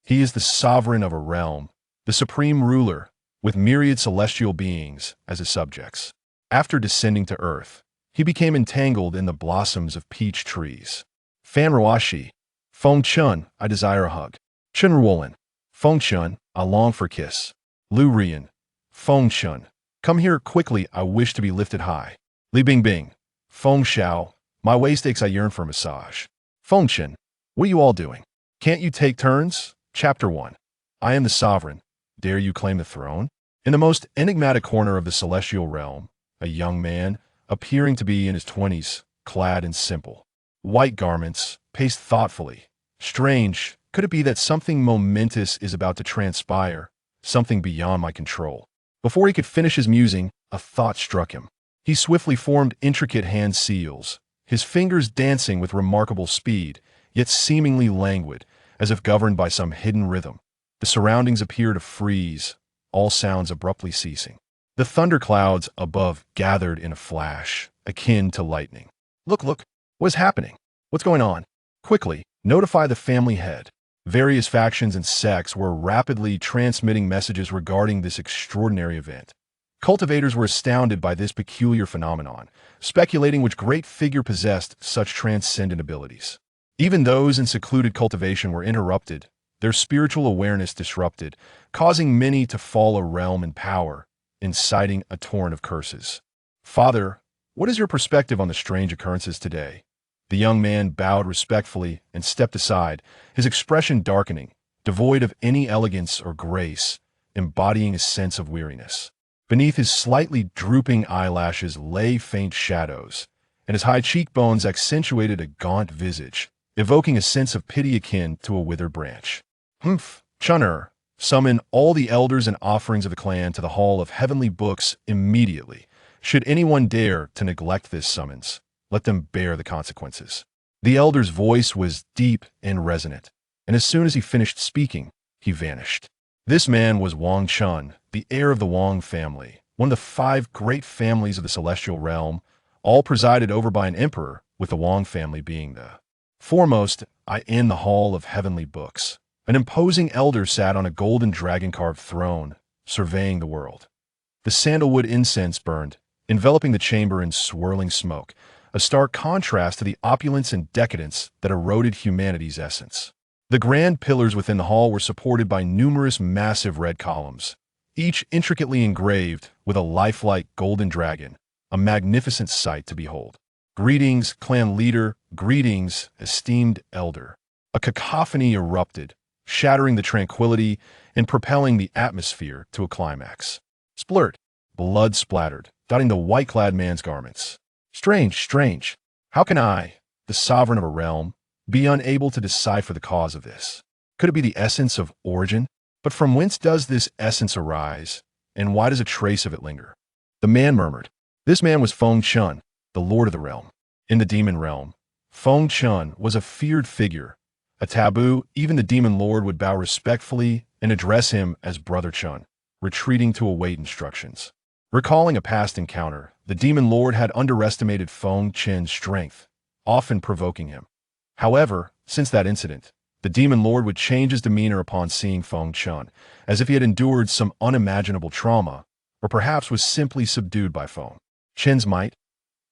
He is the sovereign of a realm, the supreme ruler, with myriad celestial beings as his subjects. After descending to earth, he became entangled in the blossoms of peach trees. Fan Ruoxi, Feng Chen, I desire a hug. Chen Ruolin, Feng Chen, I long for kiss. Liu Ruoyan, Feng Chen, come here quickly, I wish to be lifted high. Bingbing, Feng Shao, my waist aches, I yearn for a massage. Feng Chen, what are you all doing? Can't you take turns? Chapter 1. I am the sovereign. Dare you claim the throne? In the most enigmatic corner of the celestial realm, a young man, appearing to be in his 20s, clad in simple white garments, paced thoughtfully. Strange, could it be that something momentous is about to transpire, something beyond my control? Before he could finish his musing, a thought struck him. He swiftly formed intricate hand seals, his fingers dancing with remarkable speed, yet seemingly languid, as if governed by some hidden rhythm. The surroundings appeared to freeze, all sounds abruptly ceasing. The thunderclouds above gathered in a flash, akin to lightning. Look, what's happening? What's going on? Quickly, notify the family head. Various factions and sects were rapidly transmitting messages regarding this extraordinary event. Cultivators were astounded by this peculiar phenomenon, speculating which great figure possessed such transcendent abilities. Even those in secluded cultivation were interrupted, their spiritual awareness disrupted, causing many to fall a realm in power, inciting a torrent of curses. Father, what is your perspective on the strange occurrences today? The young man bowed respectfully and stepped aside, his expression darkening, devoid of any elegance or grace, embodying a sense of weariness. Beneath his slightly drooping eyelashes lay faint shadows, and his high cheekbones accentuated a gaunt visage, evoking a sense of pity akin to a withered branch. Chunner, summon all the elders and offerings of the clan to the Hall of Heavenly Books immediately. Should anyone dare to neglect this summons, let them bear the consequences. The elder's voice was deep and resonant, and as soon as he finished speaking, he vanished. This man was Wang Chun, the heir of the Wang family, one of the 5 great families of the celestial realm, all presided over by an emperor, with the Wang family being the foremost. In the Hall of Heavenly Books, an imposing elder sat on a golden dragon-carved throne, surveying the world. The sandalwood incense burned, enveloping the chamber in swirling smoke, a stark contrast to the opulence and decadence that eroded humanity's essence. The grand pillars within the hall were supported by numerous massive red columns, each intricately engraved with a lifelike golden dragon, a magnificent sight to behold. Greetings, clan leader, greetings, esteemed elder. A cacophony erupted, shattering the tranquility and propelling the atmosphere to a climax. Splurt, blood splattered, dotting the white-clad man's garments. Strange. How can I, the sovereign of a realm, be unable to decipher the cause of this? Could it be the essence of origin? But from whence does this essence arise, and why does a trace of it linger? The man murmured. This man was Feng Chen, the lord of the realm. In the demon realm, Feng Chen was a feared figure, a taboo. Even the demon lord would bow respectfully and address him as Brother Chen, retreating to await instructions. Recalling a past encounter, the demon lord had underestimated Feng Chen's strength, often provoking him. However, since that incident, the demon lord would change his demeanor upon seeing Feng Chen, as if he had endured some unimaginable trauma, or perhaps was simply subdued by Feng Chen's might.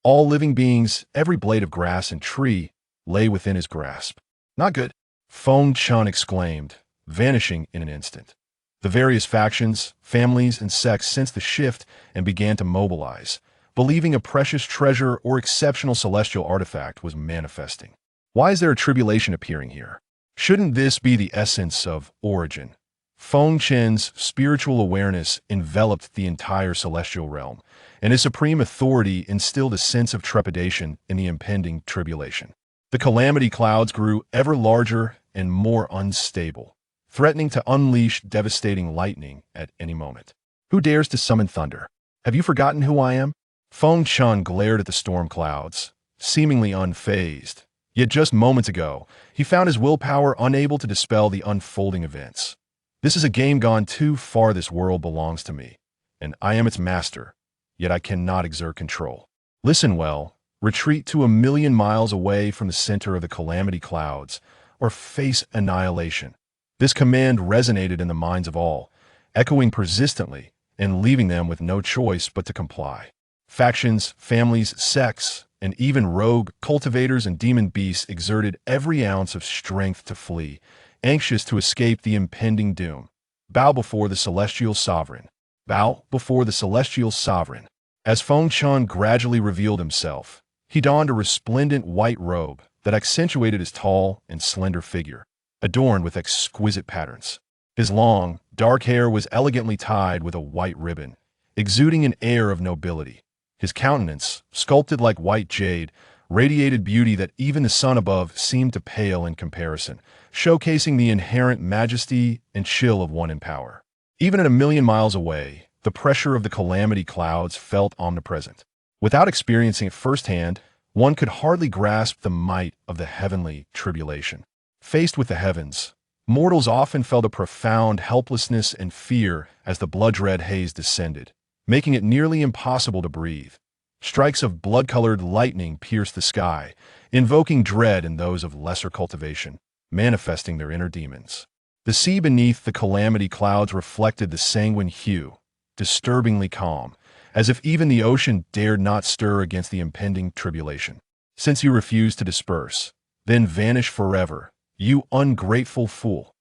All living beings, every blade of grass and tree, lay within his grasp. Not good, Feng Chen exclaimed, vanishing in an instant. The various factions, families, and sects sensed the shift and began to mobilize, believing a precious treasure or exceptional celestial artifact was manifesting. Why is there a tribulation appearing here? Shouldn't this be the essence of origin? Feng Chen's spiritual awareness enveloped the entire celestial realm, and his supreme authority instilled a sense of trepidation in the impending tribulation. The calamity clouds grew ever larger and more unstable, threatening to unleash devastating lightning at any moment. Who dares to summon thunder? Have you forgotten who I am? Feng Chen glared at the storm clouds, seemingly unfazed. Yet just moments ago, he found his willpower unable to dispel the unfolding events. This is a game gone too far. This world belongs to me, and I am its master, yet I cannot exert control. Listen well, retreat to 1,000,000 miles away from the center of the calamity clouds, or face annihilation. This command resonated in the minds of all, echoing persistently and leaving them with no choice but to comply. Factions, families, sects, and even rogue cultivators and demon beasts exerted every ounce of strength to flee, anxious to escape the impending doom. Bow before the celestial sovereign. Bow before the celestial sovereign. As Feng Chen gradually revealed himself, he donned a resplendent white robe that accentuated his tall and slender figure, adorned with exquisite patterns. His long, dark hair was elegantly tied with a white ribbon, exuding an air of nobility. His countenance, sculpted like white jade, radiated beauty that even the sun above seemed to pale in comparison, showcasing the inherent majesty and chill of one in power. Even at 1,000,000 miles away, the pressure of the calamity clouds felt omnipresent. Without experiencing it firsthand, one could hardly grasp the might of the heavenly tribulation. Faced with the heavens, mortals often felt a profound helplessness and fear as the blood-red haze descended, making it nearly impossible to breathe. Strikes of blood-colored lightning pierced the sky, invoking dread in those of lesser cultivation, manifesting their inner demons. The sea beneath the calamity clouds reflected the sanguine hue, disturbingly calm, as if even the ocean dared not stir against the impending tribulation. Since you refuse to disperse, then vanish forever, you ungrateful fool,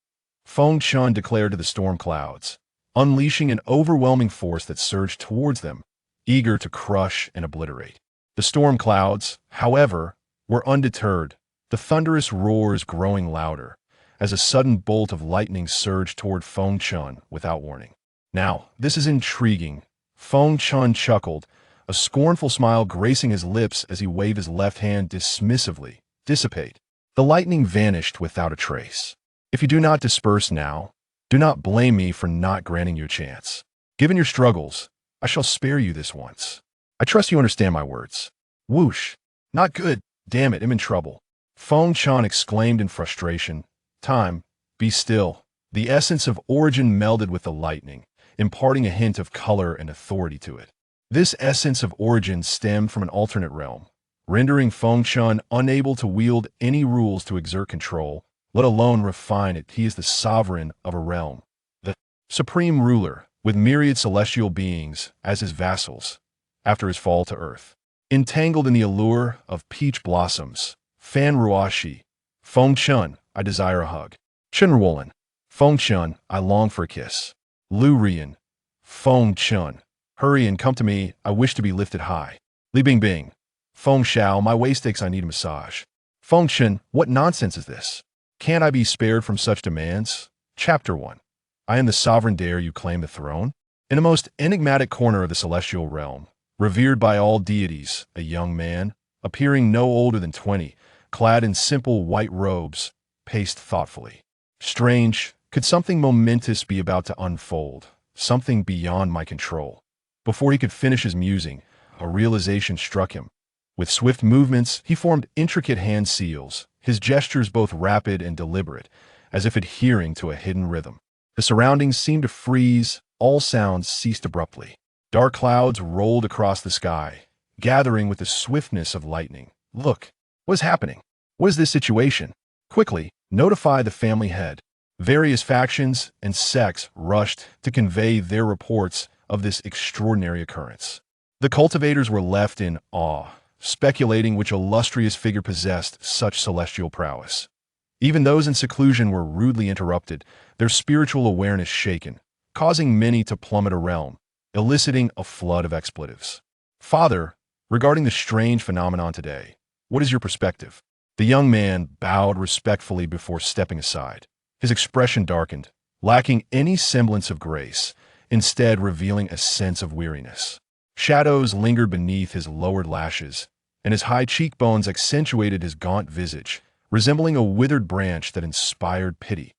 Feng Chen declared to the storm clouds, unleashing an overwhelming force that surged towards them, eager to crush and obliterate. The storm clouds, however, were undeterred, the thunderous roars growing louder, as a sudden bolt of lightning surged toward Feng Chen without warning. Now, this is intriguing, Feng Chen chuckled, a scornful smile gracing his lips as he waved his left hand dismissively. Dissipate. The lightning vanished without a trace. If you do not disperse now, do not blame me for not granting you a chance. Given your struggles, I shall spare you this once. I trust you understand my words. Whoosh. Not good. Damn it, I'm in trouble. Feng Chen exclaimed in frustration. Time. Be still. The essence of origin melded with the lightning, imparting a hint of color and authority to it. This essence of origin stemmed from an alternate realm, rendering Feng Chen unable to wield any rules to exert control, let alone refine it. He is the sovereign of a realm, the supreme ruler, with myriad celestial beings as his vassals, after his fall to earth. Entangled in the allure of peach blossoms, Fan Ruoxi, Feng Chen, I desire a hug. Chen Ruolin, Feng Chen, I long for a kiss. Liu Ruoyan, Feng Chen, hurry and come to me, I wish to be lifted high. Bingbing, Feng Shao, my waist aches, I need a massage. Feng Chen, what nonsense is this? Can't I be spared from such demands? Chapter 1. I am the sovereign, dare you claim the throne? In a most enigmatic corner of the celestial realm, revered by all deities, a young man, appearing no older than 20, clad in simple white robes, paced thoughtfully. Strange, could something momentous be about to unfold, something beyond my control? Before he could finish his musing, a realization struck him. With swift movements, he formed intricate hand seals, his gestures both rapid and deliberate, as if adhering to a hidden rhythm. The surroundings seemed to freeze, all sounds ceased abruptly. Dark clouds rolled across the sky, gathering with the swiftness of lightning. Look, what is happening? What is this situation? Quickly, notify the family head. Various factions and sects rushed to convey their reports of this extraordinary occurrence. The cultivators were left in awe, speculating which illustrious figure possessed such celestial prowess. Even those in seclusion were rudely interrupted, their spiritual awareness shaken, causing many to plummet a realm, eliciting a flood of expletives. Father, regarding the strange phenomenon today, what is your perspective? The young man bowed respectfully before stepping aside. His expression darkened, lacking any semblance of grace, instead revealing a sense of weariness. Shadows lingered beneath his lowered lashes, and his high cheekbones accentuated his gaunt visage, resembling a withered branch that inspired pity.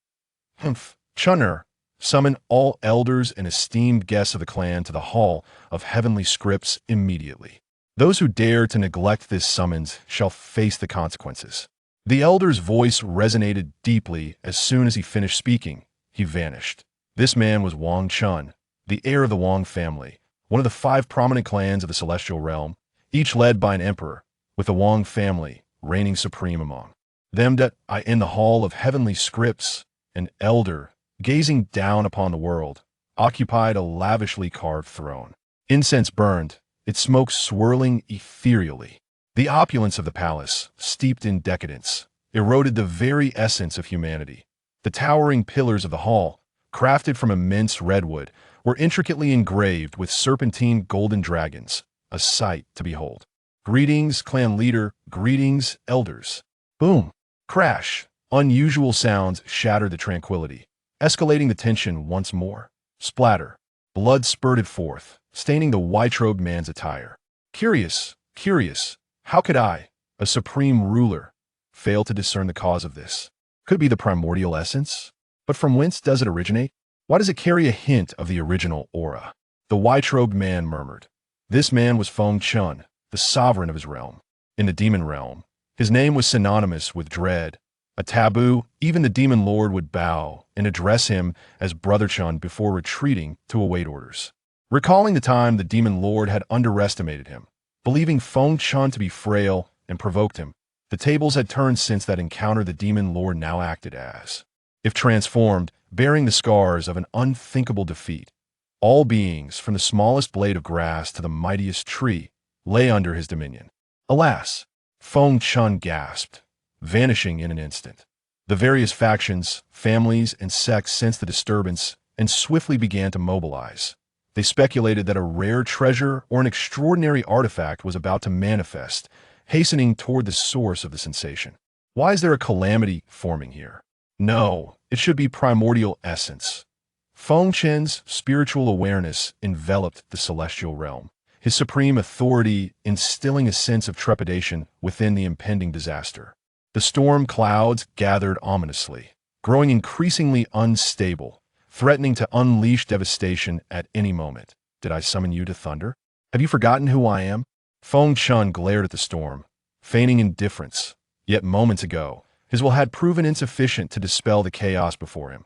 Humph! Chunner, summon all elders and esteemed guests of the clan to the Hall of Heavenly Scripts immediately. Those who dare to neglect this summons shall face the consequences. The elder's voice resonated deeply. As soon as he finished speaking, he vanished. This man was Wang Chun, the heir of the Wang family, one of the 5 prominent clans of the celestial realm, each led by an emperor, with the Wang family reigning supreme among them. That I in the Hall of Heavenly Scripts, an elder, gazing down upon the world, occupied a lavishly carved throne. Incense burned, its smoke swirling ethereally. The opulence of the palace, steeped in decadence, eroded the very essence of humanity. The towering pillars of the hall, crafted from immense redwood, were intricately engraved with serpentine golden dragons, a sight to behold. Greetings, clan leader, greetings, elders. Boom! Crash! Unusual sounds shattered the tranquility, escalating the tension once more. Splatter! Blood spurted forth, staining the white-robed man's attire. Curious, how could I, a supreme ruler, fail to discern the cause of this? Could it be the primordial essence? But from whence does it originate? Why does it carry a hint of the original aura? The white-robed man murmured. This man was Feng Chen, the sovereign of his realm. In the demon realm, his name was synonymous with dread. A taboo, even the demon lord would bow and address him as Brother Chen before retreating to await orders. Recalling the time the demon lord had underestimated him, believing Feng Chen to be frail and provoked him, the tables had turned since that encounter. The demon lord now acted as, if transformed, bearing the scars of an unthinkable defeat. All beings, from the smallest blade of grass to the mightiest tree, lay under his dominion. Alas! Feng Chen gasped, vanishing in an instant. The various factions, families, and sects sensed the disturbance and swiftly began to mobilize. They speculated that a rare treasure or an extraordinary artifact was about to manifest, hastening toward the source of the sensation. Why is there a calamity forming here? No, it should be primordial essence. Feng Chen's spiritual awareness enveloped the celestial realm, his supreme authority instilling a sense of trepidation within the impending disaster. The storm clouds gathered ominously, growing increasingly unstable, threatening to unleash devastation at any moment. Did I summon you to thunder? Have you forgotten who I am? Feng Chen glared at the storm, feigning indifference. Yet moments ago, his will had proven insufficient to dispel the chaos before him.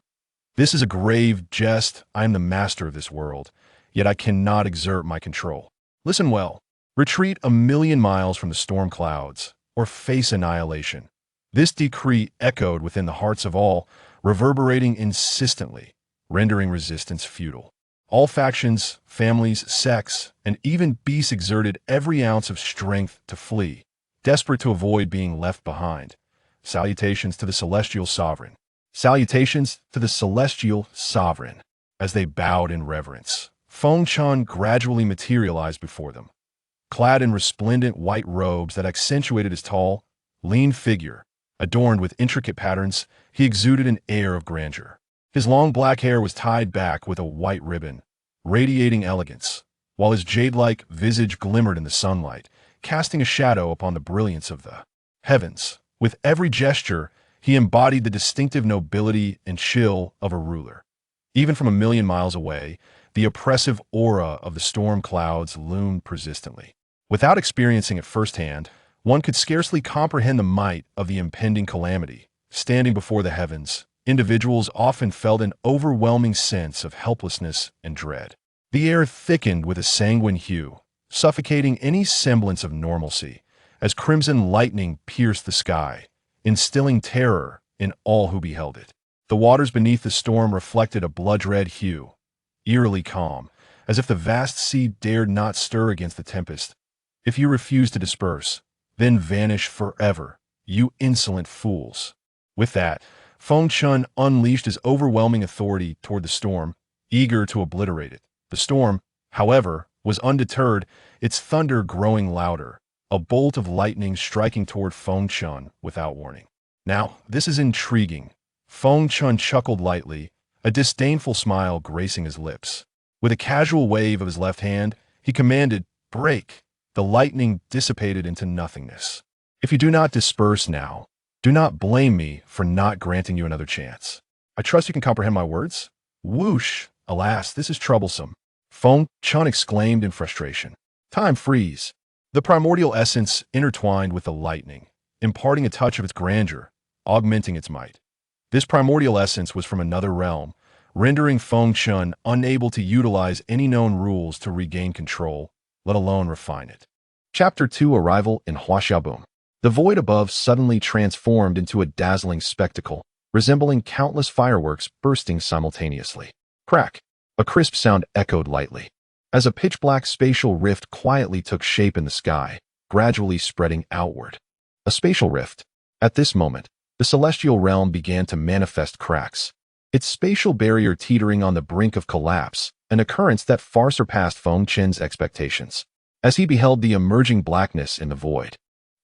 This is a grave jest. I am the master of this world, yet I cannot exert my control. Listen well. Retreat 1,000,000 miles from the storm clouds, or face annihilation. This decree echoed within the hearts of all, reverberating insistently, rendering resistance futile. All factions, families, sects, and even beasts exerted every ounce of strength to flee, desperate to avoid being left behind. Salutations to the celestial sovereign. Salutations to the celestial sovereign. As they bowed in reverence, Feng Chen gradually materialized before them. Clad in resplendent white robes that accentuated his tall, lean figure, adorned with intricate patterns, he exuded an air of grandeur. His long black hair was tied back with a white ribbon, radiating elegance, while his jade-like visage glimmered in the sunlight, casting a shadow upon the brilliance of the heavens. With every gesture, he embodied the distinctive nobility and chill of a ruler. Even from 1,000,000 miles away, the oppressive aura of the storm clouds loomed persistently. Without experiencing it firsthand, one could scarcely comprehend the might of the impending calamity. Standing before the heavens, individuals often felt an overwhelming sense of helplessness and dread. The air thickened with a sanguine hue, suffocating any semblance of normalcy, as crimson lightning pierced the sky, instilling terror in all who beheld it. The waters beneath the storm reflected a blood-red hue, eerily calm, as if the vast sea dared not stir against the tempest. If you refuse to disperse, then vanish forever, you insolent fools. With that, Feng Chen unleashed his overwhelming authority toward the storm, eager to obliterate it. The storm, however, was undeterred, its thunder growing louder, a bolt of lightning striking toward Feng Chen without warning. Now, this is intriguing. Feng Chen chuckled lightly, a disdainful smile gracing his lips. With a casual wave of his left hand, he commanded, "Break!" The lightning dissipated into nothingness. If you do not disperse now, do not blame me for not granting you another chance. I trust you can comprehend my words? Whoosh! Alas, this is troublesome. Feng Chen exclaimed in frustration. Time freeze. The primordial essence intertwined with the lightning, imparting a touch of its grandeur, augmenting its might. This primordial essence was from another realm, rendering Feng Chen unable to utilize any known rules to regain control, let alone refine it. Chapter 2: Arrival in Huaxiaobun. The void above suddenly transformed into a dazzling spectacle. resembling countless fireworks bursting simultaneously. Crack! A crisp sound echoed lightly, as a pitch-black spatial rift quietly took shape in the sky, gradually spreading outward. A spatial rift. At this moment, the celestial realm began to manifest cracks, its spatial barrier teetering on the brink of collapse, an occurrence that far surpassed Feng Chen's expectations. As he beheld the emerging blackness in the void,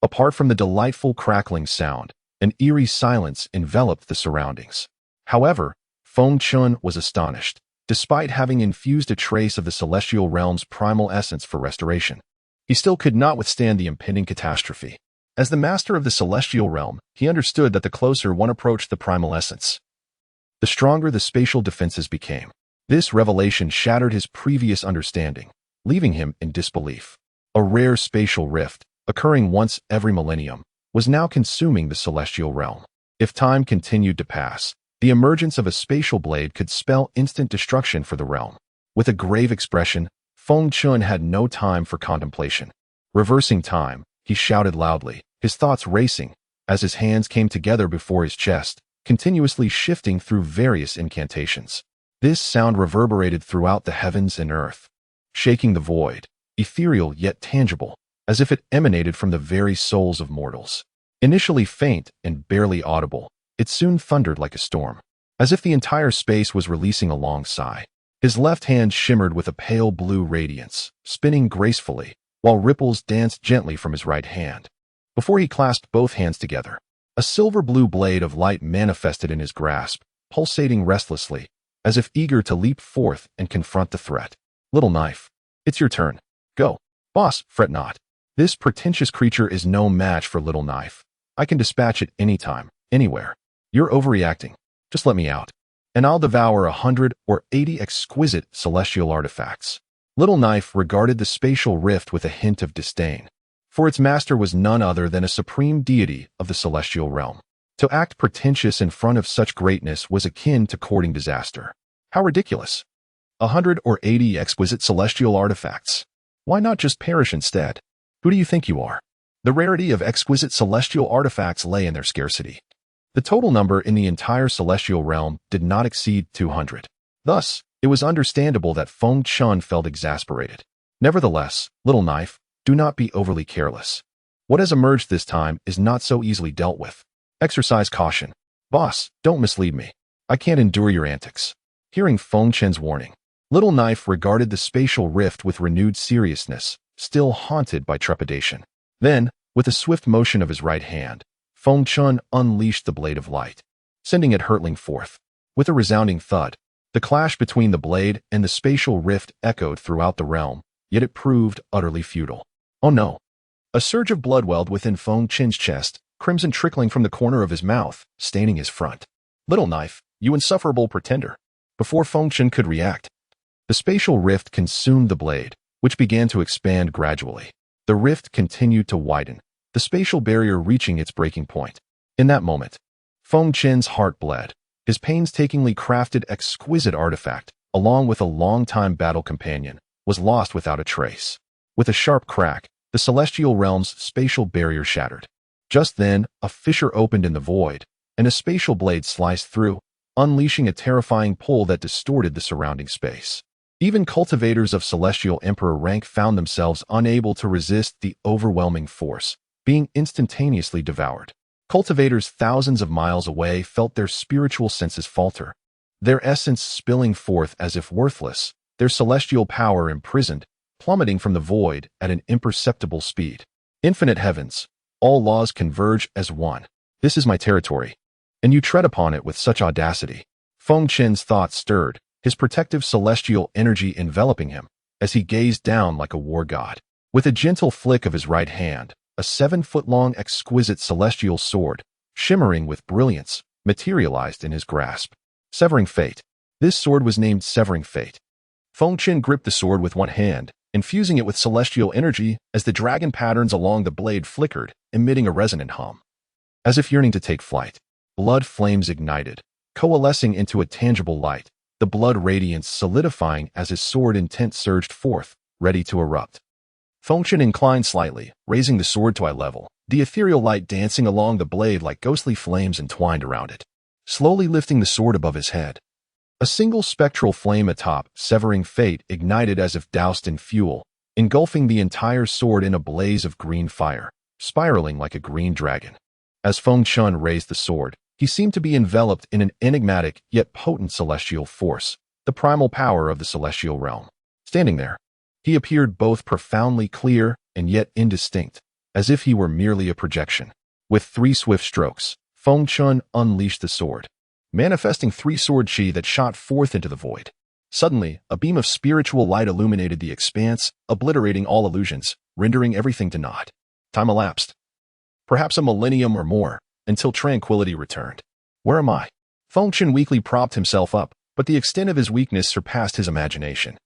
apart from the delightful crackling sound, an eerie silence enveloped the surroundings. However, Feng Chen was astonished, despite having infused a trace of the celestial realm's primal essence for restoration. He still could not withstand the impending catastrophe. As the master of the celestial realm, he understood that the closer one approached the primal essence, the stronger the spatial defenses became. This revelation shattered his previous understanding, leaving him in disbelief. A rare spatial rift, occurring once every millennium, was now consuming the celestial realm. If time continued to pass, the emergence of a spatial blade could spell instant destruction for the realm. With a grave expression, Feng Chen had no time for contemplation. Reversing time, he shouted loudly, his thoughts racing, as his hands came together before his chest, continuously shifting through various incantations. This sound reverberated throughout the heavens and earth, shaking the void, ethereal yet tangible, as if it emanated from the very souls of mortals. Initially faint and barely audible, it soon thundered like a storm, as if the entire space was releasing a long sigh. His left hand shimmered with a pale blue radiance, spinning gracefully, while ripples danced gently from his right hand. Before he clasped both hands together, a silver-blue blade of light manifested in his grasp, pulsating restlessly, as if eager to leap forth and confront the threat. Little knife, it's your turn. Go. Boss, fret not. This pretentious creature is no match for little knife. I can dispatch it anytime, anywhere. You're overreacting. Just let me out, and I'll devour 100 or 80 exquisite celestial artifacts. Little Knife regarded the spatial rift with a hint of disdain, for its master was none other than a supreme deity of the celestial realm. To act pretentious in front of such greatness was akin to courting disaster. How ridiculous! 100 or 80 exquisite celestial artifacts. Why not just perish instead? Who do you think you are? The rarity of exquisite celestial artifacts lay in their scarcity. The total number in the entire celestial realm did not exceed 200. Thus, it was understandable that Feng Chen felt exasperated. Nevertheless, Little Knife, do not be overly careless. What has emerged this time is not so easily dealt with. Exercise caution. Boss, don't mislead me. I can't endure your antics. Hearing Feng Chen's warning, Little Knife regarded the spatial rift with renewed seriousness, still haunted by trepidation. Then, with a swift motion of his right hand, Feng Chen unleashed the blade of light, sending it hurtling forth. With a resounding thud, the clash between the blade and the spatial rift echoed throughout the realm, yet it proved utterly futile. Oh no! A surge of blood welled within Feng Chen's chest, crimson trickling from the corner of his mouth, staining his front. Little Knife, you insufferable pretender! Before Feng Chen could react, the spatial rift consumed the blade, which began to expand gradually. The rift continued to widen, the spatial barrier reaching its breaking point. In that moment, Feng Chen's heart bled. His painstakingly crafted exquisite artifact, along with a long-time battle companion, was lost without a trace. With a sharp crack, the celestial realm's spatial barrier shattered. Just then, a fissure opened in the void, and a spatial blade sliced through, unleashing a terrifying pull that distorted the surrounding space. Even cultivators of celestial emperor rank found themselves unable to resist the overwhelming force, being instantaneously devoured. Cultivators thousands of miles away felt their spiritual senses falter, their essence spilling forth as if worthless, their celestial power imprisoned, plummeting from the void at an imperceptible speed. Infinite heavens, all laws converge as one. This is my territory, and you tread upon it with such audacity. Feng Chen's thoughts stirred, his protective celestial energy enveloping him, as he gazed down like a war god. With a gentle flick of his right hand, a 7-foot-long exquisite celestial sword, shimmering with brilliance, materialized in his grasp. Severing Fate. This sword was named Severing Fate. Feng Chen gripped the sword with one hand, infusing it with celestial energy as the dragon patterns along the blade flickered, emitting a resonant hum. As if yearning to take flight, blood flames ignited, coalescing into a tangible light, the blood radiance solidifying as his sword intent surged forth, ready to erupt. Feng Chen inclined slightly, raising the sword to eye level, the ethereal light dancing along the blade like ghostly flames entwined around it. slowly lifting the sword above his head. A single spectral flame atop, severing fate, ignited as if doused in fuel, engulfing the entire sword in a blaze of green fire, spiraling like a green dragon. As Feng Chen raised the sword, he seemed to be enveloped in an enigmatic yet potent celestial force, the primal power of the celestial realm. Standing there, he appeared both profoundly clear and yet indistinct, as if he were merely a projection. With 3 swift strokes, Feng Chen unleashed the sword, manifesting 3 sword chi that shot forth into the void. Suddenly, a beam of spiritual light illuminated the expanse, obliterating all illusions, rendering everything to naught. Time elapsed. Perhaps a millennium or more, until tranquility returned. Where am I? Feng Chen weakly propped himself up, but the extent of his weakness surpassed his imagination,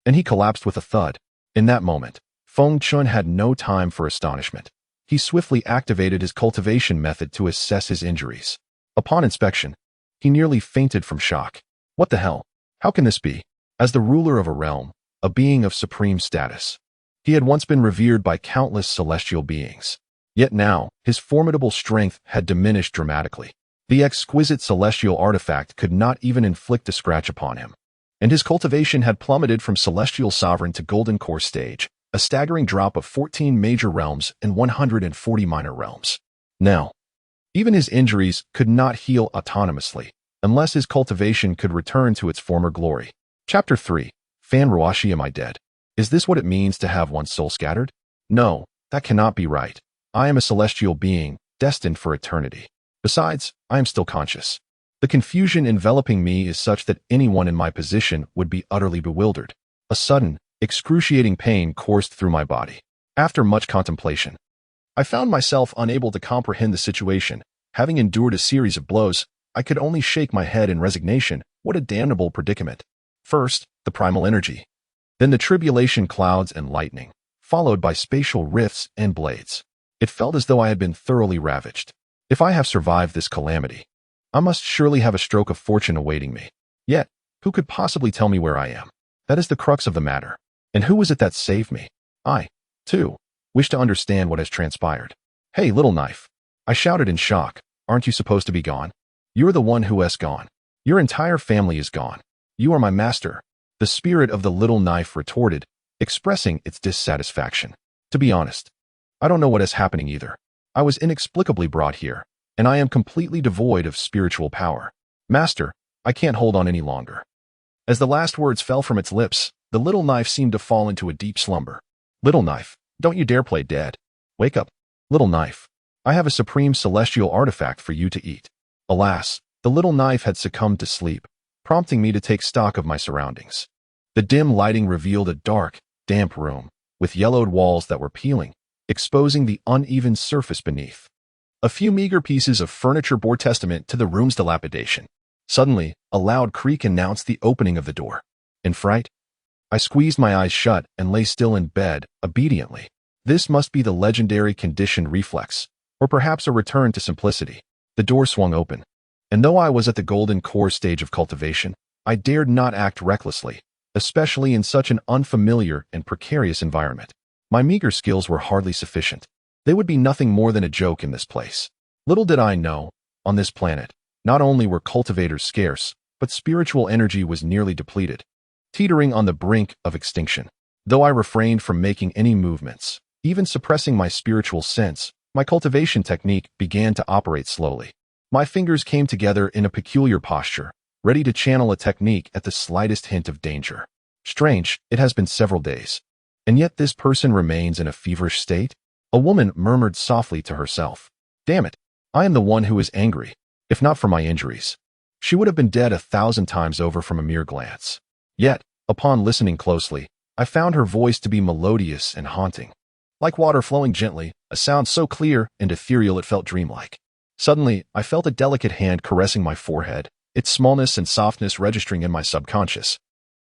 and he collapsed with a thud. In that moment, Feng Chen had no time for astonishment. He swiftly activated his cultivation method to assess his injuries. Upon inspection, he nearly fainted from shock. What the hell? How can this be? As the ruler of a realm, a being of supreme status, he had once been revered by countless celestial beings. Yet now, his formidable strength had diminished dramatically. The exquisite celestial artifact could not even inflict a scratch upon him, and his cultivation had plummeted from celestial sovereign to golden core stage, a staggering drop of 14 major realms and 140 minor realms. Now, even his injuries could not heal autonomously, unless his cultivation could return to its former glory. Chapter 3. Fan Ruoxi, am I dead? Is this what it means to have one's soul scattered? No, that cannot be right. I am a celestial being, destined for eternity. Besides, I am still conscious. The confusion enveloping me is such that anyone in my position would be utterly bewildered. A sudden, excruciating pain coursed through my body. After much contemplation, I found myself unable to comprehend the situation. Having endured a series of blows, I could only shake my head in resignation. What a damnable predicament. First, the primal energy. Then the tribulation clouds and lightning, followed by spatial rifts and blades. It felt as though I had been thoroughly ravaged. If I have survived this calamity, I must surely have a stroke of fortune awaiting me. Yet, who could possibly tell me where I am? That is the crux of the matter. And who was it that saved me? I, too, wish to understand what has transpired. Hey, little knife! I shouted in shock. Aren't you supposed to be gone? You're the one who has gone. Your entire family is gone. You are my master. The spirit of the little knife retorted, expressing its dissatisfaction. To be honest, I don't know what is happening either. I was inexplicably brought here, and I am completely devoid of spiritual power. Master, I can't hold on any longer. As the last words fell from its lips, the little knife seemed to fall into a deep slumber. Little knife, don't you dare play dead. Wake up. Little knife, I have a supreme celestial artifact for you to eat. Alas, the little knife had succumbed to sleep, prompting me to take stock of my surroundings. The dim lighting revealed a dark, damp room, with yellowed walls that were peeling, exposing the uneven surface beneath. A few meager pieces of furniture bore testament to the room's dilapidation. Suddenly, a loud creak announced the opening of the door. In fright, I squeezed my eyes shut and lay still in bed, obediently. This must be the legendary conditioned reflex, or perhaps a return to simplicity. The door swung open, and though I was at the golden core stage of cultivation, I dared not act recklessly, especially in such an unfamiliar and precarious environment. My meager skills were hardly sufficient. They would be nothing more than a joke in this place. Little did I know, on this planet, not only were cultivators scarce, but spiritual energy was nearly depleted, teetering on the brink of extinction. Though I refrained from making any movements, even suppressing my spiritual sense, my cultivation technique began to operate slowly. My fingers came together in a peculiar posture, ready to channel a technique at the slightest hint of danger. Strange, it has been several days, and yet this person remains in a feverish state? A woman murmured softly to herself. Damn it, I am the one who is angry. If not for my injuries, she would have been dead 1,000 times over from a mere glance. Yet, upon listening closely, I found her voice to be melodious and haunting. Like water flowing gently, a sound so clear and ethereal it felt dreamlike. Suddenly, I felt a delicate hand caressing my forehead, its smallness and softness registering in my subconscious.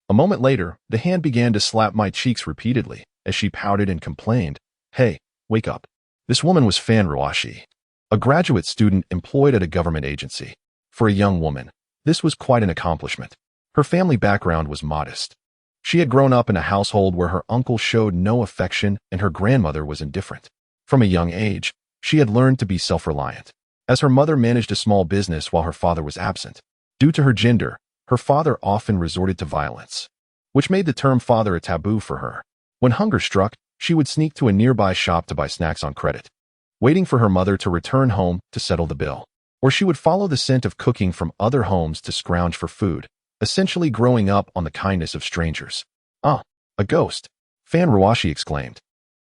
A moment later, the hand began to slap my cheeks repeatedly, as she pouted and complained, Hey, wake up. This woman was Fan Ruoxi, a graduate student employed at a government agency. For a young woman, this was quite an accomplishment. Her family background was modest. She had grown up in a household where her uncle showed no affection and her grandmother was indifferent. From a young age, she had learned to be self-reliant. as her mother managed a small business while her father was absent. Due to her gender, her father often resorted to violence, which made the term father a taboo for her. When hunger struck, she would sneak to a nearby shop to buy snacks on credit, waiting for her mother to return home to settle the bill. Or she would follow the scent of cooking from other homes to scrounge for food, essentially growing up on the kindness of strangers. "Ah, a ghost," Fan Ruoxi exclaimed,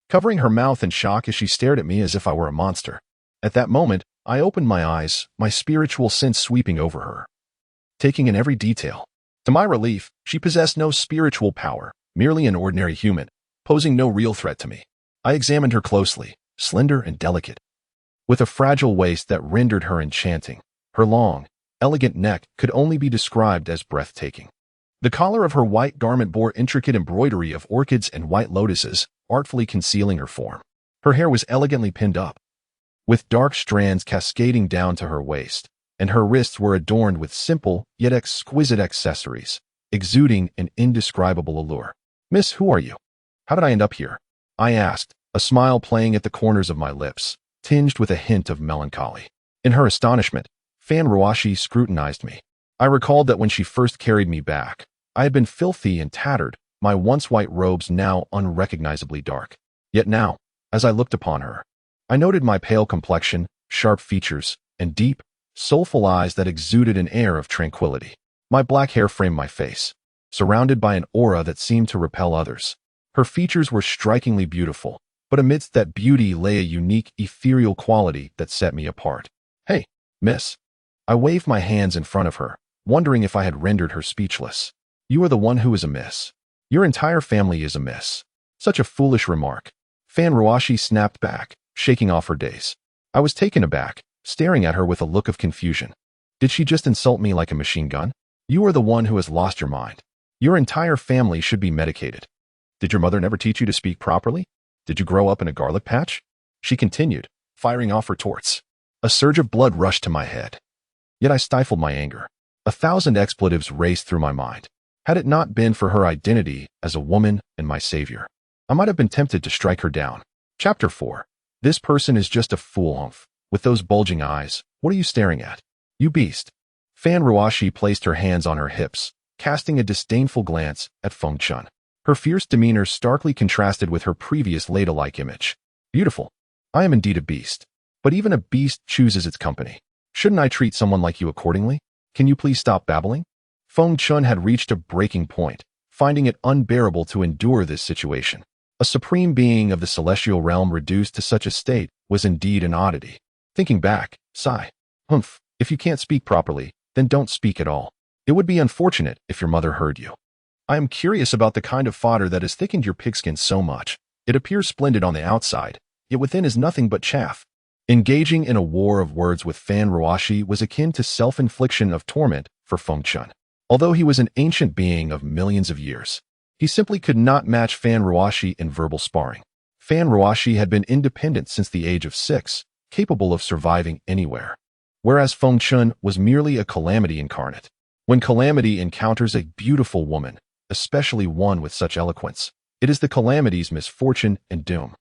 covering her mouth in shock as she stared at me as if I were a monster. At that moment, I opened my eyes, my spiritual sense sweeping over her, taking in every detail. To my relief, she possessed no spiritual power, merely an ordinary human, posing no real threat to me. I examined her closely, slender and delicate, with a fragile waist that rendered her enchanting. Her long, elegant neck could only be described as breathtaking. The collar of her white garment bore intricate embroidery of orchids and white lotuses, artfully concealing her form. Her hair was elegantly pinned up, with dark strands cascading down to her waist, and her wrists were adorned with simple yet exquisite accessories, exuding an indescribable allure. "Miss, who are you? How did I end up here?" I asked, a smile playing at the corners of my lips, tinged with a hint of melancholy. In her astonishment, Fan Ruoxi scrutinized me. I recalled that when she first carried me back, I had been filthy and tattered, my once white robes now unrecognizably dark. Yet now, as I looked upon her, I noted my pale complexion, sharp features, and deep, soulful eyes that exuded an air of tranquility. My black hair framed my face, surrounded by an aura that seemed to repel others. Her features were strikingly beautiful, but amidst that beauty lay a unique, ethereal quality that set me apart. "Hey, miss." I waved my hands in front of her, wondering if I had rendered her speechless. "You are the one who is a miss. Your entire family is a miss." Such a foolish remark. Fan Ruoxi snapped back, shaking off her daze. I was taken aback, staring at her with a look of confusion. Did she just insult me like a machine gun? "You are the one who has lost your mind. Your entire family should be medicated. Did your mother never teach you to speak properly? Did you grow up in a garlic patch?" She continued, firing off retorts. A surge of blood rushed to my head. Yet I stifled my anger. 1,000 expletives raced through my mind. Had it not been for her identity as a woman and my savior, I might have been tempted to strike her down. Chapter 4. This person is just a fool, humph. With those bulging eyes, what are you staring at? You beast. Fan Ruoxi placed her hands on her hips, casting a disdainful glance at Feng Chen. Her fierce demeanor starkly contrasted with her previous ladylike image. "Beautiful. I am indeed a beast. But even a beast chooses its company. Shouldn't I treat someone like you accordingly? Can you please stop babbling?" Feng Chen had reached a breaking point, finding it unbearable to endure this situation. A supreme being of the celestial realm reduced to such a state was indeed an oddity. Thinking back, sigh. "Humph, if you can't speak properly, then don't speak at all. It would be unfortunate if your mother heard you. I am curious about the kind of fodder that has thickened your pigskin so much. It appears splendid on the outside, yet within is nothing but chaff." Engaging in a war of words with Fan Ruoxi was akin to self-infliction of torment for Feng Chen. Although he was an ancient being of millions of years, he simply could not match Fan Ruoxi in verbal sparring. Fan Ruoxi had been independent since the age of 6, capable of surviving anywhere, whereas Feng Chen was merely a calamity incarnate. When calamity encounters a beautiful woman, especially one with such eloquence, it is the calamity's misfortune and doom.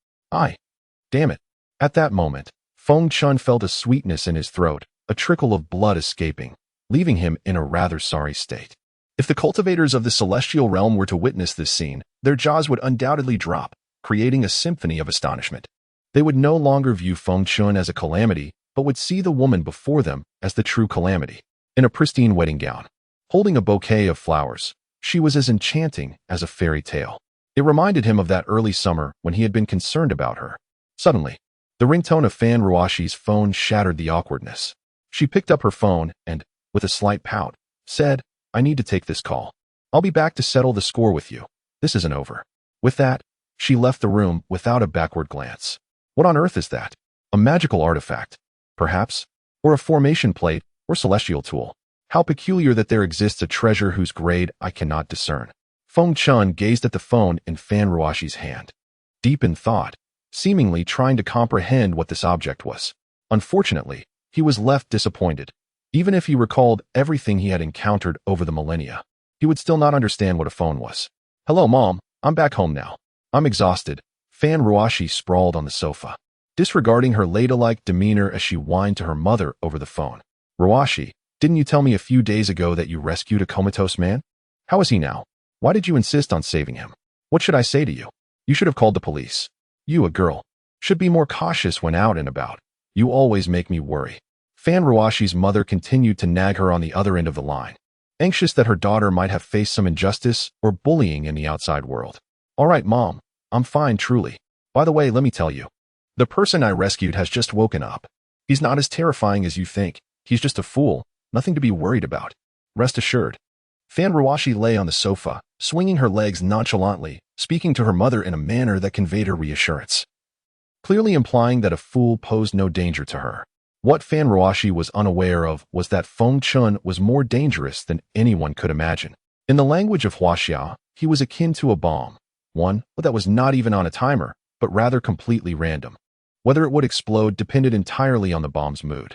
Damn it. At that moment, Feng Chen felt a sweetness in his throat, a trickle of blood escaping, leaving him in a rather sorry state. If the cultivators of the celestial realm were to witness this scene, their jaws would undoubtedly drop, creating a symphony of astonishment. They would no longer view Feng Chen as a calamity, but would see the woman before them as the true calamity. In a pristine wedding gown, holding a bouquet of flowers, she was as enchanting as a fairy tale. It reminded him of that early summer when he had been concerned about her. Suddenly, the ringtone of Fan Ruoxi's phone shattered the awkwardness. She picked up her phone and, with a slight pout, said, "I need to take this call. I'll be back to settle the score with you. This isn't over." With that, she left the room without a backward glance. What on earth is that? A magical artifact, perhaps? Or a formation plate, or celestial tool? How peculiar that there exists a treasure whose grade I cannot discern. Feng Chen gazed at the phone in Fan Ruoxi's hand, deep in thought, seemingly trying to comprehend what this object was. Unfortunately, he was left disappointed. Even if he recalled everything he had encountered over the millennia, he would still not understand what a phone was. "Hello, Mom. I'm back home now. I'm exhausted." Fan Ruoxi sprawled on the sofa, disregarding her ladylike demeanor as she whined to her mother over the phone. Ruoxi, didn't you tell me a few days ago that you rescued a comatose man? How is he now? Why did you insist on saving him? What should I say to you? You should have called the police. You, a girl, should be more cautious when out and about. You always make me worry. Fan Ruoxi's mother continued to nag her on the other end of the line, anxious that her daughter might have faced some injustice or bullying in the outside world. All right, Mom, I'm fine, truly. By the way, let me tell you, the person I rescued has just woken up. He's not as terrifying as you think. He's just a fool, nothing to be worried about. Rest assured. Fan Ruoxi lay on the sofa, swinging her legs nonchalantly, speaking to her mother in a manner that conveyed her reassurance, clearly implying that a fool posed no danger to her. What Fan Ruoxi was unaware of was that Feng Chen was more dangerous than anyone could imagine. In the language of Huaxia, he was akin to a bomb, one that was not even on a timer, but rather completely random. Whether it would explode depended entirely on the bomb's mood.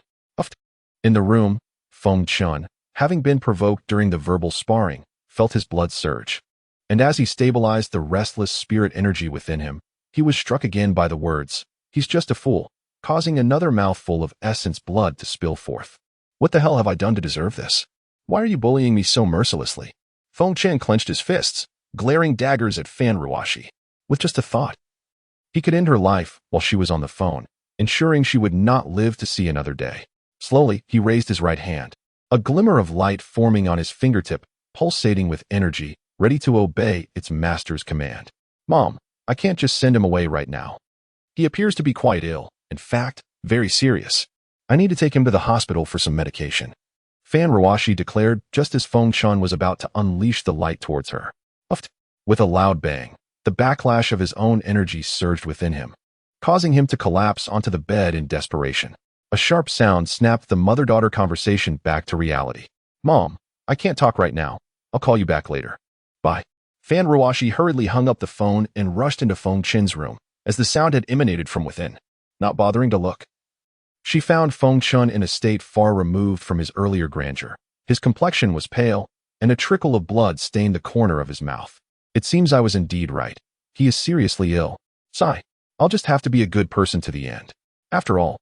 In the room, Feng Chen, having been provoked during the verbal sparring, felt his blood surge. And as he stabilized the restless spirit energy within him, he was struck again by the words, "He's just a fool," causing another mouthful of essence blood to spill forth. What the hell have I done to deserve this? Why are you bullying me so mercilessly? Feng Chen clenched his fists, glaring daggers at Fan Ruoxi, with just a thought. He could end her life while she was on the phone, ensuring she would not live to see another day. Slowly, he raised his right hand, a glimmer of light forming on his fingertip, pulsating with energy, ready to obey its master's command. Mom, I can't just send him away right now. He appears to be quite ill, in fact, very serious. I need to take him to the hospital for some medication. Fan Ruoxi declared just as Feng Chen was about to unleash the light towards her. With a loud bang, the backlash of his own energy surged within him, causing him to collapse onto the bed in desperation. A sharp sound snapped the mother-daughter conversation back to reality. Mom, I can't talk right now. I'll call you back later. Bye. Fan Ruoxi hurriedly hung up the phone and rushed into Feng Chen's room, as the sound had emanated from within, not bothering to look. She found Feng Chen in a state far removed from his earlier grandeur. His complexion was pale, and a trickle of blood stained the corner of his mouth. It seems I was indeed right. He is seriously ill. Sigh. I'll just have to be a good person to the end. After all,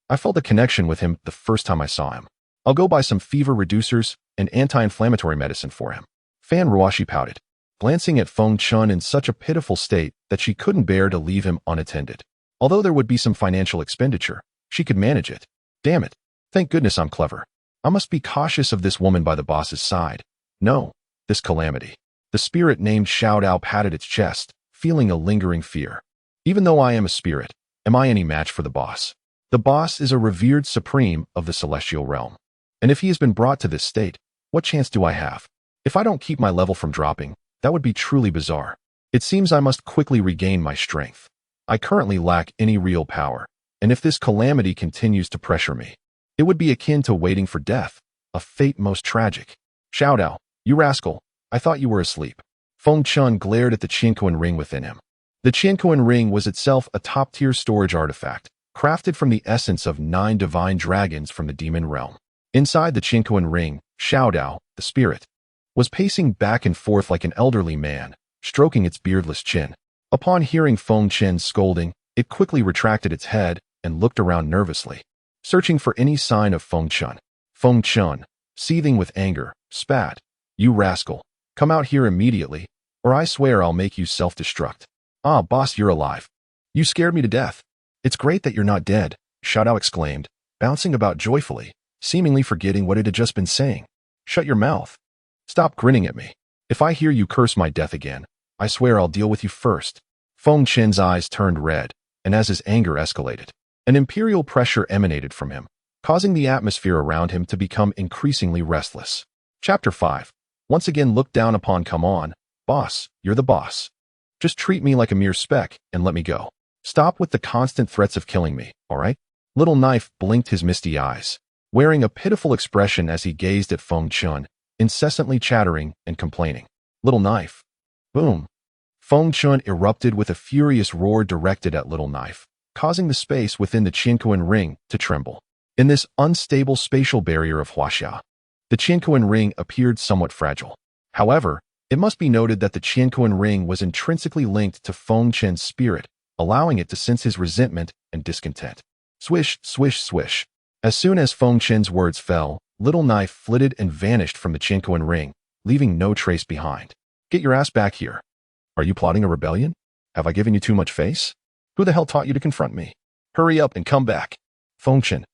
I felt a connection with him the first time I saw him. I'll go buy some fever reducers and anti-inflammatory medicine for him. Fan Ruoxi pouted, glancing at Feng Chen in such a pitiful state that she couldn't bear to leave him unattended. Although there would be some financial expenditure, she could manage it. Damn it. Thank goodness I'm clever. I must be cautious of this woman by the boss's side. No, this calamity. The spirit named Shao patted its chest, feeling a lingering fear. Even though I am a spirit, am I any match for the boss? The boss is a revered supreme of the celestial realm. And if he has been brought to this state, what chance do I have? If I don't keep my level from dropping, that would be truly bizarre. It seems I must quickly regain my strength. I currently lack any real power, and if this calamity continues to pressure me, it would be akin to waiting for death, a fate most tragic. Shao, you rascal, I thought you were asleep. Feng Chen glared at the Qianquan ring within him. The Qianquan ring was itself a top-tier storage artifact, crafted from the essence of 9 divine dragons from the demon realm. Inside the Qianquan ring, Shao, the spirit, was pacing back and forth like an elderly man, stroking its beardless chin. Upon hearing Feng Chen's scolding, it quickly retracted its head and looked around nervously, searching for any sign of Feng Chen. Feng Chen, seething with anger, spat, "You rascal, come out here immediately, or I swear I'll make you self-destruct." "Ah, boss, you're alive. You scared me to death." "It's great that you're not dead," Shao exclaimed, bouncing about joyfully, seemingly forgetting what it had just been saying. "Shut your mouth. Stop grinning at me. If I hear you curse my death again, I swear I'll deal with you first." Feng Chen's eyes turned red, and as his anger escalated, an imperial pressure emanated from him, causing the atmosphere around him to become increasingly restless. Chapter 5. Once again looked down upon. Come on, boss, you're the boss. Just treat me like a mere speck and let me go. Stop with the constant threats of killing me, all right? Little Knife blinked his misty eyes, wearing a pitiful expression as he gazed at Feng Chen, incessantly chattering and complaining. Little Knife. Boom. Feng Chen erupted with a furious roar directed at Little Knife, causing the space within the Qianquan ring to tremble. In this unstable spatial barrier of Huaxia, the Qianquan ring appeared somewhat fragile. However, it must be noted that the Qianquan ring was intrinsically linked to Feng Chen's spirit, allowing it to sense his resentment and discontent. Swish, swish, swish. As soon as Feng Chen's words fell, Little Knife flitted and vanished from the Chinkoan ring, leaving no trace behind. Get your ass back here. Are you plotting a rebellion? Have I given you too much face? Who the hell taught you to confront me? Hurry up and come back. Feng Chen,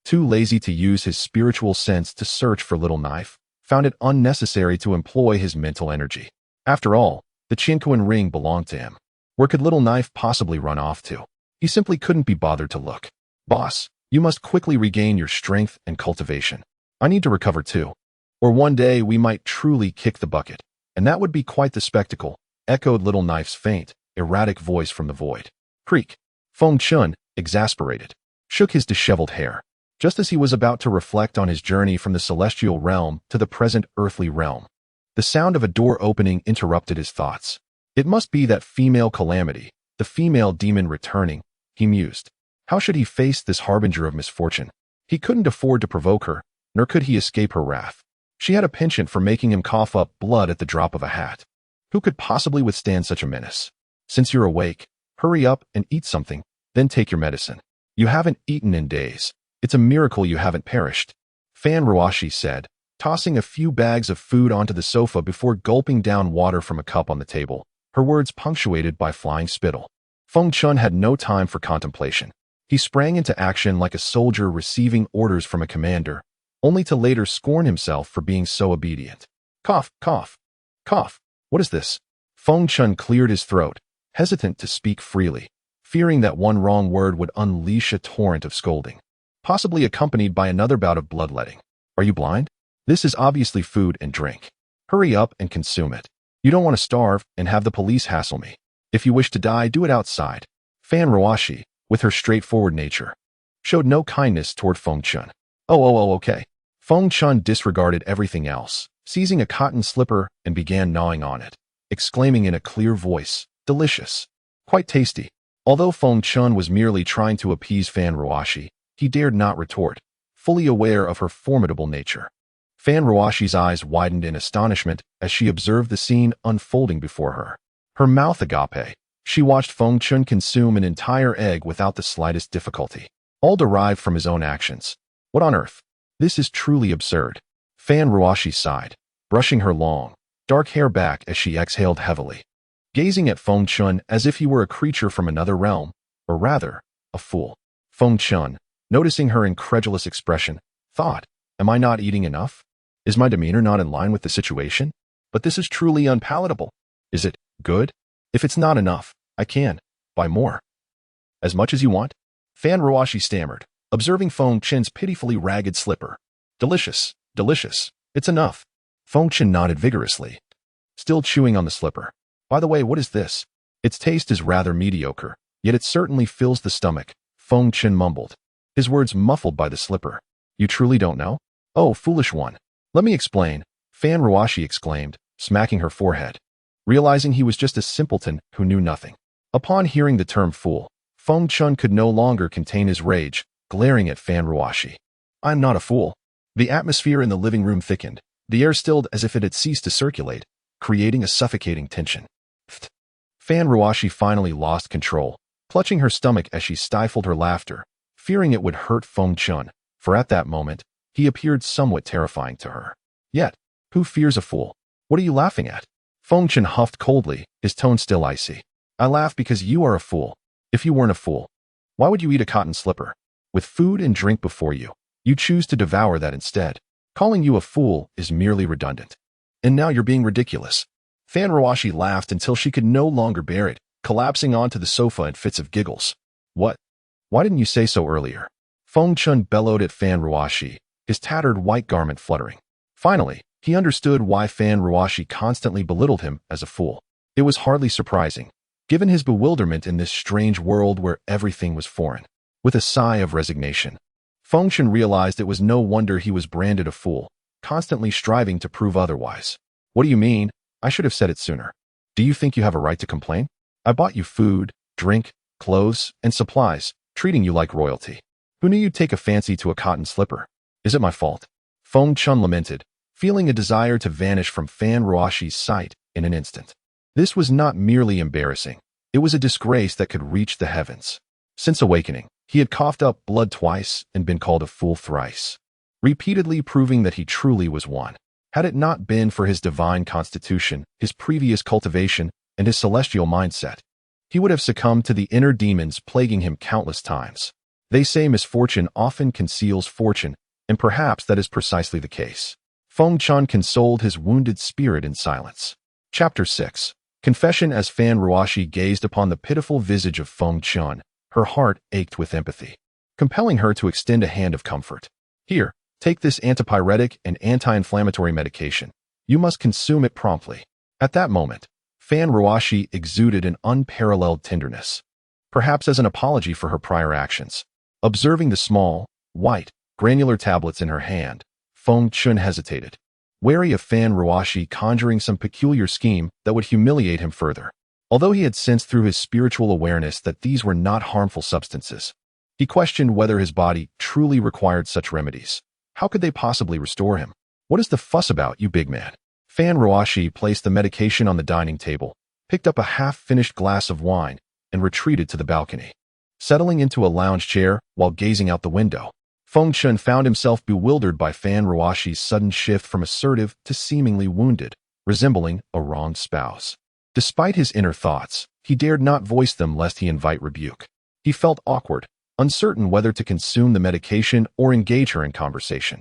too lazy to use his spiritual sense to search for Little Knife, found it unnecessary to employ his mental energy. After all, the Chinkoan ring belonged to him. Where could Little Knife possibly run off to? He simply couldn't be bothered to look. Boss, you must quickly regain your strength and cultivation. I need to recover too. Or one day we might truly kick the bucket, and that would be quite the spectacle, echoed Little Knife's faint, erratic voice from the void. Creak. Feng Chen, exasperated, shook his disheveled hair, just as he was about to reflect on his journey from the celestial realm to the present earthly realm. The sound of a door opening interrupted his thoughts. It must be that female calamity, the female demon returning, he mused. How should he face this harbinger of misfortune? He couldn't afford to provoke her, nor could he escape her wrath. She had a penchant for making him cough up blood at the drop of a hat. Who could possibly withstand such a menace? Since you're awake, hurry up and eat something, then take your medicine. You haven't eaten in days. It's a miracle you haven't perished. Fan Ruoxi said, tossing a few bags of food onto the sofa before gulping down water from a cup on the table, her words punctuated by flying spittle. Feng Chen had no time for contemplation. He sprang into action like a soldier receiving orders from a commander, only to later scorn himself for being so obedient. Cough, cough, cough. What is this? Feng Chen cleared his throat, hesitant to speak freely, fearing that one wrong word would unleash a torrent of scolding, possibly accompanied by another bout of bloodletting. Are you blind? This is obviously food and drink. Hurry up and consume it. You don't want to starve and have the police hassle me. If you wish to die, do it outside. Fan Ruoxi, with her straightforward nature, showed no kindness toward Feng Chen. Okay. Feng Chen disregarded everything else, seizing a cotton slipper and began gnawing on it, exclaiming in a clear voice, delicious. Quite tasty. Although Feng Chen was merely trying to appease Fan Ruoxi, he dared not retort, fully aware of her formidable nature. Fan Ruoxi's eyes widened in astonishment as she observed the scene unfolding before her. Her mouth agape, she watched Feng Chen consume an entire egg without the slightest difficulty, all derived from his own actions. What on earth? This is truly absurd. Fan Ruoxi sighed, brushing her long, dark hair back as she exhaled heavily, gazing at Feng Chen as if he were a creature from another realm, or rather, a fool. Feng Chen, noticing her incredulous expression, thought, am I not eating enough? Is my demeanor not in line with the situation? But this is truly unpalatable. Is it good? If it's not enough, I can buy more. As much as you want? Fan Ruoxi stammered, observing Feng Chen's pitifully ragged slipper. Delicious, delicious. It's enough. Feng Chen nodded vigorously, still chewing on the slipper. By the way, what is this? Its taste is rather mediocre, yet it certainly fills the stomach, Feng Chen mumbled, his words muffled by the slipper. You truly don't know? Oh, foolish one. Let me explain, Fan Ruoxi exclaimed, smacking her forehead, realizing he was just a simpleton who knew nothing. Upon hearing the term fool, Feng Chen could no longer contain his rage, glaring at Fan Ruoxi. I'm not a fool. The atmosphere in the living room thickened, the air stilled as if it had ceased to circulate, creating a suffocating tension. Fan Ruoxi finally lost control, clutching her stomach as she stifled her laughter, fearing it would hurt Feng Chen, for at that moment, he appeared somewhat terrifying to her. Yet, who fears a fool? What are you laughing at? Feng Chen huffed coldly, his tone still icy. I laugh because you are a fool. If you weren't a fool, why would you eat a cotton slipper? With food and drink before you, you choose to devour that instead. Calling you a fool is merely redundant. And now you're being ridiculous. Fan Ruoxi laughed until she could no longer bear it, collapsing onto the sofa in fits of giggles. What? Why didn't you say so earlier? Feng Chen bellowed at Fan Ruoxi, his tattered white garment fluttering. Finally, he understood why Fan Ruoxi constantly belittled him as a fool. It was hardly surprising, given his bewilderment in this strange world where everything was foreign. With a sigh of resignation, Feng Chen realized it was no wonder he was branded a fool, constantly striving to prove otherwise. What do you mean? I should have said it sooner. Do you think you have a right to complain? I bought you food, drink, clothes, and supplies, treating you like royalty. Who knew you'd take a fancy to a cotton slipper? Is it my fault? Feng Chen lamented, feeling a desire to vanish from Fan Ruoxi's sight in an instant. This was not merely embarrassing. It was a disgrace that could reach the heavens. Since awakening, he had coughed up blood twice and been called a fool thrice, repeatedly proving that he truly was one. Had it not been for his divine constitution, his previous cultivation, and his celestial mindset, he would have succumbed to the inner demons plaguing him countless times. They say misfortune often conceals fortune, and perhaps that is precisely the case. Feng Chen consoled his wounded spirit in silence. Chapter 6. Confession. As Fan Ruoxi gazed upon the pitiful visage of Feng Chen, her heart ached with empathy, compelling her to extend a hand of comfort. Here, take this antipyretic and anti-inflammatory medication. You must consume it promptly. At that moment, Fan Ruoxi exuded an unparalleled tenderness, perhaps as an apology for her prior actions. Observing the small, white, granular tablets in her hand, Feng Chen hesitated, wary of Fan Ruoxi conjuring some peculiar scheme that would humiliate him further. Although he had sensed through his spiritual awareness that these were not harmful substances, he questioned whether his body truly required such remedies. How could they possibly restore him? What is the fuss about, you big man? Fan Ruoxi placed the medication on the dining table, picked up a half-finished glass of wine, and retreated to the balcony. Settling into a lounge chair while gazing out the window, Feng Chen found himself bewildered by Fan Ruoxi's sudden shift from assertive to seemingly wounded, resembling a wronged spouse. Despite his inner thoughts, he dared not voice them lest he invite rebuke. He felt awkward, uncertain whether to consume the medication or engage her in conversation,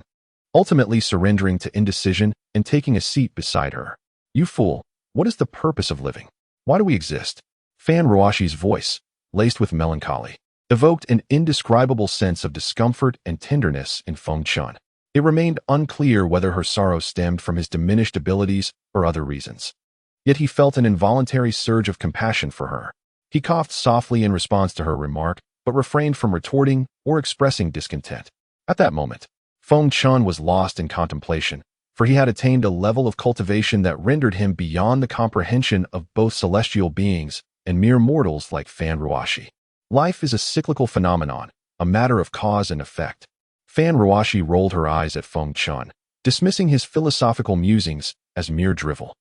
ultimately surrendering to indecision and taking a seat beside her. You fool, what is the purpose of living? Why do we exist? Fan Ruoxi's voice, laced with melancholy, evoked an indescribable sense of discomfort and tenderness in Feng Chen. It remained unclear whether her sorrow stemmed from his diminished abilities or other reasons. Yet he felt an involuntary surge of compassion for her. He coughed softly in response to her remark, but refrained from retorting or expressing discontent. At that moment, Feng Chen was lost in contemplation, for he had attained a level of cultivation that rendered him beyond the comprehension of both celestial beings and mere mortals like Fan Ruoxi. Life is a cyclical phenomenon, a matter of cause and effect. Fan Ruoxi rolled her eyes at Feng Chen, dismissing his philosophical musings as mere drivel.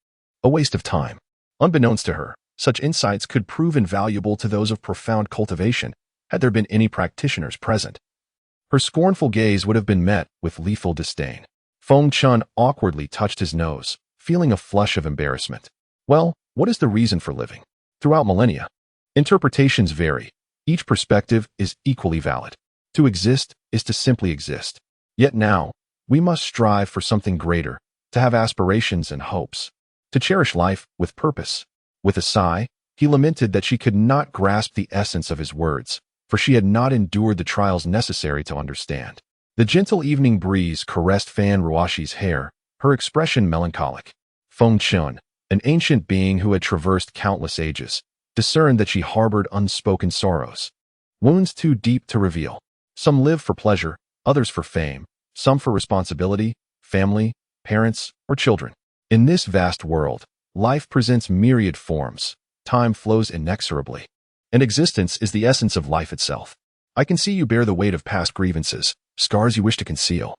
A waste of time. Unbeknownst to her, such insights could prove invaluable to those of profound cultivation, had there been any practitioners present. Her scornful gaze would have been met with lethal disdain. Feng Chen awkwardly touched his nose, feeling a flush of embarrassment. Well, what is the reason for living? Throughout millennia, interpretations vary. Each perspective is equally valid. To exist is to simply exist. Yet now, we must strive for something greater, to have aspirations and hopes, to cherish life with purpose. With a sigh, he lamented that she could not grasp the essence of his words, for she had not endured the trials necessary to understand. The gentle evening breeze caressed Fan Ruoxi's hair, her expression melancholic. Feng Chen, an ancient being who had traversed countless ages, discerned that she harbored unspoken sorrows, wounds too deep to reveal. Some live for pleasure, others for fame, some for responsibility, family, parents, or children. In this vast world, life presents myriad forms, time flows inexorably, and existence is the essence of life itself. I can see you bear the weight of past grievances, scars you wish to conceal.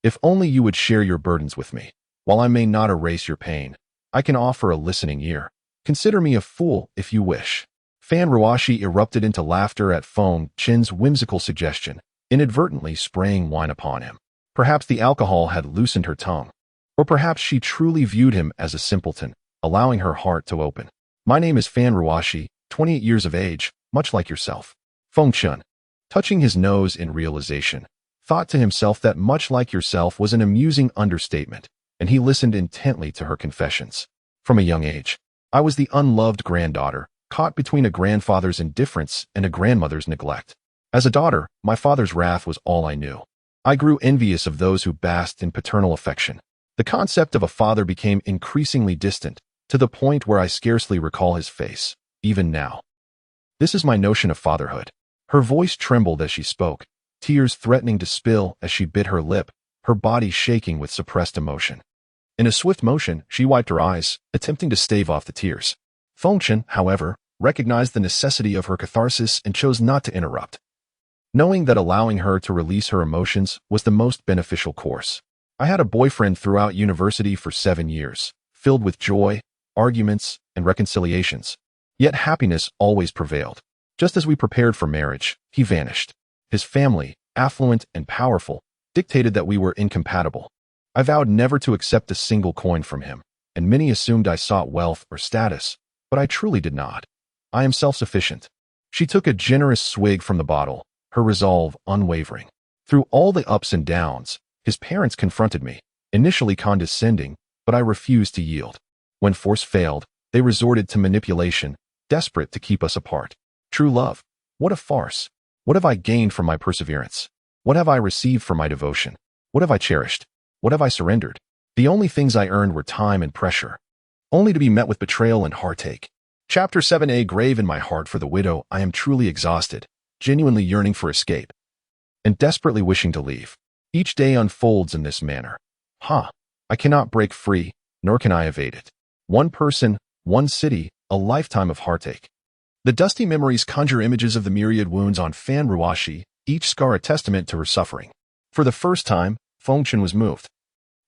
If only you would share your burdens with me. While I may not erase your pain, I can offer a listening ear. Consider me a fool if you wish. Fan Ruoxi erupted into laughter at Feng Chen's whimsical suggestion, inadvertently spraying wine upon him. Perhaps the alcohol had loosened her tongue. Or perhaps she truly viewed him as a simpleton, allowing her heart to open. My name is Fan Ruoxi, 28 years of age, much like yourself. Feng Chen, touching his nose in realization, thought to himself that much like yourself was an amusing understatement, and he listened intently to her confessions. From a young age, I was the unloved granddaughter, caught between a grandfather's indifference and a grandmother's neglect. As a daughter, my father's wrath was all I knew. I grew envious of those who basked in paternal affection. The concept of a father became increasingly distant, to the point where I scarcely recall his face, even now. This is my notion of fatherhood. Her voice trembled as she spoke, tears threatening to spill as she bit her lip, her body shaking with suppressed emotion. In a swift motion, she wiped her eyes, attempting to stave off the tears. Feng Chen, however, recognized the necessity of her catharsis and chose not to interrupt, knowing that allowing her to release her emotions was the most beneficial course. I had a boyfriend throughout university for 7 years, filled with joy, arguments, and reconciliations. Yet happiness always prevailed. Just as we prepared for marriage, he vanished. His family, affluent and powerful, dictated that we were incompatible. I vowed never to accept a single coin from him, and many assumed I sought wealth or status, but I truly did not. I am self-sufficient. She took a generous swig from the bottle, her resolve unwavering. Through all the ups and downs, his parents confronted me, initially condescending, but I refused to yield. When force failed, they resorted to manipulation, desperate to keep us apart. True love. What a farce. What have I gained from my perseverance? What have I received from my devotion? What have I cherished? What have I surrendered? The only things I earned were time and pressure, only to be met with betrayal and heartache. Chapter 7a. Grave in my heart for the widow. I am truly exhausted, genuinely yearning for escape, and desperately wishing to leave. Each day unfolds in this manner. I cannot break free, nor can I evade it. One person, one city, a lifetime of heartache. The dusty memories conjure images of the myriad wounds on Feng Ruoxi, each scar a testament to her suffering. For the first time, Feng Chen was moved.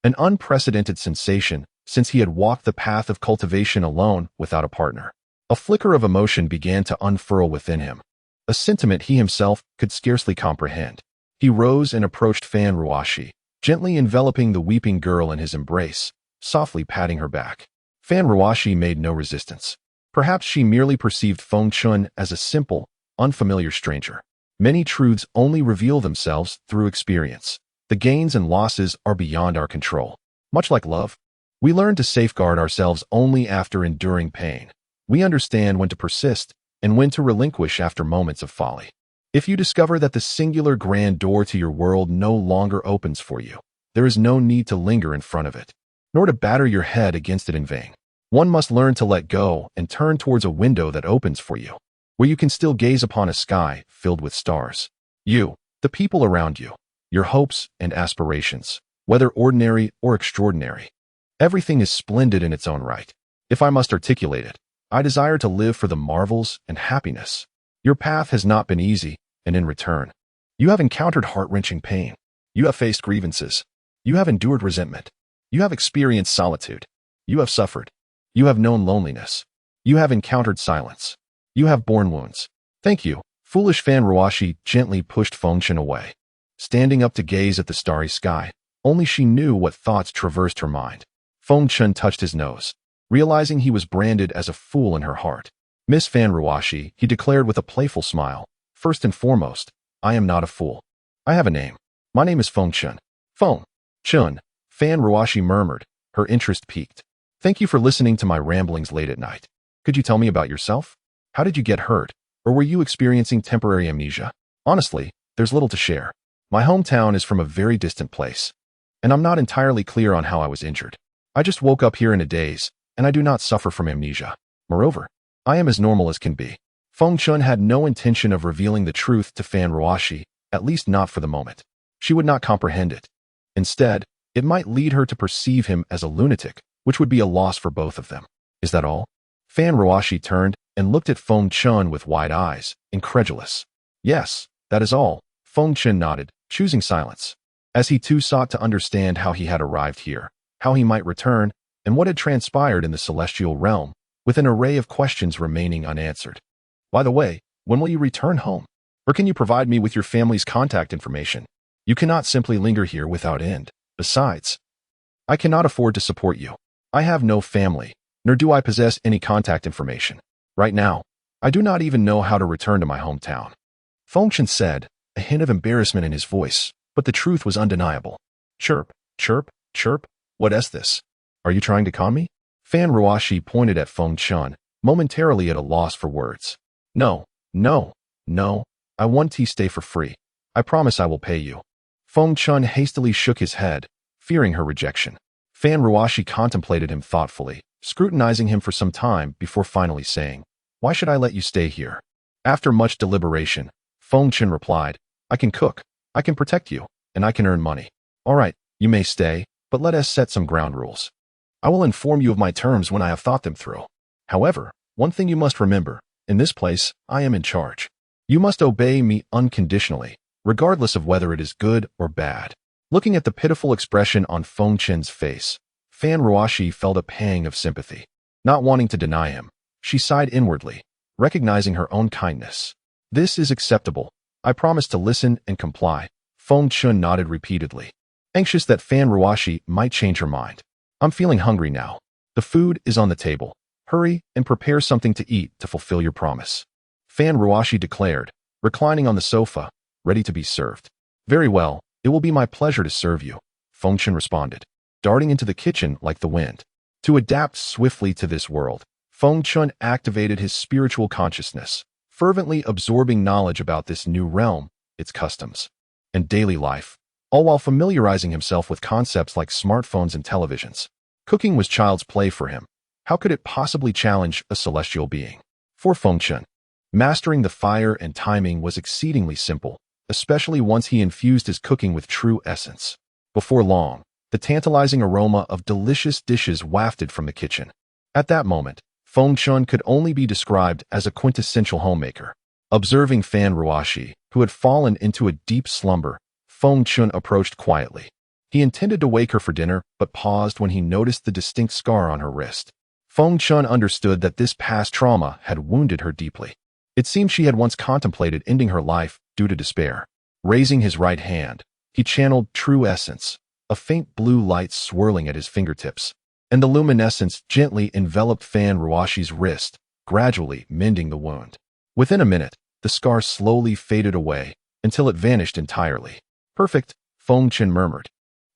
An unprecedented sensation, since he had walked the path of cultivation alone without a partner. A flicker of emotion began to unfurl within him, a sentiment he himself could scarcely comprehend. He rose and approached Feng Ruoxi, gently enveloping the weeping girl in his embrace, softly patting her back. Feng Ruoxi made no resistance. Perhaps she merely perceived Feng Chen as a simple, unfamiliar stranger. Many truths only reveal themselves through experience. The gains and losses are beyond our control. Much like love, we learn to safeguard ourselves only after enduring pain. We understand when to persist and when to relinquish after moments of folly. If you discover that the singular grand door to your world no longer opens for you, there is no need to linger in front of it, nor to batter your head against it in vain. One must learn to let go and turn towards a window that opens for you, where you can still gaze upon a sky filled with stars. You, the people around you, your hopes and aspirations, whether ordinary or extraordinary. Everything is splendid in its own right. If I must articulate it, I desire to live for the marvels and happiness. Your path has not been easy, and in return, you have encountered heart-wrenching pain. You have faced grievances. You have endured resentment. You have experienced solitude. You have suffered. You have known loneliness. You have encountered silence. You have borne wounds. Thank you. Foolish Feng Ruoxi gently pushed Feng Chen away. Standing up to gaze at the starry sky, only she knew what thoughts traversed her mind. Feng Chen touched his nose, realizing he was branded as a fool in her heart. Miss Feng Ruoxi, he declared with a playful smile, first and foremost, I am not a fool. I have a name. My name is Feng Chen. Feng Chen, Feng Ruoxi murmured, her interest piqued. Thank you for listening to my ramblings late at night. Could you tell me about yourself? How did you get hurt? Or were you experiencing temporary amnesia? Honestly, there's little to share. My hometown is from a very distant place, and I'm not entirely clear on how I was injured. I just woke up here in a daze, and I do not suffer from amnesia. Moreover, I am as normal as can be. Feng Chen had no intention of revealing the truth to Feng Ruoxi, at least not for the moment. She would not comprehend it. Instead, it might lead her to perceive him as a lunatic, which would be a loss for both of them. Is that all? Feng Ruoxi turned and looked at Feng Chen with wide eyes, incredulous. Yes, that is all. Feng Chen nodded, choosing silence. As he too sought to understand how he had arrived here, how he might return, and what had transpired in the celestial realm, with an array of questions remaining unanswered. By the way, when will you return home? Or can you provide me with your family's contact information? You cannot simply linger here without end. Besides, I cannot afford to support you. I have no family, nor do I possess any contact information. Right now, I do not even know how to return to my hometown. Feng Chen said, a hint of embarrassment in his voice, but the truth was undeniable. Chirp, chirp, chirp, what is this? Are you trying to con me? Feng Ruoxi pointed at Feng Chen, momentarily at a loss for words. No, no, no, I want to stay for free. I promise I will pay you. Feng Chen hastily shook his head, fearing her rejection. Feng Ruoxi contemplated him thoughtfully, scrutinizing him for some time before finally saying, why should I let you stay here? After much deliberation, Feng Chen replied, I can cook, I can protect you, and I can earn money. All right, you may stay, but let us set some ground rules. I will inform you of my terms when I have thought them through. However, one thing you must remember, in this place, I am in charge. You must obey me unconditionally, regardless of whether it is good or bad. Looking at the pitiful expression on Feng Chen's face, Feng Ruoxi felt a pang of sympathy. Not wanting to deny him, She sighed inwardly, recognizing her own kindness. This is acceptable. I promise to listen and comply. Feng Chen nodded repeatedly, anxious that Fan Ruoxi might change her mind. I'm feeling hungry now. The food is on the table. Hurry and prepare something to eat to fulfill your promise. Fan Ruoxi declared, reclining on the sofa, ready to be served. Very well, it will be my pleasure to serve you, Feng Chen responded, darting into the kitchen like the wind. To adapt swiftly to this world, Feng Chen activated his spiritual consciousness, fervently absorbing knowledge about this new realm, its customs, and daily life, all while familiarizing himself with concepts like smartphones and televisions. Cooking was child's play for him. How could it possibly challenge a celestial being? For Feng Chen, mastering the fire and timing was exceedingly simple, especially once he infused his cooking with true essence. Before long, the tantalizing aroma of delicious dishes wafted from the kitchen. At that moment, Feng Chen could only be described as a quintessential homemaker. Observing Fan Ruoxi, who had fallen into a deep slumber, Feng Chen approached quietly. He intended to wake her for dinner, but paused when he noticed the distinct scar on her wrist. Feng Chen understood that this past trauma had wounded her deeply. It seemed she had once contemplated ending her life due to despair. Raising his right hand, he channeled true essence, a faint blue light swirling at his fingertips, and the luminescence gently enveloped Fan Ruoxi's wrist, gradually mending the wound. Within a minute, the scar slowly faded away until it vanished entirely. Perfect, Feng Chen murmured,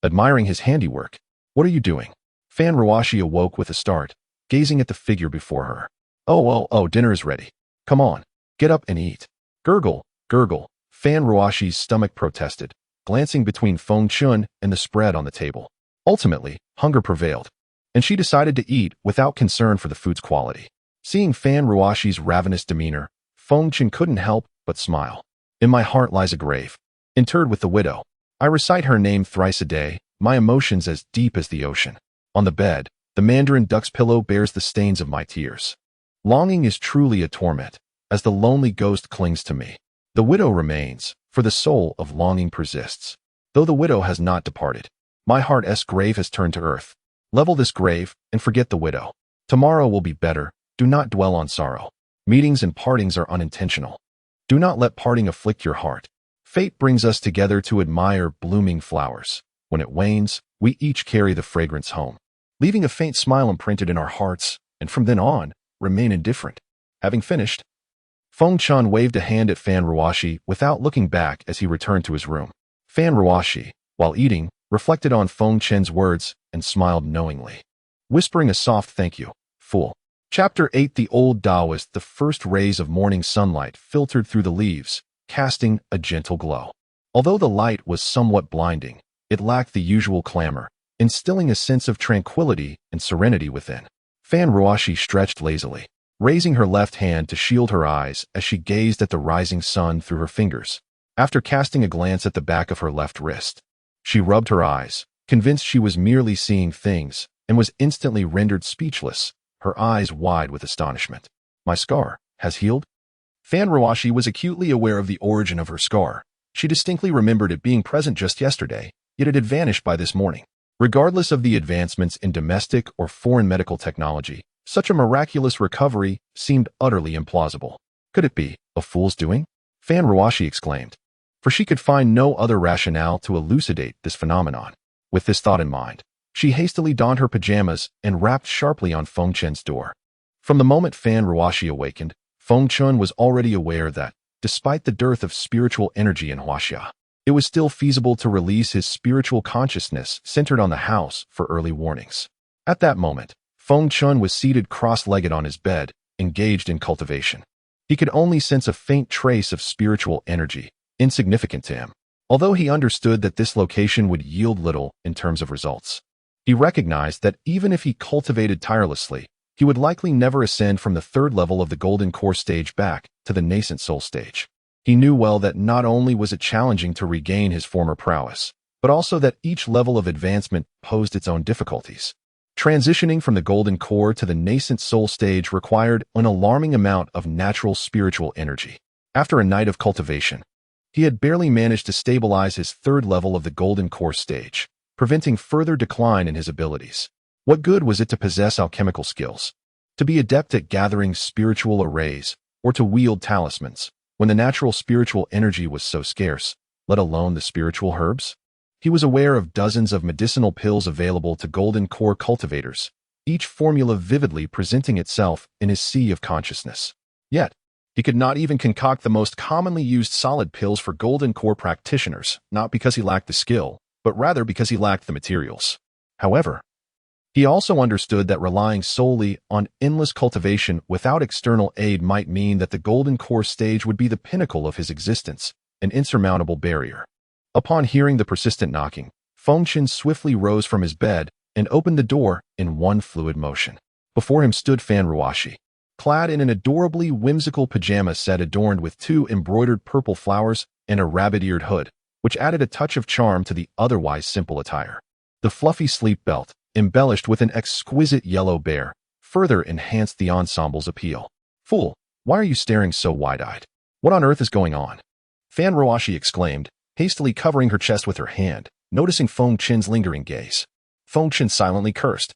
admiring his handiwork. What are you doing? Fan Ruoxi awoke with a start, gazing at the figure before her. Oh, dinner is ready. Come on, get up and eat. Gurgle, gurgle, Fan Ruoxi's stomach protested, glancing between Feng Chen and the spread on the table. Ultimately, hunger prevailed, and she decided to eat without concern for the food's quality. Seeing Fan Ruoxi's ravenous demeanor, Feng Chen couldn't help but smile. In my heart lies a grave, interred with the widow. I recite her name thrice a day, my emotions as deep as the ocean. On the bed, the mandarin duck's pillow bears the stains of my tears. Longing is truly a torment, as the lonely ghost clings to me. The widow remains, for the soul of longing persists. Though the widow has not departed, my heart's grave has turned to earth. Level this grave and forget the widow. Tomorrow will be better. Do not dwell on sorrow. Meetings and partings are unintentional. Do not let parting afflict your heart. Fate brings us together to admire blooming flowers. When it wanes, we each carry the fragrance home, leaving a faint smile imprinted in our hearts, and from then on, remain indifferent. Having finished, Feng Chen waved a hand at Fan Ruoxi without looking back as he returned to his room. Fan Ruoxi, while eating, reflected on Feng Chen's words and smiled knowingly, whispering a soft thank you, fool. Chapter 8. The Old Taoist. The first rays of morning sunlight filtered through the leaves, casting a gentle glow. Although the light was somewhat blinding, it lacked the usual clamor, instilling a sense of tranquility and serenity within. Fan Ruoxi stretched lazily, raising her left hand to shield her eyes as she gazed at the rising sun through her fingers. After casting a glance at the back of her left wrist, she rubbed her eyes, convinced she was merely seeing things, and was instantly rendered speechless, her eyes wide with astonishment. My scar has healed? Fan Ruoxi was acutely aware of the origin of her scar. She distinctly remembered it being present just yesterday, yet it had vanished by this morning. Regardless of the advancements in domestic or foreign medical technology, such a miraculous recovery seemed utterly implausible. Could it be a fool's doing? Fan Ruoxi exclaimed, for she could find no other rationale to elucidate this phenomenon. With this thought in mind, she hastily donned her pajamas and rapped sharply on Feng Chen's door. From the moment Fan Ruoxi awakened, Feng Chen was already aware that, despite the dearth of spiritual energy in Huaxia, it was still feasible to release his spiritual consciousness centered on the house for early warnings. At that moment, Feng Chen was seated cross-legged on his bed, engaged in cultivation. He could only sense a faint trace of spiritual energy, insignificant to him. Although he understood that this location would yield little in terms of results, he recognized that even if he cultivated tirelessly, he would likely never ascend from the third level of the golden core stage back to the nascent soul stage. He knew well that not only was it challenging to regain his former prowess, but also that each level of advancement posed its own difficulties. Transitioning from the golden core to the nascent soul stage required an alarming amount of natural spiritual energy. After a night of cultivation, he had barely managed to stabilize his third level of the golden core stage, preventing further decline in his abilities. What good was it to possess alchemical skills? To be adept at gathering spiritual arrays, or to wield talismans, when the natural spiritual energy was so scarce, let alone the spiritual herbs? He was aware of dozens of medicinal pills available to golden core cultivators, each formula vividly presenting itself in his sea of consciousness. Yet, he could not even concoct the most commonly used solid pills for golden core practitioners, not because he lacked the skill, but rather because he lacked the materials. However, he also understood that relying solely on endless cultivation without external aid might mean that the golden core stage would be the pinnacle of his existence, an insurmountable barrier. Upon hearing the persistent knocking, Feng Chen swiftly rose from his bed and opened the door in one fluid motion. Before him stood Fan Ruoxi, clad in an adorably whimsical pajama set adorned with 2 embroidered purple flowers and a rabbit-eared hood, which added a touch of charm to the otherwise simple attire. The fluffy sleep belt, embellished with an exquisite yellow bear, further enhanced the ensemble's appeal. "Fool, why are you staring so wide-eyed? What on earth is going on?" Fan Ruoxi exclaimed, hastily covering her chest with her hand, noticing Feng Chen's lingering gaze. Feng Chen silently cursed,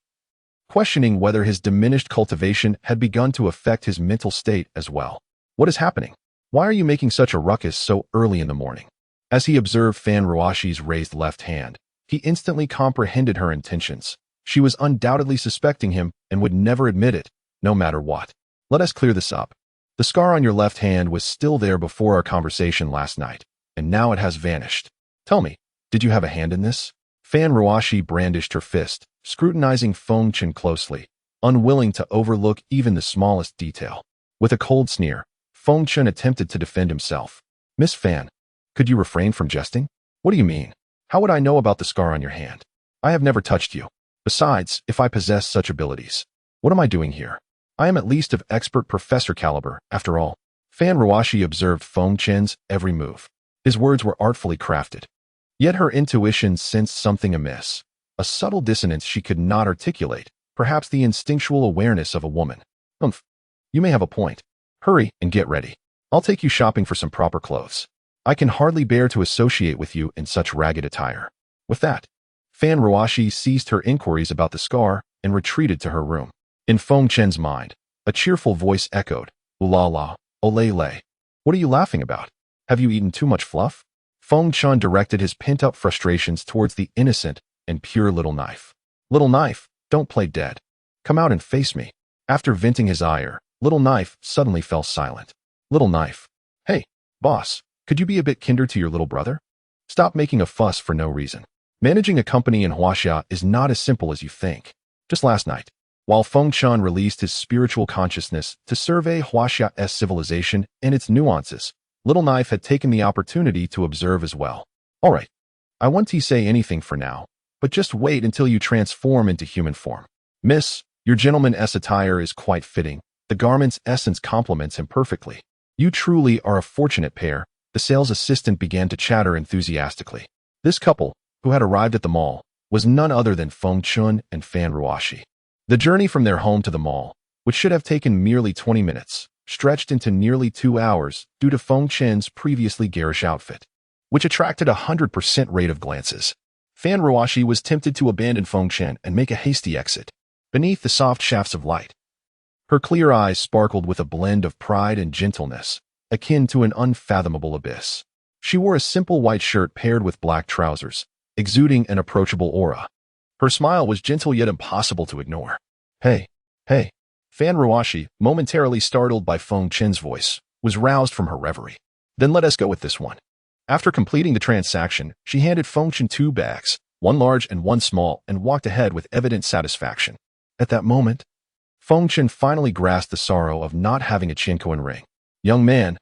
questioning whether his diminished cultivation had begun to affect his mental state as well. "What is happening? Why are you making such a ruckus so early in the morning?" As he observed Fan Ruoxi's raised left hand, he instantly comprehended her intentions. She was undoubtedly suspecting him and would never admit it, no matter what. "Let us clear this up. The scar on your left hand was still there before our conversation last night, and now it has vanished. Tell me, did you have a hand in this?" Fan Ruoxi brandished her fist, scrutinizing Feng Chen closely, unwilling to overlook even the smallest detail. With a cold sneer, Feng Chen attempted to defend himself. "Miss Fan, could you refrain from jesting? What do you mean? How would I know about the scar on your hand? I have never touched you. Besides, if I possess such abilities, what am I doing here? I am at least of expert professor caliber, after all." Fan Ruoxi observed Feng Chen's every move. His words were artfully crafted. Yet her intuition sensed something amiss, a subtle dissonance she could not articulate, perhaps the instinctual awareness of a woman. "Humph, you may have a point. Hurry and get ready. I'll take you shopping for some proper clothes. I can hardly bear to associate with you in such ragged attire." With that, Fan Ruoxi ceased her inquiries about the scar and retreated to her room. In Feng Chen's mind, a cheerful voice echoed, "Ooh la la, ole le. What are you laughing about? Have you eaten too much fluff?" Feng Chen directed his pent-up frustrations towards the innocent and pure little knife. "Little knife, don't play dead. Come out and face me." After venting his ire, little knife suddenly fell silent. "Little knife. Hey, boss, could you be a bit kinder to your little brother? Stop making a fuss for no reason. Managing a company in Huaxia is not as simple as you think." Just last night, while Feng Chen released his spiritual consciousness to survey Huaxia's civilization and its nuances, Little Knife had taken the opportunity to observe as well. "All right, I won't say anything for now, but just wait until you transform into human form. Miss, your gentleman's attire is quite fitting. The garment's essence complements him perfectly. You truly are a fortunate pair." The sales assistant began to chatter enthusiastically. This couple, who had arrived at the mall, was none other than Feng Chen and Fan Ruoxi. The journey from their home to the mall, which should have taken merely 20 minutes, stretched into nearly 2 hours due to Feng Chen's previously garish outfit, which attracted 100% rate of glances. Fan Ruoxi was tempted to abandon Feng Chen and make a hasty exit. Beneath the soft shafts of light, her clear eyes sparkled with a blend of pride and gentleness, akin to an unfathomable abyss. She wore a simple white shirt paired with black trousers, exuding an approachable aura. Her smile was gentle yet impossible to ignore. Hey. Fan Ruoxi, momentarily startled by Feng Chen's voice, was roused from her reverie. "Then let us go with this one." After completing the transaction, she handed Feng Chen 2 bags, one large and one small, and walked ahead with evident satisfaction. At that moment, Feng Chen finally grasped the sorrow of not having a Chinkoan ring. Young man.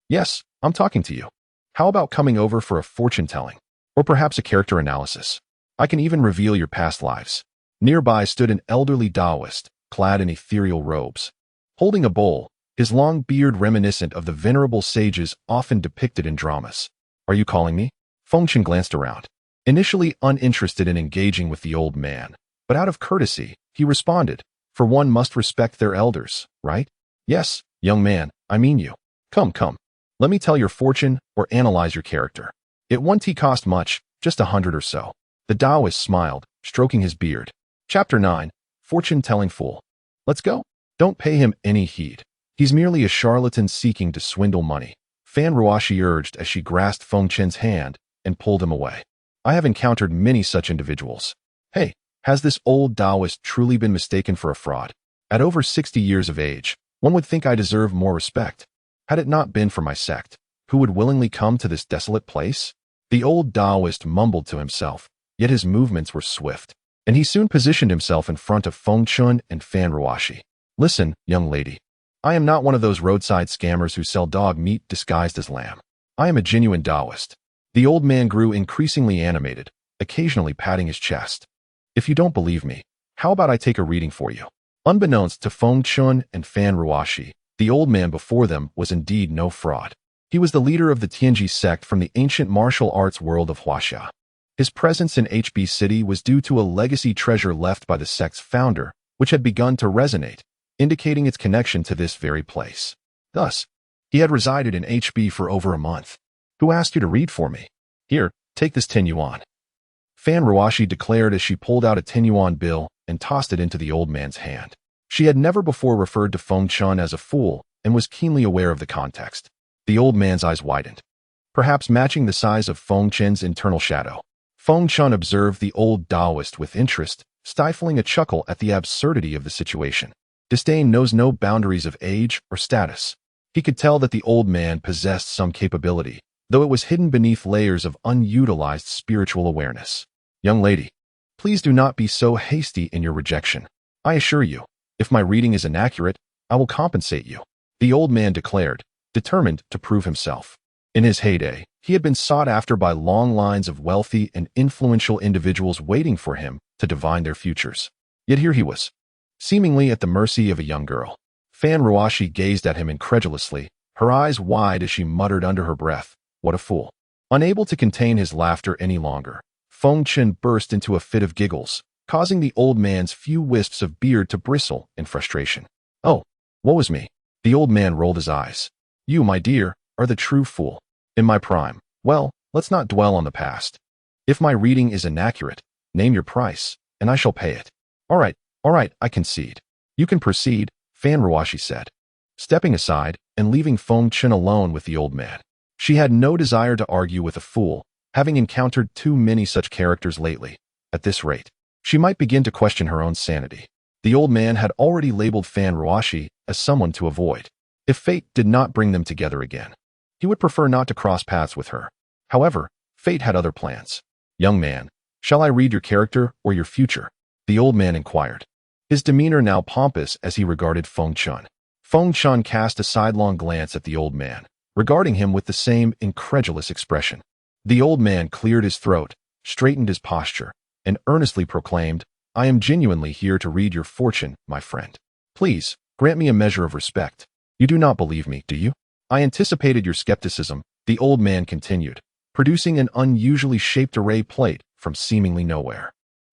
Yes, I'm talking to you. How about coming over for a fortune-telling? Or perhaps a character analysis? I can even reveal your past lives." Nearby stood an elderly Taoist, clad in ethereal robes. Holding a bowl, his long beard reminiscent of the venerable sages often depicted in dramas. "Are you calling me?" Feng Chen glanced around, initially uninterested in engaging with the old man, but out of courtesy, he responded, "For one must respect their elders, right?" "Yes, young man, I mean you. Come. Let me tell your fortune or analyze your character. It won't cost much, just 100 or so." The Taoist smiled, stroking his beard. Chapter 9, Fortune-Telling Fool. Let's go. Don't pay him any heed. He's merely a charlatan seeking to swindle money, Fan Ruoxi urged as she grasped Feng Chen's hand and pulled him away. I have encountered many such individuals. Hey, has this old Taoist truly been mistaken for a fraud? At over 60 years of age, one would think I deserve more respect. Had it not been for my sect, who would willingly come to this desolate place? The old Taoist mumbled to himself, yet his movements were swift, and he soon positioned himself in front of Feng Chen and Fan Ruoxi. Listen, young lady. I am not one of those roadside scammers who sell dog meat disguised as lamb. I am a genuine Taoist. The old man grew increasingly animated, occasionally patting his chest. If you don't believe me, how about I take a reading for you? Unbeknownst to Feng Chen and Fan Ruoxi, the old man before them was indeed no fraud. He was the leader of the Tianji sect from the ancient martial arts world of Huaxia. His presence in HB City was due to a legacy treasure left by the sect's founder, which had begun to resonate, indicating its connection to this very place. Thus, he had resided in HB for over a month. Who asked you to read for me? Here, take this 10 yuan. Fan Ruoxi declared as she pulled out a 10 yuan bill and tossed it into the old man's hand. She had never before referred to Feng Chen as a fool and was keenly aware of the context. The old man's eyes widened, perhaps matching the size of Feng Chen's internal shadow. Feng Chen observed the old Taoist with interest, stifling a chuckle at the absurdity of the situation. Disdain knows no boundaries of age or status. He could tell that the old man possessed some capability, though it was hidden beneath layers of unutilized spiritual awareness. Young lady, please do not be so hasty in your rejection. I assure you, if my reading is inaccurate, I will compensate you, the old man declared, determined to prove himself. In his heyday, he had been sought after by long lines of wealthy and influential individuals waiting for him to divine their futures. Yet here he was, seemingly at the mercy of a young girl. Fan Ruoxi gazed at him incredulously, her eyes wide as she muttered under her breath, "What a fool." Unable to contain his laughter any longer, Feng Chen burst into a fit of giggles, causing the old man's few wisps of beard to bristle in frustration. Oh, woe is me. The old man rolled his eyes. You, my dear, are the true fool. In my prime. Well, let's not dwell on the past. If my reading is inaccurate, name your price, and I shall pay it. All right, I concede. You can proceed, Fan Ruoxi said, stepping aside and leaving Feng Chen alone with the old man. She had no desire to argue with a fool, having encountered too many such characters lately. At this rate, she might begin to question her own sanity. The old man had already labeled Fan Ruoxi as someone to avoid. If fate did not bring them together again, he would prefer not to cross paths with her. However, fate had other plans. Young man, shall I read your character or your future? The old man inquired, his demeanor now pompous as he regarded Feng Chen. Feng Chen cast a sidelong glance at the old man, regarding him with the same incredulous expression. The old man cleared his throat, straightened his posture, and earnestly proclaimed, I am genuinely here to read your fortune, my friend. Please, grant me a measure of respect. You do not believe me, do you? I anticipated your skepticism, the old man continued, producing an unusually shaped array plate from seemingly nowhere.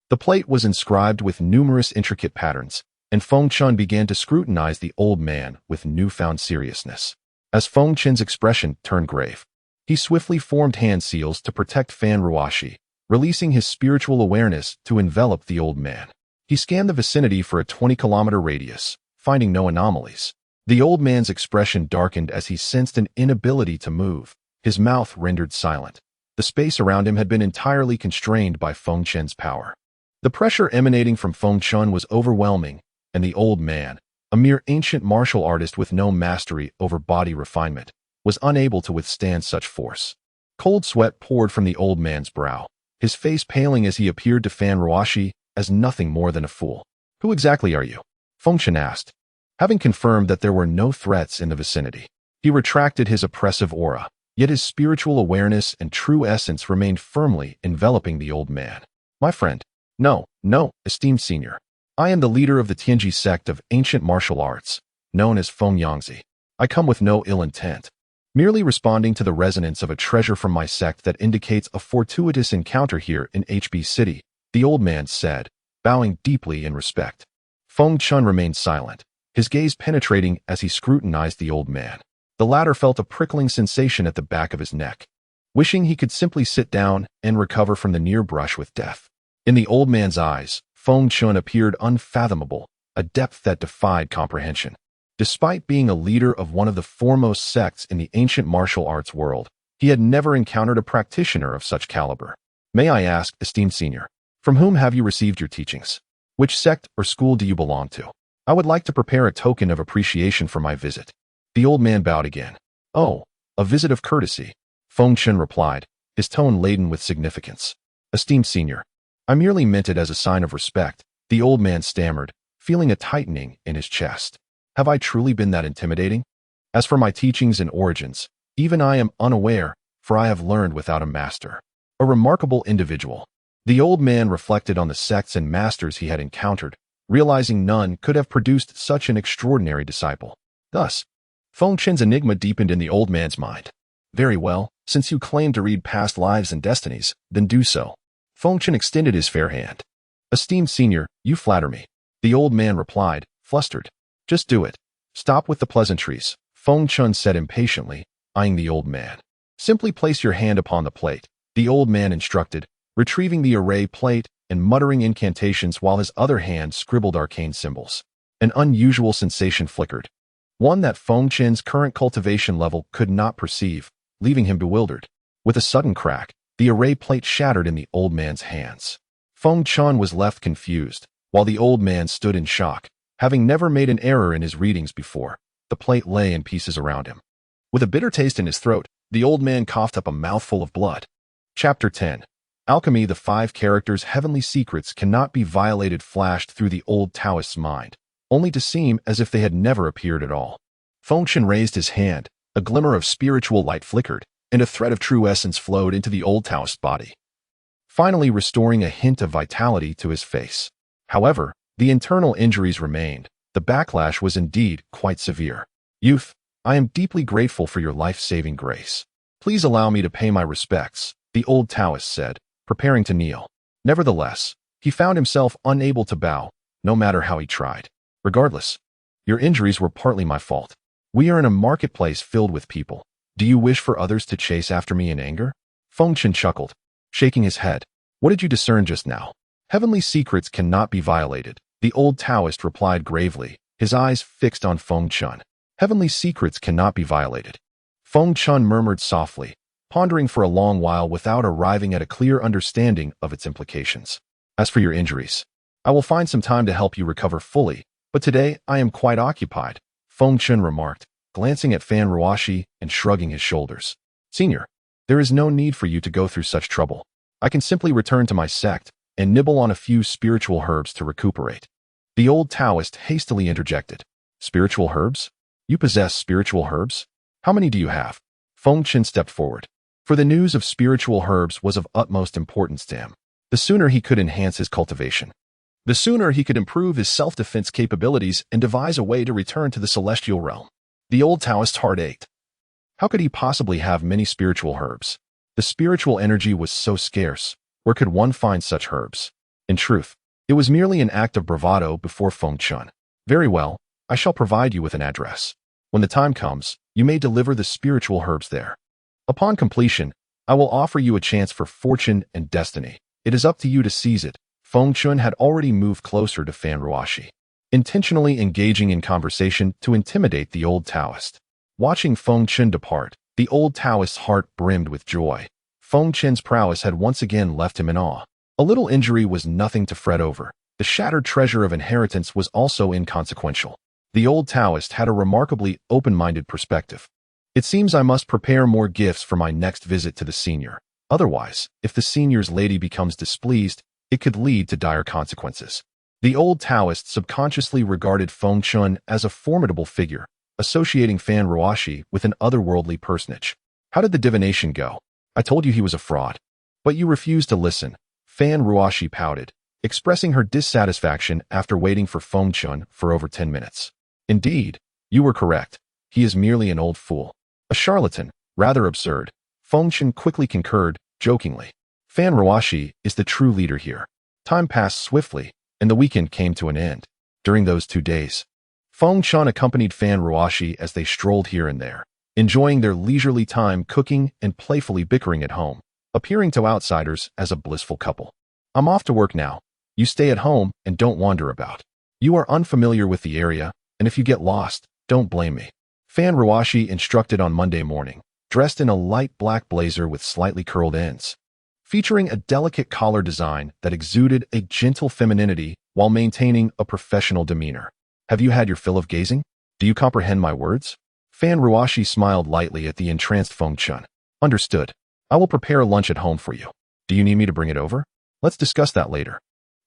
The plate was inscribed with numerous intricate patterns, and Feng Chen began to scrutinize the old man with newfound seriousness. As Feng Chen's expression turned grave, he swiftly formed hand seals to protect Fan Ruoxi, releasing his spiritual awareness to envelop the old man. He scanned the vicinity for a 20-kilometer radius, finding no anomalies. The old man's expression darkened as he sensed an inability to move, his mouth rendered silent. The space around him had been entirely constrained by Feng Chen's power. The pressure emanating from Feng Chen was overwhelming, and the old man, a mere ancient martial artist with no mastery over body refinement, was unable to withstand such force. Cold sweat poured from the old man's brow, his face paling as he appeared to Fan Ruoxi as nothing more than a fool. Who exactly are you? Feng Chen asked. Having confirmed that there were no threats in the vicinity, he retracted his oppressive aura, yet his spiritual awareness and true essence remained firmly enveloping the old man. My friend. No, esteemed senior. I am the leader of the Tianji sect of ancient martial arts, known as Feng Yangzi. I come with no ill intent, merely responding to the resonance of a treasure from my sect that indicates a fortuitous encounter here in HB City, the old man said, bowing deeply in respect. Feng Chen remained silent, his gaze penetrating as he scrutinized the old man. The latter felt a prickling sensation at the back of his neck, wishing he could simply sit down and recover from the near brush with death. In the old man's eyes, Feng Chen appeared unfathomable, a depth that defied comprehension. Despite being a leader of one of the foremost sects in the ancient martial arts world, he had never encountered a practitioner of such caliber. May I ask, esteemed senior, from whom have you received your teachings? Which sect or school do you belong to? I would like to prepare a token of appreciation for my visit. The old man bowed again. Oh, a visit of courtesy, Feng Chen replied, his tone laden with significance. Esteemed senior, I merely meant it as a sign of respect, the old man stammered, feeling a tightening in his chest. Have I truly been that intimidating? As for my teachings and origins, even I am unaware, for I have learned without a master. A remarkable individual. The old man reflected on the sects and masters he had encountered, realizing none could have produced such an extraordinary disciple. Thus, Feng Chen's enigma deepened in the old man's mind. Very well, since you claim to read past lives and destinies, then do so. Feng Chen extended his fair hand. Esteemed senior, you flatter me. The old man replied, flustered. Just do it. Stop with the pleasantries, Feng Chen said impatiently, eyeing the old man. Simply place your hand upon the plate, the old man instructed, retrieving the array plate and muttering incantations while his other hand scribbled arcane symbols. An unusual sensation flickered, one that Feng Chen's current cultivation level could not perceive, leaving him bewildered. With a sudden crack, the array plate shattered in the old man's hands. Feng Chen was left confused, while the old man stood in shock. Having never made an error in his readings before, the plate lay in pieces around him. With a bitter taste in his throat, the old man coughed up a mouthful of blood. Chapter 10. Alchemy. The 5 characters' heavenly secrets cannot be violated flashed through the old Taoist's mind, only to seem as if they had never appeared at all. Feng Chen raised his hand, a glimmer of spiritual light flickered, and a thread of true essence flowed into the old Taoist body, finally restoring a hint of vitality to his face. However, the internal injuries remained. The backlash was indeed quite severe. Youth, I am deeply grateful for your life-saving grace. Please allow me to pay my respects, the old Taoist said, preparing to kneel. Nevertheless, he found himself unable to bow, no matter how he tried. Regardless, your injuries were partly my fault. We are in a marketplace filled with people. Do you wish for others to chase after me in anger? Feng Chen chuckled, shaking his head. What did you discern just now? Heavenly secrets cannot be violated, the old Taoist replied gravely, his eyes fixed on Feng Chen. Heavenly secrets cannot be violated. Feng Chen murmured softly, pondering for a long while without arriving at a clear understanding of its implications. As for your injuries, I will find some time to help you recover fully, but today I am quite occupied, Feng Chen remarked, glancing at Fan Ruoxi and shrugging his shoulders. Senior, there is no need for you to go through such trouble. I can simply return to my sect and nibble on a few spiritual herbs to recuperate. The old Taoist hastily interjected. Spiritual herbs? You possess spiritual herbs? How many do you have? Feng Chen stepped forward. For the news of spiritual herbs was of utmost importance to him. The sooner he could enhance his cultivation, the sooner he could improve his self-defense capabilities and devise a way to return to the celestial realm. The old Taoist's heart ached. How could he possibly have many spiritual herbs? The spiritual energy was so scarce. Where could one find such herbs? In truth, it was merely an act of bravado before Feng Chen. Very well, I shall provide you with an address. When the time comes, you may deliver the spiritual herbs there. Upon completion, I will offer you a chance for fortune and destiny. It is up to you to seize it. Feng Chen had already moved closer to Fan Ruoxi, intentionally engaging in conversation to intimidate the old Taoist. Watching Feng Chen depart, the old Taoist's heart brimmed with joy. Feng Chen's prowess had once again left him in awe. A little injury was nothing to fret over. The shattered treasure of inheritance was also inconsequential. The old Taoist had a remarkably open-minded perspective. It seems I must prepare more gifts for my next visit to the senior. Otherwise, if the senior's lady becomes displeased, it could lead to dire consequences. The old Taoist subconsciously regarded Feng Chen as a formidable figure, associating Fan Ruoxi with an otherworldly personage. How did the divination go? I told you he was a fraud. But you refused to listen. Fan Ruoxi pouted, expressing her dissatisfaction after waiting for Feng Chen for over 10 minutes. Indeed, you were correct. He is merely an old fool. A charlatan, rather absurd. Feng Chen quickly concurred, jokingly. Fan Ruoxi is the true leader here. Time passed swiftly, and the weekend came to an end. During those 2 days, Feng Chen accompanied Fan Ruoxi as they strolled here and there, enjoying their leisurely time cooking and playfully bickering at home, appearing to outsiders as a blissful couple. I'm off to work now. You stay at home and don't wander about. You are unfamiliar with the area, and if you get lost, don't blame me. Fan Ruoxi instructed on Monday morning, dressed in a light black blazer with slightly curled ends, featuring a delicate collar design that exuded a gentle femininity while maintaining a professional demeanor. Have you had your fill of gazing? Do you comprehend my words? Fan Ruoxi smiled lightly at the entranced Feng Chen. Understood. I will prepare lunch at home for you. Do you need me to bring it over? Let's discuss that later.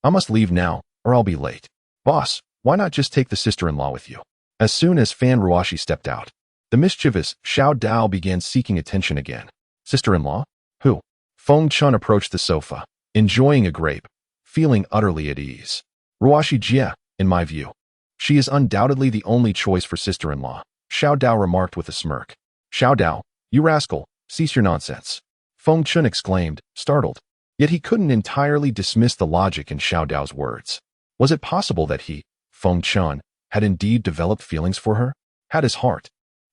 I must leave now, or I'll be late. Boss, why not just take the sister-in-law with you? As soon as Fan Ruoxi stepped out, the mischievous Xiao Dao began seeking attention again. Sister-in-law? Who? Feng Chen approached the sofa, enjoying a grape, feeling utterly at ease. Ruoxi Jie, in my view. She is undoubtedly the only choice for sister-in-law, Xiao Dao remarked with a smirk. Xiao Dao, you rascal, cease your nonsense. Feng Chen exclaimed, startled. Yet he couldn't entirely dismiss the logic in Xiao Dao's words. Was it possible that he, Feng Chen, had indeed developed feelings for her? Had his heart,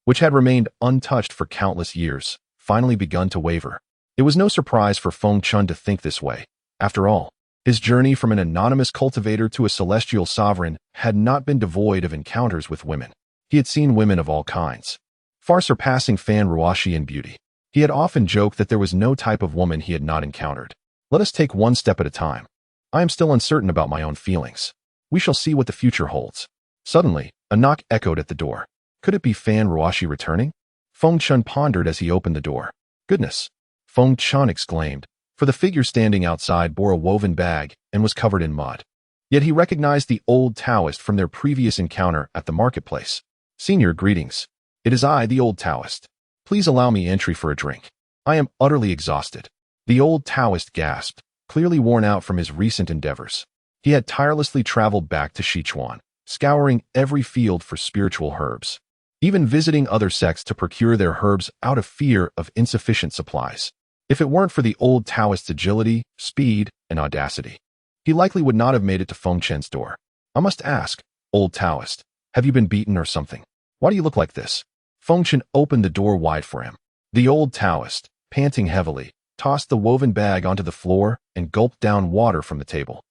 which had remained untouched for countless years, finally begun to waver? It was no surprise for Feng Chen to think this way. After all, his journey from an anonymous cultivator to a celestial sovereign had not been devoid of encounters with women. He had seen women of all kinds, far surpassing Fan Ruoxi in beauty. He had often joked that there was no type of woman he had not encountered. Let us take one step at a time. I am still uncertain about my own feelings. We shall see what the future holds. Suddenly, a knock echoed at the door. Could it be Fan Ruoxi returning? Feng Chen pondered as he opened the door. Goodness! Feng Chen exclaimed, for the figure standing outside bore a woven bag and was covered in mud. Yet he recognized the old Taoist from their previous encounter at the marketplace. Senior, greetings. It is I, the old Taoist. Please allow me entry for a drink. I am utterly exhausted. The old Taoist gasped, clearly worn out from his recent endeavors. He had tirelessly traveled back to Sichuan, scouring every field for spiritual herbs, even visiting other sects to procure their herbs out of fear of insufficient supplies. If it weren't for the old Taoist's agility, speed, and audacity, he likely would not have made it to Feng Chen's door. I must ask, old Taoist, have you been beaten or something? Why do you look like this? Feng Chen opened the door wide for him. The old Taoist, panting heavily, tossed the woven bag onto the floor and gulped down water from the table.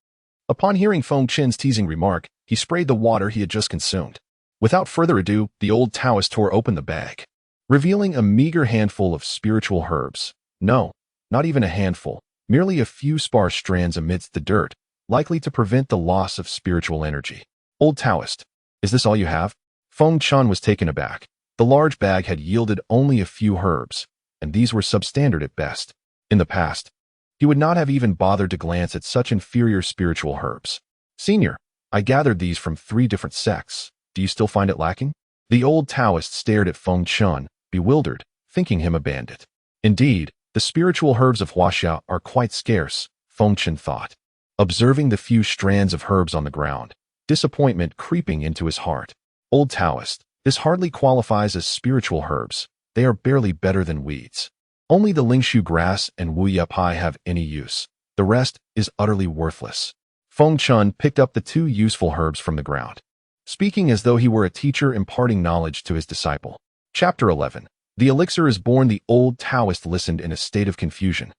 Upon hearing Feng Chen's teasing remark, he sprayed the water he had just consumed. Without further ado, the old Taoist tore open the bag, revealing a meager handful of spiritual herbs. No, not even a handful, merely a few sparse strands amidst the dirt, likely to prevent the loss of spiritual energy. Old Taoist, is this all you have? Feng Chen was taken aback. The large bag had yielded only a few herbs, and these were substandard at best. In the past, he would not have even bothered to glance at such inferior spiritual herbs. Senior, I gathered these from 3 different sects. Do you still find it lacking? The old Taoist stared at Feng Chen, bewildered, thinking him a bandit. Indeed, the spiritual herbs of Huaxia are quite scarce, Feng Chen thought, observing the few strands of herbs on the ground, disappointment creeping into his heart. Old Taoist, this hardly qualifies as spiritual herbs. They are barely better than weeds. Only the lingshu grass and wu yapai have any use. The rest is utterly worthless. Feng Chen picked up the 2 useful herbs from the ground, speaking as though he were a teacher imparting knowledge to his disciple. Chapter 11. The elixir is born. The old Taoist listened in a state of confusion,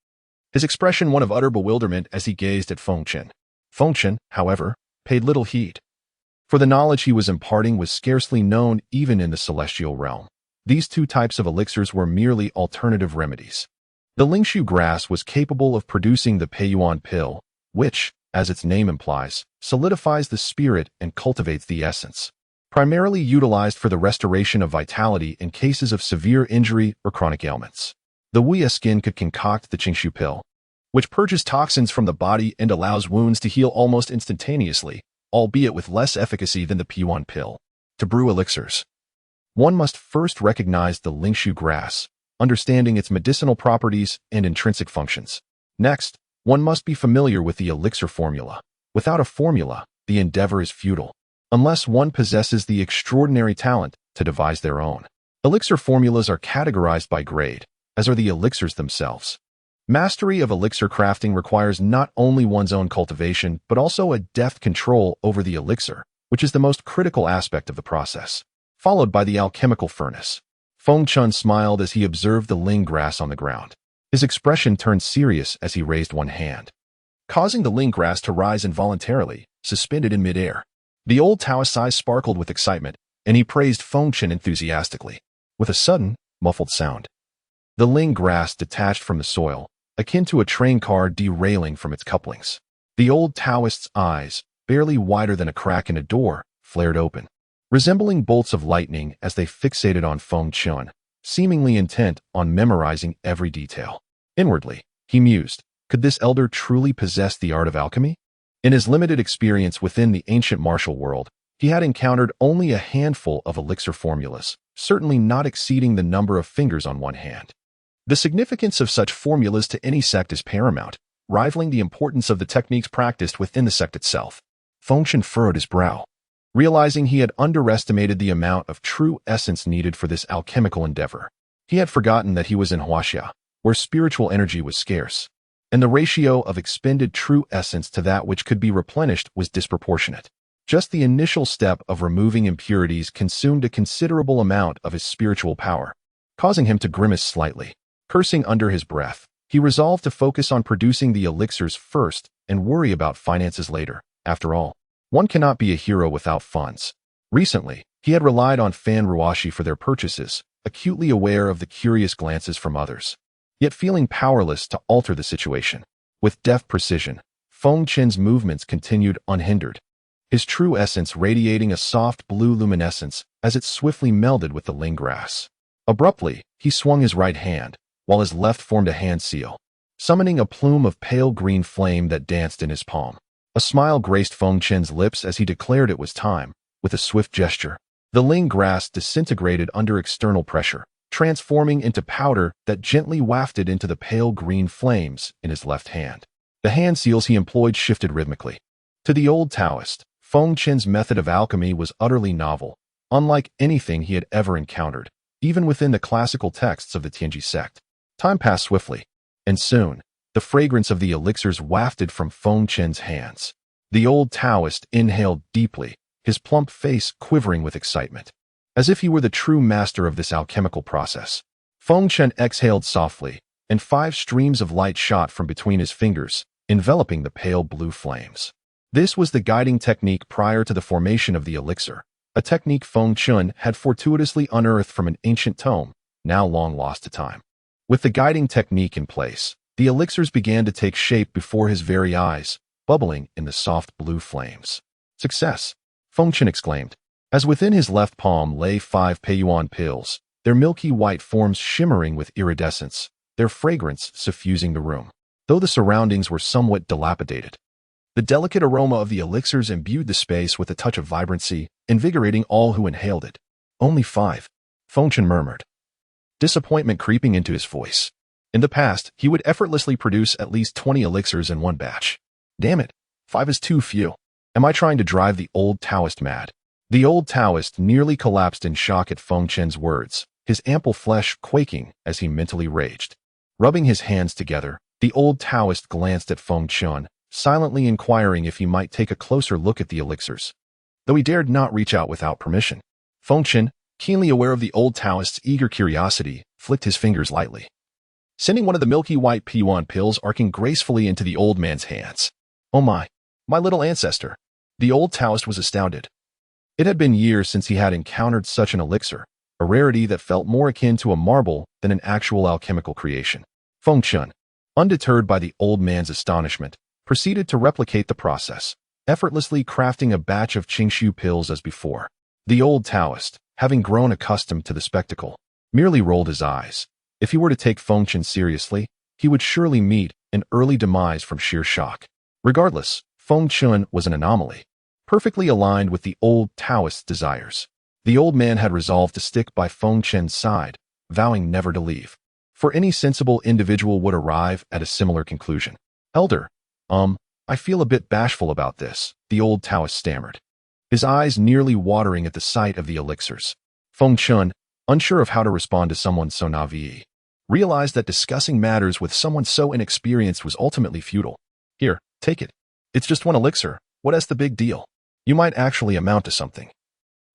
his expression one of utter bewilderment as he gazed at Feng Chen. Feng Chen, however, paid little heed, for the knowledge he was imparting was scarcely known even in the celestial realm. These 2 types of elixirs were merely alternative remedies. The lingshu grass was capable of producing the peiyuan pill, which, as its name implies, solidifies the spirit and cultivates the essence, primarily utilized for the restoration of vitality in cases of severe injury or chronic ailments. The wuya skin could concoct the qingshu pill, which purges toxins from the body and allows wounds to heal almost instantaneously, albeit with less efficacy than the peiyuan pill. To brew elixirs, one must first recognize the lingshu grass, understanding its medicinal properties and intrinsic functions. Next, one must be familiar with the elixir formula. Without a formula, the endeavor is futile, unless one possesses the extraordinary talent to devise their own. Elixir formulas are categorized by grade, as are the elixirs themselves. Mastery of elixir crafting requires not only one's own cultivation, but also a deft control over the elixir, which is the most critical aspect of the process, followed by the alchemical furnace. Feng Chen smiled as he observed the ling grass on the ground. His expression turned serious as he raised one hand, causing the ling grass to rise involuntarily, suspended in midair. The old Taoist's eyes sparkled with excitement, and he praised Feng Chen enthusiastically. With a sudden, muffled sound, the ling grass detached from the soil, akin to a train car derailing from its couplings. The old Taoist's eyes, barely wider than a crack in a door, flared open, resembling bolts of lightning as they fixated on Feng Chen, seemingly intent on memorizing every detail. Inwardly, he mused, could this elder truly possess the art of alchemy? In his limited experience within the ancient martial world, he had encountered only a handful of elixir formulas, certainly not exceeding the number of fingers on one hand. The significance of such formulas to any sect is paramount, rivaling the importance of the techniques practiced within the sect itself. Feng Chen furrowed his brow, realizing he had underestimated the amount of true essence needed for this alchemical endeavor. He had forgotten that he was in Huaxia, where spiritual energy was scarce, and the ratio of expended true essence to that which could be replenished was disproportionate. Just the initial step of removing impurities consumed a considerable amount of his spiritual power, causing him to grimace slightly. Cursing under his breath, he resolved to focus on producing the elixirs first and worry about finances later. After all, one cannot be a hero without funds. Recently, he had relied on Fan Ruoxi for their purchases, acutely aware of the curious glances from others, yet feeling powerless to alter the situation. With deft precision, Feng Chen's movements continued unhindered, his true essence radiating a soft blue luminescence as it swiftly melded with the ling grass. Abruptly, he swung his right hand, while his left formed a hand seal, summoning a plume of pale green flame that danced in his palm. A smile graced Feng Chen's lips as he declared it was time. With a swift gesture, the ling grass disintegrated under external pressure, transforming into powder that gently wafted into the pale green flames in his left hand. The hand seals he employed shifted rhythmically. To the old Taoist, Feng Chen's method of alchemy was utterly novel, unlike anything he had ever encountered, even within the classical texts of the Tianji sect. Time passed swiftly, and soon, the fragrance of the elixirs wafted from Feng Chen's hands. The old Taoist inhaled deeply, his plump face quivering with excitement, as if he were the true master of this alchemical process. Feng Chen exhaled softly, and 5 streams of light shot from between his fingers, enveloping the pale blue flames. This was the guiding technique prior to the formation of the elixir, a technique Feng Chen had fortuitously unearthed from an ancient tome, now long lost to time. With the guiding technique in place, the elixirs began to take shape before his very eyes, bubbling in the soft blue flames. Success! Feng Chen exclaimed, as within his left palm lay 5 peiyuan pills, their milky white forms shimmering with iridescence, their fragrance suffusing the room. Though the surroundings were somewhat dilapidated, the delicate aroma of the elixirs imbued the space with a touch of vibrancy, invigorating all who inhaled it. Only 5, Feng Chen murmured, disappointment creeping into his voice. In the past, he would effortlessly produce at least 20 elixirs in one batch. Damn it, 5 is too few. Am I trying to drive the old Taoist mad? The old Taoist nearly collapsed in shock at Feng Chen's words, his ample flesh quaking as he mentally raged. Rubbing his hands together, the old Taoist glanced at Feng Chen, silently inquiring if he might take a closer look at the elixirs, though he dared not reach out without permission. Feng Chen, keenly aware of the old Taoist's eager curiosity, flicked his fingers lightly, sending one of the milky white peiyuan pills arcing gracefully into the old man's hands. Oh my little ancestor. The old Taoist was astounded. It had been years since he had encountered such an elixir, a rarity that felt more akin to a marble than an actual alchemical creation. Feng Chen, undeterred by the old man's astonishment, proceeded to replicate the process, effortlessly crafting a batch of Qingshu pills as before. The old Taoist, having grown accustomed to the spectacle, merely rolled his eyes. If he were to take Feng Chen seriously, he would surely meet an early demise from sheer shock. Regardless, Feng Chen was an anomaly, perfectly aligned with the old Taoist's desires. The old man had resolved to stick by Feng Chen's side, vowing never to leave. For any sensible individual would arrive at a similar conclusion. Elder, I feel a bit bashful about this, the old Taoist stammered, his eyes nearly watering at the sight of the elixirs. Feng Chen, unsure of how to respond to someone so naive, realized that discussing matters with someone so inexperienced was ultimately futile. Here, take it. It's just one elixir. What's the big deal? You might actually amount to something.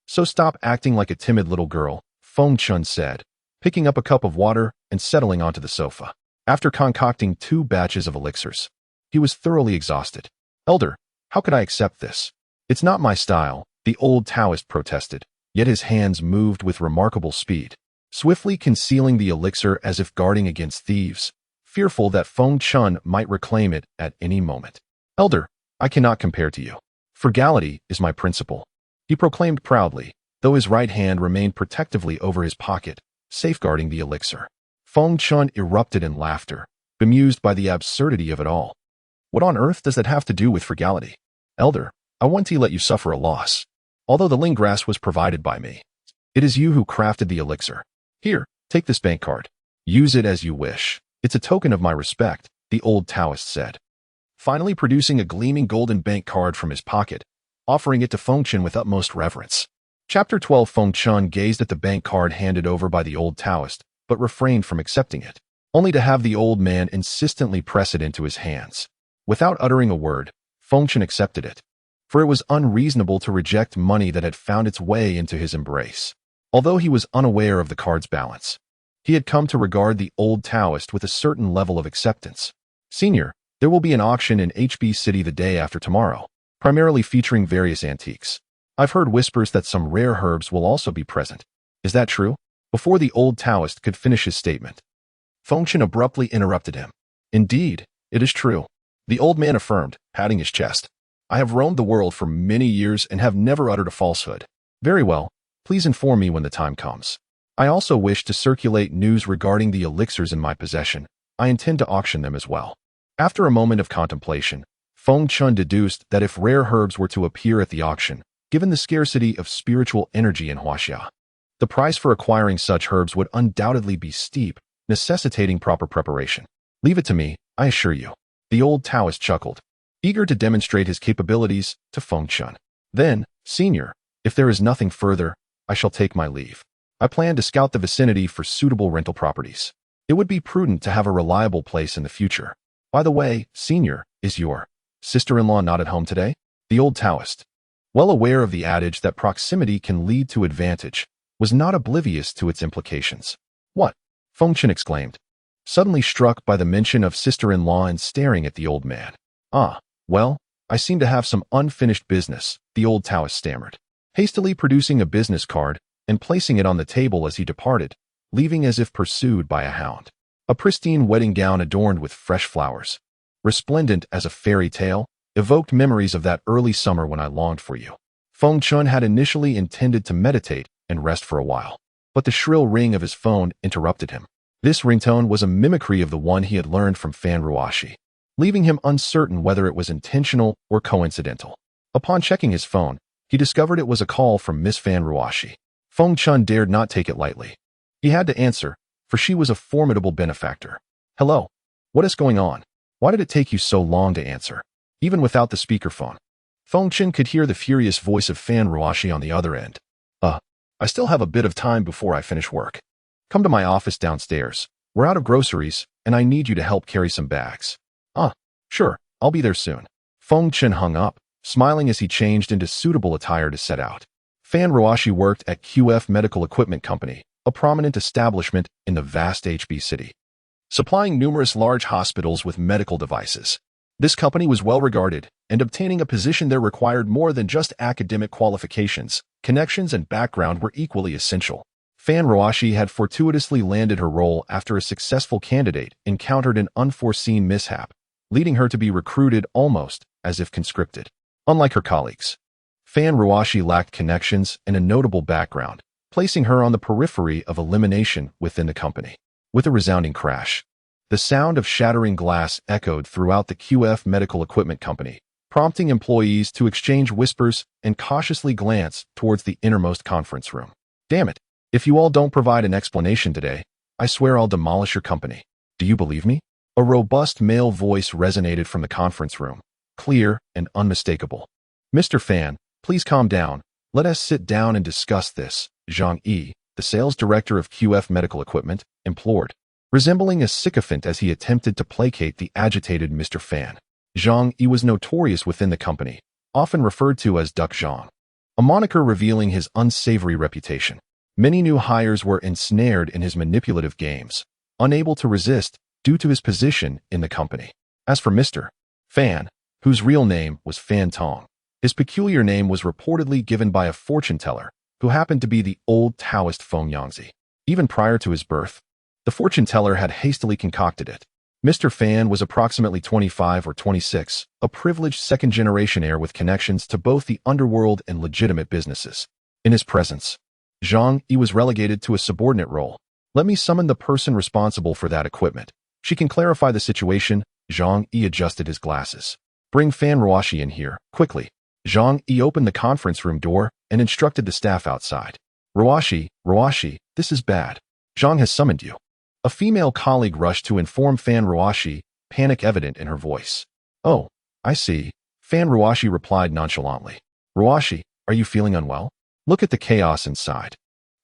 So stop acting like a timid little girl, Feng Chen said, picking up a cup of water and settling onto the sofa. After concocting 2 batches of elixirs, he was thoroughly exhausted. Elder, how could I accept this? It's not my style, the old Taoist protested, yet his hands moved with remarkable speed, swiftly concealing the elixir as if guarding against thieves, fearful that Feng Chen might reclaim it at any moment. Elder, I cannot compare to you. Frugality is my principle, he proclaimed proudly, though his right hand remained protectively over his pocket, safeguarding the elixir. Feng Chen erupted in laughter, bemused by the absurdity of it all. What on earth does that have to do with frugality? Elder, I want to let you suffer a loss. Although the ling grass was provided by me, it is you who crafted the elixir. Here, take this bank card. Use it as you wish. It's a token of my respect, the old Taoist said, finally producing a gleaming golden bank card from his pocket, offering it to Feng Chen with utmost reverence. Chapter 12. Feng Chen gazed at the bank card handed over by the old Taoist, but refrained from accepting it, only to have the old man insistently press it into his hands. Without uttering a word, Feng Chen accepted it, for it was unreasonable to reject money that had found its way into his embrace. Although he was unaware of the card's balance, he had come to regard the old Taoist with a certain level of acceptance. Senior, there will be an auction in HB City the day after tomorrow, primarily featuring various antiques. I've heard whispers that some rare herbs will also be present. Is that true? Before the old Taoist could finish his statement, Feng Chen abruptly interrupted him. Indeed, it is true, the old man affirmed, patting his chest. I have roamed the world for many years and have never uttered a falsehood. Very well, please inform me when the time comes. I also wish to circulate news regarding the elixirs in my possession. I intend to auction them as well. After a moment of contemplation, Feng Chen deduced that if rare herbs were to appear at the auction, given the scarcity of spiritual energy in Huaxia, the price for acquiring such herbs would undoubtedly be steep, necessitating proper preparation. Leave it to me, I assure you. The old Taoist chuckled, eager to demonstrate his capabilities to Feng Chen. Then, Senior, if there is nothing further, I shall take my leave. I plan to scout the vicinity for suitable rental properties. It would be prudent to have a reliable place in the future. By the way, Senior, is your sister-in-law not at home today? The old Taoist, well aware of the adage that proximity can lead to advantage, was not oblivious to its implications. What? Feng Chen exclaimed, suddenly struck by the mention of sister-in-law and staring at the old man. Ah, well, I seem to have some unfinished business, the old Taoist stammered, hastily producing a business card and placing it on the table as he departed, leaving as if pursued by a hound. A pristine wedding gown adorned with fresh flowers, resplendent as a fairy tale, evoked memories of that early summer when I longed for you. Feng Chen had initially intended to meditate and rest for a while, but the shrill ring of his phone interrupted him. This ringtone was a mimicry of the one he had learned from Fan Ruoxi, leaving him uncertain whether it was intentional or coincidental. Upon checking his phone, he discovered it was a call from Miss Fan Ruoxi. Feng Chen dared not take it lightly. He had to answer, for she was a formidable benefactor. Hello? What is going on? Why did it take you so long to answer? Even without the speakerphone, Feng Chen could hear the furious voice of Fan Ruoxi on the other end. I still have a bit of time before I finish work. Come to my office downstairs. We're out of groceries, and I need you to help carry some bags. Sure, I'll be there soon. Feng Chen hung up, smiling as he changed into suitable attire to set out. Fan Ruoxi worked at QF Medical Equipment Company, a prominent establishment in the vast HB city, supplying numerous large hospitals with medical devices. This company was well regarded, and obtaining a position there required more than just academic qualifications. Connections and background were equally essential. Fan Ruoxi had fortuitously landed her role after a successful candidate encountered an unforeseen mishap, leading her to be recruited almost as if conscripted. Unlike her colleagues, Fan Ruoxi lacked connections and a notable background, placing her on the periphery of elimination within the company. With a resounding crash, the sound of shattering glass echoed throughout the QF Medical Equipment Company, prompting employees to exchange whispers and cautiously glance towards the innermost conference room. Damn it! If you all don't provide an explanation today, I swear I'll demolish your company. Do you believe me? A robust male voice resonated from the conference room, clear and unmistakable. Mr. Fan, please calm down. Let us sit down and discuss this, Zhang Yi, the sales director of QF Medical Equipment, implored, resembling a sycophant as he attempted to placate the agitated Mr. Fan. Zhang Yi was notorious within the company, often referred to as Duck Zhang, a moniker revealing his unsavory reputation. Many new hires were ensnared in his manipulative games, unable to resist due to his position in the company. As for Mr. Fan, whose real name was Fan Tong, His peculiar name was reportedly given by a fortune-teller who happened to be the old Taoist Feng Yangzi. Even prior to his birth, the fortune-teller had hastily concocted it. Mr. Fan was approximately 25 or 26, a privileged second-generation heir with connections to both the underworld and legitimate businesses. In his presence, Zhang Yi was relegated to a subordinate role. Let me summon the person responsible for that equipment. She can clarify the situation. Zhang Yi adjusted his glasses. Bring Fan Ruoxi in here, quickly. Zhang Yi opened the conference room door and instructed the staff outside. Ruoxi, this is bad. Zhang has summoned you. A female colleague rushed to inform Fan Ruoxi, panic evident in her voice. Oh, I see. Fan Ruoxi replied nonchalantly. Ruoxi, are you feeling unwell? Look at the chaos inside.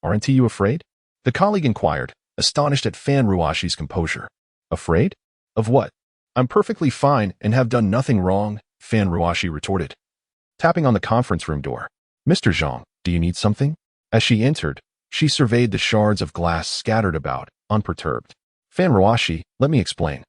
Aren't you afraid? The colleague inquired, astonished at Fan Ruoxi's composure. Afraid? Of what? I'm perfectly fine and have done nothing wrong, Fan Ruoxi retorted, tapping on the conference room door. Mr. Zhang, do you need something? As she entered, she surveyed the shards of glass scattered about, unperturbed. Fan Ruoxi, let me explain.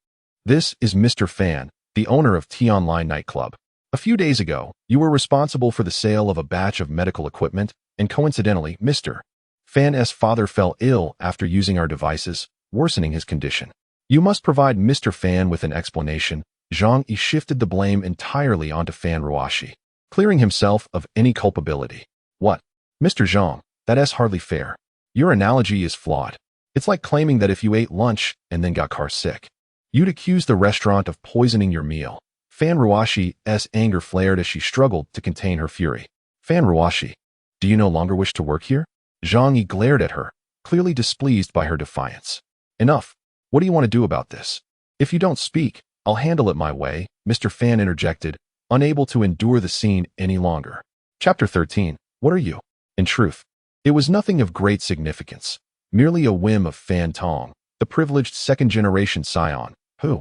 This is Mr. Fan, the owner of T-Online nightclub. A few days ago, you were responsible for the sale of a batch of medical equipment, and coincidentally, Mr. Fan's father fell ill after using our devices, worsening his condition. You must provide Mr. Fan with an explanation. Zhang Yi shifted the blame entirely onto Fan Ruoxi, clearing himself of any culpability. What? Mr. Zhang, that's hardly fair. Your analogy is flawed. It's like claiming that if you ate lunch and then got car sick, you'd accuse the restaurant of poisoning your meal. Fan Ruoxi's anger flared as she struggled to contain her fury. Fan Ruoxi, do you no longer wish to work here? Zhang Yi glared at her, clearly displeased by her defiance. Enough. What do you want to do about this? If you don't speak, I'll handle it my way, Mr. Fan interjected, unable to endure the scene any longer. Chapter 13. What are you? In truth, it was nothing of great significance, merely a whim of Fan Tong, the privileged second-generation scion, who,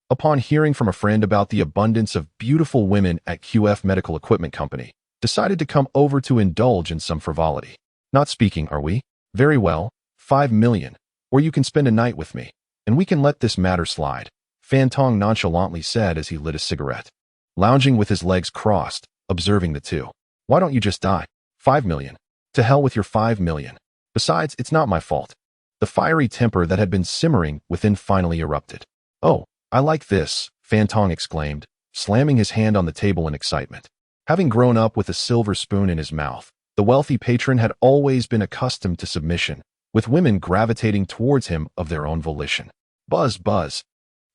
upon hearing from a friend about the abundance of beautiful women at QF Medical Equipment Company, decided to come over to indulge in some frivolity. Not speaking, are we? Very well, 5 million, or you can spend a night with me, and we can let this matter slide, Fan Tong nonchalantly said as he lit a cigarette, lounging with his legs crossed, observing the two. Why don't you just die? 5 million. To hell with your 5 million. Besides, it's not my fault. The fiery temper that had been simmering within finally erupted. Oh, I like this, Fan Tong exclaimed, slamming his hand on the table in excitement. Having grown up with a silver spoon in his mouth, the wealthy patron had always been accustomed to submission, with women gravitating towards him of their own volition. Buzz, buzz.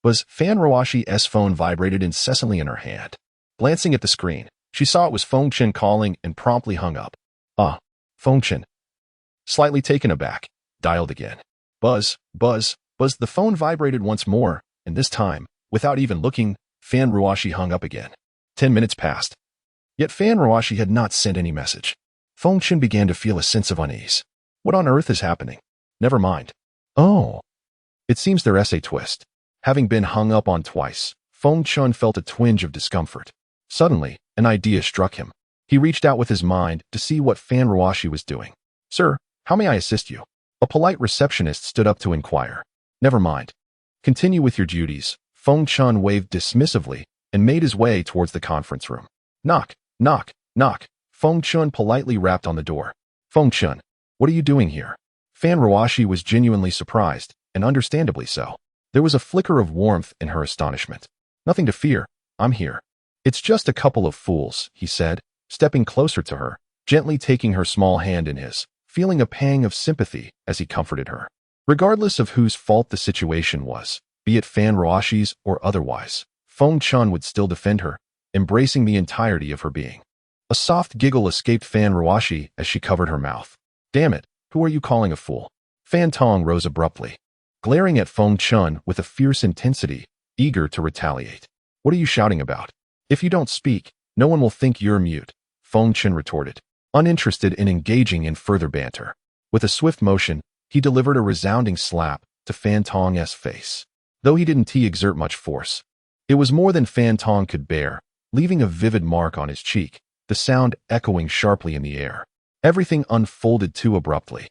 Fan Ruoxi's phone vibrated incessantly in her hand. Glancing at the screen, she saw it was Feng Chen calling and promptly hung up. Feng Chen. Slightly taken aback, dialed again. Buzz. The phone vibrated once more, and this time, without even looking, Fan Ruoxi hung up again. 10 minutes passed. Yet Fan Ruoxi had not sent any message. Feng Chen began to feel a sense of unease. What on earth is happening? Never mind. Oh. It seems there's a twist. Having been hung up on twice, Feng Chen felt a twinge of discomfort. Suddenly, an idea struck him. He reached out with his mind to see what Fan Ruoxi was doing. Sir, how may I assist you? A polite receptionist stood up to inquire. Never mind. Continue with your duties. Feng Chen waved dismissively and made his way towards the conference room. Knock, knock, knock. Feng Chen politely rapped on the door. Feng Chen, what are you doing here? Fan Ruoxi was genuinely surprised, and understandably so. There was a flicker of warmth in her astonishment. Nothing to fear. I'm here. It's just a couple of fools, he said, stepping closer to her, gently taking her small hand in his, feeling a pang of sympathy as he comforted her. Regardless of whose fault the situation was, be it Fan Ruoxi's or otherwise, Feng Chen would still defend her, embracing the entirety of her being. A soft giggle escaped Fan Ruoxi as she covered her mouth. Damn it, who are you calling a fool? Fan Tong rose abruptly, glaring at Feng Chen with a fierce intensity, eager to retaliate. What are you shouting about? If you don't speak, no one will think you're mute, Feng Chen retorted, uninterested in engaging in further banter. With a swift motion, he delivered a resounding slap to Fan Tong's face. Though he didn't exert much force, it was more than Fan Tong could bear, leaving a vivid mark on his cheek, the sound echoing sharply in the air. Everything unfolded too abruptly,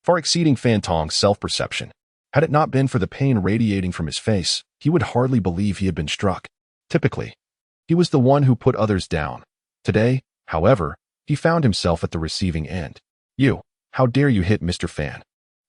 far exceeding Fan Tong's self-perception. Had it not been for the pain radiating from his face, he would hardly believe he had been struck. Typically, he was the one who put others down. Today, however, he found himself at the receiving end. "You, how dare you hit Mr. Fan?"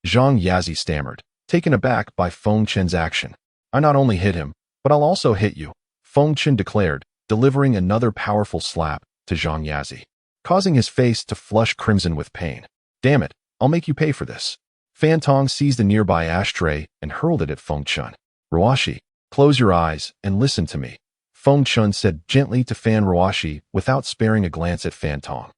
Zhang Yazi stammered, taken aback by Feng Chen's action. "I not only hit him, but I'll also hit you," Feng Chen declared, delivering another powerful slap to Zhang Yazi, causing his face to flush crimson with pain. "Damn it, I'll make you pay for this." Fan Tong seized a nearby ashtray and hurled it at Feng Chen. "Ruoxi, close your eyes and listen to me," Feng Chen said gently to Fan Ruoxi without sparing a glance at Fan Tong,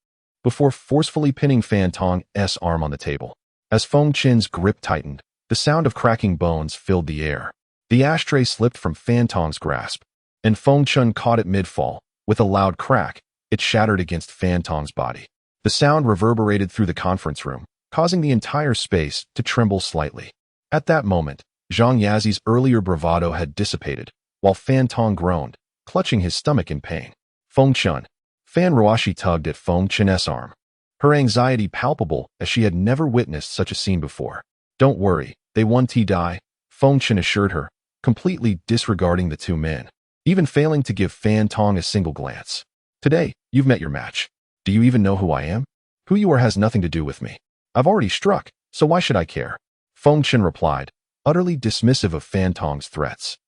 before forcefully pinning Fan Tong's arm on the table. As Feng Chen's grip tightened, the sound of cracking bones filled the air. The ashtray slipped from Fan Tong's grasp, and Feng Chen caught it mid-fall. With a loud crack, it shattered against Fan Tong's body. The sound reverberated through the conference room, causing the entire space to tremble slightly. At that moment, Zhang Yazi's earlier bravado had dissipated, while Fan Tong groaned, clutching his stomach in pain. "Feng Chen." Fan Ruoxi tugged at Feng Chen's arm, her anxiety palpable as she had never witnessed such a scene before. "Don't worry, they won't die," Feng Chen assured her, completely disregarding the two men, even failing to give Fan Tong a single glance. "Today, you've met your match. Do you even know who I am? Who you are has nothing to do with me. I've already struck, so why should I care?" Feng Chen replied, utterly dismissive of Fan Tong's threats.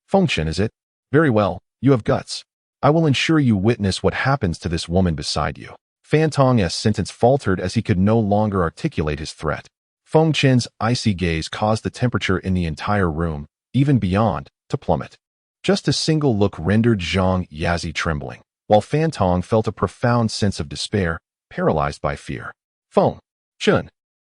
"Feng Chen, is it? Very well, you have guts. I will ensure you witness what happens to this woman beside you." Fan Tong's sentence faltered as he could no longer articulate his threat. Feng Chen's icy gaze caused the temperature in the entire room, even beyond, to plummet. Just a single look rendered Zhang Yazi trembling, while Fan Tong felt a profound sense of despair, paralyzed by fear. "Feng Chen."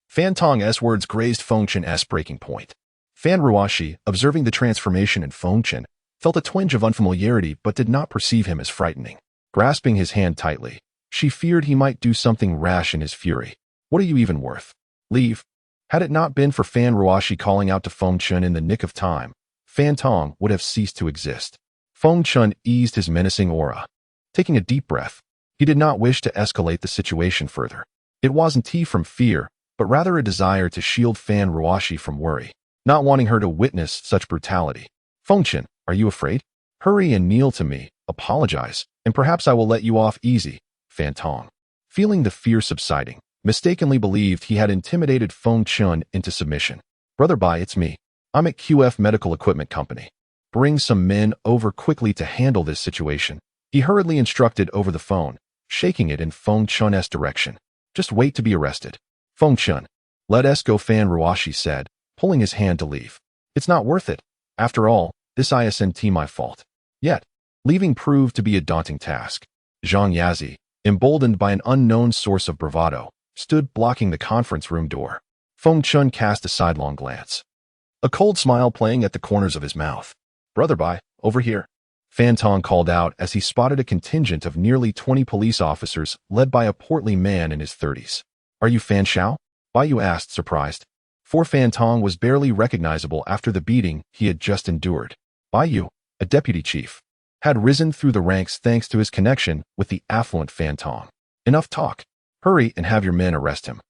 Fan Tong's words grazed Feng Chen's breaking point. Fan Ruoxi, observing the transformation in Feng Chen, felt a twinge of unfamiliarity but did not perceive him as frightening. Grasping his hand tightly, she feared he might do something rash in his fury. "What are you even worth? Leave." Had it not been for Fan Ruoxi calling out to Feng Chen in the nick of time, Fan Tong would have ceased to exist. Feng Chen eased his menacing aura. Taking a deep breath, he did not wish to escalate the situation further. It wasn't from fear, but rather a desire to shield Fan Ruoxi from worry, not wanting her to witness such brutality. "Feng Chen, are you afraid? Hurry and kneel to me, apologize, and perhaps I will let you off easy." Fan Tong, feeling the fear subsiding, mistakenly believed he had intimidated Feng Chen into submission. "Brother Bai, it's me. I'm at QF Medical Equipment Company. Bring some men over quickly to handle this situation," he hurriedly instructed over the phone, shaking it in Feng Chen's direction. "Just wait to be arrested." "Feng Chen, let us go," Fan Ruoxi said, pulling his hand to leave. "It's not worth it. After all, this isn't my fault." Yet, leaving proved to be a daunting task. Zhang Yazi, emboldened by an unknown source of bravado, stood blocking the conference room door. Feng Chen cast a sidelong glance, a cold smile playing at the corners of his mouth. "Brother Bai, over here," Fan Tong called out as he spotted a contingent of nearly 20 police officers led by a portly man in his 30s. "Are you Feng Shao?" Bai Yu asked, surprised. For Fan Tong was barely recognizable after the beating he had just endured. Bai Yu, a deputy chief, had risen through the ranks thanks to his connection with the affluent Fan Tong. "Enough talk. Hurry and have your men arrest him."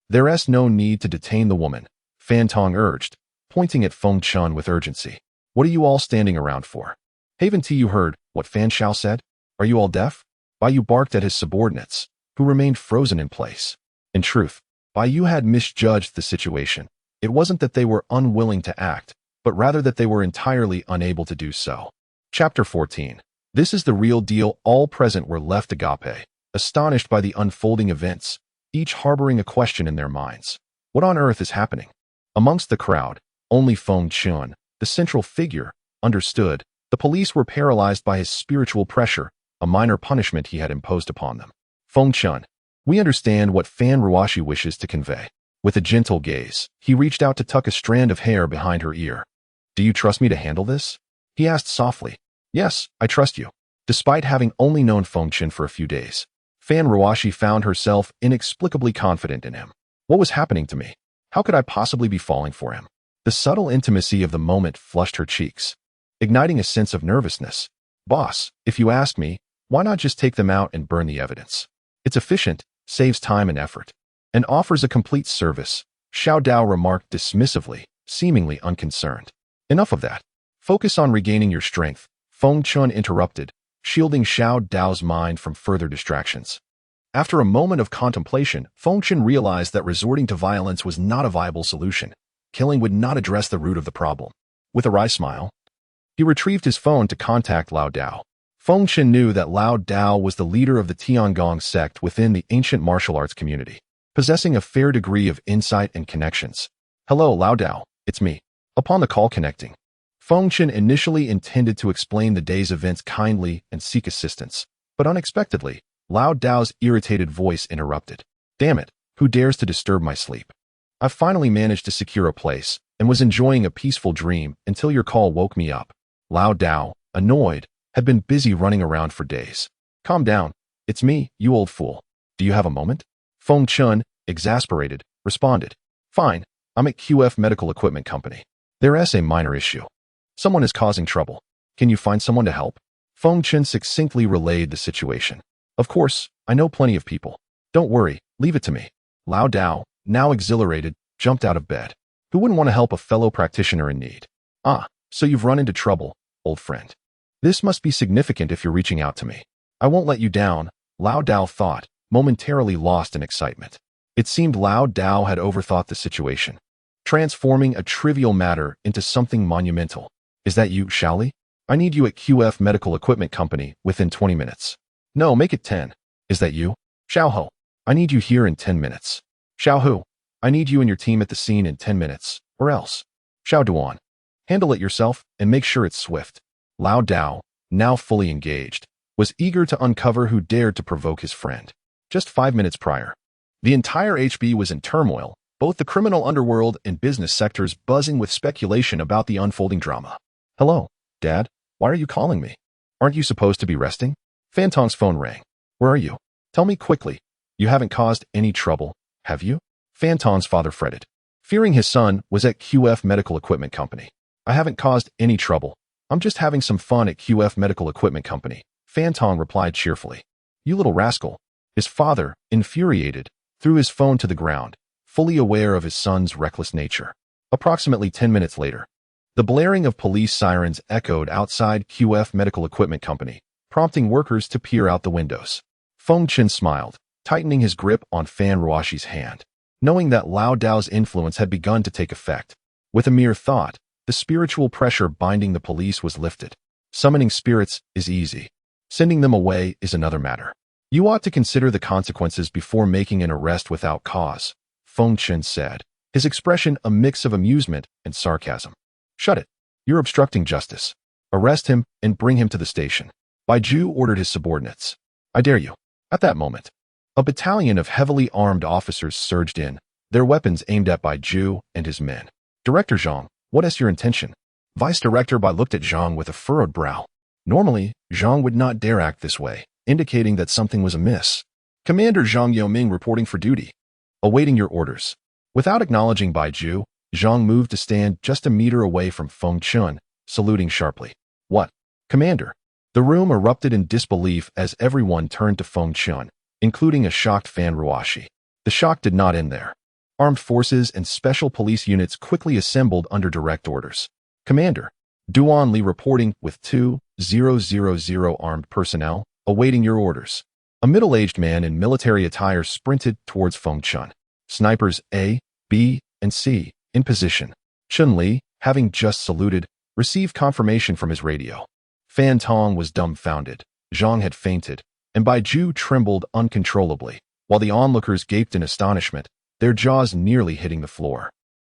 "There's no need to detain the woman," Fan Tong urged, pointing at Feng Chen with urgency. "What are you all standing around for? Haven't you heard what Feng Shao said? Are you all deaf?" Bai Yu barked at his subordinates, who remained frozen in place. In truth, Bai Yu had misjudged the situation. It wasn't that they were unwilling to act, but rather that they were entirely unable to do so. Chapter 14. This is the real deal. All present were left agape, astonished by the unfolding events, each harboring a question in their minds. What on earth is happening? Amongst the crowd, only Feng Chen, the central figure, understood. The police were paralyzed by his spiritual pressure, a minor punishment he had imposed upon them. "Feng Chen, we understand what Fan Ruoxi wishes to convey." With a gentle gaze, he reached out to tuck a strand of hair behind her ear. "Do you trust me to handle this?" he asked softly. "Yes, I trust you." Despite having only known Feng Chen for a few days, Fan Ruoxi found herself inexplicably confident in him. What was happening to me? How could I possibly be falling for him? The subtle intimacy of the moment flushed her cheeks, igniting a sense of nervousness. "Boss, if you ask me, why not just take them out and burn the evidence? It's efficient, saves time and effort, and offers a complete service," Xiao Dao remarked dismissively, seemingly unconcerned. "Enough of that. Focus on regaining your strength," Feng Chen interrupted, shielding Xiao Dao's mind from further distractions. After a moment of contemplation, Feng Chen realized that resorting to violence was not a viable solution. Killing would not address the root of the problem. With a wry smile, he retrieved his phone to contact Lao Dao. Feng Chen knew that Lao Dao was the leader of the Tiangong sect within the ancient martial arts community, possessing a fair degree of insight and connections. "Hello, Lao Dao, it's me." Upon the call connecting, Feng Chen initially intended to explain the day's events kindly and seek assistance, but unexpectedly, Lao Dao's irritated voice interrupted. "Damn it, who dares to disturb my sleep? I finally managed to secure a place and was enjoying a peaceful dream until your call woke me up." Lao Dao, annoyed, had been busy running around for days. "Calm down. It's me, you old fool. Do you have a moment?" Feng Chen, exasperated, responded. "Fine, I'm at QF Medical Equipment Company. There's a minor issue. Someone is causing trouble. Can you find someone to help?" Feng Chen succinctly relayed the situation. "Of course, I know plenty of people. Don't worry, leave it to me." Lao Dao, now exhilarated, jumped out of bed. Who wouldn't want to help a fellow practitioner in need? "Ah, so you've run into trouble, old friend. This must be significant if you're reaching out to me. I won't let you down," Lao Dao thought, momentarily lost in excitement. It seemed Lao Dao had overthought the situation, transforming a trivial matter into something monumental. "Is that you, Shaoli? I need you at QF Medical Equipment Company within 20 minutes. No, make it 10. Is that you? Xiaoho, I need you here in 10 minutes. Xiaohu, I need you and your team at the scene in 10 minutes, or else. Xiao Duan, handle it yourself and make sure it's swift." Lao Dao, now fully engaged, was eager to uncover who dared to provoke his friend. Just 5 minutes prior, the entire HB was in turmoil, both the criminal underworld and business sectors buzzing with speculation about the unfolding drama. "Hello, Dad, why are you calling me? Aren't you supposed to be resting?" Fan Tong's phone rang. "Where are you? Tell me quickly. You haven't caused any trouble, have you?" Fan Tong's father fretted, fearing his son was at QF Medical Equipment Company. "I haven't caused any trouble. I'm just having some fun at QF Medical Equipment Company," Fan Tong replied cheerfully. "You little rascal." His father, infuriated, threw his phone to the ground, fully aware of his son's reckless nature. Approximately 10 minutes later, the blaring of police sirens echoed outside QF Medical Equipment Company, prompting workers to peer out the windows. Feng Chen smiled, tightening his grip on Fan Ruoxi's hand, knowing that Lao Dao's influence had begun to take effect. With a mere thought, the spiritual pressure binding the police was lifted. Summoning spirits is easy. Sending them away is another matter. "You ought to consider the consequences before making an arrest without cause," Feng Chen said, his expression a mix of amusement and sarcasm. "Shut it. You're obstructing justice. Arrest him and bring him to the station." Baiju ordered his subordinates. "I dare you." At that moment, a battalion of heavily armed officers surged in, their weapons aimed at Baiju and his men. "Director Zhang, what is your intention?" Vice Director Bai looked at Zhang with a furrowed brow. Normally, Zhang would not dare act this way, indicating that something was amiss. "Commander Zhang Yoming reporting for duty. Awaiting your orders." Without acknowledging Baiju, Zhang moved to stand just a meter away from Feng Chen, saluting sharply. "What? Commander?" The room erupted in disbelief as everyone turned to Feng Chen, including a shocked Fan Ruoxi. The shock did not end there. Armed forces and special police units quickly assembled under direct orders. "Commander, Duan Li reporting with 2,000 armed personnel, awaiting your orders." A middle-aged man in military attire sprinted towards Feng Chen. Snipers A, B, and C, in position. Chen Li, having just saluted, received confirmation from his radio. Fan Tong was dumbfounded. Zhang had fainted, and Baiju trembled uncontrollably, while the onlookers gaped in astonishment, their jaws nearly hitting the floor.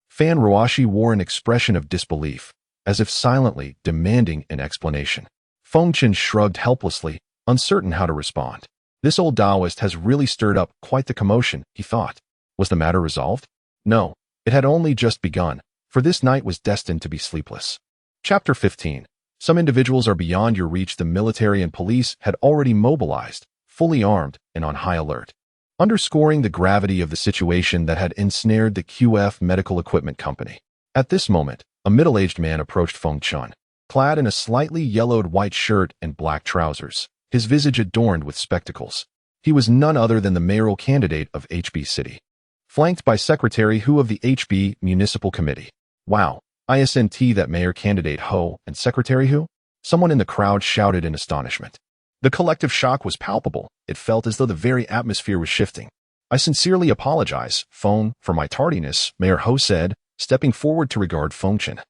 Fan Ruoxi wore an expression of disbelief, as if silently demanding an explanation. Feng Chen shrugged helplessly, uncertain how to respond. This old Taoist has really stirred up quite the commotion, he thought. Was the matter resolved? No, it had only just begun, for this night was destined to be sleepless. Chapter 15. Some individuals are beyond your reach. The military and police had already mobilized, fully armed and on high alert, underscoring the gravity of the situation that had ensnared the QF Medical Equipment Company. At this moment, a middle-aged man approached Feng Chen, clad in a slightly yellowed white shirt and black trousers, his visage adorned with spectacles. He was none other than the mayoral candidate of HB City, flanked by Secretary Hu of the HB Municipal Committee. "Wow, isn't that mayor candidate Ho and Secretary Hu?" Someone in the crowd shouted in astonishment. The collective shock was palpable. It felt as though the very atmosphere was shifting. I sincerely apologize, Feng, for my tardiness, Mayor Ho said, stepping forward to regard Feng Chen,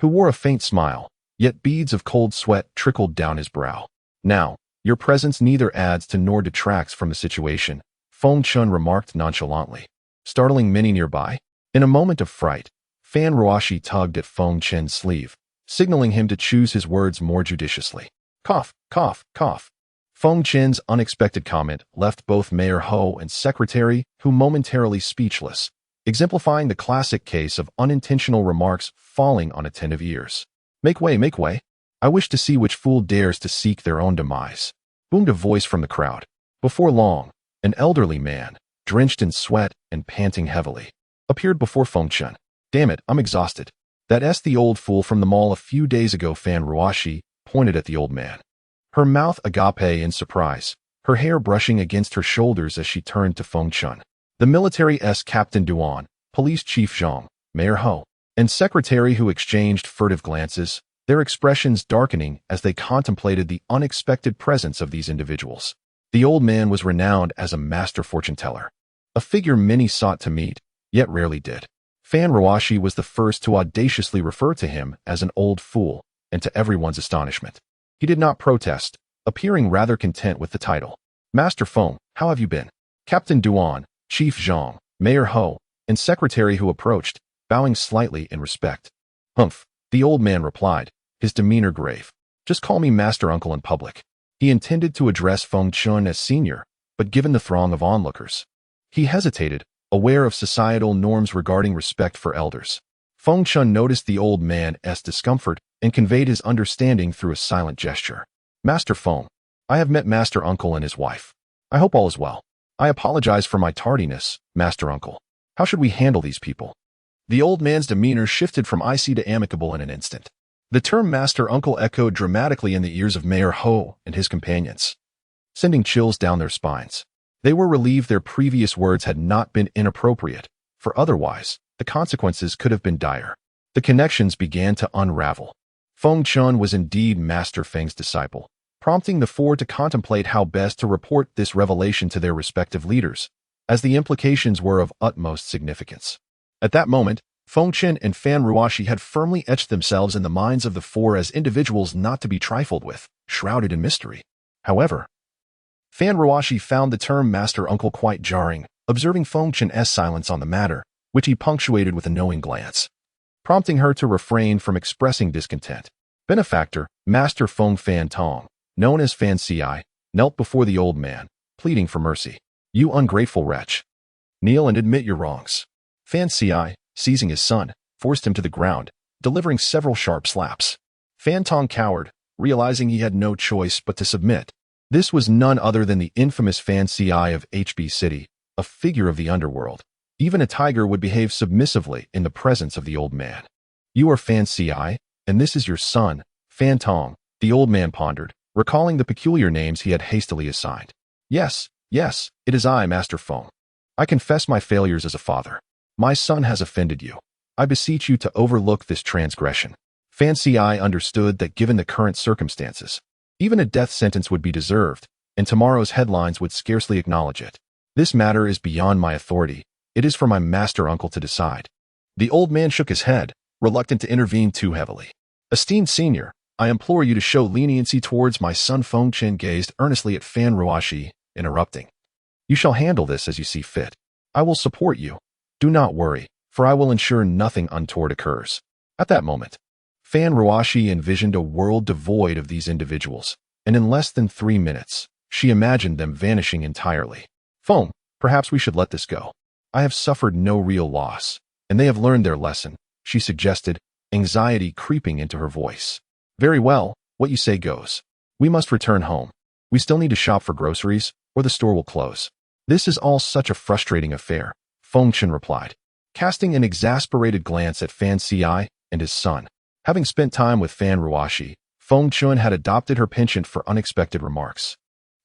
who wore a faint smile, yet beads of cold sweat trickled down his brow. Now, your presence neither adds to nor detracts from the situation, Feng Chen remarked nonchalantly, startling many nearby. In a moment of fright, Fan Ruoxi tugged at Feng Chen's sleeve, signaling him to choose his words more judiciously. Cough, cough, cough. Feng Chen's unexpected comment left both Mayor Ho and Secretary Hu momentarily speechless, exemplifying the classic case of unintentional remarks falling on attentive ears. Make way, make way. I wish to see which fool dares to seek their own demise, boomed a voice from the crowd. Before long, an elderly man, drenched in sweat and panting heavily, appeared before Feng Chen. Damn it, I'm exhausted. That's the old fool from the mall a few days ago. Fan Ruoxi pointed at the old man, her mouth agape in surprise, her hair brushing against her shoulders as she turned to Feng Chen. The military's Captain Duan, Police Chief Zhang, Mayor Ho, and Secretary Hu exchanged furtive glances, their expressions darkening as they contemplated the unexpected presence of these individuals. The old man was renowned as a master fortune-teller, a figure many sought to meet, yet rarely did. Fan Ruoxi was the first to audaciously refer to him as an old fool, and to everyone's astonishment, he did not protest, appearing rather content with the title. Master Feng, how have you been? Captain Duan, Chief Zhang, Mayor Ho, and Secretary Hu approached, bowing slightly in respect. Humph, the old man replied, his demeanor grave. Just call me Master Uncle in public. He intended to address Feng Chen as senior, but given the throng of onlookers, he hesitated, aware of societal norms regarding respect for elders. Feng Chen noticed the old man's discomfort and conveyed his understanding through a silent gesture. Master Feng, I have met Master Uncle and his wife. I hope all is well. I apologize for my tardiness, Master Uncle. How should we handle these people? The old man's demeanor shifted from icy to amicable in an instant. The term Master Uncle echoed dramatically in the ears of Mayor Ho and his companions, sending chills down their spines. They were relieved their previous words had not been inappropriate, for otherwise, the consequences could have been dire. The connections began to unravel. Feng Chen was indeed Master Feng's disciple, prompting the four to contemplate how best to report this revelation to their respective leaders, as the implications were of utmost significance. At that moment, Feng Chen and Fan Ruoxi had firmly etched themselves in the minds of the four as individuals not to be trifled with, shrouded in mystery. However, Fan Ruoxi found the term Master Uncle quite jarring, observing Feng Chen's silence on the matter, which he punctuated with a knowing glance, prompting her to refrain from expressing discontent. Benefactor, Master Feng Fan Tong, known as Fan Ci, knelt before the old man, pleading for mercy. You ungrateful wretch. Kneel and admit your wrongs. Fan Ci, seizing his son, forced him to the ground, delivering several sharp slaps. Fan Tong cowered, realizing he had no choice but to submit. This was none other than the infamous Fan Ci of HB City, a figure of the underworld. Even a tiger would behave submissively in the presence of the old man. You are Fan Ci, and this is your son, Fan Tong, the old man pondered, recalling the peculiar names he had hastily assigned. Yes, yes, it is I, Master Feng. I confess my failures as a father. My son has offended you. I beseech you to overlook this transgression. Fan Ci understood that given the current circumstances, even a death sentence would be deserved, and tomorrow's headlines would scarcely acknowledge it. This matter is beyond my authority. It is for my master uncle to decide. The old man shook his head, reluctant to intervene too heavily. Esteemed senior, I implore you to show leniency towards my son. Feng Chen gazed earnestly at Fan Ruoxi, interrupting. You shall handle this as you see fit. I will support you. Do not worry, for I will ensure nothing untoward occurs. At that moment, Fan Ruoxi envisioned a world devoid of these individuals, and in less than 3 minutes, she imagined them vanishing entirely. Feng, perhaps we should let this go. I have suffered no real loss, and they have learned their lesson, she suggested, anxiety creeping into her voice. Very well, what you say goes. We must return home. We still need to shop for groceries, or the store will close. This is all such a frustrating affair, Feng Chen replied, casting an exasperated glance at Fan Ci and his son. Having spent time with Fan Ruoxi, Feng Chen had adopted her penchant for unexpected remarks,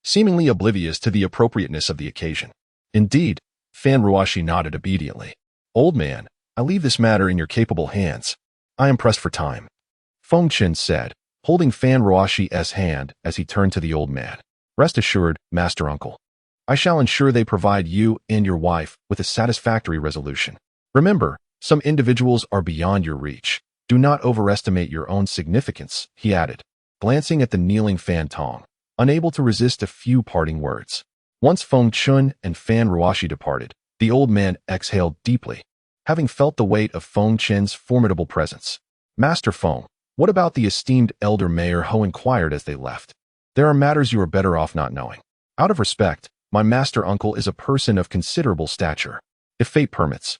seemingly oblivious to the appropriateness of the occasion. Indeed, Fan Ruoxi nodded obediently. Old man, I leave this matter in your capable hands. I am pressed for time, Feng Chen said, holding Fan Ruoxi's hand as he turned to the old man. Rest assured, Master Uncle. I shall ensure they provide you and your wife with a satisfactory resolution. Remember, some individuals are beyond your reach. Do not overestimate your own significance, he added, glancing at the kneeling Fan Tong, unable to resist a few parting words. Once Feng Chen and Fan Ruoxi departed, the old man exhaled deeply, having felt the weight of Feng Chen's formidable presence. Master Feng, what about the esteemed elder Mayor Ho inquired as they left. There are matters you are better off not knowing. Out of respect, my master uncle is a person of considerable stature. If fate permits,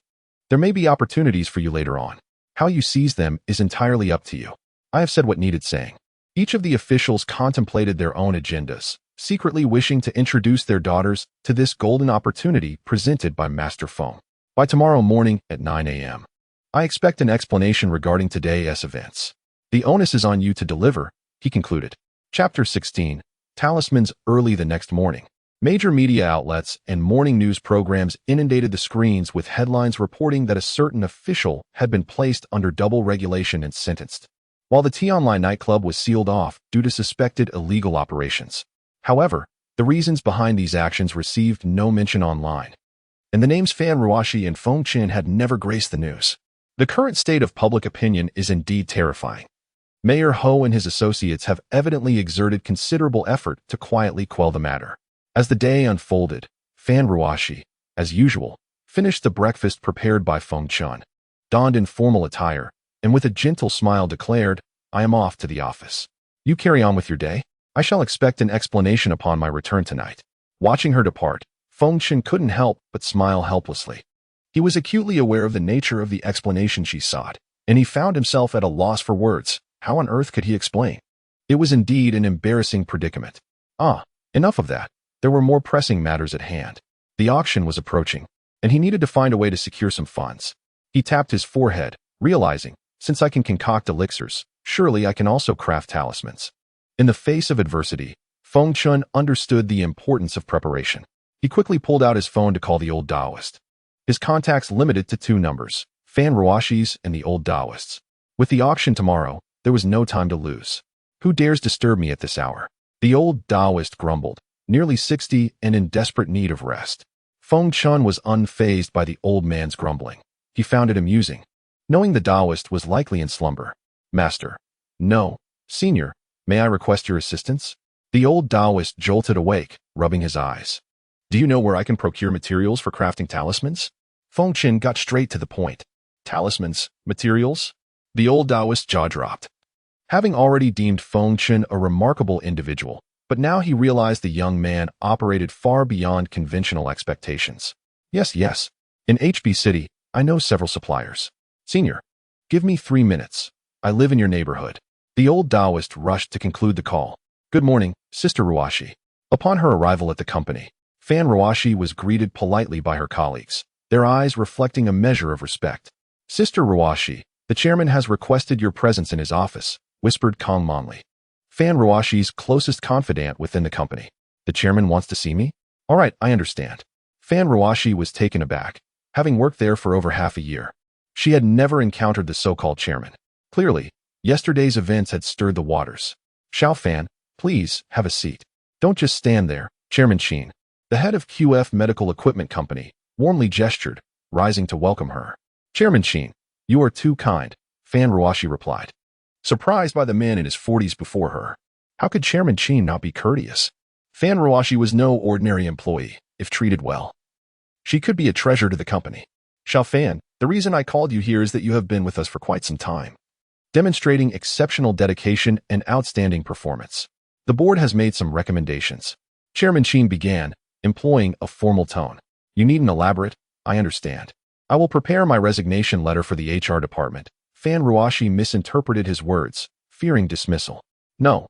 there may be opportunities for you later on. How you seize them is entirely up to you. I have said what needed saying. Each of the officials contemplated their own agendas, secretly wishing to introduce their daughters to this golden opportunity presented by Master Feng. By tomorrow morning at 9 a.m., I expect an explanation regarding today's events. The onus is on you to deliver, he concluded. Chapter 16. Talismans. Early the next morning, major media outlets and morning news programs inundated the screens with headlines reporting that a certain official had been placed under double regulation and sentenced, while the T-Online nightclub was sealed off due to suspected illegal operations. However, the reasons behind these actions received no mention online, and the names Fan Ruoxi and Feng Chen had never graced the news. The current state of public opinion is indeed terrifying. Mayor Ho and his associates have evidently exerted considerable effort to quietly quell the matter. As the day unfolded, Fan Ruoxi, as usual, finished the breakfast prepared by Feng Chen, donned in formal attire, and with a gentle smile declared, I am off to the office. You carry on with your day. I shall expect an explanation upon my return tonight. Watching her depart, Feng Chen couldn't help but smile helplessly. He was acutely aware of the nature of the explanation she sought, and he found himself at a loss for words. How on earth could he explain? It was indeed an embarrassing predicament. Enough of that. There were more pressing matters at hand. The auction was approaching, and he needed to find a way to secure some funds. He tapped his forehead, realizing, since I can concoct elixirs, surely I can also craft talismans. In the face of adversity, Feng Chen understood the importance of preparation. He quickly pulled out his phone to call the old Taoist. His contacts limited to 2 numbers, Fan Ruoxi's and the old Taoist's. With the auction tomorrow, there was no time to lose. Who dares disturb me at this hour? The old Taoist grumbled, nearly 60 and in desperate need of rest. Feng Chen was unfazed by the old man's grumbling. He found it amusing, knowing the Taoist was likely in slumber. Master. No. Senior, may I request your assistance? The old Taoist jolted awake, rubbing his eyes. Do you know where I can procure materials for crafting talismans? Feng Chen got straight to the point. Talismans? Materials? The old Taoist's jaw dropped. Having already deemed Feng Chen a remarkable individual, but now he realized the young man operated far beyond conventional expectations. Yes. In HB City, I know several suppliers. Senior, give me 3 minutes. I live in your neighborhood. The old Taoist rushed to conclude the call. Good morning, Sister Ruoxi. Upon her arrival at the company, Fan Ruoxi was greeted politely by her colleagues, their eyes reflecting a measure of respect. Sister Ruoxi, the chairman has requested your presence in his office, whispered Kong Monli, Fan Ruoxi's closest confidant within the company. The chairman wants to see me? All right, I understand. Fan Ruoxi was taken aback, having worked there for over half a year. She had never encountered the so-called chairman. Clearly, yesterday's events had stirred the waters. Shao Fan, please, have a seat. Don't just stand there. Chairman Qin, the head of QF Medical Equipment Company, warmly gestured, rising to welcome her. Chairman Qin, you are too kind, Fan Ruoxi replied, surprised by the man in his 40s before her. How could Chairman Qin not be courteous? Fan Ruoxi was no ordinary employee, if treated well. She could be a treasure to the company. Shao Fan, the reason I called you here is that you have been with us for quite some time, demonstrating exceptional dedication and outstanding performance. The board has made some recommendations. Chairman Qin began, employing a formal tone. You needn't elaborate, I understand. I will prepare my resignation letter for the HR department. Fan Ruoxi misinterpreted his words, fearing dismissal. No,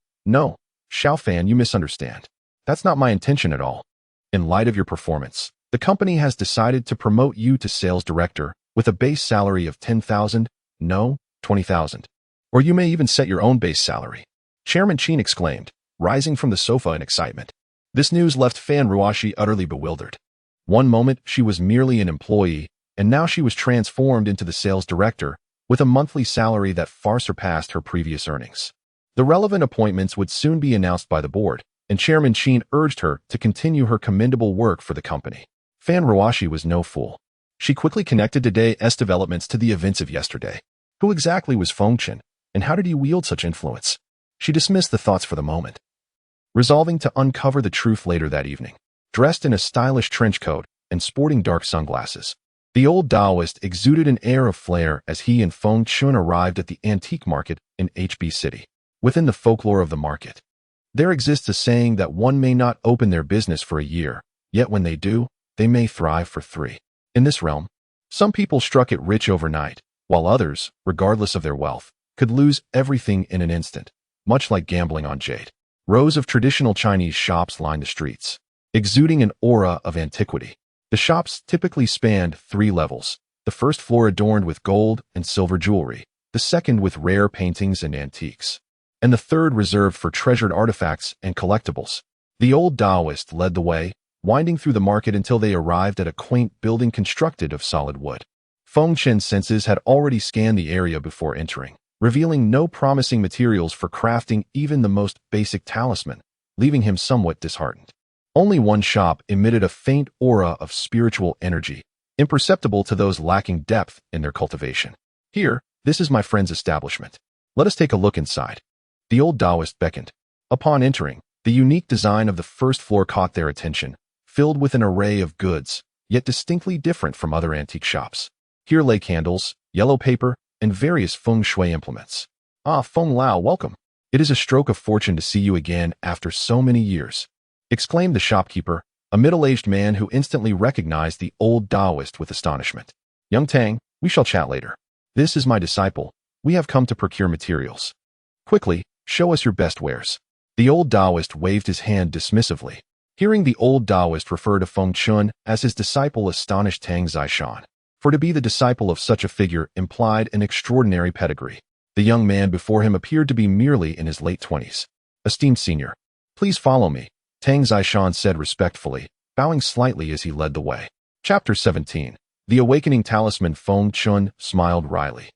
Shao Fan, you misunderstand. That's not my intention at all. In light of your performance, the company has decided to promote you to sales director with a base salary of 10,000, no, 20,000. Or you may even set your own base salary. Chairman Qin exclaimed, rising from the sofa in excitement. This news left Fan Ruoxi utterly bewildered. One moment she was merely an employee, and now she was transformed into the sales director, with a monthly salary that far surpassed her previous earnings. The relevant appointments would soon be announced by the board, and Chairman Chen urged her to continue her commendable work for the company. Fan Ruoxi was no fool. She quickly connected today's developments to the events of yesterday. Who exactly was Feng Chen, and how did he wield such influence? She dismissed the thoughts for the moment, resolving to uncover the truth later that evening. Dressed in a stylish trench coat and sporting dark sunglasses, the old Taoist exuded an air of flair as he and Feng Chen arrived at the antique market in HB City. Within the folklore of the market, there exists a saying that one may not open their business for a year, yet when they do, they may thrive for 3. In this realm, some people struck it rich overnight, while others, regardless of their wealth, could lose everything in an instant, much like gambling on jade. Rows of traditional Chinese shops lined the streets, exuding an aura of antiquity. The shops typically spanned 3 levels, the first floor adorned with gold and silver jewelry, the second with rare paintings and antiques, and the third reserved for treasured artifacts and collectibles. The old Taoist led the way, winding through the market until they arrived at a quaint building constructed of solid wood. Feng Chen's senses had already scanned the area before entering, revealing no promising materials for crafting even the most basic talisman, leaving him somewhat disheartened. Only one shop emitted a faint aura of spiritual energy, imperceptible to those lacking depth in their cultivation. Here, this is my friend's establishment. Let us take a look inside. The old Taoist beckoned. Upon entering, the unique design of the first floor caught their attention, filled with an array of goods, yet distinctly different from other antique shops. Here lay candles, yellow paper, and various feng shui implements. Ah, Feng Lao, welcome. It is a stroke of fortune to see you again after so many years, exclaimed the shopkeeper, a middle-aged man who instantly recognized the old Taoist with astonishment. Young Tang, we shall chat later. This is my disciple. We have come to procure materials. Quickly, show us your best wares. The old Taoist waved his hand dismissively. Hearing the old Taoist refer to Feng Chen as his disciple astonished Tang Zishan. For to be the disciple of such a figure implied an extraordinary pedigree. The young man before him appeared to be merely in his late 20s. Esteemed senior, please follow me, Tang Zishan said respectfully, bowing slightly as he led the way. Chapter 17. The awakening talisman. Feng Chen smiled wryly.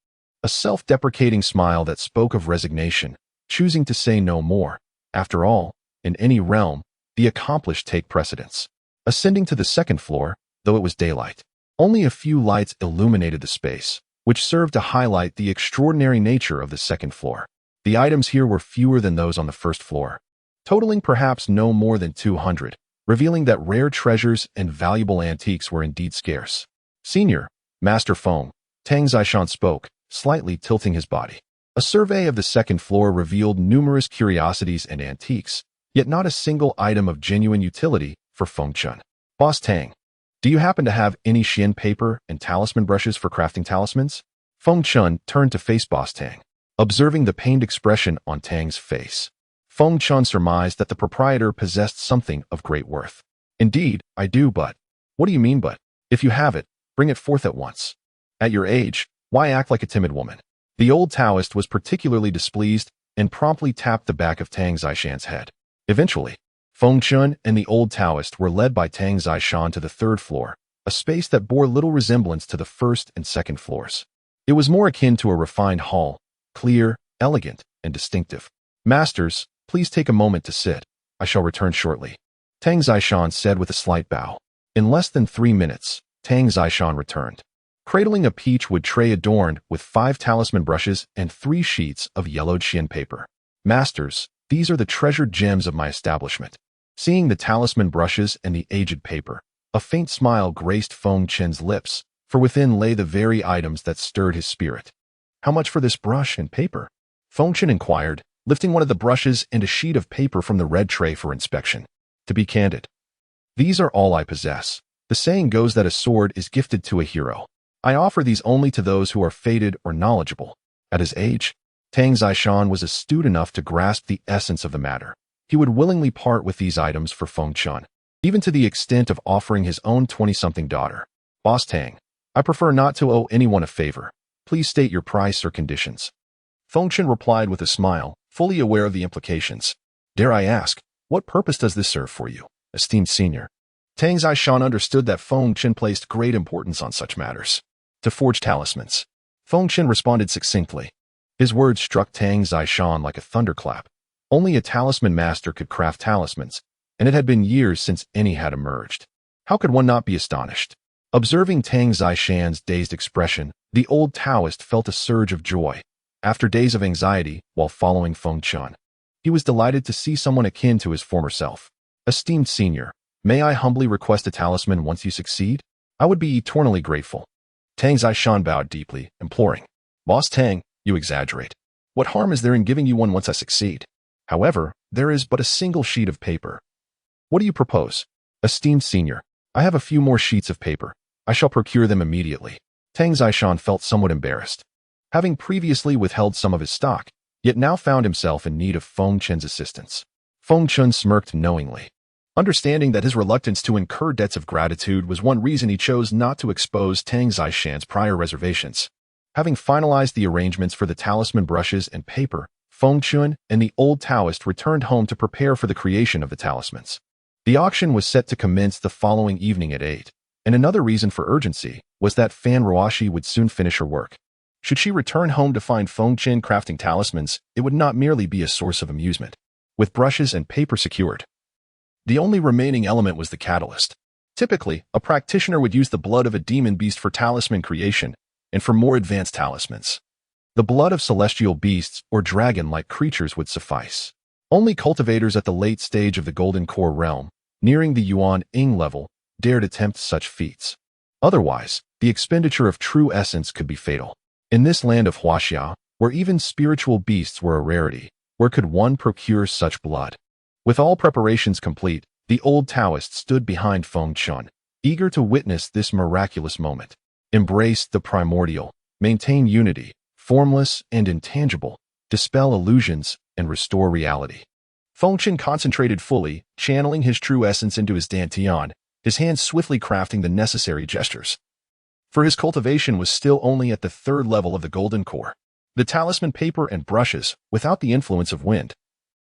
A self-deprecating smile that spoke of resignation, choosing to say no more. After all, in any realm, the accomplished take precedence. Ascending to the second floor, though it was daylight, only a few lights illuminated the space, which served to highlight the extraordinary nature of the second floor. The items here were fewer than those on the first floor, totaling perhaps no more than 200, revealing that rare treasures and valuable antiques were indeed scarce. Senior, Master Feng, Tang Zishan spoke, slightly tilting his body. A survey of the second floor revealed numerous curiosities and antiques, yet not a single item of genuine utility for Feng Chen. Boss Tang, do you happen to have any yearn paper and talisman brushes for crafting talismans? Feng Chen turned to face Boss Tang, observing the pained expression on Tang's face. Feng Chen surmised that the proprietor possessed something of great worth. Indeed, I do, but... What do you mean, but? If you have it, bring it forth at once. At your age, why act like a timid woman? The old Taoist was particularly displeased and promptly tapped the back of Tang Zishan's head. Eventually, Feng Chen and the old Taoist were led by Tang Zishan to the third floor, a space that bore little resemblance to the first and second floors. It was more akin to a refined hall, clear, elegant, and distinctive. Masters, please take a moment to sit. I shall return shortly, Tang Zishan said with a slight bow. In less than 3 minutes, Tang Zishan returned, cradling a peachwood tray adorned with 5 talisman brushes and 3 sheets of yellowed yearn paper. Masters, these are the treasured gems of my establishment. Seeing the talisman brushes and the aged paper, a faint smile graced Feng Chen's lips, for within lay the very items that stirred his spirit. How much for this brush and paper? Feng Chen inquired, lifting one of the brushes and a sheet of paper from the red tray for inspection. To be candid, these are all I possess. The saying goes that a sword is gifted to a hero. I offer these only to those who are fated or knowledgeable. At his age, Tang Zishan was astute enough to grasp the essence of the matter. He would willingly part with these items for Feng Chen, even to the extent of offering his own 20-something daughter. Boss Tang, I prefer not to owe anyone a favor. Please state your price or conditions. Feng Chen replied with a smile, fully aware of the implications. Dare I ask, what purpose does this serve for you, esteemed senior? Tang Zishan understood that Feng Chen placed great importance on such matters. To forge talismans. Feng Chen responded succinctly. His words struck Tang Zishan like a thunderclap. Only a talisman master could craft talismans, and it had been years since any had emerged. How could one not be astonished? Observing Tang Zishan's dazed expression, the old Taoist felt a surge of joy. After days of anxiety while following Feng Chen, he was delighted to see someone akin to his former self. Esteemed senior, may I humbly request a talisman once you succeed? I would be eternally grateful. Tang Zishan bowed deeply, imploring. Boss Tang, you exaggerate. What harm is there in giving you one once I succeed? However, there is but a single sheet of paper. What do you propose? Esteemed senior, I have a few more sheets of paper. I shall procure them immediately. Tang Zishan felt somewhat embarrassed. Having previously withheld some of his stock, yet now found himself in need of Feng Chen's assistance. Feng Chen smirked knowingly. Understanding that his reluctance to incur debts of gratitude was one reason he chose not to expose Tang Zishan's prior reservations. Having finalized the arrangements for the talisman brushes and paper, Feng Chen and the old Taoist returned home to prepare for the creation of the talismans. The auction was set to commence the following evening at 8, and another reason for urgency was that Fan Ruoxi would soon finish her work. Should she return home to find Feng Chen crafting talismans, it would not merely be a source of amusement. With brushes and paper secured, the only remaining element was the catalyst. Typically, a practitioner would use the blood of a demon beast for talisman creation, and for more advanced talismans, the blood of celestial beasts or dragon-like creatures would suffice. Only cultivators at the late stage of the Golden Core realm, nearing the Yuan-Ing level, dared attempt such feats. Otherwise, the expenditure of true essence could be fatal. In this land of Huaxia, where even spiritual beasts were a rarity, where could one procure such blood? With all preparations complete, the old Taoist stood behind Feng Chen, eager to witness this miraculous moment. Embrace the primordial, maintain unity, formless and intangible, dispel illusions, and restore reality. Feng Chen concentrated fully, channeling his true essence into his dantian, his hands swiftly crafting the necessary gestures. For his cultivation was still only at the 3rd level of the Golden Core. The talisman paper and brushes, without the influence of wind,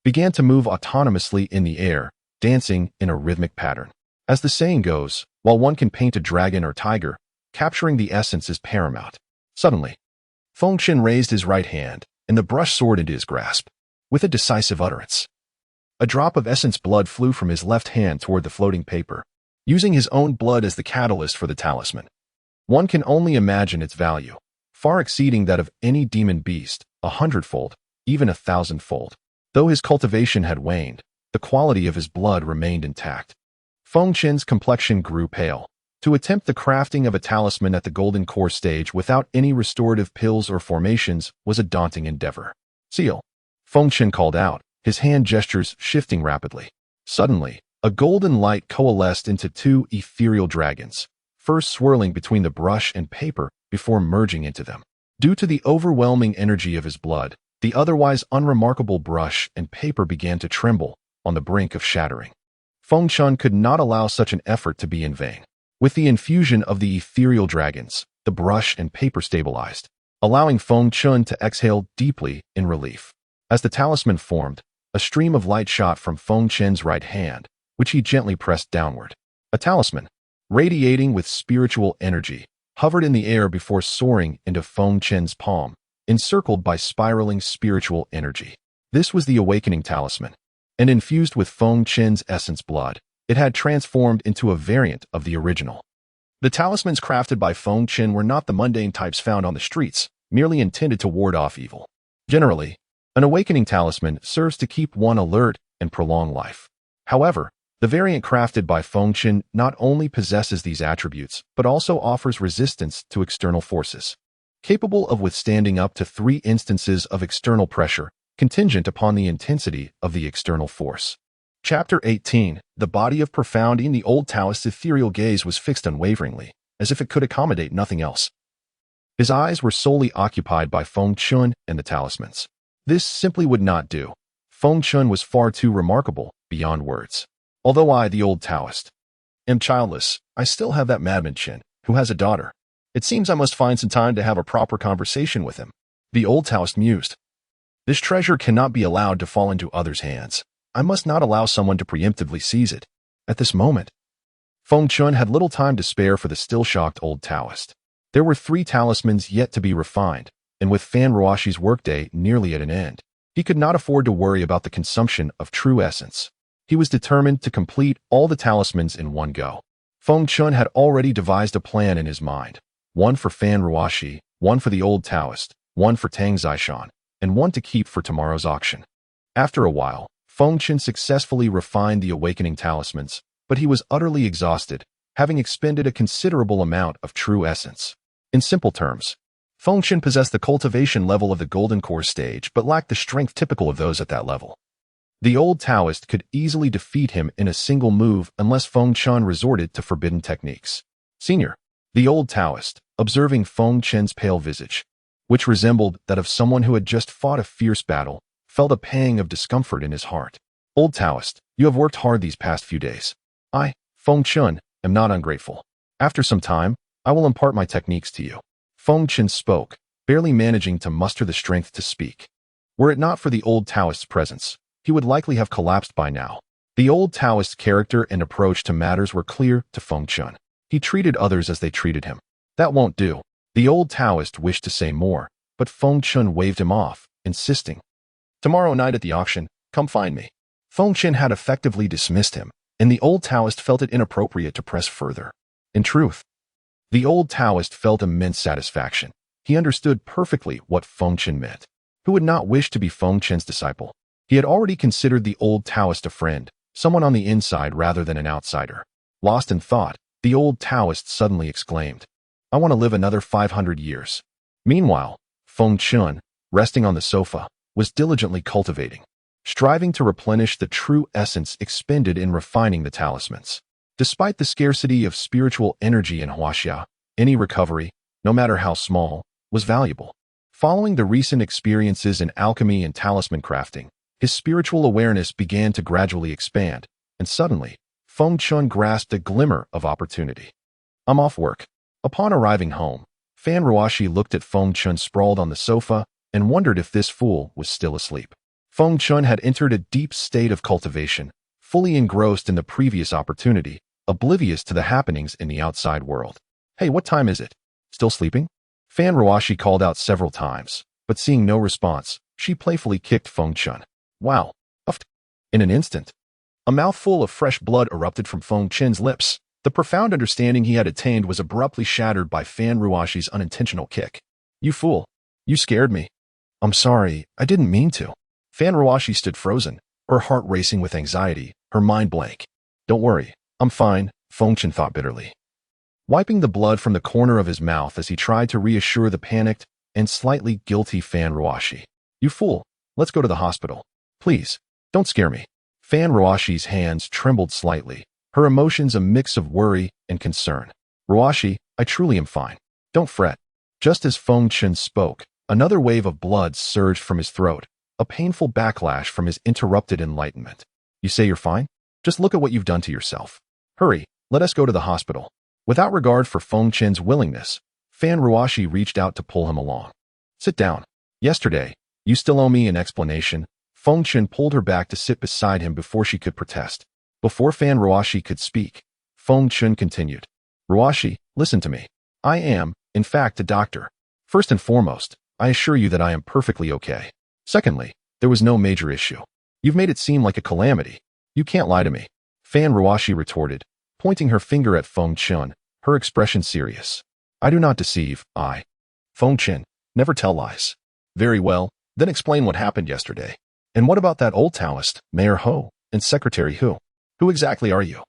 began to move autonomously in the air, dancing in a rhythmic pattern. As the saying goes, while one can paint a dragon or tiger, capturing the essence is paramount. Suddenly, Feng Chen raised his right hand, and the brush soared into his grasp. With a decisive utterance, a drop of essence blood flew from his left hand toward the floating paper, using his own blood as the catalyst for the talisman. One can only imagine its value, far exceeding that of any demon beast, 100-fold, even 1,000-fold. Though his cultivation had waned, the quality of his blood remained intact. Feng Chen's complexion grew pale. To attempt the crafting of a talisman at the Golden Core stage without any restorative pills or formations was a daunting endeavor. Seal. Feng Chen called out, his hand gestures shifting rapidly. Suddenly, a golden light coalesced into 2 ethereal dragons, first swirling between the brush and paper before merging into them. Due to the overwhelming energy of his blood, the otherwise unremarkable brush and paper began to tremble, on the brink of shattering. Feng Chen could not allow such an effort to be in vain. With the infusion of the ethereal dragons, the brush and paper stabilized, allowing Feng Chen to exhale deeply in relief. As the talisman formed, a stream of light shot from Feng Chen's right hand, which he gently pressed downward. A talisman, radiating with spiritual energy, hovered in the air before soaring into Feng Chen's palm, encircled by spiraling spiritual energy. This was the awakening talisman, and infused with Feng Chen's essence blood, it had transformed into a variant of the original. The talismans crafted by Feng Chen were not the mundane types found on the streets, merely intended to ward off evil. Generally, an awakening talisman serves to keep one alert and prolong life. However, the variant crafted by Feng Chen not only possesses these attributes, but also offers resistance to external forces, capable of withstanding up to 3 instances of external pressure, contingent upon the intensity of the external force. Chapter 18. The body of profounding. The old Taoist's ethereal gaze was fixed unwaveringly, as if it could accommodate nothing else. His eyes were solely occupied by Feng Chen and the talismans. This simply would not do. Feng Chen was far too remarkable, beyond words. Although I, the old Taoist, am childless, I still have that madman Chen, who has a daughter. It seems I must find some time to have a proper conversation with him. The old Taoist mused. This treasure cannot be allowed to fall into others' hands. I must not allow someone to preemptively seize it. At this moment, Feng Chen had little time to spare for the still-shocked old Taoist. There were 3 talismans yet to be refined, and with Fan Ruoxi's workday nearly at an end, he could not afford to worry about the consumption of true essence. He was determined to complete all the talismans in one go. Feng Chen had already devised a plan in his mind. One for Fan Ruoxi, one for the old Taoist, one for Tang Zishan, and one to keep for tomorrow's auction. After a while, Feng Chen successfully refined the awakening talismans, but he was utterly exhausted, having expended a considerable amount of true essence. In simple terms, Feng Chen possessed the cultivation level of the Golden Core stage but lacked the strength typical of those at that level. The old Taoist could easily defeat him in a single move unless Feng Chen resorted to forbidden techniques. Senior, the old Taoist, observing Feng Chen's pale visage, which resembled that of someone who had just fought a fierce battle, felt a pang of discomfort in his heart. Old Taoist, you have worked hard these past few days. I, Feng Chen, am not ungrateful. After some time, I will impart my techniques to you. Feng Chen spoke, barely managing to muster the strength to speak. Were it not for the old Taoist's presence, he would likely have collapsed by now. The old Taoist's character and approach to matters were clear to Feng Chen. He treated others as they treated him. That won't do. The old Taoist wished to say more, but Feng Chen waved him off, insisting, "Tomorrow night at the auction, come find me." Feng Chen had effectively dismissed him, and the old Taoist felt it inappropriate to press further. In truth, the old Taoist felt immense satisfaction. He understood perfectly what Feng Chen meant. Who would not wish to be Feng Chen's disciple? He had already considered the old Taoist a friend, someone on the inside rather than an outsider. Lost in thought, the old Taoist suddenly exclaimed, "I want to live another 500 years. Meanwhile, Feng Chen, resting on the sofa, was diligently cultivating, striving to replenish the true essence expended in refining the talismans. Despite the scarcity of spiritual energy in Huaxia, any recovery, no matter how small, was valuable. Following the recent experiences in alchemy and talisman crafting, his spiritual awareness began to gradually expand, and suddenly, Feng Chen grasped a glimmer of opportunity. "I'm off work." Upon arriving home, Fan Ruoxi looked at Feng Chen sprawled on the sofa and wondered if this fool was still asleep. Feng Chen had entered a deep state of cultivation, fully engrossed in the previous opportunity, oblivious to the happenings in the outside world. "Hey, what time is it? Still sleeping?" Fan Ruoxi called out several times, but seeing no response, she playfully kicked Feng Chen. "Wow." Uffed. In an instant, a mouthful of fresh blood erupted from Feng Chen's lips. The profound understanding he had attained was abruptly shattered by Fan Ruoxi's unintentional kick. "You fool. You scared me." "I'm sorry, I didn't mean to." Fan Ruoxi stood frozen, her heart racing with anxiety, her mind blank. "Don't worry, I'm fine," Feng Chen thought bitterly, wiping the blood from the corner of his mouth as he tried to reassure the panicked and slightly guilty Fan Ruoxi. "You fool, let's go to the hospital. Please, don't scare me." Fan Ruoxi's hands trembled slightly, her emotions a mix of worry and concern. "Ruoxi, I truly am fine. Don't fret." Just as Feng Chen spoke, another wave of blood surged from his throat, a painful backlash from his interrupted enlightenment. "You say you're fine? Just look at what you've done to yourself. Hurry, let us go to the hospital." Without regard for Feng Chen's willingness, Fan Ruoxi reached out to pull him along. "Sit down. Yesterday, you still owe me an explanation." Feng Chen pulled her back to sit beside him before she could protest. Before Fan Ruoxi could speak, Feng Chen continued, "Ruoxi, listen to me. I am, in fact, a doctor. First and foremost, I assure you that I am perfectly okay. Secondly, there was no major issue. You've made it seem like a calamity. You can't lie to me." Fan Ruoxi retorted, pointing her finger at Feng Chen, her expression serious. "I do not deceive, I, Feng Chen, never tell lies." "Very well, then explain what happened yesterday. And what about that old Taoist, Mayor Ho, and Secretary Hu? Who exactly are you?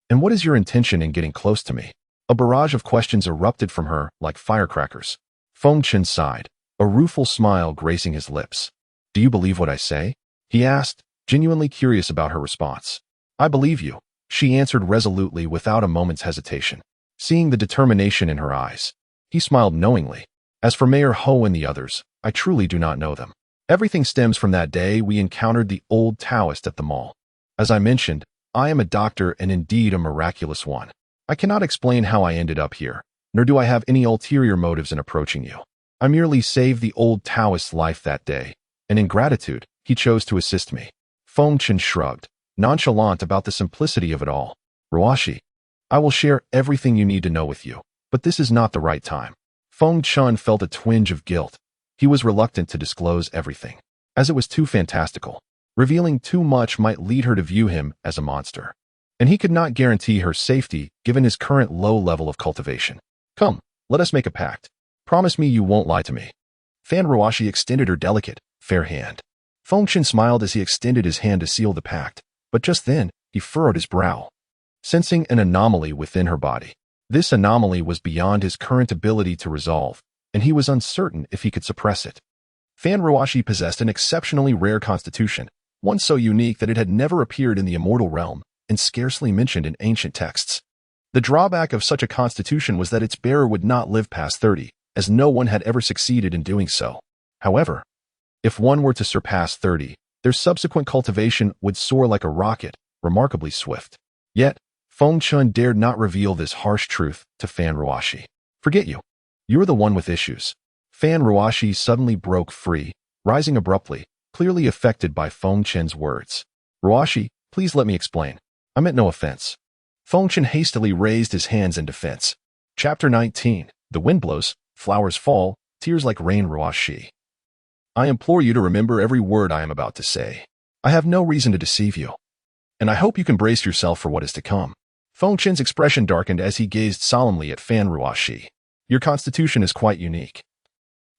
And what is your intention in getting close to me?" A barrage of questions erupted from her like firecrackers. Feng Chen sighed, a rueful smile gracing his lips. "Do you believe what I say?" he asked, genuinely curious about her response. "I believe you," she answered resolutely without a moment's hesitation. Seeing the determination in her eyes, he smiled knowingly. "As for Mayor Ho and the others, I truly do not know them. Everything stems from that day we encountered the old Taoist at the mall. As I mentioned, I am a doctor and indeed a miraculous one. I cannot explain how I ended up here, nor do I have any ulterior motives in approaching you. I merely saved the old Taoist's life that day, and in gratitude, he chose to assist me." Feng Chen shrugged, nonchalant about the simplicity of it all. "Ruoxi, I will share everything you need to know with you, but this is not the right time." Feng Chen felt a twinge of guilt. He was reluctant to disclose everything, as it was too fantastical. Revealing too much might lead her to view him as a monster, and he could not guarantee her safety given his current low level of cultivation. Come, let us make a pact. Promise me you won't lie to me. Fan Ruoxi extended her delicate, fair hand. Feng Chen smiled as he extended his hand to seal the pact, but just then, he furrowed his brow, sensing an anomaly within her body. This anomaly was beyond his current ability to resolve, and he was uncertain if he could suppress it. Fan Ruoxi possessed an exceptionally rare constitution, one so unique that it had never appeared in the immortal realm and scarcely mentioned in ancient texts. The drawback of such a constitution was that its bearer would not live past 30, as no one had ever succeeded in doing so. However, if one were to surpass 30, their subsequent cultivation would soar like a rocket, remarkably swift. Yet, Feng Chen dared not reveal this harsh truth to Fan Ruoxi. Forget you. You're the one with issues. Fan Ruoxi suddenly broke free, rising abruptly, clearly affected by Feng Chen's words. Ruoxi, please let me explain. I meant no offense. Feng Chen hastily raised his hands in defense. Chapter 19. The wind blows, flowers fall, tears like rain. Ruoxi, I implore you to remember every word I am about to say. I have no reason to deceive you, and I hope you can brace yourself for what is to come. Feng Chen's expression darkened as he gazed solemnly at Fan Ruoxi. Your constitution is quite unique.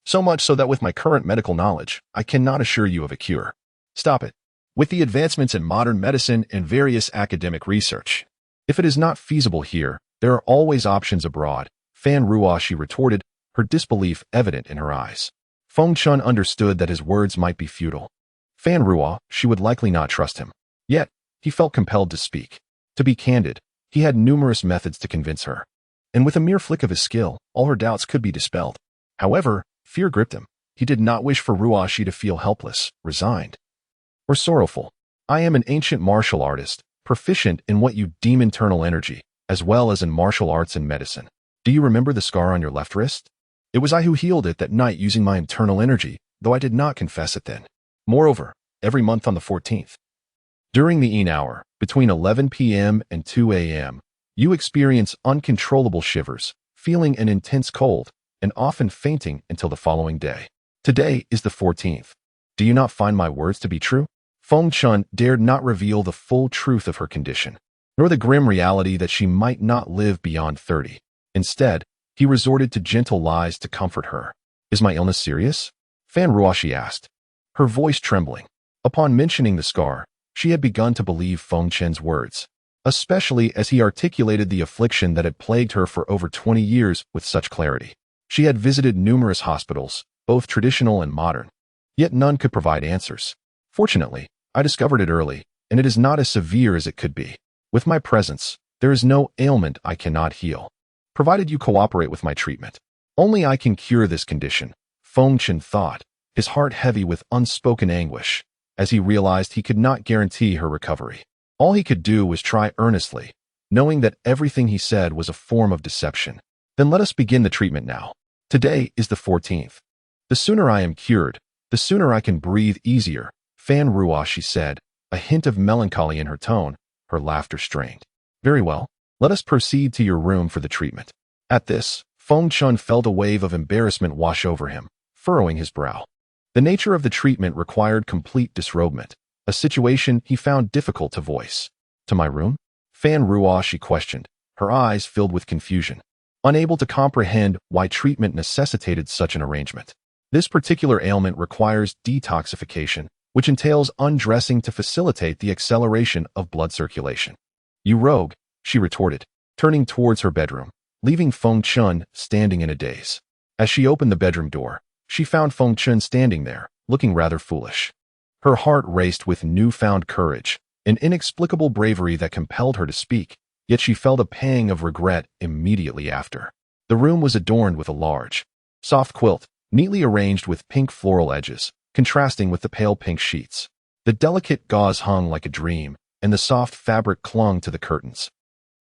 So much so that with my current medical knowledge, I cannot assure you of a cure. Stop it. With the advancements in modern medicine and various academic research, if it is not feasible here, there are always options abroad, Fan Ruoxi retorted, her disbelief evident in her eyes. Feng Chen understood that his words might be futile. Fan Ruoxi would likely not trust him. Yet, he felt compelled to speak. To be candid, he had numerous methods to convince her, and with a mere flick of his skill, all her doubts could be dispelled. However, fear gripped him. He did not wish for Ruoxi to feel helpless, resigned, or sorrowful. I am an ancient martial artist, proficient in what you deem internal energy, as well as in martial arts and medicine. Do you remember the scar on your left wrist? It was I who healed it that night using my internal energy, though I did not confess it then. Moreover, every month on the 14th, during the ean hour, between 11 p.m. and 2 a.m., you experience uncontrollable shivers, feeling an intense cold, and often fainting until the following day. Today is the 14th. Do you not find my words to be true? Feng Chen dared not reveal the full truth of her condition, nor the grim reality that she might not live beyond 30. Instead, he resorted to gentle lies to comfort her. Is my illness serious? Fan Ruoxi asked, her voice trembling. Upon mentioning the scar, she had begun to believe Feng Chen's words, especially as he articulated the affliction that had plagued her for over 20 years with such clarity. She had visited numerous hospitals, both traditional and modern, yet none could provide answers. Fortunately, I discovered it early, and it is not as severe as it could be. With my presence, there is no ailment I cannot heal, provided you cooperate with my treatment. Only I can cure this condition, Feng Chen thought, his heart heavy with unspoken anguish, as he realized he could not guarantee her recovery. All he could do was try earnestly, knowing that everything he said was a form of deception. Then let us begin the treatment now. Today is the 14th. The sooner I am cured, the sooner I can breathe easier, Fan Ruoxi said, a hint of melancholy in her tone, her laughter strained. Very well, let us proceed to your room for the treatment. At this, Feng Chen felt a wave of embarrassment wash over him, furrowing his brow. The nature of the treatment required complete disrobement, a situation he found difficult to voice. To my room? Fan Ruoxi questioned, her eyes filled with confusion, unable to comprehend why treatment necessitated such an arrangement. This particular ailment requires detoxification, which entails undressing to facilitate the acceleration of blood circulation. You rogue, she retorted, turning towards her bedroom, leaving Feng Chen standing in a daze. As she opened the bedroom door, she found Feng Chen standing there, looking rather foolish. Her heart raced with newfound courage, an inexplicable bravery that compelled her to speak, yet she felt a pang of regret immediately after. The room was adorned with a large, soft quilt, neatly arranged with pink floral edges, contrasting with the pale pink sheets. The delicate gauze hung like a dream, and the soft fabric clung to the curtains.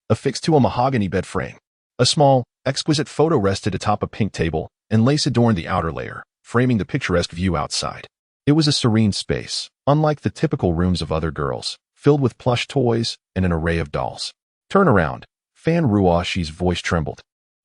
Affixed to a mahogany bed frame, a small, exquisite photo rested atop a pink table, and lace adorned the outer layer, framing the picturesque view outside. It was a serene space, unlike the typical rooms of other girls, filled with plush toys and an array of dolls. Turn around. Fan Ruoxi's voice trembled,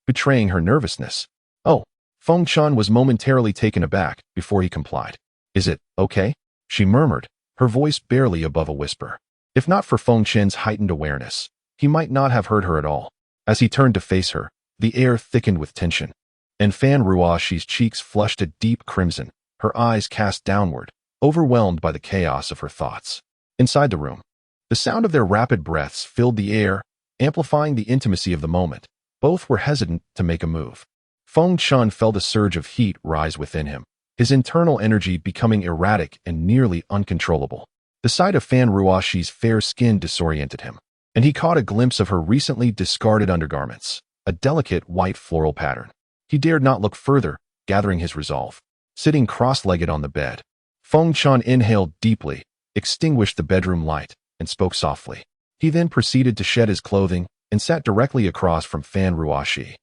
betraying her nervousness. Oh, Feng Chen was momentarily taken aback before he complied. Is it okay? She murmured, her voice barely above a whisper. If not for Feng Chen's heightened awareness, he might not have heard her at all. As he turned to face her, the air thickened with tension, and Fan Ruoxi's cheeks flushed a deep crimson, her eyes cast downward, overwhelmed by the chaos of her thoughts. Inside the room, the sound of their rapid breaths filled the air, amplifying the intimacy of the moment. Both were hesitant to make a move. Feng Chen felt a surge of heat rise within him, his internal energy becoming erratic and nearly uncontrollable. The sight of Fan Ruoxi's fair skin disoriented him, and he caught a glimpse of her recently discarded undergarments, a delicate white floral pattern. He dared not look further, gathering his resolve. Sitting cross-legged on the bed, Feng Chen inhaled deeply, extinguished the bedroom light, and spoke softly. He then proceeded to shed his clothing and sat directly across from Fan Ruoxi.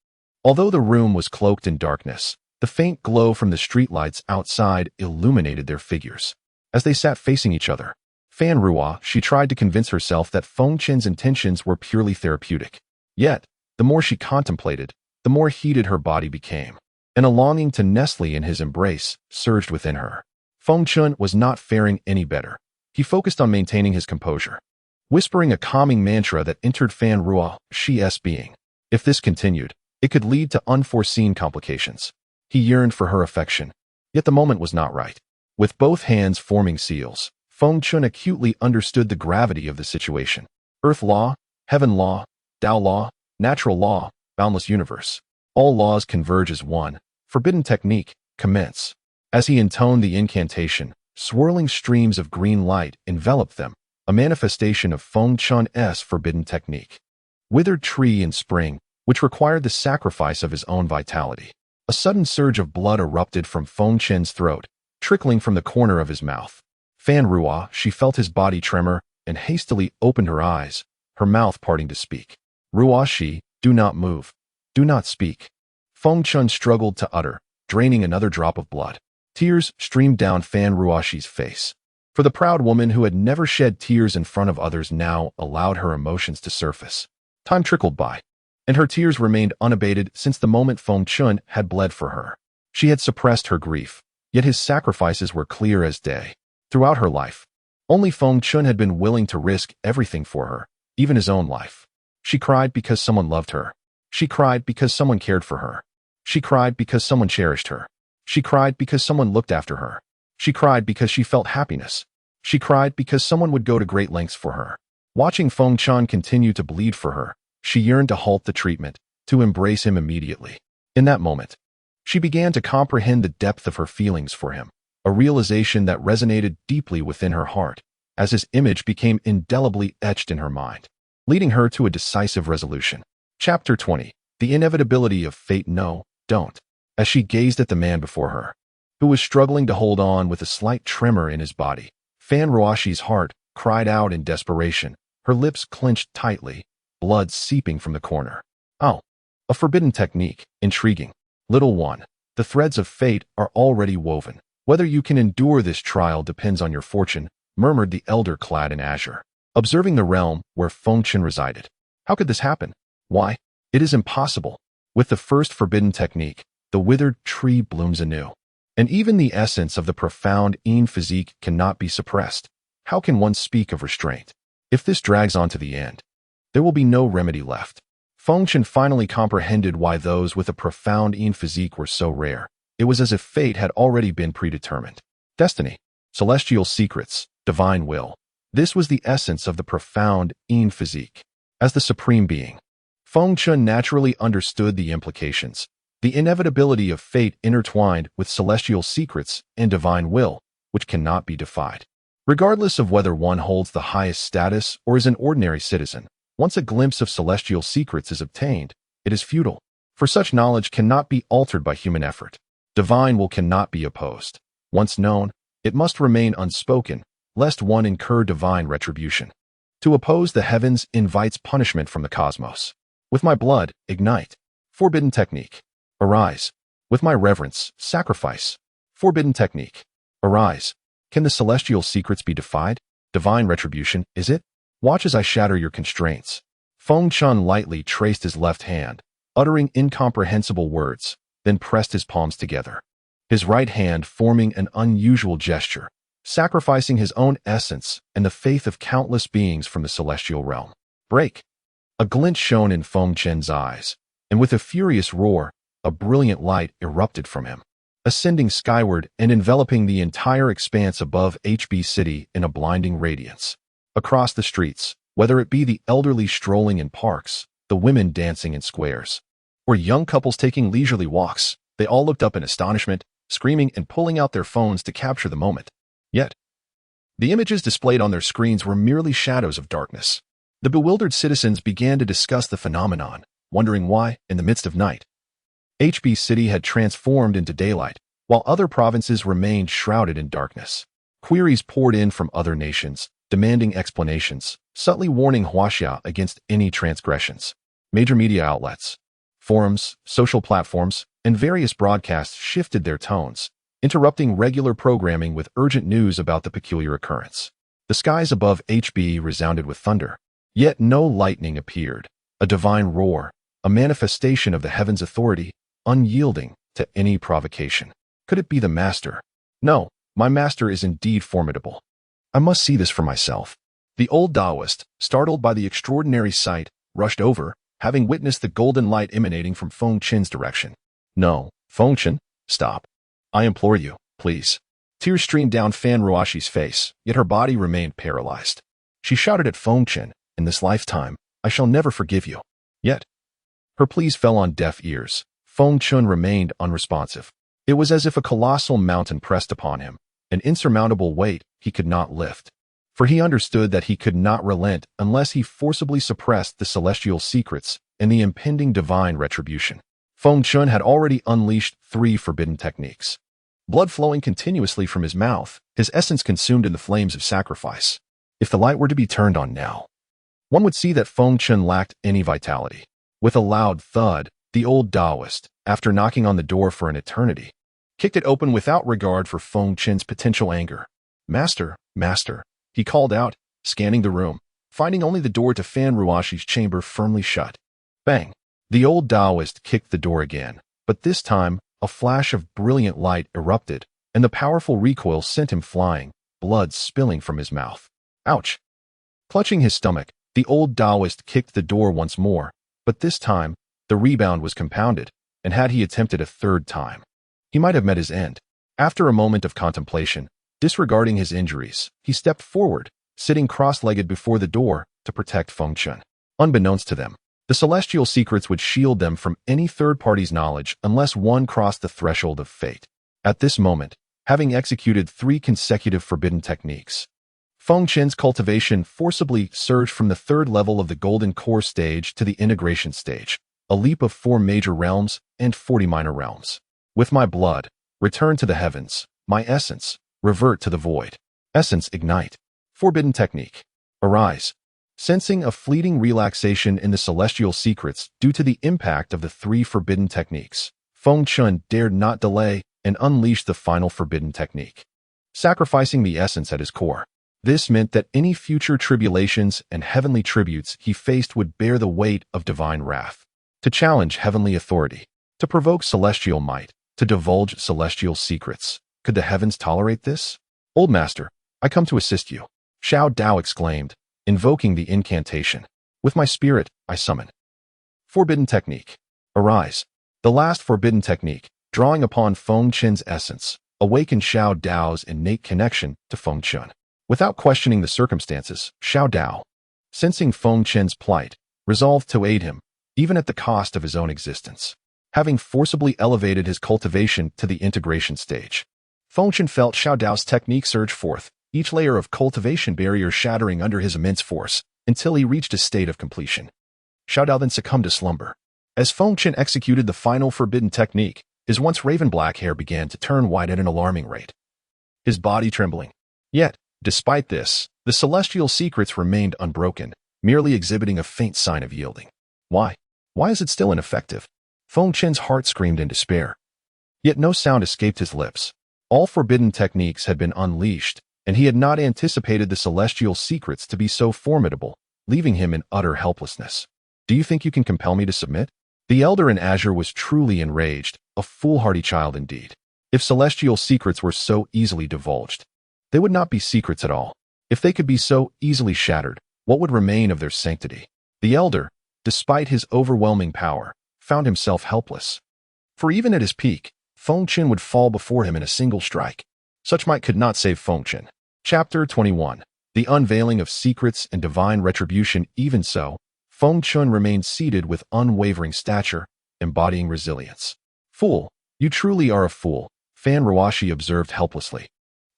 Although the room was cloaked in darkness, the faint glow from the streetlights outside illuminated their figures. As they sat facing each other, Fan Ruoxi tried to convince herself that Feng Chen's intentions were purely therapeutic. Yet, the more she contemplated, the more heated her body became, and a longing to nestle in his embrace surged within her. Feng Chen was not faring any better. He focused on maintaining his composure, whispering a calming mantra that entered Fan Ruoxi's being. If this continued, it could lead to unforeseen complications. He yearned for her affection, yet the moment was not right. With both hands forming seals, Feng Chen acutely understood the gravity of the situation. Earth law, heaven law, Tao law, natural law, boundless universe. All laws converge as one. Forbidden technique, commence. As he intoned the incantation, swirling streams of green light enveloped them, a manifestation of Feng Chen's forbidden technique. Withered tree in spring, which required the sacrifice of his own vitality. A sudden surge of blood erupted from Feng Chen's throat, trickling from the corner of his mouth. Fan Ruoxi felt his body tremor and hastily opened her eyes, her mouth parting to speak. Ruoxi, do not move. Do not speak. Feng Chen struggled to utter, draining another drop of blood. Tears streamed down Fan Ruoxi's face. For the proud woman who had never shed tears in front of others now allowed her emotions to surface. Time trickled by, and her tears remained unabated since the moment Feng Chen had bled for her. She had suppressed her grief, yet his sacrifices were clear as day. Throughout her life, only Feng Chen had been willing to risk everything for her, even his own life. She cried because someone loved her. She cried because someone cared for her. She cried because someone cherished her. She cried because someone looked after her. She cried because she felt happiness. She cried because someone would go to great lengths for her. Watching Feng Chen continue to bleed for her, she yearned to halt the treatment, to embrace him immediately. In that moment, she began to comprehend the depth of her feelings for him, a realization that resonated deeply within her heart, as his image became indelibly etched in her mind, leading her to a decisive resolution. Chapter 20. The Inevitability of Fate. No, don't. As she gazed at the man before her, who was struggling to hold on with a slight tremor in his body, Fan Ruoxi's heart cried out in desperation, her lips clenched tightly, blood seeping from the corner. Oh, a forbidden technique, intriguing. Little one, the threads of fate are already woven. Whether you can endure this trial depends on your fortune, murmured the elder clad in azure, observing the realm where Feng Chen resided. How could this happen? Why? It is impossible. With the first forbidden technique, the withered tree blooms anew. And even the essence of the profound yearn physique cannot be suppressed. How can one speak of restraint? If this drags on to the end, there will be no remedy left. Feng Chen finally comprehended why those with a profound yearn physique were so rare. It was as if fate had already been predetermined. Destiny, celestial secrets, divine will. This was the essence of the profound yearn physique. As the supreme being, Feng Chen naturally understood the implications, the inevitability of fate intertwined with celestial secrets and divine will, which cannot be defied. Regardless of whether one holds the highest status or is an ordinary citizen, once a glimpse of celestial secrets is obtained, it is futile, for such knowledge cannot be altered by human effort. Divine will cannot be opposed. Once known, it must remain unspoken, lest one incur divine retribution. To oppose the heavens invites punishment from the cosmos. With my blood, ignite. Forbidden technique. Arise. With my reverence, sacrifice. Forbidden technique. Arise. Can the celestial secrets be defied? Divine retribution, is it? Watch as I shatter your constraints. Feng Chen lightly traced his left hand, uttering incomprehensible words, then pressed his palms together, his right hand forming an unusual gesture, sacrificing his own essence and the faith of countless beings from the celestial realm. Break! A glint shone in Feng Chen's eyes, and with a furious roar, a brilliant light erupted from him, ascending skyward and enveloping the entire expanse above HB City in a blinding radiance. Across the streets, whether it be the elderly strolling in parks, the women dancing in squares, or young couples taking leisurely walks, they all looked up in astonishment, screaming and pulling out their phones to capture the moment. Yet, the images displayed on their screens were merely shadows of darkness. The bewildered citizens began to discuss the phenomenon, wondering why, in the midst of night, HB City had transformed into daylight, while other provinces remained shrouded in darkness. Queries poured in from other nations, demanding explanations, subtly warning Huaxia against any transgressions. Major media outlets, forums, social platforms, and various broadcasts shifted their tones, interrupting regular programming with urgent news about the peculiar occurrence. The skies above HB resounded with thunder, yet no lightning appeared. A divine roar, a manifestation of the heavens' authority, unyielding to any provocation. Could it be the master? No, my master is indeed formidable. I must see this for myself. The old Taoist, startled by the extraordinary sight, rushed over, having witnessed the golden light emanating from Feng Chen's direction. No, Feng Chen, stop. I implore you, please. Tears streamed down Fan Ruoxi's face, yet her body remained paralyzed. She shouted at Feng Chen, in this lifetime, I shall never forgive you. Yet, her pleas fell on deaf ears. Feng Chen remained unresponsive. It was as if a colossal mountain pressed upon him, an insurmountable weight he could not lift. For he understood that he could not relent unless he forcibly suppressed the celestial secrets and the impending divine retribution. Feng Chen had already unleashed 3 forbidden techniques. Blood flowing continuously from his mouth, his essence consumed in the flames of sacrifice. If the light were to be turned on now, one would see that Feng Chen lacked any vitality. With a loud thud, the old Taoist, after knocking on the door for an eternity, kicked it open without regard for Feng Chen's potential anger. Master, master, he called out, scanning the room, finding only the door to Fan Ruoxi's chamber firmly shut. Bang! The old Taoist kicked the door again, but this time, a flash of brilliant light erupted, and the powerful recoil sent him flying, blood spilling from his mouth. Ouch! Clutching his stomach, the old Taoist kicked the door once more, but this time, the rebound was compounded, and had he attempted a third time, he might have met his end. After a moment of contemplation, disregarding his injuries, he stepped forward, sitting cross-legged before the door to protect Feng Chen. Unbeknownst to them, the celestial secrets would shield them from any third party's knowledge unless one crossed the threshold of fate. At this moment, having executed 3 consecutive forbidden techniques, Feng Chen's cultivation forcibly surged from the 3rd level of the Golden Core stage to the integration stage, a leap of 4 major realms and 40 minor realms. With my blood, return to the heavens, my essence, revert to the void. Essence ignite. Forbidden technique. Arise. Sensing a fleeting relaxation in the celestial secrets due to the impact of the 3 forbidden techniques, Feng Chen dared not delay and unleashed the final forbidden technique, sacrificing the essence at his core. This meant that any future tribulations and heavenly tributes he faced would bear the weight of divine wrath. To challenge heavenly authority, to provoke celestial might, to divulge celestial secrets. Could the heavens tolerate this? Old master, I come to assist you, Xiao Dao exclaimed, invoking the incantation. With my spirit, I summon. Forbidden technique. Arise. The last forbidden technique, drawing upon Feng Chen's essence, awakened Xiao Dao's innate connection to Feng Chen. Without questioning the circumstances, Xiao Dao, sensing Feng Chen's plight, resolved to aid him, even at the cost of his own existence. Having forcibly elevated his cultivation to the integration stage, Feng Chen felt Xiao Dao's technique surge forth, each layer of cultivation barrier shattering under his immense force, until he reached a state of completion. Xiao Dao then succumbed to slumber. As Feng Chen executed the final forbidden technique, his once raven-black hair began to turn white at an alarming rate, his body trembling. Yet, despite this, the celestial secrets remained unbroken, merely exhibiting a faint sign of yielding. Why? Why is it still ineffective? Feng Chen's heart screamed in despair. Yet no sound escaped his lips. All forbidden techniques had been unleashed, and he had not anticipated the celestial secrets to be so formidable, leaving him in utter helplessness. Do you think you can compel me to submit? The elder in azure was truly enraged, a foolhardy child indeed. If celestial secrets were so easily divulged, they would not be secrets at all. If they could be so easily shattered, what would remain of their sanctity? The elder, despite his overwhelming power, found himself helpless. For even at his peak, Feng Chen would fall before him in a single strike. Such might could not save Feng Chen. Chapter 21. The unveiling of secrets and divine retribution. Even so, Feng Chen remained seated with unwavering stature, embodying resilience. Fool, you truly are a fool, Fan Ruoxi observed helplessly.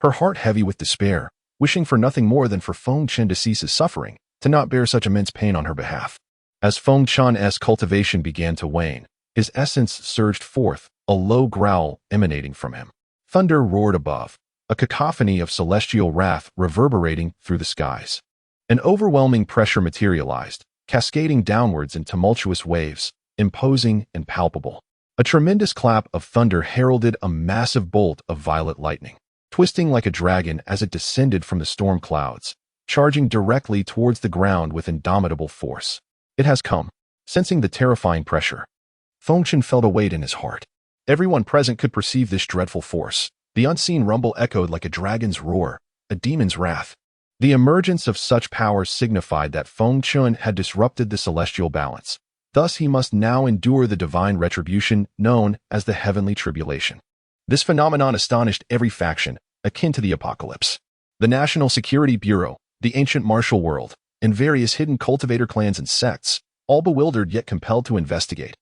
Her heart heavy with despair, wishing for nothing more than for Feng Chen to cease his suffering, to not bear such immense pain on her behalf. As Feng Chen's cultivation began to wane, his essence surged forth, a low growl emanating from him. Thunder roared above, a cacophony of celestial wrath reverberating through the skies. An overwhelming pressure materialized, cascading downwards in tumultuous waves, imposing and palpable. A tremendous clap of thunder heralded a massive bolt of violet lightning, twisting like a dragon as it descended from the storm clouds, charging directly towards the ground with indomitable force. It has come. Sensing the terrifying pressure, Feng Chen felt a weight in his heart. Everyone present could perceive this dreadful force. The unseen rumble echoed like a dragon's roar, a demon's wrath. The emergence of such power signified that Feng Chen had disrupted the celestial balance. Thus he must now endure the divine retribution known as the heavenly tribulation. This phenomenon astonished every faction, akin to the apocalypse. The National Security Bureau, the ancient martial world, and various hidden cultivator clans and sects, all bewildered yet compelled to investigate,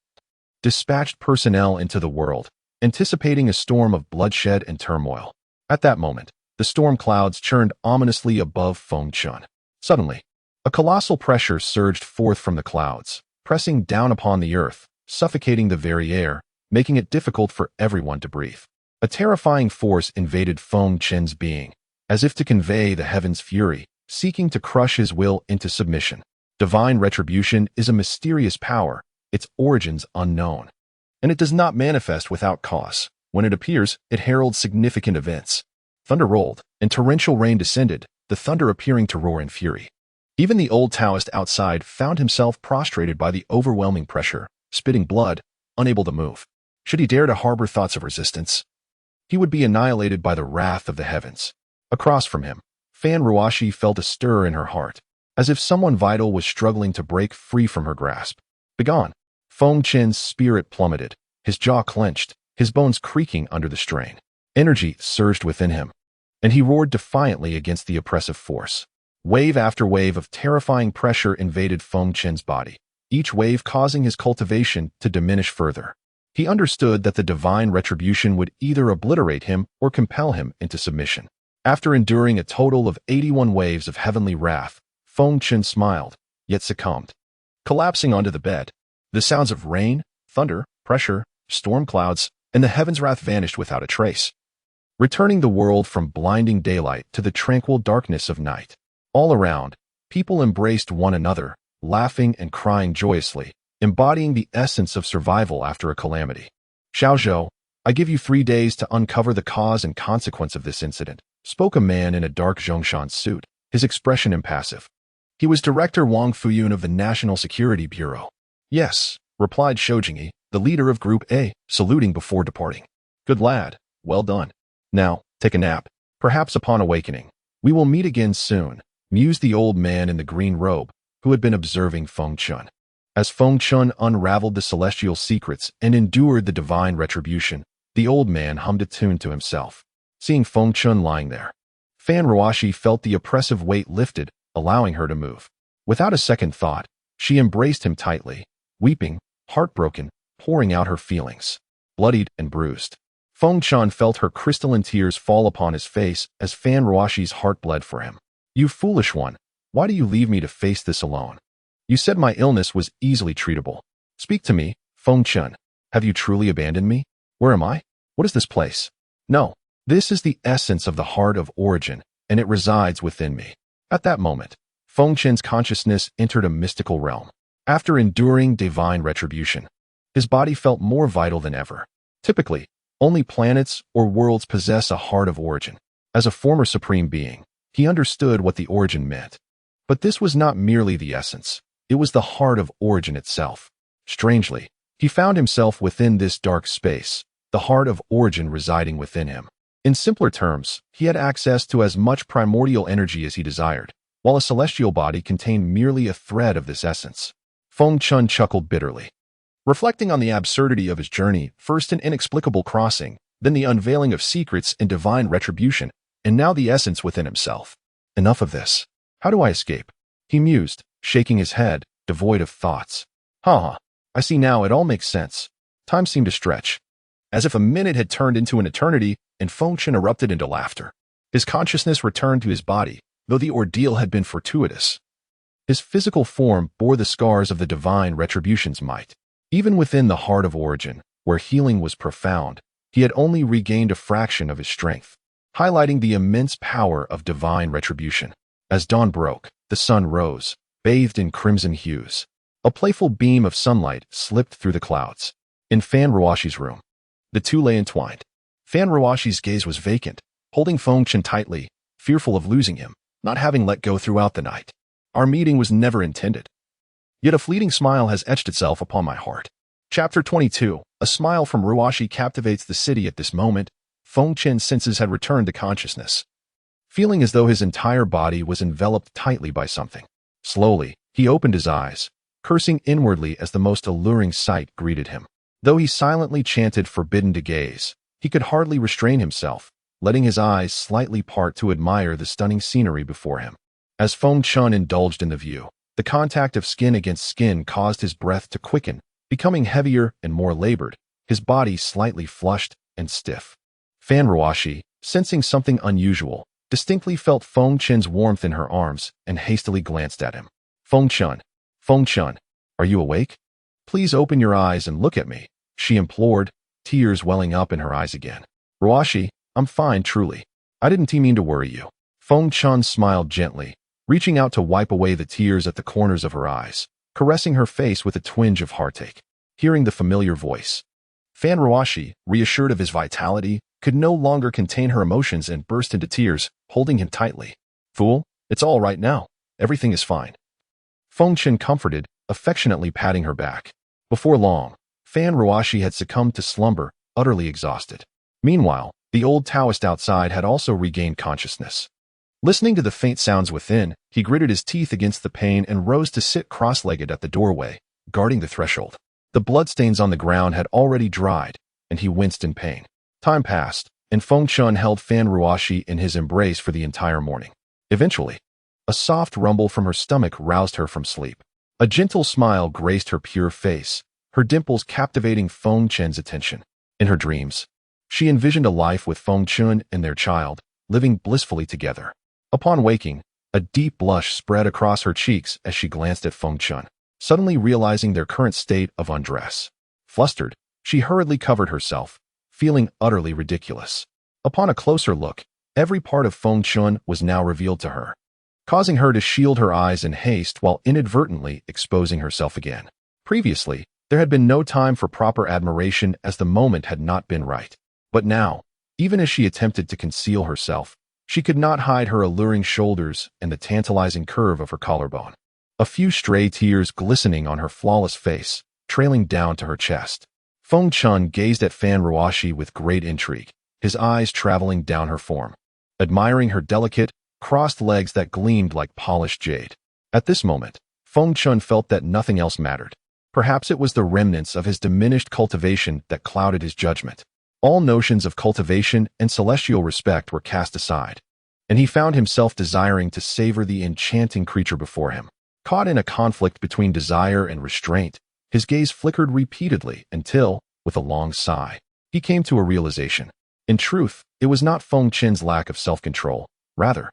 dispatched personnel into the world, anticipating a storm of bloodshed and turmoil. At that moment, the storm clouds churned ominously above Feng Chen. Suddenly, a colossal pressure surged forth from the clouds, pressing down upon the earth, suffocating the very air, making it difficult for everyone to breathe. A terrifying force invaded Feng Chen's being, as if to convey the heavens' fury, seeking to crush his will into submission. Divine retribution is a mysterious power, its origins unknown. And it does not manifest without cause. When it appears, it heralds significant events. Thunder rolled, and torrential rain descended, the thunder appearing to roar in fury. Even the old Taoist outside found himself prostrated by the overwhelming pressure, spitting blood, unable to move. Should he dare to harbor thoughts of resistance, he would be annihilated by the wrath of the heavens. Across from him, Fan Ruoxi felt a stir in her heart, as if someone vital was struggling to break free from her grasp. Begone! Feng Chen's spirit plummeted, his jaw clenched, his bones creaking under the strain. Energy surged within him, and he roared defiantly against the oppressive force. Wave after wave of terrifying pressure invaded Feng Chen's body, each wave causing his cultivation to diminish further. He understood that the divine retribution would either obliterate him or compel him into submission. After enduring a total of 81 waves of heavenly wrath, Feng Chen smiled, yet succumbed. Collapsing onto the bed, the sounds of rain, thunder, pressure, storm clouds, and the heaven's wrath vanished without a trace, returning the world from blinding daylight to the tranquil darkness of night. All around, people embraced one another, laughing and crying joyously, embodying the essence of survival after a calamity. Xiaozhou, I give you 3 days to uncover the cause and consequence of this incident, spoke a man in a dark Zhongshan suit, his expression impassive. He was Director Wang Fuyun of the National Security Bureau. Yes, replied Shoujingi, the leader of Group A, saluting before departing. Good lad, well done. Now, take a nap. Perhaps upon awakening, we will meet again soon, mused the old man in the green robe, who had been observing Feng Chen. As Feng Chen unraveled the celestial secrets and endured the divine retribution, the old man hummed a tune to himself. Seeing Feng Chen lying there, Fan Ruoxi felt the oppressive weight lifted, allowing her to move. Without a second thought, she embraced him tightly, weeping, heartbroken, pouring out her feelings. Bloodied and bruised, Feng Chen felt her crystalline tears fall upon his face as Fan Ruoxi's heart bled for him. You foolish one, why do you leave me to face this alone? You said my illness was easily treatable. Speak to me, Feng Chen. Have you truly abandoned me? Where am I? What is this place? No, this is the essence of the heart of origin, and it resides within me. At that moment, Feng Chen's consciousness entered a mystical realm. After enduring divine retribution, his body felt more vital than ever. Typically, only planets or worlds possess a heart of origin. As a former supreme being, he understood what the origin meant. But this was not merely the essence, it was the heart of origin itself. Strangely, He found himself within this dark space, the heart of origin residing within him. In simpler terms, he had access to as much primordial energy as he desired, while a celestial body contained merely a thread of this essence. Feng Chen chuckled bitterly. Reflecting on the absurdity of his journey, first an inexplicable crossing, then the unveiling of secrets and divine retribution, and now the essence within himself. Enough of this. How do I escape? He mused, shaking his head, devoid of thoughts. I see now, it all makes sense. Time seemed to stretch, as if a minute had turned into an eternity, and Feng Chen erupted into laughter. His consciousness returned to his body, though the ordeal had been fortuitous. His physical form bore the scars of the divine retribution's might. Even within the heart of origin, where healing was profound, he had only regained a fraction of his strength, highlighting the immense power of divine retribution. As dawn broke, the sun rose, bathed in crimson hues. A playful beam of sunlight slipped through the clouds. In Fan Ruoxi's room, the two lay entwined. Fan Ruoxi's gaze was vacant, holding Feng Chen tightly, fearful of losing him, not having let go throughout the night. Our meeting was never intended. Yet a fleeting smile has etched itself upon my heart. Chapter 22. A smile from Ruoxi captivates the city. At this moment, Feng Chen's senses had returned to consciousness, feeling as though his entire body was enveloped tightly by something. Slowly, he opened his eyes, cursing inwardly as the most alluring sight greeted him. Though he silently chanted forbidden to gaze, he could hardly restrain himself, letting his eyes slightly part to admire the stunning scenery before him. As Feng Chen indulged in the view, the contact of skin against skin caused his breath to quicken, becoming heavier and more labored, his body slightly flushed and stiff. Fan Ruoxi, sensing something unusual, distinctly felt Feng Chen's warmth in her arms and hastily glanced at him. Feng Chen, are you awake? Please open your eyes and look at me, she implored, tears welling up in her eyes again. Ruoxi, I'm fine, truly. I didn't mean to worry you. Feng Chen smiled gently, reaching out to wipe away the tears at the corners of her eyes, caressing her face with a twinge of heartache. Hearing the familiar voice, Fan Ruoxi, reassured of his vitality, could no longer contain her emotions and burst into tears, holding him tightly. Fool, it's all right now. Everything is fine. Feng Chen comforted, affectionately patting her back. Before long, Fan Ruoxi had succumbed to slumber, utterly exhausted. Meanwhile, the old Taoist outside had also regained consciousness. Listening to the faint sounds within, he gritted his teeth against the pain and rose to sit cross-legged at the doorway, guarding the threshold. The bloodstains on the ground had already dried, and he winced in pain. Time passed, and Feng Chen held Fan Ruoxi in his embrace for the entire morning. Eventually, a soft rumble from her stomach roused her from sleep. A gentle smile graced her pure face, her dimples captivating Feng Chen's attention. In her dreams, she envisioned a life with Feng Chen and their child, living blissfully together. Upon waking, a deep blush spread across her cheeks as she glanced at Feng Chen, suddenly realizing their current state of undress. Flustered, she hurriedly covered herself, feeling utterly ridiculous. Upon a closer look, every part of Feng Chen was now revealed to her, causing her to shield her eyes in haste while inadvertently exposing herself again. Previously, there had been no time for proper admiration as the moment had not been right. But now, even as she attempted to conceal herself, she could not hide her alluring shoulders and the tantalizing curve of her collarbone. A few stray tears glistening on her flawless face, trailing down to her chest. Feng Chen gazed at Fan Ruoxi with great intrigue, his eyes traveling down her form, admiring her delicate, crossed legs that gleamed like polished jade. At this moment, Feng Chen felt that nothing else mattered. Perhaps it was the remnants of his diminished cultivation that clouded his judgment. All notions of cultivation and celestial respect were cast aside, and he found himself desiring to savor the enchanting creature before him. Caught in a conflict between desire and restraint, his gaze flickered repeatedly until, with a long sigh, he came to a realization. In truth, it was not Feng Chen's lack of self-control. Rather,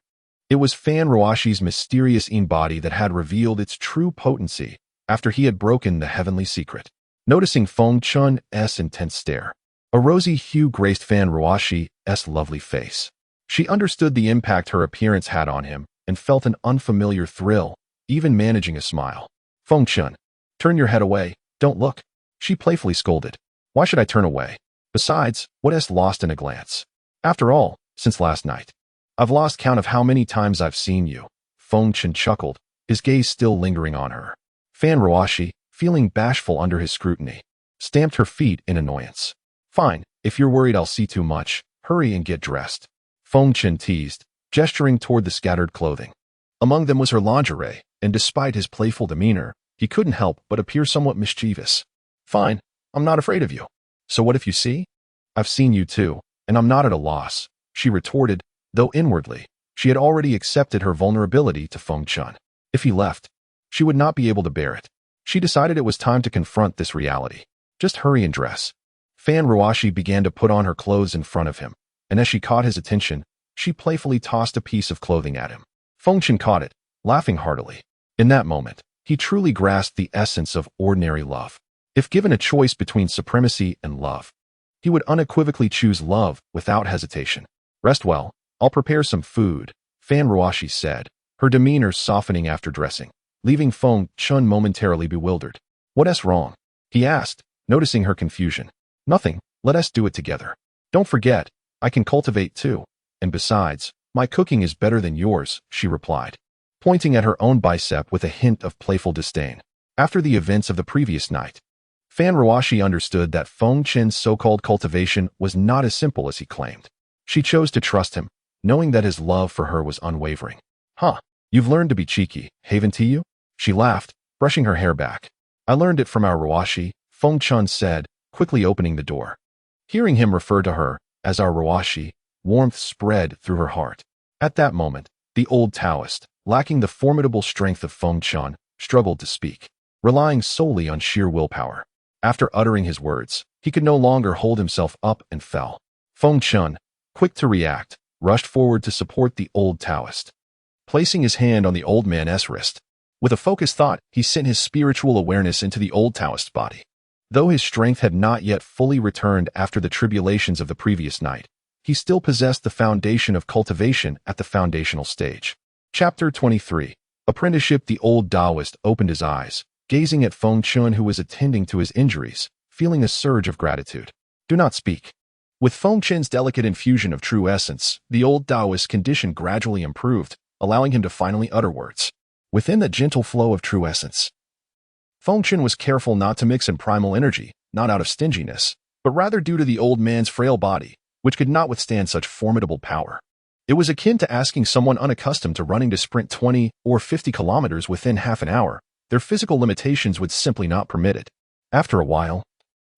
it was Fan Ruoxi's mysterious body that had revealed its true potency after he had broken the heavenly secret. Noticing Feng Chen's intense stare, a rosy hue graced Fan Ruoxi's lovely face. She understood the impact her appearance had on him and felt an unfamiliar thrill, even managing a smile. Feng Chen, turn your head away, don't look, she playfully scolded. Why should I turn away? Besides, what hast lost in a glance? After all, since last night, I've lost count of how many times I've seen you. Feng Chen chuckled, his gaze still lingering on her. Fan Ruoxi, feeling bashful under his scrutiny, stamped her feet in annoyance. Fine, if you're worried I'll see too much, hurry and get dressed. Feng Chen teased, gesturing toward the scattered clothing. Among them was her lingerie, and despite his playful demeanor, he couldn't help but appear somewhat mischievous. Fine, I'm not afraid of you. So what if you see? I've seen you too, and I'm not at a loss, she retorted, though inwardly, she had already accepted her vulnerability to Feng Chen. If he left, she would not be able to bear it. She decided it was time to confront this reality. Just hurry and dress. Fan Ruoxi began to put on her clothes in front of him, and as she caught his attention, she playfully tossed a piece of clothing at him. Feng Chen caught it, laughing heartily. In that moment, he truly grasped the essence of ordinary love. If given a choice between supremacy and love, he would unequivocally choose love without hesitation. Rest well, I'll prepare some food, Fan Ruoxi said, her demeanor softening after dressing, leaving Feng Chen momentarily bewildered. What's wrong? He asked, noticing her confusion. Nothing, let us do it together. Don't forget, I can cultivate too, and besides, my cooking is better than yours, she replied, pointing at her own bicep with a hint of playful disdain. After the events of the previous night, Fan Ruoxi understood that Feng Chen's so-called cultivation was not as simple as he claimed. She chose to trust him, knowing that his love for her was unwavering. Huh, you've learned to be cheeky, haven't you? She laughed, brushing her hair back. I learned it from our Ruoxi, Feng Chen said, quickly opening the door. Hearing him refer to her as our Ruoxi, warmth spread through her heart. At that moment, the old Taoist, lacking the formidable strength of Feng Chen, struggled to speak, relying solely on sheer willpower. After uttering his words, he could no longer hold himself up and fell. Feng Chen, quick to react, rushed forward to support the old Taoist, placing his hand on the old man's wrist. With a focused thought, he sent his spiritual awareness into the old Taoist's body. Though his strength had not yet fully returned after the tribulations of the previous night, he still possessed the foundation of cultivation at the foundational stage. Chapter 23. Apprenticeship. The old Taoist opened his eyes, gazing at Feng Chen, who was attending to his injuries, feeling a surge of gratitude. Do not speak. With Feng Chen's delicate infusion of true essence, the old Taoist's condition gradually improved, allowing him to finally utter words. Within the gentle flow of true essence, Feng Chen was careful not to mix in primal energy, not out of stinginess, but rather due to the old man's frail body, which could not withstand such formidable power. It was akin to asking someone unaccustomed to running to sprint 20 or 50 kilometers within half an hour. Their physical limitations would simply not permit it. After a while,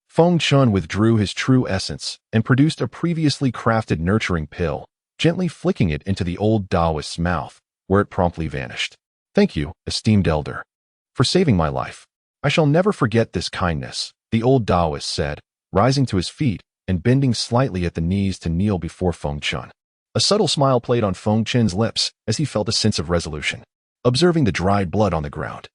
Feng Chen withdrew his true essence and produced a previously crafted nurturing pill, gently flicking it into the old Taoist's mouth, where it promptly vanished. Thank you, esteemed elder, for saving my life. I shall never forget this kindness, the old Taoist said, rising to his feet and bending slightly at the knees to kneel before Feng Chen. A subtle smile played on Feng Chen's lips as he felt a sense of resolution, observing the dried blood on the ground.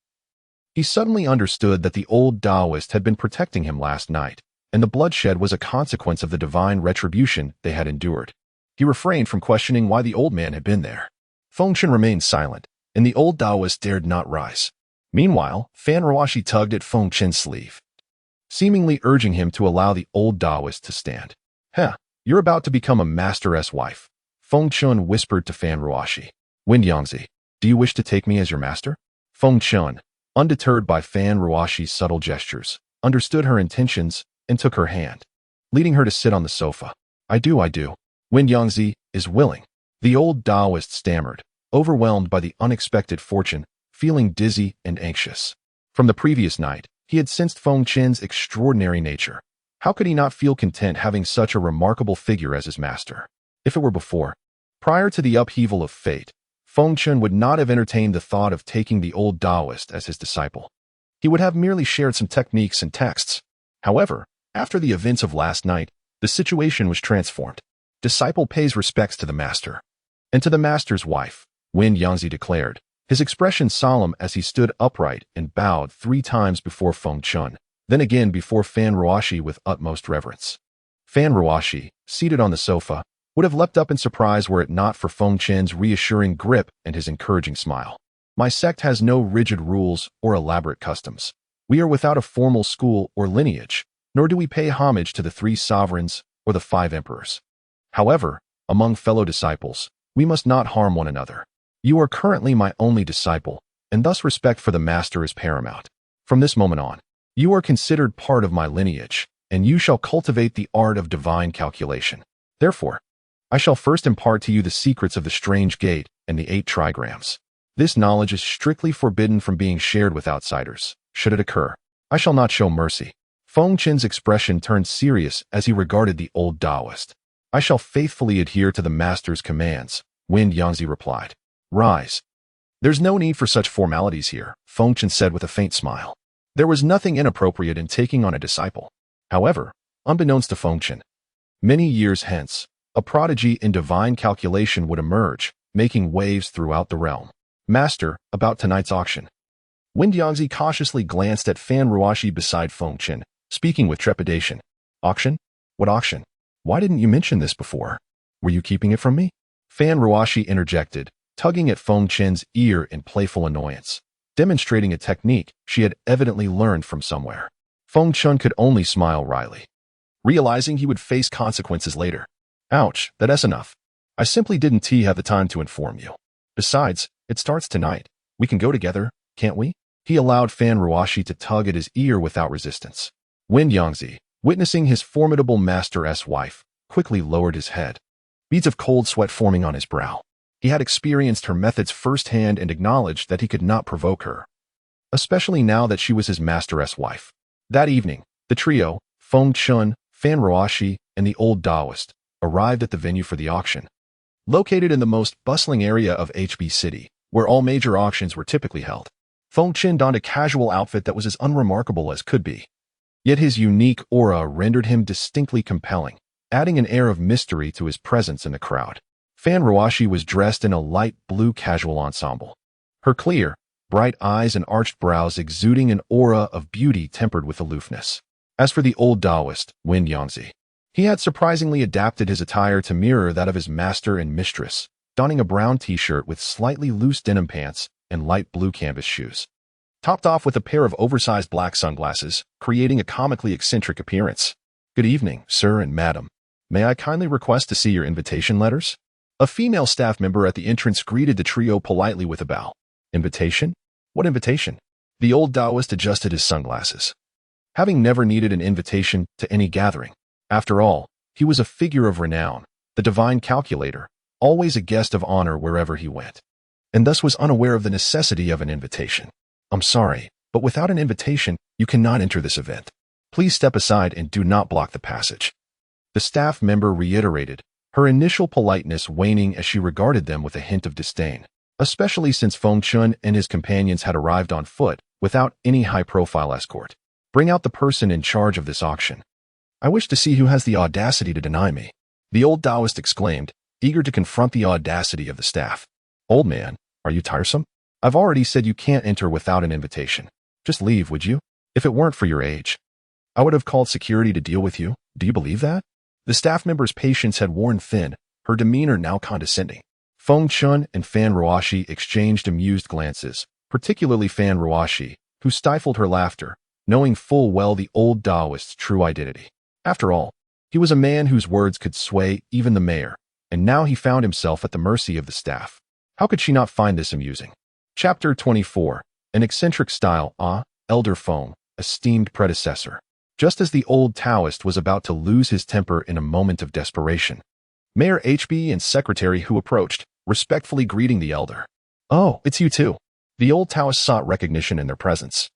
He suddenly understood that the old Taoist had been protecting him last night, and the bloodshed was a consequence of the divine retribution they had endured. He refrained from questioning why the old man had been there. Feng Chen remained silent, and the old Taoist dared not rise. Meanwhile, Fan Ruoxi tugged at Feng Chen's sleeve, seemingly urging him to allow the old Taoist to stand. You're about to become a master's wife, Feng Chen whispered to Fan Ruoxi. Wendyangzi, do you wish to take me as your master? Feng Chen, undeterred by Fan Ruoxi's subtle gestures, understood her intentions and took her hand, leading her to sit on the sofa. I do. Wendyangzi is willing. The old Taoist stammered, overwhelmed by the unexpected fortune, feeling dizzy and anxious. From the previous night, he had sensed Feng Chen's extraordinary nature. How could he not feel content having such a remarkable figure as his master? If it were before, prior to the upheaval of fate, Feng Chen would not have entertained the thought of taking the old Taoist as his disciple. He would have merely shared some techniques and texts. However, after the events of last night, the situation was transformed. Disciple pays respects to the master. And to the master's wife, Wendyangzi declared, his expression solemn as he stood upright and bowed 3 times before Feng Chen, then again before Fan Ruoxi with utmost reverence. Fan Ruoxi, seated on the sofa, would have leapt up in surprise were it not for Feng Chen's reassuring grip and his encouraging smile. My sect has no rigid rules or elaborate customs. We are without a formal school or lineage, nor do we pay homage to the 3 sovereigns or the 5 emperors. However, among fellow disciples, we must not harm one another. You are currently my only disciple, and thus respect for the master is paramount. From this moment on, You are considered part of my lineage, and you shall cultivate the art of divine calculation. Therefore, I shall first impart to you the secrets of the strange gate and the 8 trigrams. This knowledge is strictly forbidden from being shared with outsiders. Should it occur, I shall not show mercy. Feng Chen's expression turned serious as he regarded the old Taoist. I shall faithfully adhere to the master's commands, Wind Yangzi replied. Rise. There's no need for such formalities here, Feng Chen said with a faint smile. There was nothing inappropriate in taking on a disciple. However, unbeknownst to Feng Chen, many years hence, a prodigy in divine calculation would emerge, making waves throughout the realm. Master, about tonight's auction. Wind Yangzi cautiously glanced at Fan Ruoxi beside Feng Chen, speaking with trepidation. Auction? What auction? Why didn't you mention this before? Were you keeping it from me? Fan Ruoxi interjected, tugging at Feng Chen's ear in playful annoyance, demonstrating a technique she had evidently learned from somewhere. Feng Chen could only smile wryly, realizing he would face consequences later. Ouch, that's enough. I simply didn't have the time to inform you. Besides, it starts tonight. We can go together, can't we? He allowed Fan Ruoxi to tug at his ear without resistance. Wind Yangzi, witnessing his formidable master's wife, quickly lowered his head, beads of cold sweat forming on his brow. He had experienced her methods firsthand and acknowledged that he could not provoke her, especially now that she was his master's wife. That evening, the trio, Feng Chen, Fan Ruoxi, and the old Taoist, arrived at the venue for the auction. Located in the most bustling area of HB City, where all major auctions were typically held, Feng Chen donned a casual outfit that was as unremarkable as could be. Yet his unique aura rendered him distinctly compelling, adding an air of mystery to his presence in the crowd. Fan Ruoxi was dressed in a light blue casual ensemble, her clear, bright eyes and arched brows exuding an aura of beauty tempered with aloofness. As for the old Taoist, Wind Yangzi, he had surprisingly adapted his attire to mirror that of his master and mistress, donning a brown t-shirt with slightly loose denim pants and light blue canvas shoes, topped off with a pair of oversized black sunglasses, creating a comically eccentric appearance. Good evening, sir and madam. May I kindly request to see your invitation letters? A female staff member at the entrance greeted the trio politely with a bow. Invitation? What invitation? The old Taoist adjusted his sunglasses, having never needed an invitation to any gathering. After all, he was a figure of renown, the divine calculator, always a guest of honor wherever he went, and thus was unaware of the necessity of an invitation. I'm sorry, but without an invitation, you cannot enter this event. Please step aside and do not block the passage. The staff member reiterated, her initial politeness waning as she regarded them with a hint of disdain, especially since Feng Chen and his companions had arrived on foot without any high-profile escort. Bring out the person in charge of this auction. I wish to see who has the audacity to deny me, the old Taoist exclaimed, eager to confront the audacity of the staff. Old man, are you tiresome? I've already said you can't enter without an invitation. Just leave, would you? If it weren't for your age, I would have called security to deal with you. Do you believe that? The staff member's patience had worn thin, her demeanor now condescending. Feng Chen and Fan Ruoxi exchanged amused glances, particularly Fan Ruoxi, who stifled her laughter, knowing full well the old Taoist's true identity. After all, he was a man whose words could sway even the mayor, and now he found himself at the mercy of the staff. How could she not find this amusing? Chapter 24. An eccentric style, Elder Feng, esteemed predecessor. Just as the old Taoist was about to lose his temper in a moment of desperation, Mayor HB and secretary who approached, respectfully greeting the elder. Oh, it's you too. The old Taoist sought recognition in their presence,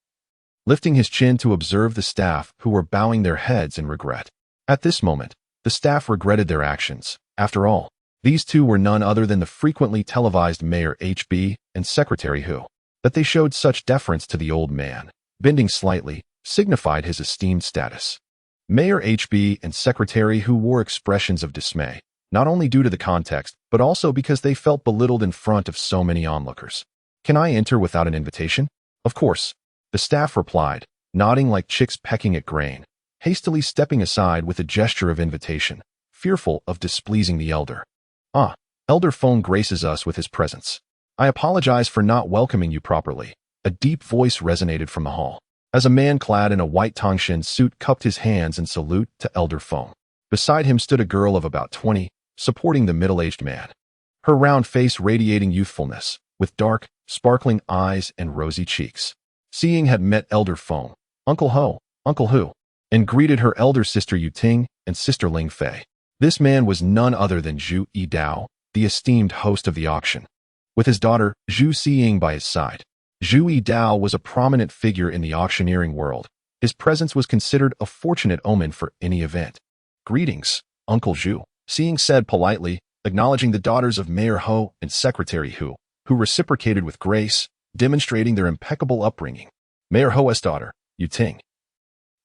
lifting his chin to observe the staff who were bowing their heads in regret. At this moment, the staff regretted their actions. After all, these two were none other than the frequently televised Mayor HB and secretary who, that they showed such deference to the old man, bending slightly, signified his esteemed status. Mayor HB and secretary who wore expressions of dismay, not only due to the context, but also because they felt belittled in front of so many onlookers. Can I enter without an invitation? Of course. The staff replied, nodding like chicks pecking at grain, hastily stepping aside with a gesture of invitation, fearful of displeasing the elder. Elder Feng graces us with his presence. I apologize for not welcoming you properly. A deep voice resonated from the hall, as a man clad in a white Tongshan suit cupped his hands in salute to Elder Feng. Beside him stood a girl of about 20, supporting the middle-aged man, her round face radiating youthfulness, with dark, sparkling eyes and rosy cheeks. Seeing had met Elder Feng, Uncle Ho, Uncle Hu, and greeted her elder sister Yu Ting and sister Ling Fei. This man was none other than Zhu Yidao, the esteemed host of the auction, with his daughter Zhu Xiying by his side. Zhu Yidao was a prominent figure in the auctioneering world. His presence was considered a fortunate omen for any event. Greetings, Uncle Zhu, Xiying said politely, acknowledging the daughters of Mayor Ho and Secretary Hu, who reciprocated with grace, demonstrating their impeccable upbringing. Mayor Ho's daughter, Yu Ting,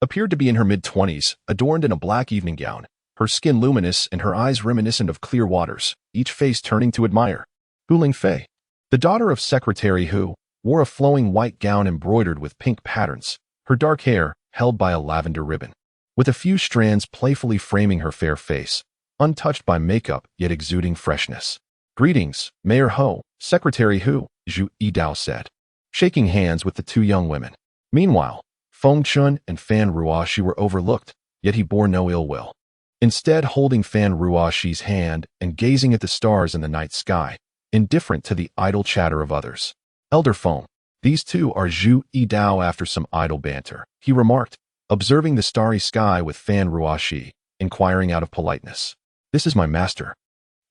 appeared to be in her mid-20s, adorned in a black evening gown, her skin luminous and her eyes reminiscent of clear waters, each face turning to admire. Hu Ling Fei, the daughter of Secretary Hu, wore a flowing white gown embroidered with pink patterns, her dark hair held by a lavender ribbon, with a few strands playfully framing her fair face, untouched by makeup yet exuding freshness. Greetings, Mayor Ho, Secretary Hu, Zhu Yidao said, shaking hands with the two young women. Meanwhile, Feng Chen and Fan Ruoxi were overlooked, yet he bore no ill will. Instead, holding Fan Ruoxi's hand and gazing at the stars in the night sky, indifferent to the idle chatter of others. Elder Feng, these two are Zhu Yidao. After some idle banter, he remarked, observing the starry sky with Fan Ruoxi, inquiring out of politeness. This is my master.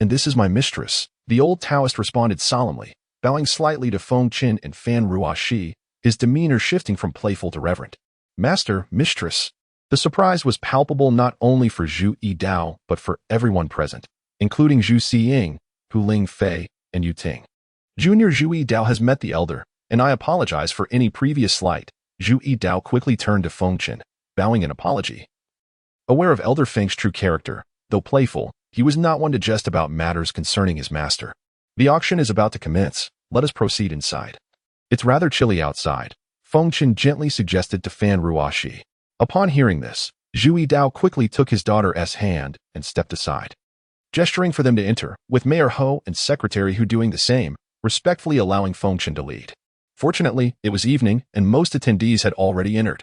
And this is my mistress. The old Taoist responded solemnly, bowing slightly to Feng Chen and Fan Ruoxi, his demeanor shifting from playful to reverent. Master, mistress. The surprise was palpable not only for Zhu Yidao, but for everyone present, including Zhu Xiying, Hu Ling Fei, and Yu Ting. Junior Zhu Yidao has met the elder, and I apologize for any previous slight. Zhu Yidao quickly turned to Feng Chen, bowing in apology. Aware of Elder Feng's true character, though playful, he was not one to jest about matters concerning his master. The auction is about to commence. Let us proceed inside. It's rather chilly outside, Feng Chen gently suggested to Fan Ruoxi. Upon hearing this, Zhu Yidao quickly took his daughter's hand and stepped aside, gesturing for them to enter, with Mayor Ho and Secretary Hu doing the same, respectfully allowing Feng Chen to lead. Fortunately, it was evening, and most attendees had already entered,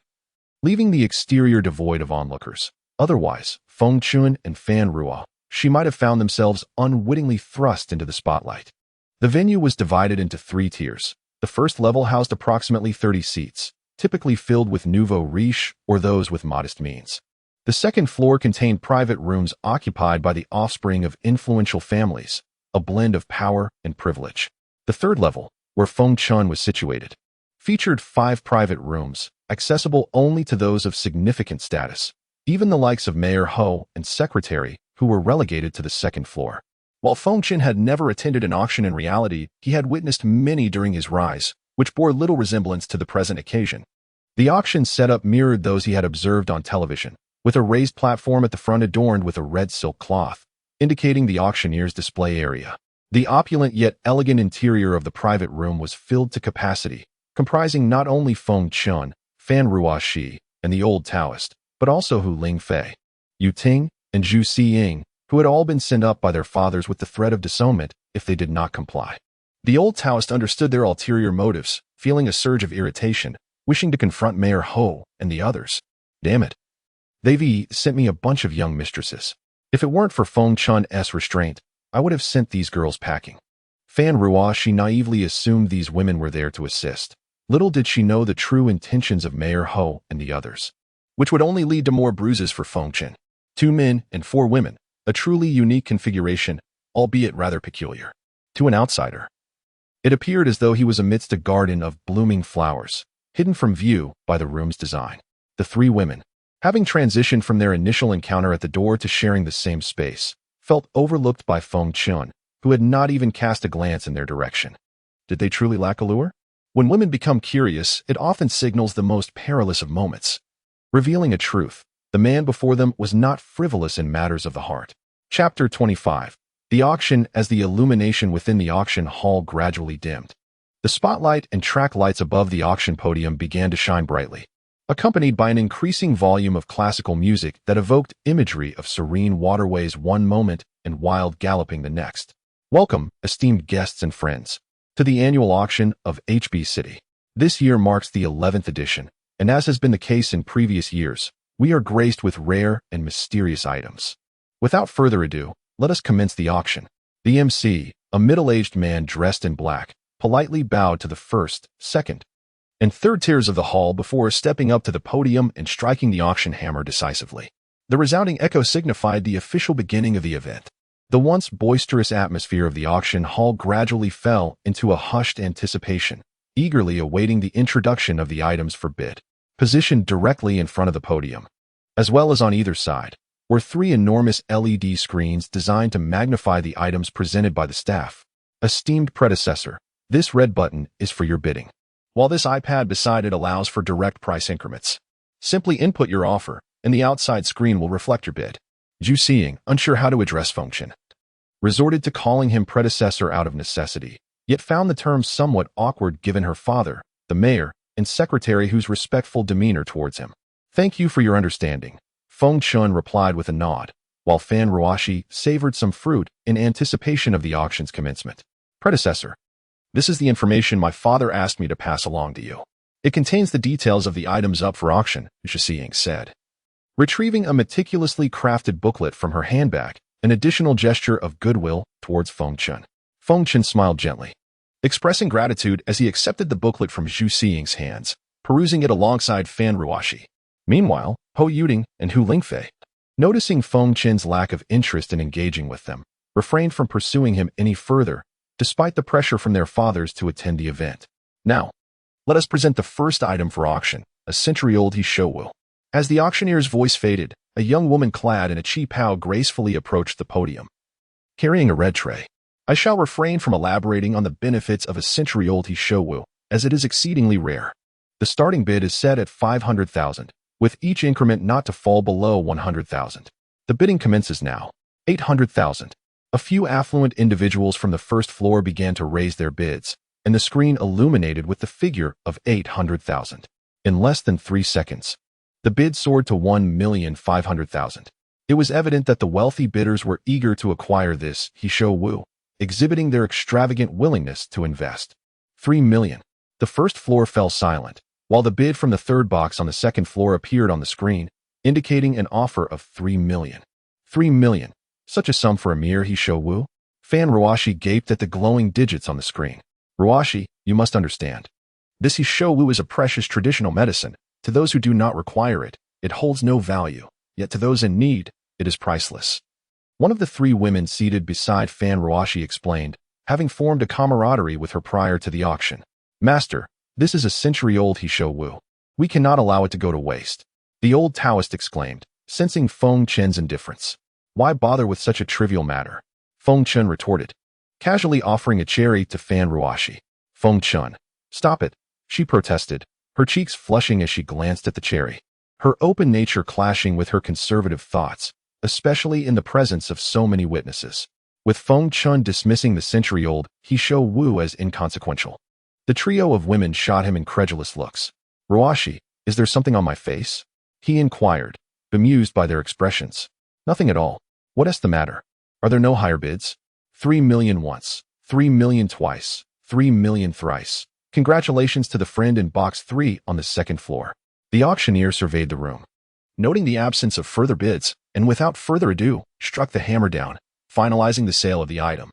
leaving the exterior devoid of onlookers. Otherwise, Feng Chen and Fan Ruoxi might have found themselves unwittingly thrust into the spotlight. The venue was divided into 3 tiers. The first level housed approximately 30 seats, typically filled with nouveau riche or those with modest means. The second floor contained private rooms occupied by the offspring of influential families, a blend of power and privilege. The third level, where Feng Chen was situated, featured 5 private rooms, accessible only to those of significant status, even the likes of Mayor Ho and Secretary, who were relegated to the second floor. While Feng Chen had never attended an auction in reality, he had witnessed many during his rise, which bore little resemblance to the present occasion. The auction setup mirrored those he had observed on television, with a raised platform at the front adorned with a red silk cloth, indicating the auctioneer's display area. The opulent yet elegant interior of the private room was filled to capacity, comprising not only Feng Chen, Fan Ruoxi, and the old Taoist, but also Hu Ling Fei, Yu Ting, and Zhu Xiying, who had all been sent up by their fathers with the threat of disownment if they did not comply. The old Taoist understood their ulterior motives, feeling a surge of irritation, wishing to confront Mayor Ho and the others. Damn it. They've sent me a bunch of young mistresses. If it weren't for Feng Chen's restraint, I would have sent these girls packing. Fan Ruoxi naively assumed these women were there to assist. Little did she know the true intentions of Mayor Ho and the others, which would only lead to more bruises for Feng Chen. 2 men and 4 women, a truly unique configuration, albeit rather peculiar. To an outsider, it appeared as though he was amidst a garden of blooming flowers, hidden from view by the room's design. The 3 women, having transitioned from their initial encounter at the door to sharing the same space, felt overlooked by Feng Chen, who had not even cast a glance in their direction. Did they truly lack allure? When women become curious, it often signals the most perilous of moments. Revealing a truth, the man before them was not frivolous in matters of the heart. Chapter 25. The auction. As the illumination within the auction hall gradually dimmed, the spotlight and track lights above the auction podium began to shine brightly, accompanied by an increasing volume of classical music that evoked imagery of serene waterways one moment and wild galloping the next. Welcome, esteemed guests and friends, to the annual auction of HB City. This year marks the 11th edition, and as has been the case in previous years, we are graced with rare and mysterious items. Without further ado, let us commence the auction. The MC, a middle-aged man dressed in black, politely bowed to the first, second, and third tiers of the hall before stepping up to the podium and striking the auction hammer decisively. The resounding echo signified the official beginning of the event. The once boisterous atmosphere of the auction hall gradually fell into a hushed anticipation, eagerly awaiting the introduction of the items for bid. Positioned directly in front of the podium, as well as on either side, were three enormous LED screens designed to magnify the items presented by the staff. Esteemed predecessor, this red button is for your bidding, while this iPad beside it allows for direct price increments. Simply input your offer, and the outside screen will reflect your bid. Zhu Xiying, unsure how to address Feng Chen, resorted to calling him predecessor out of necessity, yet found the term somewhat awkward given her father, the mayor, and secretary whose respectful demeanor towards him. Thank you for your understanding, Feng Chen replied with a nod, while Fan Ruoxi savored some fruit in anticipation of the auction's commencement. Predecessor, this is the information my father asked me to pass along to you. It contains the details of the items up for auction, Zhu Xiying said. Retrieving a meticulously crafted booklet from her handbag, an additional gesture of goodwill towards Feng Chen. Feng Chen smiled gently, expressing gratitude as he accepted the booklet from Zhu Xiying's hands, perusing it alongside Fan Ruoxi. Meanwhile, Hou Yuding and Hu Lingfei, noticing Feng Chen's lack of interest in engaging with them, refrained from pursuing him any further, despite the pressure from their fathers to attend the event. Now, let us present the first item for auction, a century-old He Shou Wu. As the auctioneer's voice faded, a young woman clad in a chi pao gracefully approached the podium, carrying a red tray. I shall refrain from elaborating on the benefits of a century-old He Shou Wu, as it is exceedingly rare. The starting bid is set at 500,000, with each increment not to fall below 100,000. The bidding commences now. 800,000. A few affluent individuals from the first floor began to raise their bids, and the screen illuminated with the figure of 800,000. In less than 3 seconds, the bid soared to 1,500,000. It was evident that the wealthy bidders were eager to acquire this He Shou Wu, exhibiting their extravagant willingness to invest. 3 million. The first floor fell silent, while the bid from the third box on the second floor appeared on the screen, indicating an offer of 3 million. 3 million. Such a sum for a mere He Shou Wu? Fan Ruoxi gaped at the glowing digits on the screen. Ruoxi, you must understand. This He Shou Wu is a precious traditional medicine. To those who do not require it, it holds no value, yet to those in need, it is priceless. One of the three women seated beside Fan Ruoxi explained, having formed a camaraderie with her prior to the auction. Master, this is a century-old He Shou Wu. We cannot allow it to go to waste. The old Taoist exclaimed, sensing Feng Chen's indifference. Why bother with such a trivial matter? Feng Chen retorted, casually offering a cherry to Fan Ruoxi. Feng Chen, stop it, she protested, her cheeks flushing as she glanced at the cherry. Her open nature clashing with her conservative thoughts, especially in the presence of so many witnesses. With Feng Chen dismissing the century-old He Shou Wu as inconsequential. The trio of women shot him incredulous looks. Ruoxi, is there something on my face? He inquired, bemused by their expressions. Nothing at all. What's the matter? Are there no higher bids? 3 million once, 3 million twice, 3 million thrice. Congratulations to the friend in box 3 on the second floor. The auctioneer surveyed the room, noting the absence of further bids, and without further ado, struck the hammer down, finalizing the sale of the item.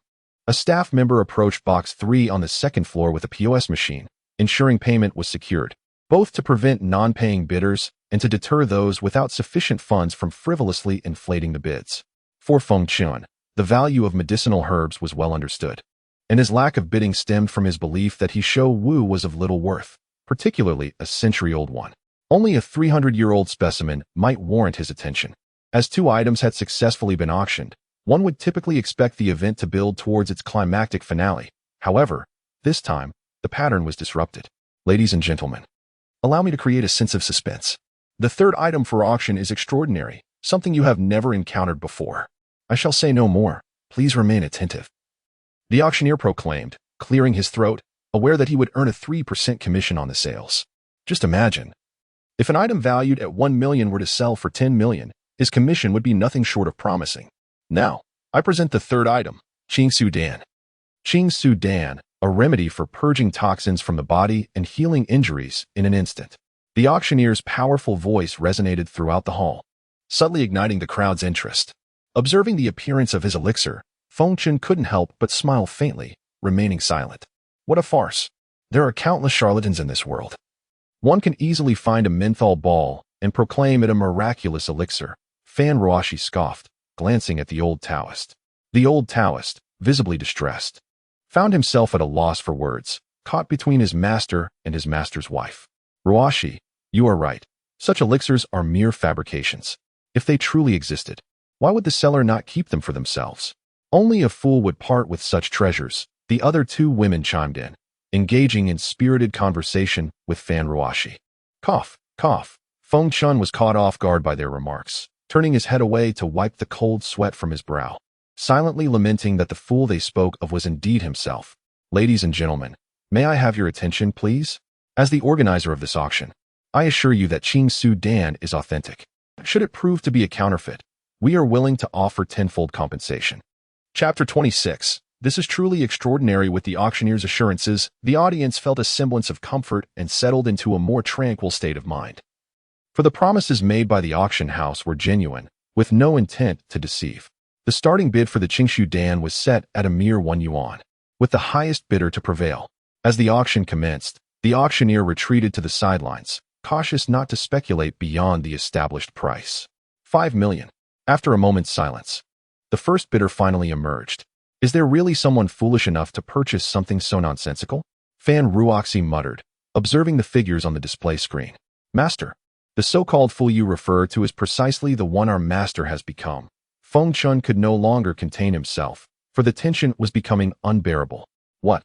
A staff member approached box 3 on the second floor with a POS machine, ensuring payment was secured, both to prevent non-paying bidders and to deter those without sufficient funds from frivolously inflating the bids. For Feng Chen, the value of medicinal herbs was well understood, and his lack of bidding stemmed from his belief that He Shou Wu was of little worth, particularly a century-old one. Only a 300-year-old specimen might warrant his attention. As 2 items had successfully been auctioned, one would typically expect the event to build towards its climactic finale. However, this time, the pattern was disrupted. Ladies and gentlemen, allow me to create a sense of suspense. The third item for auction is extraordinary, something you have never encountered before. I shall say no more. Please remain attentive. The auctioneer proclaimed, clearing his throat, aware that he would earn a 3% commission on the sales. Just imagine. If an item valued at 1 million were to sell for 10 million, his commission would be nothing short of promising. Now, I present the third item, Qing Su Dan. Qing Su Dan, a remedy for purging toxins from the body and healing injuries in an instant. The auctioneer's powerful voice resonated throughout the hall, subtly igniting the crowd's interest. Observing the appearance of his elixir, Feng Chen couldn't help but smile faintly, remaining silent. What a farce. There are countless charlatans in this world. One can easily find a menthol ball and proclaim it a miraculous elixir. Fan Ruoxi scoffed, glancing at the old Taoist. The old Taoist, visibly distressed, found himself at a loss for words, caught between his master and his master's wife. Ruoxi, you are right. Such elixirs are mere fabrications. If they truly existed, why would the seller not keep them for themselves? Only a fool would part with such treasures, the other two women chimed in, engaging in spirited conversation with Fan Ruoxi. Cough, cough. Feng Chen was caught off guard by their remarks, turning his head away to wipe the cold sweat from his brow, silently lamenting that the fool they spoke of was indeed himself. Ladies and gentlemen, may I have your attention, please? As the organizer of this auction, I assure you that Qing Su Dan is authentic. Should it prove to be a counterfeit, we are willing to offer tenfold compensation. Chapter 26. This is truly extraordinary. With the auctioneer's assurances, the audience felt a semblance of comfort and settled into a more tranquil state of mind. For the promises made by the auction house were genuine, with no intent to deceive. The starting bid for the Qingshu Dan was set at a mere 1 yuan, with the highest bidder to prevail. As the auction commenced, the auctioneer retreated to the sidelines, cautious not to speculate beyond the established price. 5 million. After a moment's silence, the first bidder finally emerged. Is there really someone foolish enough to purchase something so nonsensical? Fan Ruoxi muttered, observing the figures on the display screen. Master, the so-called fool you refer to is precisely the one our master has become. Feng Chen could no longer contain himself, for the tension was becoming unbearable. What?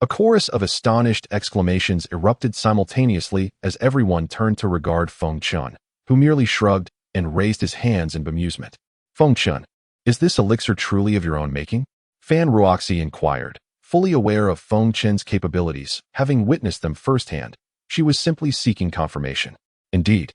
A chorus of astonished exclamations erupted simultaneously as everyone turned to regard Feng Chen, who merely shrugged and raised his hands in bemusement. Feng Chen, is this elixir truly of your own making? Fan Ruoxi inquired, fully aware of Feng Chen's capabilities, having witnessed them firsthand. She was simply seeking confirmation. Indeed,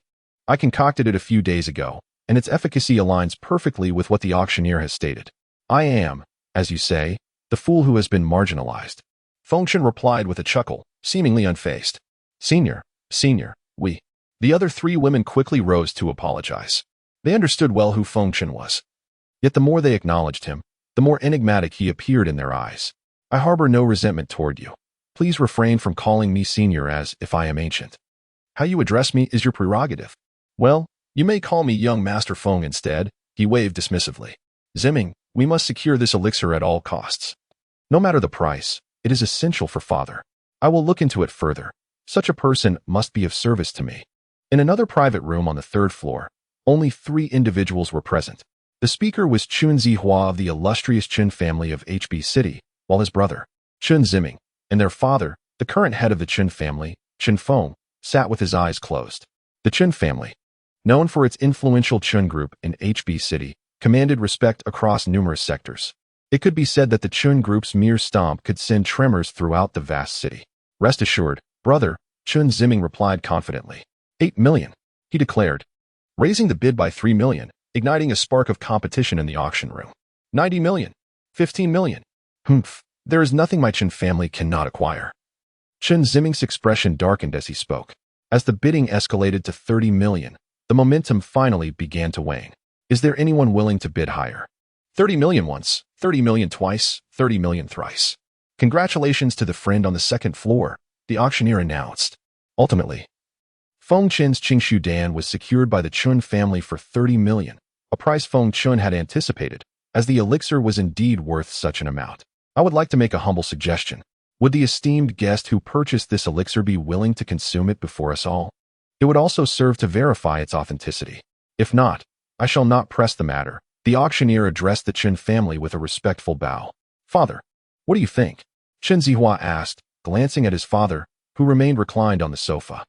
I concocted it a few days ago, and its efficacy aligns perfectly with what the auctioneer has stated. I am, as you say, the fool who has been marginalized. Feng Chen replied with a chuckle, seemingly unfazed. Senior, we. The other three women quickly rose to apologize. They understood well who Feng Chen was. Yet the more they acknowledged him, the more enigmatic he appeared in their eyes. I harbor no resentment toward you. Please refrain from calling me senior as if I am ancient. How you address me is your prerogative. Well, you may call me young Master Feng instead, he waved dismissively. Zimming, we must secure this elixir at all costs. No matter the price, it is essential for father. I will look into it further. Such a person must be of service to me. In another private room on the 3rd floor, only 3 individuals were present. The speaker was Chun Zihua of the illustrious Chen family of HB City, while his brother, Chun Zimming, and their father, the current head of the Chen family, Chen Feng, sat with his eyes closed. The Chen family, known for its influential Chen group in HB City, commanded respect across numerous sectors. It could be said that the Chun group's mere stomp could send tremors throughout the vast city. Rest assured, brother, Chun Zimming replied confidently. 8 million, he declared, raising the bid by 3 million, igniting a spark of competition in the auction room. 90 million, 15 million. Humph, there is nothing my Chen family cannot acquire. Chun Zimming's expression darkened as he spoke. As the bidding escalated to 30 million, the momentum finally began to wane. Is there anyone willing to bid higher? 30 million once, 30 million twice, 30 million thrice. Congratulations to the friend on the 2nd floor, the auctioneer announced. Ultimately, Feng Chen's Qingshu Dan was secured by the Chun family for 30 million, a price Feng Chen had anticipated, as the elixir was indeed worth such an amount. I would like to make a humble suggestion. Would the esteemed guest who purchased this elixir be willing to consume it before us all? It would also serve to verify its authenticity. If not, I shall not press the matter. The auctioneer addressed the Chen family with a respectful bow. Father, what do you think? Chen Zihua asked, glancing at his father, who remained reclined on the sofa.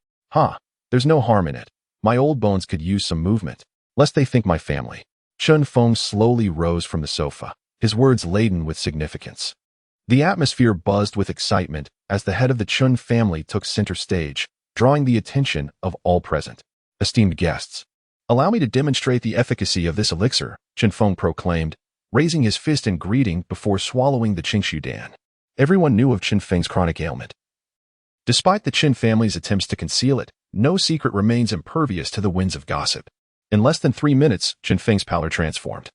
There's no harm in it. My old bones could use some movement, lest they think my family. Chen Feng slowly rose from the sofa, his words laden with significance. The atmosphere buzzed with excitement as the head of the Chen family took center stage, drawing the attention of all present. Esteemed guests, allow me to demonstrate the efficacy of this elixir, Chen Feng proclaimed, raising his fist in greeting before swallowing the Qingshu Dan. Everyone knew of Chen Feng's chronic ailment. Despite the Chen family's attempts to conceal it, no secret remains impervious to the winds of gossip. In less than 3 minutes, Chen Feng's pallor transformed,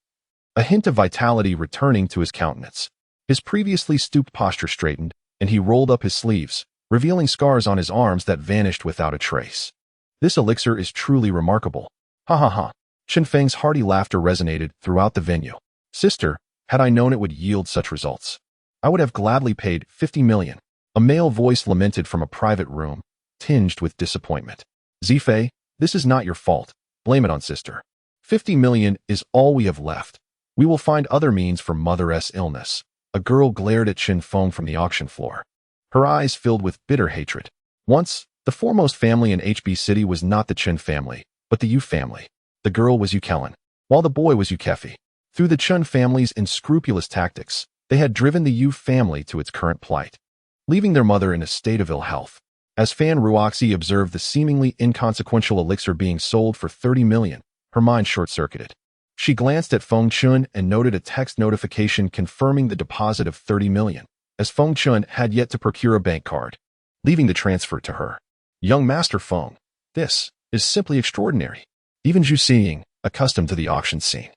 a hint of vitality returning to his countenance. His previously stooped posture straightened, and he rolled up his sleeves, revealing scars on his arms that vanished without a trace. This elixir is truly remarkable. Ha ha ha. Chen Feng's hearty laughter resonated throughout the venue. Sister, had I known it would yield such results, I would have gladly paid 50 million. A male voice lamented from a private room, tinged with disappointment. Zifei, this is not your fault. Blame it on sister. 50 million is all we have left. We will find other means for mother's illness. A girl glared at Chen Feng from the auction floor. Her eyes filled with bitter hatred. Once, the foremost family in HB City was not the Chen family, but the Yu family. The girl was Yu Kellen, while the boy was Yu Kefi. Through the Chen family's unscrupulous tactics, they had driven the Yu family to its current plight, leaving their mother in a state of ill health. As Fan Ruoxi observed the seemingly inconsequential elixir being sold for 30 million, her mind short-circuited. She glanced at Feng Chen and noted a text notification confirming the deposit of 30 million, as Feng Chen had yet to procure a bank card, leaving the transfer to her. Young Master Feng, this is simply extraordinary. Even Zhu Xing, accustomed to the auction scene,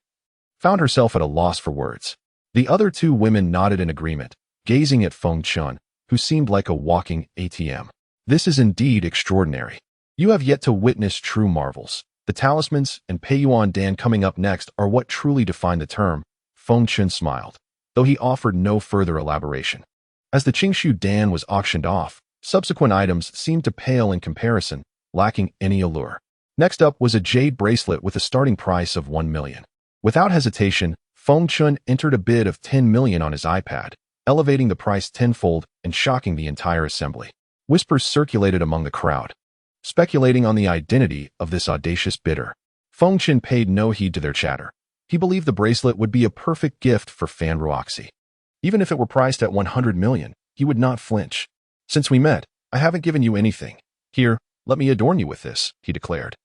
found herself at a loss for words. The other two women nodded in agreement, gazing at Feng Chen, who seemed like a walking ATM. This is indeed extraordinary. You have yet to witness true marvels. The talismans and Pei Yuan Dan coming up next are what truly define the term. Feng Chen smiled, though he offered no further elaboration. As the Qingshu Dan was auctioned off, subsequent items seemed to pale in comparison, lacking any allure. Next up was a jade bracelet with a starting price of 1 million. Without hesitation, Feng Chen entered a bid of 10 million on his iPad, elevating the price tenfold and shocking the entire assembly. Whispers circulated among the crowd, speculating on the identity of this audacious bidder. Feng Chen paid no heed to their chatter. He believed the bracelet would be a perfect gift for Fan Ruoxi. Even if it were priced at 100 million, he would not flinch. Since we met, I haven't given you anything. Here, let me adorn you with this, he declared,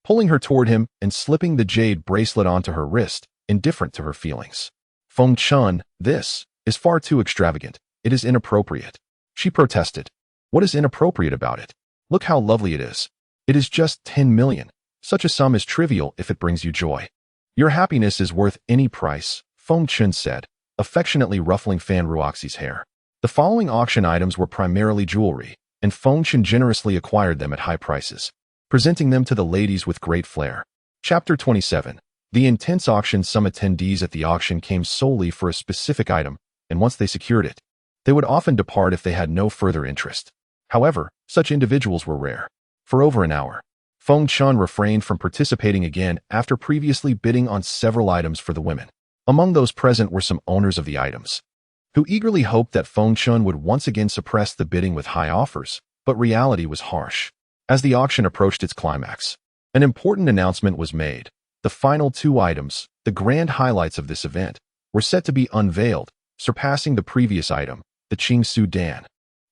pulling her toward him and slipping the jade bracelet onto her wrist, indifferent to her feelings. Feng Chen, this is far too extravagant. It is inappropriate. She protested. What is inappropriate about it? Look how lovely it is. It is just 10 million. Such a sum is trivial if it brings you joy. Your happiness is worth any price, Feng Chen said, affectionately ruffling Fan Ruoxi's hair. The following auction items were primarily jewelry, and Feng Chen generously acquired them at high prices, presenting them to the ladies with great flair. Chapter 27. The intense auction. Some attendees at the auction came solely for a specific item, and once they secured it, they would often depart if they had no further interest. However, such individuals were rare. For over an hour, Feng Chen refrained from participating again after previously bidding on several items for the women. Among those present were some owners of the items, who eagerly hoped that Feng Chen would once again suppress the bidding with high offers, but reality was harsh. As the auction approached its climax, an important announcement was made. The final two items, the grand highlights of this event, were set to be unveiled, surpassing the previous item, the Qingshu Dan,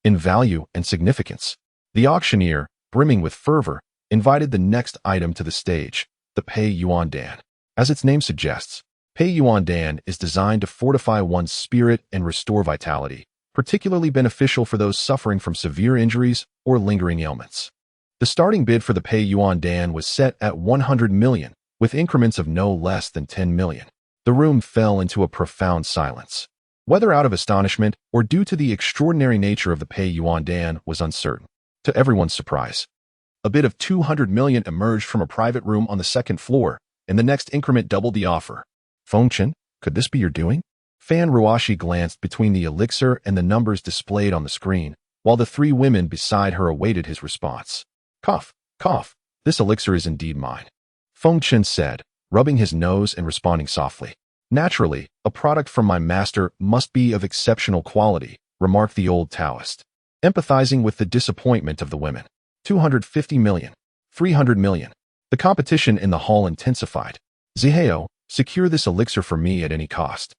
in value and significance. The auctioneer, brimming with fervor, invited the next item to the stage, the Pei Yuan Dan. As its name suggests, Pei Yuan Dan is designed to fortify one's spirit and restore vitality, particularly beneficial for those suffering from severe injuries or lingering ailments. The starting bid for the Pei Yuan Dan was set at 100 million, with increments of no less than 10 million. The room fell into a profound silence. Whether out of astonishment or due to the extraordinary nature of the Pei Yuan Dan was uncertain. To everyone's surprise, a bid of 200 million emerged from a private room on the second floor, and the next increment doubled the offer. Feng Chen, could this be your doing? Fan Ruoxi glanced between the elixir and the numbers displayed on the screen, while the three women beside her awaited his response. Cough, cough, this elixir is indeed mine, Feng Chen said, rubbing his nose and responding softly. Naturally, a product from my master must be of exceptional quality, remarked the old Taoist, empathizing with the disappointment of the women. 250 million. 300 million. The competition in the hall intensified. Zihao, secure this elixir for me at any cost.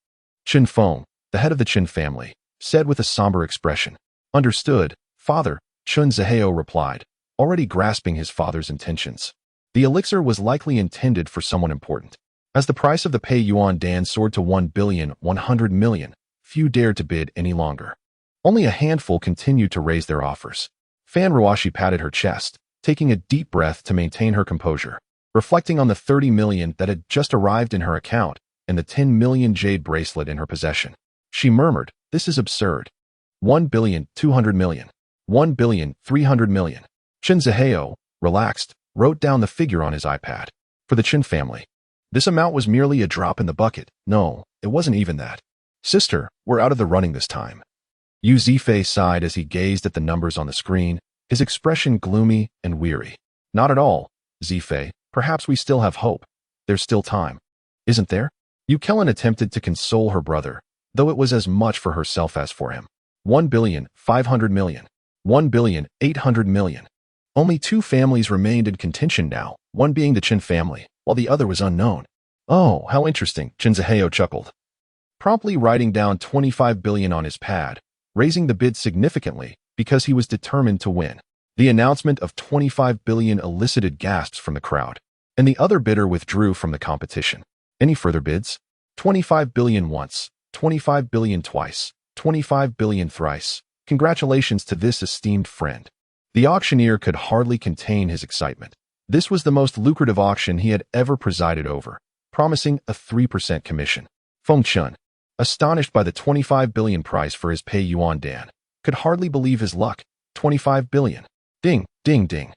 Chen Feng, the head of the Chen family, said with a somber expression. Understood, father, Chen Zihao replied, already grasping his father's intentions. The elixir was likely intended for someone important. As the price of the Pei Yuan Dan soared to 1,100 million, few dared to bid any longer. Only a handful continued to raise their offers. Fan Ruoxi patted her chest, taking a deep breath to maintain her composure, reflecting on the 30 million that had just arrived in her account and the 10 million jade bracelet in her possession. She murmured, this is absurd. 1,200 million. 1,300,000,000. Chen Zihao, relaxed, wrote down the figure on his iPad. For the Chen family. This amount was merely a drop in the bucket. No, it wasn't even that. Sister, we're out of the running this time. Yu Zifei sighed as he gazed at the numbers on the screen, his expression gloomy and weary. Not at all, Zifei. Perhaps we still have hope. There's still time. Isn't there? Yu Kellen attempted to console her brother, though it was as much for herself as for him. 1,500,000,000. 1,800,000,000. Only two families remained in contention now, one being the Chen family, while the other was unknown. Oh, how interesting, Chen Zihao chuckled. Promptly writing down 25 billion on his pad, raising the bid significantly because he was determined to win. The announcement of 25 billion elicited gasps from the crowd, and the other bidder withdrew from the competition. Any further bids? 25 billion once, 25 billion twice, 25 billion thrice. Congratulations to this esteemed friend. The auctioneer could hardly contain his excitement. This was the most lucrative auction he had ever presided over, promising a 3% commission. Feng Chen, astonished by the 25 billion price for his pay yuan dan, could hardly believe his luck. 25 billion. Ding, ding, ding.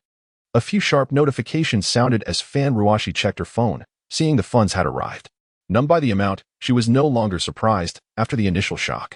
A few sharp notifications sounded as Fan Ruoxi checked her phone, seeing the funds had arrived. Numbed by the amount, she was no longer surprised after the initial shock.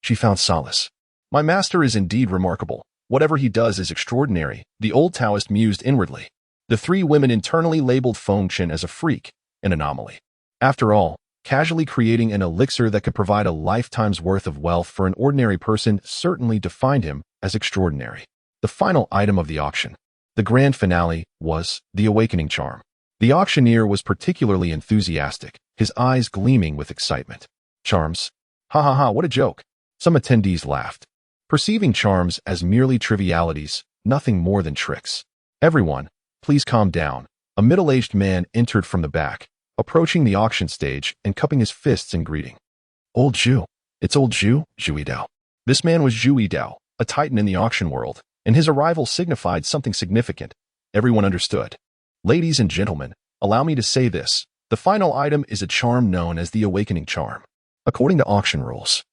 She found solace. My master is indeed remarkable. Whatever he does is extraordinary, the old Taoist mused inwardly. The three women internally labeled Feng Chen as a freak, an anomaly. After all, casually creating an elixir that could provide a lifetime's worth of wealth for an ordinary person certainly defined him as extraordinary. The final item of the auction, the grand finale, was the awakening charm. The auctioneer was particularly enthusiastic, his eyes gleaming with excitement. Charms? Ha ha ha, what a joke. Some attendees laughed. Perceiving charms as merely trivialities, nothing more than tricks. Everyone, please calm down. A middle-aged man entered from the back, approaching the auction stage and cupping his fists in greeting. Old Zhu. It's old Zhu, Zhu Yidao. This man was Zhu Yidao, a titan in the auction world, and his arrival signified something significant. Everyone understood. Ladies and gentlemen, allow me to say this. The final item is a charm known as the awakening charm. According to auction rules,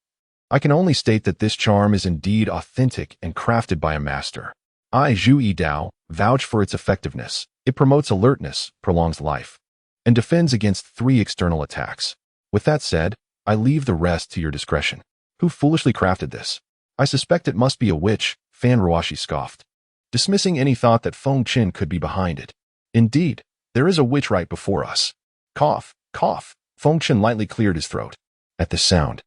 I can only state that this charm is indeed authentic and crafted by a master. I, Zhu Yidao, vouch for its effectiveness. It promotes alertness, prolongs life, and defends against 3 external attacks. With that said, I leave the rest to your discretion. Who foolishly crafted this? I suspect it must be a witch, Fan Ruoxi scoffed, dismissing any thought that Feng Chen could be behind it. Indeed, there is a witch right before us. Cough, cough. Feng Chen lightly cleared his throat. At this sound,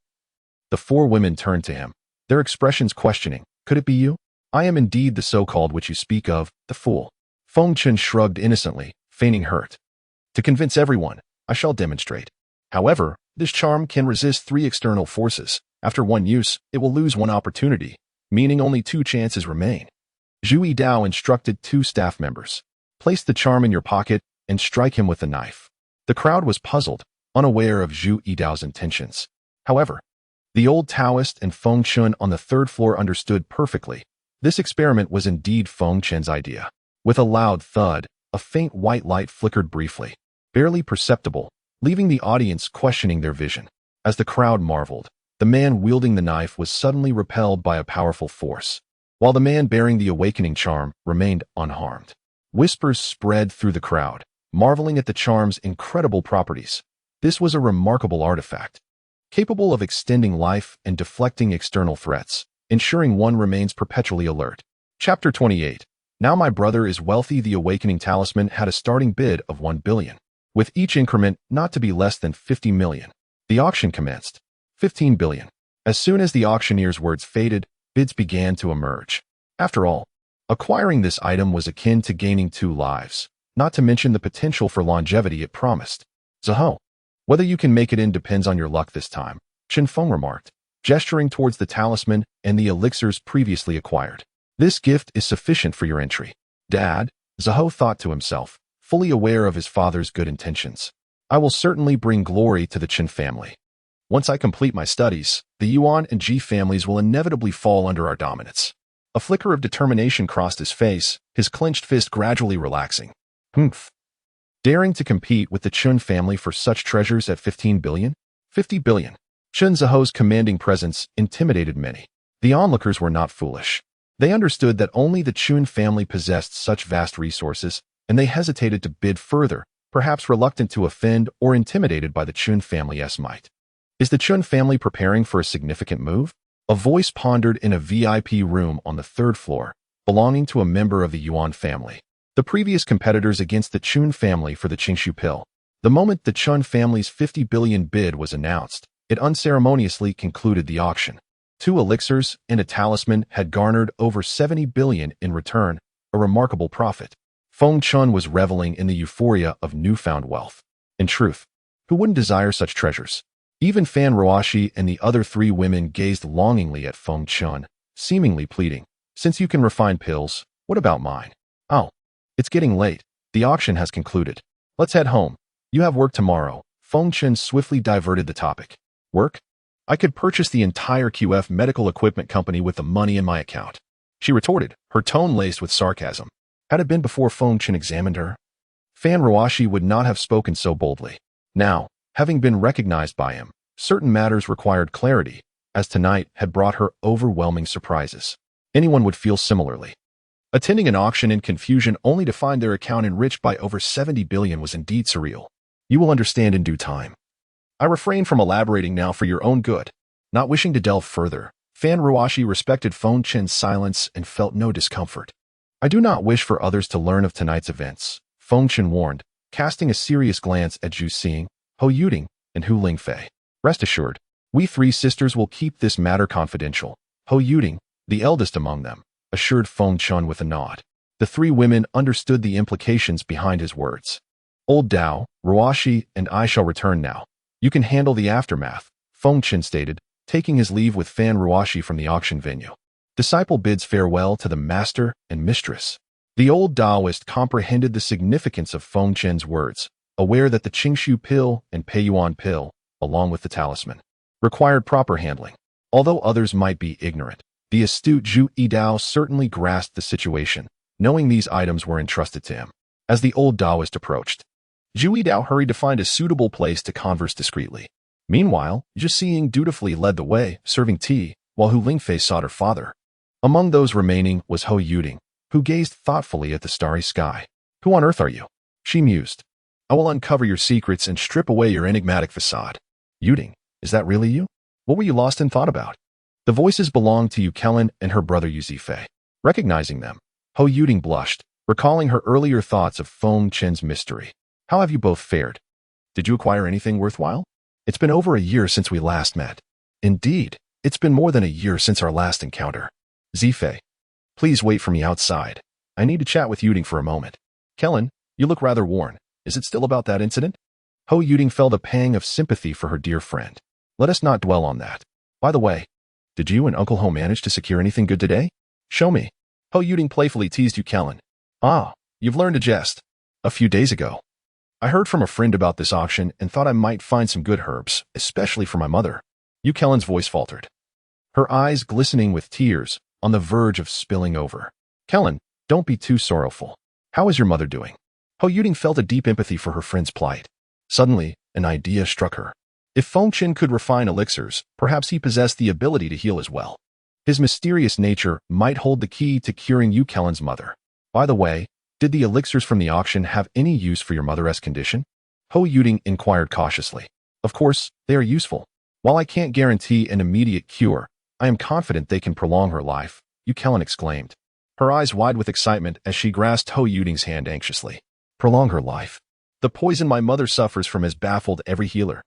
the 4 women turned to him, their expressions questioning. Could it be you? I am indeed the so-called witch you speak of, the fool. Feng Chen shrugged innocently, feigning hurt. To convince everyone, I shall demonstrate. However, this charm can resist 3 external forces. After 1 use, it will lose 1 opportunity, meaning only 2 chances remain. Zhu Yidao instructed 2 staff members. Place the charm in your pocket and strike him with the knife. The crowd was puzzled, unaware of Zhu Yidao's intentions. However, the old Taoist and Feng Chen on the 3rd floor understood perfectly. This experiment was indeed Feng Chen's idea. With a loud thud, a faint white light flickered briefly, barely perceptible, leaving the audience questioning their vision. As the crowd marveled, the man wielding the knife was suddenly repelled by a powerful force, while the man bearing the awakening charm remained unharmed. Whispers spread through the crowd, marveling at the charm's incredible properties. This was a remarkable artifact, capable of extending life and deflecting external threats, ensuring one remains perpetually alert. Chapter 28. Now my brother is wealthy. The awakening talisman had a starting bid of 1 billion, with each increment not to be less than 50 million. The auction commenced. 15 billion. As soon as the auctioneer's words faded, bids began to emerge. After all, acquiring this item was akin to gaining 2 lives, not to mention the potential for longevity it promised. Zihao, whether you can make it in depends on your luck this time, Chen Feng remarked, gesturing towards the talisman and the elixirs previously acquired. This gift is sufficient for your entry. Dad, Zihao thought to himself, fully aware of his father's good intentions. I will certainly bring glory to the Chen family. Once I complete my studies, the Yuan and Ji families will inevitably fall under our dominance. A flicker of determination crossed his face, his clenched fist gradually relaxing. Humph. Daring to compete with the Chen family for such treasures at 15 billion? 50 billion. Chen Zihao's commanding presence intimidated many. The onlookers were not foolish. They understood that only the Chun family possessed such vast resources, and they hesitated to bid further, perhaps reluctant to offend or intimidated by the Chun family's might. Is the Chun family preparing for a significant move? A voice pondered in a VIP room on the third floor, belonging to a member of the Yuan family. The previous competitors against the Chun family for the Qingshu pill. The moment the Chun family's 50 billion bid was announced, it unceremoniously concluded the auction. 2 elixirs and a talisman had garnered over 70 billion in return, a remarkable profit. Feng Chen was reveling in the euphoria of newfound wealth. In truth, who wouldn't desire such treasures? Even Fan Ruoxi and the other 3 women gazed longingly at Feng Chen, seemingly pleading, "Since you can refine pills, what about mine?" "Oh, it's getting late. The auction has concluded. Let's head home. You have work tomorrow." Feng Chen swiftly diverted the topic. "Work? I could purchase the entire QF medical equipment company with the money in my account," she retorted, her tone laced with sarcasm. Had it been before Feng Chen examined her, Fan Ruoxi would not have spoken so boldly. Now, having been recognized by him, certain matters required clarity, as tonight had brought her overwhelming surprises. Anyone would feel similarly. Attending an auction in confusion only to find their account enriched by over 70 billion was indeed surreal. You will understand in due time. I refrain from elaborating now for your own good. Not wishing to delve further, Fan Ruoxi respected Feng Chen's silence and felt no discomfort. "I do not wish for others to learn of tonight's events," Feng Chen warned, casting a serious glance at Zhu Xing, Hou Yuding, and Hu Lingfei. "Rest assured, we 3 sisters will keep this matter confidential." Hou Yuding, the eldest among them, assured Feng Chen with a nod. The 3 women understood the implications behind his words. "Old Dao, Ruoxi, and I shall return now. You can handle the aftermath," Feng Chen stated, taking his leave with Fan Ruoxi from the auction venue. Disciple bids farewell to the master and mistress. The old Taoist comprehended the significance of Feng Chen's words, aware that the Qingshu pill and Peiyuan pill, along with the talisman, required proper handling. Although others might be ignorant, the astute Zhu Yidao certainly grasped the situation, knowing these items were entrusted to him. As the old Taoist approached, Zhu Yidao hurried to find a suitable place to converse discreetly. Meanwhile, Zhu Xing dutifully led the way, serving tea, while Hu Lingfei sought her father. Among those remaining was Hou Yuding, who gazed thoughtfully at the starry sky. "Who on earth are you?" she mused. "I will uncover your secrets and strip away your enigmatic facade." "Yuding, is that really you? What were you lost in thought about?" The voices belonged to Yu Kellen and her brother Yu Zifei. Recognizing them, Hou Yuding blushed, recalling her earlier thoughts of Feng Chen's mystery. "How have you both fared? Did you acquire anything worthwhile? It's been over a year since we last met." "Indeed, it's been more than a year since our last encounter." "Zifei, please wait for me outside. I need to chat with Yuding for a moment." "Kellen, you look rather worn. Is it still about that incident?" Hou Yuding felt a pang of sympathy for her dear friend. "Let us not dwell on that. By the way, did you and Uncle Ho manage to secure anything good today? Show me." Hou Yuding playfully teased Yu Kellen. "Ah, you've learned to jest. A few days ago, I heard from a friend about this auction and thought I might find some good herbs, especially for my mother." Yu Kellen's voice faltered, her eyes glistening with tears, on the verge of spilling over. "Kellen, don't be too sorrowful. How is your mother doing?" Hou Yuding felt a deep empathy for her friend's plight. Suddenly, an idea struck her. If Feng Chen could refine elixirs, perhaps he possessed the ability to heal as well. His mysterious nature might hold the key to curing Yu Kellen's mother. "By the way, did the elixirs from the auction have any use for your mother's condition?" Hou Yuding inquired cautiously. "Of course, they are useful. While I can't guarantee an immediate cure, I am confident they can prolong her life," Yu Kellen exclaimed, her eyes wide with excitement as she grasped Hou Yuding's hand anxiously. "Prolong her life? The poison my mother suffers from has baffled every healer.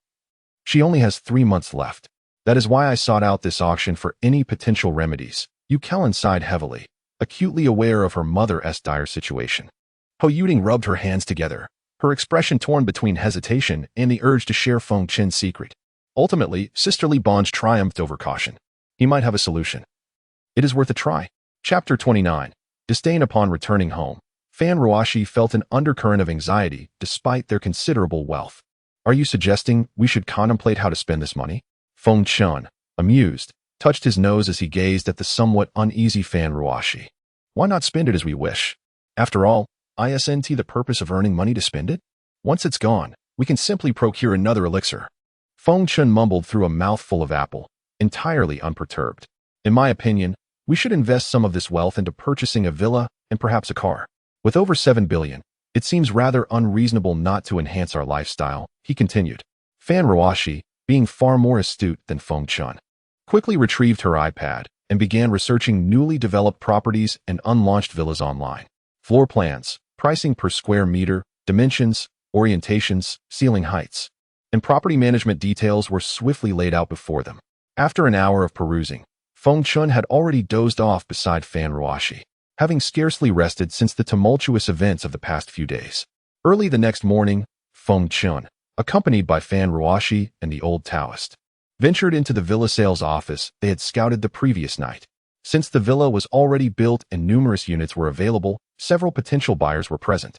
She only has 3 months left. That is why I sought out this auction for any potential remedies." Yu Kellen sighed heavily, acutely aware of her mother's dire situation. Hou Yuding rubbed her hands together, her expression torn between hesitation and the urge to share Feng Chen's secret. Ultimately, sisterly bonds triumphed over caution. He might have a solution. It is worth a try. Chapter 29. Disdain. Upon returning home, Fan Ruoxi felt an undercurrent of anxiety despite their considerable wealth. "Are you suggesting we should contemplate how to spend this money?" Feng Chen, amused, touched his nose as he gazed at the somewhat uneasy Fan Ruoxi. "Why not spend it as we wish? After all, isn't the purpose of earning money to spend it? Once it's gone, we can simply procure another elixir." Feng Chen mumbled through a mouthful of apple, entirely unperturbed. "In my opinion, We should invest some of this wealth into purchasing a villa and perhaps a car. With over 7 billion, it seems rather unreasonable not to enhance our lifestyle, he continued. Fan Ruoxi, being far more astute than Feng Chen, quickly retrieved her iPad and began researching newly developed properties and unlaunched villas online. Floor plans, pricing per square meter, dimensions, orientations, ceiling heights, and property management details were swiftly laid out before them. After an hour of perusing, Feng Chen had already dozed off beside Fan Ruoxi, having scarcely rested since the tumultuous events of the past few days. Early the next morning, Feng Chen, accompanied by Fan Ruoxi and the old Taoist, ventured into the villa sales office they had scouted the previous night. Since the villa was already built and numerous units were available, several potential buyers were present.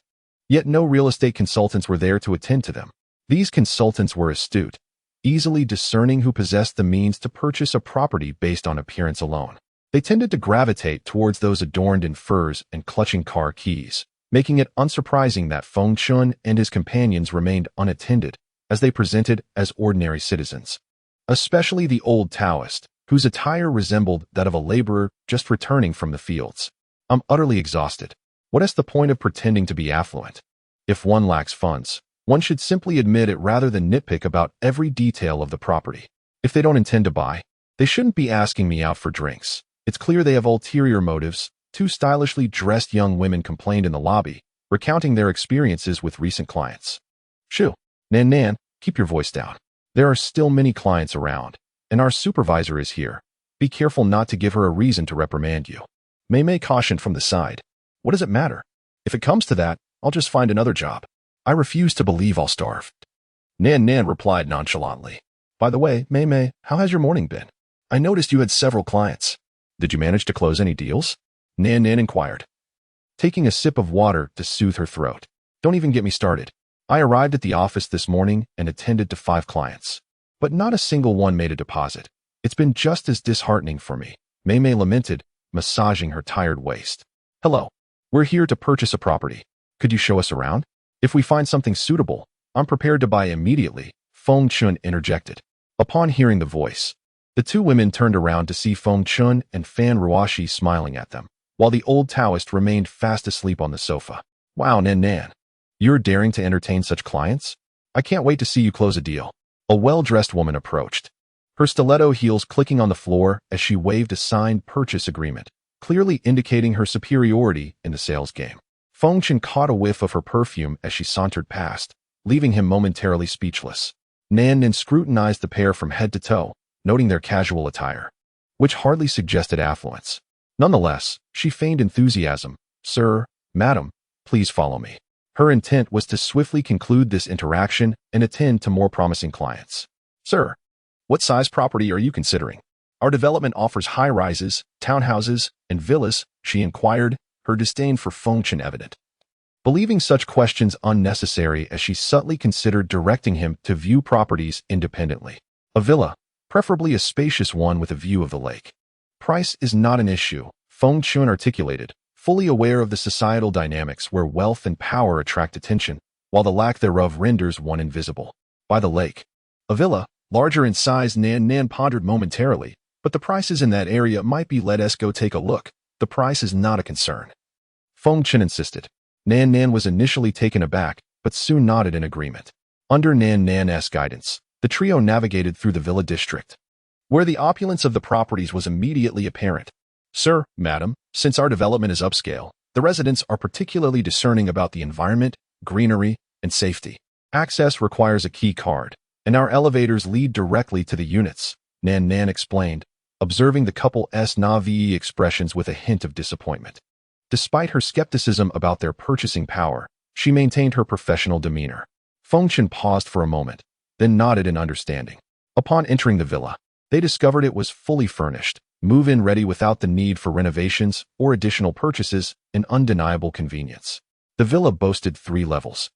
Yet no real estate consultants were there to attend to them. These consultants were astute, easily discerning who possessed the means to purchase a property based on appearance alone. They tended to gravitate towards those adorned in furs and clutching car keys, making it unsurprising that Feng Chen and his companions remained unattended as they presented as ordinary citizens. Especially the old Taoist, whose attire resembled that of a laborer just returning from the fields. I'm utterly exhausted. What is the point of pretending to be affluent? If one lacks funds, one should simply admit it rather than nitpick about every detail of the property. If they don't intend to buy, they shouldn't be asking me out for drinks. It's clear they have ulterior motives. Two stylishly dressed young women complained in the lobby, recounting their experiences with recent clients. Shoo, Nan, keep your voice down. There are still many clients around, and our supervisor is here. Be careful not to give her a reason to reprimand you. Mei cautioned from the side. What does it matter? If it comes to that, I'll just find another job. I refuse to believe I'll starve. Nan replied nonchalantly. By the way, Mei, how has your morning been? I noticed you had several clients. Did you manage to close any deals? Nan inquired, taking a sip of water to soothe her throat. Don't even get me started. I arrived at the office this morning and attended to 5 clients, but not a single one made a deposit. It's been just as disheartening for me, Mei lamented, massaging her tired waist. Hello. We're here to purchase a property. Could you show us around? If we find something suitable, I'm prepared to buy immediately, Feng Chen interjected. Upon hearing the voice, the two women turned around to see Feng Chen and Fan Ruoxi smiling at them, while the old Taoist remained fast asleep on the sofa. Wow, Nan. You're daring to entertain such clients? I can't wait to see you close a deal. A well-dressed woman approached, her stiletto heels clicking on the floor as she waved a signed purchase agreement, clearly indicating her superiority in the sales game. Feng Chen caught a whiff of her perfume as she sauntered past, leaving him momentarily speechless. Nan scrutinized the pair from head to toe, noting their casual attire, which hardly suggested affluence. Nonetheless, she feigned enthusiasm. Sir, madam, please follow me. Her intent was to swiftly conclude this interaction and attend to more promising clients. Sir, what size property are you considering? Our development offers high-rises, townhouses, and villas, she inquired, her disdain for Feng Chen evident. Believing such questions unnecessary as she subtly considered directing him to view properties independently. A villa, preferably a spacious one with a view of the lake. Price is not an issue, Feng Chen articulated, fully aware of the societal dynamics where wealth and power attract attention, while the lack thereof renders one invisible. By the lake. A villa, larger in size, Nan pondered momentarily, but the prices in that area might be let us go take a look. The price is not a concern. Feng Chen insisted. Nan was initially taken aback, but soon nodded in agreement. Under Nan's guidance, the trio navigated through the villa district, where the opulence of the properties was immediately apparent. Sir, madam, since our development is upscale, the residents are particularly discerning about the environment, greenery, and safety. Access requires a key card, and our elevators lead directly to the units, Nan explained, observing the couple's naive expressions with a hint of disappointment. Despite her skepticism about their purchasing power, she maintained her professional demeanor. Feng Chen paused for a moment, then nodded in understanding. Upon entering the villa, they discovered it was fully furnished, move-in ready without the need for renovations or additional purchases, an undeniable convenience. The villa boasted 3 levels,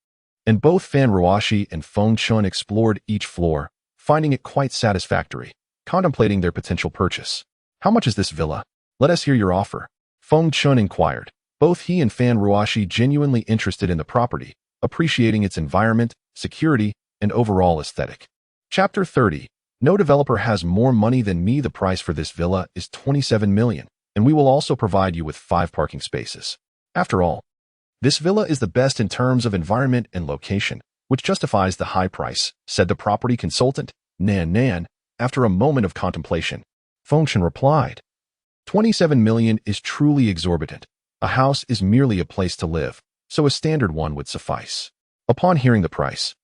and both Fan Ruoxi and Feng Chen explored each floor, finding it quite satisfactory, contemplating their potential purchase. How much is this villa? Let us hear your offer, Feng Chen inquired. Both he and Fan Ruoxi genuinely interested in the property, appreciating its environment, security, and overall aesthetic. Chapter 30. No developer has more money than me. The price for this villa is 27 million, and we will also provide you with 5 parking spaces. After all, this villa is the best in terms of environment and location, which justifies the high price, said the property consultant, Nan, after a moment of contemplation. Feng Chen replied, 27 million is truly exorbitant. A house is merely a place to live, so a standard one would suffice. Upon hearing the price,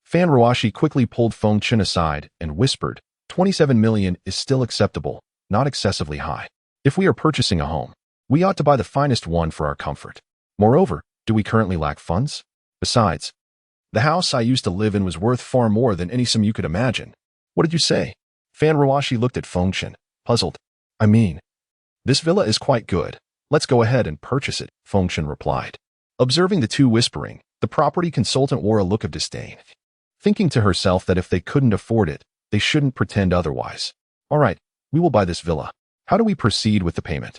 Fan Ruoxi quickly pulled Feng Chen aside and whispered, 27 million is still acceptable, not excessively high. If we are purchasing a home, we ought to buy the finest one for our comfort. Moreover, do we currently lack funds? Besides, the house I used to live in was worth far more than any sum you could imagine. What did you say? Fan Ruoxi looked at Feng Chen, puzzled. I mean, this villa is quite good. Let's go ahead and purchase it, Feng Chen replied. Observing the two whispering, the property consultant wore a look of disdain, thinking to herself that if they couldn't afford it, they shouldn't pretend otherwise. All right, we will buy this villa. How do we proceed with the payment?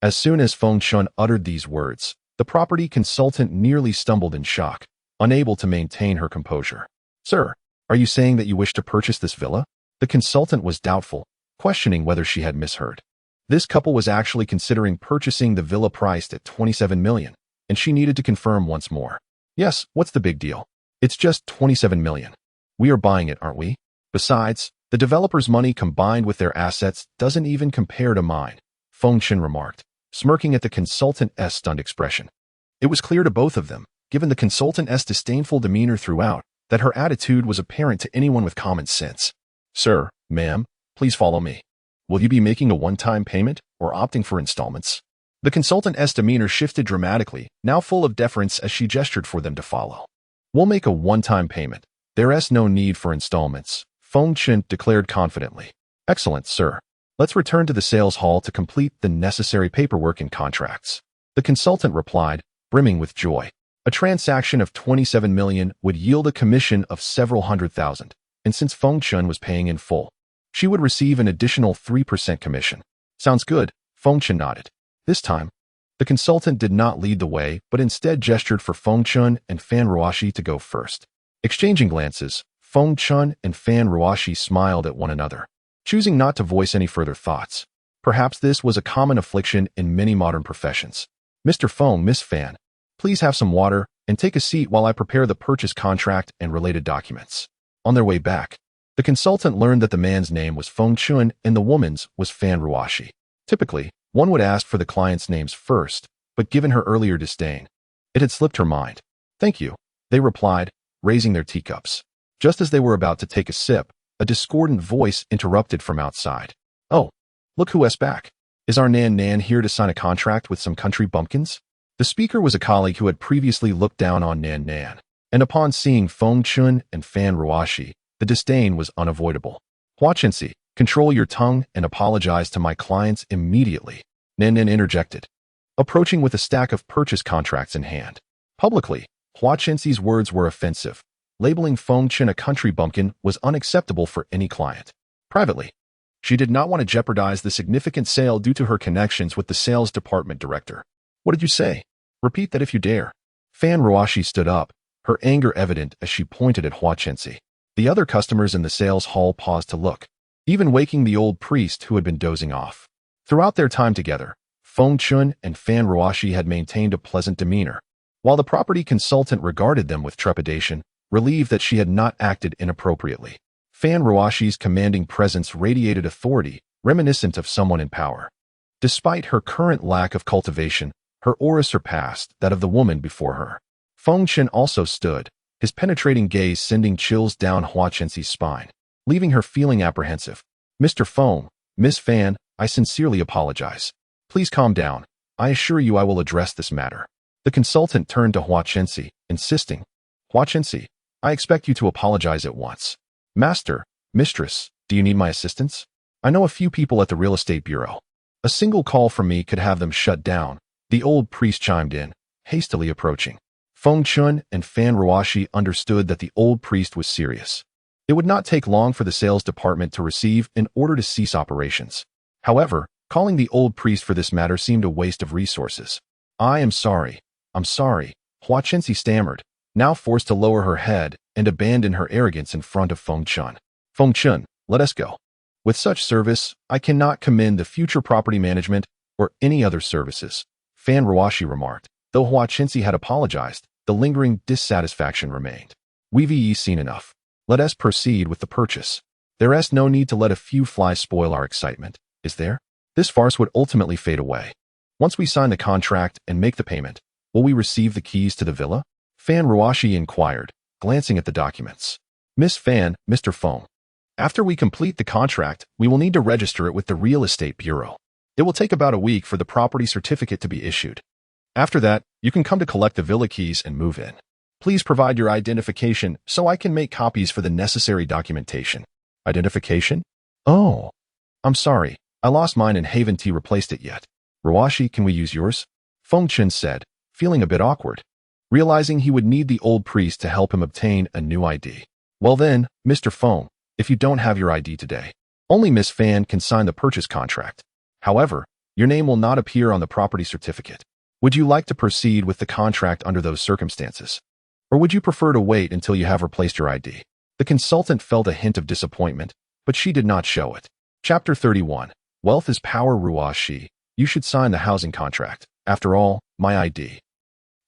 As soon as Feng Chen uttered these words, the property consultant nearly stumbled in shock, unable to maintain her composure. Sir, are you saying that you wish to purchase this villa? The consultant was doubtful, questioning whether she had misheard. This couple was actually considering purchasing the villa priced at 27 million, and she needed to confirm once more. Yes, what's the big deal? It's just 27 million. We are buying it, aren't we? Besides, the developer's money combined with their assets doesn't even compare to mine, Feng Chen remarked, smirking at the consultant's stunned expression. It was clear to both of them, given the consultant's disdainful demeanor throughout, that her attitude was apparent to anyone with common sense. Sir, ma'am, please follow me. Will you be making a one-time payment or opting for installments? The consultant's demeanor shifted dramatically, now full of deference as she gestured for them to follow. We'll make a one-time payment. There is no need for installments, Feng Chen declared confidently. Excellent, sir. Let's return to the sales hall to complete the necessary paperwork and contracts. The consultant replied, brimming with joy. A transaction of 27 million would yield a commission of several hundred thousand, and since Feng Chen was paying in full, she would receive an additional 3% commission. Sounds good, Feng Chen nodded. This time, the consultant did not lead the way, but instead gestured for Feng Chen and Fan Ruoxi to go first. Exchanging glances, Feng Chen and Fan Ruoxi smiled at one another, choosing not to voice any further thoughts. Perhaps this was a common affliction in many modern professions. Mr. Feng, Miss Fan, please have some water and take a seat while I prepare the purchase contract and related documents. On their way back, the consultant learned that the man's name was Feng Chen and the woman's was Fan Ruoxi. Typically, one would ask for the client's names first, but given her earlier disdain, it had slipped her mind. Thank you, they replied, raising their teacups. Just as they were about to take a sip, a discordant voice interrupted from outside. Oh, look who's back. Is our Nan here to sign a contract with some country bumpkins? The speaker was a colleague who had previously looked down on Nan, and upon seeing Feng Chen and Fan Ruoxi, the disdain was unavoidable. Huaqinsi, control your tongue and apologize to my clients immediately, Nan interjected, approaching with a stack of purchase contracts in hand. Publicly, Huaqinsi's words were offensive. Labeling Feng Chen a country bumpkin was unacceptable for any client. Privately, she did not want to jeopardize the significant sale due to her connections with the sales department director. What did you say? Repeat that if you dare. Fan Ruoxi stood up, her anger evident as she pointed at Huaqinsi. The other customers in the sales hall paused to look, even waking the old priest who had been dozing off. Throughout their time together, Feng Chen and Fan Ruoxi had maintained a pleasant demeanor, while the property consultant regarded them with trepidation, relieved that she had not acted inappropriately. Fan Ruoxi's commanding presence radiated authority, reminiscent of someone in power. Despite her current lack of cultivation, her aura surpassed that of the woman before her. Feng Chen also stood, his penetrating gaze sending chills down Huaqinsi's spine, leaving her feeling apprehensive. Mr. Feng, Miss Fan, I sincerely apologize. Please calm down. I assure you I will address this matter. The consultant turned to Huaqinsi, insisting, Huaqinsi, I expect you to apologize at once. Master, mistress, do you need my assistance? I know a few people at the real estate bureau. A single call from me could have them shut down, the old priest chimed in, hastily approaching. Feng Chen and Fan Ruoxi understood that the old priest was serious. It would not take long for the sales department to receive an order to cease operations. However, calling the old priest for this matter seemed a waste of resources. I'm sorry, Huaqinsi stammered, now forced to lower her head and abandon her arrogance in front of Feng Chen. Feng Chen, let us go. With such service, I cannot commend the future property management or any other services, Fan Ruoxi remarked. Though Huaqinsi had apologized, the lingering dissatisfaction remained. We've seen enough. Let us proceed with the purchase. There is no need to let a few flies spoil our excitement, is there? This farce would ultimately fade away. Once we sign the contract and make the payment, will we receive the keys to the villa? Fan Ruoxi inquired, glancing at the documents. Miss Fan, Mr. Feng. After we complete the contract, we will need to register it with the Real Estate Bureau. It will take about a week for the property certificate to be issued. After that, you can come to collect the villa keys and move in. Please provide your identification so I can make copies for the necessary documentation. Identification? Oh, I'm sorry. I lost mine and haven't replaced it yet. Ruoxi, can we use yours? Feng Chen said, feeling a bit awkward, realizing he would need the old priest to help him obtain a new ID. Well then, Mr. Feng, if you don't have your ID today, only Miss Fan can sign the purchase contract. However, your name will not appear on the property certificate. Would you like to proceed with the contract under those circumstances? Or would you prefer to wait until you have replaced your ID? The consultant felt a hint of disappointment, but she did not show it. Chapter 31. Wealth is power. Ruoxi, you should sign the housing contract. After all, my ID.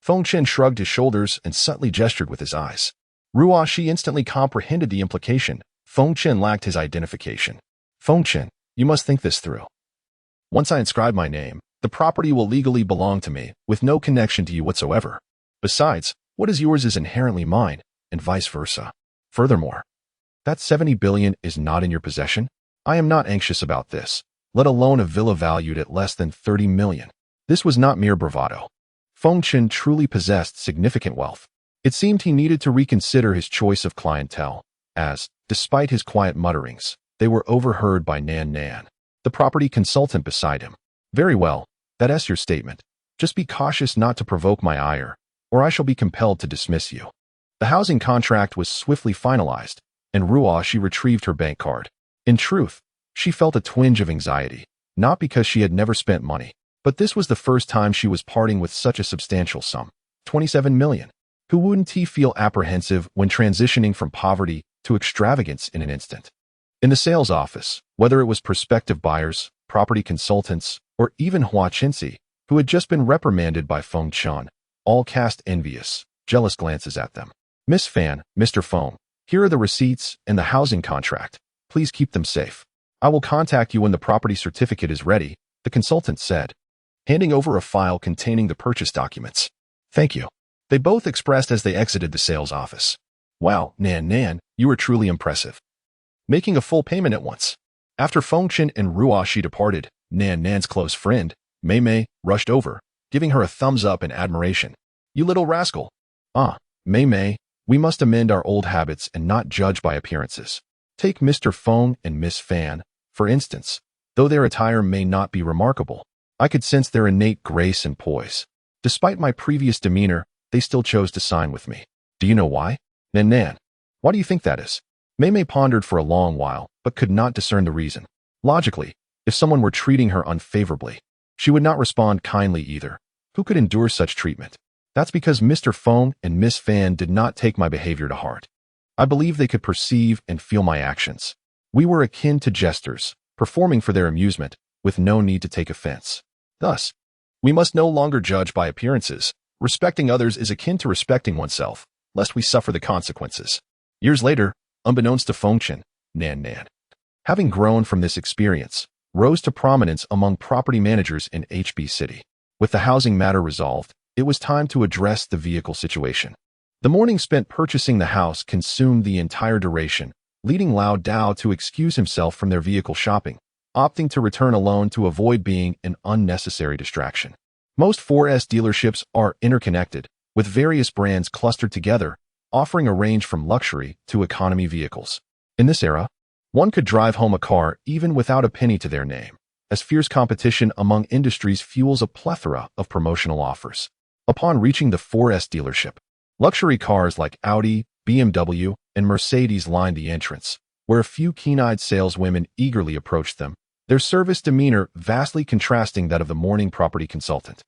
Feng Chen shrugged his shoulders and subtly gestured with his eyes. Ruoxi instantly comprehended the implication. Feng Chen lacked his identification. Feng Chen, you must think this through. Once I inscribe my name, the property will legally belong to me, with no connection to you whatsoever. Besides, what is yours is inherently mine, and vice versa. Furthermore, that 70 billion is not in your possession. I am not anxious about this, let alone a villa valued at less than 30 million. This was not mere bravado. Feng Chen truly possessed significant wealth. It seemed he needed to reconsider his choice of clientele, as, despite his quiet mutterings, they were overheard by Nan, the property consultant beside him. Very well, that is your statement. Just be cautious not to provoke my ire, or I shall be compelled to dismiss you. The housing contract was swiftly finalized, and Ruoxi retrieved her bank card. In truth, she felt a twinge of anxiety, not because she had never spent money, but this was the first time she was parting with such a substantial sum, 27 million. Who wouldn't he feel apprehensive when transitioning from poverty to extravagance in an instant? In the sales office, whether it was prospective buyers, property consultants, or even Huaqinsi, who had just been reprimanded by Feng Chen, all cast envious, jealous glances at them. Miss Fan, Mr. Feng, here are the receipts and the housing contract. Please keep them safe. I will contact you when the property certificate is ready, the consultant said, handing over a file containing the purchase documents. Thank you. They both expressed as they exited the sales office. Wow, Nan, you were truly impressive. Making a full payment at once. After Feng Chen and Ruoxi departed, Nan's close friend, Mei, rushed over, giving her a thumbs up in admiration. You little rascal. Ah, Mei, we must amend our old habits and not judge by appearances. Take Mr. Feng and Miss Fan, for instance. Though their attire may not be remarkable, I could sense their innate grace and poise. Despite my previous demeanor, they still chose to sign with me. Do you know why? Nan, why do you think that is? Mei pondered for a long while, but could not discern the reason. Logically, if someone were treating her unfavorably, she would not respond kindly either. Who could endure such treatment? That's because Mr. Feng and Miss Fan did not take my behavior to heart. I believe they could perceive and feel my actions. We were akin to jesters, performing for their amusement, with no need to take offense. Thus, we must no longer judge by appearances. Respecting others is akin to respecting oneself, lest we suffer the consequences. Years later, unbeknownst to Feng Chen, Nan, having grown from this experience, rose to prominence among property managers in HB City. With the housing matter resolved, it was time to address the vehicle situation. The morning spent purchasing the house consumed the entire duration, leading Lao Dao to excuse himself from their vehicle shopping, opting to return alone to avoid being an unnecessary distraction. Most 4S dealerships are interconnected, with various brands clustered together, offering a range from luxury to economy vehicles. In this era, one could drive home a car even without a penny to their name, as fierce competition among industries fuels a plethora of promotional offers. Upon reaching the 4S dealership, luxury cars like Audi, BMW, and Mercedes lined the entrance, where a few keen-eyed saleswomen eagerly approached them, their service demeanor vastly contrasting that of the morning property consultant.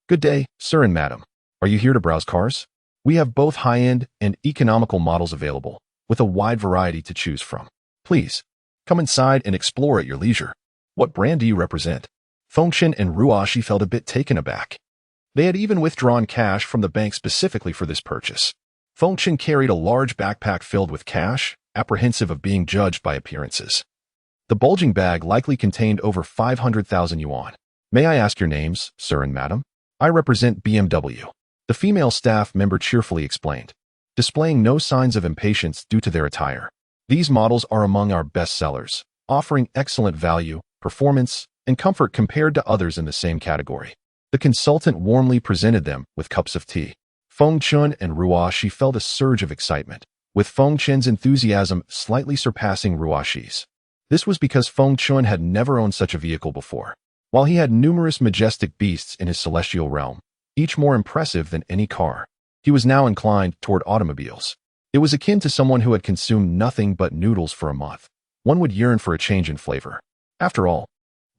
Good day, sir and madam. Are you here to browse cars? We have both high-end and economical models available, with a wide variety to choose from. Please, come inside and explore at your leisure. What brand do you represent? Feng Chen and Ruoxi felt a bit taken aback. They had even withdrawn cash from the bank specifically for this purchase. Feng Chen carried a large backpack filled with cash, apprehensive of being judged by appearances. The bulging bag likely contained over 500,000 yuan. May I ask your names, sir and madam? I represent BMW. The female staff member cheerfully explained, displaying no signs of impatience due to their attire. These models are among our best sellers, offering excellent value, performance, and comfort compared to others in the same category. The consultant warmly presented them with cups of tea. Feng Chen and Ruoxi felt a surge of excitement, with Feng Chen's enthusiasm slightly surpassing Ruoxi's. This was because Feng Chen had never owned such a vehicle before. While he had numerous majestic beasts in his celestial realm, each more impressive than any car, he was now inclined toward automobiles. It was akin to someone who had consumed nothing but noodles for a month. One would yearn for a change in flavor. After all,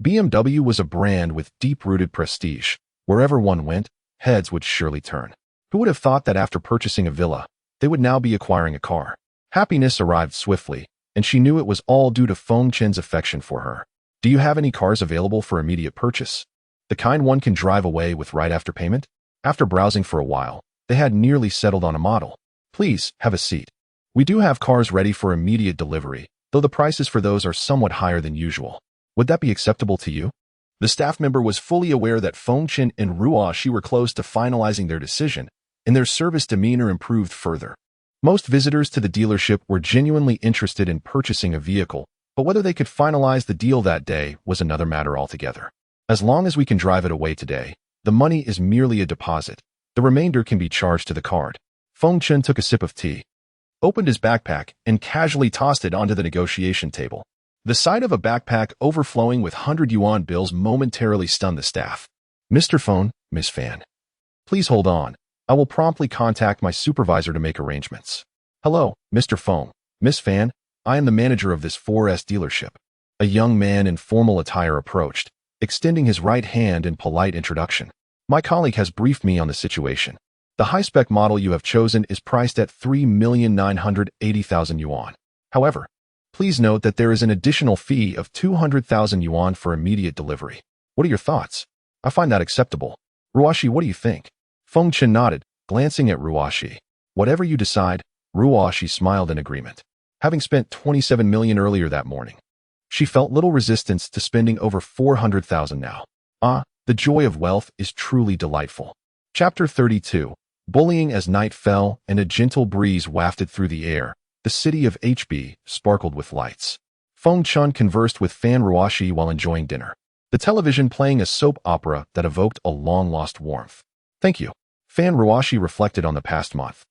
BMW was a brand with deep-rooted prestige. Wherever one went, heads would surely turn. Who would have thought that after purchasing a villa, they would now be acquiring a car? Happiness arrived swiftly, and she knew it was all due to Feng Chen's affection for her. Do you have any cars available for immediate purchase? The kind one can drive away with right after payment? After browsing for a while, they had nearly settled on a model. Please, have a seat. We do have cars ready for immediate delivery, though the prices for those are somewhat higher than usual. Would that be acceptable to you? The staff member was fully aware that Feng Chen and Ruoxi were close to finalizing their decision, and their service demeanor improved further. Most visitors to the dealership were genuinely interested in purchasing a vehicle, but whether they could finalize the deal that day was another matter altogether. As long as we can drive it away today, the money is merely a deposit. The remainder can be charged to the card. Feng Chen took a sip of tea, opened his backpack, and casually tossed it onto the negotiation table. The sight of a backpack overflowing with 100 yuan bills momentarily stunned the staff. Mr. Feng, Miss Fan. Please hold on. I will promptly contact my supervisor to make arrangements. Hello, Mr. Feng, Miss Fan. I am the manager of this 4S dealership. A young man in formal attire approached, extending his right hand in polite introduction. My colleague has briefed me on the situation. The high-spec model you have chosen is priced at 3,980,000 yuan. However, please note that there is an additional fee of 200,000 yuan for immediate delivery. What are your thoughts? I find that acceptable. Ruoxi, what do you think? Feng Chen nodded, glancing at Ruoxi. Whatever you decide, Ruoxi smiled in agreement. Having spent 27 million earlier that morning, she felt little resistance to spending over 400,000 now. The joy of wealth is truly delightful. Chapter 32. Bullying. As night fell and a gentle breeze wafted through the air, the city of HB sparkled with lights. Feng Chen conversed with Fan Ruoxi while enjoying dinner, the television playing a soap opera that evoked a long-lost warmth. Thank you. Fan Ruoxi reflected on the past month,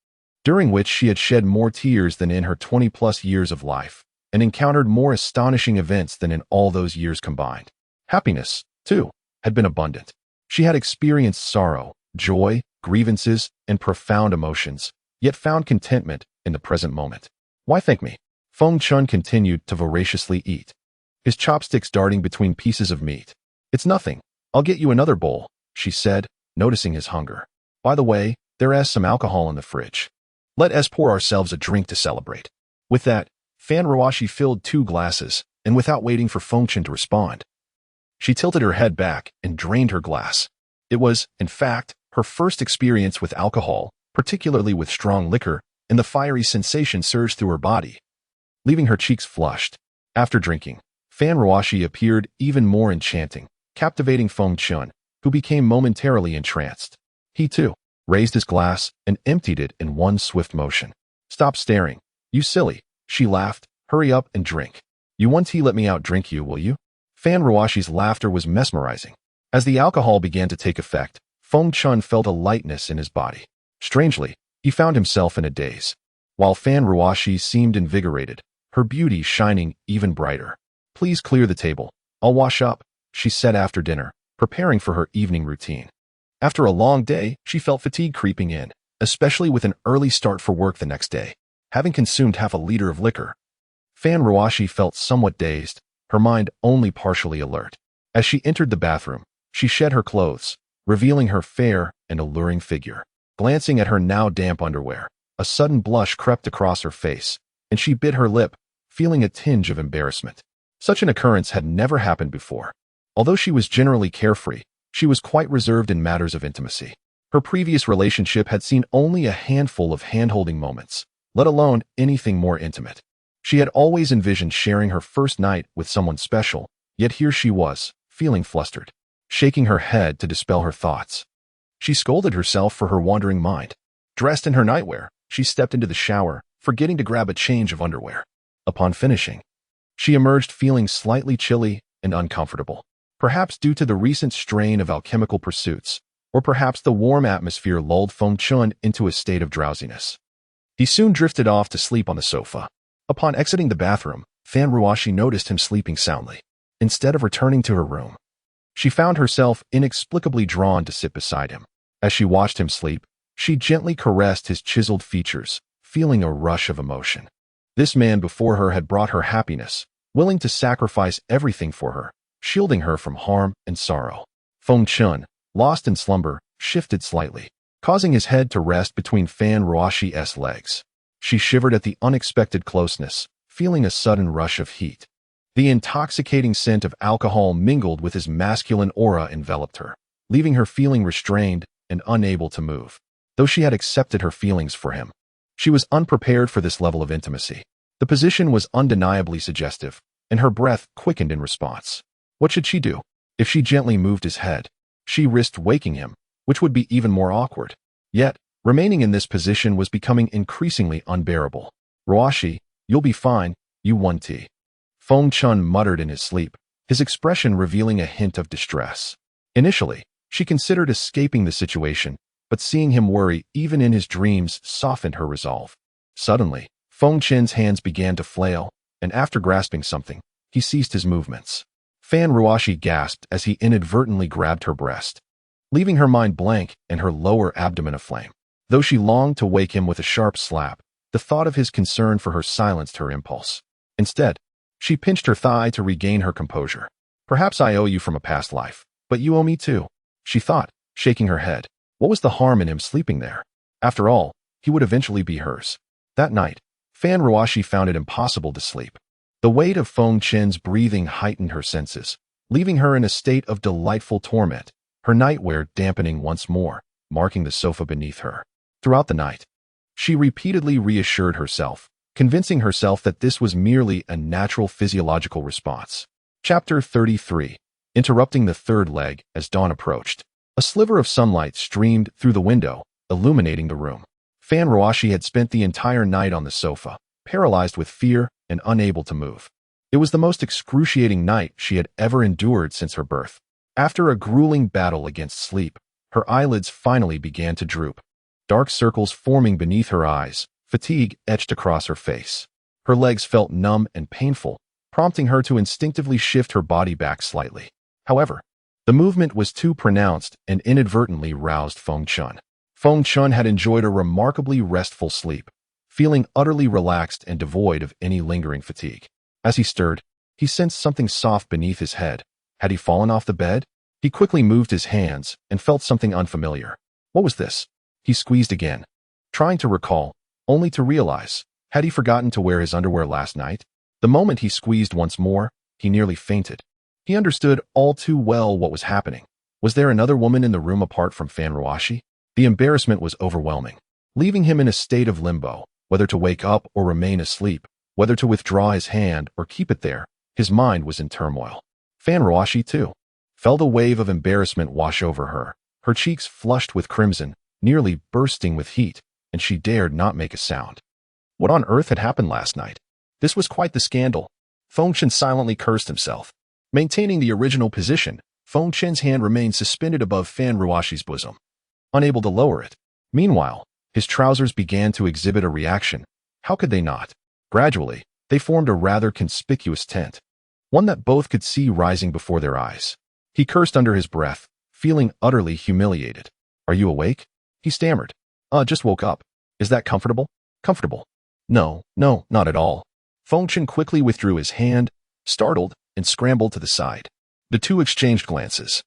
during which she had shed more tears than in her 20-plus years of life, and encountered more astonishing events than in all those years combined. Happiness, too, had been abundant. She had experienced sorrow, joy, grievances, and profound emotions, yet found contentment in the present moment. Why thank me? Feng Chen continued to voraciously eat, his chopsticks darting between pieces of meat. It's nothing. I'll get you another bowl, she said, noticing his hunger. By the way, there is some alcohol in the fridge. Let us pour ourselves a drink to celebrate. With that, Fan Ruoxi filled 2 glasses, and without waiting for Feng Chen to respond, she tilted her head back and drained her glass. It was, in fact, her first experience with alcohol, particularly with strong liquor, and the fiery sensation surged through her body, leaving her cheeks flushed. After drinking, Fan Ruoxi appeared even more enchanting, captivating Feng Chen, who became momentarily entranced. He, too, raised his glass and emptied it in one swift motion. Stop staring, you silly, she laughed. Hurry up and drink. You want tea? Let me outdrink you, will you? Fan Ruoxi's laughter was mesmerizing. As the alcohol began to take effect, Feng Chen felt a lightness in his body. Strangely, he found himself in a daze, while Fan Ruoxi seemed invigorated, her beauty shining even brighter. Please clear the table. I'll wash up, she said after dinner, preparing for her evening routine. After a long day, she felt fatigue creeping in, especially with an early start for work the next day. Having consumed half a liter of liquor, Fan Ruoxi felt somewhat dazed, her mind only partially alert. As she entered the bathroom, she shed her clothes, revealing her fair and alluring figure. Glancing at her now damp underwear, a sudden blush crept across her face, and she bit her lip, feeling a tinge of embarrassment. Such an occurrence had never happened before. Although she was generally carefree, she was quite reserved in matters of intimacy. Her previous relationship had seen only a handful of hand-holding moments, let alone anything more intimate. She had always envisioned sharing her first night with someone special, yet here she was, feeling flustered, shaking her head to dispel her thoughts. She scolded herself for her wandering mind. Dressed in her nightwear, she stepped into the shower, forgetting to grab a change of underwear. Upon finishing, she emerged feeling slightly chilly and uncomfortable, perhaps due to the recent strain of alchemical pursuits, or perhaps the warm atmosphere lulled Feng Chen into a state of drowsiness. He soon drifted off to sleep on the sofa. Upon exiting the bathroom, Feng Ruoxi noticed him sleeping soundly. Instead of returning to her room, she found herself inexplicably drawn to sit beside him. As she watched him sleep, she gently caressed his chiseled features, feeling a rush of emotion. This man before her had brought her happiness, willing to sacrifice everything for her, shielding her from harm and sorrow. Feng Chen, lost in slumber, shifted slightly, causing his head to rest between Feng Ruoxi's legs. She shivered at the unexpected closeness, feeling a sudden rush of heat. The intoxicating scent of alcohol mingled with his masculine aura enveloped her, leaving her feeling restrained and unable to move. Though she had accepted her feelings for him, she was unprepared for this level of intimacy. The position was undeniably suggestive, and her breath quickened in response. What should she do? If she gently moved his head, she risked waking him, which would be even more awkward. Yet, remaining in this position was becoming increasingly unbearable. Ruoxi, you'll be fine, you won tea. Feng Chen muttered in his sleep, his expression revealing a hint of distress. Initially, she considered escaping the situation, but seeing him worry even in his dreams softened her resolve. Suddenly, Feng Chen's hands began to flail, and after grasping something, he ceased his movements. Feng Ruoxi gasped as he inadvertently grabbed her breast, leaving her mind blank and her lower abdomen aflame. Though she longed to wake him with a sharp slap, the thought of his concern for her silenced her impulse. Instead, she pinched her thigh to regain her composure. Perhaps I owe you from a past life, but you owe me too, she thought, shaking her head. What was the harm in him sleeping there? After all, he would eventually be hers. That night, Feng Ruoxi found it impossible to sleep. The weight of Feng Chen's breathing heightened her senses, leaving her in a state of delightful torment, her nightwear dampening once more, marking the sofa beneath her. Throughout the night, she repeatedly reassured herself, convincing herself that this was merely a natural physiological response. Chapter 33. Interrupting the third leg as dawn approached. A sliver of sunlight streamed through the window, illuminating the room. Feng Ruoxi had spent the entire night on the sofa, paralyzed with fear and unable to move. It was the most excruciating night she had ever endured since her birth. After a grueling battle against sleep, her eyelids finally began to droop, dark circles forming beneath her eyes, fatigue etched across her face. Her legs felt numb and painful, prompting her to instinctively shift her body back slightly. However, the movement was too pronounced and inadvertently roused Feng Chen. Feng Chen had enjoyed a remarkably restful sleep, feeling utterly relaxed and devoid of any lingering fatigue. As he stirred, he sensed something soft beneath his head. Had he fallen off the bed? He quickly moved his hands and felt something unfamiliar. What was this? He squeezed again, trying to recall, only to realize, had he forgotten to wear his underwear last night? The moment he squeezed once more, he nearly fainted. He understood all too well what was happening. Was there another woman in the room apart from Feng Ruoxi? The embarrassment was overwhelming, leaving him in a state of limbo, whether to wake up or remain asleep, whether to withdraw his hand or keep it there. His mind was in turmoil. Feng Ruoxi, too, felt a wave of embarrassment wash over her, her cheeks flushed with crimson, nearly bursting with heat, and she dared not make a sound. What on earth had happened last night? This was quite the scandal. Feng Chen silently cursed himself. Maintaining the original position, Feng Chen's hand remained suspended above Feng Ruoxi's bosom, unable to lower it. Meanwhile, his trousers began to exhibit a reaction. How could they not? Gradually, they formed a rather conspicuous tent, one that both could see rising before their eyes. He cursed under his breath, feeling utterly humiliated. Are you awake? He stammered. Just woke up. Is that comfortable? Comfortable? No, not at all. Feng Chen quickly withdrew his hand, startled, and scrambled to the side. The two exchanged glances.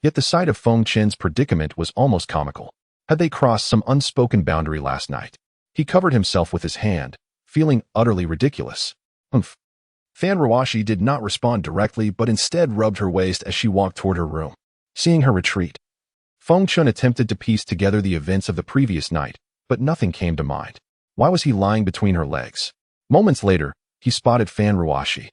Yet the sight of Feng Chen's predicament was almost comical. Had they crossed some unspoken boundary last night? He covered himself with his hand, feeling utterly ridiculous. Humph. Fan Ruoxi did not respond directly but instead rubbed her waist as she walked toward her room. Seeing her retreat, Feng Chen attempted to piece together the events of the previous night, but nothing came to mind. Why was he lying between her legs? Moments later, he spotted Fan Ruoxi,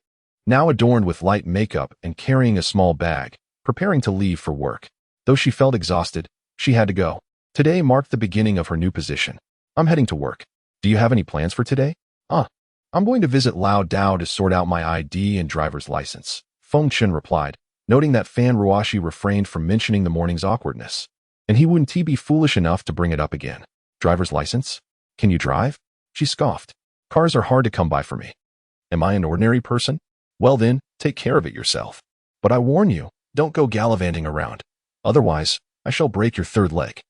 now adorned with light makeup and carrying a small bag, preparing to leave for work. Though she felt exhausted, she had to go. Today marked the beginning of her new position. I'm heading to work. Do you have any plans for today? I'm going to visit Lao Dao to sort out my ID and driver's license, Feng Chen replied, noting that Fan Ruoxi refrained from mentioning the morning's awkwardness. And he wouldn't be foolish enough to bring it up again. Driver's license? Can you drive? She scoffed. Cars are hard to come by for me. Am I an ordinary person? Well then, take care of it yourself. But I warn you, don't go gallivanting around. Otherwise, I shall break your third leg.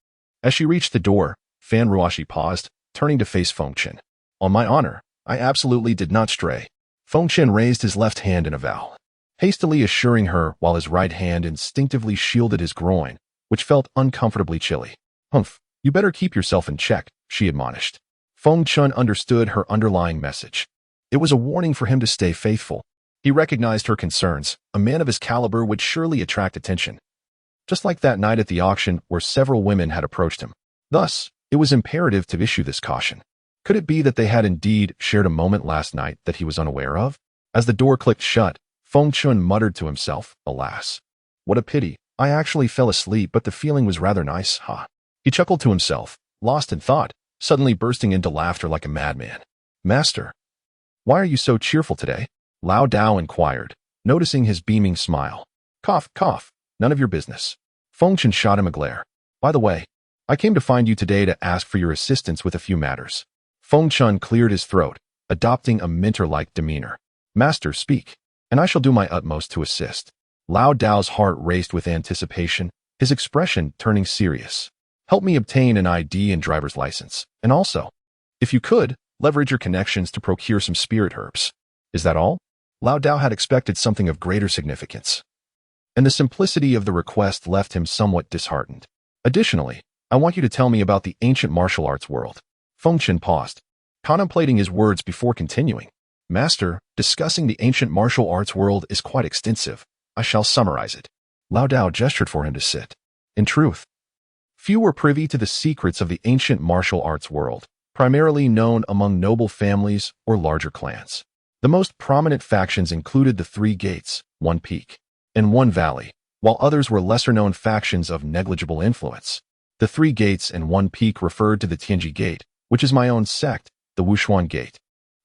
As she reached the door, Fan Ruoxi paused, turning to face Feng Chen. On my honor, I absolutely did not stray. Feng Chen raised his left hand in a vow, hastily assuring her while his right hand instinctively shielded his groin, which felt uncomfortably chilly. Humph, you better keep yourself in check, she admonished. Feng Chen understood her underlying message. It was a warning for him to stay faithful. He recognized her concerns. A man of his caliber would surely attract attention. Just like that night at the auction where several women had approached him. Thus, it was imperative to issue this caution. Could it be that they had indeed shared a moment last night that he was unaware of? As the door clicked shut, Feng Chen muttered to himself, alas. What a pity, I actually fell asleep but the feeling was rather nice, ha. He chuckled to himself, lost in thought, suddenly bursting into laughter like a madman. Master, why are you so cheerful today? Lao Dao inquired, noticing his beaming smile. Cough, cough, none of your business. Feng Chen shot him a glare. By the way, I came to find you today to ask for your assistance with a few matters. Feng Chen cleared his throat, adopting a mentor-like demeanor. Master, speak, and I shall do my utmost to assist. Lao Dao's heart raced with anticipation, his expression turning serious. Help me obtain an ID and driver's license, and also, if you could, leverage your connections to procure some spirit herbs. Is that all? Lao Dao had expected something of greater significance, and the simplicity of the request left him somewhat disheartened. Additionally, I want you to tell me about the ancient martial arts world. Feng Chen paused, contemplating his words before continuing. Master, discussing the ancient martial arts world is quite extensive. I shall summarize it. Lao Dao gestured for him to sit. In truth, few were privy to the secrets of the ancient martial arts world, primarily known among noble families or larger clans. The most prominent factions included the Three Gates, One Peak, and One Valley, while others were lesser-known factions of negligible influence. The Three Gates and One Peak referred to the Tianji Gate, which is my own sect, the Wushuan Gate,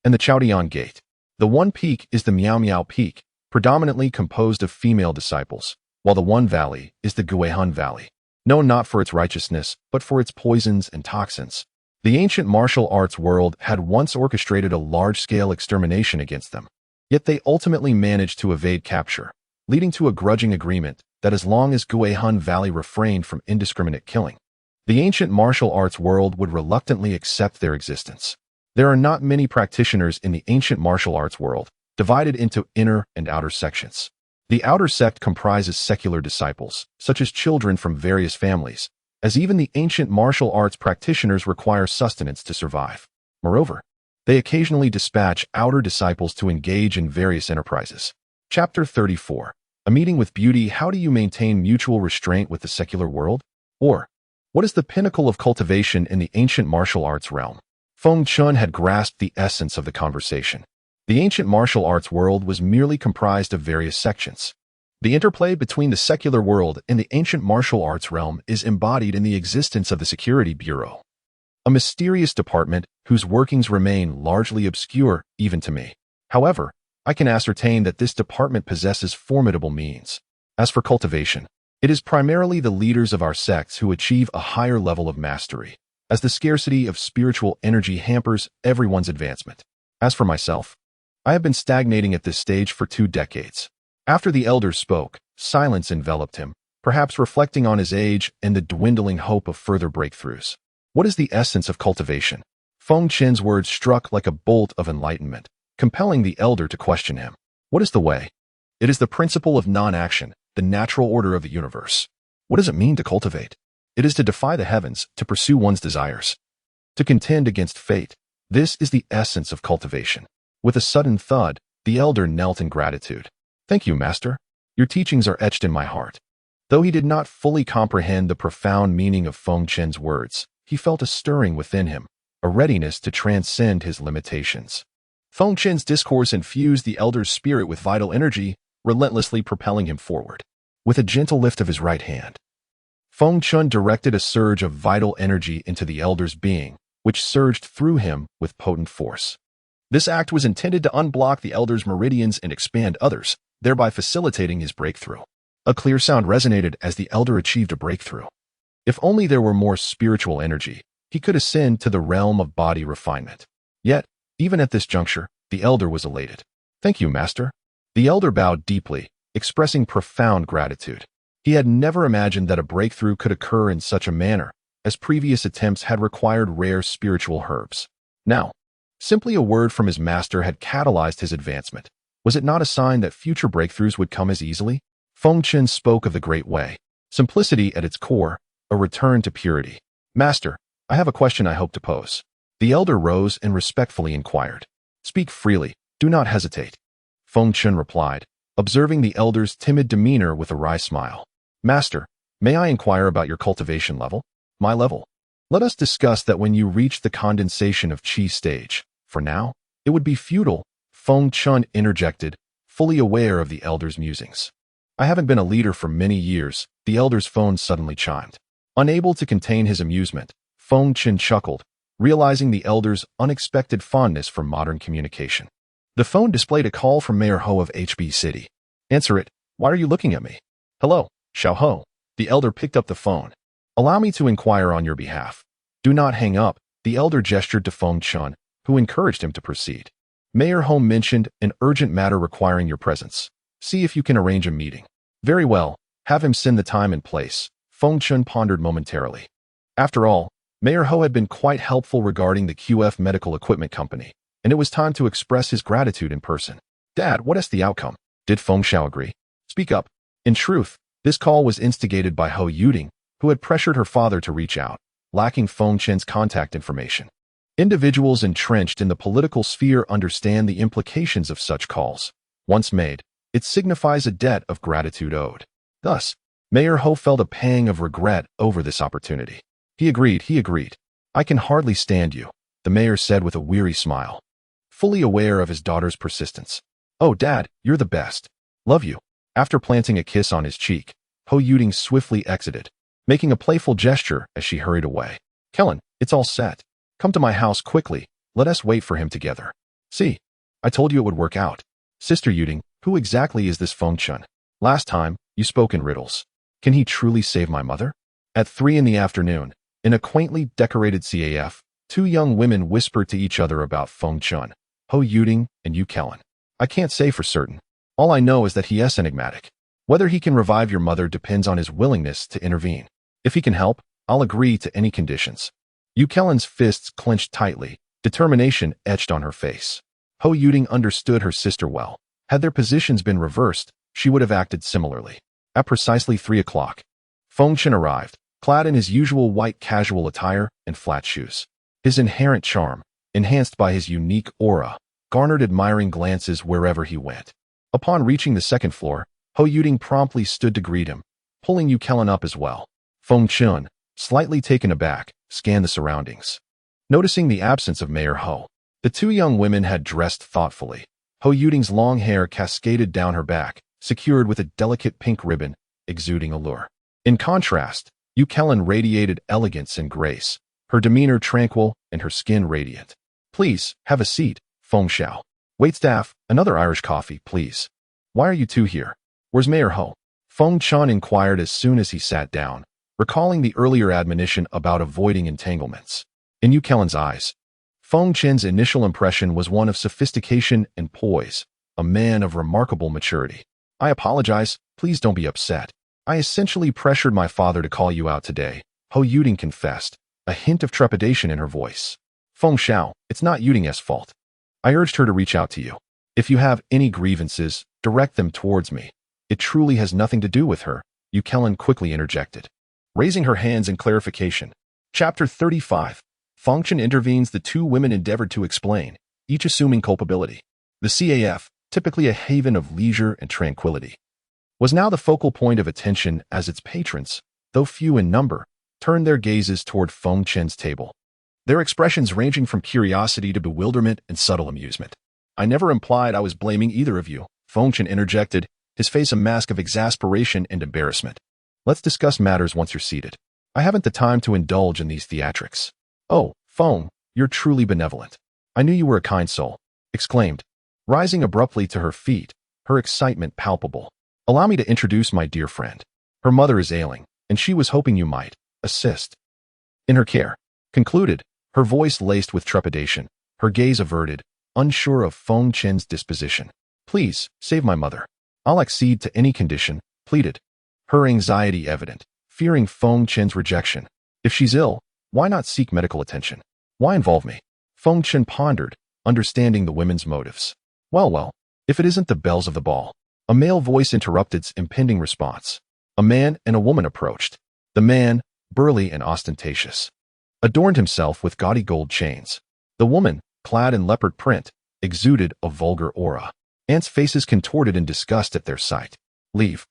and the Chaodian Gate. The One Peak is the Miao Miao Peak, predominantly composed of female disciples, while the One Valley is the Guihan Valley, known not for its righteousness, but for its poisons and toxins. The ancient martial arts world had once orchestrated a large-scale extermination against them, yet they ultimately managed to evade capture, leading to a grudging agreement that as long as Guihan Valley refrained from indiscriminate killing, the ancient martial arts world would reluctantly accept their existence. There are not many practitioners in the ancient martial arts world, divided into inner and outer sections. The outer sect comprises secular disciples, such as children from various families, as even the ancient martial arts practitioners require sustenance to survive. Moreover, they occasionally dispatch outer disciples to engage in various enterprises. Chapter 34. A meeting with beauty. How do you maintain mutual restraint with the secular world? Or, what is the pinnacle of cultivation in the ancient martial arts realm? Feng Chen had grasped the essence of the conversation. The ancient martial arts world was merely comprised of various sections. The interplay between the secular world and the ancient martial arts realm is embodied in the existence of the Security Bureau, a mysterious department whose workings remain largely obscure even to me. However, I can ascertain that this department possesses formidable means. As for cultivation, it is primarily the leaders of our sects who achieve a higher level of mastery, as the scarcity of spiritual energy hampers everyone's advancement. As for myself, I have been stagnating at this stage for 2 decades. After the elder spoke, silence enveloped him, perhaps reflecting on his age and the dwindling hope of further breakthroughs. What is the essence of cultivation? Feng Chen's words struck like a bolt of enlightenment, compelling the elder to question him. What is the way? It is the principle of non-action, the natural order of the universe. What does it mean to cultivate? It is to defy the heavens, to pursue one's desires, to contend against fate. This is the essence of cultivation. With a sudden thud, The elder knelt in gratitude. Thank you, master. Your teachings are etched in my heart. Though he did not fully comprehend the profound meaning of Feng Chen's words, he felt a stirring within him, a readiness to transcend his limitations. Feng Chen's discourse infused the elder's spirit with vital energy, relentlessly propelling him forward. With a gentle lift of his right hand, Feng Chen directed a surge of vital energy into the elder's being, which surged through him with potent force. This act was intended to unblock the elder's meridians and expand others, thereby facilitating his breakthrough. A clear sound resonated as the elder achieved a breakthrough. If only there were more spiritual energy, he could ascend to the realm of body refinement. Yet, even at this juncture, the elder was elated. Thank you, master. The elder bowed deeply, expressing profound gratitude. He had never imagined that a breakthrough could occur in such a manner, as previous attempts had required rare spiritual herbs. Now, simply a word from his master had catalyzed his advancement. Was it not a sign that future breakthroughs would come as easily? Feng Chen spoke of the Great Way, simplicity at its core, a return to purity. Master, I have a question I hope to pose. The elder rose and respectfully inquired. Speak freely, do not hesitate. Feng Chen replied, observing the elder's timid demeanor with a wry smile. Master, may I inquire about your cultivation level? My level. Let us discuss that when you reach the condensation of qi stage. For now, it would be futile, Feng Chen interjected, fully aware of the elder's musings. I haven't been a leader for many years, the elder's phone suddenly chimed. Unable to contain his amusement, Feng Chen chuckled, realizing the elder's unexpected fondness for modern communication. The phone displayed a call from Mayor Ho of HB City. Answer it. Why are you looking at me? Hello, Xiao Ho. The elder picked up the phone. Allow me to inquire on your behalf. Do not hang up, the elder gestured to Feng Chen, who encouraged him to proceed. Mayor Ho mentioned an urgent matter requiring your presence. See if you can arrange a meeting. Very well, have him send the time and place. Feng Chen pondered momentarily. After all, Mayor Ho had been quite helpful regarding the QF Medical Equipment Company, and it was time to express his gratitude in person. Dad, what is the outcome? Did Feng Shao agree? Speak up. In truth, this call was instigated by Ho Yuding, who had pressured her father to reach out, lacking Feng Chen's contact information. Individuals entrenched in the political sphere understand the implications of such calls. Once made, it signifies a debt of gratitude owed. Thus, Mayor Ho felt a pang of regret over this opportunity. He agreed. I can hardly stand you, the mayor said with a weary smile, fully aware of his daughter's persistence. Oh, Dad, you're the best. Love you. After planting a kiss on his cheek, Ho Yuding swiftly exited, making a playful gesture as she hurried away. Kellen, it's all set. Come to my house quickly. Let us wait for him together. See, I told you it would work out. Sister Yuding, who exactly is this Feng Chen? Last time, you spoke in riddles. Can he truly save my mother? At 3 in the afternoon, in a quaintly decorated CAF, 2 young women whispered to each other about Feng Chen, Ho Yuding, and Yu Kellen. I can't say for certain. All I know is that he is enigmatic. Whether he can revive your mother depends on his willingness to intervene. If he can help, I'll agree to any conditions. Yu Kellen's fists clenched tightly, determination etched on her face. Ho Yuding understood her sister well. Had their positions been reversed, she would have acted similarly. At precisely 3 o'clock, Feng Chen arrived, clad in his usual white casual attire and flat shoes. His inherent charm, enhanced by his unique aura, garnered admiring glances wherever he went. Upon reaching the 2nd floor, Ho Yuding promptly stood to greet him, pulling Yu Kellen up as well. Feng Chen, slightly taken aback, scanned the surroundings. Noticing the absence of Mayor Ho, the 2 young women had dressed thoughtfully. Ho Yuding's long hair cascaded down her back, secured with a delicate pink ribbon, exuding allure. In contrast, Yu Kellen radiated elegance and grace, her demeanor tranquil and her skin radiant. Please, have a seat, Feng Shao. Waitstaff, another Irish coffee, please. Why are you 2 here? Where's Mayor Ho? Feng Chen inquired as soon as he sat down, recalling the earlier admonition about avoiding entanglements. In Yu Kellen's eyes, Feng Chen's initial impression was one of sophistication and poise, a man of remarkable maturity. I apologize, please don't be upset. I essentially pressured my father to call you out today, Ho Yuding confessed, a hint of trepidation in her voice. Feng Shao, it's not Yuding's fault. I urged her to reach out to you. If you have any grievances, direct them towards me. It truly has nothing to do with her, Yu Kellen quickly interjected, raising her hands in clarification. Chapter 35. Feng Chen intervenes. The 2 women endeavored to explain, each assuming culpability. The CAF, typically a haven of leisure and tranquility, was now the focal point of attention as its patrons, though few in number, turned their gazes toward Feng Chen's table, their expressions ranging from curiosity to bewilderment and subtle amusement. "I never implied I was blaming either of you," Feng Chen interjected, his face a mask of exasperation and embarrassment. "Let's discuss matters once you're seated. I haven't the time to indulge in these theatrics." "Oh, Feng, you're truly benevolent. I knew you were a kind soul," exclaimed, rising abruptly to her feet, her excitement palpable. "Allow me to introduce my dear friend. Her mother is ailing, and she was hoping you might assist in her care," concluded, her voice laced with trepidation, her gaze averted, unsure of Feng Chen's disposition. "Please, save my mother. I'll accede to any condition," pleaded, her anxiety evident, fearing Feng Chen's rejection. "If she's ill, why not seek medical attention? Why involve me?" Feng Chen pondered, understanding the women's motives. Well, if it isn't the bells of the ball." A male voice interrupted its impending response. A man and a woman approached. The man, burly and ostentatious, adorned himself with gaudy gold chains. The woman, clad in leopard print, exuded a vulgar aura. Ants' faces contorted in disgust at their sight. "Leave,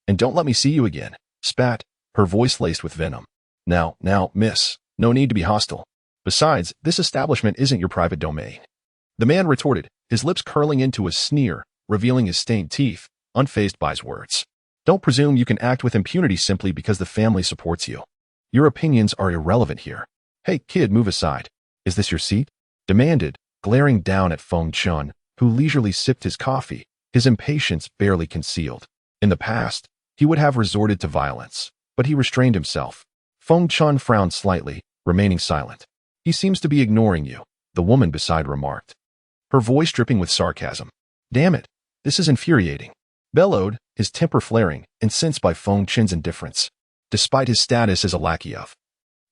and don't let me see you again," spat, her voice laced with venom. Now, miss, no need to be hostile. Besides, this establishment isn't your private domain." The man retorted, his lips curling into a sneer, revealing his stained teeth, unfazed by his words. "Don't presume you can act with impunity simply because the family supports you. Your opinions are irrelevant here." "Hey, kid, move aside. Is this your seat?" demanded, glaring down at Feng Chen, who leisurely sipped his coffee, his impatience barely concealed. In the past, he would have resorted to violence, but he restrained himself. Feng Chen frowned slightly, remaining silent. "He seems to be ignoring you," the woman beside remarked, her voice dripping with sarcasm. "Damn it, this is infuriating," bellowed, his temper flaring, incensed by Feng Chen's indifference. Despite his status as a lackey of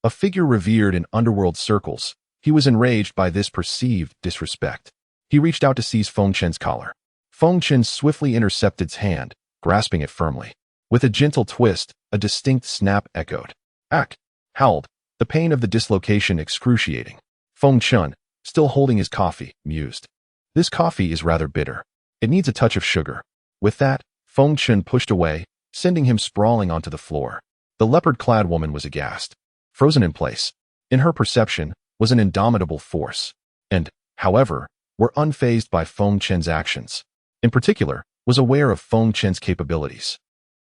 a figure revered in underworld circles, he was enraged by this perceived disrespect. He reached out to seize Feng Chen's collar. Feng Chen swiftly intercepted his hand, grasping it firmly. With a gentle twist, a distinct snap echoed. "Ack!" howled, the pain of the dislocation excruciating. Feng Chen, still holding his coffee, mused. "This coffee is rather bitter. It needs a touch of sugar." With that, Feng Chen pushed away, sending him sprawling onto the floor. The leopard-clad woman was aghast. Frozen in place, in her perception, was an indomitable force, and, however, were unfazed by Feng Chen's actions. In particular, was aware of Feng Chen's capabilities.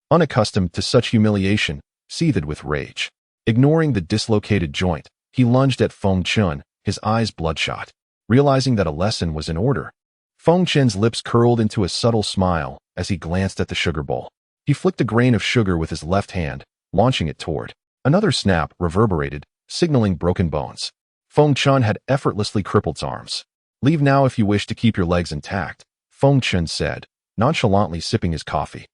Unaccustomed to such humiliation, seethed with rage. Ignoring the dislocated joint, he lunged at Feng Chen, his eyes bloodshot. Realizing that a lesson was in order, Feng Chen's lips curled into a subtle smile as he glanced at the sugar bowl. He flicked a grain of sugar with his left hand, launching it toward. Another snap reverberated, signaling broken bones. Feng Chen had effortlessly crippled his arms. "Leave now if you wish to keep your legs intact," Feng Chen said, nonchalantly sipping his coffee,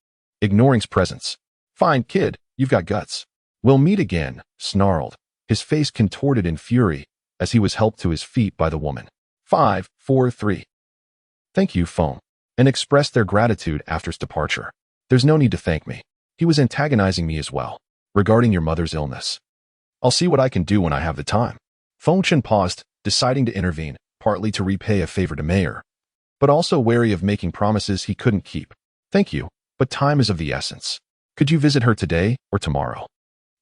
ignoring his presence. "Fine, kid, you've got guts. We'll meet again," snarled, his face contorted in fury as he was helped to his feet by the woman. 5, 4, 3. "Thank you, Feng," and expressed their gratitude after his departure. "There's no need to thank me. He was antagonizing me as well, regarding your mother's illness. I'll see what I can do when I have the time." Feng Chen paused, deciding to intervene, partly to repay a favor to Mayor, but also wary of making promises he couldn't keep. "Thank you, but time is of the essence. Could you visit her today or tomorrow?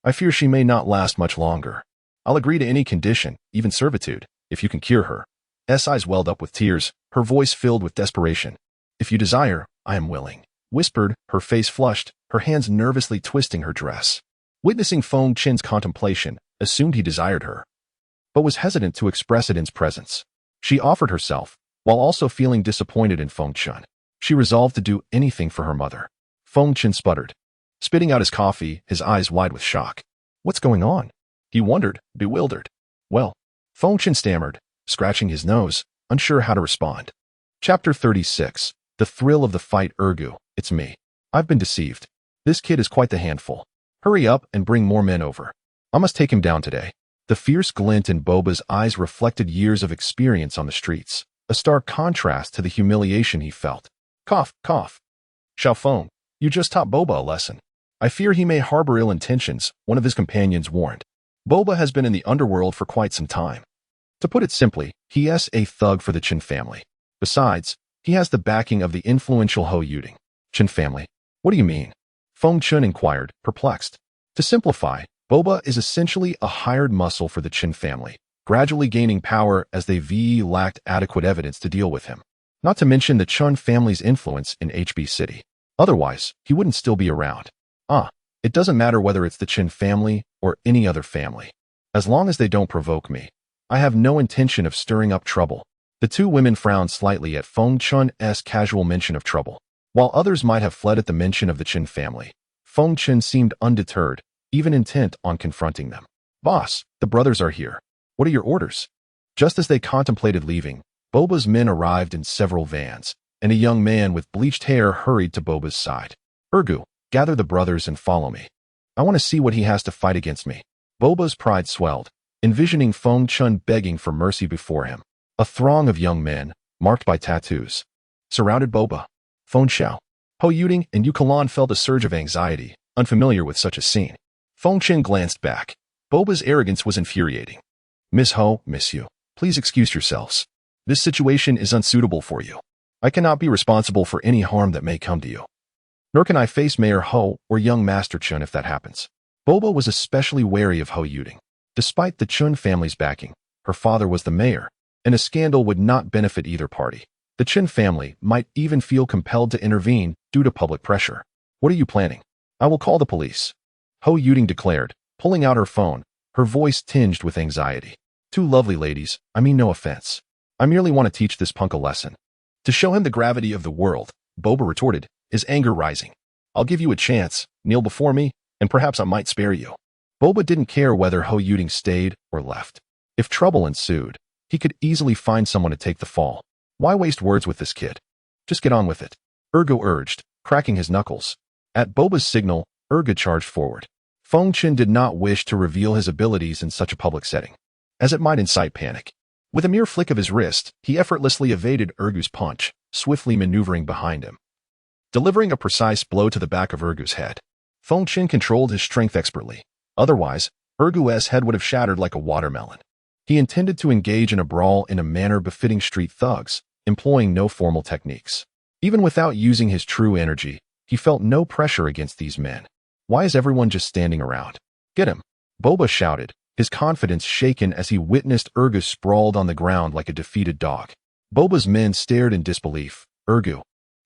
I fear she may not last much longer. I'll agree to any condition, even servitude, if you can cure her." S eyes welled up with tears, her voice filled with desperation. "If you desire, I am willing," whispered, her face flushed, her hands nervously twisting her dress. Witnessing Feng Chen's contemplation, assumed he desired her, but was hesitant to express it in his presence. She offered herself, while also feeling disappointed in Feng Chen. She resolved to do anything for her mother. Feng Chen sputtered, spitting out his coffee, his eyes wide with shock. "What's going on?" he wondered, bewildered. "Well," Feng Chen stammered, scratching his nose, unsure how to respond. Chapter 36. The thrill of the fight. Ergu, it's me. I've been deceived. This kid is quite the handful. Hurry up and bring more men over. I must take him down today. The fierce glint in Boba's eyes reflected years of experience on the streets, a stark contrast to the humiliation he felt. Cough, cough. "Shao Feng, you just taught Boba a lesson. I fear he may harbor ill intentions," one of his companions warned. "Boba has been in the underworld for quite some time. To put it simply, he is a thug for the Chen family. Besides, He has the backing of the influential Hou Yuding. Chen family. What do you mean? Feng Chen inquired, perplexed. To simplify, Boba is essentially a hired muscle for the Chen family, gradually gaining power as they lacked adequate evidence to deal with him. Not to mention the Chen family's influence in HB City. Otherwise, he wouldn't still be around. It doesn't matter whether it's the Chen family or any other family. As long as they don't provoke me, I have no intention of stirring up trouble. The two women frowned slightly at Feng Chen's casual mention of trouble. While others might have fled at the mention of the Chen family, Feng Chen seemed undeterred, even intent on confronting them. Boss, the brothers are here. What are your orders? Just as they contemplated leaving, Boba's men arrived in several vans, and a young man with bleached hair hurried to Boba's side. Ergu, gather the brothers and follow me. I want to see what he has to fight against me. Boba's pride swelled, envisioning Feng Chen begging for mercy before him. A throng of young men, marked by tattoos, surrounded Boba. Feng Shao, Hou Yuding, and Yu Kalan felt a surge of anxiety, unfamiliar with such a scene. Feng Chen glanced back. Boba's arrogance was infuriating. Miss Hou, Miss Yu, please excuse yourselves. This situation is unsuitable for you. I cannot be responsible for any harm that may come to you. Nor can I face Mayor Hou or young Master Chen if that happens. Boba was especially wary of Hou Yuding. Despite the Chen family's backing, her father was the mayor, and a scandal would not benefit either party. The Chen family might even feel compelled to intervene due to public pressure. What are you planning? I will call the police. Hou Yuding declared, pulling out her phone, her voice tinged with anxiety. Two lovely ladies, I mean no offense. I merely want to teach this punk a lesson. To show him the gravity of the world, Boba retorted, his anger rising. I'll give you a chance, kneel before me, and perhaps I might spare you. Boba didn't care whether Hou Yuding stayed or left. If trouble ensued, he could easily find someone to take the fall. Why waste words with this kid? Just get on with it. Ergu urged, cracking his knuckles. At Boba's signal, Ergu charged forward. Feng Chen did not wish to reveal his abilities in such a public setting, as it might incite panic. With a mere flick of his wrist, he effortlessly evaded Ergu's punch, swiftly maneuvering behind him. Delivering a precise blow to the back of Ergu's head. Feng Chen controlled his strength expertly. Otherwise, Ergu's head would have shattered like a watermelon. He intended to engage in a brawl in a manner befitting street thugs, employing no formal techniques. Even without using his true energy, he felt no pressure against these men. Why is everyone just standing around? Get him! Boba shouted, his confidence shaken as he witnessed Ergu sprawled on the ground like a defeated dog. Boba's men stared in disbelief. Ergu,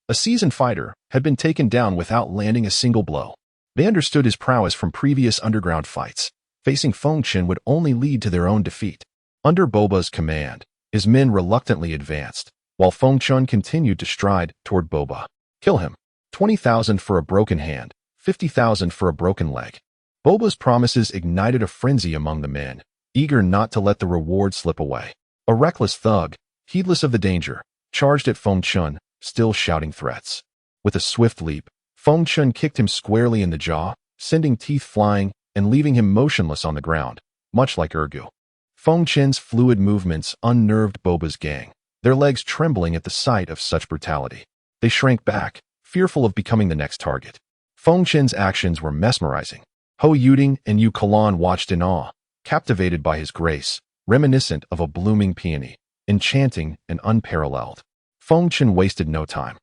a seasoned fighter, had been taken down without landing a single blow. They understood his prowess from previous underground fights. Facing Feng Chen would only lead to their own defeat. Under Boba's command, his men reluctantly advanced, while Feng Chen continued to stride toward Boba. Kill him. 20,000 for a broken hand, 50,000 for a broken leg. Boba's promises ignited a frenzy among the men, eager not to let the reward slip away. A reckless thug, heedless of the danger, charged at Feng Chen, still shouting threats. With a swift leap, Feng Chen kicked him squarely in the jaw, sending teeth flying and leaving him motionless on the ground, much like Ergu. Feng Chen's fluid movements unnerved Boba's gang, their legs trembling at the sight of such brutality. They shrank back, fearful of becoming the next target. Feng Chen's actions were mesmerizing. Hou Yuding and Yu Kalan watched in awe, captivated by his grace, reminiscent of a blooming peony, enchanting and unparalleled. Feng Chen wasted no time,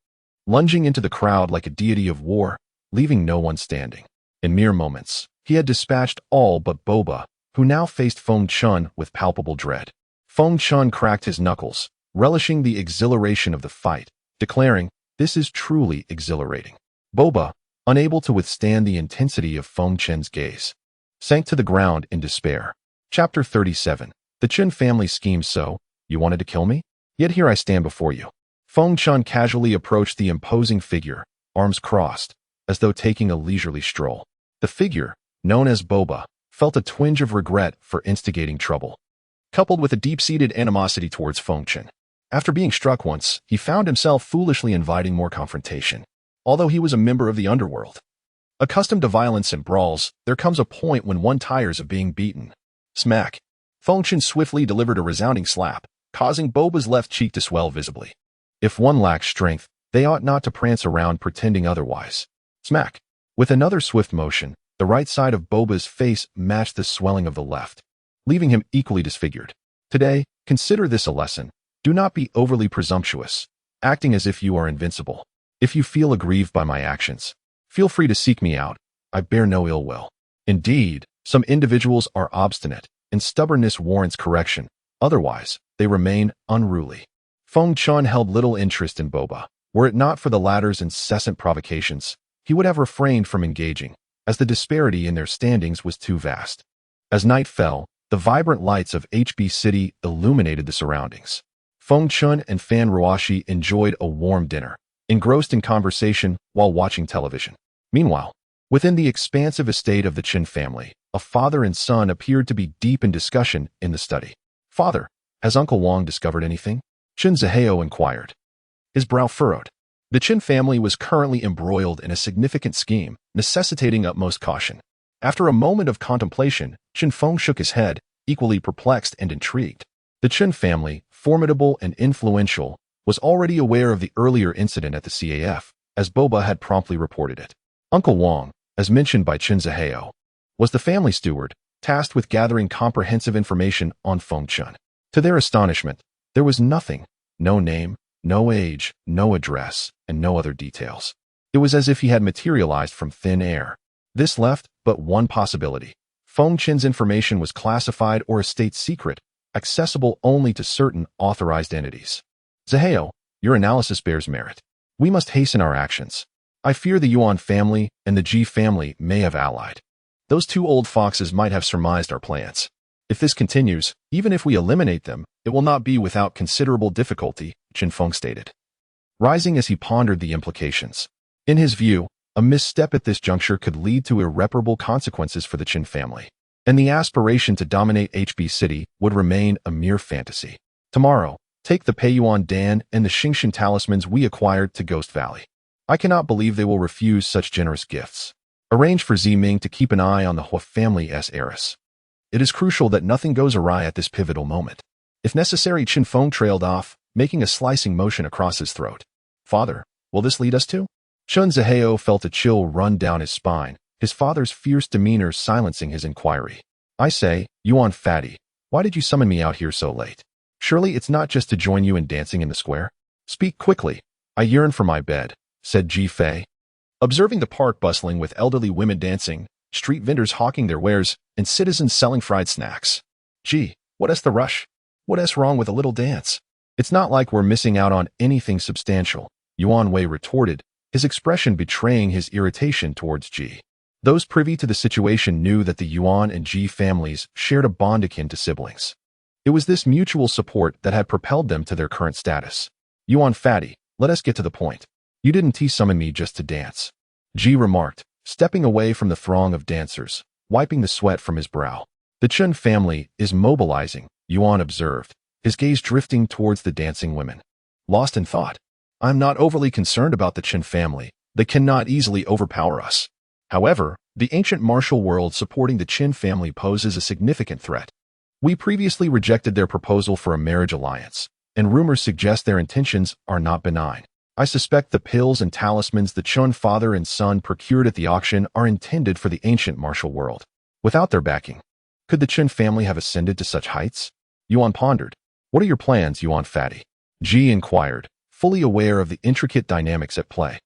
lunging into the crowd like a deity of war, leaving no one standing. In mere moments, he had dispatched all but Boba, who now faced Feng Chen with palpable dread. Feng Chen cracked his knuckles, relishing the exhilaration of the fight, declaring, "This is truly exhilarating." Boba, unable to withstand the intensity of Feng Chen's gaze, sank to the ground in despair. Chapter 37. The Chen family schemes. So, you wanted to kill me? Yet here I stand before you. Feng Chen casually approached the imposing figure, arms crossed, as though taking a leisurely stroll. The figure, known as Boba, felt a twinge of regret for instigating trouble, coupled with a deep-seated animosity towards Feng Chen. After being struck once, he found himself foolishly inviting more confrontation. Although he was a member of the underworld, accustomed to violence and brawls, there comes a point when one tires of being beaten. Smack! Feng Chen swiftly delivered a resounding slap, causing Boba's left cheek to swell visibly. If one lacks strength, they ought not to prance around pretending otherwise. Smack! With another swift motion, the right side of Boba's face matched the swelling of the left, leaving him equally disfigured. Today, consider this a lesson. Do not be overly presumptuous. acting as if you are invincible. If you feel aggrieved by my actions, feel free to seek me out. I bear no ill will. Indeed, some individuals are obstinate, and stubbornness warrants correction. Otherwise, they remain unruly. Feng Chen held little interest in Boba. Were it not for the latter's incessant provocations, he would have refrained from engaging, as the disparity in their standings was too vast. As night fell, the vibrant lights of HB City illuminated the surroundings. Feng Chen and Fan Ruoxi enjoyed a warm dinner, engrossed in conversation while watching television. Meanwhile, within the expansive estate of the Chen family, a father and son appeared to be deep in discussion in the study. "Father, has Uncle Wang discovered anything?" Chen Zihao inquired. His brow furrowed. The Chen family was currently embroiled in a significant scheme, necessitating utmost caution. After a moment of contemplation, Chen Feng shook his head, equally perplexed and intrigued. The Chen family, formidable and influential, was already aware of the earlier incident at the CAF, as Boba had promptly reported it. Uncle Wang, as mentioned by Chen Zihao, was the family steward, tasked with gathering comprehensive information on Feng Chen. To their astonishment, there was nothing, no name, no age, no address, and no other details. It was as if he had materialized from thin air. This left but one possibility. Feng Chen's information was classified or a state secret, accessible only to certain authorized entities. Zihao, your analysis bears merit. We must hasten our actions. I fear the Yuan family and the Ji family may have allied. Those two old foxes might have surmised our plans. If this continues, even if we eliminate them, it will not be without considerable difficulty, Chen Feng stated, rising as he pondered the implications. In his view, a misstep at this juncture could lead to irreparable consequences for the Chen family, and the aspiration to dominate HB City would remain a mere fantasy. Tomorrow, take the Peiyuan Dan and the Xingshan talismans we acquired to Ghost Valley. I cannot believe they will refuse such generous gifts. Arrange for Ziming to keep an eye on the Hua family's heiress. It is crucial that nothing goes awry at this pivotal moment. If necessary, Chen Feng trailed off, making a slicing motion across his throat. Father, will this lead us to? Chen Zihao felt a chill run down his spine, his father's fierce demeanor silencing his inquiry. I say, Yuan Fatty, why did you summon me out here so late? Surely it's not just to join you in dancing in the square? Speak quickly. I yearn for my bed, said Ji Fei. Observing the park bustling with elderly women dancing, street vendors hawking their wares, and citizens selling fried snacks. Gee, what's the rush? What's wrong with a little dance? It's not like we're missing out on anything substantial, Yuan Wei retorted, his expression betraying his irritation towards Ji. Those privy to the situation knew that the Yuan and Ji families shared a bond akin to siblings. It was this mutual support that had propelled them to their current status. Yuan Fatty, let us get to the point. You didn't summon me just to dance, Ji remarked, stepping away from the throng of dancers, wiping the sweat from his brow. The Chen family is mobilizing, Yuan observed, his gaze drifting towards the dancing women. Lost in thought. I'm not overly concerned about the Chen family. They cannot easily overpower us. However, the ancient martial world supporting the Chen family poses a significant threat. We previously rejected their proposal for a marriage alliance, and rumors suggest their intentions are not benign. I suspect the pills and talismans the Chen father and son procured at the auction are intended for the ancient martial world. Without their backing, could the Chen family have ascended to such heights? Yuan pondered. What are your plans, Yuan Fatty? Ji inquired, fully aware of the intricate dynamics at play.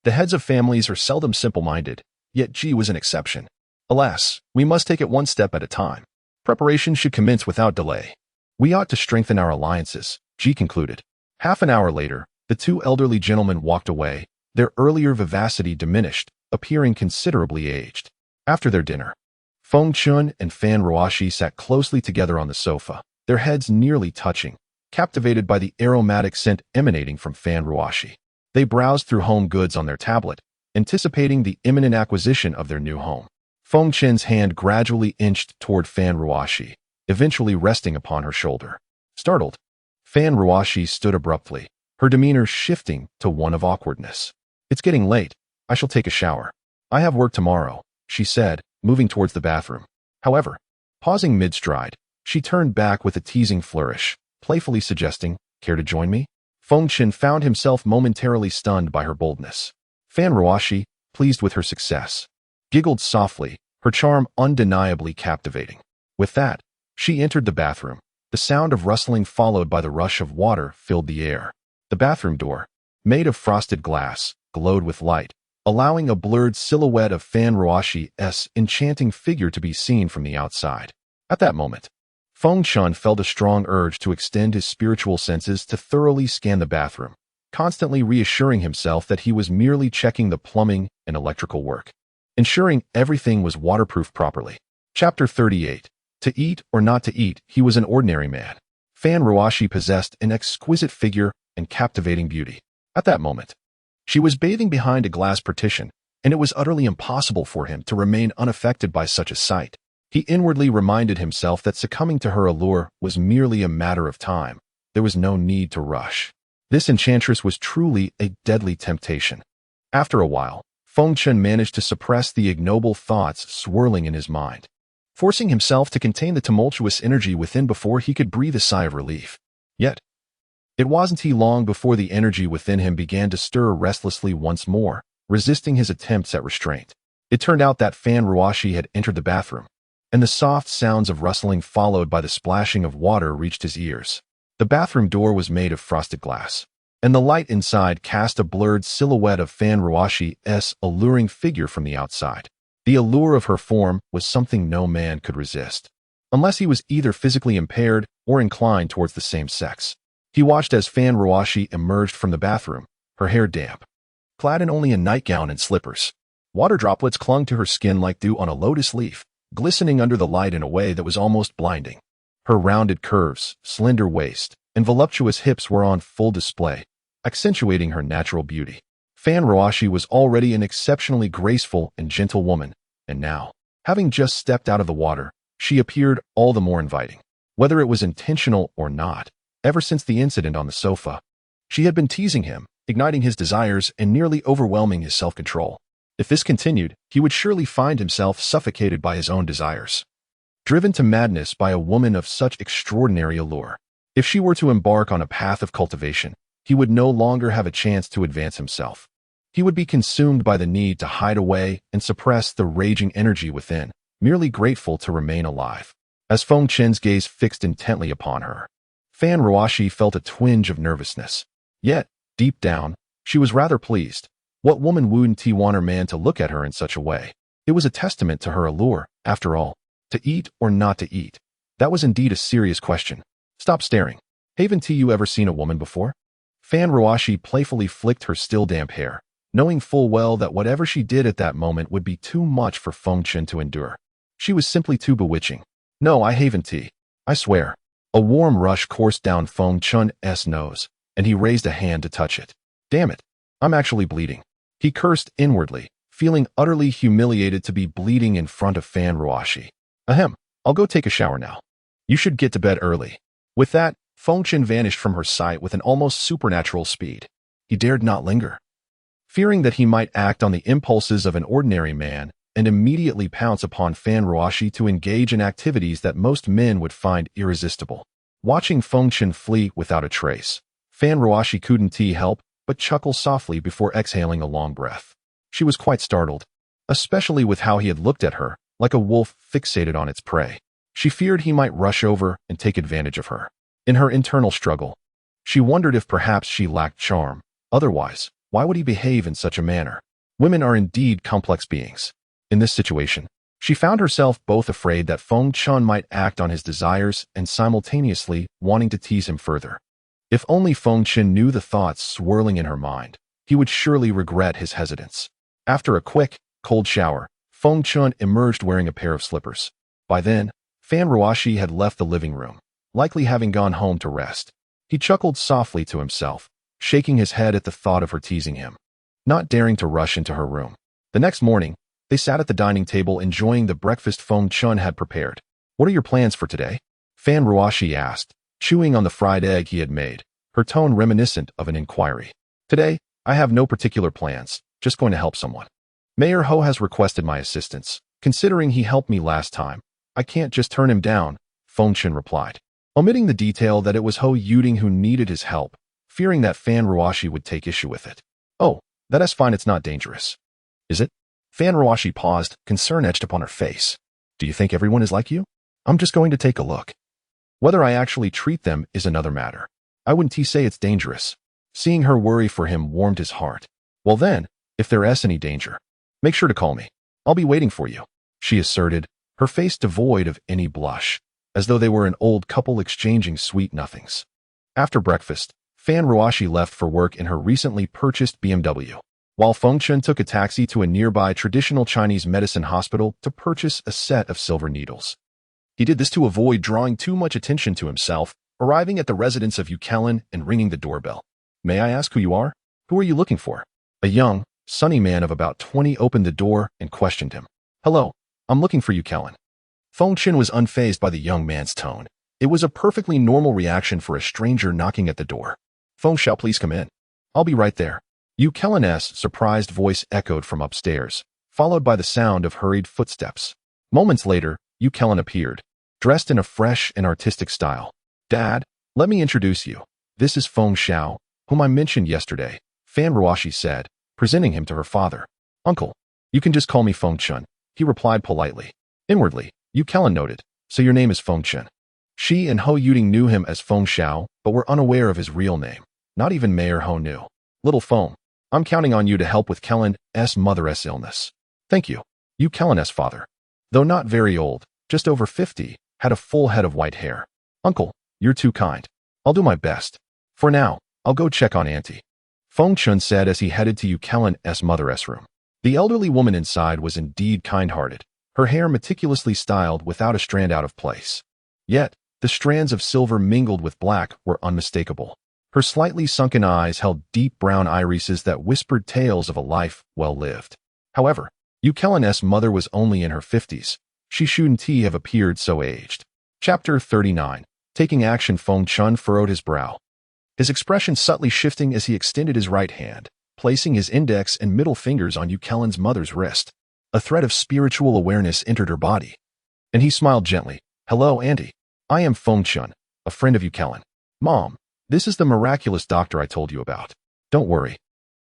The heads of families are seldom simple-minded, yet Ji was an exception. Alas, we must take it one step at a time. Preparation should commence without delay. We ought to strengthen our alliances, Ji concluded. Half an hour later, the two elderly gentlemen walked away, their earlier vivacity diminished, appearing considerably aged. After their dinner, Feng Chen and Fan Ruoxi sat closely together on the sofa, their heads nearly touching, captivated by the aromatic scent emanating from Fan Ruoxi. They browsed through home goods on their tablet, anticipating the imminent acquisition of their new home. Feng Chen's hand gradually inched toward Fan Ruoxi, eventually resting upon her shoulder. Startled, Fan Ruoxi stood abruptly, her demeanor shifting to one of awkwardness. It's getting late. I shall take a shower. I have work tomorrow, she said, moving towards the bathroom. However, pausing mid-stride, she turned back with a teasing flourish, playfully suggesting, care to join me? Feng Chen found himself momentarily stunned by her boldness. Fan Ruoxi, pleased with her success, giggled softly, her charm undeniably captivating. With that, she entered the bathroom. The sound of rustling followed by the rush of water filled the air. The bathroom door, made of frosted glass, glowed with light, allowing a blurred silhouette of Feng Ruoxi's enchanting figure to be seen from the outside. At that moment, Feng Chen felt a strong urge to extend his spiritual senses to thoroughly scan the bathroom, constantly reassuring himself that he was merely checking the plumbing and electrical work, ensuring everything was waterproof properly. Chapter 38. To eat or not to eat, he was an ordinary man. Feng Ruoxi possessed an exquisite figure and captivating beauty. At that moment, she was bathing behind a glass partition, and it was utterly impossible for him to remain unaffected by such a sight. He inwardly reminded himself that succumbing to her allure was merely a matter of time. There was no need to rush. This enchantress was truly a deadly temptation. After a while, Feng Chen managed to suppress the ignoble thoughts swirling in his mind, forcing himself to contain the tumultuous energy within before he could breathe a sigh of relief. Yet, it wasn't long before the energy within him began to stir restlessly once more, resisting his attempts at restraint. It turned out that Feng Ruoxi had entered the bathroom, and the soft sounds of rustling followed by the splashing of water reached his ears. The bathroom door was made of frosted glass, and the light inside cast a blurred silhouette of Feng Ruoxi's alluring figure from the outside. The allure of her form was something no man could resist, unless he was either physically impaired or inclined towards the same sex. He watched as Feng Ruoxi emerged from the bathroom, her hair damp, clad in only a nightgown and slippers. Water droplets clung to her skin like dew on a lotus leaf, glistening under the light in a way that was almost blinding. Her rounded curves, slender waist, and voluptuous hips were on full display, accentuating her natural beauty. Feng Ruoxi was already an exceptionally graceful and gentle woman, and now, having just stepped out of the water, she appeared all the more inviting. Whether it was intentional or not, ever since the incident on the sofa, she had been teasing him, igniting his desires and nearly overwhelming his self-control. If this continued, he would surely find himself suffocated by his own desires, driven to madness by a woman of such extraordinary allure. If she were to embark on a path of cultivation, he would no longer have a chance to advance himself. He would be consumed by the need to hide away and suppress the raging energy within, merely grateful to remain alive. As Feng Chen's gaze fixed intently upon her, Feng Ruoxi felt a twinge of nervousness. Yet, deep down, she was rather pleased. What woman wouldn't want her man to look at her in such a way? It was a testament to her allure, after all. To eat or not to eat? That was indeed a serious question. Stop staring. Haven't you ever seen a woman before? Feng Ruoxi playfully flicked her still damp hair, knowing full well that whatever she did at that moment would be too much for Feng Chen to endure. She was simply too bewitching. No, I haven't. I swear. A warm rush coursed down Feng Chen's nose, and he raised a hand to touch it. Damn it, I'm actually bleeding. He cursed inwardly, feeling utterly humiliated to be bleeding in front of Feng Ruoxi. Ahem, I'll go take a shower now. You should get to bed early. With that, Feng Chen vanished from her sight with an almost supernatural speed. He dared not linger, fearing that he might act on the impulses of an ordinary man and immediately pounce upon Feng Ruoxi to engage in activities that most men would find irresistible. Watching Feng Chen flee without a trace, Feng Ruoxi couldn't help but chuckle softly before exhaling a long breath. She was quite startled, especially with how he had looked at her, like a wolf fixated on its prey. She feared he might rush over and take advantage of her. In her internal struggle, she wondered if perhaps she lacked charm. Otherwise, why would he behave in such a manner? Women are indeed complex beings. In this situation, she found herself both afraid that Feng Chen might act on his desires and simultaneously wanting to tease him further. If only Feng Chen knew the thoughts swirling in her mind, he would surely regret his hesitance. After a quick, cold shower, Feng Chen emerged wearing a pair of slippers. By then, Feng Ruoxi had left the living room, likely having gone home to rest. He chuckled softly to himself, shaking his head at the thought of her teasing him, not daring to rush into her room. The next morning, they sat at the dining table enjoying the breakfast Feng Chen had prepared. What are your plans for today? Feng Ruoxi asked, chewing on the fried egg he had made, her tone reminiscent of an inquiry. Today, I have no particular plans, just going to help someone. Mayor Ho has requested my assistance. Considering he helped me last time, I can't just turn him down, Feng Chen replied, omitting the detail that it was Ho Yuding who needed his help, fearing that Feng Ruoxi would take issue with it. Oh, that's fine, it's not dangerous. Is it? Feng Ruoxi paused, concern etched upon her face. Do you think everyone is like you? I'm just going to take a look. Whether I actually treat them is another matter. I wouldn't say it's dangerous. Seeing her worry for him warmed his heart. Well then, if there's any danger, make sure to call me. I'll be waiting for you, she asserted, her face devoid of any blush, as though they were an old couple exchanging sweet nothings. After breakfast, Fan Ruoxi left for work in her recently purchased BMW, while Feng Chen took a taxi to a nearby traditional Chinese medicine hospital to purchase a set of silver needles. He did this to avoid drawing too much attention to himself, arriving at the residence of Ruoyan and ringing the doorbell. May I ask who you are? Who are you looking for? A young, sunny man of about 20 opened the door and questioned him. Hello, I'm looking for Ruoyan. Feng Chen was unfazed by the young man's tone. It was a perfectly normal reaction for a stranger knocking at the door. Feng Shao, please come in. I'll be right there. Ruoyan's surprised voice echoed from upstairs, followed by the sound of hurried footsteps. Moments later, Ruoyan appeared, dressed in a fresh and artistic style. Dad, let me introduce you. This is Feng Shao, whom I mentioned yesterday, Fan Ruoxi said, presenting him to her father. Uncle, you can just call me Feng Chen, he replied politely. Inwardly, Ruoyan noted, so your name is Feng Chen. She and Ho Yuding knew him as Feng Shao, but were unaware of his real name. Not even Mayor Ho knew. Little Feng, I'm counting on you to help with Kellen's mother's illness. Thank you. Kellen's father, though not very old, just over 50, had a full head of white hair. Uncle, you're too kind. I'll do my best. For now, I'll go check on Auntie. Feng Chen said as he headed to Kellen's mother's room. The elderly woman inside was indeed kind-hearted, her hair meticulously styled without a strand out of place. Yet, the strands of silver mingled with black were unmistakable. Her slightly sunken eyes held deep brown irises that whispered tales of a life well lived. However, Kellen's mother was only in her 50s. She shouldn't have appeared so aged. Chapter 39. Taking action. Feng Chen furrowed his brow, his expression subtly shifting as he extended his right hand, placing his index and middle fingers on Kellen's mother's wrist. A thread of spiritual awareness entered her body, and he smiled gently. Hello, Auntie. I am Feng Chen, a friend of Kellen. Mom, this is the miraculous doctor I told you about. Don't worry.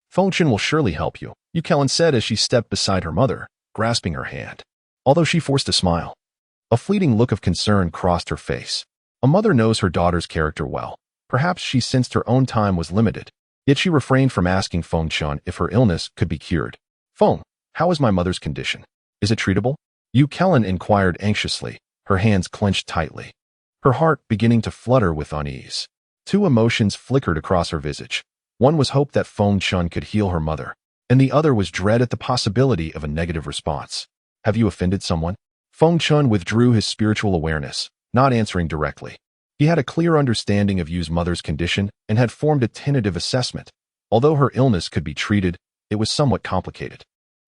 Feng Chen will surely help you, Kellen said as she stepped beside her mother, grasping her hand. Although she forced a smile, a fleeting look of concern crossed her face. A mother knows her daughter's character well. Perhaps she sensed her own time was limited, yet she refrained from asking Feng Chen if her illness could be cured. Feng, how is my mother's condition? Is it treatable? Kellen inquired anxiously, her hands clenched tightly, her heart beginning to flutter with unease. Two emotions flickered across her visage. One was hope that Feng Chen could heal her mother, and the other was dread at the possibility of a negative response. Have you offended someone? Feng Chen withdrew his spiritual awareness, not answering directly. He had a clear understanding of Yu's mother's condition and had formed a tentative assessment. Although her illness could be treated, it was somewhat complicated.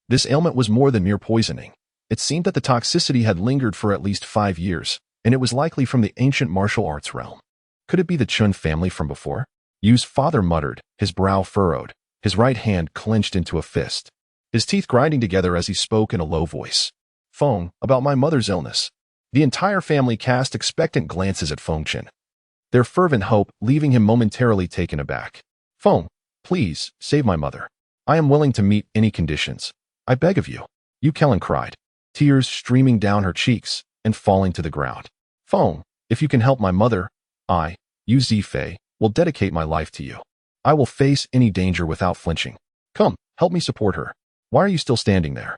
This ailment was more than mere poisoning. It seemed that the toxicity had lingered for at least 5 years, and it was likely from the ancient martial arts realm. Could it be the Chen family from before? Yu's father muttered, his brow furrowed, his right hand clenched into a fist, his teeth grinding together as he spoke in a low voice. Feng, about my mother's illness. The entire family cast expectant glances at Feng Chen, their fervent hope leaving him momentarily taken aback. Feng, please, save my mother. I am willing to meet any conditions. I beg of you. Kellen cried, tears streaming down her cheeks and falling to the ground. Feng, if you can help my mother, I, Yu Zifei, will dedicate my life to you. I will face any danger without flinching. Come, help me support her. Why are you still standing there?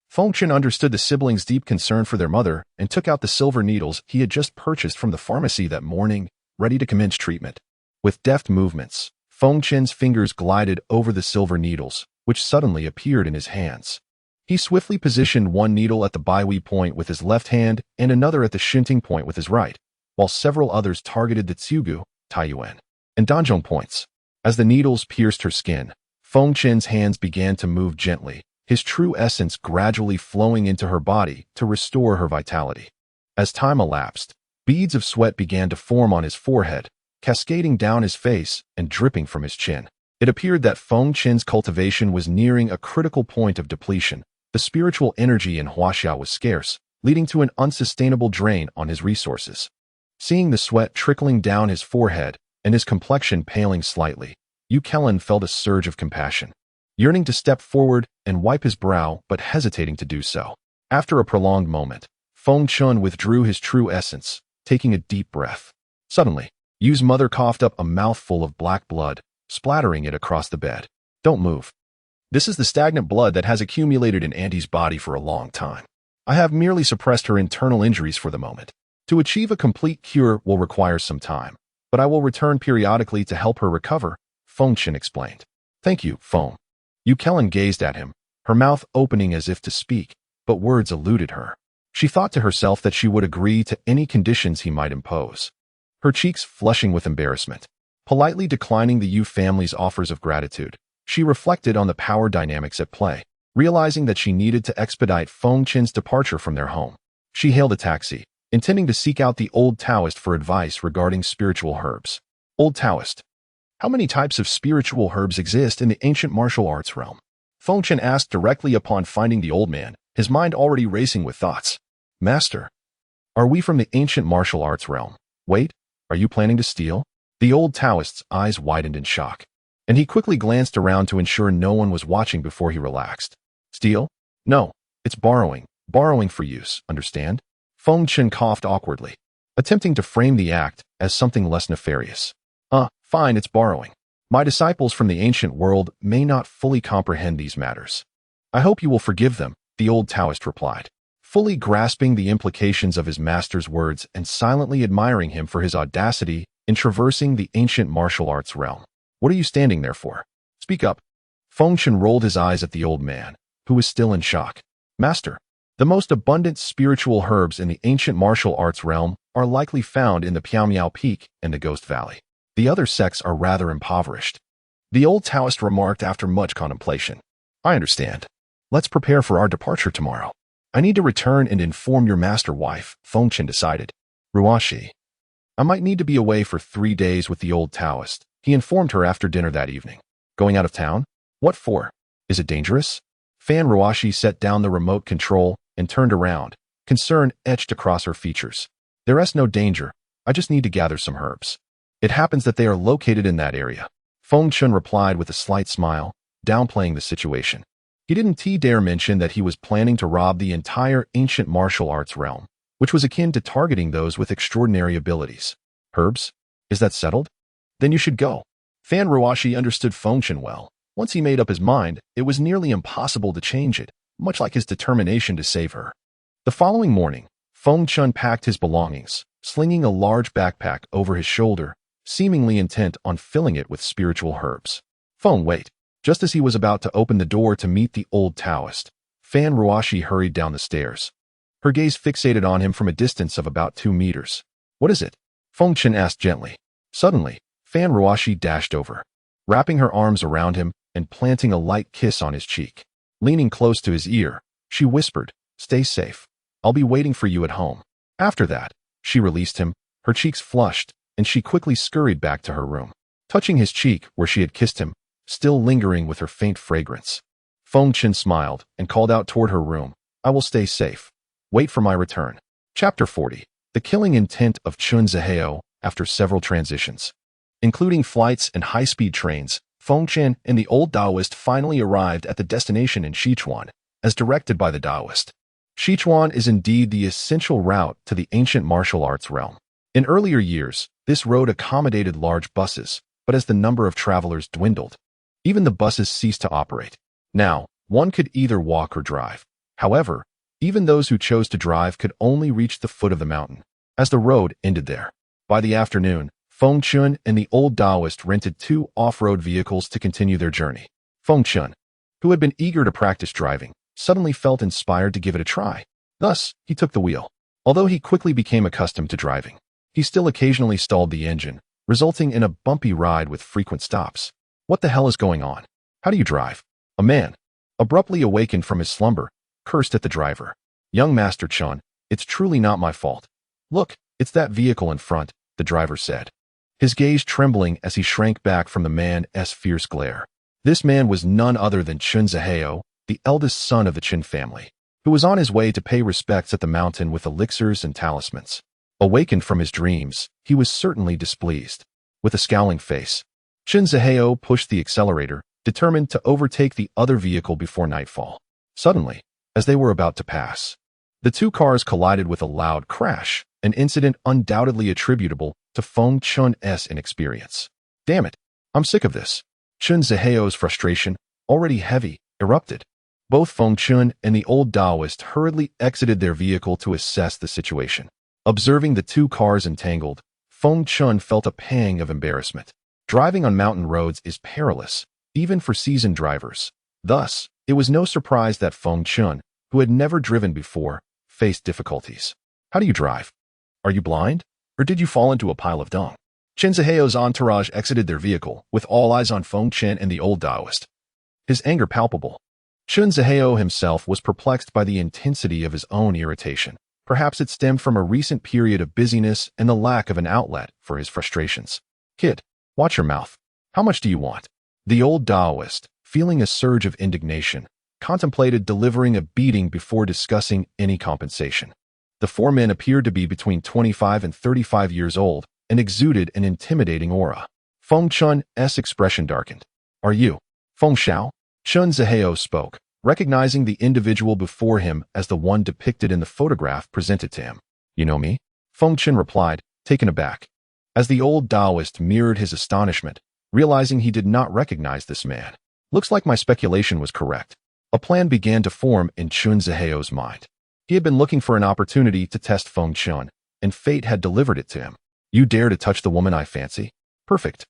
Feng Chen understood the siblings' deep concern for their mother and took out the silver needles he had just purchased from the pharmacy that morning, ready to commence treatment. With deft movements, Feng Chen's fingers glided over the silver needles, which suddenly appeared in his hands. He swiftly positioned one needle at the Baihui point with his left hand and another at the Shinting point with his right, while several others targeted the Tsugu, Taiyuan, and Danzhong points. As the needles pierced her skin, Feng Chen's hands began to move gently, his true essence gradually flowing into her body to restore her vitality. As time elapsed, beads of sweat began to form on his forehead, cascading down his face and dripping from his chin. It appeared that Feng Chen's cultivation was nearing a critical point of depletion. The spiritual energy in Huaxia was scarce, leading to an unsustainable drain on his resources. Seeing the sweat trickling down his forehead and his complexion paling slightly, Kellen felt a surge of compassion, yearning to step forward and wipe his brow but hesitating to do so. After a prolonged moment, Feng Chen withdrew his true essence, taking a deep breath. Suddenly, Yu's mother coughed up a mouthful of black blood, splattering it across the bed. Don't move. This is the stagnant blood that has accumulated in Auntie's body for a long time. I have merely suppressed her internal injuries for the moment. To achieve a complete cure will require some time, but I will return periodically to help her recover, Feng Chen explained. Thank you, Feng. Yu Kellen gazed at him, her mouth opening as if to speak, but words eluded her. She thought to herself that she would agree to any conditions he might impose. Her cheeks flushing with embarrassment. Politely declining the Yu family's offers of gratitude, she reflected on the power dynamics at play, realizing that she needed to expedite Feng Chen's departure from their home. She hailed a taxi, intending to seek out the old Taoist for advice regarding spiritual herbs. Old Taoist. How many types of spiritual herbs exist in the ancient martial arts realm? Feng Chen asked directly upon finding the old man, his mind already racing with thoughts. Master, are we from the ancient martial arts realm? Wait, are you planning to steal? The old Taoist's eyes widened in shock, and he quickly glanced around to ensure no one was watching before he relaxed. Steal? No, it's borrowing for use, understand? Feng Chen coughed awkwardly, attempting to frame the act as something less nefarious. Fine, it's borrowing. My disciples from the ancient world may not fully comprehend these matters. I hope you will forgive them, the old Taoist replied, fully grasping the implications of his master's words and silently admiring him for his audacity in traversing the ancient martial arts realm. What are you standing there for? Speak up. Feng Chen rolled his eyes at the old man, who was still in shock. Master, the most abundant spiritual herbs in the ancient martial arts realm are likely found in the Piaomiao Peak and the Ghost Valley. The other sects are rather impoverished. The old Taoist remarked after much contemplation. I understand. Let's prepare for our departure tomorrow. I need to return and inform your master wife, Feng Chen decided. Ruoxi. I might need to be away for 3 days with the old Taoist, he informed her after dinner that evening. Going out of town? What for? Is it dangerous? Fan Ruoxi set down the remote control and turned around, concern etched across her features. There is no danger. I just need to gather some herbs. It happens that they are located in that area. Feng Chen replied with a slight smile, downplaying the situation. He didn't dare mention that he was planning to rob the entire ancient martial arts realm, which was akin to targeting those with extraordinary abilities. Herbs? Is that settled? Then you should go. Fan Ruoxi understood Feng Chen well. Once he made up his mind, it was nearly impossible to change it, much like his determination to save her. The following morning, Feng Chen packed his belongings, slinging a large backpack over his shoulder, seemingly intent on filling it with spiritual herbs. Feng, wait. Just as he was about to open the door to meet the old Taoist, Fan Ruoxi hurried down the stairs. Her gaze fixated on him from a distance of about 2 meters. What is it? Feng Chen asked gently. Suddenly, Fan Ruoxi dashed over, wrapping her arms around him and planting a light kiss on his cheek. Leaning close to his ear, she whispered, Stay safe. I'll be waiting for you at home. After that, she released him, her cheeks flushed, and she quickly scurried back to her room, touching his cheek where she had kissed him, still lingering with her faint fragrance. Feng Chen smiled and called out toward her room, I will stay safe. Wait for my return. Chapter 40. The killing intent of Chen Ruolin after several transitions. Including flights and high-speed trains, Feng Chen and the old Taoist finally arrived at the destination in Sichuan, as directed by the Taoist. Sichuan is indeed the essential route to the ancient martial arts realm. In earlier years, this road accommodated large buses, but as the number of travelers dwindled, even the buses ceased to operate. Now, one could either walk or drive. However, even those who chose to drive could only reach the foot of the mountain, as the road ended there. By the afternoon, Feng Chen and the old Taoist rented 2 off-road vehicles to continue their journey. Feng Chen, who had been eager to practice driving, suddenly felt inspired to give it a try. Thus, he took the wheel. Although he quickly became accustomed to driving, he still occasionally stalled the engine, resulting in a bumpy ride with frequent stops. What the hell is going on? How do you drive? A man, abruptly awakened from his slumber, cursed at the driver. Young Master Chen, it's truly not my fault. Look, it's that vehicle in front, the driver said, his gaze trembling as he shrank back from the man's fierce glare. This man was none other than Chen Ruolin, the eldest son of the Chen family, who was on his way to pay respects at the mountain with elixirs and talismans. Awakened from his dreams, he was certainly displeased. With a scowling face, Chen Ruolin pushed the accelerator, determined to overtake the other vehicle before nightfall. Suddenly, as they were about to pass, the 2 cars collided with a loud crash, an incident undoubtedly attributable to Feng Chen's inexperience. Damn it, I'm sick of this. Chen Ziheo's frustration, already heavy, erupted. Both Feng Chen and the old Taoist hurriedly exited their vehicle to assess the situation. Observing the two cars entangled, Feng Chen felt a pang of embarrassment. Driving on mountain roads is perilous, even for seasoned drivers. Thus, it was no surprise that Feng Chen, who had never driven before, faced difficulties. How do you drive? Are you blind? Or did you fall into a pile of dung? Chen Ziheo's entourage exited their vehicle, with all eyes on Feng Chen and the old Taoist. His anger palpable. Chen Ziheo himself was perplexed by the intensity of his own irritation. Perhaps it stemmed from a recent period of busyness and the lack of an outlet for his frustrations. Kid, watch your mouth. How much do you want? The old Taoist, feeling a surge of indignation, contemplated delivering a beating before discussing any compensation. The four men appeared to be between 25 and 35 years old and exuded an intimidating aura. Feng Chen's expression darkened. Are you Feng Shao? Chen Ziheo spoke, recognizing the individual before him as the one depicted in the photograph presented to him. You know me? Feng Chen replied, taken aback. As the old Taoist mirrored his astonishment, realizing he did not recognize this man. Looks like my speculation was correct. A plan began to form in Chen Ziheo's mind. He had been looking for an opportunity to test Feng Chen, and fate had delivered it to him. You dare to touch the woman I fancy? Perfect.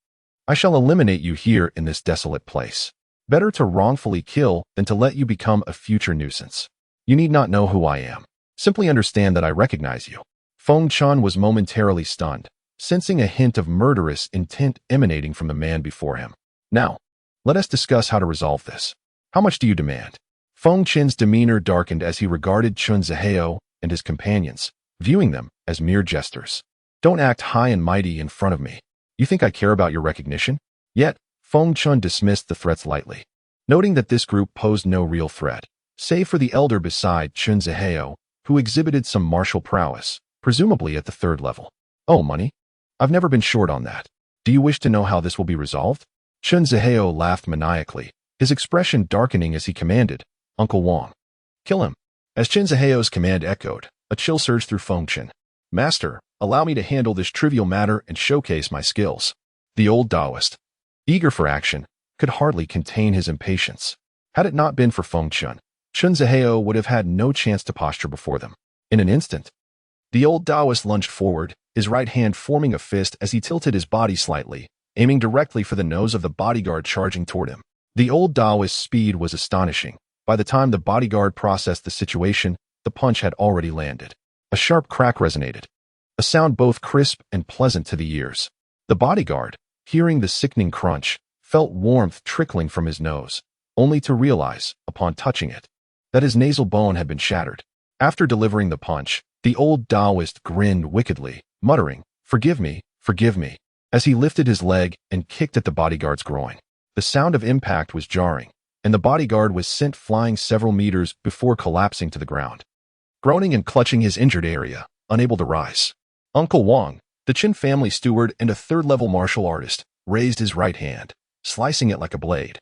I shall eliminate you here in this desolate place. Better to wrongfully kill than to let you become a future nuisance. You need not know who I am. Simply understand that I recognize you. Feng Chen was momentarily stunned, sensing a hint of murderous intent emanating from the man before him. Now, let us discuss how to resolve this. How much do you demand? Feng Chen's demeanor darkened as he regarded Chen Ziheo and his companions, viewing them as mere jesters. Don't act high and mighty in front of me. You think I care about your recognition? Yet, Feng Chen dismissed the threats lightly, noting that this group posed no real threat, save for the elder beside Chen Ziheo, who exhibited some martial prowess, presumably at the third level. Oh, money? I've never been short on that. Do you wish to know how this will be resolved? Chen Ziheo laughed maniacally, his expression darkening as he commanded, Uncle Wang. Kill him. As Chen Ziheo's command echoed, a chill surged through Feng Chen. Master, allow me to handle this trivial matter and showcase my skills. The old Taoist, eager for action, could hardly contain his impatience. Had it not been for Feng Chen, Chen Ziheo would have had no chance to posture before them. In an instant, the old Taoist lunged forward, his right hand forming a fist as he tilted his body slightly, aiming directly for the nose of the bodyguard charging toward him. The old Taoist's speed was astonishing. By the time the bodyguard processed the situation, the punch had already landed. A sharp crack resonated, a sound both crisp and pleasant to the ears. The bodyguard, hearing the sickening crunch, felt warmth trickling from his nose, only to realize, upon touching it, that his nasal bone had been shattered. After delivering the punch, the old Taoist grinned wickedly, muttering, forgive me, as he lifted his leg and kicked at the bodyguard's groin. The sound of impact was jarring, and the bodyguard was sent flying several meters before collapsing to the ground, groaning and clutching his injured area, unable to rise. Uncle Wang, the Chen family steward and a third-level martial artist, raised his right hand, slicing it like a blade.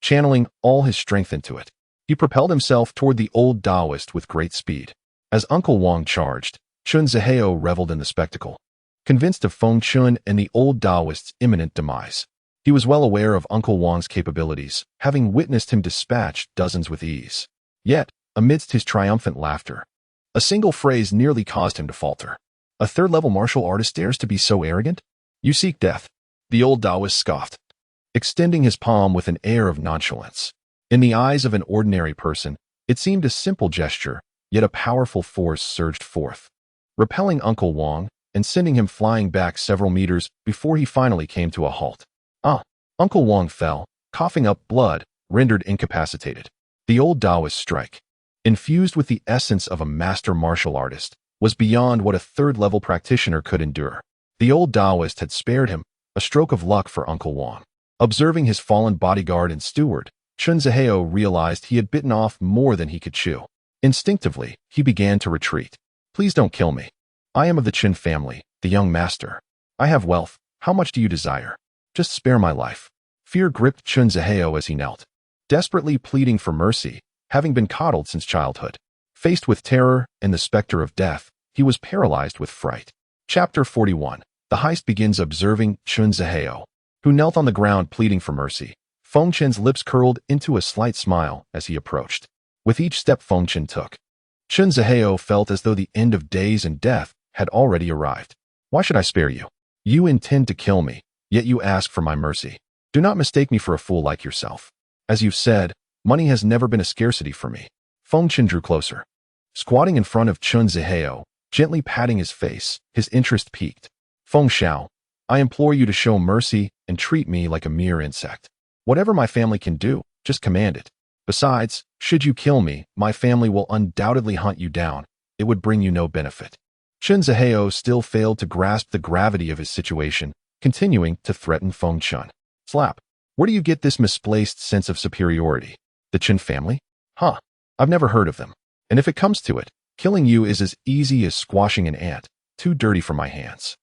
Channeling all his strength into it, he propelled himself toward the old Taoist with great speed. As Uncle Wang charged, Chen Ziheo reveled in the spectacle. Convinced of Feng Chen and the old Taoist's imminent demise, he was well aware of Uncle Wang's capabilities, having witnessed him dispatch dozens with ease. Yet, amidst his triumphant laughter, a single phrase nearly caused him to falter. A third-level martial artist dares to be so arrogant? You seek death. The old Taoist scoffed, extending his palm with an air of nonchalance. In the eyes of an ordinary person, it seemed a simple gesture, yet a powerful force surged forth, repelling Uncle Wang and sending him flying back several meters before he finally came to a halt. Uncle Wang fell, coughing up blood, rendered incapacitated. The old Taoist strike, infused with the essence of a master martial artist, was beyond what a third-level practitioner could endure. The old Taoist had spared him, a stroke of luck for Uncle Wang. Observing his fallen bodyguard and steward, Chen Ziheo realized he had bitten off more than he could chew. Instinctively, he began to retreat. Please don't kill me. I am of the Chen family, the young master. I have wealth. How much do you desire? Just spare my life. Fear gripped Chen Ziheo as he knelt, desperately pleading for mercy, having been coddled since childhood. Faced with terror and the specter of death, he was paralyzed with fright. Chapter 41. The heist begins. Observing Chen Ziheo, who knelt on the ground pleading for mercy. Feng Chen's lips curled into a slight smile as he approached. With each step Feng Chen took, Chen Zihao felt as though the end of days and death had already arrived. Why should I spare you? You intend to kill me, yet you ask for my mercy. Do not mistake me for a fool like yourself. As you've said, money has never been a scarcity for me. Feng Chen drew closer. Squatting in front of Chen Zihao, gently patting his face, his interest piqued. Feng Shao, I implore you to show mercy and treat me like a mere insect. Whatever my family can do, just command it. Besides, should you kill me, my family will undoubtedly hunt you down. It would bring you no benefit. Chen Zihao still failed to grasp the gravity of his situation, continuing to threaten Feng Chen. Slap. Where do you get this misplaced sense of superiority? The Chen family? Huh. I've never heard of them. And if it comes to it, killing you is as easy as squashing an ant. Too dirty for my hands.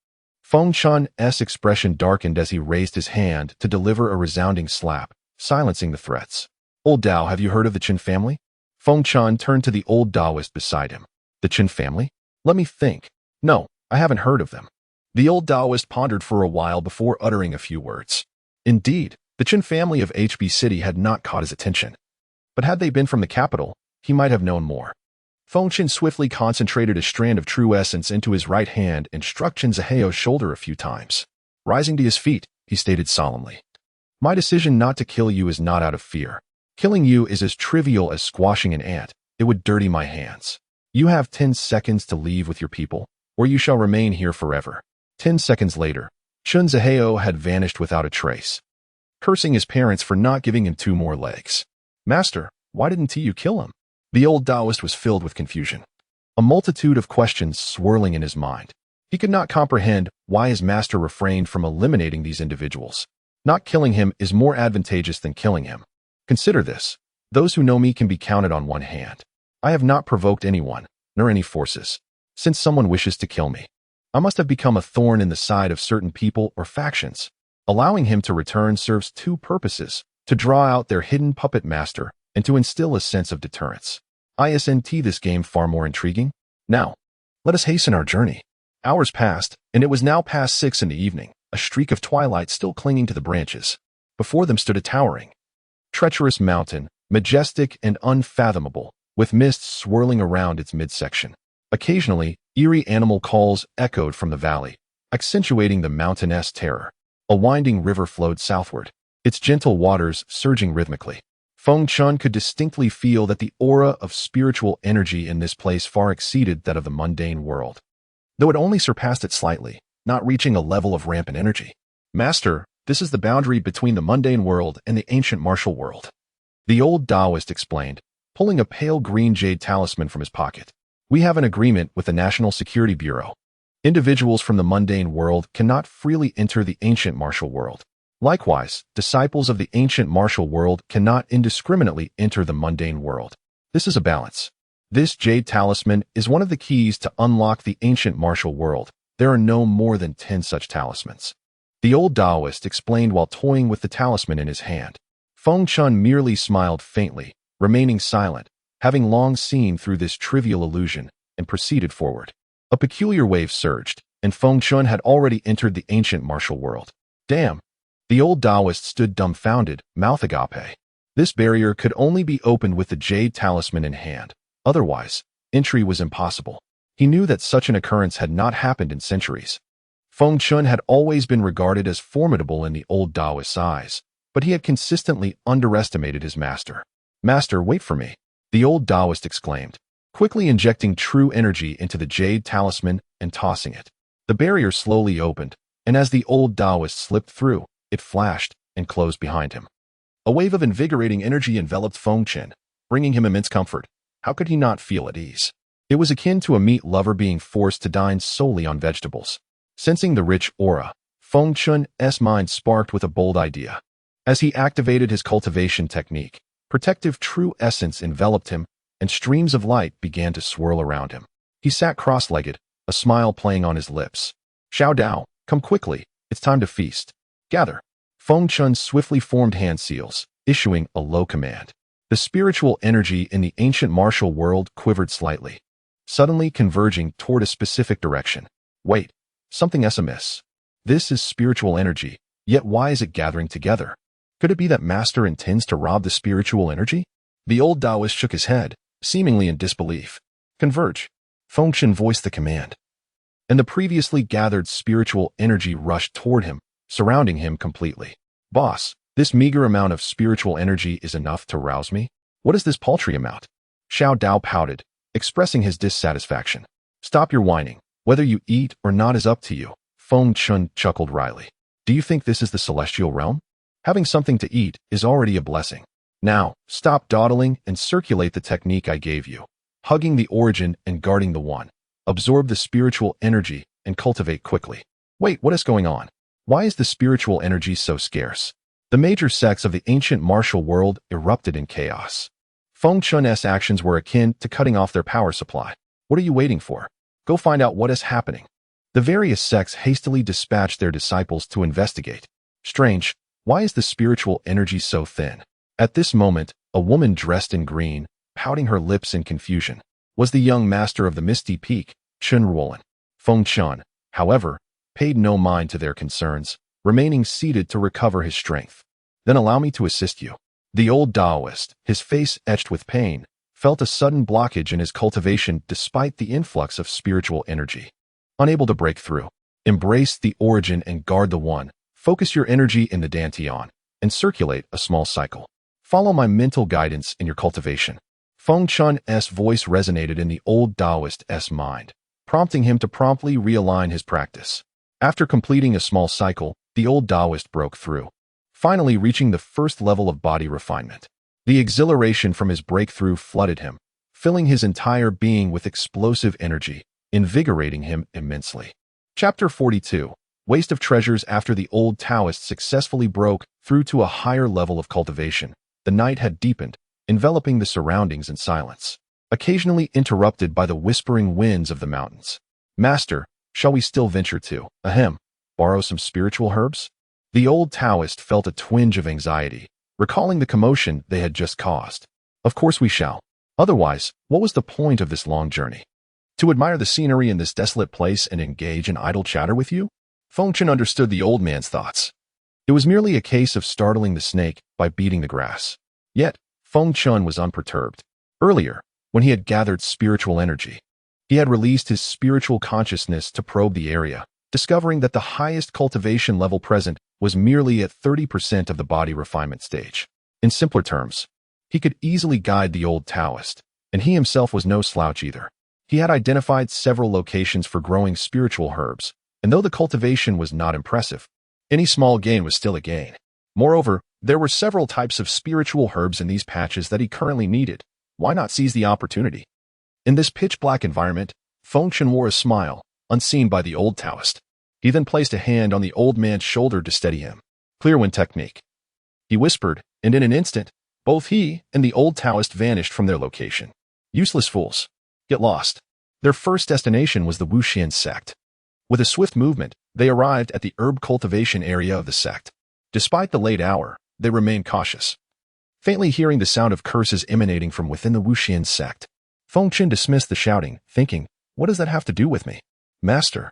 Feng Chen's expression darkened as he raised his hand to deliver a resounding slap, silencing the threats. Old Dao, have you heard of the Chen family? Feng Chen turned to the old Daoist beside him. The Chen family? Let me think. No, I haven't heard of them. The old Daoist pondered for a while before uttering a few words. Indeed, the Chen family of HB City had not caught his attention. But had they been from the capital, he might have known more. Feng Chen swiftly concentrated a strand of true essence into his right hand and struck Chen Zihao's shoulder a few times. Rising to his feet, he stated solemnly, My decision not to kill you is not out of fear. Killing you is as trivial as squashing an ant. It would dirty my hands. You have 10 seconds to leave with your people, or you shall remain here forever. 10 seconds later, Chen Zihao had vanished without a trace, cursing his parents for not giving him 2 more legs. Master, why didn't you kill him? The old Daoist was filled with confusion, a multitude of questions swirling in his mind. He could not comprehend why his master refrained from eliminating these individuals. Not killing him is more advantageous than killing him. Consider this. Those who know me can be counted on one hand. I have not provoked anyone, nor any forces. Since someone wishes to kill me, I must have become a thorn in the side of certain people or factions. Allowing him to return serves 2 purposes: to draw out their hidden puppet master and to instill a sense of deterrence. Isn't this game far more intriguing? Now, let us hasten our journey. Hours passed, and it was now past 6 in the evening, a streak of twilight still clinging to the branches. Before them stood a towering, treacherous mountain, majestic and unfathomable, with mists swirling around its midsection. Occasionally, eerie animal calls echoed from the valley, accentuating the mountainous terror. A winding river flowed southward, its gentle waters surging rhythmically. Feng Chen could distinctly feel that the aura of spiritual energy in this place far exceeded that of the mundane world, though it only surpassed it slightly, not reaching a level of rampant energy. Master, this is the boundary between the mundane world and the ancient martial world. The old Daoist explained, pulling a pale green jade talisman from his pocket. We have an agreement with the National Security Bureau. Individuals from the mundane world cannot freely enter the ancient martial world. Likewise, disciples of the ancient martial world cannot indiscriminately enter the mundane world. This is a balance. This jade talisman is one of the keys to unlock the ancient martial world. There are no more than 10 such talismans. The old Daoist explained while toying with the talisman in his hand. Feng Chen merely smiled faintly, remaining silent, having long seen through this trivial illusion, and proceeded forward. A peculiar wave surged, and Feng Chen had already entered the ancient martial world. Damn! The old Daoist stood dumbfounded, mouth agape. This barrier could only be opened with the jade talisman in hand. Otherwise, entry was impossible. He knew that such an occurrence had not happened in centuries. Feng Chen had always been regarded as formidable in the old Daoist's eyes, but he had consistently underestimated his master. Master, wait for me, the old Daoist exclaimed, quickly injecting true energy into the jade talisman and tossing it. The barrier slowly opened, and as the old Daoist slipped through, it flashed and closed behind him. A wave of invigorating energy enveloped Feng Chen, bringing him immense comfort. How could he not feel at ease? It was akin to a meat lover being forced to dine solely on vegetables. Sensing the rich aura, Feng Chen's mind sparked with a bold idea. As he activated his cultivation technique, protective true essence enveloped him, and streams of light began to swirl around him. He sat cross-legged, a smile playing on his lips. Xiao Dao, come quickly, it's time to feast. Gather. Feng Chen swiftly formed hand seals, issuing a low command. The spiritual energy in the ancient martial world quivered slightly, suddenly converging toward a specific direction. Wait, something's amiss. This is spiritual energy, Yet why is it gathering together? Could it be that Master intends to rob the spiritual energy? The old Taoist shook his head, seemingly in disbelief. Converge. Feng Chen voiced the command. And the previously gathered spiritual energy rushed toward him, surrounding him completely. Boss, this meager amount of spiritual energy is enough to rouse me? What is this paltry amount? Xiao Dao pouted, expressing his dissatisfaction. Stop your whining. Whether you eat or not is up to you. Feng Chen chuckled wryly. Do you think this is the celestial realm? Having something to eat is already a blessing. Now, stop dawdling and circulate the technique I gave you. Hugging the origin and guarding the one. Absorb the spiritual energy and cultivate quickly. Wait, what is going on? Why is the spiritual energy so scarce? The major sects of the ancient martial world erupted in chaos. Feng Chen's actions were akin to cutting off their power supply. What are you waiting for? Go find out what is happening. The various sects hastily dispatched their disciples to investigate. Strange, why is the spiritual energy so thin? At this moment, a woman dressed in green, pouting her lips in confusion, was the young master of the Misty Peak, Chen Ruolin. Feng Chen, however, paid no mind to their concerns, remaining seated to recover his strength. Then allow me to assist you. The old Taoist, his face etched with pain, felt a sudden blockage in his cultivation despite the influx of spiritual energy. Unable to break through. Embrace the origin and guard the one. Focus your energy in the dantian and circulate a small cycle. Follow my mental guidance in your cultivation. Feng Chen's voice resonated in the old Taoist's mind, prompting him to promptly realign his practice. After completing a small cycle, the old Taoist broke through, finally reaching the first level of body refinement. The exhilaration from his breakthrough flooded him, filling his entire being with explosive energy, invigorating him immensely. Chapter 42. Waste of treasures. After the old Taoist successfully broke through to a higher level of cultivation, the night had deepened, enveloping the surroundings in silence, occasionally interrupted by the whispering winds of the mountains. Master, shall we still venture to, borrow some spiritual herbs? The old Taoist felt a twinge of anxiety, recalling the commotion they had just caused. Of course we shall. Otherwise, what was the point of this long journey? To admire the scenery in this desolate place and engage in idle chatter with you? Feng Chen understood the old man's thoughts. It was merely a case of startling the snake by beating the grass. Yet, Feng Chen was unperturbed. Earlier, when he had gathered spiritual energy, he had released his spiritual consciousness to probe the area, discovering that the highest cultivation level present was merely at 30% of the body refinement stage. In simpler terms, he could easily guide the old Taoist, and he himself was no slouch either. He had identified several locations for growing spiritual herbs, and though the cultivation was not impressive, any small gain was still a gain. Moreover, there were several types of spiritual herbs in these patches that he currently needed. Why not seize the opportunity? In this pitch-black environment, Feng Chen wore a smile, unseen by the old Taoist. He then placed a hand on the old man's shoulder to steady him. Clear wind technique. He whispered, and in an instant, both he and the old Taoist vanished from their location. Useless fools. Get lost. Their first destination was the Wuxian sect. With a swift movement, they arrived at the herb cultivation area of the sect. Despite the late hour, they remained cautious. Faintly hearing the sound of curses emanating from within the Wuxian sect, Feng Chen dismissed the shouting, thinking, what does that have to do with me? Master.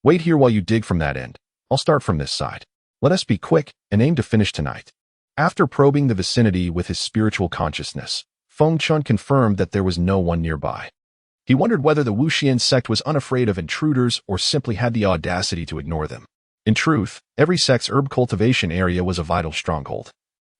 Wait here while you dig from that end. I'll start from this side. Let us be quick and aim to finish tonight. After probing the vicinity with his spiritual consciousness, Feng Chen confirmed that there was no one nearby. He wondered whether the Wuxian sect was unafraid of intruders or simply had the audacity to ignore them. In truth, every sect's herb cultivation area was a vital stronghold,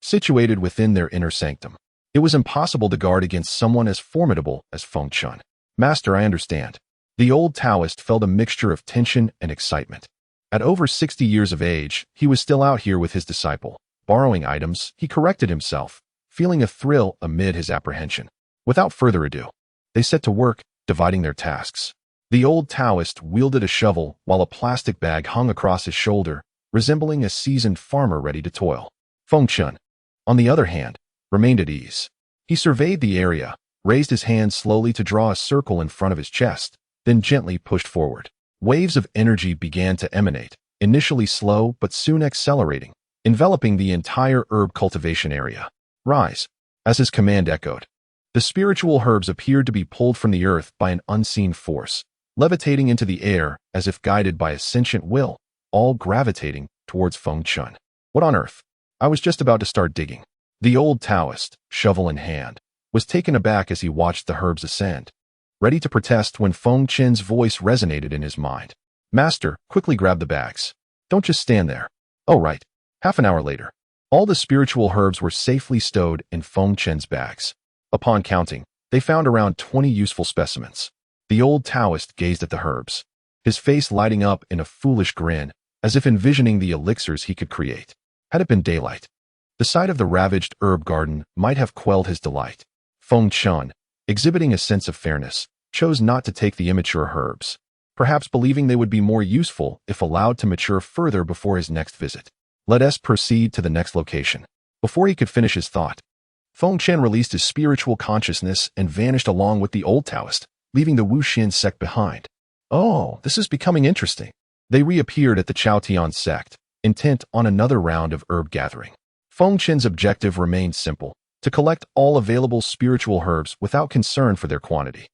situated within their inner sanctum. It was impossible to guard against someone as formidable as Feng Chen. Master, I understand. The old Taoist felt a mixture of tension and excitement. At over 60 years of age, he was still out here with his disciple. Borrowing items, he corrected himself, feeling a thrill amid his apprehension. Without further ado, they set to work, dividing their tasks. The old Taoist wielded a shovel while a plastic bag hung across his shoulder, resembling a seasoned farmer ready to toil. Feng Chen, on the other hand, remained at ease. He surveyed the area, raised his hand slowly to draw a circle in front of his chest, then gently pushed forward. Waves of energy began to emanate, initially slow but soon accelerating, enveloping the entire herb cultivation area. Rise, as his command echoed. The spiritual herbs appeared to be pulled from the earth by an unseen force, levitating into the air as if guided by a sentient will, all gravitating towards Feng Chen. What on earth? I was just about to start digging. The old Taoist, shovel in hand, was taken aback as he watched the herbs ascend, ready to protest when Feng Chen's voice resonated in his mind. Master, quickly grab the bags. Don't just stand there. Oh right. Half an hour later, all the spiritual herbs were safely stowed in Feng Chen's bags. Upon counting, they found around 20 useful specimens. The old Taoist gazed at the herbs, his face lighting up in a foolish grin, as if envisioning the elixirs he could create. Had it been daylight, the sight of the ravaged herb garden might have quelled his delight. Feng Chen, exhibiting a sense of fairness, chose not to take the immature herbs, perhaps believing they would be more useful if allowed to mature further before his next visit. Let us proceed to the next location. Before he could finish his thought, Feng Chen released his spiritual consciousness and vanished along with the old Taoist, leaving the Wuxian sect behind. Oh, this is becoming interesting. They reappeared at the Chaotian sect, intent on another round of herb gathering. Feng Chen's objective remained simple, to collect all available spiritual herbs without concern for their quantity.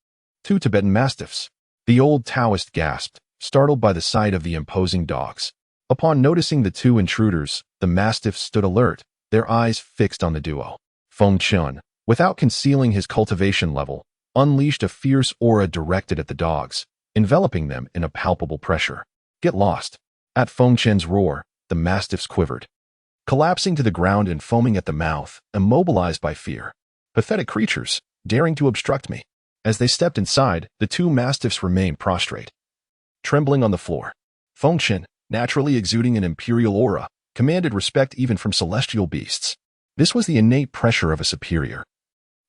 2 Tibetan mastiffs. The old Taoist gasped, startled by the sight of the imposing dogs. Upon noticing the 2 intruders, the mastiffs stood alert, their eyes fixed on the duo. Feng Chen, without concealing his cultivation level, unleashed a fierce aura directed at the dogs, enveloping them in a palpable pressure. Get lost. At Feng Chen's roar, the mastiffs quivered, collapsing to the ground and foaming at the mouth, immobilized by fear. Pathetic creatures, daring to obstruct me. As they stepped inside, the 2 mastiffs remained prostrate, trembling on the floor. Feng Chen, naturally exuding an imperial aura, commanded respect even from celestial beasts. This was the innate pressure of a superior,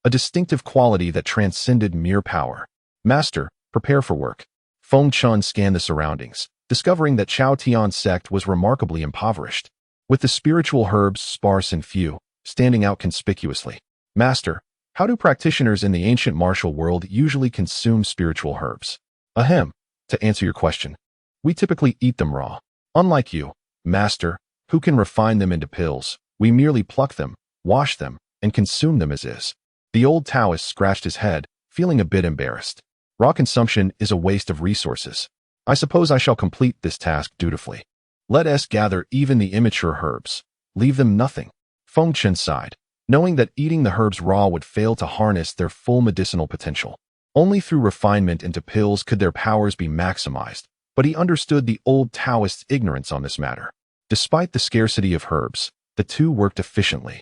a distinctive quality that transcended mere power. Master, prepare for work. Feng Chen scanned the surroundings, discovering that Chaotian sect was remarkably impoverished, with the spiritual herbs sparse and few, standing out conspicuously. Master, how do practitioners in the ancient martial world usually consume spiritual herbs? Ahem. To answer your question, we typically eat them raw. Unlike you, Master, who can refine them into pills, we merely pluck them, wash them, and consume them as is. The old Taoist scratched his head, feeling a bit embarrassed. Raw consumption is a waste of resources. I suppose I shall complete this task dutifully. Let us gather even the immature herbs. Leave them nothing. Feng Chen sighed, knowing that eating the herbs raw would fail to harness their full medicinal potential. Only through refinement into pills could their powers be maximized, but he understood the old Taoist's ignorance on this matter. Despite the scarcity of herbs, the 2 worked efficiently,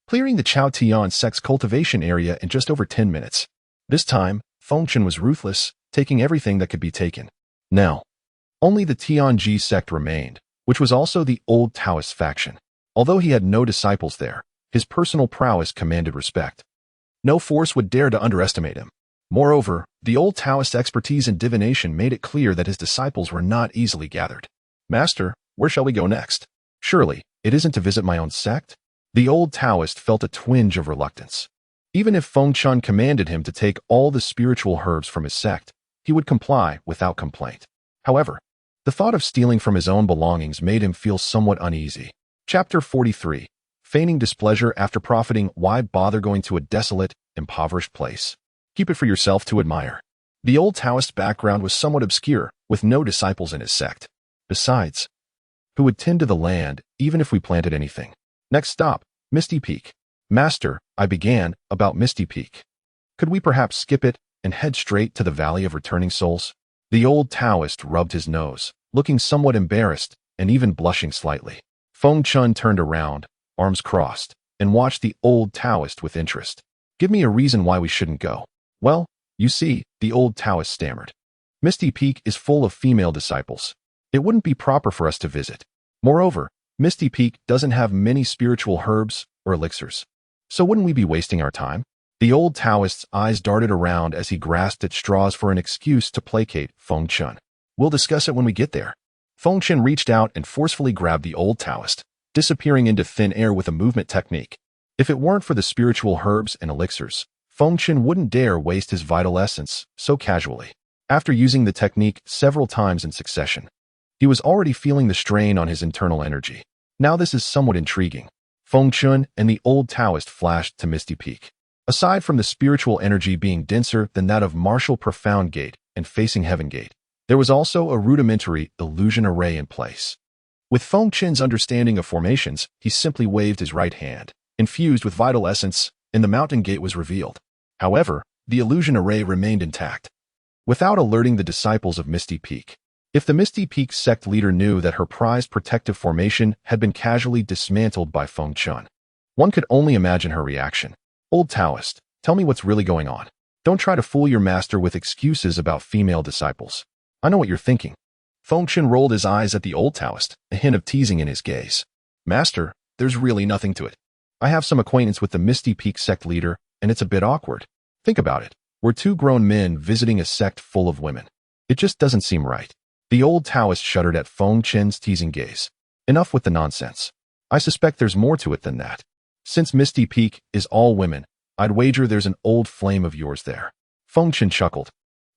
clearing the Chaotian sect's cultivation area in just over 10 minutes. This time, Feng Chen was ruthless, taking everything that could be taken. Now, only the Tianji sect remained, which was also the old Taoist faction. Although he had no disciples there, his personal prowess commanded respect. No force would dare to underestimate him. Moreover, the old Taoist expertise in divination made it clear that his disciples were not easily gathered. Master, where shall we go next? Surely, it isn't to visit my own sect? The old Taoist felt a twinge of reluctance. Even if Feng Chen commanded him to take all the spiritual herbs from his sect, he would comply without complaint. However, the thought of stealing from his own belongings made him feel somewhat uneasy. Chapter 43. Feigning displeasure after profiting. Why bother going to a desolate, impoverished place? Keep it for yourself to admire. The old Taoist background was somewhat obscure, with no disciples in his sect. Besides, who would tend to the land, even if we planted anything? Next stop, Misty Peak. Master, I began about Misty Peak. Could we perhaps skip it and head straight to the Valley of Returning Souls? The old Taoist rubbed his nose, looking somewhat embarrassed and even blushing slightly. Feng Chen turned around, arms crossed, and watched the old Taoist with interest. Give me a reason why we shouldn't go. Well, you see, the old Taoist stammered. Misty Peak is full of female disciples. It wouldn't be proper for us to visit. Moreover, Misty Peak doesn't have many spiritual herbs or elixirs. So wouldn't we be wasting our time? The old Taoist's eyes darted around as he grasped at straws for an excuse to placate Feng Chen. We'll discuss it when we get there. Feng Chen reached out and forcefully grabbed the old Taoist, disappearing into thin air with a movement technique. If it weren't for the spiritual herbs and elixirs, Feng Chen wouldn't dare waste his vital essence so casually. After using the technique several times in succession, he was already feeling the strain on his internal energy. Now this is somewhat intriguing. Feng Chen and the old Taoist flashed to Misty Peak. Aside from the spiritual energy being denser than that of Martial Profound Gate and Facing Heaven Gate, there was also a rudimentary illusion array in place. With Feng Chen's understanding of formations, he simply waved his right hand, infused with vital essence, and the mountain gate was revealed. However, the illusion array remained intact, without alerting the disciples of Misty Peak. If the Misty Peak sect leader knew that her prized protective formation had been casually dismantled by Feng Chen, one could only imagine her reaction. Old Taoist, tell me what's really going on. Don't try to fool your master with excuses about female disciples. I know what you're thinking. Feng Chen rolled his eyes at the old Taoist, a hint of teasing in his gaze. Master, there's really nothing to it. I have some acquaintance with the Misty Peak sect leader, and it's a bit awkward. Think about it. We're two grown men visiting a sect full of women. It just doesn't seem right. The old Taoist shuddered at Feng Chen's teasing gaze. Enough with the nonsense. I suspect there's more to it than that. Since Misty Peak is all women, I'd wager there's an old flame of yours there. Feng Chen chuckled,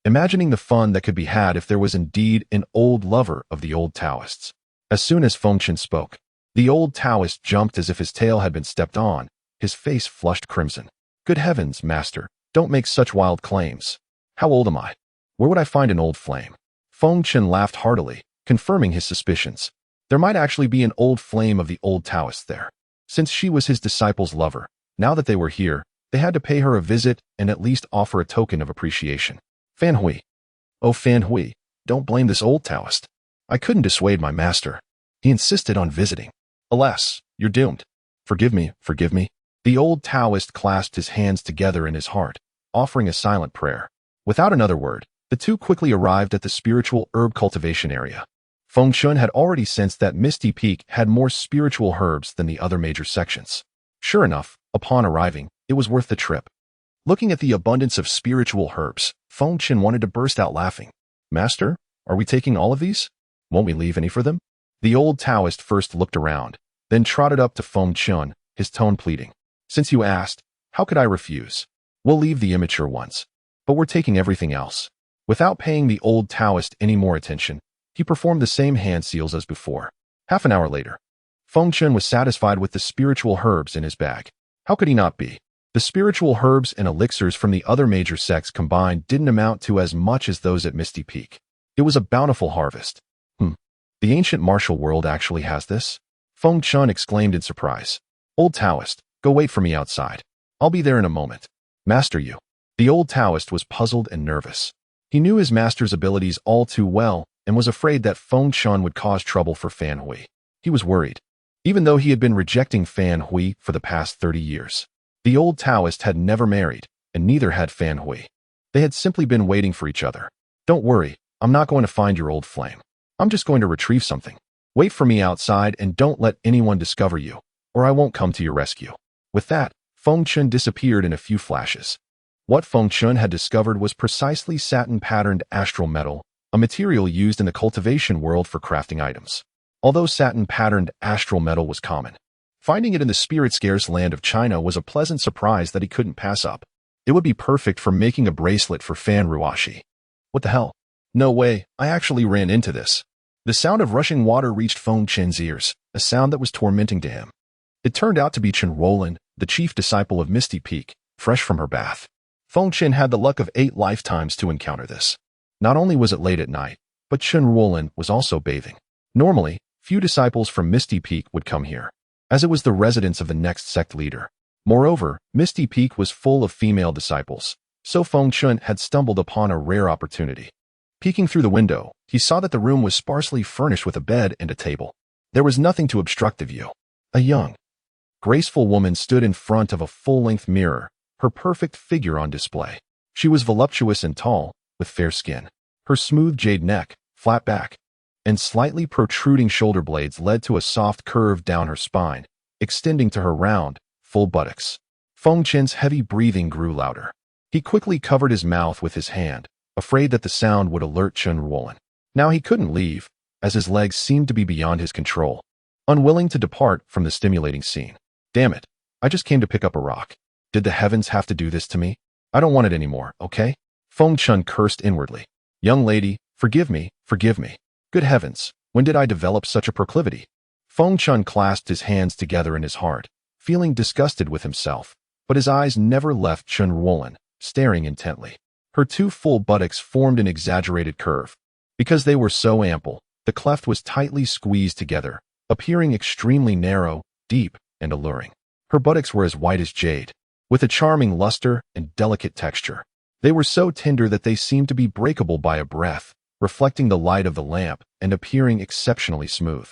imagining the fun that could be had if there was indeed an old lover of the old Taoists. As soon as Feng Chen spoke, the old Taoist jumped as if his tail had been stepped on, his face flushed crimson. Good heavens, master, don't make such wild claims. How old am I? Where would I find an old flame? Feng Chen laughed heartily, confirming his suspicions. There might actually be an old flame of the old Taoist there. Since she was his disciple's lover, now that they were here, they had to pay her a visit and at least offer a token of appreciation. Fan Hui. Oh, Fan Hui, don't blame this old Taoist. I couldn't dissuade my master. He insisted on visiting. Alas, you're doomed. Forgive me, forgive me. The old Taoist clasped his hands together in his heart, offering a silent prayer. Without another word, the two quickly arrived at the spiritual herb cultivation area. Feng Chen had already sensed that Misty Peak had more spiritual herbs than the other major sections. Sure enough, upon arriving, it was worth the trip. Looking at the abundance of spiritual herbs, Feng Chen wanted to burst out laughing. Master, are we taking all of these? Won't we leave any for them? The old Taoist first looked around, then trotted up to Feng Chen, his tone pleading. Since you asked, how could I refuse? We'll leave the immature ones, but we're taking everything else. Without paying the old Taoist any more attention, he performed the same hand seals as before. Half an hour later, Feng Chen was satisfied with the spiritual herbs in his bag. How could he not be? The spiritual herbs and elixirs from the other major sects combined didn't amount to as much as those at Misty Peak. It was a bountiful harvest. The ancient martial world actually has this? Feng Chen exclaimed in surprise. Old Taoist, go wait for me outside. I'll be there in a moment. Master you. The old Taoist was puzzled and nervous. He knew his master's abilities all too well and was afraid that Feng Chen would cause trouble for Fan Hui. He was worried. Even though he had been rejecting Fan Hui for the past 30 years, the old Taoist had never married, and neither had Fan Hui. They had simply been waiting for each other. Don't worry, I'm not going to find your old flame. I'm just going to retrieve something. Wait for me outside and don't let anyone discover you, or I won't come to your rescue. With that, Feng Chen disappeared in a few flashes. What Feng Chen had discovered was precisely satin-patterned astral metal, a material used in the cultivation world for crafting items. Although satin-patterned astral metal was common, finding it in the spirit-scarce land of China was a pleasant surprise that he couldn't pass up. It would be perfect for making a bracelet for Fan Ruoxi. What the hell? No way, I actually ran into this. The sound of rushing water reached Feng Chen's ears, a sound that was tormenting to him. It turned out to be Chen Ruolin, the chief disciple of Misty Peak, fresh from her bath. Feng Chen had the luck of 8 lifetimes to encounter this. Not only was it late at night, but Chen Ruolin was also bathing. Normally, few disciples from Misty Peak would come here, as it was the residence of the next sect leader. Moreover, Misty Peak was full of female disciples, so Feng Chen had stumbled upon a rare opportunity. Peeking through the window, he saw that the room was sparsely furnished with a bed and a table. There was nothing to obstruct the view. A young, graceful woman stood in front of a full-length mirror, her perfect figure on display. She was voluptuous and tall, with fair skin. Her smooth jade neck, flat back, and slightly protruding shoulder blades led to a soft curve down her spine, extending to her round, full buttocks. Feng Chen's heavy breathing grew louder. He quickly covered his mouth with his hand, afraid that the sound would alert Chen Ruolin. Now he couldn't leave, as his legs seemed to be beyond his control, unwilling to depart from the stimulating scene. Damn it, I just came to pick up a rock. Did the heavens have to do this to me? I don't want it anymore, okay? Feng Chen cursed inwardly. Young lady, forgive me, forgive me. Good heavens, when did I develop such a proclivity? Feng Chen clasped his hands together in his heart, feeling disgusted with himself, but his eyes never left Chen Ruolin, staring intently. Her 2 full buttocks formed an exaggerated curve. Because they were so ample, The cleft was tightly squeezed together, appearing extremely narrow, deep, and alluring. Her buttocks were as white as jade, with a charming luster and delicate texture. They were so tender that they seemed to be breakable by a breath, reflecting the light of the lamp and appearing exceptionally smooth,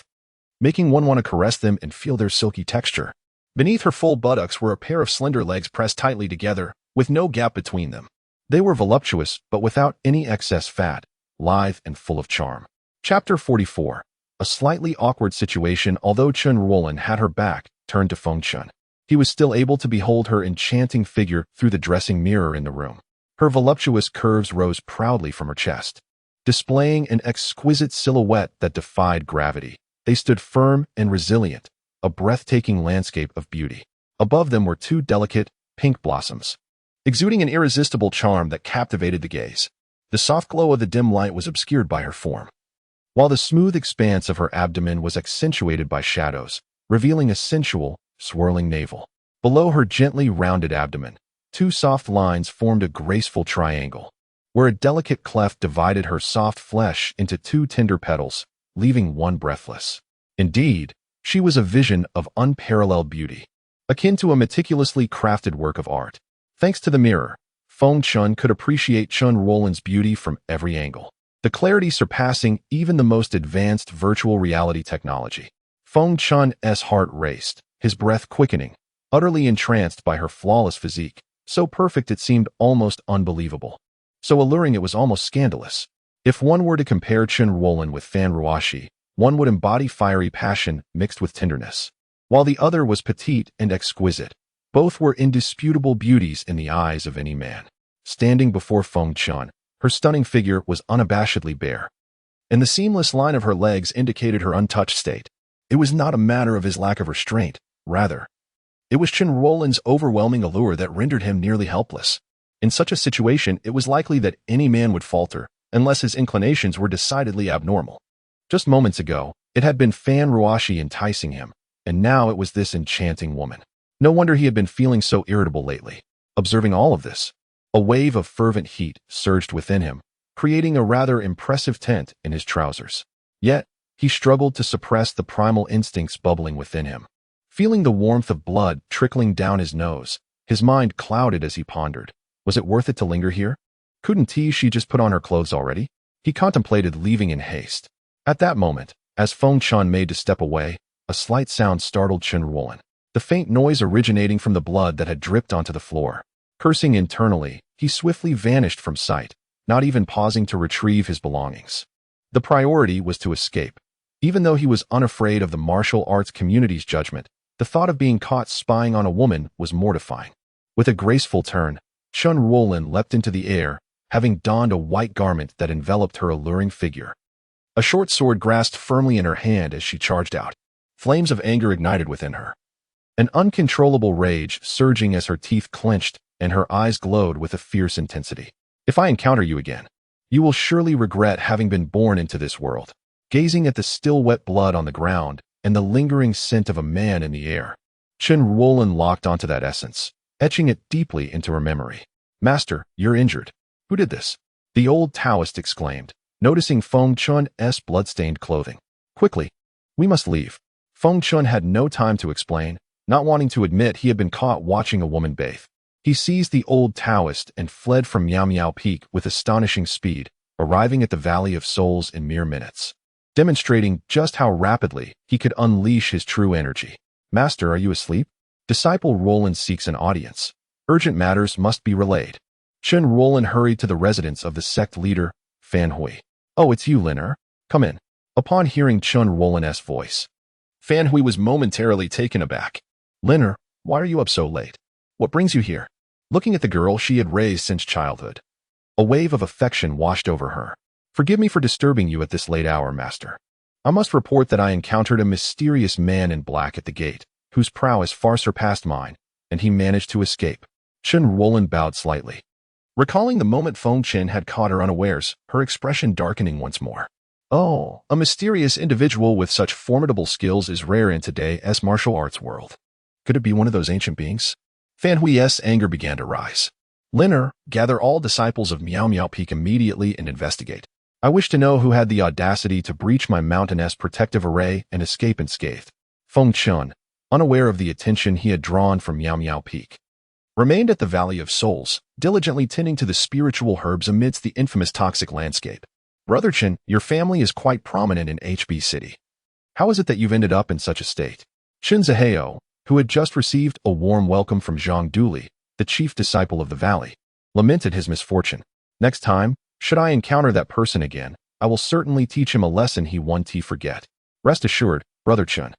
making one want to caress them and feel their silky texture. Beneath her full buttocks were a pair of slender legs pressed tightly together, with no gap between them. They were voluptuous, but without any excess fat, lithe and full of charm. Chapter 44. A slightly awkward situation. Although Chen Ruolin had her back turned to Feng Chen, he was still able to behold her enchanting figure through the dressing mirror in the room. Her voluptuous curves rose proudly from her chest, displaying an exquisite silhouette that defied gravity. They stood firm and resilient, a breathtaking landscape of beauty. Above them were two delicate, pink blossoms, exuding an irresistible charm that captivated the gaze. The soft glow of the dim light was obscured by her form, while the smooth expanse of her abdomen was accentuated by shadows, revealing a sensual, swirling navel. Below her gently rounded abdomen, two soft lines formed a graceful triangle, where a delicate cleft divided her soft flesh into two tender petals, leaving one breathless. Indeed, she was a vision of unparalleled beauty, akin to a meticulously crafted work of art. Thanks to the mirror, Feng Chen could appreciate Chen Ruolin's beauty from every angle, the clarity surpassing even the most advanced virtual reality technology. Feng Chen's heart raced, his breath quickening, utterly entranced by her flawless physique, so perfect it seemed almost unbelievable, so alluring it was almost scandalous. If one were to compare Chen Ruolin with Fan Ruoxi, one would embody fiery passion mixed with tenderness, while the other was petite and exquisite. Both were indisputable beauties in the eyes of any man. Standing before Feng Chen, her stunning figure was unabashedly bare, and the seamless line of her legs indicated her untouched state. It was not a matter of his lack of restraint, rather, it was Chen Ruolin's overwhelming allure that rendered him nearly helpless. In such a situation, it was likely that any man would falter, unless his inclinations were decidedly abnormal. Just moments ago, it had been Fan Ruoxi enticing him, and now it was this enchanting woman. No wonder he had been feeling so irritable lately. Observing all of this, a wave of fervent heat surged within him, creating a rather impressive tent in his trousers. Yet, he struggled to suppress the primal instincts bubbling within him. Feeling the warmth of blood trickling down his nose, his mind clouded as he pondered. Was it worth it to linger here? Couldn't she just put on her clothes already? He contemplated leaving in haste. At that moment, as Feng Chen made to step away, a slight sound startled Chen Ruolin, the faint noise originating from the blood that had dripped onto the floor. Cursing internally, he swiftly vanished from sight, not even pausing to retrieve his belongings. The priority was to escape. Even though he was unafraid of the martial arts community's judgment, the thought of being caught spying on a woman was mortifying. With a graceful turn, Chen Ruolin leapt into the air, having donned a white garment that enveloped her alluring figure. A short sword grasped firmly in her hand as she charged out. Flames of anger ignited within her, an uncontrollable rage surging as her teeth clenched and her eyes glowed with a fierce intensity. If I encounter you again, you will surely regret having been born into this world. Gazing at the still wet blood on the ground and the lingering scent of a man in the air, Chen Ruolin locked onto that essence, etching it deeply into her memory. Master, you're injured. Who did this? The old Taoist exclaimed, noticing Feng Chen's blood-stained clothing. Quickly, we must leave. Feng Chen had no time to explain, not wanting to admit he had been caught watching a woman bathe. He seized the old Taoist and fled from Miao Miao Peak with astonishing speed, arriving at the Valley of Souls in mere minutes, demonstrating just how rapidly he could unleash his true energy. Master, are you asleep? Disciple Ruolin seeks an audience. Urgent matters must be relayed. Chen Ruolin hurried to the residence of the sect leader, Fan Hui. Oh, it's you, Liner. Come in. Upon hearing Chen Ruolin's voice, Fan Hui was momentarily taken aback. Liner, why are you up so late? What brings you here? Looking at the girl she had raised since childhood, a wave of affection washed over her. Forgive me for disturbing you at this late hour, Master. I must report that I encountered a mysterious man in black at the gate, whose prowess far surpassed mine, and he managed to escape. Chen Ruolin bowed slightly, recalling the moment Feng Chen had caught her unawares, her expression darkening once more. Oh, a mysterious individual with such formidable skills is rare in today's martial arts world. Could it be one of those ancient beings? Fan Hui's anger began to rise. Liner, gather all disciples of Miao Miao Peak immediately and investigate. I wish to know who had the audacity to breach my mountainous protective array and escape unscathed. Feng Chen, unaware of the attention he had drawn from Miao Miao Peak, remained at the Valley of Souls, diligently tending to the spiritual herbs amidst the infamous toxic landscape. Brother Chen, your family is quite prominent in HB City. How is it that you've ended up in such a state? Chen Zihao, who had just received a warm welcome from Zhang Duli, the chief disciple of the valley, lamented his misfortune. Next time, should I encounter that person again, I will certainly teach him a lesson he won't forget. Rest assured, Brother Chen.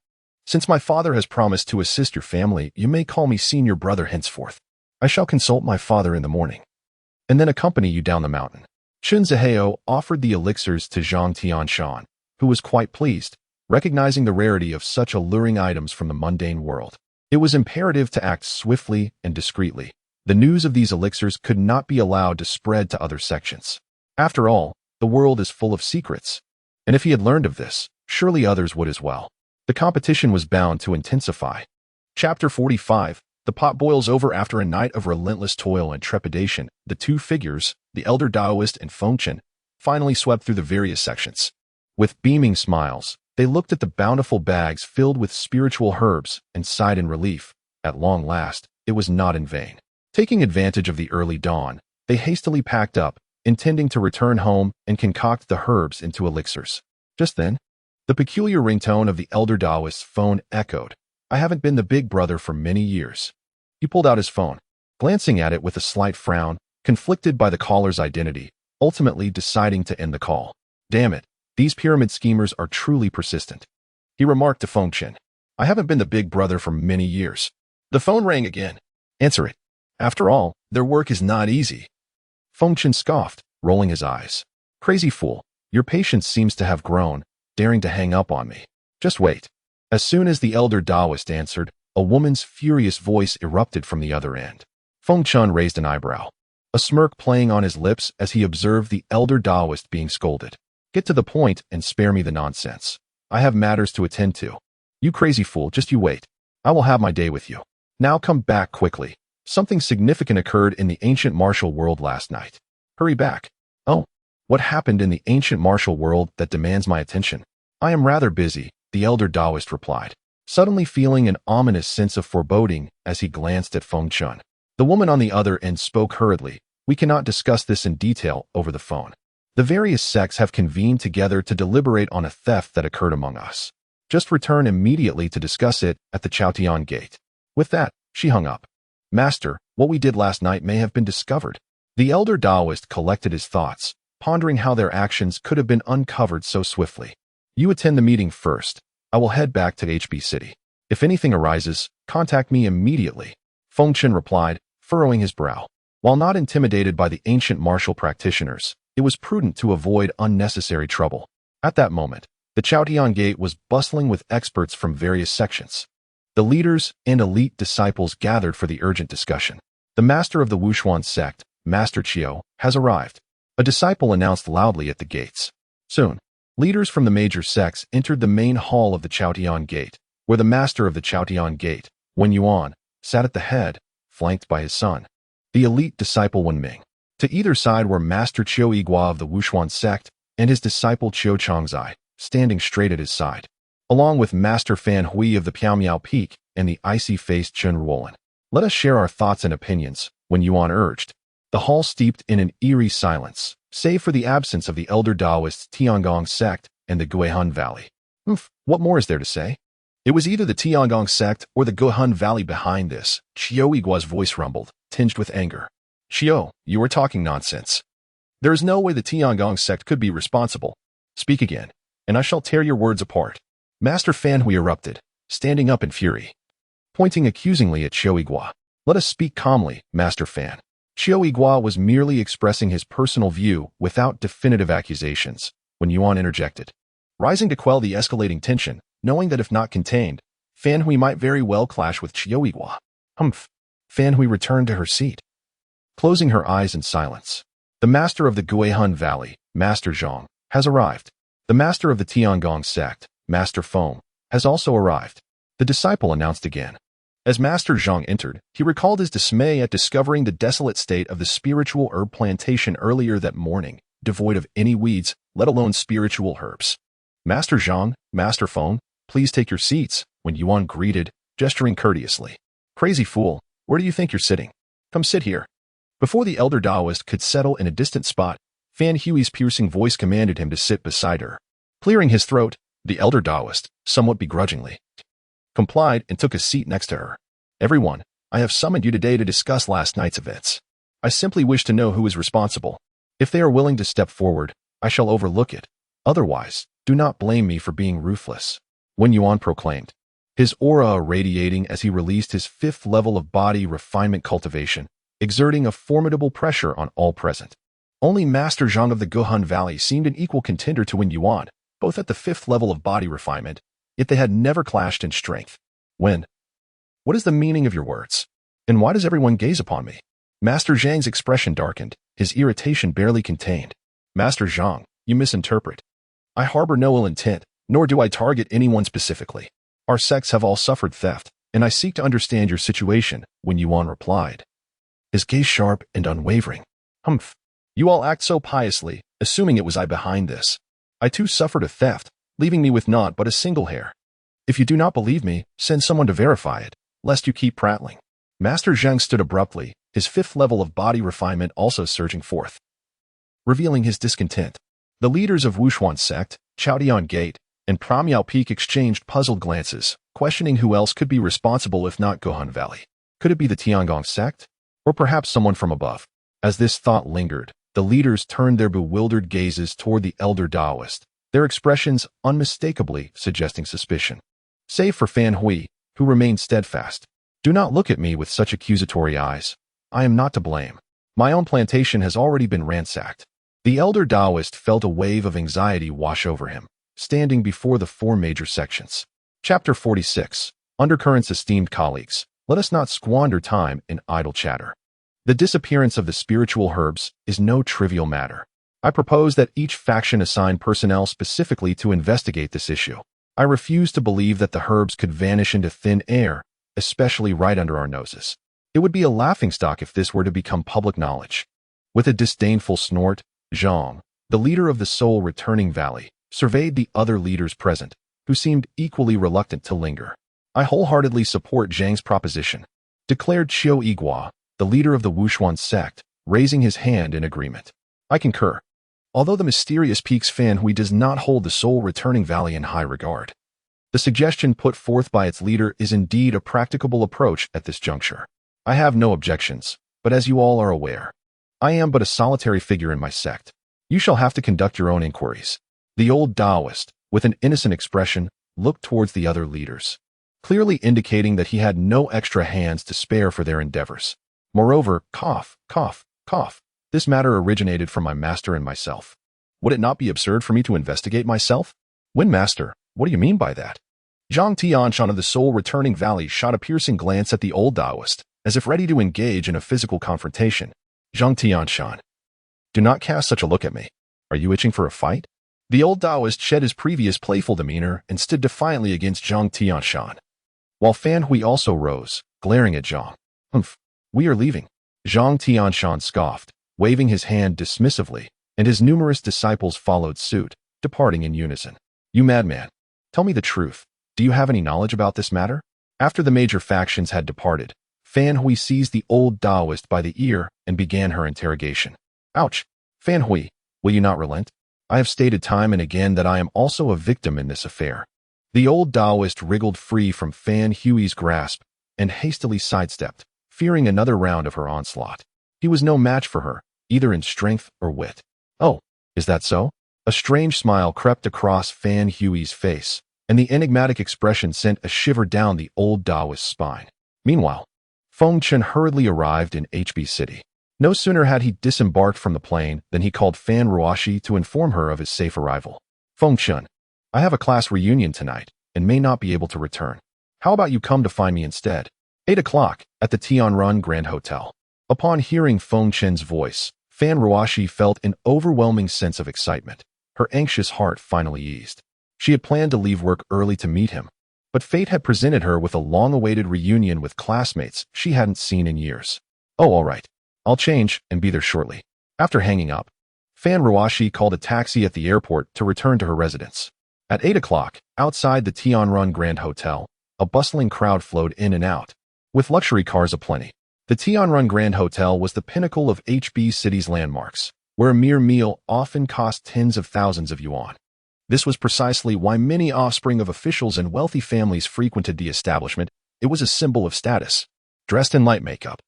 Since my father has promised to assist your family, you may call me senior brother henceforth. I shall consult my father in the morning, and then accompany you down the mountain. Chen Zihao offered the elixirs to Zhang Tianshan, who was quite pleased, recognizing the rarity of such alluring items from the mundane world. It was imperative to act swiftly and discreetly. The news of these elixirs could not be allowed to spread to other sections. After all, the world is full of secrets, and if he had learned of this, surely others would as well. The competition was bound to intensify. Chapter 45. The pot boils over after a night of relentless toil and trepidation. The two figures, the elder Taoist and Feng Chen, finally swept through the various sections. With beaming smiles, they looked at the bountiful bags filled with spiritual herbs and sighed in relief. At long last, it was not in vain. Taking advantage of the early dawn, they hastily packed up, intending to return home and concoct the herbs into elixirs. Just then, the peculiar ringtone of the elder Taoist's phone echoed. I haven't been the big brother for many years. He pulled out his phone, glancing at it with a slight frown, conflicted by the caller's identity, ultimately deciding to end the call. Damn it, these pyramid schemers are truly persistent. He remarked to Feng Chen. I haven't been the big brother for many years. The phone rang again. Answer it. After all, their work is not easy. Feng Chen scoffed, rolling his eyes. Crazy fool, your patience seems to have grown, daring to hang up on me. Just wait. As soon as the elder Taoist answered, a woman's furious voice erupted from the other end. Feng Chen raised an eyebrow, a smirk playing on his lips as he observed the elder Taoist being scolded. Get to the point and spare me the nonsense. I have matters to attend to. You crazy fool, just you wait. I will have my day with you. Now come back quickly. Something significant occurred in the ancient martial world last night. Hurry back. Oh, what happened in the ancient martial world that demands my attention? I am rather busy, the elder Taoist replied, suddenly feeling an ominous sense of foreboding as he glanced at Feng Chen. The woman on the other end spoke hurriedly. We cannot discuss this in detail over the phone. The various sects have convened together to deliberate on a theft that occurred among us. Just return immediately to discuss it at the Chaotian Gate. With that, she hung up. Master, what we did last night may have been discovered. The elder Taoist collected his thoughts, pondering how their actions could have been uncovered so swiftly. You attend the meeting first. I will head back to HB City. If anything arises, contact me immediately. Feng Chen replied, furrowing his brow. While not intimidated by the ancient martial practitioners, it was prudent to avoid unnecessary trouble. At that moment, the Chaotian Gate was bustling with experts from various sections. The leaders and elite disciples gathered for the urgent discussion. The master of the Wushuan sect, Master Qiu, has arrived. A disciple announced loudly at the gates. Soon, leaders from the major sects entered the main hall of the Chaotian Gate, where the master of the Chaotian Gate, Wen Yuan, sat at the head, flanked by his son, the elite disciple Wen Ming. To either side were Master Qiu Yigua of the Wushuan sect and his disciple Qiu Changzai, standing straight at his side, along with Master Fan Hui of the Piaomiao Peak and the icy-faced Chen Ruolin. Let us share our thoughts and opinions, Wen Yuan urged. The hall steeped in an eerie silence, save for the absence of the elder Taoists Tiangong sect and the Guihun Valley. What more is there to say? It was either the Tiangong sect or the Guihun Valley behind this, Qiu Yigua's voice rumbled, tinged with anger. Qiu, you are talking nonsense. There is no way the Tiangong sect could be responsible. Speak again, and I shall tear your words apart. Master Fan Hui erupted, standing up in fury, pointing accusingly at Qiu Yigua. Let us speak calmly, Master Fan. Qiu Yigua was merely expressing his personal view without definitive accusations, when Yuan interjected, rising to quell the escalating tension, knowing that if not contained, Fan Hui might very well clash with Qiu Yigua. Fan Hui returned to her seat, closing her eyes in silence. The master of the Guihun Valley, Master Zhang, has arrived. The master of the Tiangong sect, Master Feng, has also arrived. The disciple announced again. As Master Zhang entered, he recalled his dismay at discovering the desolate state of the spiritual herb plantation earlier that morning, devoid of any weeds, let alone spiritual herbs. Master Zhang, Master Feng, please take your seats, when Yuan greeted, gesturing courteously. Crazy fool, where do you think you're sitting? Come sit here. Before the elder Taoist could settle in a distant spot, Fan Hui's piercing voice commanded him to sit beside her. Clearing his throat, the elder Taoist, somewhat begrudgingly, complied and took a seat next to her. Everyone, I have summoned you today to discuss last night's events. I simply wish to know who is responsible. If they are willing to step forward, I shall overlook it. Otherwise, do not blame me for being ruthless. Wen Yuan proclaimed, his aura irradiating as he released his 5th level of body refinement cultivation, exerting a formidable pressure on all present. Only Master Zhang of the Guhan Valley seemed an equal contender to Wen Yuan, both at the 5th level of body refinement, yet they had never clashed in strength. Wen, what is the meaning of your words? And why does everyone gaze upon me? Master Zhang's expression darkened, his irritation barely contained. Master Zhang, you misinterpret. I harbor no ill intent, nor do I target anyone specifically. Our sects have all suffered theft, and I seek to understand your situation, Wen Yuan replied, his gaze sharp and unwavering. Humph. You all act so piously, assuming it was I behind this. I too suffered a theft, leaving me with naught but a single hair. If you do not believe me, send someone to verify it, lest you keep prattling. Master Zhang stood abruptly, his 5th level of body refinement also surging forth, revealing his discontent. The leaders of Wushuan sect, Chaodian Gate, and Pramiao Peak exchanged puzzled glances, questioning who else could be responsible if not Guhan Valley. Could it be the Tiangong sect? Or perhaps someone from above? As this thought lingered, the leaders turned their bewildered gazes toward the elder Taoist, their expressions unmistakably suggesting suspicion. Save for Fan Hui, who remained steadfast. Do not look at me with such accusatory eyes. I am not to blame. My own plantation has already been ransacked. The elder Taoist felt a wave of anxiety wash over him, standing before the 4 major sections. Chapter 46. Undercurrents. Esteemed colleagues, let us not squander time in idle chatter. The disappearance of the spiritual herbs is no trivial matter. I propose that each faction assign personnel specifically to investigate this issue. I refuse to believe that the herbs could vanish into thin air, especially right under our noses. It would be a laughingstock if this were to become public knowledge. With a disdainful snort, Zhang, the leader of the Soul Returning Valley, surveyed the other leaders present, who seemed equally reluctant to linger. I wholeheartedly support Zhang's proposition, declared Qiu Yiguo, the leader of the Wushuan sect, raising his hand in agreement. I concur. Although the mysterious Peaks Fan Hui does not hold the Soul Returning Valley in high regard, the suggestion put forth by its leader is indeed a practicable approach at this juncture. I have no objections, but as you all are aware, I am but a solitary figure in my sect. You shall have to conduct your own inquiries. The old Taoist, with an innocent expression, looked towards the other leaders, clearly indicating that he had no extra hands to spare for their endeavors. Moreover, cough, cough, cough, this matter originated from my master and myself. Would it not be absurd for me to investigate myself? When master, what do you mean by that? Zhang Tianshan of the Soul Returning Valley shot a piercing glance at the old Taoist, as if ready to engage in a physical confrontation. Zhang Tianshan, do not cast such a look at me. Are you itching for a fight? The old Taoist shed his previous playful demeanor and stood defiantly against Zhang Tianshan, while Fan Hui also rose, glaring at Zhang. Humph, we are leaving. Zhang Tianshan scoffed, waving his hand dismissively, and his numerous disciples followed suit, departing in unison. You madman, tell me the truth. Do you have any knowledge about this matter? After the major factions had departed, Fan Hui seized the old Taoist by the ear and began her interrogation. Ouch! Fan Hui, will you not relent? I have stated time and again that I am also a victim in this affair. The old Taoist wriggled free from Fan Hui's grasp and hastily sidestepped, fearing another round of her onslaught. He was no match for her, either in strength or wit. Oh, is that so? A strange smile crept across Fan Hui's face, and the enigmatic expression sent a shiver down the old Taoist's spine. Meanwhile, Feng Chen hurriedly arrived in HB City. No sooner had he disembarked from the plane than he called Fan Ruoxi to inform her of his safe arrival. Feng Chen, I have a class reunion tonight and may not be able to return. How about you come to find me instead? 8 o'clock at the Tianrun Grand Hotel. Upon hearing Feng Chen's voice, Fan Ruoxi felt an overwhelming sense of excitement. Her anxious heart finally eased. She had planned to leave work early to meet him, but fate had presented her with a long-awaited reunion with classmates she hadn't seen in years. Oh, all right. I'll change and be there shortly. After hanging up, Fan Ruoxi called a taxi at the airport to return to her residence. At 8 o'clock, outside the Tianrun Grand Hotel, a bustling crowd flowed in and out, with luxury cars aplenty. The Tianrun Grand Hotel was the pinnacle of HB City's landmarks, where a mere meal often cost tens of thousands of yuan. This was precisely why many offspring of officials and wealthy families frequented the establishment. It was a symbol of status. Dressed in light makeup,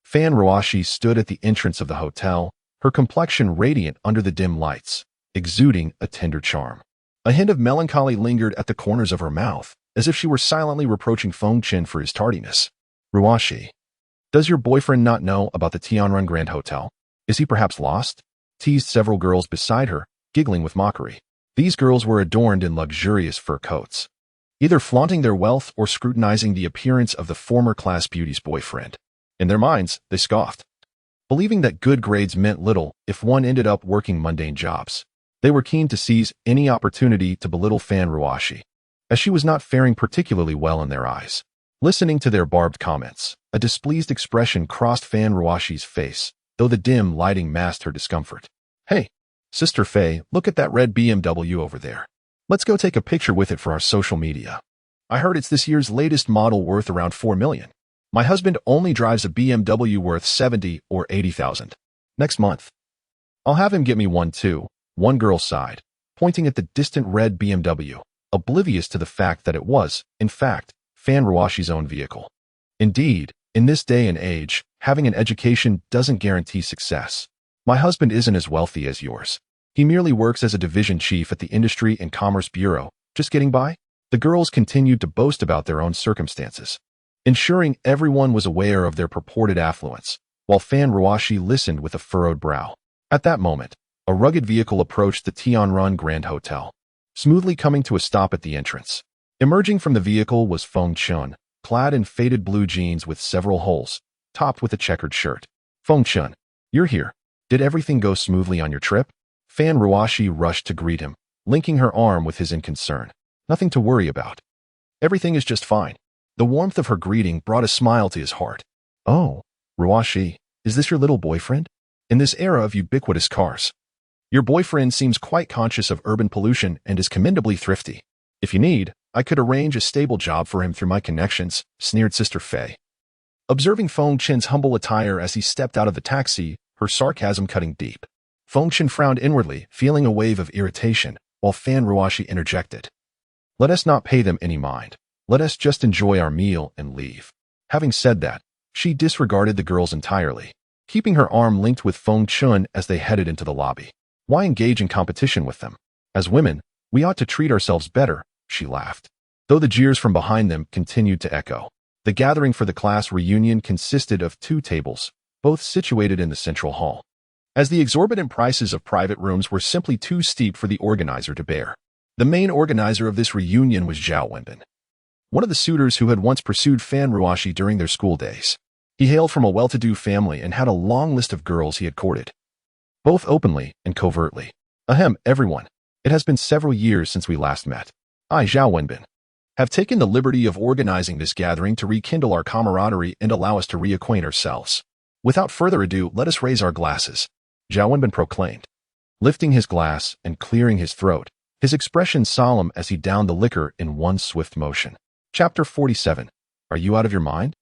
Fan Ruoxi stood at the entrance of the hotel, her complexion radiant under the dim lights, exuding a tender charm. A hint of melancholy lingered at the corners of her mouth, as if she were silently reproaching Feng Chen for his tardiness. Ruoxi, does your boyfriend not know about the Tianrun Grand Hotel? Is he perhaps lost? Teased several girls beside her, giggling with mockery. These girls were adorned in luxurious fur coats, either flaunting their wealth or scrutinizing the appearance of the former class beauty's boyfriend. In their minds, they scoffed, believing that good grades meant little if one ended up working mundane jobs. They were keen to seize any opportunity to belittle Fan Ruoxi, as she was not faring particularly well in their eyes. Listening to their barbed comments, a displeased expression crossed Fan Ruoxi's face, though the dim lighting masked her discomfort. Hey, Sister Fei, look at that red BMW over there. Let's go take a picture with it for our social media. I heard it's this year's latest model worth around 4 million. My husband only drives a BMW worth 70 or 80,000. Next month, I'll have him get me one too, one girl sighed, pointing at the distant red BMW, oblivious to the fact that it was, in fact, Fan Ruoxi's own vehicle. Indeed, in this day and age, having an education doesn't guarantee success. My husband isn't as wealthy as yours. He merely works as a division chief at the Industry and Commerce Bureau, just getting by. The girls continued to boast about their own circumstances, ensuring everyone was aware of their purported affluence, while Fan Ruoxi listened with a furrowed brow. At that moment, a rugged vehicle approached the Tianrun Grand Hotel, smoothly coming to a stop at the entrance. Emerging from the vehicle was Feng Chen, clad in faded blue jeans with several holes, topped with a checkered shirt. Feng Chen, you're here. Did everything go smoothly on your trip? Fan Ruoxi rushed to greet him, linking her arm with his in concern. Nothing to worry about. Everything is just fine. The warmth of her greeting brought a smile to his heart. Oh, Ruoxi, is this your little boyfriend? In this era of ubiquitous cars, your boyfriend seems quite conscious of urban pollution and is commendably thrifty. If you need, I could arrange a stable job for him through my connections, sneered Sister Fei. Observing Feng Chen's humble attire as he stepped out of the taxi, her sarcasm cutting deep. Feng Chen frowned inwardly, feeling a wave of irritation, while Fan Ruoxi interjected. Let us not pay them any mind. Let us just enjoy our meal and leave. Having said that, she disregarded the girls entirely, keeping her arm linked with Feng Chen as they headed into the lobby. Why engage in competition with them? As women, we ought to treat ourselves better, she laughed. Though the jeers from behind them continued to echo. The gathering for the class reunion consisted of 2 tables, both situated in the central hall, as the exorbitant prices of private rooms were simply too steep for the organizer to bear. The main organizer of this reunion was Zhao Wenbin, one of the suitors who had once pursued Fan Ruoxi during their school days. He hailed from a well-to-do family and had a long list of girls he had courted, both openly and covertly. Ahem, everyone. It has been several years since we last met. I, Zhao Wenbin, have taken the liberty of organizing this gathering to rekindle our camaraderie and allow us to reacquaint ourselves. Without further ado, let us raise our glasses, Zhao Wenbin proclaimed, lifting his glass and clearing his throat, his expression solemn as he downed the liquor in one swift motion. Chapter 47. Are you out of your mind?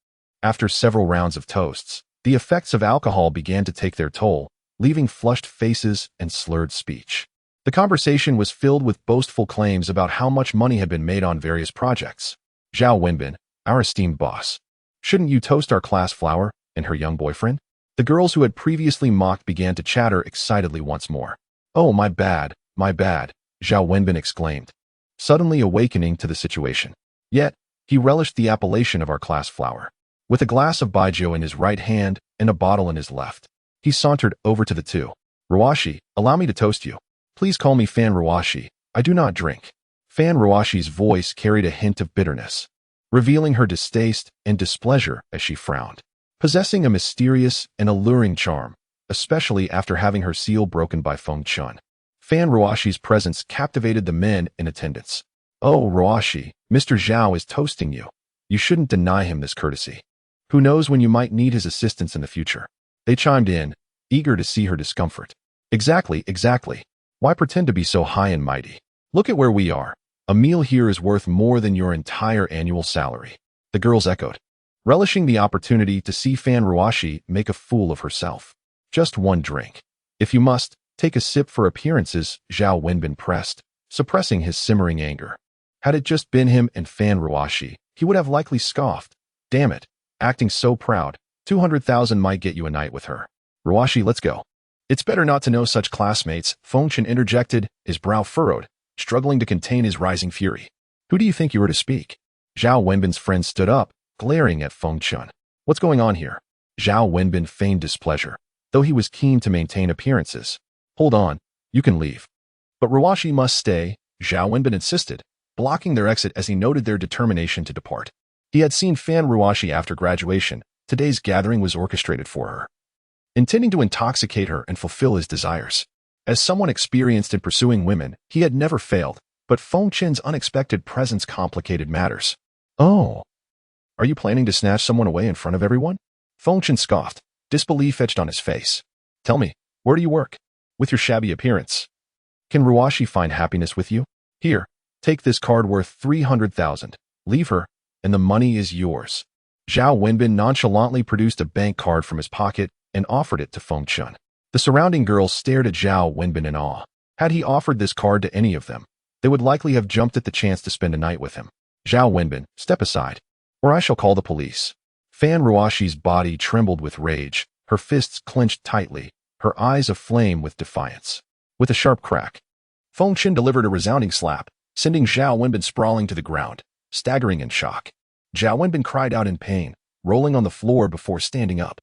After several rounds of toasts, the effects of alcohol began to take their toll, leaving flushed faces and slurred speech. The conversation was filled with boastful claims about how much money had been made on various projects. Zhao Wenbin, our esteemed boss, shouldn't you toast our class flower and her young boyfriend? The girls who had previously mocked began to chatter excitedly once more. Oh, my bad, Zhao Wenbin exclaimed, suddenly awakening to the situation. Yet, he relished the appellation of our class flower. With a glass of baijiu in his right hand and a bottle in his left, he sauntered over to the 2. Ruoxi, allow me to toast you. Please call me Fan Ruoxi. I do not drink. Fan Ruoxi's voice carried a hint of bitterness, revealing her distaste and displeasure as she frowned, possessing a mysterious and alluring charm, especially after having her seal broken by Feng Chen. Fan Ruoxi's presence captivated the men in attendance. Oh, Ruoxi, Mr. Zhao is toasting you. You shouldn't deny him this courtesy. Who knows when you might need his assistance in the future? They chimed in, eager to see her discomfort. Exactly, exactly. Why pretend to be so high and mighty? Look at where we are. A meal here is worth more than your entire annual salary. The girls echoed, relishing the opportunity to see Feng Ruoxi make a fool of herself. Just one drink. If you must, take a sip for appearances, Zhao Wenbin pressed, suppressing his simmering anger. Had it just been him and Feng Ruoxi, he would have likely scoffed. Damn it, acting so proud. 200,000 might get you a night with her. Ruoxi, let's go. It's better not to know such classmates, Feng Chen interjected, his brow furrowed, struggling to contain his rising fury. Who do you think you are to speak? Zhao Wenbin's friend stood up, glaring at Feng Chen. What's going on here? Zhao Wenbin feigned displeasure, though he was keen to maintain appearances. Hold on, you can leave. But Ruoxi must stay, Zhao Wenbin insisted, blocking their exit as he noted their determination to depart. He had seen Feng Ruoxi after graduation. Today's gathering was orchestrated for her, intending to intoxicate her and fulfill his desires. As someone experienced in pursuing women, he had never failed, but Feng Chen's unexpected presence complicated matters. Oh, are you planning to snatch someone away in front of everyone? Feng Chen scoffed, disbelief etched on his face. Tell me, where do you work? With your shabby appearance. Can Ruoxi find happiness with you? Here, take this card worth 300,000. Leave her, and the money is yours. Zhao Wenbin nonchalantly produced a bank card from his pocket and offered it to Feng Chen. The surrounding girls stared at Zhao Wenbin in awe. Had he offered this card to any of them, they would likely have jumped at the chance to spend a night with him. Zhao Wenbin, step aside, or I shall call the police. Feng Ruoxi's body trembled with rage, her fists clenched tightly, her eyes aflame with defiance. With a sharp crack, Feng Chen delivered a resounding slap, sending Zhao Wenbin sprawling to the ground, staggering in shock. Zhao Wenbin cried out in pain, rolling on the floor before standing up.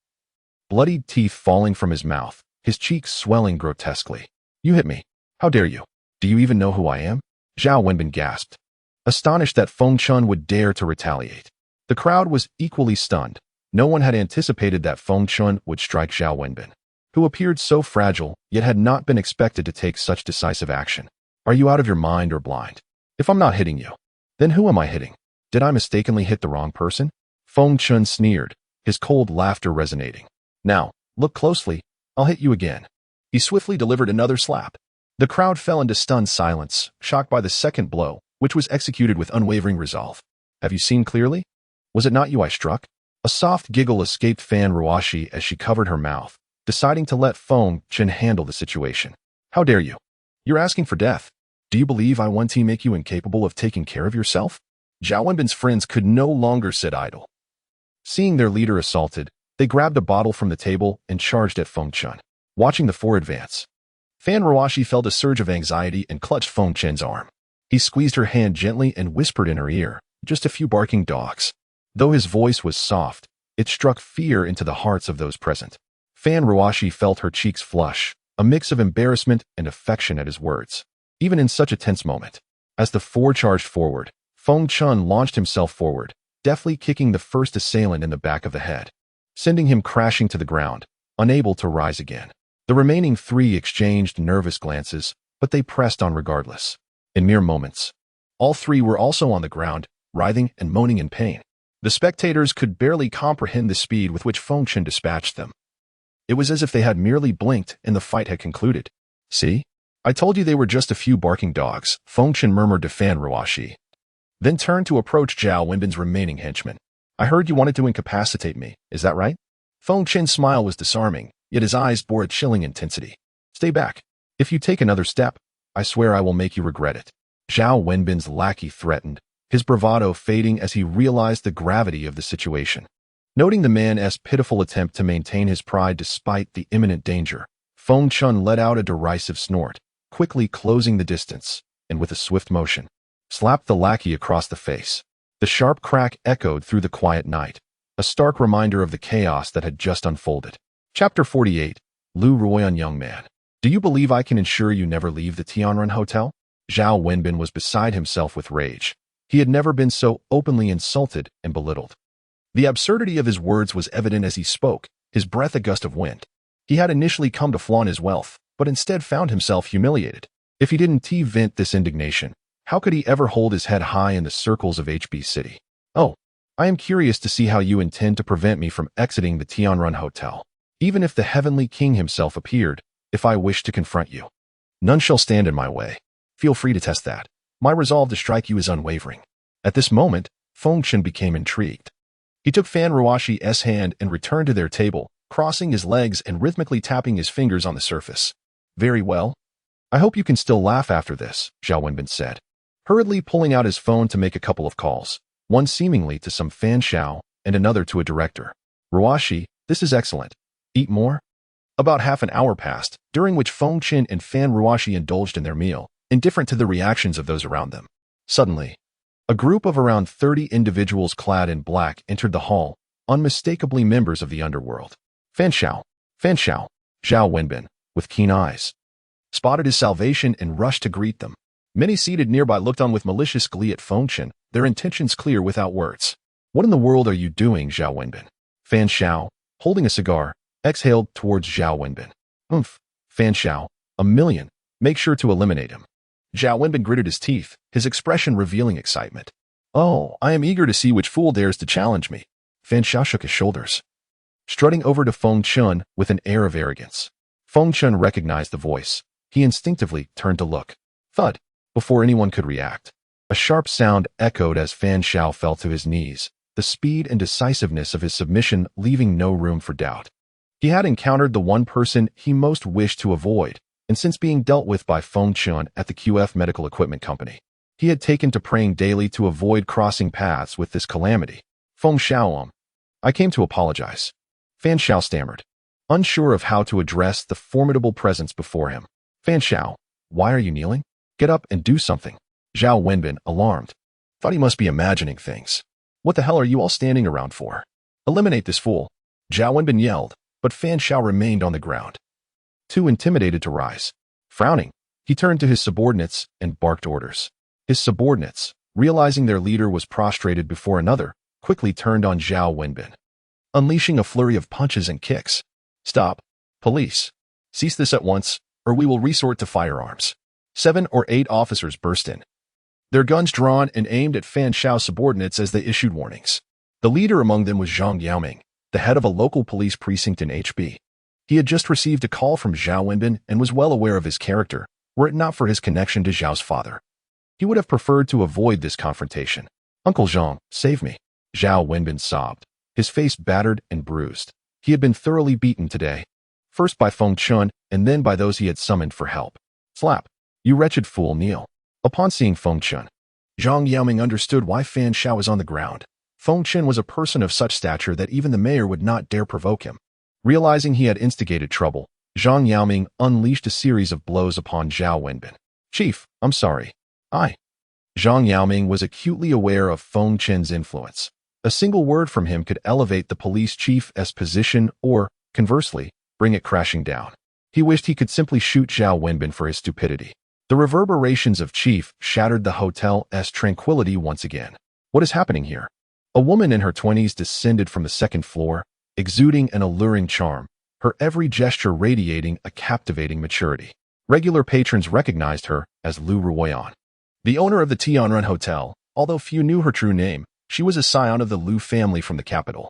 Bloodied teeth falling from his mouth, his cheeks swelling grotesquely. You hit me. How dare you? Do you even know who I am? Zhao Wenbin gasped, astonished that Feng Chen would dare to retaliate. The crowd was equally stunned. No one had anticipated that Feng Chen would strike Zhao Wenbin, who appeared so fragile, yet had not been expected to take such decisive action. Are you out of your mind or blind? If I'm not hitting you, then who am I hitting? Did I mistakenly hit the wrong person? Feng Chen sneered, his cold laughter resonating. Now, look closely, I'll hit you again. He swiftly delivered another slap. The crowd fell into stunned silence, shocked by the second blow, which was executed with unwavering resolve. Have you seen clearly? Was it not you I struck? A soft giggle escaped Feng Ruoxi as she covered her mouth, deciding to let Feng Chen handle the situation. How dare you? You're asking for death. Do you believe I want to make you incapable of taking care of yourself? Zhao Wenbin's friends could no longer sit idle. Seeing their leader assaulted, they grabbed a bottle from the table and charged at Feng Chen. Watching the four advance, Feng Ruoxi felt a surge of anxiety and clutched Feng Chen's arm. He squeezed her hand gently and whispered in her ear, just a few barking dogs. Though his voice was soft, it struck fear into the hearts of those present. Feng Ruoxi felt her cheeks flush, a mix of embarrassment and affection at his words. Even in such a tense moment, as the four charged forward, Feng Chen launched himself forward, deftly kicking the first assailant in the back of the head, sending him crashing to the ground, unable to rise again. The remaining three exchanged nervous glances, but they pressed on regardless. In mere moments, all three were also on the ground, writhing and moaning in pain. The spectators could barely comprehend the speed with which Feng Chen dispatched them. It was as if they had merely blinked and the fight had concluded. See? I told you they were just a few barking dogs, Feng Chen murmured to Feng Ruoxi, then turned to approach Zhao Wenbin's remaining henchmen. I heard you wanted to incapacitate me, is that right? Feng Chen's smile was disarming, yet his eyes bore a chilling intensity. Stay back. If you take another step, I swear I will make you regret it. Zhao Wenbin's lackey threatened, his bravado fading as he realized the gravity of the situation. Noting the man's pitiful attempt to maintain his pride despite the imminent danger, Feng Chen let out a derisive snort, quickly closing the distance, and with a swift motion, slapped the lackey across the face. The sharp crack echoed through the quiet night, a stark reminder of the chaos that had just unfolded. Chapter 48, Liu Ruoyan Young Man. Do you believe I can ensure you never leave the Tianrun Hotel? Zhao Wenbin was beside himself with rage. He had never been so openly insulted and belittled. The absurdity of his words was evident as he spoke, his breath a gust of wind. He had initially come to flaunt his wealth, but instead found himself humiliated. If he didn't vent this indignation, how could he ever hold his head high in the circles of HB City? Oh, I am curious to see how you intend to prevent me from exiting the Tianrun Hotel. Even if the Heavenly King himself appeared, if I wish to confront you. None shall stand in my way. Feel free to test that. My resolve to strike you is unwavering. At this moment, Feng Chen became intrigued. He took Fan Ruoxi's hand and returned to their table, crossing his legs and rhythmically tapping his fingers on the surface. Very well. I hope you can still laugh after this, Zhao Wenbin said, hurriedly pulling out his phone to make a couple of calls, one seemingly to some Feng Shao and another to a director. Ruoxi, this is excellent. Eat more? About half an hour passed, during which Feng Chen and Fan Ruoxi indulged in their meal, indifferent to the reactions of those around them. Suddenly, a group of around 30 individuals clad in black entered the hall, unmistakably members of the underworld. Feng Shao, Zhao Wenbin, with keen eyes, spotted his salvation and rushed to greet them. Many seated nearby looked on with malicious glee at Feng Chen, their intentions clear without words. What in the world are you doing, Zhao Wenbin? Feng Shao, holding a cigar, exhaled towards Zhao Wenbin. Feng Shao, a million. Make sure to eliminate him. Zhao Wenbin gritted his teeth, his expression revealing excitement. Oh, I am eager to see which fool dares to challenge me. Feng Shao shook his shoulders, strutting over to Feng Chen with an air of arrogance. Feng Chen recognized the voice. He instinctively turned to look. Thud. Before anyone could react, a sharp sound echoed as Feng Shao fell to his knees, the speed and decisiveness of his submission leaving no room for doubt. He had encountered the one person he most wished to avoid, and since being dealt with by Feng Chen at the QF Medical Equipment Company, he had taken to praying daily to avoid crossing paths with this calamity. Feng Shao, I came to apologize. Feng Shao stammered, unsure of how to address the formidable presence before him. Feng Shao, why are you kneeling? Get up and do something. Zhao Wenbin, alarmed, thought he must be imagining things. What the hell are you all standing around for? Eliminate this fool. Zhao Wenbin yelled, but Feng Shao remained on the ground, too intimidated to rise. Frowning, he turned to his subordinates and barked orders. His subordinates, realizing their leader was prostrated before another, quickly turned on Zhao Wenbin, unleashing a flurry of punches and kicks. Stop. Police. Cease this at once, or we will resort to firearms. 7 or 8 officers burst in, their guns drawn and aimed at Feng Shao's subordinates as they issued warnings. The leader among them was Zhang Yaoming, the head of a local police precinct in HB. He had just received a call from Zhao Wenbin and was well aware of his character, were it not for his connection to Zhao's father. He would have preferred to avoid this confrontation. Uncle Zhang, save me. Zhao Wenbin sobbed, his face battered and bruised. He had been thoroughly beaten today, first by Feng Chen and then by those he had summoned for help. Slap. You wretched fool, kneel. Upon seeing Feng Chen, Zhang Yaoming understood why Feng Shao was on the ground. Feng Chen was a person of such stature that even the mayor would not dare provoke him. Realizing he had instigated trouble, Zhang Yaoming unleashed a series of blows upon Zhao Wenbin. Chief, I'm sorry. Zhang Yaoming was acutely aware of Feng Chen's influence. A single word from him could elevate the police chief's position or, conversely, bring it crashing down. He wished he could simply shoot Zhao Wenbin for his stupidity. The reverberations of Chief shattered the hotel's tranquility once again. What is happening here? A woman in her 20s descended from the second floor, exuding an alluring charm, her every gesture radiating a captivating maturity. Regular patrons recognized her as Liu Ruoyan, the owner of the Tianrun Hotel. Although few knew her true name, she was a scion of the Liu family from the capital.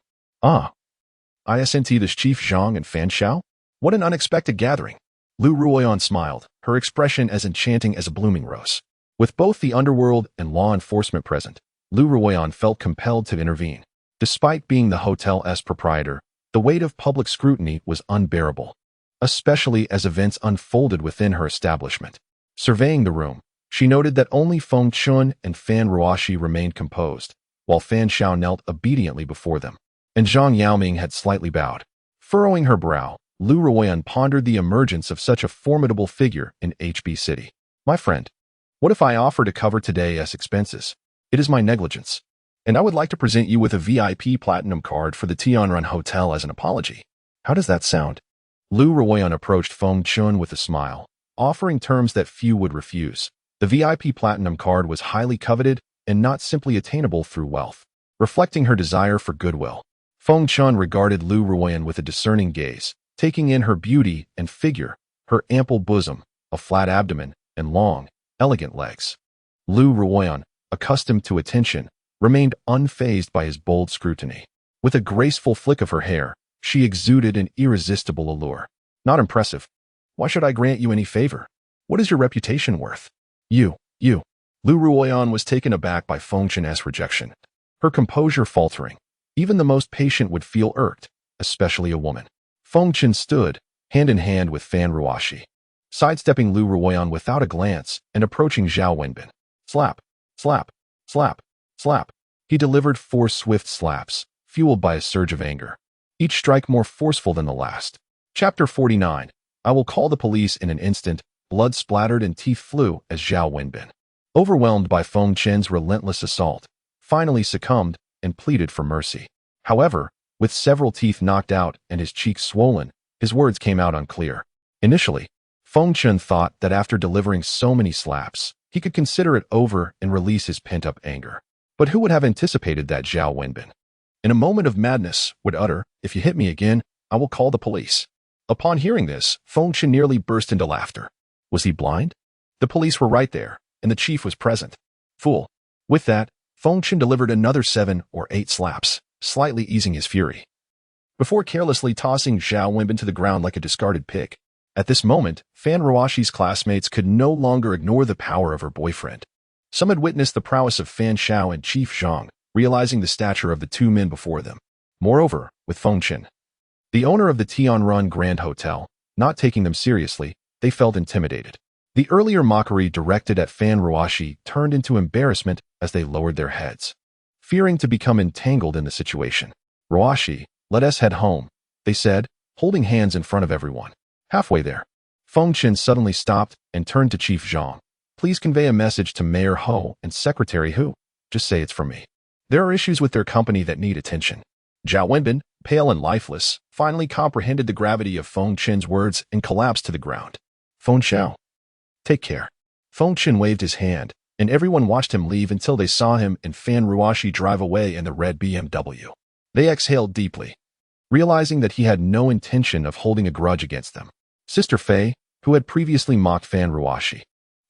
Isn't this Chief Zhang and Feng Shao? What an unexpected gathering. Liu Ruoyan smiled, her expression as enchanting as a blooming rose. With both the underworld and law enforcement present, Liu Ruoyan felt compelled to intervene. Despite being the hotel's proprietor, the weight of public scrutiny was unbearable, especially as events unfolded within her establishment. Surveying the room, she noted that only Feng Chen and Fan Ruoxi remained composed, while Feng Shao knelt obediently before them, and Zhang Yaoming had slightly bowed. Furrowing her brow, Liu Ruoyan pondered the emergence of such a formidable figure in HB City. My friend, what if I offer to cover today's expenses? It is my negligence, and I would like to present you with a VIP Platinum card for the Tianrun Hotel as an apology. How does that sound? Liu Ruoyan approached Feng Chen with a smile, offering terms that few would refuse. The VIP Platinum card was highly coveted and not simply attainable through wealth, reflecting her desire for goodwill. Feng Chen regarded Liu Ruoyan with a discerning gaze, taking in her beauty and figure, her ample bosom, a flat abdomen, and long, elegant legs. Liu Ruoyan, accustomed to attention, remained unfazed by his bold scrutiny. With a graceful flick of her hair, she exuded an irresistible allure. Not impressive. Why should I grant you any favor? What is your reputation worth? You. Liu Ruoyan was taken aback by Feng Chen's rejection, her composure faltering. Even the most patient would feel irked, especially a woman. Feng Chen stood, hand in hand with Fan Ruoxi, sidestepping Liu Ruoyan without a glance and approaching Zhao Wenbin. Slap, slap, slap, slap. He delivered 4 swift slaps, fueled by a surge of anger, each strike more forceful than the last. Chapter 49. I will call the police in an instant. Blood splattered and teeth flew as Zhao Wenbin, overwhelmed by Feng Chen's relentless assault, finally succumbed and pleaded for mercy. However, with several teeth knocked out and his cheeks swollen, his words came out unclear. Initially, Feng Chen thought that after delivering so many slaps, he could consider it over and release his pent-up anger. But who would have anticipated that Zhao Wenbin, in a moment of madness, would utter, "If you hit me again, I will call the police." Upon hearing this, Feng Chen nearly burst into laughter. Was he blind? The police were right there, and the chief was present. Fool. With that, Feng Chen delivered another 7 or 8 slaps, slightly easing his fury, before carelessly tossing Zhao Wenbin to the ground like a discarded pig. At this moment, Fan Ruoxi's classmates could no longer ignore the power of her boyfriend. Some had witnessed the prowess of Feng Shao and Chief Zhang, realizing the stature of the 2 men before them. Moreover, with Feng Chen, the owner of the Tianrun Grand Hotel, not taking them seriously, they felt intimidated. The earlier mockery directed at Fan Ruoxi turned into embarrassment as they lowered their heads, fearing to become entangled in the situation. "Ruoxi, let us head home," they said, holding hands in front of everyone. Halfway there, Feng Chen suddenly stopped and turned to Chief Zhang. "Please convey a message to Mayor Ho and Secretary Hu. Just say it's from me. There are issues with their company that need attention." Zhao Wenbin, pale and lifeless, finally comprehended the gravity of Feng Chen's words and collapsed to the ground. "Feng Shao, take care." Feng Chen waved his hand, and everyone watched him leave until they saw him and Fan Ruoxi drive away in the red BMW. They exhaled deeply, realizing that he had no intention of holding a grudge against them. Sister Fei, who had previously mocked Fan Ruoxi,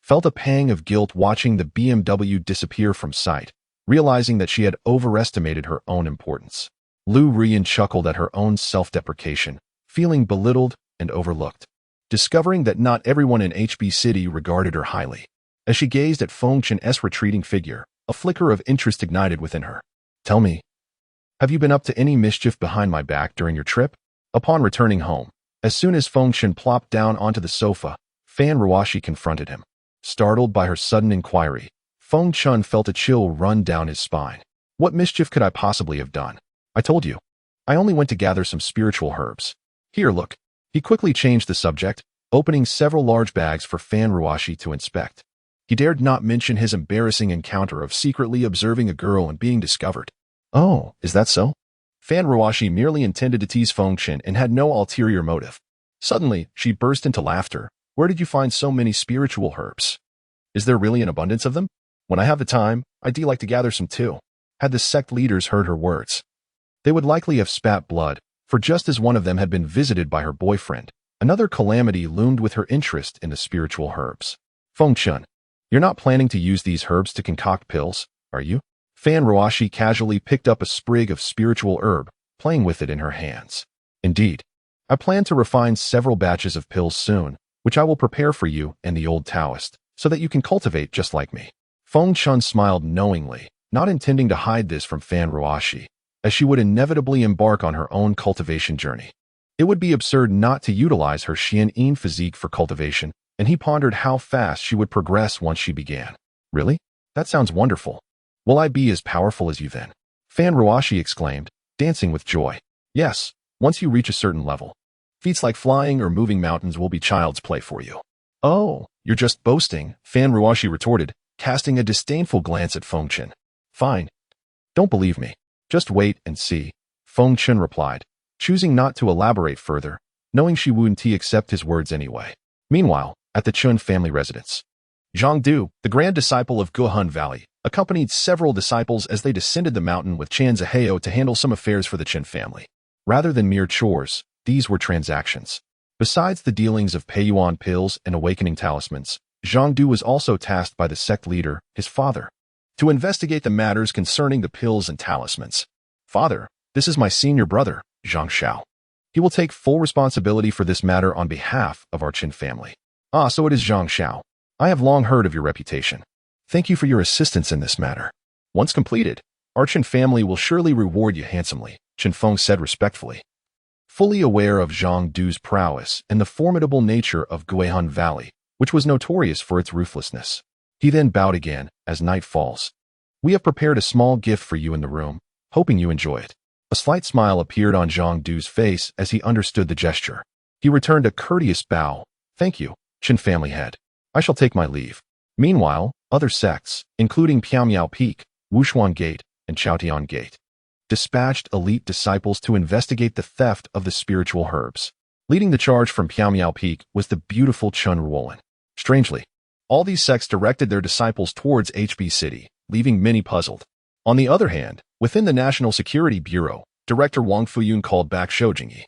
felt a pang of guilt watching the BMW disappear from sight, realizing that she had overestimated her own importance. Liu Ruoyan chuckled at her own self-deprecation, feeling belittled and overlooked, discovering that not everyone in HB City regarded her highly. As she gazed at Feng Chen's retreating figure, a flicker of interest ignited within her. "Tell me, have you been up to any mischief behind my back during your trip?" Upon returning home, as soon as Feng Chen plopped down onto the sofa, Fan Ruoxi confronted him. Startled by her sudden inquiry, Feng Chen felt a chill run down his spine. "What mischief could I possibly have done? I told you. I only went to gather some spiritual herbs. Here, look." He quickly changed the subject, opening several large bags for Fan Ruoxi to inspect. He dared not mention his embarrassing encounter of secretly observing a girl and being discovered. "Oh, is that so?" Fan Ruoxi merely intended to tease Feng Chen and had no ulterior motive. Suddenly, she burst into laughter. "Where did you find so many spiritual herbs? Is there really an abundance of them? When I have the time, I'd like to gather some too." Had the sect leaders heard her words, they would likely have spat blood, for just as one of them had been visited by her boyfriend, another calamity loomed with her interest in the spiritual herbs. "Feng Chen, you're not planning to use these herbs to concoct pills, are you?" Fan Ruoxi casually picked up a sprig of spiritual herb, playing with it in her hands. "Indeed. I plan to refine several batches of pills soon, which I will prepare for you and the old Taoist, so that you can cultivate just like me." Feng Chen smiled knowingly, not intending to hide this from Fan Ruoxi, as she would inevitably embark on her own cultivation journey. It would be absurd not to utilize her Xian physique for cultivation, and he pondered how fast she would progress once she began. "Really? That sounds wonderful. Will I be as powerful as you then?" Fan Ruoxi exclaimed, dancing with joy. "Yes, once you reach a certain level. Feats like flying or moving mountains will be child's play for you." "Oh, you're just boasting," Fan Ruoxi retorted, casting a disdainful glance at Feng Chen. "Fine. Don't believe me. Just wait and see," Feng Chen replied, choosing not to elaborate further, knowing she wouldn't accept his words anyway. Meanwhile, at the Chen family residence, Zhang Du, the grand disciple of Guhun Valley, accompanied several disciples as they descended the mountain with Chen Zihao to handle some affairs for the Chen family. Rather than mere chores, these were transactions. Besides the dealings of Peiyuan pills and awakening talismans, Zhang Du was also tasked by the sect leader, his father, to investigate the matters concerning the pills and talismans. "Father, this is my senior brother, Zhang Shao. He will take full responsibility for this matter on behalf of our Chen family. Ah, so it is Feng Shao. I have long heard of your reputation. Thank you for your assistance in this matter. Once completed, our Chen family will surely reward you handsomely, Chen Feng said respectfully. Fully aware of Zhang Du's prowess and the formidable nature of Guihan Valley, which was notorious for its ruthlessness, he then bowed again as night falls. We have prepared a small gift for you in the room, hoping you enjoy it. A slight smile appeared on Zhang Du's face as he understood the gesture. He returned a courteous bow. Thank you, Chen family head. I shall take my leave. Meanwhile, other sects, including Piaomiao Peak, Wushuan Gate, and Chaotian Gate, dispatched elite disciples to investigate the theft of the spiritual herbs. Leading the charge from Piaomiao Peak was the beautiful Chen Ruolin. Strangely, all these sects directed their disciples towards HB City, leaving many puzzled. On the other hand, within the National Security Bureau, Director Wang Fuyun called back Shou Jingyi,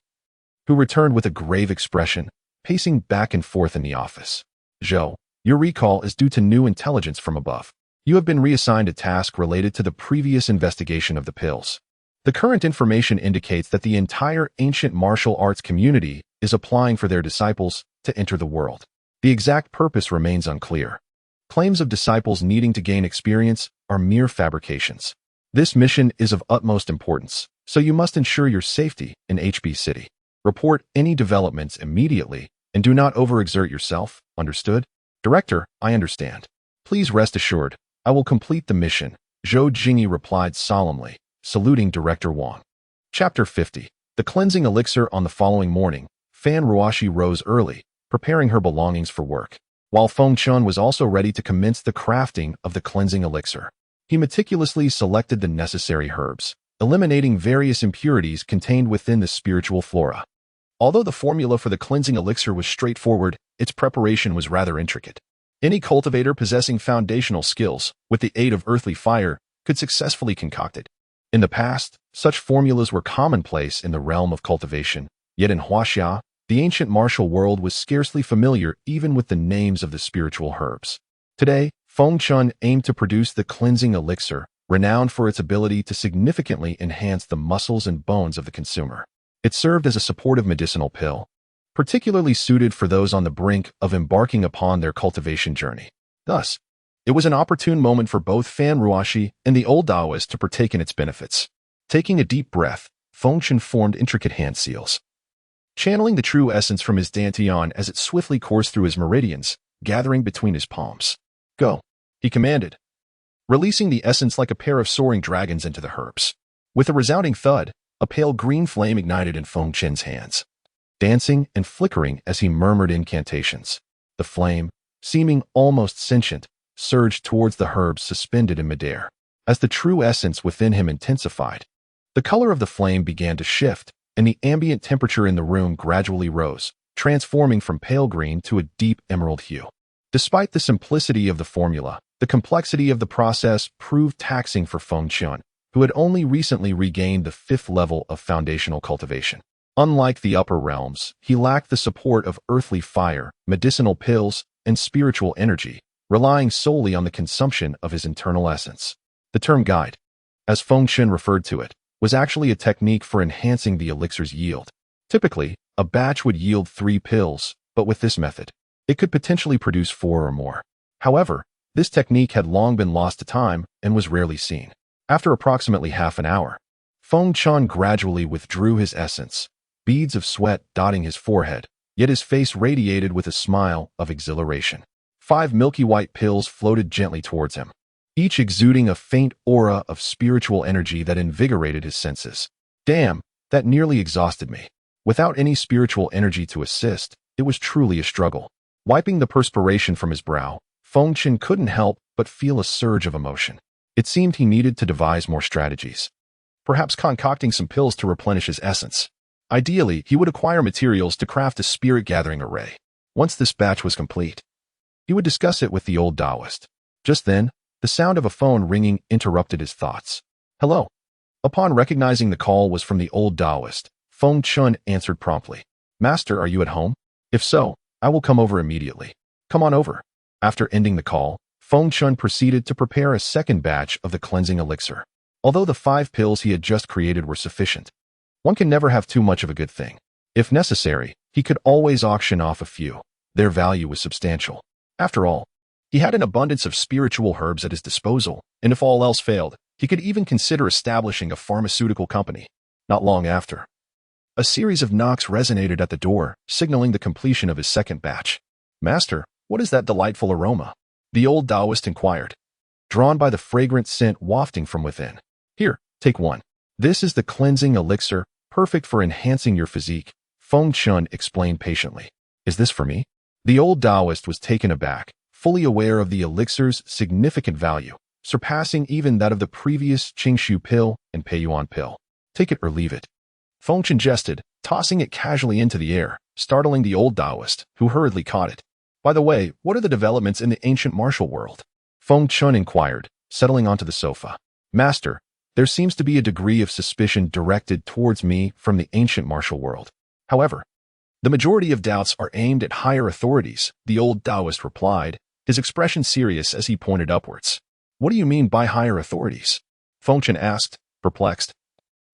who returned with a grave expression, pacing back and forth in the office. Zhou, your recall is due to new intelligence from above. You have been reassigned a task related to the previous investigation of the pills. The current information indicates that the entire ancient martial arts community is applying for their disciples to enter the world. The exact purpose remains unclear. Claims of disciples needing to gain experience are mere fabrications. This mission is of utmost importance, so you must ensure your safety in HB City. Report any developments immediately and do not overexert yourself, understood? Director, I understand. Please rest assured, I will complete the mission, Zhou Jingyi replied solemnly, saluting Director Wang. Chapter 50. The Cleansing Elixir. On the following morning, Fan Ruoxi rose early, preparing her belongings for work, while Feng Chen was also ready to commence the crafting of the cleansing elixir. He meticulously selected the necessary herbs, eliminating various impurities contained within the spiritual flora. Although the formula for the cleansing elixir was straightforward, its preparation was rather intricate. Any cultivator possessing foundational skills, with the aid of earthly fire, could successfully concoct it. In the past, such formulas were commonplace in the realm of cultivation, yet in Huaxia, the ancient martial world was scarcely familiar even with the names of the spiritual herbs. Today, Feng Chen aimed to produce the cleansing elixir, renowned for its ability to significantly enhance the muscles and bones of the consumer. It served as a supportive medicinal pill, particularly suited for those on the brink of embarking upon their cultivation journey. Thus, it was an opportune moment for both Fan Ruoxi and the old Taoist to partake in its benefits. Taking a deep breath, Feng Chen formed intricate hand seals, channeling the true essence from his dantian as it swiftly coursed through his meridians, gathering between his palms. Go, he commanded, releasing the essence like a pair of soaring dragons into the herbs. With a resounding thud, a pale green flame ignited in Feng Chen's hands, dancing and flickering as he murmured incantations. The flame, seeming almost sentient, surged towards the herbs suspended in midair. As the true essence within him intensified, the color of the flame began to shift, and the ambient temperature in the room gradually rose, transforming from pale green to a deep emerald hue. Despite the simplicity of the formula, the complexity of the process proved taxing for Feng Chen, who had only recently regained the 5th level of foundational cultivation. Unlike the upper realms, he lacked the support of earthly fire, medicinal pills, and spiritual energy, relying solely on the consumption of his internal essence. The term guide, as Feng Chen referred to it, was actually a technique for enhancing the elixir's yield. Typically, a batch would yield 3 pills, but with this method, it could potentially produce 4 or more. However, this technique had long been lost to time and was rarely seen. After approximately half an hour, Feng Chen gradually withdrew his essence, beads of sweat dotting his forehead, yet his face radiated with a smile of exhilaration. 5 milky white pills floated gently towards him, each exuding a faint aura of spiritual energy that invigorated his senses. Damn, that nearly exhausted me. Without any spiritual energy to assist, it was truly a struggle. Wiping the perspiration from his brow, Feng Chen couldn't help but feel a surge of emotion. It seemed he needed to devise more strategies. Perhaps concocting some pills to replenish his essence. Ideally, he would acquire materials to craft a spirit-gathering array. Once this batch was complete, he would discuss it with the old Taoist. Just then, the sound of a phone ringing interrupted his thoughts. Hello. Upon recognizing the call was from the old Taoist, Feng Chen answered promptly. Master, are you at home? If so, I will come over immediately. Come on over. After ending the call, Feng Chen proceeded to prepare a second batch of the cleansing elixir. Although the 5 pills he had just created were sufficient, one can never have too much of a good thing. If necessary, he could always auction off a few. Their value was substantial. After all, he had an abundance of spiritual herbs at his disposal, and if all else failed, he could even consider establishing a pharmaceutical company. Not long after, a series of knocks resonated at the door, signaling the completion of his second batch. "Master, what is that delightful aroma?" the old Taoist inquired, drawn by the fragrant scent wafting from within. "Here, take one. This is the cleansing elixir, perfect for enhancing your physique," Feng Chen explained patiently. "Is this for me?" The old Taoist was taken aback, fully aware of the elixir's significant value, surpassing even that of the previous Qingshu pill and Peiyuan pill. "Take it or leave it." Feng Chen jested, tossing it casually into the air, startling the old Taoist, who hurriedly caught it. "By the way, what are the developments in the ancient martial world?" Feng Chen inquired, settling onto the sofa. "Master, there seems to be a degree of suspicion directed towards me from the ancient martial world. However, the majority of doubts are aimed at higher authorities," the old Taoist replied, his expression serious as he pointed upwards. "What do you mean by higher authorities?" Feng Chen asked, perplexed.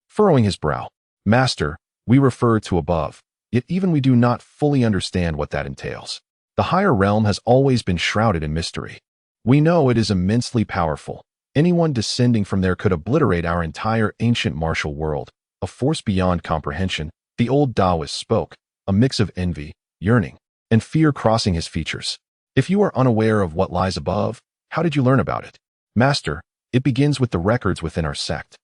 Furrowing his brow. "Master, we refer to above, yet even we do not fully understand what that entails. The higher realm has always been shrouded in mystery. We know it is immensely powerful. Anyone descending from there could obliterate our entire ancient martial world, a force beyond comprehension," the old Taoist spoke, a mix of envy, yearning, and fear crossing his features. "If you are unaware of what lies above, how did you learn about it?" "Master, it begins with the records within our sect.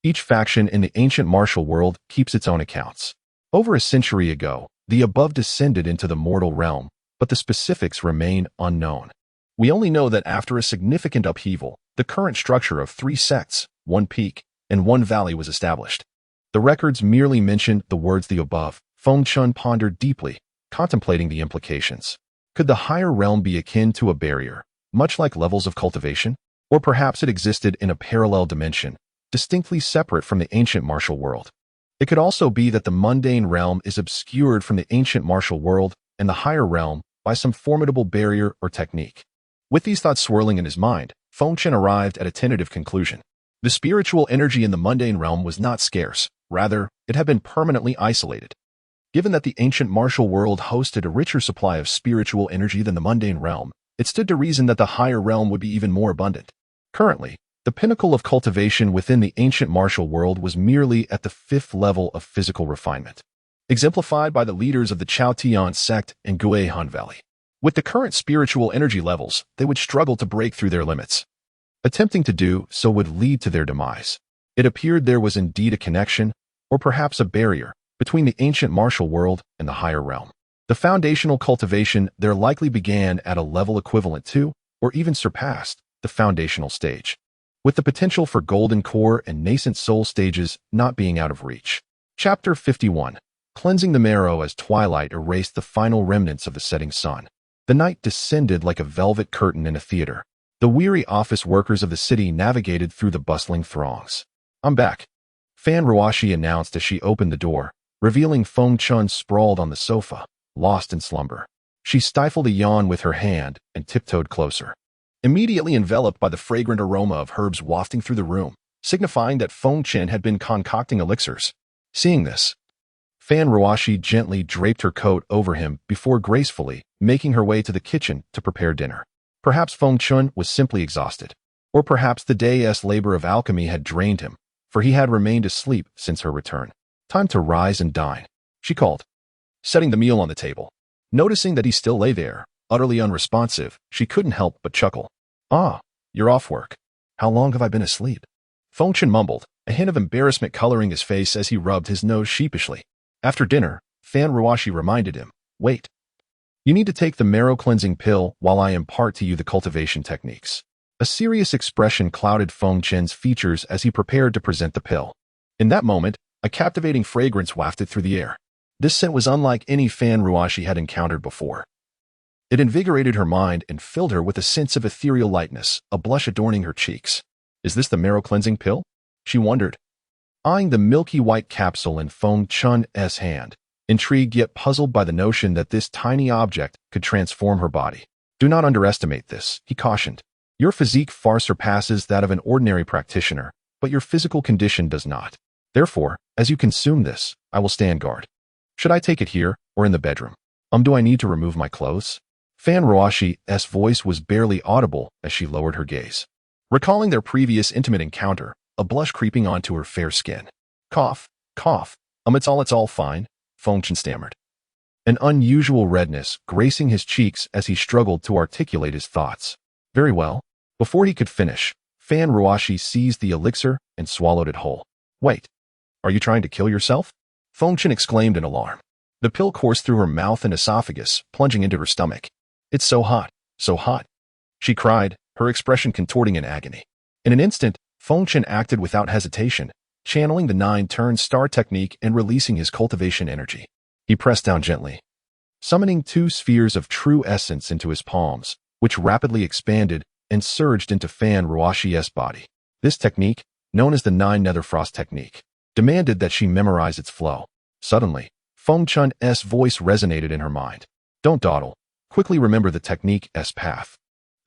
Each faction in the ancient martial world keeps its own accounts. Over a century ago, the above descended into the mortal realm, but the specifics remain unknown. We only know that after a significant upheaval, the current structure of 3 sects, 1 peak, and 1 valley was established. The records merely mention the words the above." Feng Chen pondered deeply, contemplating the implications. Could the higher realm be akin to a barrier, much like levels of cultivation? Or perhaps it existed in a parallel dimension, distinctly separate from the ancient martial world. It could also be that the mundane realm is obscured from the ancient martial world and the higher realm by some formidable barrier or technique. With these thoughts swirling in his mind, Feng Chen arrived at a tentative conclusion. The spiritual energy in the mundane realm was not scarce. Rather, it had been permanently isolated. Given that the ancient martial world hosted a richer supply of spiritual energy than the mundane realm, it stood to reason that the higher realm would be even more abundant. Currently, the pinnacle of cultivation within the ancient martial world was merely at the 5th level of physical refinement, exemplified by the leaders of the Chaotian sect in Guihan Valley. With the current spiritual energy levels, they would struggle to break through their limits. Attempting to do so would lead to their demise. It appeared there was indeed a connection, or perhaps a barrier, between the ancient martial world and the higher realm. The foundational cultivation there likely began at a level equivalent to, or even surpassed, the foundational stage, with the potential for golden core and nascent soul stages not being out of reach. Chapter 51. Cleansing the marrow as twilight erased the final remnants of the setting sun. The night descended like a velvet curtain in a theater. The weary office workers of the city navigated through the bustling throngs. "I'm back," Fan Ruoxi announced as she opened the door, revealing Feng Chen sprawled on the sofa, lost in slumber. She stifled a yawn with her hand and tiptoed closer, immediately enveloped by the fragrant aroma of herbs wafting through the room, signifying that Feng Chen had been concocting elixirs. Seeing this, Fan Ruoxi gently draped her coat over him before gracefully making her way to the kitchen to prepare dinner. Perhaps Feng Chen was simply exhausted, or perhaps the day's labor of alchemy had drained him, for he had remained asleep since her return. "Time to rise and dine," she called, setting the meal on the table. Noticing that he still lay there, utterly unresponsive, she couldn't help but chuckle. "Ah, you're off work. How long have I been asleep?" Feng Chen mumbled, a hint of embarrassment coloring his face as he rubbed his nose sheepishly. After dinner, Fan Ruoxi reminded him, "Wait. You need to take the marrow-cleansing pill while I impart to you the cultivation techniques." A serious expression clouded Feng Chen's features as he prepared to present the pill. In that moment, a captivating fragrance wafted through the air. This scent was unlike any Fan Ruoxi had encountered before. It invigorated her mind and filled her with a sense of ethereal lightness, a blush adorning her cheeks. "Is this the marrow-cleansing pill?" she wondered, eyeing the milky white capsule in Feng Chen's hand, intrigued yet puzzled by the notion that this tiny object could transform her body. "Do not underestimate this," he cautioned. "Your physique far surpasses that of an ordinary practitioner, but your physical condition does not. Therefore, as you consume this, I will stand guard." Should I take it here or in the bedroom? Do I need to remove my clothes? Fan Ruoxi's voice was barely audible as she lowered her gaze. Recalling their previous intimate encounter, a blush creeping onto her fair skin. Cough, cough. It's all fine, Feng Chen stammered. An unusual redness gracing his cheeks as he struggled to articulate his thoughts. Very well. Before he could finish, Fan Ruoxi seized the elixir and swallowed it whole. Wait. Are you trying to kill yourself? Feng Chen exclaimed in alarm. The pill coursed through her mouth and esophagus, plunging into her stomach. It's so hot, so hot. She cried, her expression contorting in agony. In an instant, Feng Chen acted without hesitation, channeling the 9-turn star technique and releasing his cultivation energy. He pressed down gently, summoning 2 spheres of true essence into his palms, which rapidly expanded and surged into Fan Ruoxi's body. This technique, known as the 9 Nether Frost technique, demanded that she memorize its flow. Suddenly, Feng Chen's voice resonated in her mind. Don't dawdle. Quickly remember the technique's path.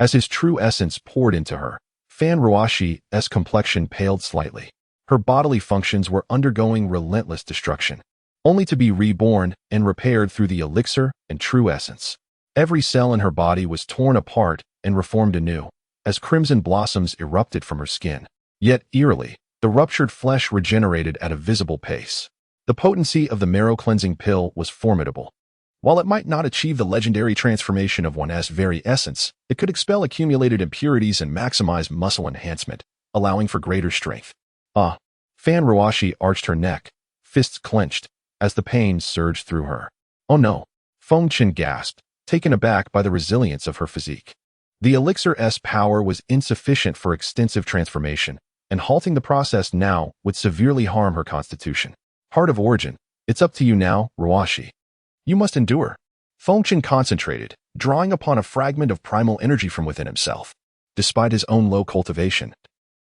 As his true essence poured into her, Fan Ruoxi's complexion paled slightly. Her bodily functions were undergoing relentless destruction, only to be reborn and repaired through the elixir and true essence. Every cell in her body was torn apart and reformed anew, as crimson blossoms erupted from her skin. Yet, eerily, the ruptured flesh regenerated at a visible pace. The potency of the marrow-cleansing pill was formidable. While it might not achieve the legendary transformation of one's very essence, it could expel accumulated impurities and maximize muscle enhancement, allowing for greater strength. Fan Ruoxi arched her neck, fists clenched, as the pain surged through her. Oh no, Feng Chen gasped, taken aback by the resilience of her physique. The elixir's power was insufficient for extensive transformation, and halting the process now would severely harm her constitution. Heart of origin, it's up to you now, Ruoxi. You must endure. Feng Chen concentrated, drawing upon a fragment of primal energy from within himself. Despite his own low cultivation,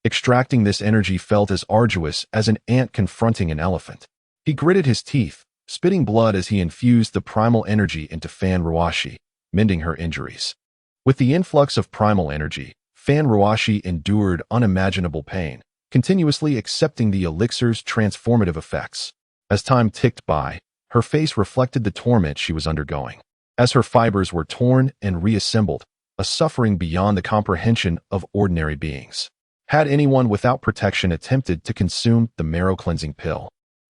extracting this energy felt as arduous as an ant confronting an elephant. He gritted his teeth, spitting blood as he infused the primal energy into Fan Ruoxi, mending her injuries. With the influx of primal energy, Fan Ruoxi endured unimaginable pain, continuously accepting the elixir's transformative effects. As time ticked by, her face reflected the torment she was undergoing. As her fibers were torn and reassembled, a suffering beyond the comprehension of ordinary beings. Had anyone without protection attempted to consume the marrow-cleansing pill,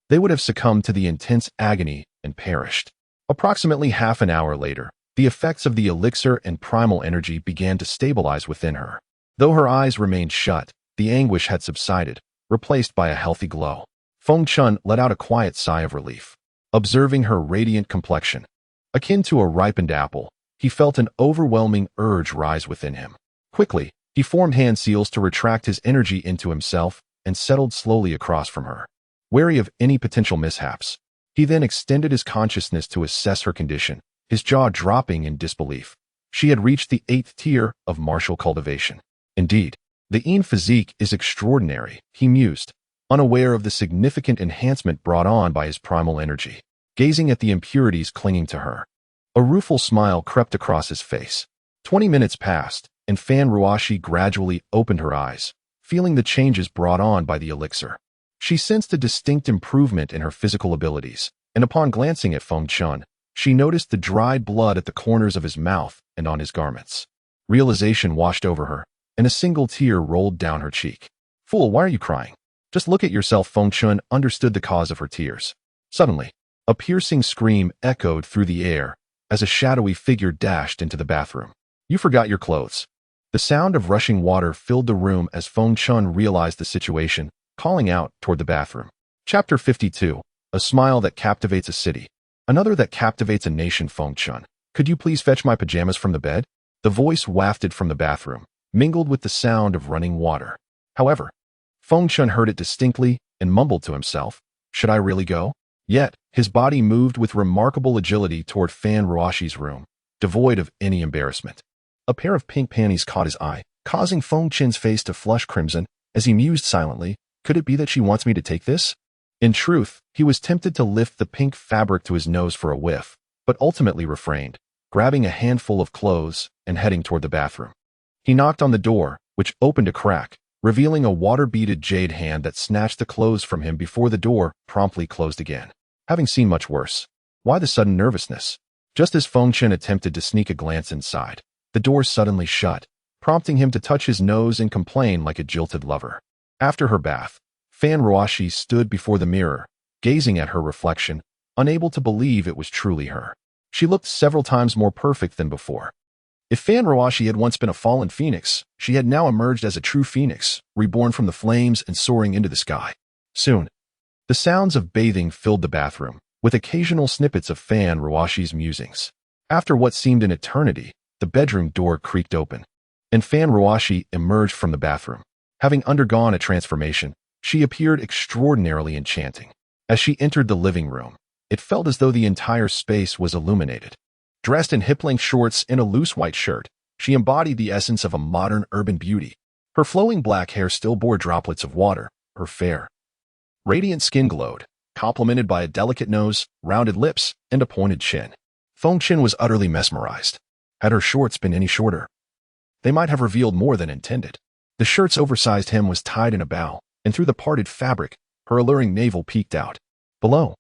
they would have succumbed to the intense agony and perished. Approximately half an hour later, the effects of the elixir and primal energy began to stabilize within her. Though her eyes remained shut, the anguish had subsided, replaced by a healthy glow. Feng Chen let out a quiet sigh of relief. Observing her radiant complexion, akin to a ripened apple, he felt an overwhelming urge rise within him. Quickly, he formed hand seals to retract his energy into himself and settled slowly across from her. Wary of any potential mishaps, he then extended his consciousness to assess her condition, his jaw dropping in disbelief. She had reached the 8th tier of martial cultivation. Indeed, the Yin physique is extraordinary, he mused, unaware of the significant enhancement brought on by his primal energy. Gazing at the impurities clinging to her, a rueful smile crept across his face. 20 minutes passed, and Fan Ruoxi gradually opened her eyes, feeling the changes brought on by the elixir. She sensed a distinct improvement in her physical abilities, and upon glancing at Feng Chen, she noticed the dried blood at the corners of his mouth and on his garments. Realization washed over her, and a single tear rolled down her cheek. Fool, why are you crying? Just look at yourself. Feng Chen understood the cause of her tears. Suddenly, a piercing scream echoed through the air as a shadowy figure dashed into the bathroom. You forgot your clothes. The sound of rushing water filled the room as Feng Chen realized the situation, calling out toward the bathroom. Chapter 52. A smile that captivates a city. Another that captivates a nation. Feng Chen, could you please fetch my pajamas from the bed? The voice wafted from the bathroom, mingled with the sound of running water. However, Feng Chen heard it distinctly and mumbled to himself, should I really go? Yet, his body moved with remarkable agility toward Fan Ruoxi's room, devoid of any embarrassment. A pair of pink panties caught his eye, causing Feng Chen's face to flush crimson as he mused silently, could it be that she wants me to take this? In truth, he was tempted to lift the pink fabric to his nose for a whiff, but ultimately refrained, grabbing a handful of clothes and heading toward the bathroom. He knocked on the door, which opened a crack, revealing a water-beaded jade hand that snatched the clothes from him before the door promptly closed again. Having seen much worse, Why the sudden nervousness? Just as Feng Chen attempted to sneak a glance inside, the door suddenly shut, prompting him to touch his nose and complain like a jilted lover. After her bath, Fan Ruoxi stood before the mirror, gazing at her reflection, unable to believe it was truly her. She looked several times more perfect than before. If Fan Ruoxi had once been a fallen phoenix, she had now emerged as a true phoenix, reborn from the flames and soaring into the sky. Soon, the sounds of bathing filled the bathroom, with occasional snippets of Fan Ruoxi's musings. After what seemed an eternity, the bedroom door creaked open, and Fan Ruoxi emerged from the bathroom. Having undergone a transformation, she appeared extraordinarily enchanting. As she entered the living room, it felt as though the entire space was illuminated. Dressed in hip-length shorts and a loose white shirt, she embodied the essence of a modern urban beauty. Her flowing black hair still bore droplets of water. Her fair, radiant skin glowed, complemented by a delicate nose, rounded lips, and a pointed chin. Feng Chen was utterly mesmerized. Had her shorts been any shorter, they might have revealed more than intended. The shirt's oversized hem was tied in a bow, and through the parted fabric, her alluring navel peeked out. Below,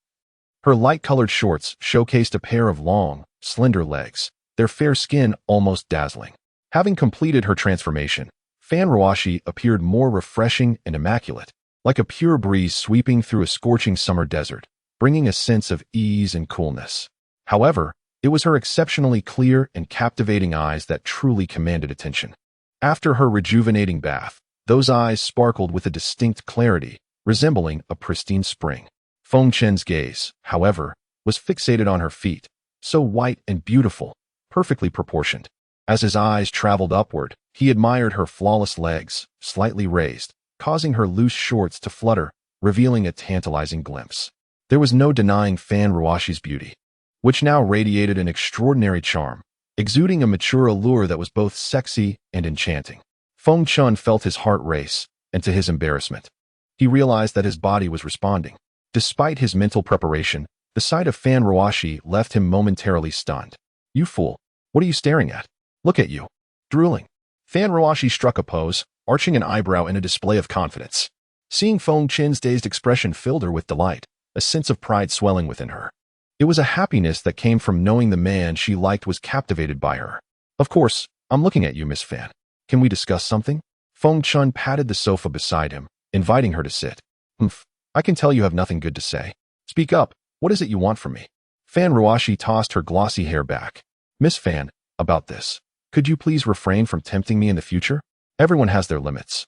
her light-colored shorts showcased a pair of long, slender legs, their fair skin almost dazzling. Having completed her transformation, Fan Ruoxi appeared more refreshing and immaculate, like a pure breeze sweeping through a scorching summer desert, bringing a sense of ease and coolness. However, it was her exceptionally clear and captivating eyes that truly commanded attention. After her rejuvenating bath, those eyes sparkled with a distinct clarity, resembling a pristine spring. Feng Chen's gaze, however, was fixated on her feet, so white and beautiful, perfectly proportioned. As his eyes traveled upward, he admired her flawless legs, slightly raised, causing her loose shorts to flutter, revealing a tantalizing glimpse. There was no denying Fan Ruoxi's beauty, which now radiated an extraordinary charm, exuding a mature allure that was both sexy and enchanting. Feng Chen felt his heart race, and to his embarrassment, he realized that his body was responding. Despite his mental preparation, the sight of Fan Ruoxi left him momentarily stunned. "You fool! What are you staring at? Look at you!" Drooling, Fan Ruoxi struck a pose, arching an eyebrow in a display of confidence. Seeing Feng Chen's dazed expression filled her with delight, a sense of pride swelling within her. It was a happiness that came from knowing the man she liked was captivated by her. "Of course, I'm looking at you, Miss Fan. Can we discuss something?" Feng Chen patted the sofa beside him, inviting her to sit. "Humph, I can tell you have nothing good to say. Speak up, what is it you want from me?" Fan Ruoxi tossed her glossy hair back. "Miss Fan, about this. Could you please refrain from tempting me in the future? Everyone has their limits.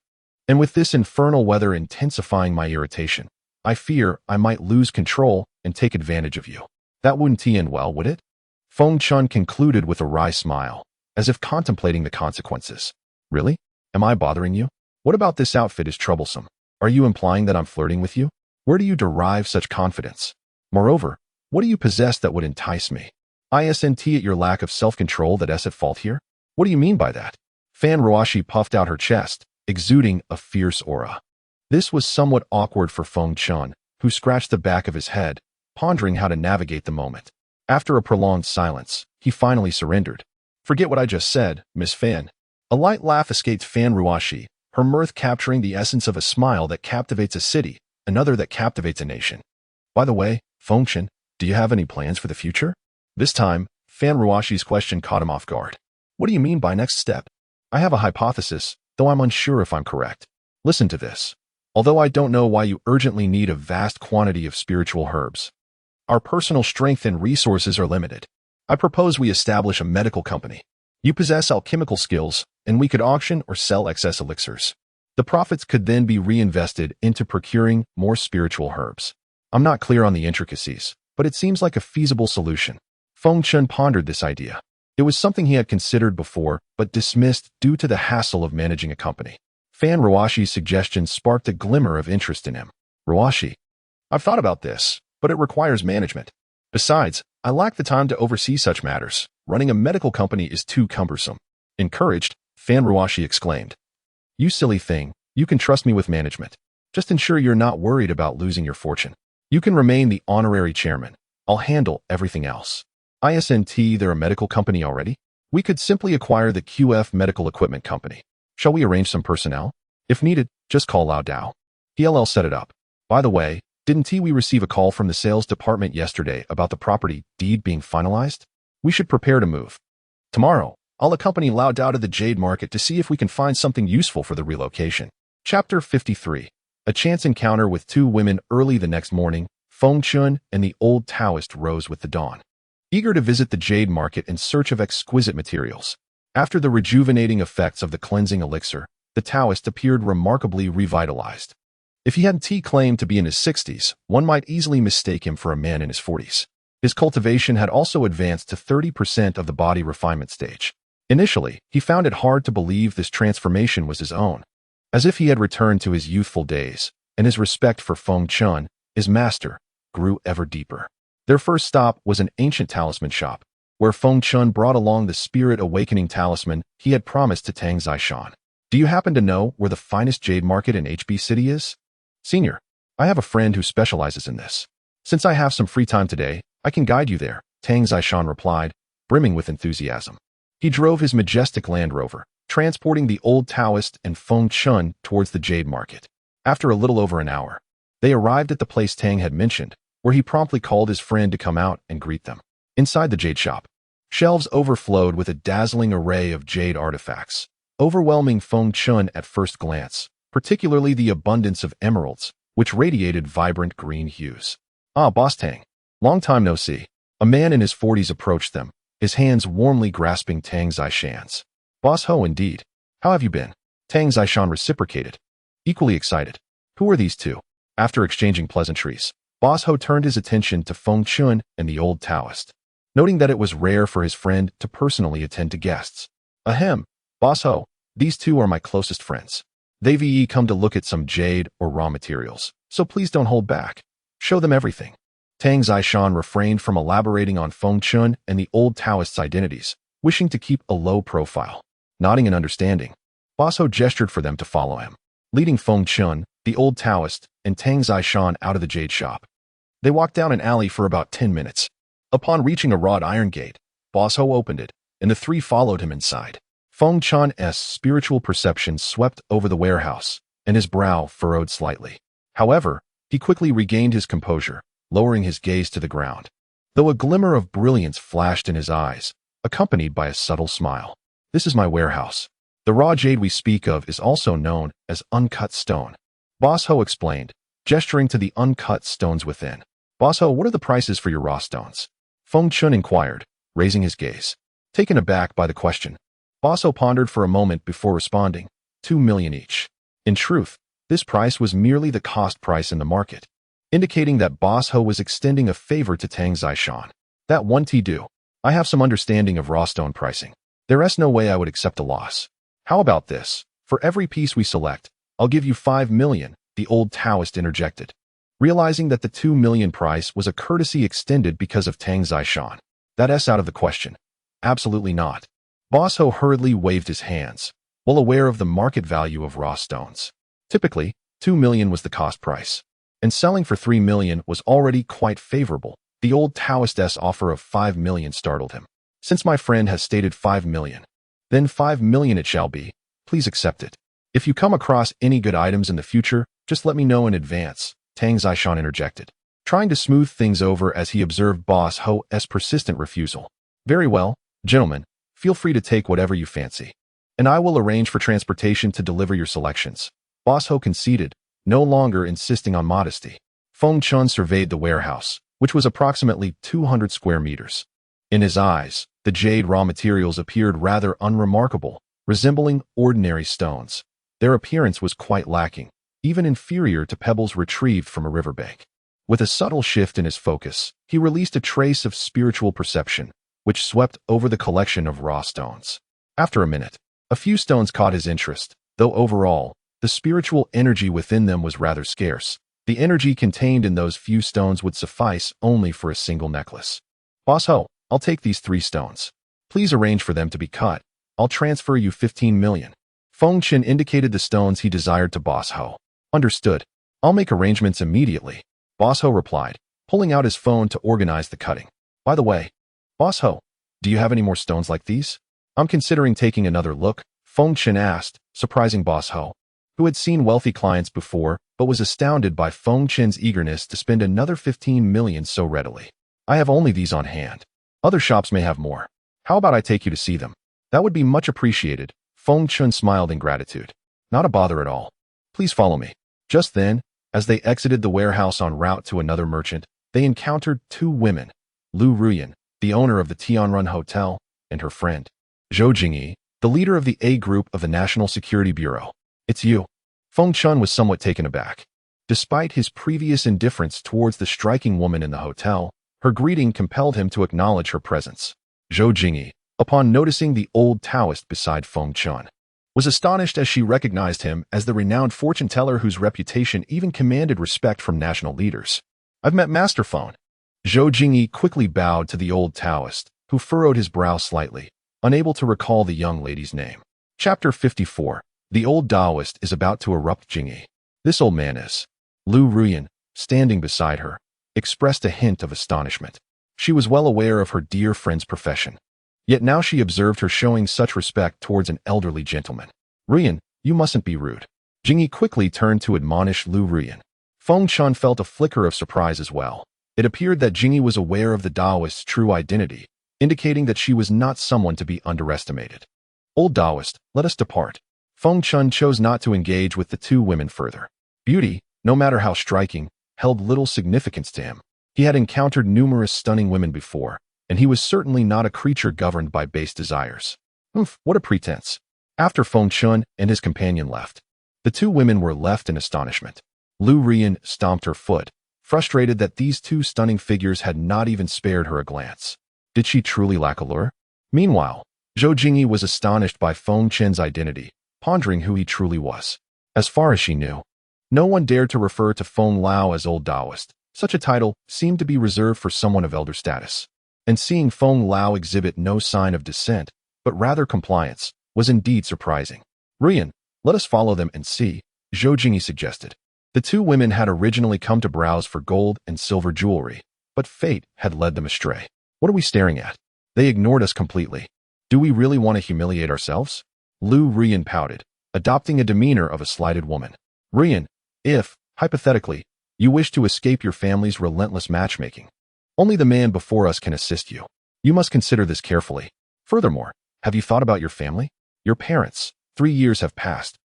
And with this infernal weather intensifying my irritation, I fear I might lose control and take advantage of you. That wouldn't end well, would it?" Feng Chen concluded with a wry smile, as if contemplating the consequences. "Really? Am I bothering you? What about this outfit is troublesome? Are you implying that I'm flirting with you? Where do you derive such confidence? Moreover, what do you possess that would entice me? Isn't it your lack of self-control that is at fault here? What do you mean by that?" Fan Ruoxi puffed out her chest, exuding a fierce aura. This was somewhat awkward for Feng Chen, who scratched the back of his head, pondering how to navigate the moment. After a prolonged silence, he finally surrendered. "Forget what I just said, Miss Fan." A light laugh escaped Fan Ruoxi, her mirth capturing the essence of a smile that captivates a city, another that captivates a nation. "By the way, Feng Chen, do you have any plans for the future?" This time, Fan Ruoxi's question caught him off guard. "What do you mean by next step?" "I have a hypothesis, though I'm unsure if I'm correct. Listen to this. Although I don't know why you urgently need a vast quantity of spiritual herbs, our personal strength and resources are limited. I propose we establish a medical company. You possess alchemical skills, and we could auction or sell excess elixirs. The profits could then be reinvested into procuring more spiritual herbs. I'm not clear on the intricacies, but it seems like a feasible solution." Feng Chen pondered this idea. It was something he had considered before, but dismissed due to the hassle of managing a company. Fan Ruoxi's suggestion sparked a glimmer of interest in him. "Ruoxi, I've thought about this, but it requires management. Besides, I lack the time to oversee such matters. Running a medical company is too cumbersome." Encouraged, Fan Ruoxi exclaimed, "You silly thing, you can trust me with management. Just ensure you're not worried about losing your fortune. You can remain the honorary chairman. I'll handle everything else. Isn't there a medical company already? We could simply acquire the QF Medical Equipment Company. Shall we arrange some personnel? If needed, just call Lao Dao. He'll set it up. By the way, Didn't we receive a call from the sales department yesterday about the property deed being finalized? We should prepare to move. Tomorrow, I'll accompany Lao Dao to the jade market to see if we can find something useful for the relocation. Chapter 53. A chance encounter with two women. Early the next morning, Feng Chen and the old Taoist rose with the dawn, eager to visit the jade market in search of exquisite materials. After the rejuvenating effects of the cleansing elixir, the Taoist appeared remarkably revitalized. If he hadn't claimed to be in his 60s, one might easily mistake him for a man in his 40s. His cultivation had also advanced to 30% of the body refinement stage. Initially, he found it hard to believe this transformation was his own, as if he had returned to his youthful days, and his respect for Feng Chen, his master, grew ever deeper. Their first stop was an ancient talisman shop, where Feng Chen brought along the spirit-awakening talisman he had promised to Tang Zishan. Do you happen to know where the finest jade market in HB City is? Senior, I have a friend who specializes in this. Since I have some free time today, I can guide you there, Tang Zishan replied, brimming with enthusiasm. He drove his majestic Land Rover, transporting the old Taoist and Feng Chen towards the jade market. After a little over an hour, they arrived at the place Tang had mentioned, where he promptly called his friend to come out and greet them. Inside the jade shop, shelves overflowed with a dazzling array of jade artifacts, overwhelming Feng Chen at first glance, particularly the abundance of emeralds, which radiated vibrant green hues. Ah, Boss Tang. Long time no see. A man in his 40s approached them, his hands warmly grasping Tang Zishan's. Boss Ho, indeed. How have you been? Tang Zishan reciprocated, equally excited. Who are these two? After exchanging pleasantries, Boss Ho turned his attention to Feng Chen and the old Taoist, noting that it was rare for his friend to personally attend to guests. Ahem, Boss Ho, these two are my closest friends. They've come to look at some jade or raw materials, so please don't hold back. Show them everything. Tang Zishan refrained from elaborating on Feng Chen and the old Taoist's identities, wishing to keep a low profile. Nodding in understanding, Boss Ho gestured for them to follow him, leading Feng Chen, the old Taoist, and Tang Zishan out of the jade shop. They walked down an alley for about 10 minutes. Upon reaching a wrought iron gate, Boss Ho opened it, and the three followed him inside. Feng Chen's spiritual perception swept over the warehouse, and his brow furrowed slightly. However, he quickly regained his composure, lowering his gaze to the ground, though a glimmer of brilliance flashed in his eyes, accompanied by a subtle smile. This is my warehouse. The raw jade we speak of is also known as uncut stone. Boss Ho explained, gesturing to the uncut stones within. Boss Ho, what are the prices for your raw stones? Feng Chen inquired, raising his gaze. Taken aback by the question, Boss Ho pondered for a moment before responding, 2 million each. In truth, this price was merely the cost price in the market, indicating that Boss Ho was extending a favor to Tang Zishan. That won't do. I have some understanding of raw stone pricing. There's no way I would accept a loss. How about this? For every piece we select, I'll give you 5 million, the old Taoist interjected, realizing that the 2 million price was a courtesy extended because of Tang Zishan. That's out of the question. Absolutely not. Boss Ho hurriedly waved his hands, well aware of the market value of raw stones. Typically, 2 million was the cost price, and selling for 3 million was already quite favorable. The old Taoist's offer of 5 million startled him. Since my friend has stated 5 million, then 5 million it shall be. Please accept it. If you come across any good items in the future, just let me know in advance, Tang Zishan interjected, trying to smooth things over as he observed Boss Ho's persistent refusal. Very well, gentlemen, feel free to take whatever you fancy, and I will arrange for transportation to deliver your selections. Boss Ho conceded, no longer insisting on modesty. Feng Chen surveyed the warehouse, which was approximately 200 square meters. In his eyes, the jade raw materials appeared rather unremarkable, resembling ordinary stones. Their appearance was quite lacking, even inferior to pebbles retrieved from a riverbank. With a subtle shift in his focus, he released a trace of spiritual perception, which swept over the collection of raw stones. After a minute, a few stones caught his interest, though overall, the spiritual energy within them was rather scarce. The energy contained in those few stones would suffice only for a single necklace. Boss Ho, I'll take these 3 stones. Please arrange for them to be cut. I'll transfer you 15 million. Feng Chen indicated the stones he desired to Boss Ho. Understood. I'll make arrangements immediately, Boss Ho replied, pulling out his phone to organize the cutting. By the way, Boss Ho, do you have any more stones like these? I'm considering taking another look, Feng Chen asked, surprising Boss Ho, who had seen wealthy clients before but was astounded by Feng Chen's eagerness to spend another 15 million so readily. I have only these on hand. Other shops may have more. How about I take you to see them? That would be much appreciated. Feng Chen smiled in gratitude. Not a bother at all. Please follow me. Just then, as they exited the warehouse en route to another merchant, they encountered two women, Liu Ruoyan, the owner of the Tianrun Hotel, and her friend, Zhou Jingyi, the leader of the A group of the National Security Bureau. It's you. Feng Chen was somewhat taken aback. Despite his previous indifference towards the striking woman in the hotel, her greeting compelled him to acknowledge her presence. Zhou Jingyi, upon noticing the old Taoist beside Feng Chen, was astonished as she recognized him as the renowned fortune teller whose reputation even commanded respect from national leaders. I've met Master Feng. Zhou Jingyi quickly bowed to the old Taoist, who furrowed his brow slightly, unable to recall the young lady's name. Chapter 54. The old Taoist is about to erupt. Jingyi. This old man is. Liu Ruoyan, standing beside her, expressed a hint of astonishment. She was well aware of her dear friend's profession. Yet now she observed her showing such respect towards an elderly gentleman. Ruoyan, you mustn't be rude. Jingyi quickly turned to admonish Liu Ruoyan. Feng Chen felt a flicker of surprise as well. It appeared that Jingyi was aware of the Taoist's true identity, indicating that she was not someone to be underestimated. Old Taoist, let us depart. Feng Chen chose not to engage with the two women further. Beauty, no matter how striking, held little significance to him. He had encountered numerous stunning women before, and he was certainly not a creature governed by base desires. What a pretense. After Feng Chen and his companion left, the two women were left in astonishment. Liu Ruoyan stomped her foot, frustrated that these two stunning figures had not even spared her a glance. Did she truly lack allure? Meanwhile, Zhou Jingyi was astonished by Feng Chen's identity, pondering who he truly was. As far as she knew, no one dared to refer to Feng Lao as Old Taoist. Such a title seemed to be reserved for someone of elder status. And seeing Feng Lao exhibit no sign of dissent, but rather compliance, was indeed surprising. Ruoyan, let us follow them and see, Zhou Jingyi suggested. The two women had originally come to browse for gold and silver jewelry, but fate had led them astray. What are we staring at? They ignored us completely. Do we really want to humiliate ourselves? Liu Ruoyan pouted, adopting a demeanor of a slighted woman. Ruoyan, if, hypothetically, you wish to escape your family's relentless matchmaking, only the man before us can assist you. You must consider this carefully. Furthermore, have you thought about your family? Your parents. 3 years have passed.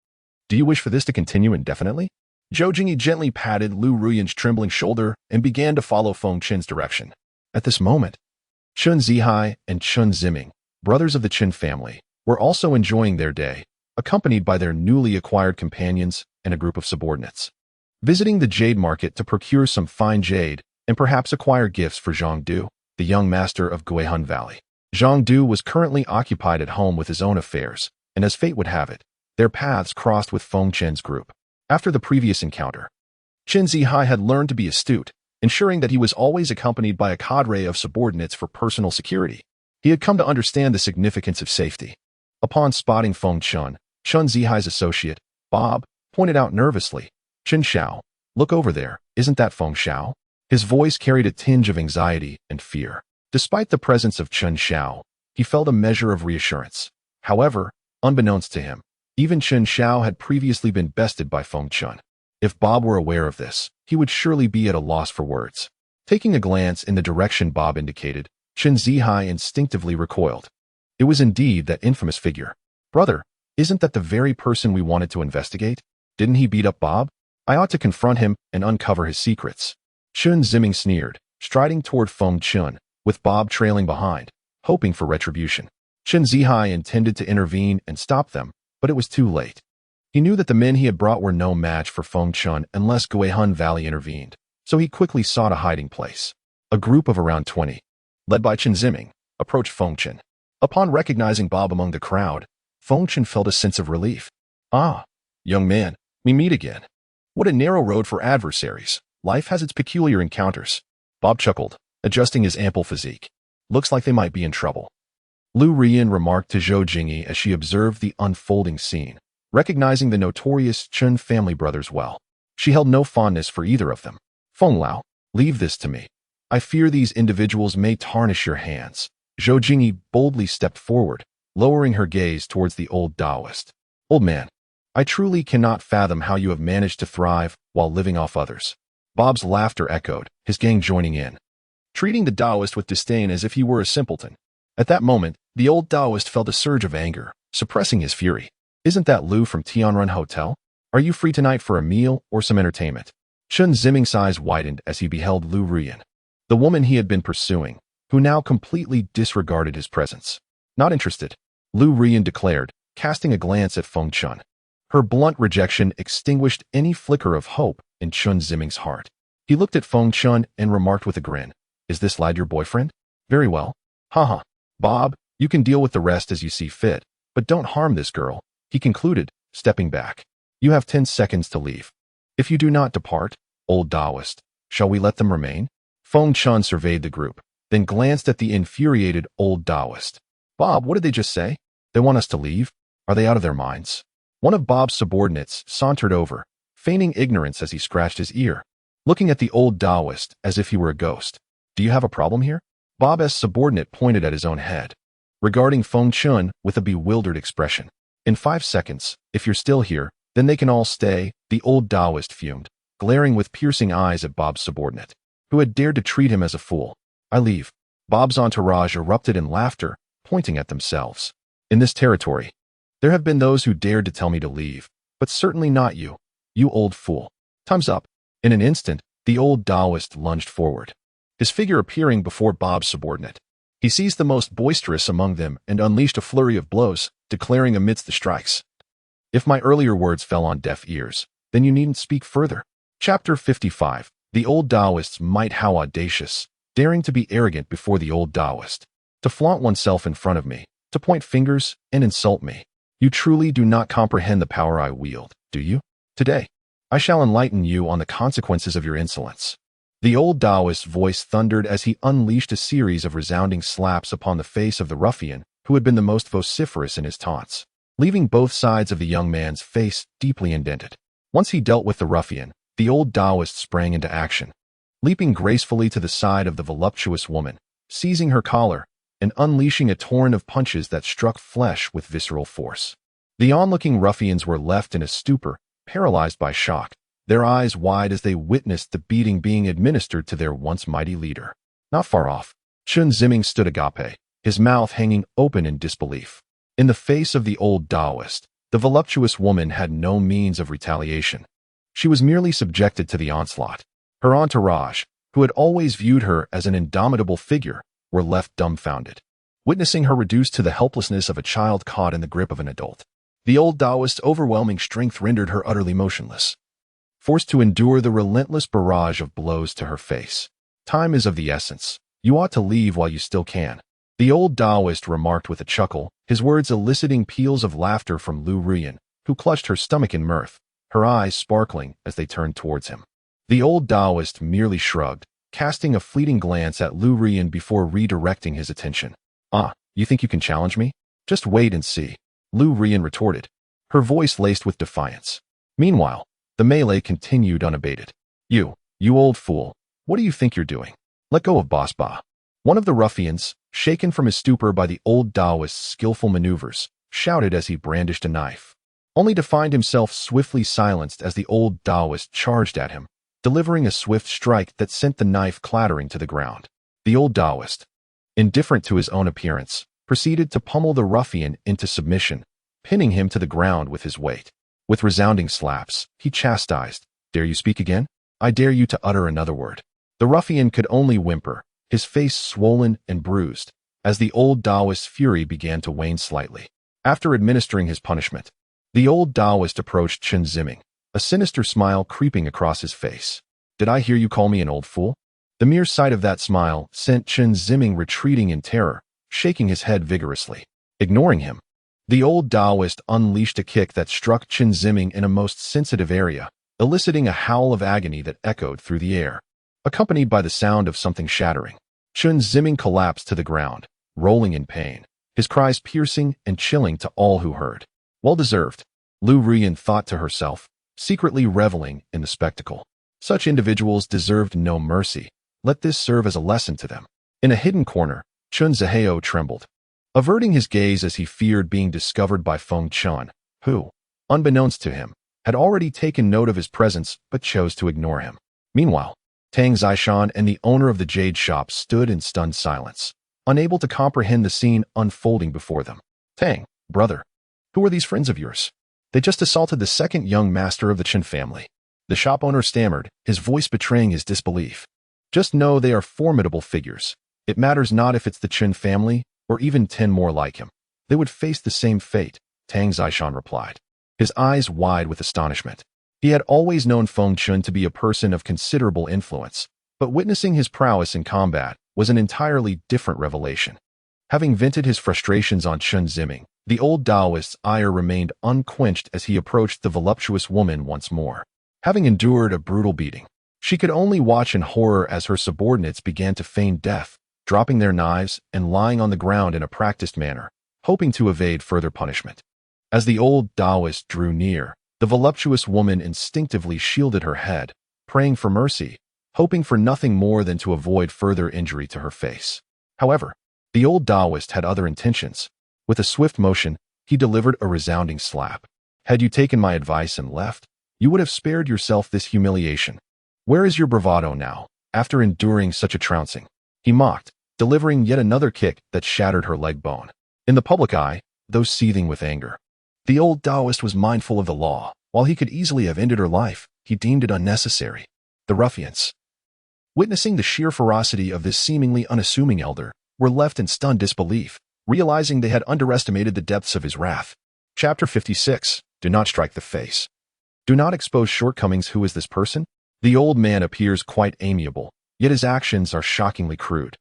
Do you wish for this to continue indefinitely? Zhou Jingyi gently patted Liu Ruoyan's trembling shoulder and began to follow Feng Chen's direction. At this moment, Chen Zihai and Chen Ziming, brothers of the Chen family, were also enjoying their day, accompanied by their newly acquired companions and a group of subordinates. Visiting the jade market to procure some fine jade and perhaps acquire gifts for Zhang Du, the young master of Guihun Valley. Zhang Du was currently occupied at home with his own affairs, and as fate would have it, their paths crossed with Feng Chen's group. After the previous encounter, Chen Zihai had learned to be astute, ensuring that he was always accompanied by a cadre of subordinates for personal security. He had come to understand the significance of safety. Upon spotting Feng Chen, Chen Zihai's associate, Bob, pointed out nervously, Chen Shao, look over there, isn't that Feng Shao? His voice carried a tinge of anxiety and fear. Despite the presence of Chen Shao, he felt a measure of reassurance. However, unbeknownst to him, even Chen Shao had previously been bested by Feng Chen. If Bob were aware of this, he would surely be at a loss for words. Taking a glance in the direction Bob indicated, Chen Zihai instinctively recoiled. It was indeed that infamous figure. Brother, isn't that the very person we wanted to investigate? Didn't he beat up Bob? I ought to confront him and uncover his secrets. Chen Ziming sneered, striding toward Feng Chen, with Bob trailing behind, hoping for retribution. Chen Zihai intended to intervene and stop them, but it was too late. He knew that the men he had brought were no match for Feng Chen unless Guihun Valley intervened, so he quickly sought a hiding place. A group of around 20, led by Chen Ziming, approached Feng Chen. Upon recognizing Bob among the crowd, Feng Chen felt a sense of relief. Ah, young man, we meet again. What a narrow road for adversaries. Life has its peculiar encounters. Bob chuckled, adjusting his ample physique. Looks like they might be in trouble. Liu Ruoyan remarked to Zhou Jingyi as she observed the unfolding scene, recognizing the notorious Chen family brothers well. She held no fondness for either of them. Feng Lao, leave this to me. I fear these individuals may tarnish your hands. Zhou Jingyi boldly stepped forward, lowering her gaze towards the old Taoist. Old man, I truly cannot fathom how you have managed to thrive while living off others. Bob's laughter echoed, his gang joining in, treating the Taoist with disdain as if he were a simpleton. At that moment, the old Taoist felt a surge of anger, suppressing his fury. Isn't that Liu from Tianrun Hotel? Are you free tonight for a meal or some entertainment? Chen Ziming's eyes widened as he beheld Liu Ruoyan, the woman he had been pursuing, who now completely disregarded his presence. Not interested, Liu Ruoyan declared, casting a glance at Feng Chen. Her blunt rejection extinguished any flicker of hope in Chen Ziming's heart. He looked at Feng Chen and remarked with a grin, "Is this lad your boyfriend? Very well. Haha. Bob, you can deal with the rest as you see fit, but don't harm this girl," he concluded, stepping back. "You have 10 seconds to leave. If you do not depart, old Taoist, shall we let them remain?" Feng Chen surveyed the group, then glanced at the infuriated old Taoist. "Bob, what did they just say? They want us to leave? Are they out of their minds?" One of Bob's subordinates sauntered over, feigning ignorance as he scratched his ear, looking at the old Taoist as if he were a ghost. "Do you have a problem here?" Bob's subordinate pointed at his own head, regarding Feng Chen with a bewildered expression. "In 5 seconds, if you're still here, then they can all stay," the old Taoist fumed, glaring with piercing eyes at Bob's subordinate, who had dared to treat him as a fool. "I leave." Bob's entourage erupted in laughter, pointing at themselves. "In this territory, there have been those who dared to tell me to leave, but certainly not you, you old fool. Time's up." In an instant, the old Taoist lunged forward, his figure appearing before Bob's subordinate. He seized the most boisterous among them and unleashed a flurry of blows, declaring amidst the strikes, "If my earlier words fell on deaf ears, then you needn't speak further." Chapter 55. The old Taoist's might. How audacious, daring to be arrogant before the old Taoist, to flaunt oneself in front of me, to point fingers and insult me. You truly do not comprehend the power I wield, do you? Today, I shall enlighten you on the consequences of your insolence. The old Taoist's voice thundered as he unleashed a series of resounding slaps upon the face of the ruffian who had been the most vociferous in his taunts, leaving both sides of the young man's face deeply indented. Once he dealt with the ruffian, the old Taoist sprang into action, leaping gracefully to the side of the voluptuous woman, seizing her collar, and unleashing a torrent of punches that struck flesh with visceral force. The onlooking ruffians were left in a stupor, paralyzed by shock, their eyes wide as they witnessed the beating being administered to their once mighty leader. Not far off, Chen Ziming stood agape, his mouth hanging open in disbelief. In the face of the old Taoist, the voluptuous woman had no means of retaliation. She was merely subjected to the onslaught. Her entourage, who had always viewed her as an indomitable figure, were left dumbfounded, witnessing her reduced to the helplessness of a child caught in the grip of an adult. The old Taoist's overwhelming strength rendered her utterly motionless, forced to endure the relentless barrage of blows to her face. "Time is of the essence. You ought to leave while you still can," the old Taoist remarked with a chuckle, his words eliciting peals of laughter from Liu Ruoyan, who clutched her stomach in mirth, her eyes sparkling as they turned towards him. The old Taoist merely shrugged, casting a fleeting glance at Liu Ruoyan before redirecting his attention. "Ah, you think you can challenge me? Just wait and see," Liu Ruoyan retorted, her voice laced with defiance. Meanwhile, the melee continued unabated. You old fool, what do you think you're doing? Let go of Boss Ba." One of the ruffians, shaken from his stupor by the old Taoist's skillful maneuvers, shouted as he brandished a knife, only to find himself swiftly silenced as the old Taoist charged at him, delivering a swift strike that sent the knife clattering to the ground. The old Taoist, indifferent to his own appearance, proceeded to pummel the ruffian into submission, pinning him to the ground with his weight. With resounding slaps, he chastised, "Dare you speak again? I dare you to utter another word." The ruffian could only whimper, his face swollen and bruised, as the old Taoist's fury began to wane slightly. After administering his punishment, the old Taoist approached Chen Ziming, a sinister smile creeping across his face. "Did I hear you call me an old fool?" The mere sight of that smile sent Chen Ziming retreating in terror, shaking his head vigorously. Ignoring him, the old Taoist unleashed a kick that struck Chen Ziming in a most sensitive area, eliciting a howl of agony that echoed through the air, accompanied by the sound of something shattering. Chen Ziming collapsed to the ground, rolling in pain, his cries piercing and chilling to all who heard. Well deserved, Liu Ruoyan thought to herself, secretly reveling in the spectacle. Such individuals deserved no mercy. Let this serve as a lesson to them. In a hidden corner, Chen Zihao trembled, averting his gaze as he feared being discovered by Feng Chen, who, unbeknownst to him, had already taken note of his presence but chose to ignore him. Meanwhile, Tang Zishan and the owner of the jade shop stood in stunned silence, unable to comprehend the scene unfolding before them. Tang, brother, who are these friends of yours? They just assaulted the second young master of the Chen family. The shop owner stammered, his voice betraying his disbelief. Just know they are formidable figures. It matters not if it's the Chen family or even 10 more like him. They would face the same fate, Tang Zishan replied, his eyes wide with astonishment. He had always known Feng Chen to be a person of considerable influence, but witnessing his prowess in combat was an entirely different revelation. Having vented his frustrations on Chen Ziming, the old Taoist's ire remained unquenched as he approached the voluptuous woman once more. Having endured a brutal beating, she could only watch in horror as her subordinates began to feign death, dropping their knives and lying on the ground in a practiced manner, hoping to evade further punishment. As the old Taoist drew near, the voluptuous woman instinctively shielded her head, praying for mercy, hoping for nothing more than to avoid further injury to her face. However, the old Taoist had other intentions. With a swift motion, he delivered a resounding slap. Had you taken my advice and left, you would have spared yourself this humiliation. Where is your bravado now, after enduring such a trouncing? He mocked, delivering yet another kick that shattered her leg bone. In the public eye, though seething with anger, the old Taoist was mindful of the law. While he could easily have ended her life, he deemed it unnecessary. The ruffians, witnessing the sheer ferocity of this seemingly unassuming elder, were left in stunned disbelief, realizing they had underestimated the depths of his wrath. Chapter 56. Do not strike the face. Do not expose shortcomings. Who is this person? The old man appears quite amiable, yet his actions are shockingly crude.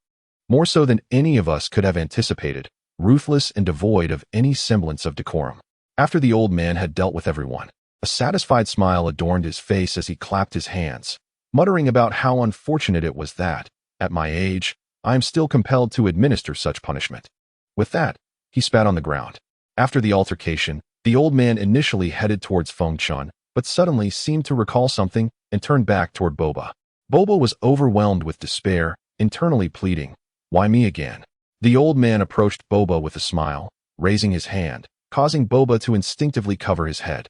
More so than any of us could have anticipated, ruthless and devoid of any semblance of decorum. After the old man had dealt with everyone, a satisfied smile adorned his face as he clapped his hands, muttering about how unfortunate it was that, at my age, I am still compelled to administer such punishment. With that, he spat on the ground. After the altercation, the old man initially headed towards Feng Chen, but suddenly seemed to recall something and turned back toward Boba. Boba was overwhelmed with despair, internally pleading, "Why me again?" The old man approached Boba with a smile, raising his hand, causing Boba to instinctively cover his head.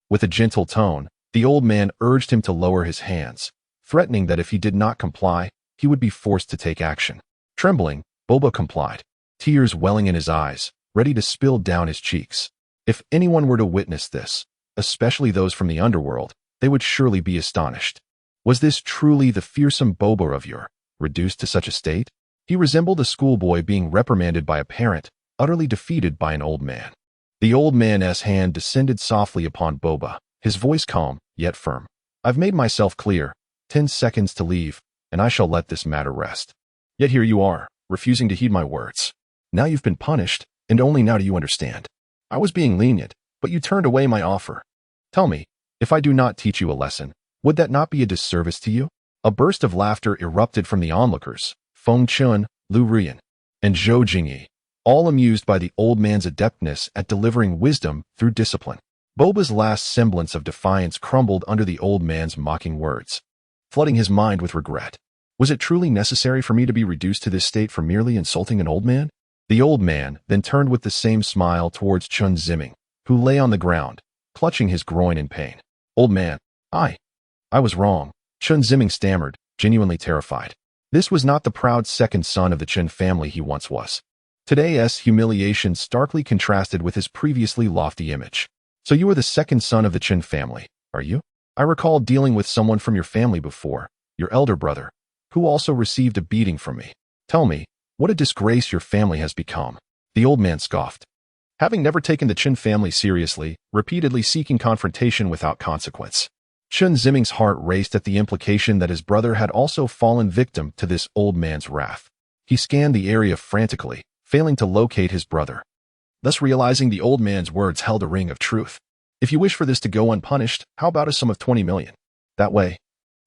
With a gentle tone, the old man urged him to lower his hands, threatening that if he did not comply, he would be forced to take action. Trembling, Boba complied, tears welling in his eyes, ready to spill down his cheeks. If anyone were to witness this, especially those from the underworld, they would surely be astonished. Was this truly the fearsome Boba of yore, reduced to such a state? He resembled a schoolboy being reprimanded by a parent, utterly defeated by an old man. The old man's hand descended softly upon Boba, his voice calm, yet firm. I've made myself clear. 10 seconds to leave, and I shall let this matter rest. Yet here you are, refusing to heed my words. Now you've been punished, and only now do you understand. I was being lenient, but you turned away my offer. Tell me, if I do not teach you a lesson, would that not be a disservice to you? A burst of laughter erupted from the onlookers, Feng Chen, Liu Ruoyan, and Zhou Jingyi, all amused by the old man's adeptness at delivering wisdom through discipline. Boba's last semblance of defiance crumbled under the old man's mocking words, flooding his mind with regret. Was it truly necessary for me to be reduced to this state for merely insulting an old man? The old man then turned with the same smile towards Chen Ziming, who lay on the ground, clutching his groin in pain. Old man, I was wrong, Chen Ziming stammered, genuinely terrified. This was not the proud second son of the Chen family he once was. Today's humiliation starkly contrasted with his previously lofty image. So you are the second son of the Chen family, are you? I recall dealing with someone from your family before, your elder brother, who also received a beating from me. Tell me, what a disgrace your family has become. The old man scoffed. Having never taken the Chen family seriously, repeatedly seeking confrontation without consequence, Chen Ziming's heart raced at the implication that his brother had also fallen victim to this old man's wrath. He scanned the area frantically, failing to locate his brother, thus realizing the old man's words held a ring of truth. If you wish for this to go unpunished, how about a sum of 20 million? That way,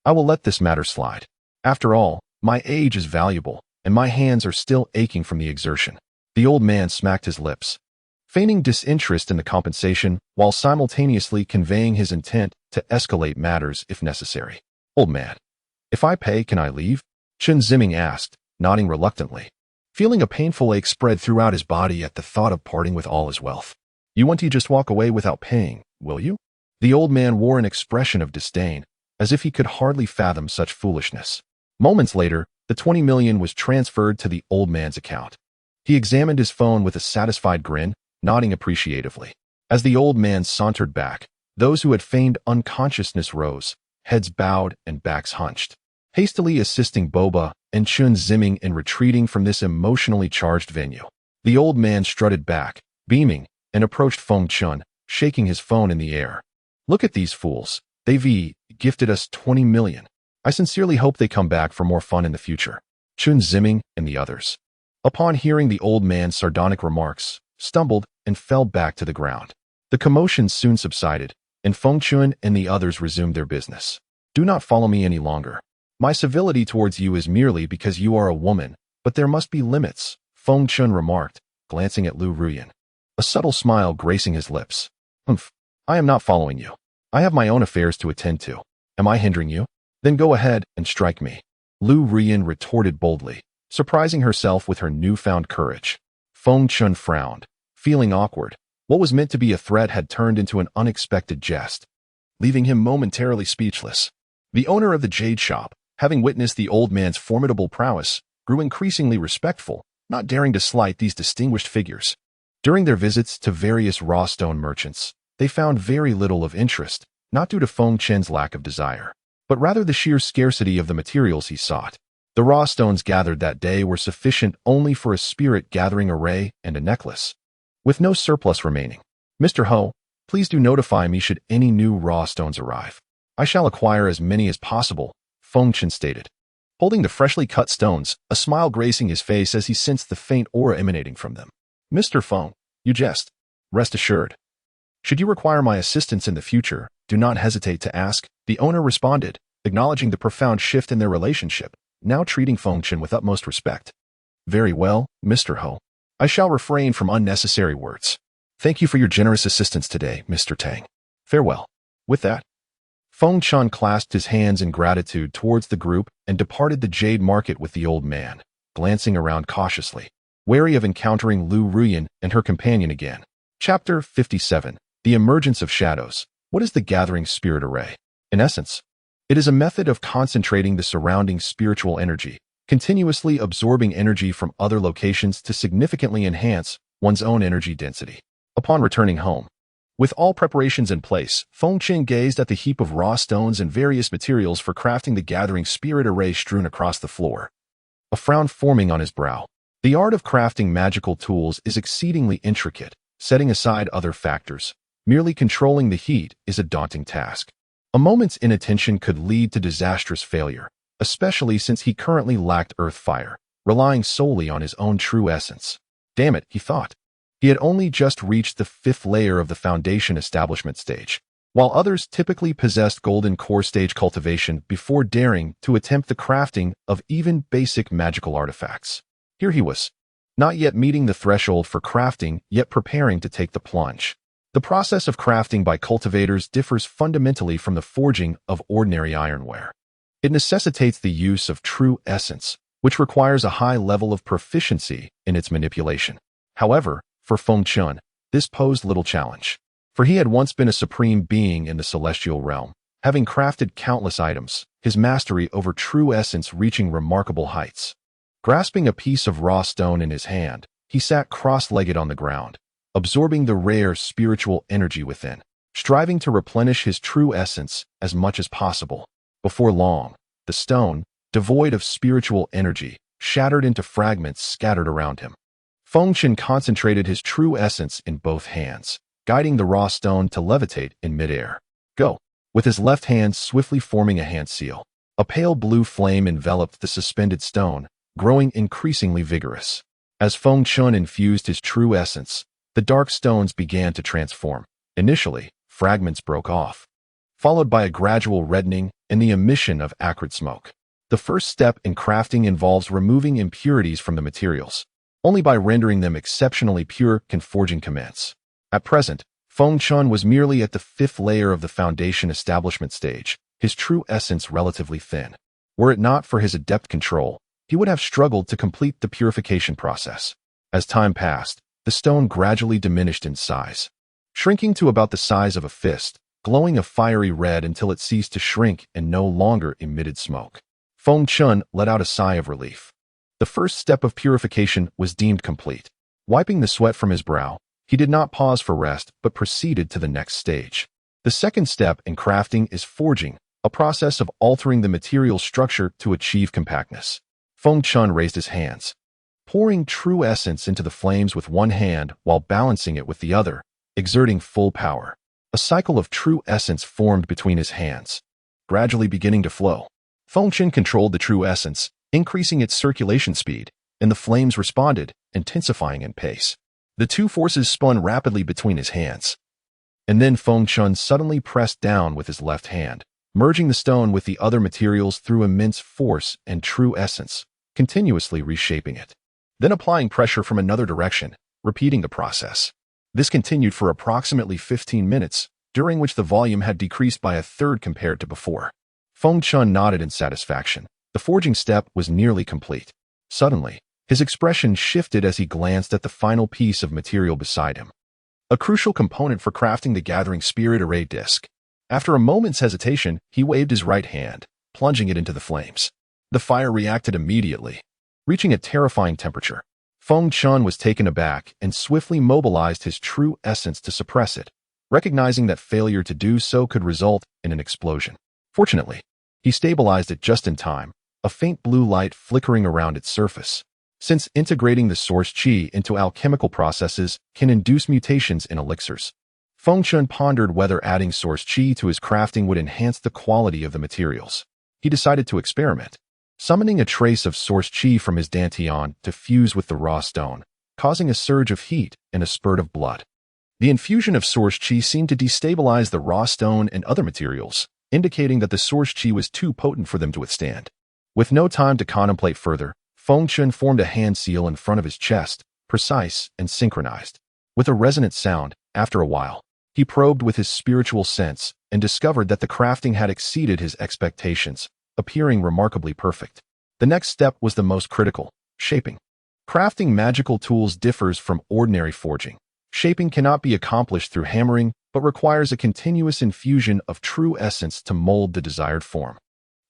I will let this matter slide. After all, my age is valuable, and my hands are still aching from the exertion. The old man smacked his lips, feigning disinterest in the compensation while simultaneously conveying his intent to escalate matters if necessary. Old man, if I pay, can I leave? Chen Ziming asked, nodding reluctantly, feeling a painful ache spread throughout his body at the thought of parting with all his wealth. You want to just walk away without paying, will you? The old man wore an expression of disdain, as if he could hardly fathom such foolishness. Moments later, the 20 million was transferred to the old man's account. He examined his phone with a satisfied grin, nodding appreciatively. As the old man sauntered back, those who had feigned unconsciousness rose, heads bowed and backs hunched, hastily assisting Boba and Chun Zimming in retreating from this emotionally charged venue. The old man strutted back, beaming, and approached Feng Chen, shaking his phone in the air. Look at these fools. They've gifted us 20 million. I sincerely hope they come back for more fun in the future. Chun Zimming and the others, upon hearing the old man's sardonic remarks, stumbled and fell back to the ground. The commotion soon subsided, and Feng Chen and the others resumed their business. Do not follow me any longer. My civility towards you is merely because you are a woman, but there must be limits, Feng Chen remarked, glancing at Liu Ruoyan, a subtle smile gracing his lips. Humph, I am not following you. I have my own affairs to attend to. Am I hindering you? Then go ahead and strike me. Liu Ruoyan retorted boldly, surprising herself with her newfound courage. Feng Chen frowned, feeling awkward. What was meant to be a threat had turned into an unexpected jest, leaving him momentarily speechless. The owner of the jade shop, having witnessed the old man's formidable prowess, grew increasingly respectful, not daring to slight these distinguished figures. During their visits to various raw stone merchants, they found very little of interest, not due to Feng Chen's lack of desire, but rather the sheer scarcity of the materials he sought. The raw stones gathered that day were sufficient only for a spirit-gathering array and a necklace, with no surplus remaining. Mr. Ho, please do notify me should any new raw stones arrive. I shall acquire as many as possible, Feng Chen stated, holding the freshly cut stones, a smile gracing his face as he sensed the faint aura emanating from them. Mr. Feng, you jest. Rest assured. Should you require my assistance in the future, do not hesitate to ask, the owner responded, acknowledging the profound shift in their relationship, now treating Feng Chen with utmost respect. Very well, Mr. Ho. I shall refrain from unnecessary words. Thank you for your generous assistance today, Mr. Tang. Farewell. With that, Feng Chen clasped his hands in gratitude towards the group and departed the jade market with the old man, glancing around cautiously, wary of encountering Liu Ruoyan and her companion again. Chapter 57. The Emergence of Shadows. What is the Gathering Spirit Array? In essence, it is a method of concentrating the surrounding spiritual energy, continuously absorbing energy from other locations to significantly enhance one's own energy density. Upon returning home, with all preparations in place, Feng Chen gazed at the heap of raw stones and various materials for crafting the Gathering Spirit Array strewn across the floor, a frown forming on his brow. The art of crafting magical tools is exceedingly intricate. Setting aside other factors, merely controlling the heat is a daunting task. A moment's inattention could lead to disastrous failure, especially since he currently lacked earth fire, relying solely on his own true essence. Damn it, he thought. He had only just reached the 5th layer of the foundation establishment stage, while others typically possessed golden core stage cultivation before daring to attempt the crafting of even basic magical artifacts. Here he was, not yet meeting the threshold for crafting, yet preparing to take the plunge. The process of crafting by cultivators differs fundamentally from the forging of ordinary ironware. It necessitates the use of true essence, which requires a high level of proficiency in its manipulation. However, for Feng Chen, this posed little challenge, for he had once been a supreme being in the celestial realm, having crafted countless items, his mastery over true essence reaching remarkable heights. Grasping a piece of raw stone in his hand, he sat cross-legged on the ground, absorbing the rare spiritual energy within, striving to replenish his true essence as much as possible. Before long, the stone, devoid of spiritual energy, shattered into fragments scattered around him. Feng Chen concentrated his true essence in both hands, guiding the raw stone to levitate in midair. Go! With his left hand swiftly forming a hand seal, a pale blue flame enveloped the suspended stone, growing increasingly vigorous. As Feng Chen infused his true essence, the dark stones began to transform. Initially, fragments broke off, followed by a gradual reddening and the emission of acrid smoke. The first step in crafting involves removing impurities from the materials. Only by rendering them exceptionally pure can forging commence. At present, Feng Chen was merely at the 5th layer of the foundation establishment stage, his true essence relatively thin. Were it not for his adept control, he would have struggled to complete the purification process. As time passed, the stone gradually diminished in size, shrinking to about the size of a fist, glowing a fiery red until it ceased to shrink and no longer emitted smoke. Feng Chen let out a sigh of relief. The first step of purification was deemed complete. Wiping the sweat from his brow, he did not pause for rest but proceeded to the next stage. The second step in crafting is forging, a process of altering the material structure to achieve compactness. Feng Chen raised his hands, pouring true essence into the flames with one hand while balancing it with the other, exerting full power. A cycle of true essence formed between his hands, gradually beginning to flow. Feng Chen controlled the true essence, increasing its circulation speed, and the flames responded, intensifying in pace. The two forces spun rapidly between his hands. And then Feng Chen suddenly pressed down with his left hand, merging the stone with the other materials through immense force and true essence, continuously reshaping it. Then applying pressure from another direction, repeating the process. This continued for approximately 15 minutes, during which the volume had decreased by a third compared to before. Feng Chen nodded in satisfaction. The forging step was nearly complete. Suddenly, his expression shifted as he glanced at the final piece of material beside him. A crucial component for crafting the Gathering Spirit Array disc. After a moment's hesitation, he waved his right hand, plunging it into the flames. The fire reacted immediately, reaching a terrifying temperature. Feng Chen was taken aback and swiftly mobilized his true essence to suppress it, recognizing that failure to do so could result in an explosion. Fortunately, he stabilized it just in time, a faint blue light flickering around its surface. Since integrating the source qi into alchemical processes can induce mutations in elixirs, Feng Chen pondered whether adding source qi to his crafting would enhance the quality of the materials. He decided to experiment, summoning a trace of source qi from his dantian to fuse with the raw stone, causing a surge of heat and a spurt of blood. The infusion of source qi seemed to destabilize the raw stone and other materials, indicating that the source qi was too potent for them to withstand. With no time to contemplate further, Feng Chen formed a hand seal in front of his chest, precise and synchronized. With a resonant sound, after a while, he probed with his spiritual sense and discovered that the crafting had exceeded his expectations, appearing remarkably perfect. The next step was the most critical: shaping. Crafting magical tools differs from ordinary forging. Shaping cannot be accomplished through hammering, but requires a continuous infusion of true essence to mold the desired form.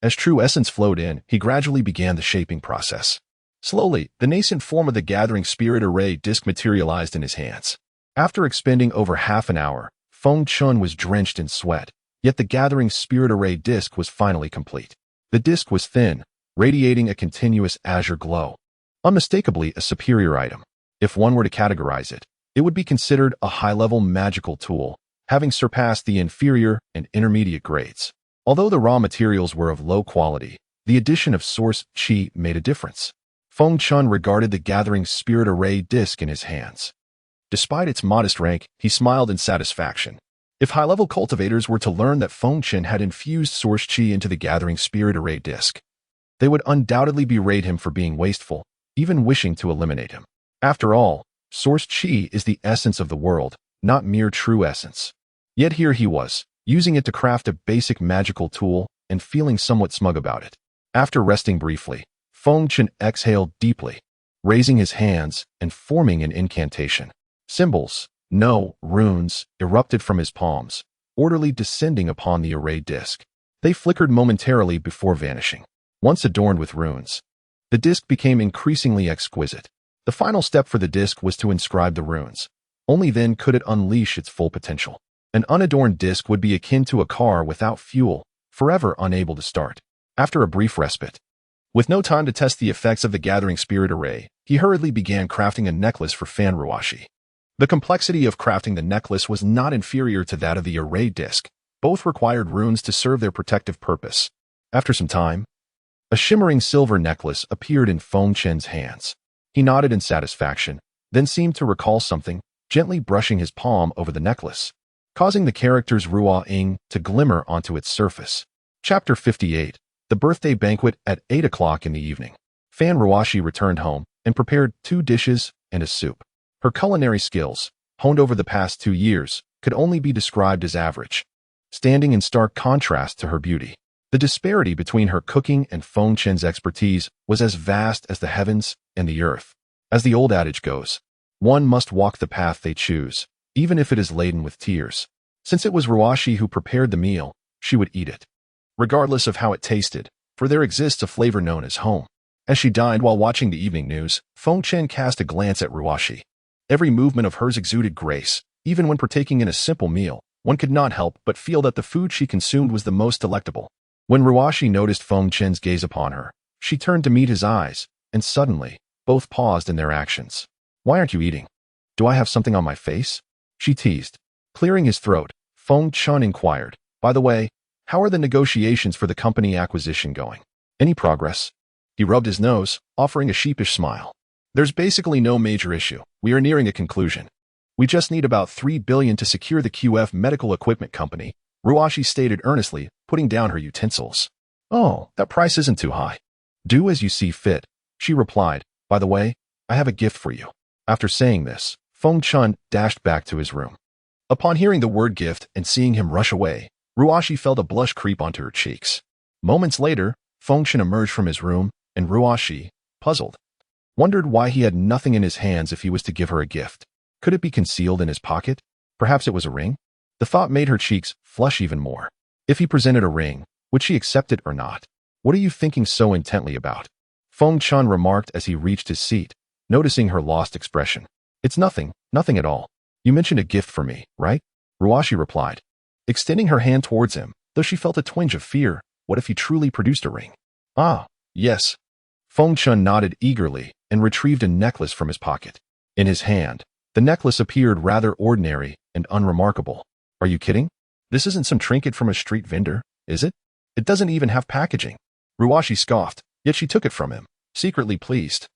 As true essence flowed in, he gradually began the shaping process. Slowly, the nascent form of the Gathering Spirit Array disc materialized in his hands. After expending over half an hour, Feng Chen was drenched in sweat, yet the Gathering Spirit Array disc was finally complete. The disc was thin, radiating a continuous azure glow. Unmistakably a superior item. If one were to categorize it, it would be considered a high-level magical tool, having surpassed the inferior and intermediate grades. Although the raw materials were of low quality, the addition of source qi made a difference. Feng Chen regarded the Gathering Spirit Array disc in his hands. Despite its modest rank, he smiled in satisfaction. If high-level cultivators were to learn that Feng Chen had infused source qi into the Gathering Spirit Array disc, they would undoubtedly berate him for being wasteful, even wishing to eliminate him. After all, source qi is the essence of the world, not mere true essence. Yet here he was, using it to craft a basic magical tool and feeling somewhat smug about it. After resting briefly, Feng Chen exhaled deeply, raising his hands and forming an incantation. Symbols, runes, erupted from his palms, orderly descending upon the array disc. They flickered momentarily before vanishing. Once adorned with runes, the disc became increasingly exquisite. The final step for the disc was to inscribe the runes. Only then could it unleash its full potential. An unadorned disc would be akin to a car without fuel, forever unable to start. After a brief respite, with no time to test the effects of the Gathering Spirit Array, he hurriedly began crafting a necklace for Fan Ruoxi. The complexity of crafting the necklace was not inferior to that of the array disc. Both required runes to serve their protective purpose. After some time, a shimmering silver necklace appeared in Feng Chen's hands. He nodded in satisfaction, then seemed to recall something, gently brushing his palm over the necklace, causing the characters Ruoyan to glimmer onto its surface. Chapter 58. The Birthday Banquet at 8 o'clock in the evening. Fan Ruoxi returned home and prepared 2 dishes and a soup. Her culinary skills, honed over the past 2 years, could only be described as average, standing in stark contrast to her beauty. The disparity between her cooking and Feng Chen's expertise was as vast as the heavens and the earth. As the old adage goes, one must walk the path they choose. even if it is laden with tears. Since it was Ruoxi who prepared the meal, she would eat it, regardless of how it tasted, for there exists a flavor known as home. As she dined while watching the evening news, Feng Chen cast a glance at Ruoxi. Every movement of hers exuded grace. Even when partaking in a simple meal, one could not help but feel that the food she consumed was the most delectable. When Ruoxi noticed Feng Chen's gaze upon her, she turned to meet his eyes, and suddenly, both paused in their actions. "Why aren't you eating? Do I have something on my face?" she teased. Clearing his throat, Feng Chen inquired, "By the way, how are the negotiations for the company acquisition going? Any progress?" He rubbed his nose, offering a sheepish smile. "There's basically no major issue. We are nearing a conclusion. We just need about 3 billion to secure the QF Medical Equipment Company," Ruoxi stated earnestly, putting down her utensils. "Oh, that price isn't too high. Do as you see fit," she replied. "By the way, I have a gift for you." After saying this, Feng Chen dashed back to his room. Upon hearing the word gift and seeing him rush away, Ruoxi felt a blush creep onto her cheeks. Moments later, Feng Chen emerged from his room, and Ruoxi, puzzled, wondered why he had nothing in his hands if he was to give her a gift. Could it be concealed in his pocket? Perhaps it was a ring? The thought made her cheeks flush even more. If he presented a ring, would she accept it or not? "What are you thinking so intently about?" Feng Chen remarked as he reached his seat, noticing her lost expression. "It's nothing, nothing at all. You mentioned a gift for me, right?" Ruoxi replied, extending her hand towards him, though she felt a twinge of fear. What if he truly produced a ring? "Ah, yes." Feng Chen nodded eagerly and retrieved a necklace from his pocket. In his hand, the necklace appeared rather ordinary and unremarkable. "Are you kidding? This isn't some trinket from a street vendor, is it? It doesn't even have packaging." Ruoxi scoffed, yet she took it from him, secretly pleased.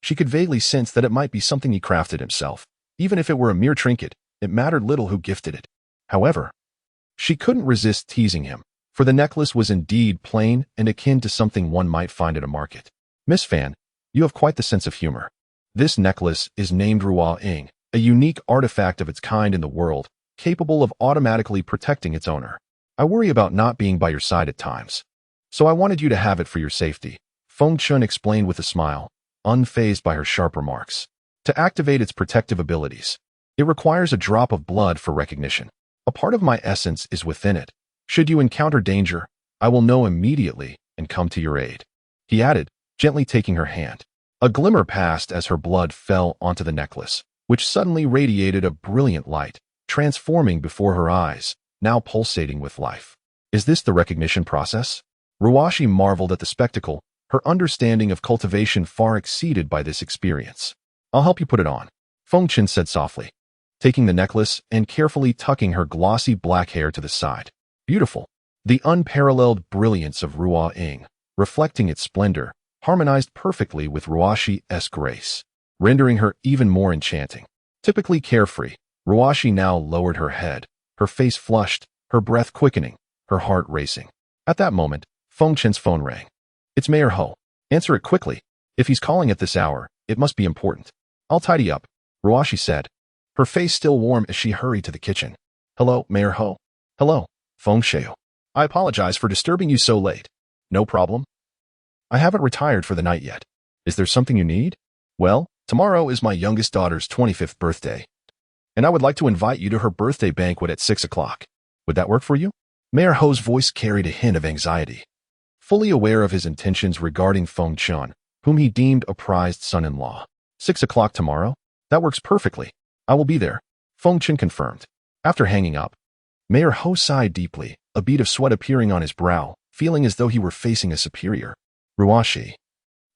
She could vaguely sense that it might be something he crafted himself. Even if it were a mere trinket, it mattered little who gifted it. However, she couldn't resist teasing him, for the necklace was indeed plain and akin to something one might find at a market. "Miss Fan, you have quite the sense of humor. This necklace is named Ruoyan, a unique artifact of its kind in the world, capable of automatically protecting its owner. I worry about not being by your side at times, so I wanted you to have it for your safety," Feng Chen explained with a smile, unfazed by her sharp remarks. "To activate its protective abilities, it requires a drop of blood for recognition. A part of my essence is within it. Should you encounter danger, I will know immediately and come to your aid," he added, gently taking her hand. A glimmer passed as her blood fell onto the necklace, which suddenly radiated a brilliant light, transforming before her eyes, now pulsating with life. "Is this the recognition process?" Ruoxi marveled at the spectacle, her understanding of cultivation far exceeded by this experience. "I'll help you put it on," Feng Chen said softly, taking the necklace and carefully tucking her glossy black hair to the side. Beautiful. The unparalleled brilliance of Ruoyan, reflecting its splendor, harmonized perfectly with Ruoxi's grace, rendering her even more enchanting. Typically carefree, Ruoxi now lowered her head, her face flushed, her breath quickening, her heart racing. At that moment, Feng Chen's phone rang. "It's Mayor Ho. Answer it quickly. If he's calling at this hour, it must be important." "I'll tidy up," Ruoxi said, her face still warm as she hurried to the kitchen. "Hello, Mayor Ho." "Hello, Feng Shao. I apologize for disturbing you so late." "No problem. I haven't retired for the night yet. Is there something you need?" "Well, tomorrow is my youngest daughter's 25th birthday, and I would like to invite you to her birthday banquet at 6 o'clock. Would that work for you?" Mayor Ho's voice carried a hint of anxiety. Fully aware of his intentions regarding Feng Chen, whom he deemed a prized son-in-law. 6 o'clock tomorrow? That works perfectly. I will be there, Feng Chen confirmed. After hanging up, Mayor Ho sighed deeply, a bead of sweat appearing on his brow, feeling as though he were facing a superior. "Ruoxi.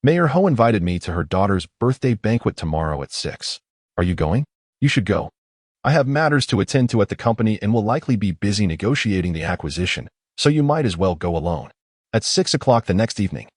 Mayor Ho invited me to her daughter's birthday banquet tomorrow at 6. Are you going? You should go. I have matters to attend to at the company and will likely be busy negotiating the acquisition, so you might as well go alone." At 6 o'clock the next evening,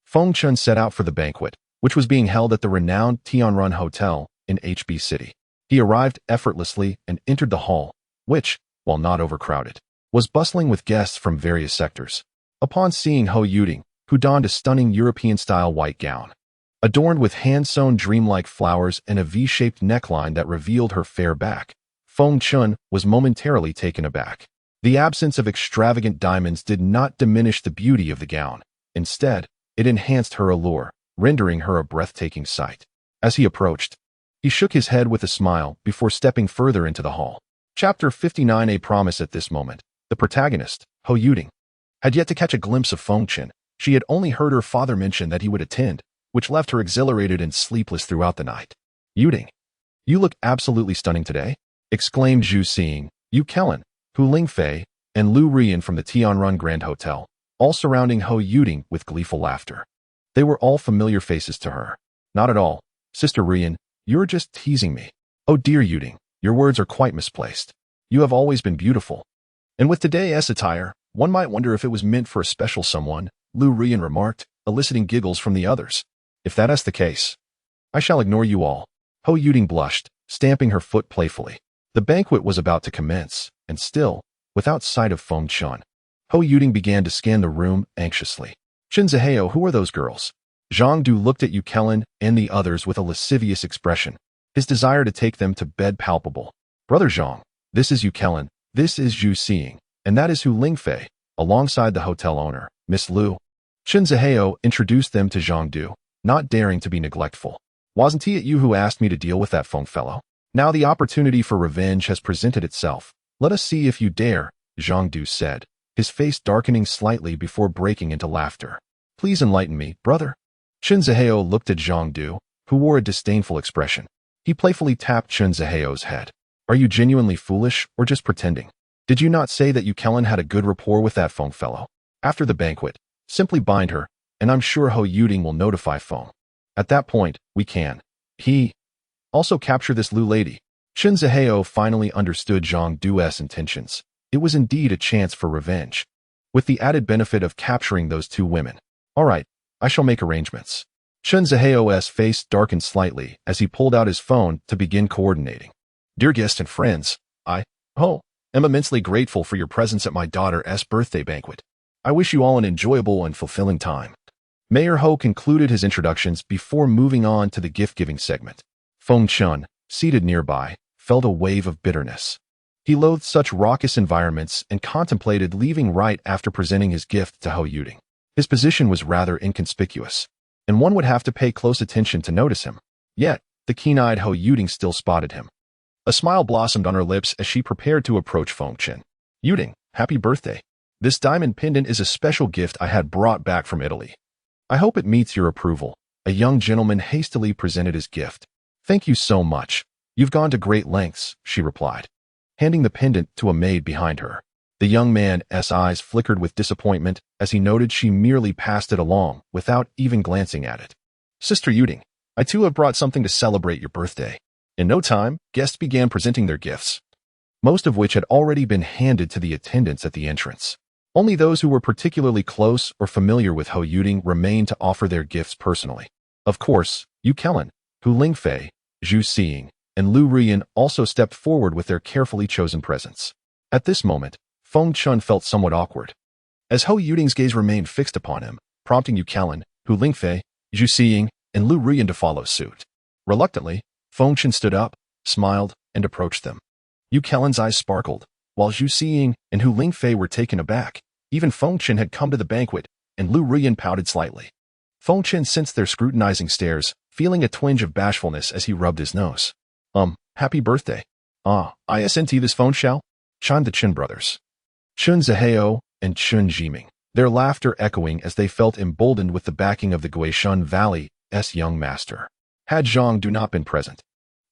Feng Chen set out for the banquet, which was being held at the renowned Tianrun Hotel in HB City. He arrived effortlessly and entered the hall, which, while not overcrowded, was bustling with guests from various sectors. Upon seeing Ho Yuding, who donned a stunning European-style white gown, adorned with hand-sewn dreamlike flowers and a V-shaped neckline that revealed her fair back, Feng Chen was momentarily taken aback. The absence of extravagant diamonds did not diminish the beauty of the gown. Instead, it enhanced her allure, rendering her a breathtaking sight. As he approached, He shook his head with a smile before stepping further into the hall. Chapter 59. A promise. At this moment, the protagonist, Hou Yuding, had yet to catch a glimpse of Feng Chen. She had only heard her father mention that he would attend, which left her exhilarated and sleepless throughout the night. Yuding, you look absolutely stunning today, exclaimed Zhu Xing, Yu Kellen, Hu Lingfei, and Liu Ruoyan from the Tianrun Grand Hotel, all surrounding Hou Yuding with gleeful laughter. They were all familiar faces to her. Not at all, Sister Ruoyan, you're just teasing me. Oh dear Yuding, your words are quite misplaced. You have always been beautiful. And with today's attire, one might wonder if it was meant for a special someone, Liu Ruoyan remarked, eliciting giggles from the others. If that is the case, I shall ignore you all. Hou Yuding blushed, stamping her foot playfully. The banquet was about to commence, and still, without sight of Feng Chen, Hou Yuding began to scan the room anxiously. Chen Zihao, who are those girls? Zhang Du looked at Yu Kellen and the others with a lascivious expression, his desire to take them to bed palpable. Brother Zhang, this is Yu Kellen, this is Zhu Xing, and that is Hu Lingfei, alongside the hotel owner, Miss Liu. Chen Zihao introduced them to Zhang Du, not daring to be neglectful. Wasn't it you who asked me to deal with that Feng fellow? Now the opportunity for revenge has presented itself. Let us see if you dare, Zhang Du said, his face darkening slightly before breaking into laughter. Please enlighten me, brother. Chen Zihao looked at Zhang Du, who wore a disdainful expression. He playfully tapped Chen Zihao's head. Are you genuinely foolish or just pretending? Did you not say that Yu Kellen had a good rapport with that Feng fellow? After the banquet, simply bind her, and I'm sure Hou Yuding will notify Feng. At that point, we can. Also capture this Liu lady. Chen Zihao finally understood Zhang Du's intentions. It was indeed a chance for revenge, with the added benefit of capturing those two women. All right, I shall make arrangements. Chen Zihao's face darkened slightly as he pulled out his phone to begin coordinating. Dear guests and friends, I am immensely grateful for your presence at my daughter's birthday banquet. I wish you all an enjoyable and fulfilling time. Mayor Hou concluded his introductions before moving on to the gift-giving segment. Feng Chen, seated nearby, felt a wave of bitterness. He loathed such raucous environments and contemplated leaving right after presenting his gift to Hou Yuding. His position was rather inconspicuous, and one would have to pay close attention to notice him. Yet, the keen-eyed Hou Yuding still spotted him. A smile blossomed on her lips as she prepared to approach Feng Chen. Yuding, happy birthday. This diamond pendant is a special gift I had brought back from Italy. I hope it meets your approval. A young gentleman hastily presented his gift. Thank you so much. You've gone to great lengths, she replied, handing the pendant to a maid behind her. The young man's eyes flickered with disappointment as he noted she merely passed it along without even glancing at it. Sister Yuding, I too have brought something to celebrate your birthday. In no time, guests began presenting their gifts, most of which had already been handed to the attendants at the entrance. Only those who were particularly close or familiar with Hou Yuding remained to offer their gifts personally. Of course, Yu Kellen, Hu Lingfei, Zhu Xing, and Liu Ruoyan also stepped forward with their carefully chosen presents. At this moment, Feng Chen felt somewhat awkward, as Hou Yuding's gaze remained fixed upon him, prompting Yu Kellen, Hu Lingfei, Zhu Xing, and Liu Ruoyan to follow suit. Reluctantly, Feng Chen stood up, smiled, and approached them. Yu Kellen's eyes sparkled, while Zhu Xing and Hu Lingfei were taken aback. Even Feng Chen had come to the banquet, and Liu Ruoyan pouted slightly. Feng Chen sensed their scrutinizing stares, feeling a twinge of bashfulness as he rubbed his nose. Happy birthday. Isn't this Feng Shao? Chimed the Chen brothers. Chen Zihao and Chen Jiming, their laughter echoing as they felt emboldened with the backing of the Guishun Valley's young master. Had Zhang Du not been present,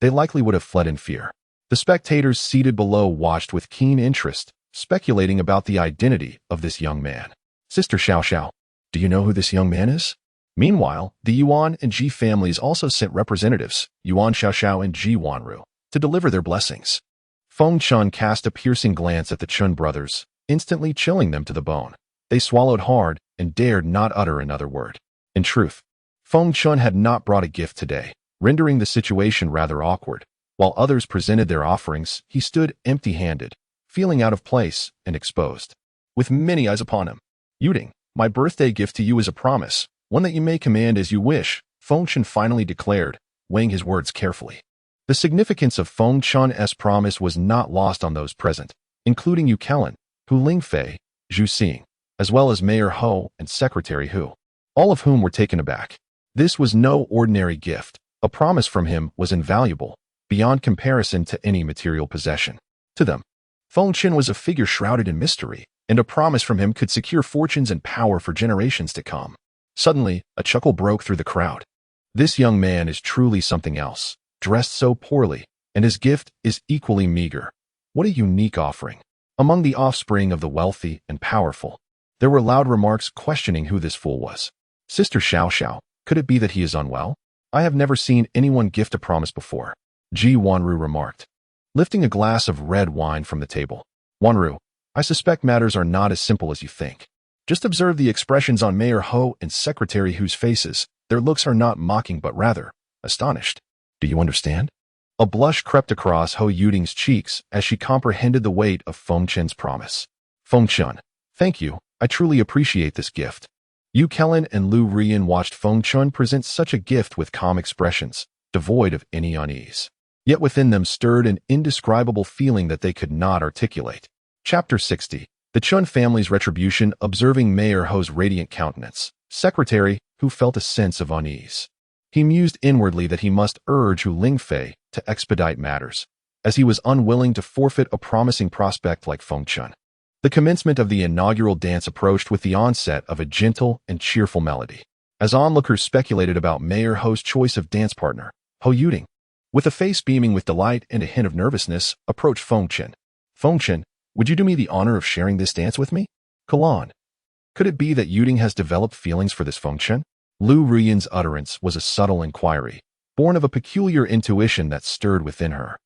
they likely would have fled in fear. The spectators seated below watched with keen interest, speculating about the identity of this young man. Sister Xiao, do you know who this young man is? Meanwhile, the Yuan and Ji families also sent representatives, Yuan Xiao and Ji Wanru, to deliver their blessings. Feng Chen cast a piercing glance at the Chen brothers, instantly chilling them to the bone. They swallowed hard and dared not utter another word. In truth, Feng Chen had not brought a gift today, rendering the situation rather awkward. While others presented their offerings, he stood empty-handed, feeling out of place and exposed. With many eyes upon him. Yuding, my birthday gift to you is a promise, one that you may command as you wish, Feng Chen finally declared, weighing his words carefully. The significance of Feng Chen's promise was not lost on those present, including Yu Kellen, Hu Lingfei, Zhu Xing, as well as Mayor Hou and Secretary Hu, all of whom were taken aback. This was no ordinary gift. A promise from him was invaluable, beyond comparison to any material possession. To them, Feng Chen was a figure shrouded in mystery, and a promise from him could secure fortunes and power for generations to come. Suddenly, a chuckle broke through the crowd. This young man is truly something else, dressed so poorly, and his gift is equally meager. What a unique offering. Among the offspring of the wealthy and powerful, there were loud remarks questioning who this fool was. Sister Shao, could it be that he is unwell? I have never seen anyone gift a promise before, Ji Wanru remarked, lifting a glass of red wine from the table. Wanru, I suspect matters are not as simple as you think. Just observe the expressions on Mayor Ho and Secretary Hu's faces. Their looks are not mocking but rather astonished. Do you understand? A blush crept across Ho Yuding's cheeks as she comprehended the weight of Feng Chen's promise. Feng Chen, thank you. I truly appreciate this gift. Yu Kellen and Liu Ruoyan watched Feng Chen present such a gift with calm expressions, devoid of any unease. Yet within them stirred an indescribable feeling that they could not articulate. Chapter 60. The Chen family's retribution. Observing Mayor Ho's radiant countenance, Secretary Hu felt a sense of unease. He mused inwardly that he must urge Hu Lingfei to expedite matters, as he was unwilling to forfeit a promising prospect like Feng Chen. The commencement of the inaugural dance approached with the onset of a gentle and cheerful melody. As onlookers speculated about Mayor Ho's choice of dance partner, Ho Yuding, with a face beaming with delight and a hint of nervousness, approached Feng Chen. Feng Chen, would you do me the honor of sharing this dance with me? Kalan. Could it be that Yuding has developed feelings for this Feng Chen? Liu Ruoyan's utterance was a subtle inquiry, born of a peculiar intuition that stirred within her,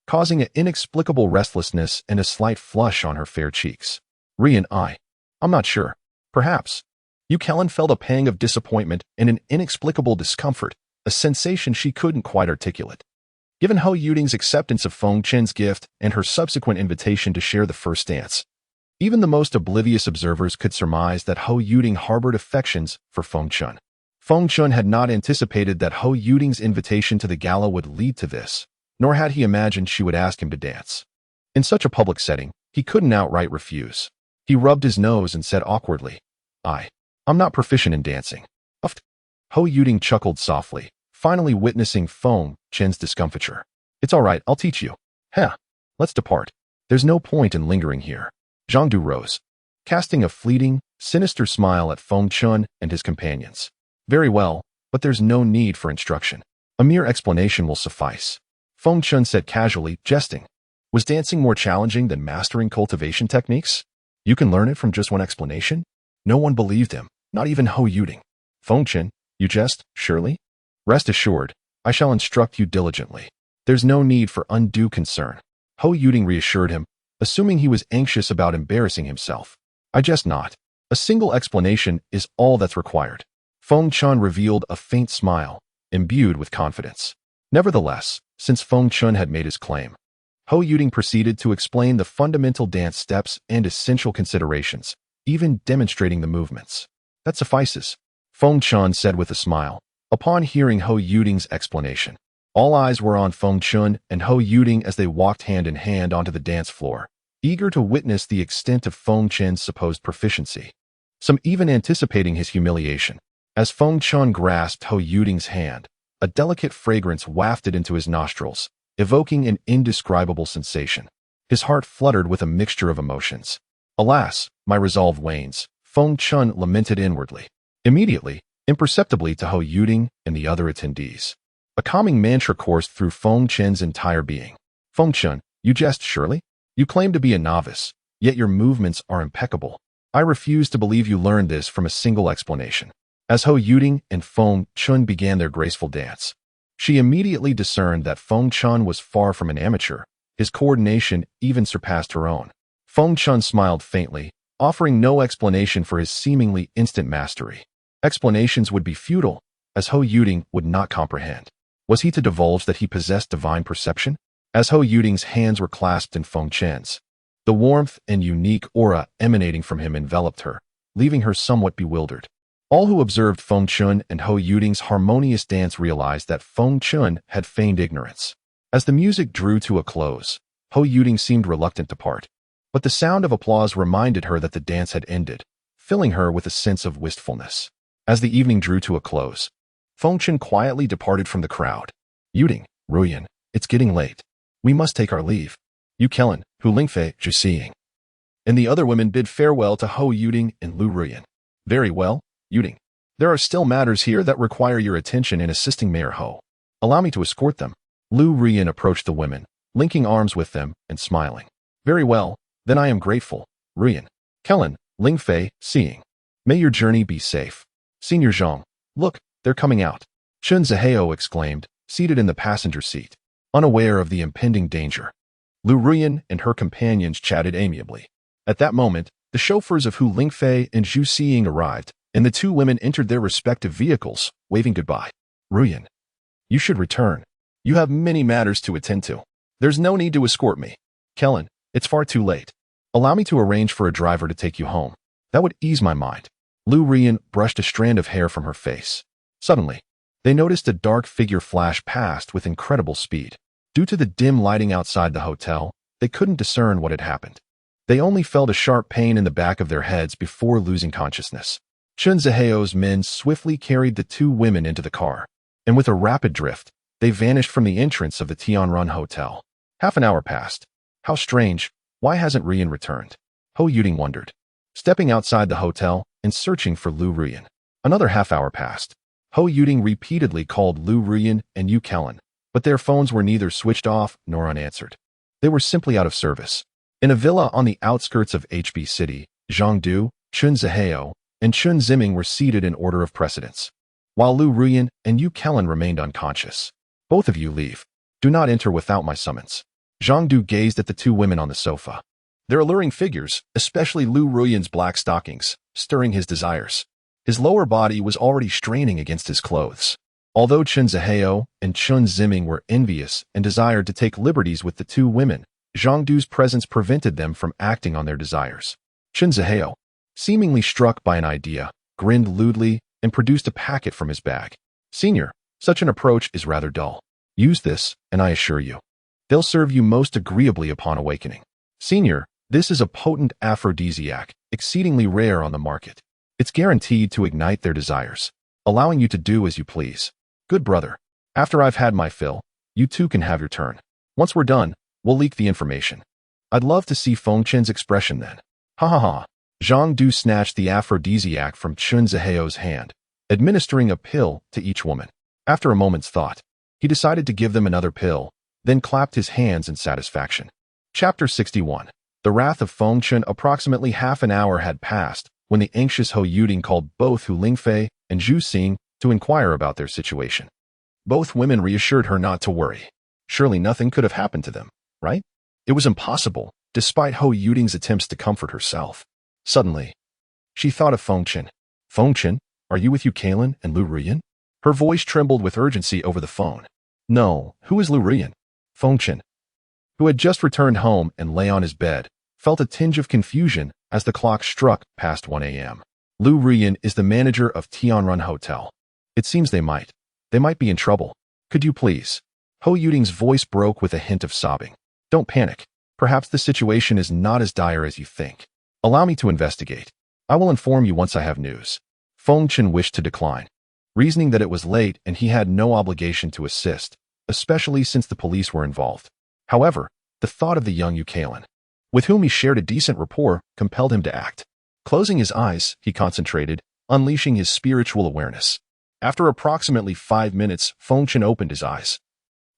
causing an inexplicable restlessness and a slight flush on her fair cheeks. I'm not sure. Perhaps. Yu Kellen felt a pang of disappointment and an inexplicable discomfort, a sensation she couldn't quite articulate. Given Ho Yuding's acceptance of Feng Chen's gift and her subsequent invitation to share the first dance, even the most oblivious observers could surmise that Ho Yuding harbored affections for Feng Chen. Feng Chen had not anticipated that Ho Yuding's invitation to the gala would lead to this, nor had he imagined she would ask him to dance. In such a public setting, he couldn't outright refuse. He rubbed his nose and said awkwardly, I'm not proficient in dancing. Uft. Ho Yuding chuckled softly, finally witnessing Feng Chen's discomfiture. It's all right, I'll teach you. Let's depart. There's no point in lingering here. Zhangdu rose, casting a fleeting, sinister smile at Feng Chen and his companions. Very well, but there's no need for instruction. A mere explanation will suffice. Feng Chen said casually, jesting. Was dancing more challenging than mastering cultivation techniques? You can learn it from just one explanation? No one believed him, not even Ho Yuding. Feng Chen, you jest, surely? Rest assured, I shall instruct you diligently. There's no need for undue concern. Ho Yuding reassured him, assuming he was anxious about embarrassing himself. I jest not. A single explanation is all that's required. Feng Chen revealed a faint smile, imbued with confidence. Nevertheless, since Feng Chen had made his claim, Ho Yuding proceeded to explain the fundamental dance steps and essential considerations, even demonstrating the movements. That suffices, Feng Chen said with a smile. Upon hearing Ho Yuding's explanation, all eyes were on Feng Chen and Ho Yuding as they walked hand in hand onto the dance floor, eager to witness the extent of Feng Chen's supposed proficiency. Some even anticipating his humiliation. As Feng Chen grasped Ho Yuding's hand, a delicate fragrance wafted into his nostrils, evoking an indescribable sensation. His heart fluttered with a mixture of emotions. Alas, my resolve wanes, Feng Chen lamented inwardly. Immediately, imperceptibly to Ho Yuding and the other attendees, a calming mantra coursed through Feng Chen's entire being. Feng Chen, you jest surely? You claim to be a novice, yet your movements are impeccable. I refuse to believe you learned this from a single explanation. As Ho Yuding and Feng Chen began their graceful dance, she immediately discerned that Feng Chen was far from an amateur. His coordination even surpassed her own. Feng Chen smiled faintly, offering no explanation for his seemingly instant mastery. Explanations would be futile, as Ho Yuding would not comprehend. Was he to divulge that he possessed divine perception? As Ho Yuding's hands were clasped in Feng Chen's, the warmth and unique aura emanating from him enveloped her, leaving her somewhat bewildered. All who observed Feng Chen and Ho Yuding's harmonious dance realized that Feng Chen had feigned ignorance. As the music drew to a close, Ho Yuding seemed reluctant to part, but the sound of applause reminded her that the dance had ended, filling her with a sense of wistfulness. As the evening drew to a close, Feng Chen quietly departed from the crowd. Yuting, Ruoyan, it's getting late. We must take our leave. Yu Kellen, Hu Lingfei, Zhu Xiying. And the other women bid farewell to Hou Yuting and Liu Ruoyan. Very well, Yuting. There are still matters here that require your attention in assisting Mayor Hou. Allow me to escort them. Liu Ruoyan approached the women, linking arms with them and smiling. Very well, then I am grateful, Ruoyan. Kellen, Lingfei, Xiying. May your journey be safe. Senior Zhang, look, they're coming out. Chen Zihao exclaimed, seated in the passenger seat, unaware of the impending danger. Liu Ruoyan and her companions chatted amiably. At that moment, the chauffeurs of Hu Lingfei and Zhu Xiying arrived, and the two women entered their respective vehicles, waving goodbye. Ruoyan, you should return. You have many matters to attend to. There's no need to escort me. Kellen, it's far too late. Allow me to arrange for a driver to take you home. That would ease my mind. Liu Ruoyan brushed a strand of hair from her face. Suddenly, they noticed a dark figure flash past with incredible speed. Due to the dim lighting outside the hotel, they couldn't discern what had happened. They only felt a sharp pain in the back of their heads before losing consciousness. Chen Zihao's men swiftly carried the two women into the car, and with a rapid drift, they vanished from the entrance of the Tianrun Hotel. Half an hour passed. How strange, why hasn't Ruoyan returned? Hou Yuting wondered, stepping outside the hotel and searching for Liu Ruoyan. Another half hour passed. Hou Yuting repeatedly called Liu Ruoyan and Yu Kellen, but their phones were neither switched off nor unanswered. They were simply out of service. In a villa on the outskirts of HB City, Zhang Du, Chen Zihao, and Chen Ziming were seated in order of precedence, while Liu Ruoyan and Yu Kellen remained unconscious. Both of you leave. Do not enter without my summons. Zhang Du gazed at the two women on the sofa. Their alluring figures, especially Liu Ruoyan's black stockings, stirring his desires. His lower body was already straining against his clothes. Although Chen Zihao and Chen Ziming were envious and desired to take liberties with the two women, Zhang Du's presence prevented them from acting on their desires. Chen Zihao, seemingly struck by an idea, grinned lewdly and produced a packet from his bag. Senior, such an approach is rather dull. Use this, and I assure you, they'll serve you most agreeably upon awakening. Senior, this is a potent aphrodisiac, exceedingly rare on the market. It's guaranteed to ignite their desires, allowing you to do as you please. Good brother, after I've had my fill, you too can have your turn. Once we're done, we'll leak the information. I'd love to see Feng Chen's expression then. Ha ha ha. Zhang Du snatched the aphrodisiac from Chen Zihao's hand, administering a pill to each woman. After a moment's thought, he decided to give them another pill, then clapped his hands in satisfaction. Chapter 61. The Wrath of Feng Chen. Approximately half an hour had passed when the anxious Hou Yuting called both Hu Lingfei and Zhu Xiying to inquire about their situation. Both women reassured her not to worry. Surely nothing could have happened to them, right? It was impossible, despite Hou Yuting's attempts to comfort herself. Suddenly, she thought of Feng Chen. Feng Chen, are you with Yu Kellen and Liu Ruoyan? Her voice trembled with urgency over the phone. No, who is Liu Ruoyan? Feng Chen, who had just returned home and lay on his bed, felt a tinge of confusion as the clock struck past 1 a.m. Liu Ruoyan is the manager of Tianrun Hotel. It seems they might be in trouble. Could you please? Hou Yuting's voice broke with a hint of sobbing. Don't panic. Perhaps the situation is not as dire as you think. Allow me to investigate. I will inform you once I have news. Feng Chen wished to decline, reasoning that it was late and he had no obligation to assist, especially since the police were involved. However, the thought of the young Yu Kellen, with whom he shared a decent rapport, compelled him to act. Closing his eyes, he concentrated, unleashing his spiritual awareness. After approximately 5 minutes, Feng Chen opened his eyes,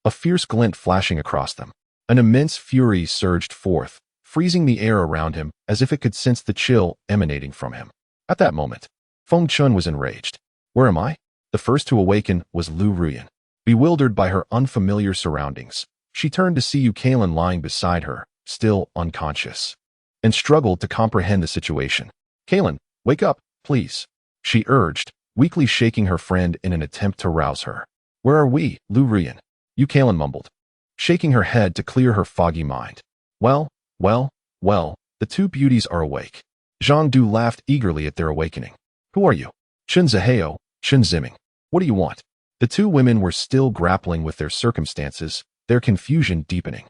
a fierce glint flashing across them. An immense fury surged forth, freezing the air around him as if it could sense the chill emanating from him. At that moment, Feng Chen was enraged. Where am I? The first to awaken was Liu Ruoyan. Bewildered by her unfamiliar surroundings, she turned to see Yu Kellen lying beside her, still unconscious, and struggled to comprehend the situation. Kellen, wake up, please, she urged, weakly shaking her friend in an attempt to rouse her. Where are we, Liu Ruoyan? Yu Kellen mumbled, shaking her head to clear her foggy mind. Well, the two beauties are awake. Zhang Du laughed eagerly at their awakening. Who are you? Chen Zihao, Chen Ziming. What do you want? The two women were still grappling with their circumstances, their confusion deepening.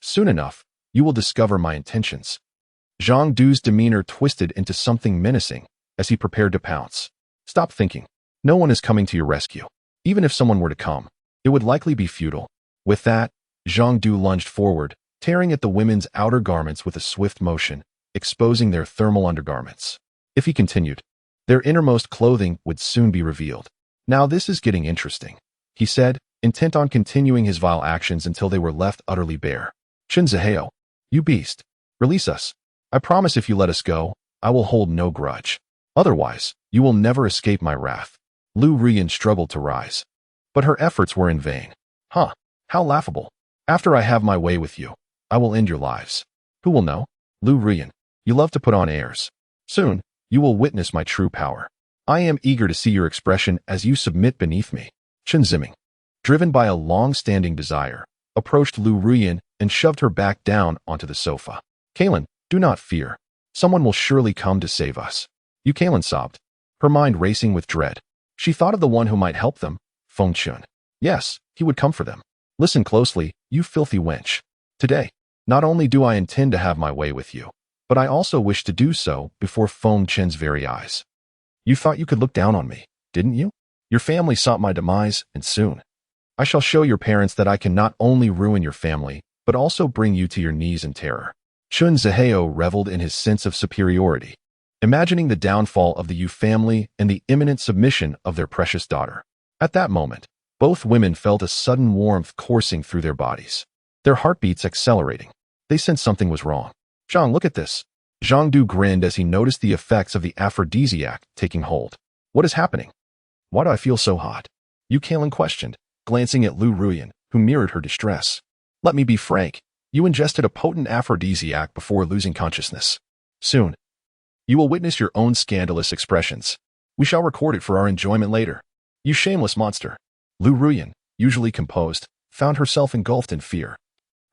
Soon enough, you will discover my intentions. Zhang Du's demeanor twisted into something menacing as he prepared to pounce. Stop thinking. No one is coming to your rescue. Even if someone were to come, it would likely be futile. With that, Zhang Du lunged forward, tearing at the women's outer garments with a swift motion, exposing their thermal undergarments. If he continued, their innermost clothing would soon be revealed. Now this is getting interesting, he said, intent on continuing his vile actions until they were left utterly bare. Chen Zihao, you beast, release us. I promise if you let us go, I will hold no grudge. Otherwise, you will never escape my wrath. Liu Ruoyan struggled to rise. But her efforts were in vain. Huh, how laughable. After I have my way with you, I will end your lives. Who will know? Liu Ruoyan, you love to put on airs. Soon, you will witness my true power. I am eager to see your expression as you submit beneath me. Chen Ziming, driven by a long-standing desire, approached Liu Ruoyan and shoved her back down onto the sofa. Kaylin, do not fear. Someone will surely come to save us. Kaylin sobbed, her mind racing with dread. She thought of the one who might help them, Feng Chen. Yes, he would come for them. Listen closely, you filthy wench. Today, not only do I intend to have my way with you, but I also wish to do so before Feng Chen's very eyes. You thought you could look down on me, didn't you? Your family sought my demise, and soon. I shall show your parents that I can not only ruin your family, but also bring you to your knees in terror. Chen Zihao reveled in his sense of superiority, imagining the downfall of the Yu family and the imminent submission of their precious daughter. At that moment, both women felt a sudden warmth coursing through their bodies, their heartbeats accelerating. They sensed something was wrong. Zhang, look at this. Zhang Du grinned as he noticed the effects of the aphrodisiac taking hold. What is happening? Why do I feel so hot? Kaylin questioned, glancing at Liu Ruoyan, who mirrored her distress. Let me be frank. You ingested a potent aphrodisiac before losing consciousness. Soon, you will witness your own scandalous expressions. We shall record it for our enjoyment later. You shameless monster. Liu Ruoyan, usually composed, found herself engulfed in fear.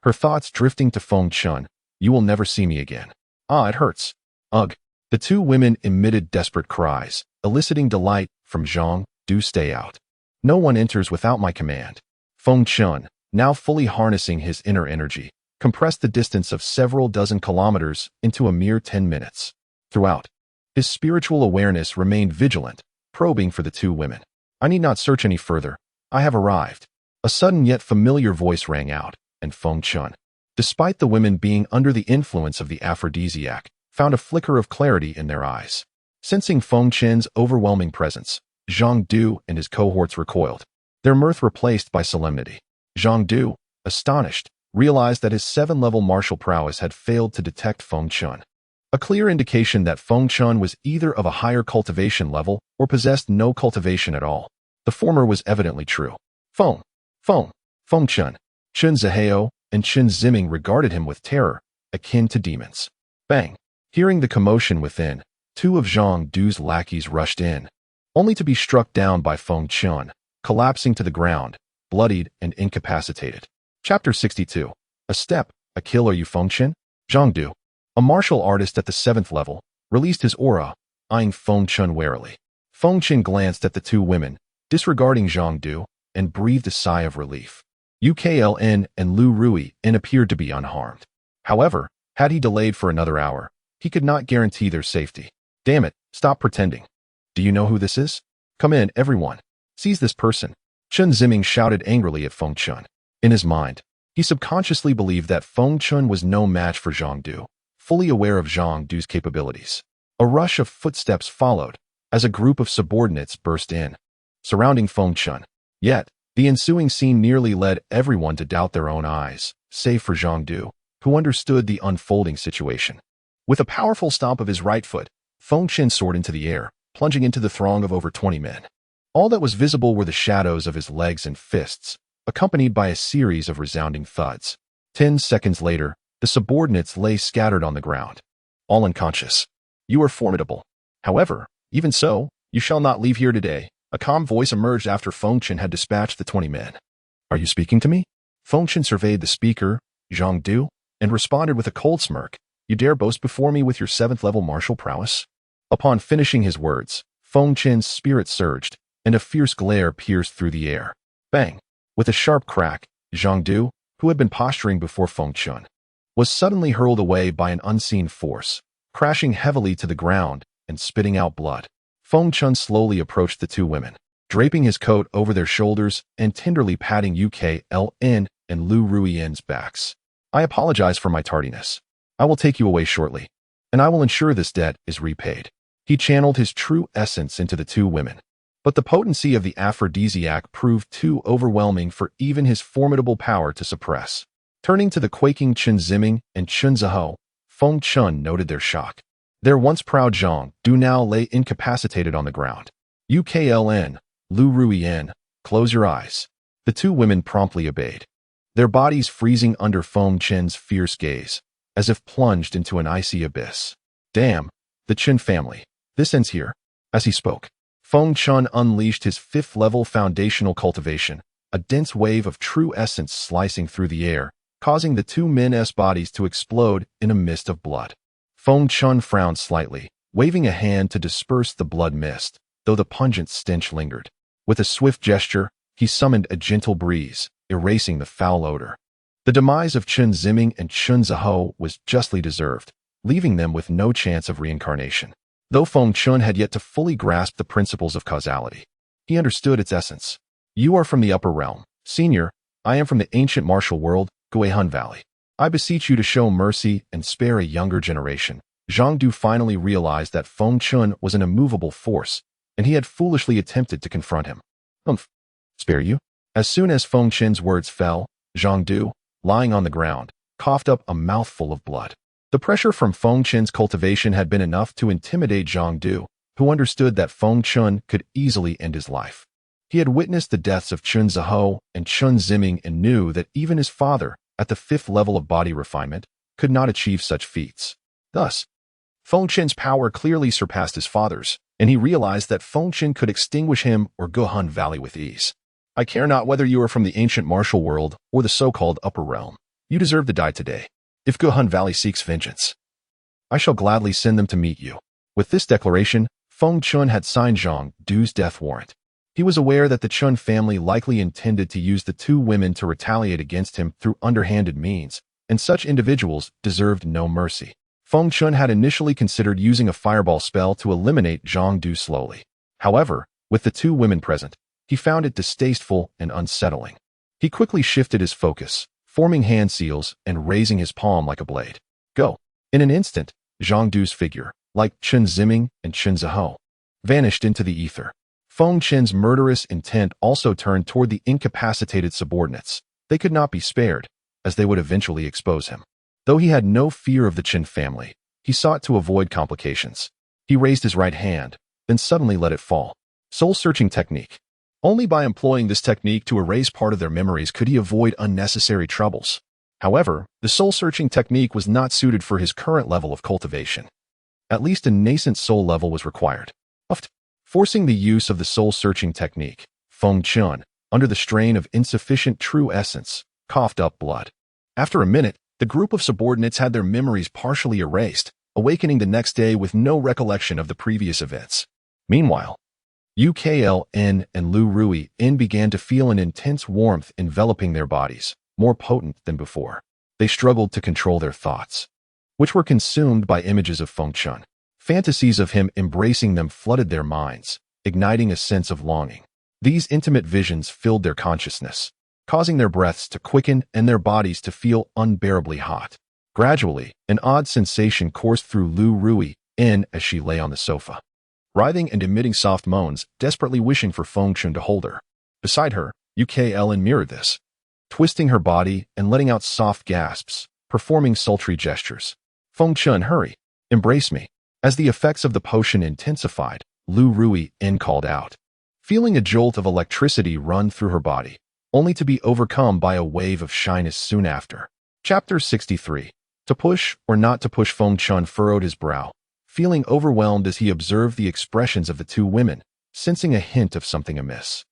Her thoughts drifting to Feng Chen. You will never see me again. Ah, it hurts. Ugh. The two women emitted desperate cries, eliciting delight from Zhang Du. Stay out. No one enters without my command. Feng Chen, now fully harnessing his inner energy, compressed the distance of several dozen kilometers into a mere 10 minutes. Throughout, his spiritual awareness remained vigilant, probing for the two women. I need not search any further. I have arrived. A sudden yet familiar voice rang out, and Feng Chen, despite the women being under the influence of the aphrodisiac, found a flicker of clarity in their eyes. Sensing Feng Chen's overwhelming presence, Zhang Du and his cohorts recoiled, their mirth replaced by solemnity. Zhang Du, astonished, realized that his 7-level martial prowess had failed to detect Feng Chen, a clear indication that Feng Chen was either of a higher cultivation level or possessed no cultivation at all. The former was evidently true. Feng Chen, Chen Zihao, and Chen Ziming regarded him with terror, akin to demons. Bang! Hearing the commotion within, two of Zhang Du's lackeys rushed in, only to be struck down by Feng Chen, collapsing to the ground, bloodied and incapacitated. Chapter 62. A step, a kill. Are you Feng Chen? Zhang Du, a martial artist at the 7th level, released his aura, eyeing Feng Chen warily. Feng Chen glanced at the two women, disregarding Zhang Du, and breathed a sigh of relief. Ukln and Liu Ruoyan appeared to be unharmed. However, had he delayed for another hour, he could not guarantee their safety. Damn it, stop pretending. Do you know who this is? Come in, everyone. Seize this person. Chen Ziming shouted angrily at Feng Chen. In his mind, he subconsciously believed that Feng Chen was no match for Zhang Du, fully aware of Zhang Du's capabilities. A rush of footsteps followed, as a group of subordinates burst in, surrounding Feng Chen. Yet, the ensuing scene nearly led everyone to doubt their own eyes, save for Zhang Du, who understood the unfolding situation. With a powerful stomp of his right foot, Feng Chen soared into the air, plunging into the throng of over 20 men. All that was visible were the shadows of his legs and fists, accompanied by a series of resounding thuds. 10 seconds later, the subordinates lay scattered on the ground, all unconscious. You are formidable. However, even so, you shall not leave here today. A calm voice emerged after Feng Chen had dispatched the 20 men. Are you speaking to me? Feng Chen surveyed the speaker, Zhang Du, and responded with a cold smirk. You dare boast before me with your 7th-level martial prowess? Upon finishing his words, Feng Chen's spirit surged, and a fierce glare pierced through the air. Bang! With a sharp crack, Zhang Du, who had been posturing before Feng Chen, was suddenly hurled away by an unseen force, crashing heavily to the ground and spitting out blood. Feng Chen slowly approached the two women, draping his coat over their shoulders and tenderly patting Ukln and Liu Ruoyan's backs. I apologize for my tardiness. I will take you away shortly, and I will ensure this debt is repaid. He channeled his true essence into the two women, but the potency of the aphrodisiac proved too overwhelming for even his formidable power to suppress. Turning to the quaking Chen Ziming and Chen Zihou, Feng Chen noted their shock. Their once proud Zhang Du now lay incapacitated on the ground. Ukln, Liu Ruoyan, close your eyes. The two women promptly obeyed, their bodies freezing under Feng Chen's fierce gaze, as if plunged into an icy abyss. Damn, the Chen family. This ends here. As he spoke, Feng Chen unleashed his fifth-level foundational cultivation, a dense wave of true essence slicing through the air, causing the two men's bodies to explode in a mist of blood. Feng Chen frowned slightly, waving a hand to disperse the blood mist, though the pungent stench lingered. With a swift gesture, he summoned a gentle breeze, erasing the foul odor. The demise of Chen Ziming and Chen Zihou was justly deserved, leaving them with no chance of reincarnation. Though Feng Chen had yet to fully grasp the principles of causality, he understood its essence. You are from the upper realm, senior. I am from the ancient martial world, Guihun Valley. I beseech you to show mercy and spare a younger generation. Zhang Du finally realized that Feng Chen was an immovable force, and he had foolishly attempted to confront him. Spare you? As soon as Feng Chen's words fell, Zhang Du, lying on the ground, coughed up a mouthful of blood. The pressure from Feng Chen's cultivation had been enough to intimidate Zhang Du, who understood that Feng Chen could easily end his life. He had witnessed the deaths of Chen Zihou and Chen Ziming and knew that even his father, at the fifth level of body refinement, could not achieve such feats. Thus, Feng Chen's power clearly surpassed his father's, and he realized that Feng Chen could extinguish him or Guihun Valley with ease. I care not whether you are from the ancient martial world or the so-called upper realm. You deserve to die today. If Guihun Valley seeks vengeance, I shall gladly send them to meet you. With this declaration, Feng Chen had signed Zhang Du's death warrant. He was aware that the Chen family likely intended to use the two women to retaliate against him through underhanded means, and such individuals deserved no mercy. Feng Chen had initially considered using a fireball spell to eliminate Zhang Du slowly. However, with the two women present, he found it distasteful and unsettling. He quickly shifted his focus, forming hand seals and raising his palm like a blade. Go. In an instant, Zhang Du's figure, like Chen Ziming and Chen Zihou, vanished into the ether. Feng Chen's murderous intent also turned toward the incapacitated subordinates. They could not be spared, as they would eventually expose him. Though he had no fear of the Chen family, he sought to avoid complications. He raised his right hand, then suddenly let it fall. Soul-searching technique. Only by employing this technique to erase part of their memories could he avoid unnecessary troubles. However, the soul-searching technique was not suited for his current level of cultivation. At least a nascent soul level was required. Forcing the use of the soul-searching technique, Feng Chen, under the strain of insufficient true essence, coughed up blood. After a minute, the group of subordinates had their memories partially erased, awakening the next day with no recollection of the previous events. Meanwhile, Ukln and Liu Ruoyan began to feel an intense warmth enveloping their bodies, more potent than before. They struggled to control their thoughts, which were consumed by images of Feng Chen. Fantasies of him embracing them flooded their minds, igniting a sense of longing. These intimate visions filled their consciousness, causing their breaths to quicken and their bodies to feel unbearably hot. Gradually, an odd sensation coursed through Liu Ruoyan as she lay on the sofa, writhing and emitting soft moans, desperately wishing for Feng Chen to hold her. Beside her, Ukln mirrored this, twisting her body and letting out soft gasps, performing sultry gestures. Feng Chen, hurry, embrace me. As the effects of the potion intensified, Liu Ruoyan called out, feeling a jolt of electricity run through her body, only to be overcome by a wave of shyness soon after. Chapter 63. To push or not to push. Feng Chen furrowed his brow, feeling overwhelmed as he observed the expressions of the two women, sensing a hint of something amiss.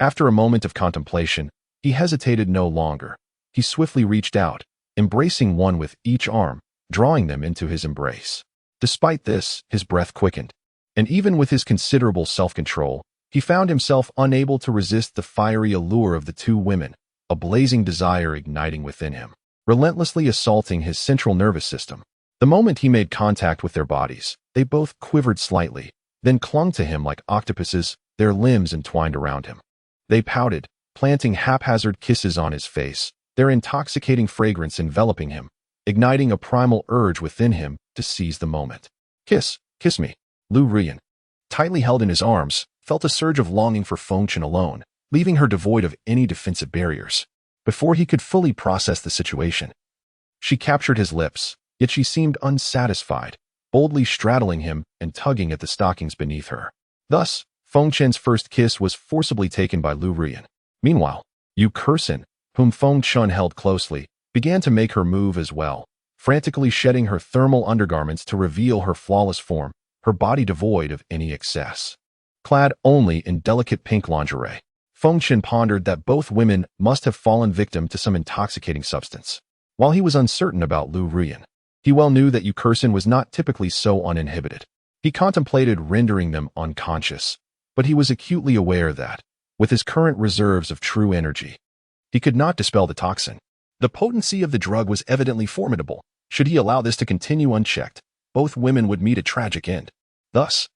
After a moment of contemplation, he hesitated no longer. He swiftly reached out, embracing one with each arm, drawing them into his embrace. Despite this, his breath quickened, and even with his considerable self-control, he found himself unable to resist the fiery allure of the two women, a blazing desire igniting within him, relentlessly assaulting his central nervous system. The moment he made contact with their bodies, they both quivered slightly, then clung to him like octopuses, their limbs entwined around him. They pouted, planting haphazard kisses on his face, their intoxicating fragrance enveloping him, igniting a primal urge within him to seize the moment. Kiss me. Liu Ruoyan, tightly held in his arms, felt a surge of longing for Feng Chen alone, leaving her devoid of any defensive barriers. Before he could fully process the situation, she captured his lips, yet she seemed unsatisfied, boldly straddling him and tugging at the stockings beneath her. Thus, Feng Chen's first kiss was forcibly taken by Liu Ruoyan. Meanwhile, Yu Kursin, whom Feng Chen held closely, began to make her move as well, frantically shedding her thermal undergarments to reveal her flawless form, her body devoid of any excess. Clad only in delicate pink lingerie, Feng Chen pondered that both women must have fallen victim to some intoxicating substance. While he was uncertain about Liu Ruoyan, he well knew that Yu Kursin was not typically so uninhibited. He contemplated rendering them unconscious, but he was acutely aware that, with his current reserves of true energy, he could not dispel the toxin. The potency of the drug was evidently formidable. Should he allow this to continue unchecked, both women would meet a tragic end. Thus,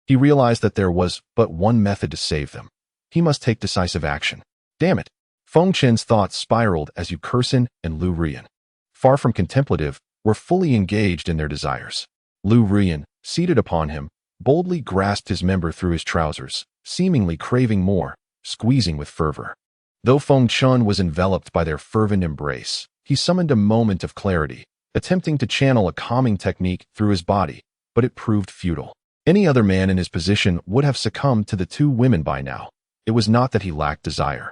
he realized that there was but one method to save them. He must take decisive action. Damn it! Feng Chen's thoughts spiraled as Yu Kursin and Liu Ruoyan, far from contemplative, were fully engaged in their desires. Liu Ruoyan, seated upon him, boldly grasped his member through his trousers, seemingly craving more, squeezing with fervor. Though Feng Chen was enveloped by their fervent embrace, he summoned a moment of clarity, attempting to channel a calming technique through his body, but it proved futile. Any other man in his position would have succumbed to the two women by now. It was not that he lacked desire,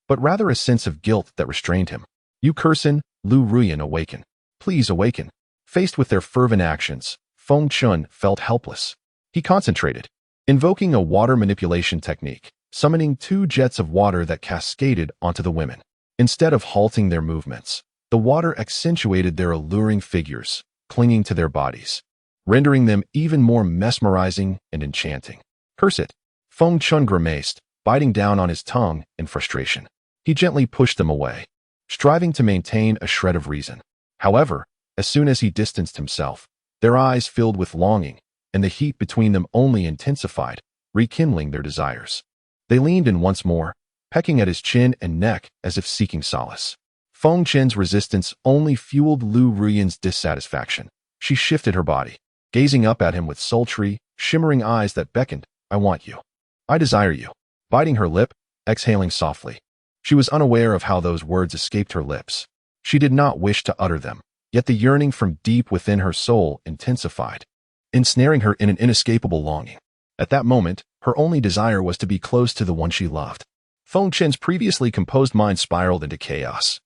but rather a sense of guilt that restrained him. Yu Kursin, Liu Ruoyan, awaken. Please awaken. Faced with their fervent actions, Feng Chen felt helpless. He concentrated, invoking a water manipulation technique, summoning 2 jets of water that cascaded onto the women. Instead of halting their movements, the water accentuated their alluring figures, clinging to their bodies, rendering them even more mesmerizing and enchanting. Curse it! Feng Chen grimaced, biting down on his tongue in frustration. He gently pushed them away, striving to maintain a shred of reason. However, as soon as he distanced himself, their eyes filled with longing, and the heat between them only intensified, rekindling their desires. They leaned in once more, pecking at his chin and neck as if seeking solace. Feng Chen's resistance only fueled Liu Ruoyan's dissatisfaction. She shifted her body, gazing up at him with sultry, shimmering eyes that beckoned. I want you. I desire you. Biting her lip, exhaling softly. She was unaware of how those words escaped her lips. She did not wish to utter them, yet the yearning from deep within her soul intensified, ensnaring her in an inescapable longing. At that moment, her only desire was to be close to the one she loved. Feng Chen's previously composed mind spiraled into chaos,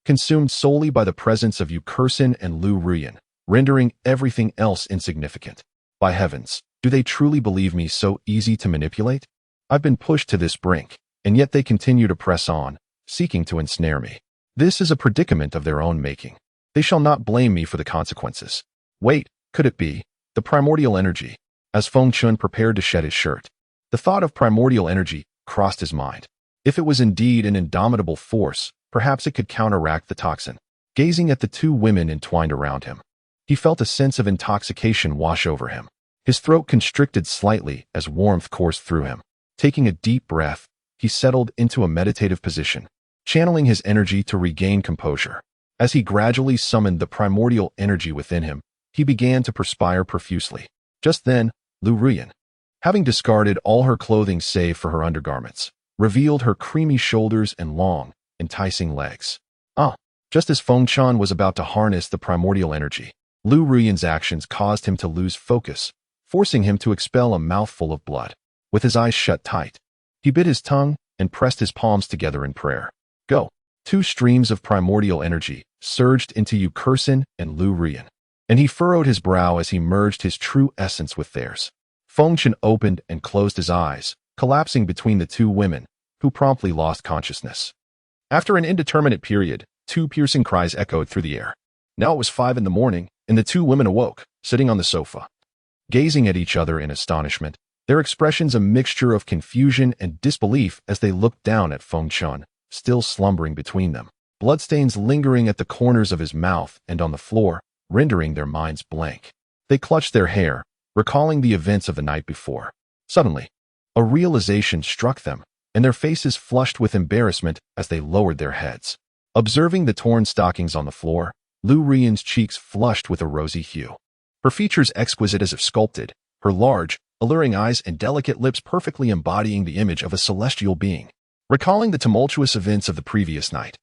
consumed solely by the presence of Yu Kursin and Liu Ruoyan, rendering everything else insignificant. By heavens, do they truly believe me so easy to manipulate? I've been pushed to this brink, and yet they continue to press on, seeking to ensnare me. This is a predicament of their own making. They shall not blame me for the consequences. Wait, could it be the primordial energy? As Feng Chen prepared to shed his shirt, the thought of primordial energy crossed his mind. If it was indeed an indomitable force, perhaps it could counteract the toxin. Gazing at the 2 women entwined around him, he felt a sense of intoxication wash over him. His throat constricted slightly as warmth coursed through him. Taking a deep breath, he settled into a meditative position, channeling his energy to regain composure. As he gradually summoned the primordial energy within him, he began to perspire profusely. Just then, Liu Ruoyan, having discarded all her clothing save for her undergarments, revealed her creamy shoulders and long, enticing legs. Just as Feng Chen was about to harness the primordial energy, Liu Ruoyan's actions caused him to lose focus, forcing him to expel a mouthful of blood. With his eyes shut tight, he bit his tongue and pressed his palms together in prayer. Go! 2 streams of primordial energy surged into Yu Kursin and Liu Ruoyan, and he furrowed his brow as he merged his true essence with theirs. Feng Chen opened and closed his eyes, collapsing between the 2 women, who promptly lost consciousness. After an indeterminate period, 2 piercing cries echoed through the air. Now it was 5 in the morning, and the 2 women awoke, sitting on the sofa, gazing at each other in astonishment, their expressions a mixture of confusion and disbelief as they looked down at Feng Chen, still slumbering between them, bloodstains lingering at the corners of his mouth and on the floor, rendering their minds blank. They clutched their hair, recalling the events of the night before. Suddenly, a realization struck them, and their faces flushed with embarrassment as they lowered their heads. Observing the torn stockings on the floor, Liu Ruoyan's cheeks flushed with a rosy hue. Her features exquisite as if sculpted, her large, alluring eyes and delicate lips perfectly embodying the image of a celestial being. Recalling the tumultuous events of the previous night,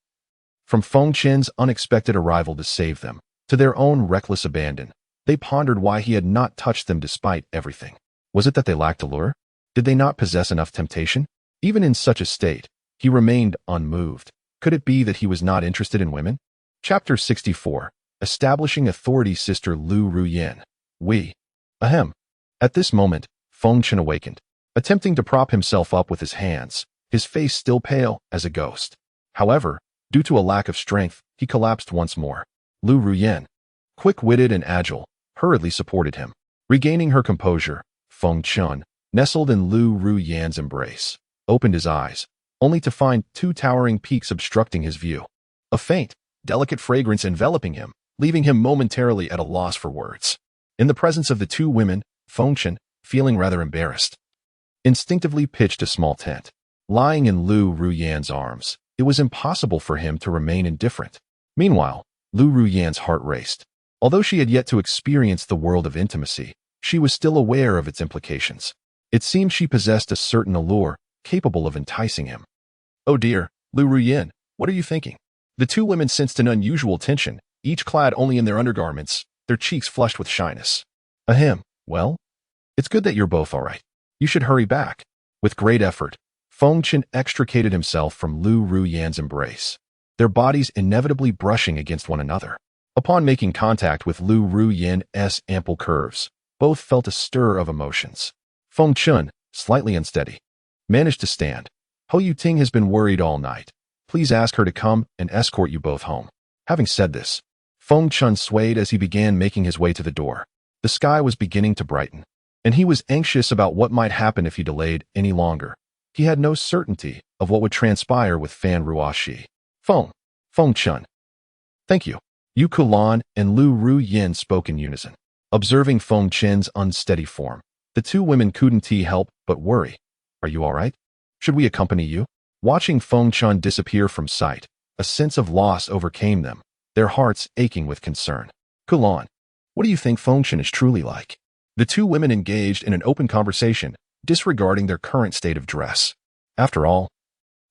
from Feng Chen's unexpected arrival to save them, to their own reckless abandon, they pondered why he had not touched them despite everything. Was it that they lacked allure? Did they not possess enough temptation? Even in such a state, he remained unmoved. Could it be that he was not interested in women? Chapter 64. Establishing Authority. Sister Liu Ruoyan. Ahem. At this moment, Feng Chen awakened, attempting to prop himself up with his hands, his face still pale as a ghost. However, due to a lack of strength, he collapsed once more. Liu Ruoyan, quick-witted and agile, hurriedly supported him. Regaining her composure, Feng Chen, nestled in Liu Ruoyan's embrace, opened his eyes, only to find two towering peaks obstructing his view. A faint, delicate fragrance enveloping him, leaving him momentarily at a loss for words. In the presence of the two women, Feng Chen, feeling rather embarrassed, instinctively pitched a small tent. Lying in Liu Ruoyan's arms, it was impossible for him to remain indifferent. Meanwhile, Liu Ruoyan's heart raced. Although she had yet to experience the world of intimacy, she was still aware of its implications. It seemed she possessed a certain allure, capable of enticing him. Oh dear, Liu Ruoyan, what are you thinking? The two women sensed an unusual tension, each clad only in their undergarments, their cheeks flushed with shyness. Ahem, well, it's good that you're both all right. You should hurry back. With great effort, Feng Chen extricated himself from Liu Ruoyan's embrace, their bodies inevitably brushing against one another. Upon making contact with Liu Ruoyan's ample curves, both felt a stir of emotions. Feng Chen, slightly unsteady, managed to stand. Hou Yuting has been worried all night. Please ask her to come and escort you both home. Having said this, Feng Chen swayed as he began making his way to the door. The sky was beginning to brighten, and he was anxious about what might happen if he delayed any longer. He had no certainty of what would transpire with Fan Ruoxi. Feng Chen. Thank you. Yu Kulan and Liu Ruoyan spoke in unison. Observing Feng Chen's unsteady form, the two women couldn't help but worry. Are you all right? Should we accompany you? Watching Feng Chen disappear from sight, a sense of loss overcame them, their hearts aching with concern. Kulan, what do you think Feng Chen is truly like? The two women engaged in an open conversation, disregarding their current state of dress. After all,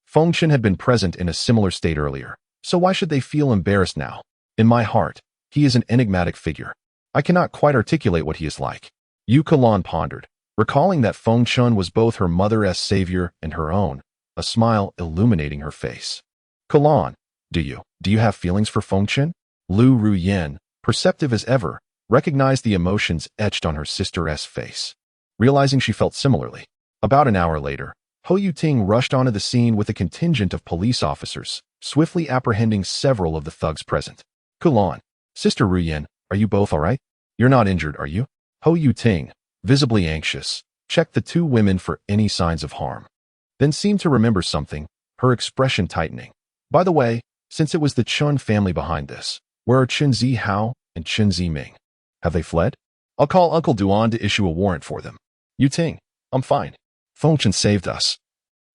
Feng Chen had been present in a similar state earlier, so why should they feel embarrassed now? In my heart, he is an enigmatic figure. I cannot quite articulate what he is like. Yu Kulan pondered, recalling that Feng Chen was both her mother's savior and her own, a smile illuminating her face. Kulan, do you have feelings for Feng Chen? Liu Ruoyan, perceptive as ever, recognized the emotions etched on her sister's face, realizing she felt similarly. About an hour later, Hou Yuting rushed onto the scene with a contingent of police officers, swiftly apprehending several of the thugs present. Kulan, Sister Ruoyan, are you both all right? You're not injured, are you? Hou Yuting, visibly anxious, checked the two women for any signs of harm, then seemed to remember something, her expression tightening. By the way, since it was the Chen family behind this, where are Chen Zihao and Chen Ziming? Have they fled? I'll call Uncle Duan to issue a warrant for them. Yuting, I'm fine. Feng Chen saved us.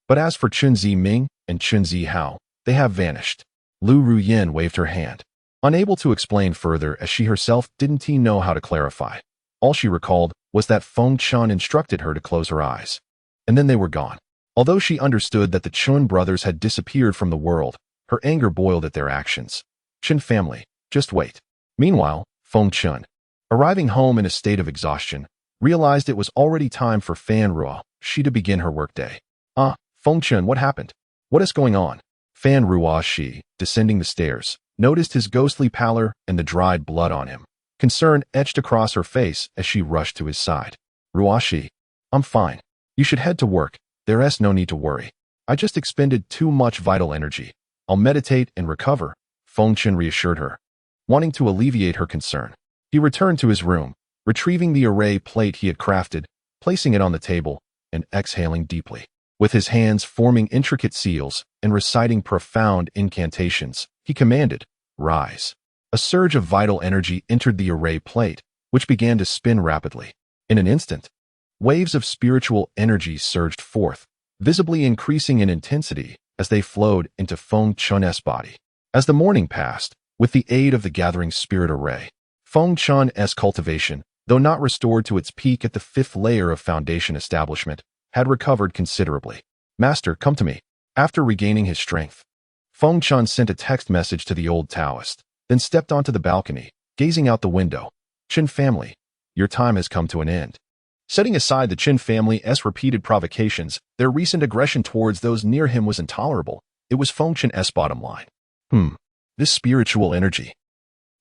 But as for Chen Ziming and Chen Zihao, they have vanished. Liu Ruoyan waved her hand, unable to explain further as she herself didn't know how to clarify. All she recalled was that Feng Chen instructed her to close her eyes. And then they were gone. Although she understood that the Chen brothers had disappeared from the world, her anger boiled at their actions. Chen family, just wait. Meanwhile, Feng Chen, arriving home in a state of exhaustion, realized it was already time for Fan Ruoxi to begin her workday. Feng Chen, what happened? What is going on? Fan Ruoxi, descending the stairs, noticed his ghostly pallor and the dried blood on him. Concern etched across her face as she rushed to his side. Ruoxi, I'm fine. You should head to work. There's no need to worry. I just expended too much vital energy. I'll meditate and recover, Feng Chen reassured her, wanting to alleviate her concern. He returned to his room, retrieving the array plate he had crafted, placing it on the table, and exhaling deeply. With his hands forming intricate seals and reciting profound incantations, he commanded, "Rise." A surge of vital energy entered the array plate, which began to spin rapidly. In an instant, waves of spiritual energy surged forth, visibly increasing in intensity as they flowed into Feng Chen's body. As the morning passed, with the aid of the gathering spirit array, Feng Chen's cultivation, though not restored to its peak at the 5th layer of foundation establishment, had recovered considerably. "Master, come to me." After regaining his strength, Feng Chen sent a text message to the old Taoist, then stepped onto the balcony, gazing out the window. "Chen family, your time has come to an end." Setting aside the Chen family's repeated provocations, their recent aggression towards those near him was intolerable. It was Feng Chen's bottom line. This spiritual energy.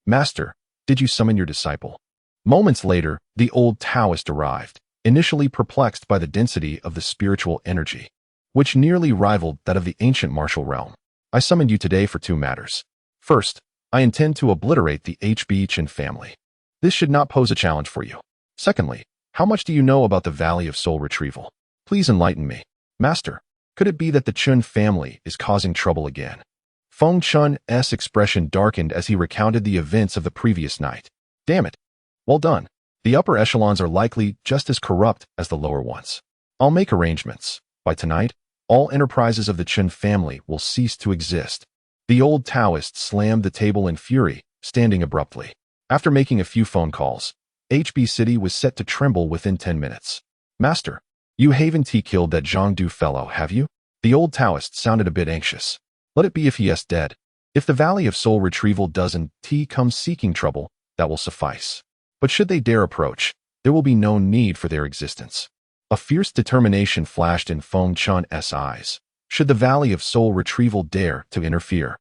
"Master, did you summon your disciple?" Moments later, the old Taoist arrived, initially perplexed by the density of the spiritual energy, which nearly rivaled that of the ancient martial realm. "I summoned you today for 2 matters. First, I intend to obliterate the HB Chen family. This should not pose a challenge for you. Secondly, how much do you know about the Valley of Soul Retrieval? Please enlighten me." "Master, could it be that the Chen family is causing trouble again?" Feng Chen's expression darkened as he recounted the events of the previous night. "Damn it. Well done. The upper echelons are likely just as corrupt as the lower ones. I'll make arrangements. By tonight, all enterprises of the Chen family will cease to exist." The old Taoist slammed the table in fury, standing abruptly. After making a few phone calls, HB City was set to tremble within 10 minutes. "Master, you haven't killed that Zhangdu fellow, have you?" The old Taoist sounded a bit anxious. "Let it be if he is dead. If the Valley of Soul Retrieval doesn't come seeking trouble, that will suffice. But should they dare approach, there will be no need for their existence." A fierce determination flashed in Feng Chen's eyes. Should the Valley of Soul Retrieval dare to interfere,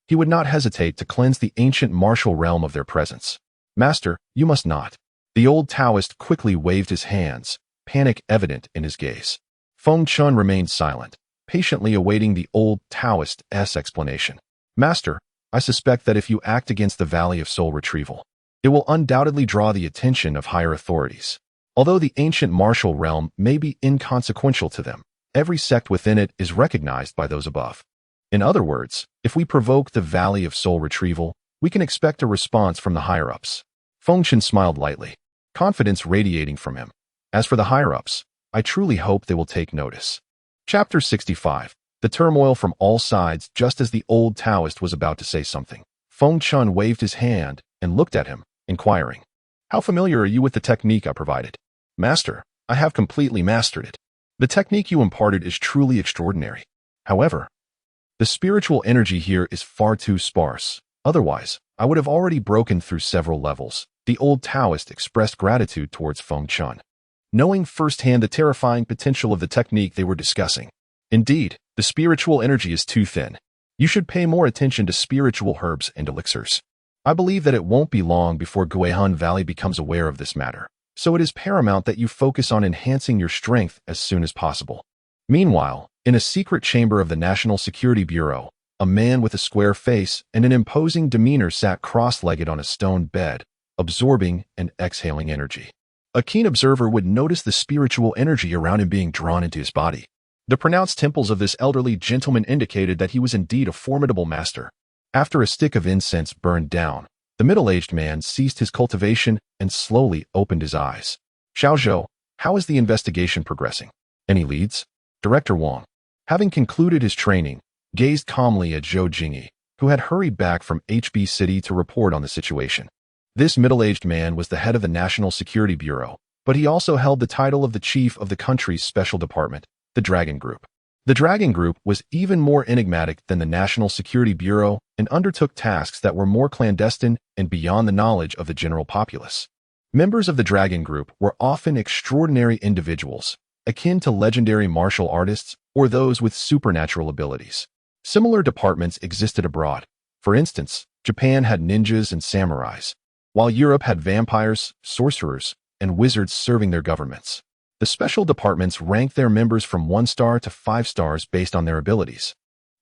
he would not hesitate to cleanse the ancient martial realm of their presence. "Master, you must not." The old Taoist quickly waved his hands, panic evident in his gaze. Feng Chen remained silent, patiently awaiting the old Taoist's explanation. "Master, I suspect that if you act against the Valley of Soul Retrieval, it will undoubtedly draw the attention of higher authorities. Although the ancient martial realm may be inconsequential to them, every sect within it is recognized by those above. In other words, if we provoke the Valley of Soul Retrieval, we can expect a response from the higher-ups." Feng Chen smiled lightly, confidence radiating from him. "As for the higher-ups, I truly hope they will take notice." Chapter 65. The turmoil from all sides. Just as the old Taoist was about to say something, Feng Chen waved his hand and looked at him, inquiring, "How familiar are you with the technique I provided?" "Master, I have completely mastered it. The technique you imparted is truly extraordinary. However, the spiritual energy here is far too sparse. Otherwise, I would have already broken through several levels." The old Taoist expressed gratitude towards Feng Chen, knowing firsthand the terrifying potential of the technique they were discussing. "Indeed, the spiritual energy is too thin. You should pay more attention to spiritual herbs and elixirs. I believe that it won't be long before Guihun Valley becomes aware of this matter, so it is paramount that you focus on enhancing your strength as soon as possible." Meanwhile, in a secret chamber of the National Security Bureau, a man with a square face and an imposing demeanor sat cross-legged on a stone bed, absorbing and exhaling energy. A keen observer would notice the spiritual energy around him being drawn into his body. The pronounced temples of this elderly gentleman indicated that he was indeed a formidable master. After a stick of incense burned down, the middle-aged man ceased his cultivation and slowly opened his eyes. "Xiao, how is the investigation progressing? Any leads?" Director Wang, having concluded his training, gazed calmly at Zhou Jingyi, who had hurried back from HB City to report on the situation. This middle-aged man was the head of the National Security Bureau, but he also held the title of the chief of the country's special department, the Dragon Group. The Dragon Group was even more enigmatic than the National Security Bureau and undertook tasks that were more clandestine and beyond the knowledge of the general populace. Members of the Dragon Group were often extraordinary individuals, akin to legendary martial artists or those with supernatural abilities. Similar departments existed abroad. For instance, Japan had ninjas and samurais, while Europe had vampires, sorcerers, and wizards serving their governments. The special departments ranked their members from 1 star to 5 stars based on their abilities,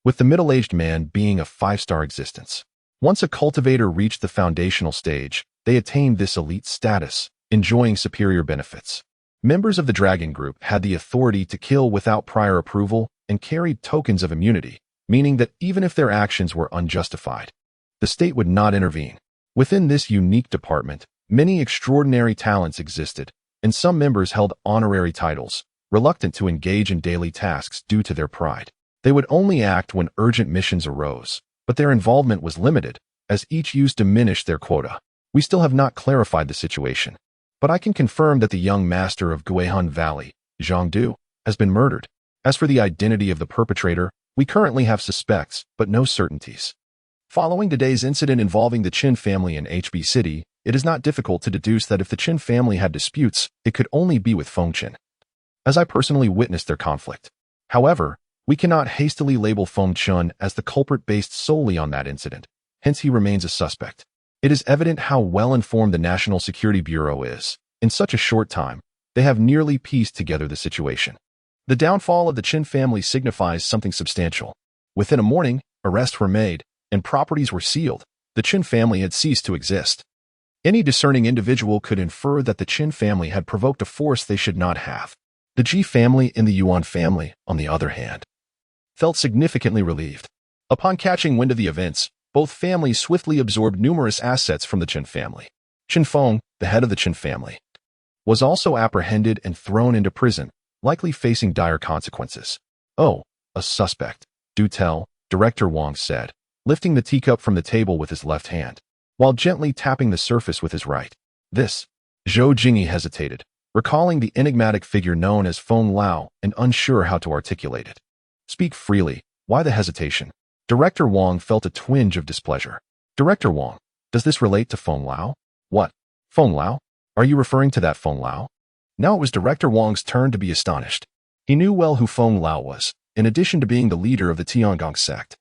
with the middle-aged man being a 5-star existence. Once a cultivator reached the foundational stage, they attained this elite status, enjoying superior benefits. Members of the Dragon Group had the authority to kill without prior approval and carried tokens of immunity, meaning that even if their actions were unjustified, the state would not intervene. Within this unique department, many extraordinary talents existed, and some members held honorary titles, reluctant to engage in daily tasks due to their pride. They would only act when urgent missions arose, but their involvement was limited, as each use diminished their quota. We still have not clarified the situation, but I can confirm that the young master of Guihun Valley, Zhang Du, has been murdered. As for the identity of the perpetrator, we currently have suspects, but no certainties. Following today's incident involving the Chen family in HB City, it is not difficult to deduce that if the Chen family had disputes, it could only be with Feng Chen, as I personally witnessed their conflict. However, we cannot hastily label Feng Chen as the culprit based solely on that incident, hence he remains a suspect. It is evident how well-informed the National Security Bureau is. In such a short time, they have nearly pieced together the situation. The downfall of the Chen family signifies something substantial. Within a morning, arrests were made, and properties were sealed. The Chen family had ceased to exist. Any discerning individual could infer that the Chen family had provoked a force they should not have. The Ji family and the Yuan family, on the other hand, felt significantly relieved. Upon catching wind of the events, both families swiftly absorbed numerous assets from the Chen family. Chen Feng, the head of the Chen family, was also apprehended and thrown into prison, likely facing dire consequences. "Oh, a suspect. Do tell," Director Wang said, lifting the teacup from the table with his left hand, while gently tapping the surface with his right. This. Zhou Jingyi hesitated, recalling the enigmatic figure known as Feng Lao and unsure how to articulate it. "Speak freely. Why the hesitation?" Director Wang felt a twinge of displeasure. "Director Wang, does this relate to Feng Lao?" "What? Feng Lao? Are you referring to that Feng Lao?" Now it was Director Wang's turn to be astonished. He knew well who Feng Lao was, in addition to being the leader of the Tiangong sect.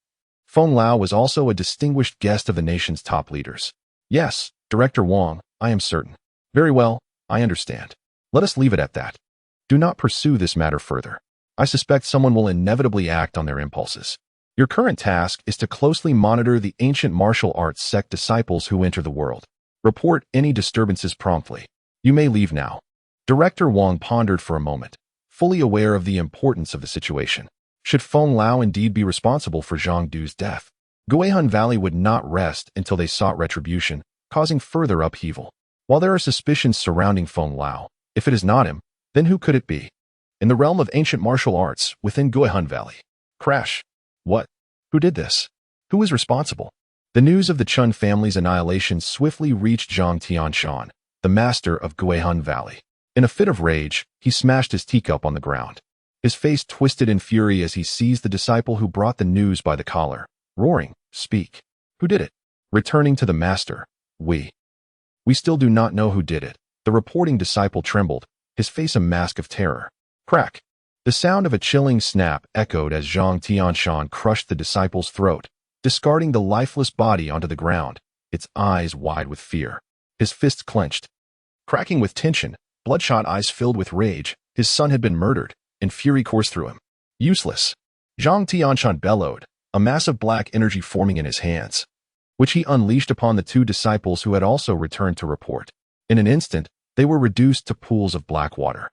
Feng Lao was also a distinguished guest of the nation's top leaders. "Yes, Director Wang, I am certain." "Very well, I understand. Let us leave it at that. Do not pursue this matter further. I suspect someone will inevitably act on their impulses. Your current task is to closely monitor the ancient martial arts sect disciples who enter the world. Report any disturbances promptly. You may leave now." Director Wang pondered for a moment, fully aware of the importance of the situation. Should Feng Lao indeed be responsible for Zhang Du's death, Guihun Valley would not rest until they sought retribution, causing further upheaval. While there are suspicions surrounding Feng Lao, if it is not him, then who could it be? In the realm of ancient martial arts, within Guihun Valley. Crash. What? Who did this? Who is responsible? The news of the Chen family's annihilation swiftly reached Zhang Tianshan, the master of Guihun Valley. In a fit of rage, he smashed his teacup on the ground. His face twisted in fury as he seized the disciple who brought the news by the collar, roaring, "Speak! Who did it?" Returning to the master, We still do not know who did it." The reporting disciple trembled, his face a mask of terror. Crack! The sound of a chilling snap echoed as Zhang Tianshan crushed the disciple's throat, discarding the lifeless body onto the ground, its eyes wide with fear. His fists clenched. Cracking with tension, bloodshot eyes filled with rage, his son had been murdered, and fury coursed through him. "Useless!" Zhang Tianshan bellowed, a mass of black energy forming in his hands, which he unleashed upon the two disciples who had also returned to report. In an instant, they were reduced to pools of black water,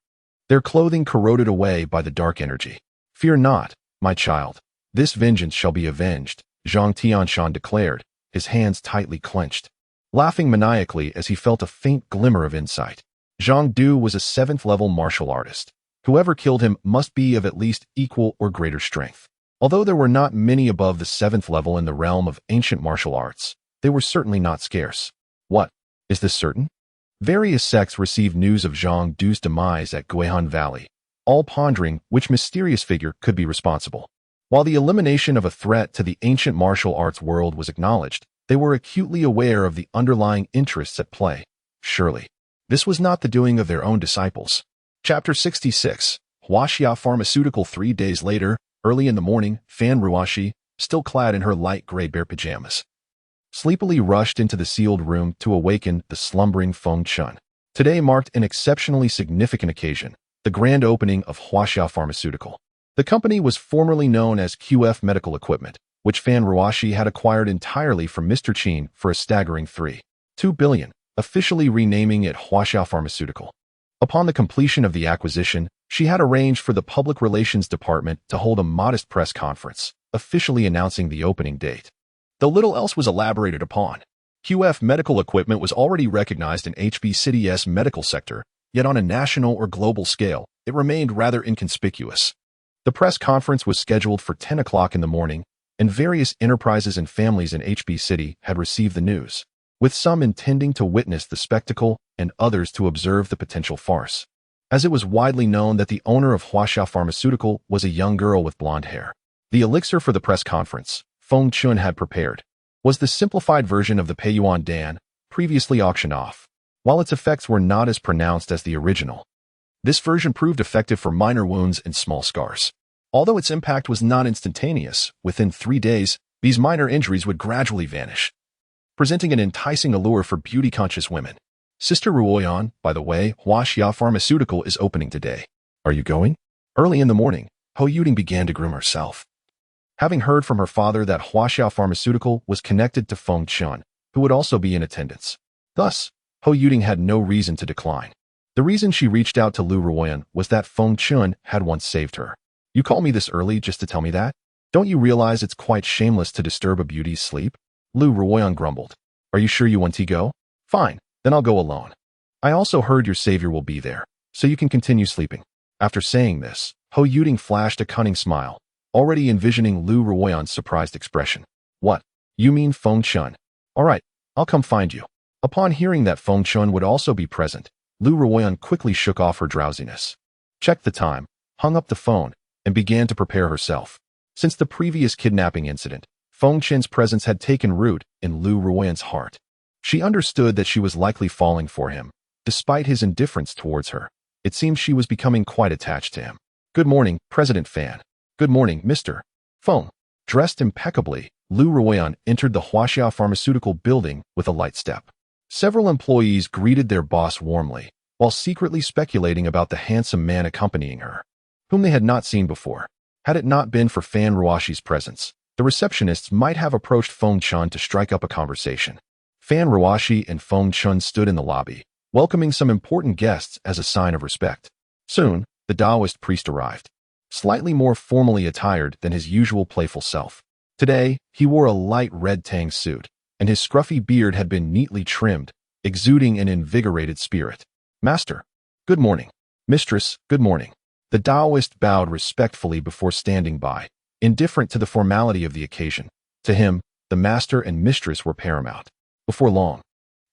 their clothing corroded away by the dark energy. "Fear not, my child. This vengeance shall be avenged," Zhang Tianshan declared, his hands tightly clenched, laughing maniacally as he felt a faint glimmer of insight. Zhang Du was a 7th-level martial artist. Whoever killed him must be of at least equal or greater strength. Although there were not many above the 7th level in the realm of ancient martial arts, they were certainly not scarce. What? Is this certain? Various sects received news of Zhang Du's demise at Guihun Valley, all pondering which mysterious figure could be responsible. While the elimination of a threat to the ancient martial arts world was acknowledged, they were acutely aware of the underlying interests at play. Surely, this was not the doing of their own disciples. Chapter 66. Huaxia Pharmaceutical. 3 days later, early in the morning, Fan Ruoxi, still clad in her light gray bear pajamas, sleepily rushed into the sealed room to awaken the slumbering Feng Chen. Today marked an exceptionally significant occasion, the grand opening of Huaxia Pharmaceutical. The company was formerly known as QF Medical Equipment, which Fan Ruoxi had acquired entirely from Mr. Qin for a staggering $3.2 billion, officially renaming it Huaxia Pharmaceutical. Upon the completion of the acquisition, she had arranged for the Public Relations Department to hold a modest press conference, officially announcing the opening date. Though little else was elaborated upon, QF Medical Equipment was already recognized in HB City's medical sector, yet on a national or global scale, it remained rather inconspicuous. The press conference was scheduled for 10 o'clock in the morning, and various enterprises and families in HB City had received the news, with some intending to witness the spectacle and others to observe the potential farce. As it was widely known that the owner of Huaxia Pharmaceutical was a young girl with blonde hair. The elixir for the press conference, Feng Chen had prepared, was the simplified version of the Peiyuan Dan, previously auctioned off. While its effects were not as pronounced as the original, this version proved effective for minor wounds and small scars. Although its impact was not instantaneous, within 3 days, these minor injuries would gradually vanish, presenting an enticing allure for beauty-conscious women. Sister Ruoyan, by the way, Huaxia Pharmaceutical is opening today. Are you going? Early in the morning, Hou Yuding began to groom herself. Having heard from her father that Huaxia Pharmaceutical was connected to Feng Chen, who would also be in attendance. Thus, Hou Yuding had no reason to decline. The reason she reached out to Liu Ruoyan was that Feng Chen had once saved her. You call me this early just to tell me that? Don't you realize it's quite shameless to disturb a beauty's sleep? Liu Ruoyan grumbled. Are you sure you want to go? Fine, then I'll go alone. I also heard your savior will be there, so you can continue sleeping. After saying this, Hou Yuding flashed a cunning smile, already envisioning Liu Ruoyan's surprised expression. What? You mean Feng Chen? All right, I'll come find you. Upon hearing that Feng Chen would also be present, Liu Ruoyan quickly shook off her drowsiness, checked the time, hung up the phone, and began to prepare herself. Since the previous kidnapping incident, Feng Chen's presence had taken root in Liu Ruoyan's heart. She understood that she was likely falling for him, despite his indifference towards her. It seemed she was becoming quite attached to him. Good morning, President Fan. Good morning, Mr. Feng. Dressed impeccably, Liu Ruoyan entered the Huaxia Pharmaceutical building with a light step. Several employees greeted their boss warmly, while secretly speculating about the handsome man accompanying her, whom they had not seen before. Had it not been for Fan Ruoxi's presence, the receptionists might have approached Feng Chen to strike up a conversation. Fan Ruoxi and Feng Chen stood in the lobby, welcoming some important guests as a sign of respect. Soon, the Taoist priest arrived, slightly more formally attired than his usual playful self. Today, he wore a light red tang suit, and his scruffy beard had been neatly trimmed, exuding an invigorated spirit. Master, good morning. Mistress, good morning. The Taoist bowed respectfully before standing by, indifferent to the formality of the occasion. To him, the master and mistress were paramount. Before long,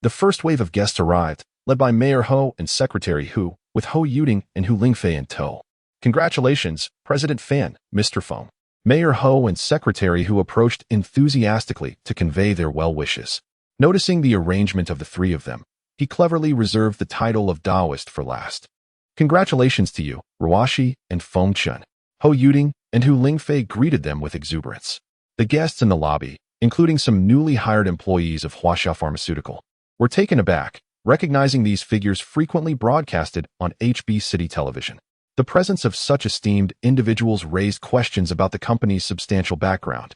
the first wave of guests arrived, led by Mayor Hou and Secretary Hu, with Hou Yuding and Hu Lingfei in tow. Congratulations, President Fan, Mr. Feng. Mayor Hou and Secretary Hu approached enthusiastically to convey their well wishes. Noticing the arrangement of the three of them, he cleverly reserved the title of Taoist for last. Congratulations to you, Ruoxi and Feng Chen. Hou Yuding and Hu Lingfei greeted them with exuberance. The guests in the lobby, including some newly hired employees of Huaxia Pharmaceutical, were taken aback, recognizing these figures frequently broadcasted on HB City television. The presence of such esteemed individuals raised questions about the company's substantial background,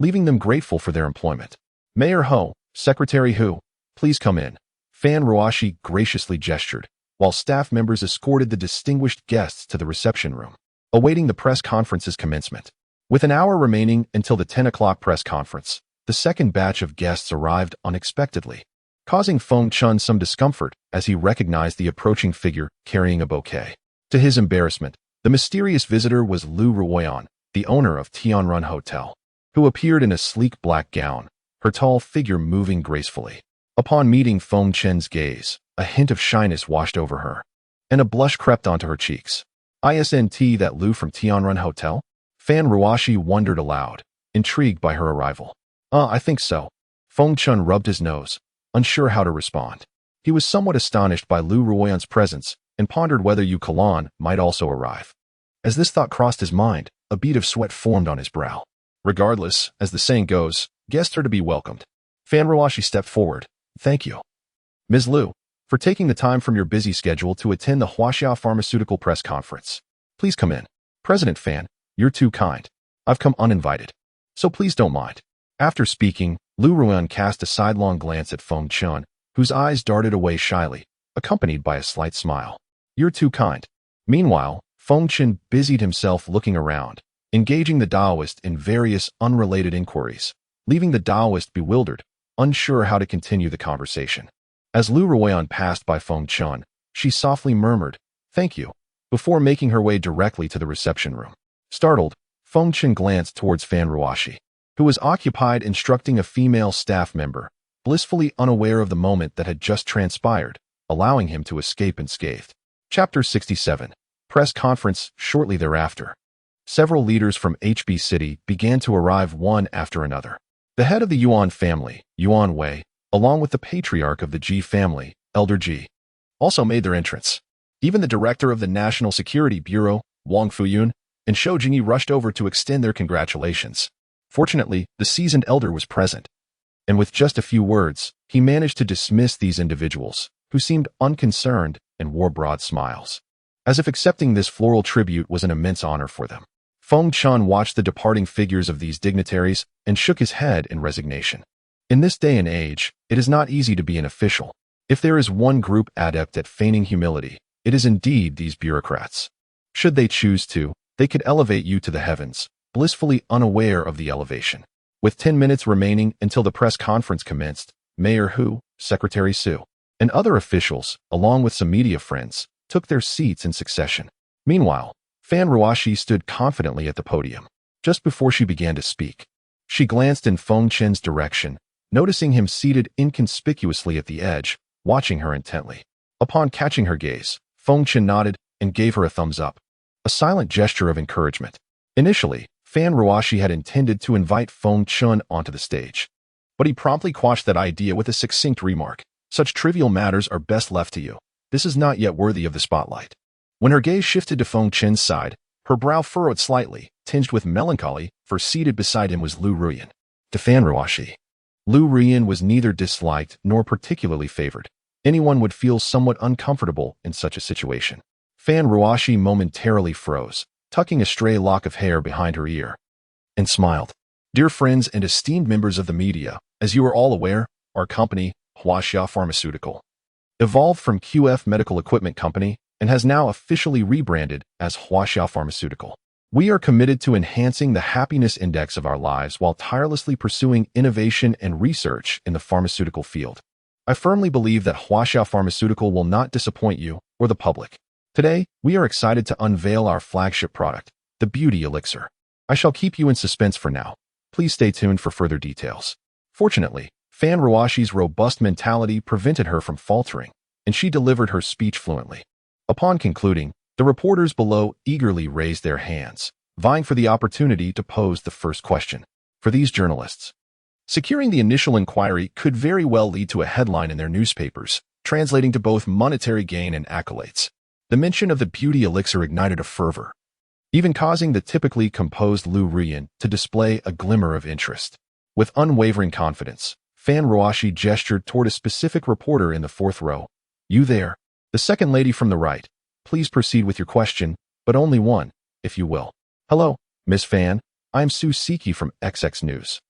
leaving them grateful for their employment. Mayor Hou, Secretary Hu, please come in. Fan Ruoxi graciously gestured, while staff members escorted the distinguished guests to the reception room, awaiting the press conference's commencement. With an hour remaining until the 10 o'clock press conference, the second batch of guests arrived unexpectedly, causing Feng Chen some discomfort as he recognized the approaching figure carrying a bouquet. To his embarrassment, the mysterious visitor was Liu Ruoyan, the owner of Tianrun Hotel, who appeared in a sleek black gown, her tall figure moving gracefully. Upon meeting Feng Chen's gaze, a hint of shyness washed over her, and a blush crept onto her cheeks. Isn't that Liu from Tianrun Hotel? Fan Ruoxi wondered aloud, intrigued by her arrival. I think so. Feng Chen rubbed his nose, unsure how to respond. He was somewhat astonished by Liu Ruoyan's presence, and pondered whether Yu Kalan might also arrive. As this thought crossed his mind, a bead of sweat formed on his brow. Regardless, as the saying goes, guests are to be welcomed. Fan Ruoxi stepped forward. Thank you, Ms. Liu, for taking the time from your busy schedule to attend the Huaxia Pharmaceutical press conference. Please come in. President Fan, you're too kind. I've come uninvited, so please don't mind. After speaking, Liu Ruoyan cast a sidelong glance at Feng Chen, whose eyes darted away shyly, accompanied by a slight smile. You're too kind. Meanwhile, Feng Chen busied himself looking around, engaging the Taoist in various unrelated inquiries, leaving the Taoist bewildered, unsure how to continue the conversation. As Liu Ruoyan passed by Feng Chen, she softly murmured, "Thank you," before making her way directly to the reception room. Startled, Feng Chen glanced towards Fan Ruoxi, who was occupied instructing a female staff member, blissfully unaware of the moment that had just transpired, allowing him to escape unscathed. Chapter 67. Press Conference. Shortly thereafter, several leaders from HB City began to arrive one after another. The head of the Yuan family, Yuan Wei, along with the patriarch of the Ji family, Elder Ji, also made their entrance. Even the director of the National Security Bureau, Wang Fuyun, and Shou Jingyi rushed over to extend their congratulations. Fortunately, the seasoned elder was present, and with just a few words, he managed to dismiss these individuals, who seemed unconcerned and wore broad smiles, as if accepting this floral tribute was an immense honor for them. Feng Chen watched the departing figures of these dignitaries and shook his head in resignation. In this day and age, it is not easy to be an official. If there is one group adept at feigning humility, it is indeed these bureaucrats. Should they choose to, they could elevate you to the heavens, blissfully unaware of the elevation. With 10 minutes remaining until the press conference commenced, Mayor Hu, Secretary Su, and other officials, along with some media friends, took their seats in succession. Meanwhile, Fan Ruoxi stood confidently at the podium. Just before she began to speak, she glanced in Feng Chen's direction, noticing him seated inconspicuously at the edge, watching her intently. Upon catching her gaze, Feng Chen nodded and gave her a thumbs up, a silent gesture of encouragement. Initially, Fan Ruoxi had intended to invite Feng Chen onto the stage, but he promptly quashed that idea with a succinct remark. "Such trivial matters are best left to you. This is not yet worthy of the spotlight." When her gaze shifted to Feng Chen's side, her brow furrowed slightly, tinged with melancholy, for seated beside him was Liu Ruoyan. To Fan Ruoxi, Liu Ruoyan was neither disliked nor particularly favored. Anyone would feel somewhat uncomfortable in such a situation. Fan Ruoxi momentarily froze, tucking a stray lock of hair behind her ear, and smiled. "Dear friends and esteemed members of the media, as you are all aware, our company, Huaxia Pharmaceutical, evolved from QF Medical Equipment Company and has now officially rebranded as Huaxia Pharmaceutical. We are committed to enhancing the happiness index of our lives while tirelessly pursuing innovation and research in the pharmaceutical field. I firmly believe that Huaxia Pharmaceutical will not disappoint you or the public. Today, we are excited to unveil our flagship product, the Beauty Elixir. I shall keep you in suspense for now. Please stay tuned for further details." Fortunately, Fan Ruoxi's robust mentality prevented her from faltering, and she delivered her speech fluently. Upon concluding, the reporters below eagerly raised their hands, vying for the opportunity to pose the first question. For these journalists, securing the initial inquiry could very well lead to a headline in their newspapers, translating to both monetary gain and accolades. The mention of the Beauty Elixir ignited a fervor, even causing the typically composed Liu Ruoyan to display a glimmer of interest. With unwavering confidence, Fan Ruoxi gestured toward a specific reporter in the fourth row. "You there, the second lady from the right. Please proceed with your question, but only one, if you will." "Hello, Miss Fan. I'm Su Siki from XX News.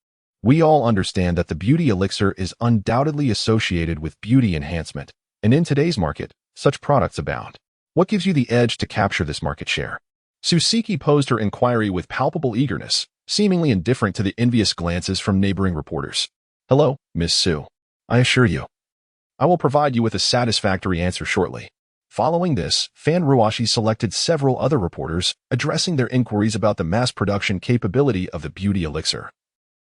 We all understand that the Beauty Elixir is undoubtedly associated with beauty enhancement, and in today's market, such products abound. What gives you the edge to capture this market share?" Susiki posed her inquiry with palpable eagerness, seemingly indifferent to the envious glances from neighboring reporters. "Hello, Miss Su. I assure you, I will provide you with a satisfactory answer shortly." Following this, Fan Ruoxi selected several other reporters, addressing their inquiries about the mass production capability of the Beauty Elixir,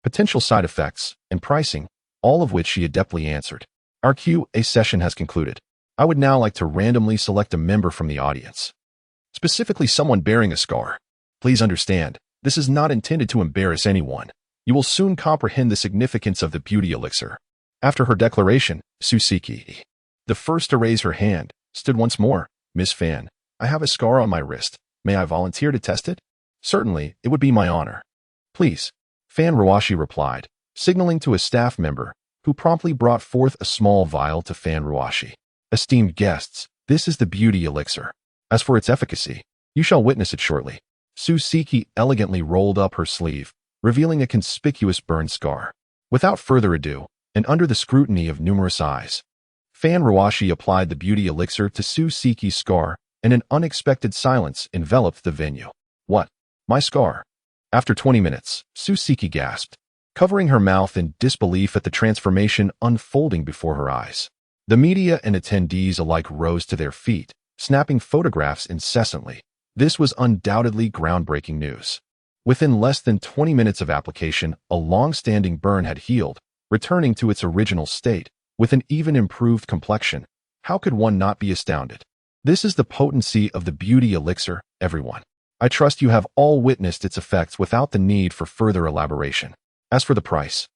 potential side effects, and pricing, all of which she adeptly answered. Our Q&A session has concluded. I would now like to randomly select a member from the audience, specifically someone bearing a scar. Please understand, this is not intended to embarrass anyone. You will soon comprehend the significance of the Beauty Elixir. After her declaration, Susiki, the first to raise her hand, stood once more. "Miss Fan, I have a scar on my wrist. May I volunteer to test it?" "Certainly, it would be my honor." "Please," Fan Ruoxi replied, signaling to a staff member, who promptly brought forth a small vial to Fan Ruoxi. "Esteemed guests, this is the Beauty Elixir. As for its efficacy, you shall witness it shortly." Susiki elegantly rolled up her sleeve, revealing a conspicuous burn scar. Without further ado, and under the scrutiny of numerous eyes, Fan Ruoxi applied the Beauty Elixir to Susiki's scar, and an unexpected silence enveloped the venue. "What? My scar?" After 20 minutes, Susiki gasped, covering her mouth in disbelief at the transformation unfolding before her eyes. The media and attendees alike rose to their feet, snapping photographs incessantly. This was undoubtedly groundbreaking news. Within less than 20 minutes of application, a long-standing burn had healed, returning to its original state, with an even improved complexion. How could one not be astounded? This is the potency of the beauty elixir, everyone. I trust you have all witnessed its effects without the need for further elaboration. As for the price,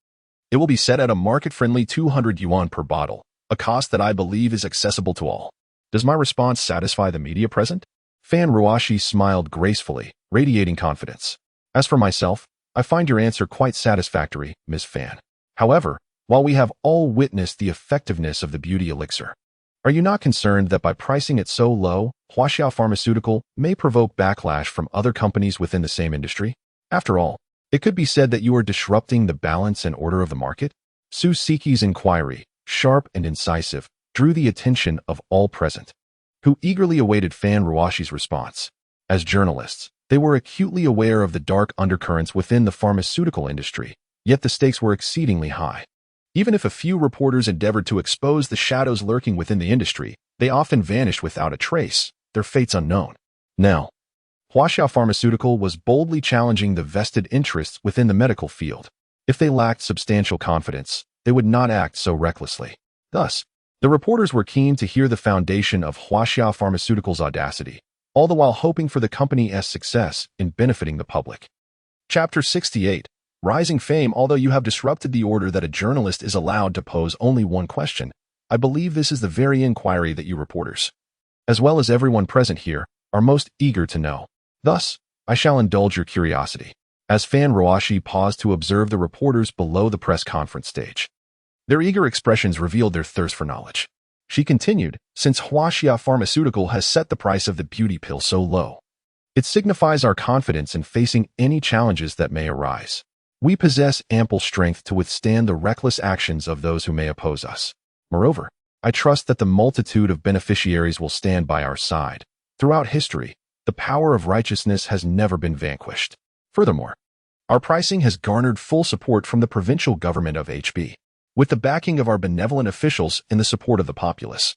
it will be set at a market-friendly 200 yuan per bottle, a cost that I believe is accessible to all. Does my response satisfy the media present? Fan Ruoxi smiled gracefully, radiating confidence. As for myself, I find your answer quite satisfactory, Ms. Fan. However, while we have all witnessed the effectiveness of the beauty elixir, are you not concerned that by pricing it so low, Feng Pharmaceutical may provoke backlash from other companies within the same industry? After all, it could be said that you are disrupting the balance and order of the market. Su Siki's inquiry, sharp and incisive, drew the attention of all present, who eagerly awaited Fan Ruoxi's response. As journalists, they were acutely aware of the dark undercurrents within the pharmaceutical industry, yet the stakes were exceedingly high. Even if a few reporters endeavored to expose the shadows lurking within the industry, they often vanished without a trace, their fates unknown. Now, Feng Pharmaceutical was boldly challenging the vested interests within the medical field. If they lacked substantial confidence, they would not act so recklessly. Thus, the reporters were keen to hear the foundation of Feng Pharmaceutical's audacity, all the while hoping for the company's success in benefiting the public. Chapter 68. Rising Fame. Although you have disrupted the order that a journalist is allowed to pose only one question, I believe this is the very inquiry that you reporters, as well as everyone present here, are most eager to know. Thus, I shall indulge your curiosity. As Fan Ruoxi paused to observe the reporters below the press conference stage, their eager expressions revealed their thirst for knowledge. She continued, since Feng Pharmaceutical has set the price of the beauty pill so low, it signifies our confidence in facing any challenges that may arise. We possess ample strength to withstand the reckless actions of those who may oppose us. Moreover, I trust that the multitude of beneficiaries will stand by our side. Throughout history, the power of righteousness has never been vanquished. Furthermore, our pricing has garnered full support from the provincial government of HB, with the backing of our benevolent officials and the support of the populace.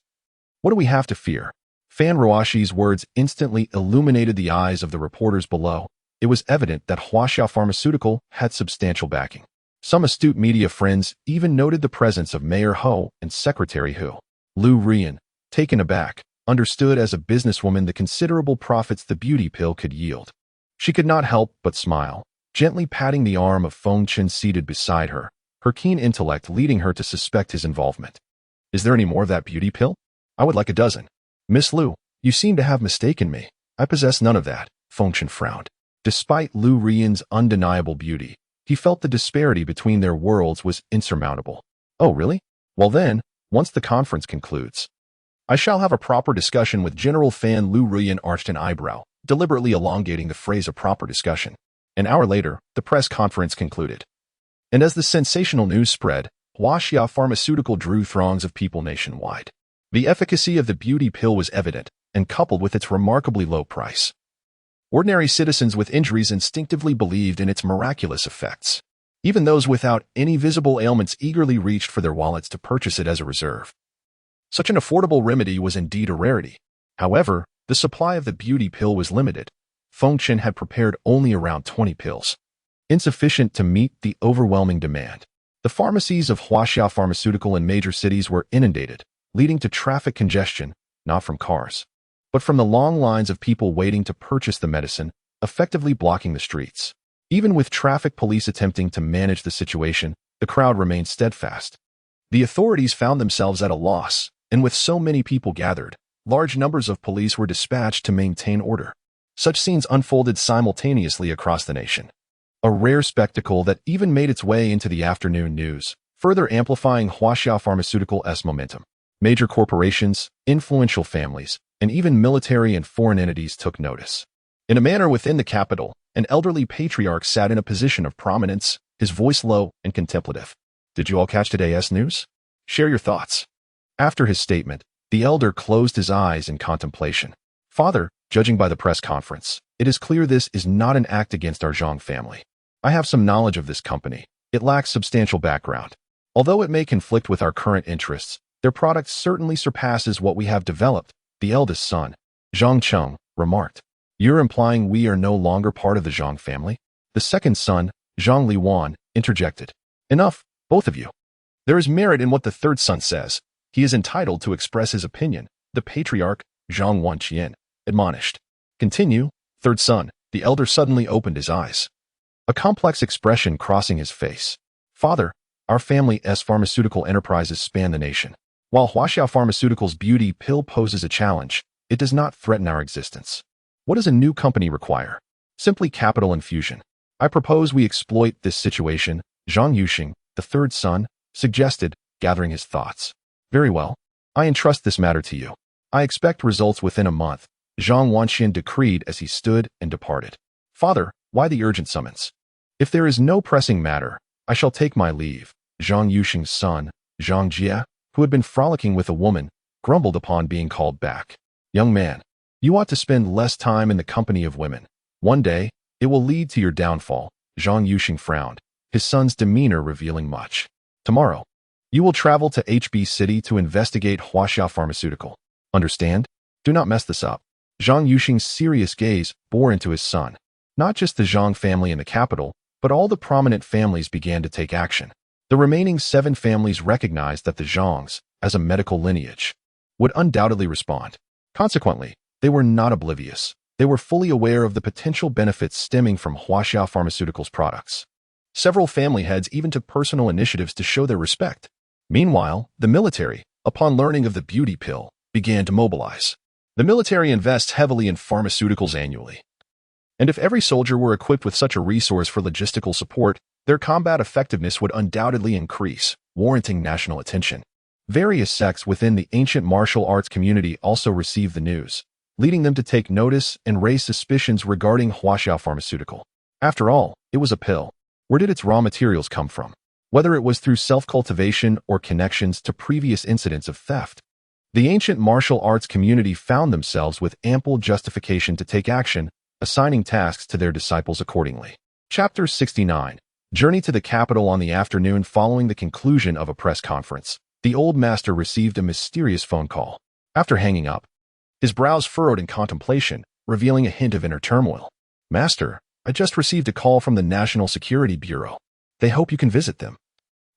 What do we have to fear? Fan Ruoxi's words instantly illuminated the eyes of the reporters below. It was evident that Feng Pharmaceutical had substantial backing. Some astute media friends even noted the presence of Mayor Ho and Secretary Hu. Liu Ruoyan, taken aback, understood as a businesswoman the considerable profits the beauty pill could yield. She could not help but smile, gently patting the arm of Feng Chen seated beside her, her keen intellect leading her to suspect his involvement. Is there any more of that beauty pill? I would like a dozen. Miss Liu, you seem to have mistaken me. I possess none of that. Feng Chen frowned. Despite Liu Ruoyan's undeniable beauty, he felt the disparity between their worlds was insurmountable. Oh, really? Well then, once the conference concludes, I shall have a proper discussion with General Fan. Liu Ruoyan arched an eyebrow, deliberately elongating the phrase a proper discussion. An hour later, the press conference concluded. And as the sensational news spread, Feng Pharmaceutical drew throngs of people nationwide. The efficacy of the beauty pill was evident, and coupled with its remarkably low price, ordinary citizens with injuries instinctively believed in its miraculous effects. Even those without any visible ailments eagerly reached for their wallets to purchase it as a reserve. Such an affordable remedy was indeed a rarity. However, the supply of the beauty pill was limited. Feng Chen had prepared only around 20 pills, insufficient to meet the overwhelming demand. The pharmacies of Feng Pharmaceutical in major cities were inundated, leading to traffic congestion, not from cars, but from the long lines of people waiting to purchase the medicine, effectively blocking the streets. Even with traffic police attempting to manage the situation, the crowd remained steadfast. The authorities found themselves at a loss, and with so many people gathered, large numbers of police were dispatched to maintain order. Such scenes unfolded simultaneously across the nation, a rare spectacle that even made its way into the afternoon news, further amplifying Feng Pharmaceutical's momentum. Major corporations, influential families, and even military and foreign entities took notice. In a manner within the capital, an elderly patriarch sat in a position of prominence, his voice low and contemplative. Did you all catch today's news? Share your thoughts. After his statement, the elder closed his eyes in contemplation. Father, judging by the press conference, it is clear this is not an act against our Zhang family. I have some knowledge of this company. It lacks substantial background. Although it may conflict with our current interests, Their product certainly surpasses what we have developed, the eldest son, Zhang Cheng, remarked. You're implying we are no longer part of the Zhang family? The second son, Zhang Liuan, interjected. Enough, both of you. There is merit in what the third son says. He is entitled to express his opinion, the patriarch, Zhang Wanqian, admonished. Continue, third son. The elder suddenly opened his eyes, a complex expression crossing his face. Father, our family's pharmaceutical enterprises span the nation. While Huaxiao Pharmaceuticals' beauty pill poses a challenge, it does not threaten our existence. What does a new company require? Simply capital infusion. I propose we exploit this situation, Zhang Yuxing, the third son, suggested, gathering his thoughts. Very well. I entrust this matter to you. I expect results within a month, Zhang Wanqian decreed as he stood and departed. Father, why the urgent summons? If there is no pressing matter, I shall take my leave. Zhang Yuxing's son, Zhang Jie, who had been frolicking with a woman, grumbled upon being called back. Young man, you ought to spend less time in the company of women. One day, it will lead to your downfall. Zhang Yuxing frowned, his son's demeanor revealing much. Tomorrow, you will travel to HB City to investigate Huaxiao Pharmaceutical. Understand? Do not mess this up. Zhang Yuxing's serious gaze bore into his son. Not just the Zhang family in the capital, but all the prominent families began to take action. The remaining 7 families recognized that the Zhangs, as a medical lineage, would undoubtedly respond. Consequently, they were not oblivious. They were fully aware of the potential benefits stemming from Huaxiao Pharmaceuticals products. Several family heads even took personal initiatives to show their respect. Meanwhile, the military, upon learning of the beauty pill, began to mobilize. The military invests heavily in pharmaceuticals annually. And if every soldier were equipped with such a resource for logistical support, their combat effectiveness would undoubtedly increase, warranting national attention. Various sects within the ancient martial arts community also received the news, leading them to take notice and raise suspicions regarding Huaxiao Pharmaceutical. After all, it was a pill. Where did its raw materials come from? Whether it was through self-cultivation or connections to previous incidents of theft, the ancient martial arts community found themselves with ample justification to take action, assigning tasks to their disciples accordingly. Chapter 69. Journey to the capital. On the afternoon following the conclusion of a press conference, the old master received a mysterious phone call. After hanging up, his brows furrowed in contemplation, revealing a hint of inner turmoil. Master, I just received a call from the National Security Bureau. They hope you can visit them.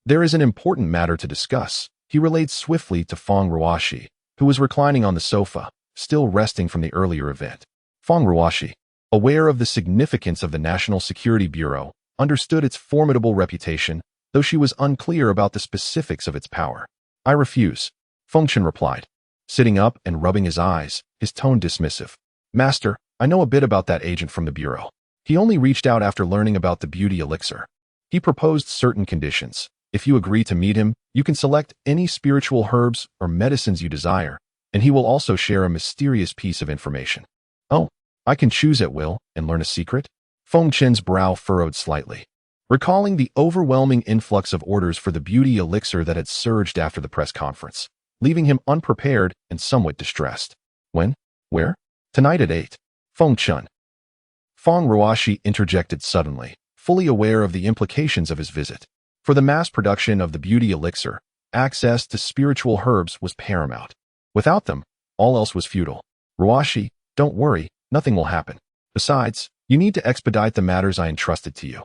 There is an important matter to discuss. He relayed swiftly to Feng Ruoxi, who was reclining on the sofa, still resting from the earlier event. Feng Ruoxi, aware of the significance of the National Security Bureau, understood its formidable reputation, though she was unclear about the specifics of its power. I refuse, Feng Chen replied, sitting up and rubbing his eyes, his tone dismissive. Master, I know a bit about that agent from the Bureau. He only reached out after learning about the beauty elixir. He proposed certain conditions. If you agree to meet him, you can select any spiritual herbs or medicines you desire, and he will also share a mysterious piece of information. Oh, I can choose at will and learn a secret? Feng Chen's brow furrowed slightly, recalling the overwhelming influx of orders for the beauty elixir that had surged after the press conference, leaving him unprepared and somewhat distressed. When? Where? Tonight at 8. Feng Chen. Feng Ruoxi interjected suddenly, fully aware of the implications of his visit. For the mass production of the beauty elixir, access to spiritual herbs was paramount. Without them, all else was futile. Ruoxi, don't worry, nothing will happen. Besides, you need to expedite the matters I entrusted to you.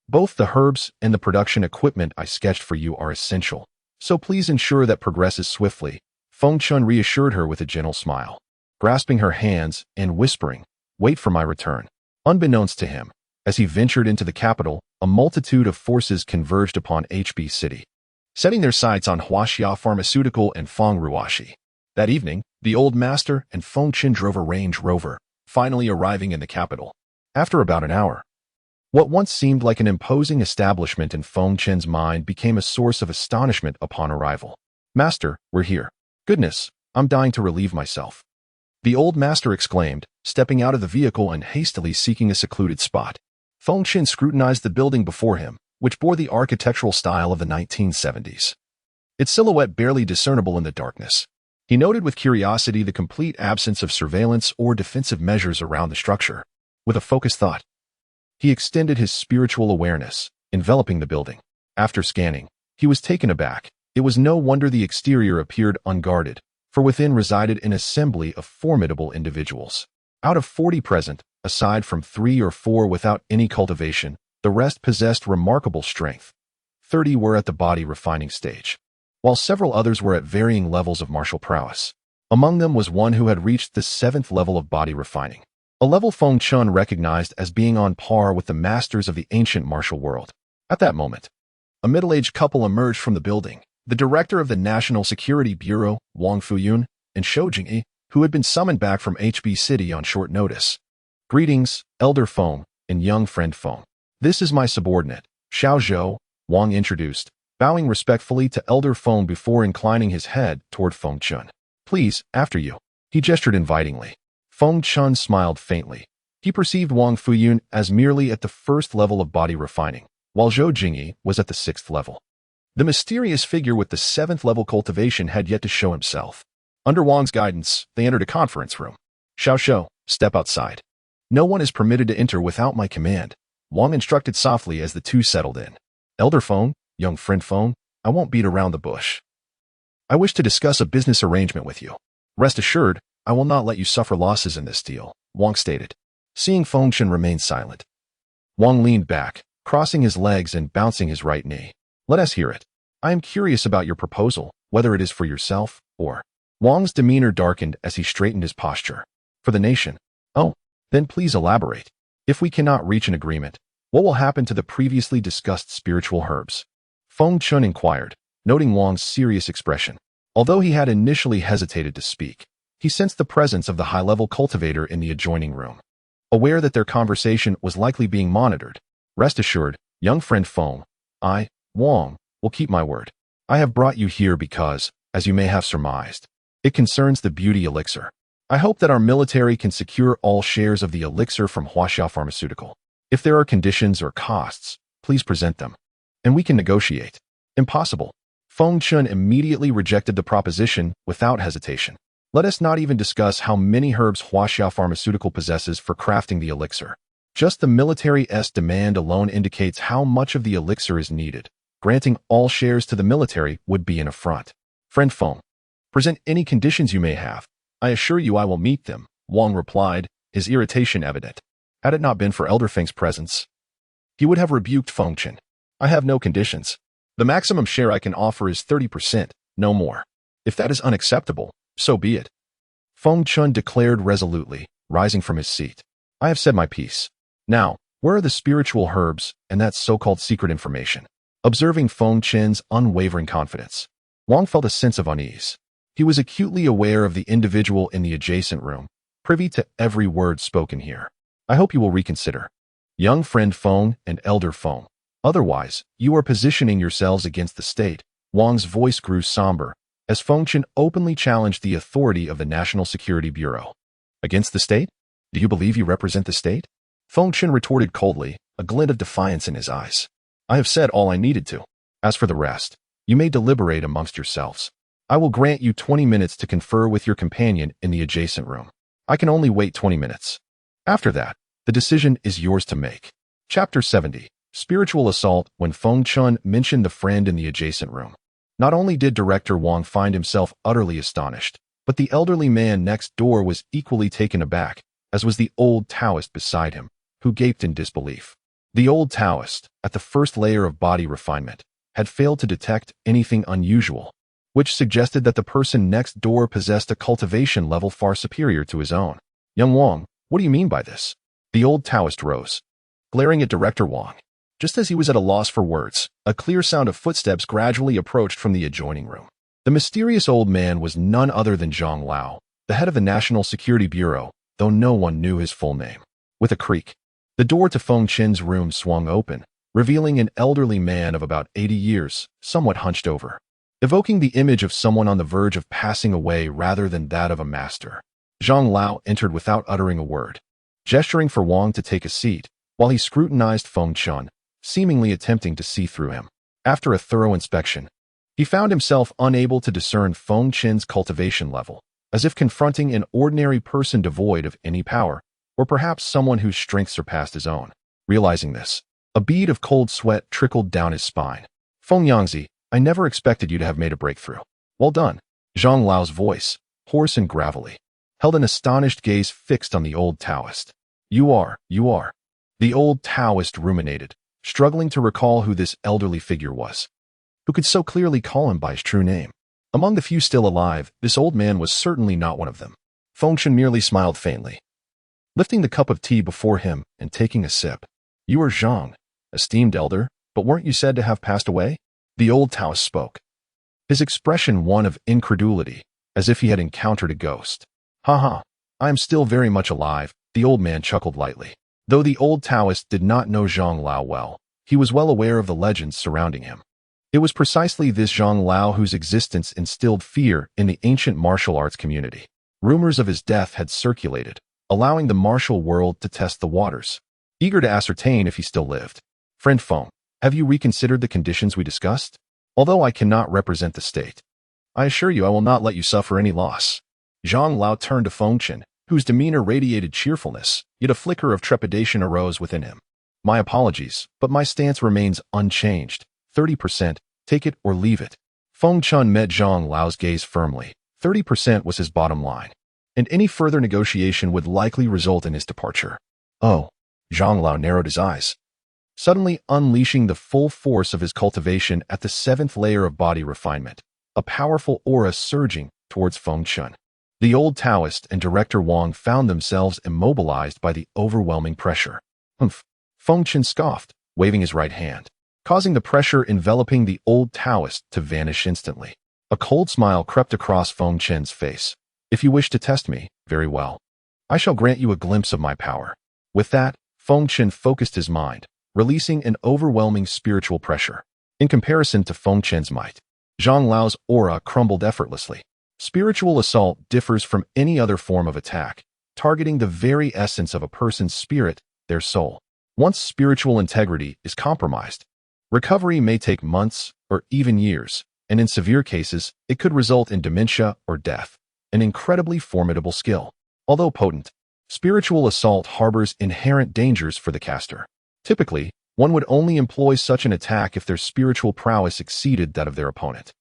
Both the herbs and the production equipment I sketched for you are essential, so please ensure that progresses swiftly. Feng Chen reassured her with a gentle smile, grasping her hands and whispering, wait for my return. Unbeknownst to him, as he ventured into the capital, a multitude of forces converged upon HB City, setting their sights on Huaxiao Pharmaceutical and Feng Ruoxi. That evening, the old master and Feng Chen drove a Range Rover, finally arriving in the capital. After about an hour, what once seemed like an imposing establishment in Feng Chen's mind became a source of astonishment upon arrival. Master, we're here. Goodness, I'm dying to relieve myself. The old master exclaimed, stepping out of the vehicle and hastily seeking a secluded spot. Feng Chen scrutinized the building before him, which bore the architectural style of the 1970s. Its silhouette barely discernible in the darkness. He noted with curiosity the complete absence of surveillance or defensive measures around the structure. With a focused thought, he extended his spiritual awareness, enveloping the building. After scanning, he was taken aback. It was no wonder the exterior appeared unguarded, for within resided an assembly of formidable individuals. Out of 40 present, aside from 3 or 4 without any cultivation, the rest possessed remarkable strength. 30 were at the body refining stage, while several others were at varying levels of martial prowess. Among them was one who had reached the 7th level of body refining, a level Feng Chen recognized as being on par with the masters of the ancient martial world. At that moment, a middle-aged couple emerged from the building. The director of the National Security Bureau, Wang Fuyun, and Shou Jingyi, who had been summoned back from HB City on short notice. Greetings, Elder Feng and young friend Feng. This is my subordinate, Xiao Zhou, Wang introduced, bowing respectfully to Elder Feng before inclining his head toward Feng Chen. Please, after you. He gestured invitingly. Feng Chen smiled faintly. He perceived Wang Fuyun as merely at the 1st level of body refining, while Zhou Jingyi was at the 6th level. The mysterious figure with the 7th level cultivation had yet to show himself. Under Wang's guidance, they entered a conference room. Xiao Shou, step outside. No one is permitted to enter without my command, Wang instructed softly as the two settled in. Elder Feng, young friend Feng, I won't beat around the bush. I wish to discuss a business arrangement with you. Rest assured, I will not let you suffer losses in this deal, Wang stated. Seeing Feng Chen remain silent, Wang leaned back, crossing his legs and bouncing his right knee. Let us hear it. I am curious about your proposal, whether it is for yourself or... Wang's demeanor darkened as he straightened his posture. For the nation. Oh, then please elaborate. If we cannot reach an agreement, what will happen to the previously discussed spiritual herbs? Feng Chen inquired, noting Wang's serious expression. Although he had initially hesitated to speak, he sensed the presence of the high-level cultivator in the adjoining room. Aware that their conversation was likely being monitored, rest assured, young friend Feng, I, Wang, will keep my word. I have brought you here because, as you may have surmised, it concerns the beauty elixir. I hope that our military can secure all shares of the elixir from Huaxia Pharmaceutical. If there are conditions or costs, please present them, and we can negotiate. Impossible. Feng Chen immediately rejected the proposition without hesitation. Let us not even discuss how many herbs Huaxia Pharmaceutical possesses for crafting the elixir. Just the military's demand alone indicates how much of the elixir is needed. Granting all shares to the military would be an affront. Friend Feng, present any conditions you may have. I assure you I will meet them, Wang replied, his irritation evident. Had it not been for Elder Feng's presence, he would have rebuked Feng Chen. I have no conditions. The maximum share I can offer is 30%, no more. If that is unacceptable, so be it. Feng Chen declared resolutely, rising from his seat. I have said my piece. Now, where are the spiritual herbs and that so-called secret information? Observing Feng Chen's unwavering confidence, Wang felt a sense of unease. He was acutely aware of the individual in the adjacent room, privy to every word spoken here. I hope you will reconsider. Young friend Feng and Elder Feng. Otherwise, you are positioning yourselves against the state. Wang's voice grew somber as Feng Chen openly challenged the authority of the National Security Bureau. Against the state? Do you believe you represent the state? Feng Chen retorted coldly, a glint of defiance in his eyes. I have said all I needed to. As for the rest, you may deliberate amongst yourselves. I will grant you 20 minutes to confer with your companion in the adjacent room. I can only wait 20 minutes. After that, the decision is yours to make. Chapter 70. Spiritual Assault. When Feng Chen mentioned the friend in the adjacent room, not only did Director Wang find himself utterly astonished, but the elderly man next door was equally taken aback, as was the old Taoist beside him, who gaped in disbelief. The old Taoist, at the first layer of body refinement, had failed to detect anything unusual, which suggested that the person next door possessed a cultivation level far superior to his own. Young Wang, what do you mean by this? The old Taoist rose, glaring at Director Wang. Just as he was at a loss for words, a clear sound of footsteps gradually approached from the adjoining room. The mysterious old man was none other than Zhang Lao, the head of the National Security Bureau, though no one knew his full name. With a creak, the door to Feng Chen's room swung open, revealing an elderly man of about 80 years, somewhat hunched over, evoking the image of someone on the verge of passing away rather than that of a master. Zhang Lao entered without uttering a word, gesturing for Wang to take a seat, while he scrutinized Feng Chen, seemingly attempting to see through him. After a thorough inspection, he found himself unable to discern Feng Chen's cultivation level, as if confronting an ordinary person devoid of any power, or perhaps someone whose strength surpassed his own. Realizing this, a bead of cold sweat trickled down his spine. Feng Yangzi, I never expected you to have made a breakthrough. Well done. Zhang Lao's voice, hoarse and gravelly, held an astonished gaze fixed on the old Taoist. You are. The old Taoist ruminated, struggling to recall who this elderly figure was, who could so clearly call him by his true name. Among the few still alive, this old man was certainly not one of them. Feng Chen merely smiled faintly, lifting the cup of tea before him and taking a sip. You are Zhang, esteemed elder, but weren't you said to have passed away? The old Taoist spoke, his expression one of incredulity, as if he had encountered a ghost. Ha, I am still very much alive, the old man chuckled lightly. Though the old Taoist did not know Zhang Lao well, he was well aware of the legends surrounding him. It was precisely this Zhang Lao whose existence instilled fear in the ancient martial arts community. Rumors of his death had circulated, allowing the martial world to test the waters, eager to ascertain if he still lived. Friend Feng, have you reconsidered the conditions we discussed? Although I cannot represent the state, I assure you I will not let you suffer any loss. Zhang Lao turned to Feng Chen, whose demeanor radiated cheerfulness, yet a flicker of trepidation arose within him. My apologies, but my stance remains unchanged. 30%, take it or leave it. Feng Chen met Zhang Lao's gaze firmly. 30% was his bottom line, and any further negotiation would likely result in his departure. Oh, Zhang Lao narrowed his eyes, suddenly unleashing the full force of his cultivation at the 7th layer of body refinement, a powerful aura surging towards Feng Chen. The old Taoist and Director Wang found themselves immobilized by the overwhelming pressure. Humph! Feng Chen scoffed, waving his right hand, causing the pressure enveloping the old Taoist to vanish instantly. A cold smile crept across Feng Chen's face. If you wish to test me, very well. I shall grant you a glimpse of my power. With that, Feng Chen focused his mind, releasing an overwhelming spiritual pressure. In comparison to Feng Chen's might, Zhang Lao's aura crumbled effortlessly. Spiritual assault differs from any other form of attack, targeting the very essence of a person's spirit, their soul. Once spiritual integrity is compromised, recovery may take months or even years, and in severe cases, it could result in dementia or death. An incredibly formidable skill. Although potent, spiritual assault harbors inherent dangers for the caster. Typically, one would only employ such an attack if their spiritual prowess exceeded that of their opponent,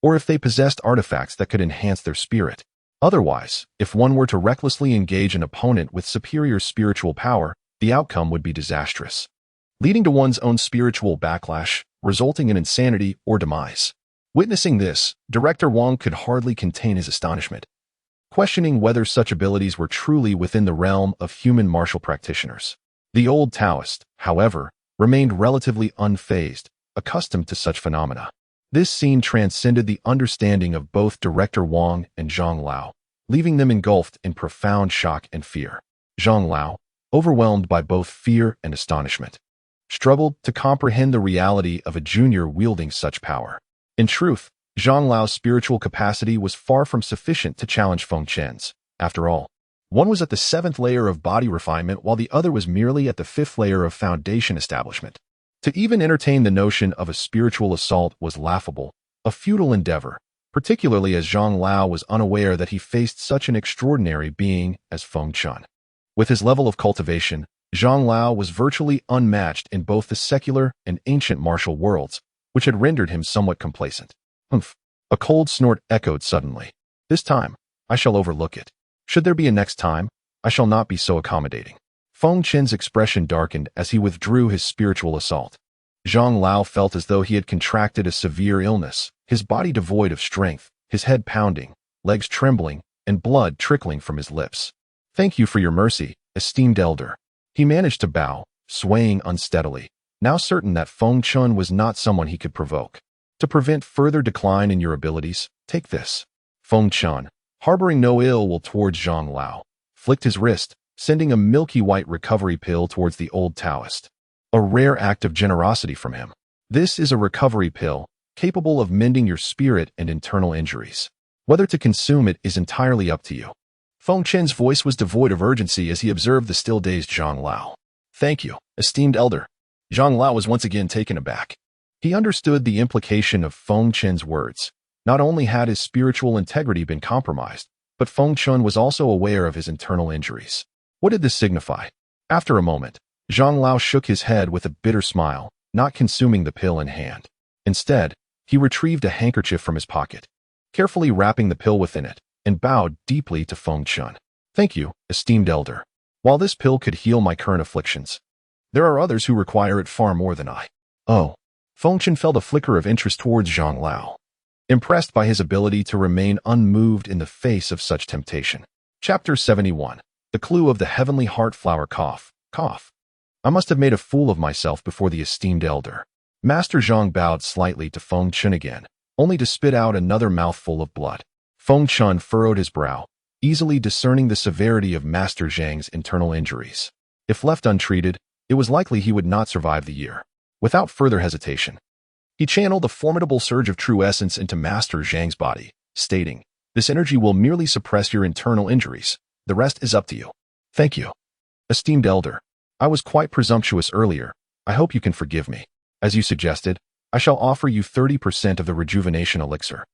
or if they possessed artifacts that could enhance their spirit. Otherwise, if one were to recklessly engage an opponent with superior spiritual power, the outcome would be disastrous, leading to one's own spiritual backlash, resulting in insanity or demise. Witnessing this, Director Wang could hardly contain his astonishment, questioning whether such abilities were truly within the realm of human martial practitioners. The old Taoist, however, remained relatively unfazed, accustomed to such phenomena. This scene transcended the understanding of both Director Wang and Zhang Lao, leaving them engulfed in profound shock and fear. Zhang Lao, overwhelmed by both fear and astonishment, struggled to comprehend the reality of a junior wielding such power. In truth, Zhang Lao's spiritual capacity was far from sufficient to challenge Feng Chen's. After all, one was at the 7th layer of body refinement while the other was merely at the 5th layer of foundation establishment. To even entertain the notion of a spiritual assault was laughable, a futile endeavor, particularly as Zhang Lao was unaware that he faced such an extraordinary being as Feng Chen. With his level of cultivation, Zhang Lao was virtually unmatched in both the secular and ancient martial worlds, which had rendered him somewhat complacent. Humph! A cold snort echoed suddenly. This time, I shall overlook it. Should there be a next time, I shall not be so accommodating. Feng Chen's expression darkened as he withdrew his spiritual assault. Zhang Lao felt as though he had contracted a severe illness, his body devoid of strength, his head pounding, legs trembling, and blood trickling from his lips. Thank you for your mercy, esteemed elder. He managed to bow, swaying unsteadily, now certain that Feng Chen was not someone he could provoke. To prevent further decline in your abilities, take this. Feng Chen, harboring no ill will towards Zhang Lao, flicked his wrist, sending a milky white recovery pill towards the old Taoist. A rare act of generosity from him. This is a recovery pill, capable of mending your spirit and internal injuries. Whether to consume it is entirely up to you. Feng Chen's voice was devoid of urgency as he observed the still-dazed Zhang Lao. Thank you, esteemed elder. Zhang Lao was once again taken aback. He understood the implication of Feng Chen's words. Not only had his spiritual integrity been compromised, but Feng Chen was also aware of his internal injuries. What did this signify? After a moment, Zhang Lao shook his head with a bitter smile, not consuming the pill in hand. Instead, He retrieved a handkerchief from his pocket, carefully wrapping the pill within it, and bowed deeply to Feng Chen. Thank you, esteemed elder. While this pill could heal my current afflictions, there are others who require it far more than I. Oh. Feng Chen felt a flicker of interest towards Zhang Lao, impressed by his ability to remain unmoved in the face of such temptation. Chapter 71. The Clue of the Heavenly Heart Flower. Cough. I must have made a fool of myself before the esteemed elder. Master Zhang bowed slightly to Feng Chen again, only to spit out another mouthful of blood. Feng Chen furrowed his brow, easily discerning the severity of Master Zhang's internal injuries. If left untreated, it was likely he would not survive the year. Without further hesitation, he channeled a formidable surge of true essence into Master Zhang's body, stating, "This energy will merely suppress your internal injuries. The rest is up to you." Thank you. Esteemed elder, I was quite presumptuous earlier. I hope you can forgive me. As you suggested, I shall offer you 30% of the rejuvenation elixir,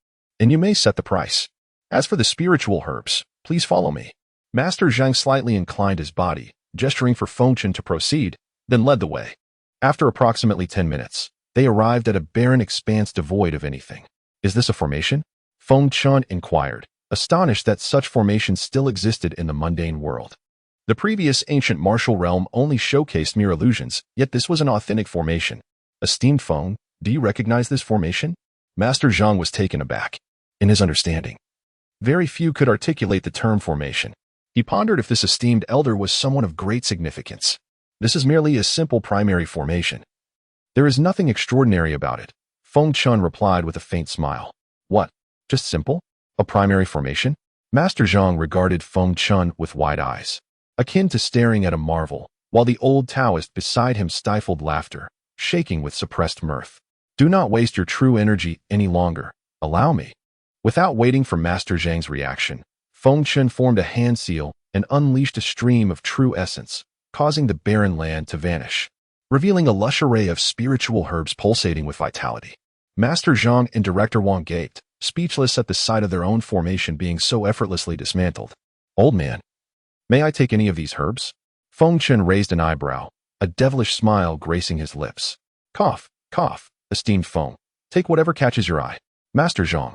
and you may set the price. As for the spiritual herbs, please follow me. Master Zhang slightly inclined his body, gesturing for Feng Chen to proceed, then led the way. After approximately 10 minutes, they arrived at a barren expanse devoid of anything. Is this a formation? Feng Chen inquired, astonished that such formations still existed in the mundane world. The previous ancient martial realm only showcased mere illusions, yet this was an authentic formation. Esteemed Feng, do you recognize this formation? Master Zhang was taken aback. In his understanding, very few could articulate the term formation. He pondered if this esteemed elder was someone of great significance. This is merely a simple primary formation. There is nothing extraordinary about it, Feng Chen replied with a faint smile. What? Just simple? A primary formation? Master Zhang regarded Feng Chen with wide eyes, akin to staring at a marvel, while the old Taoist beside him stifled laughter, shaking with suppressed mirth. Do not waste your true energy any longer. Allow me. Without waiting for Master Zhang's reaction, Feng Chen formed a hand seal and unleashed a stream of true essence, causing the barren land to vanish, revealing a lush array of spiritual herbs pulsating with vitality. Master Zhang and Director Wang gaped, speechless at the sight of their own formation being so effortlessly dismantled. Old man, may I take any of these herbs? Feng Chen raised an eyebrow, a devilish smile gracing his lips. Cough, esteemed Feng. Take whatever catches your eye. Master Zhang,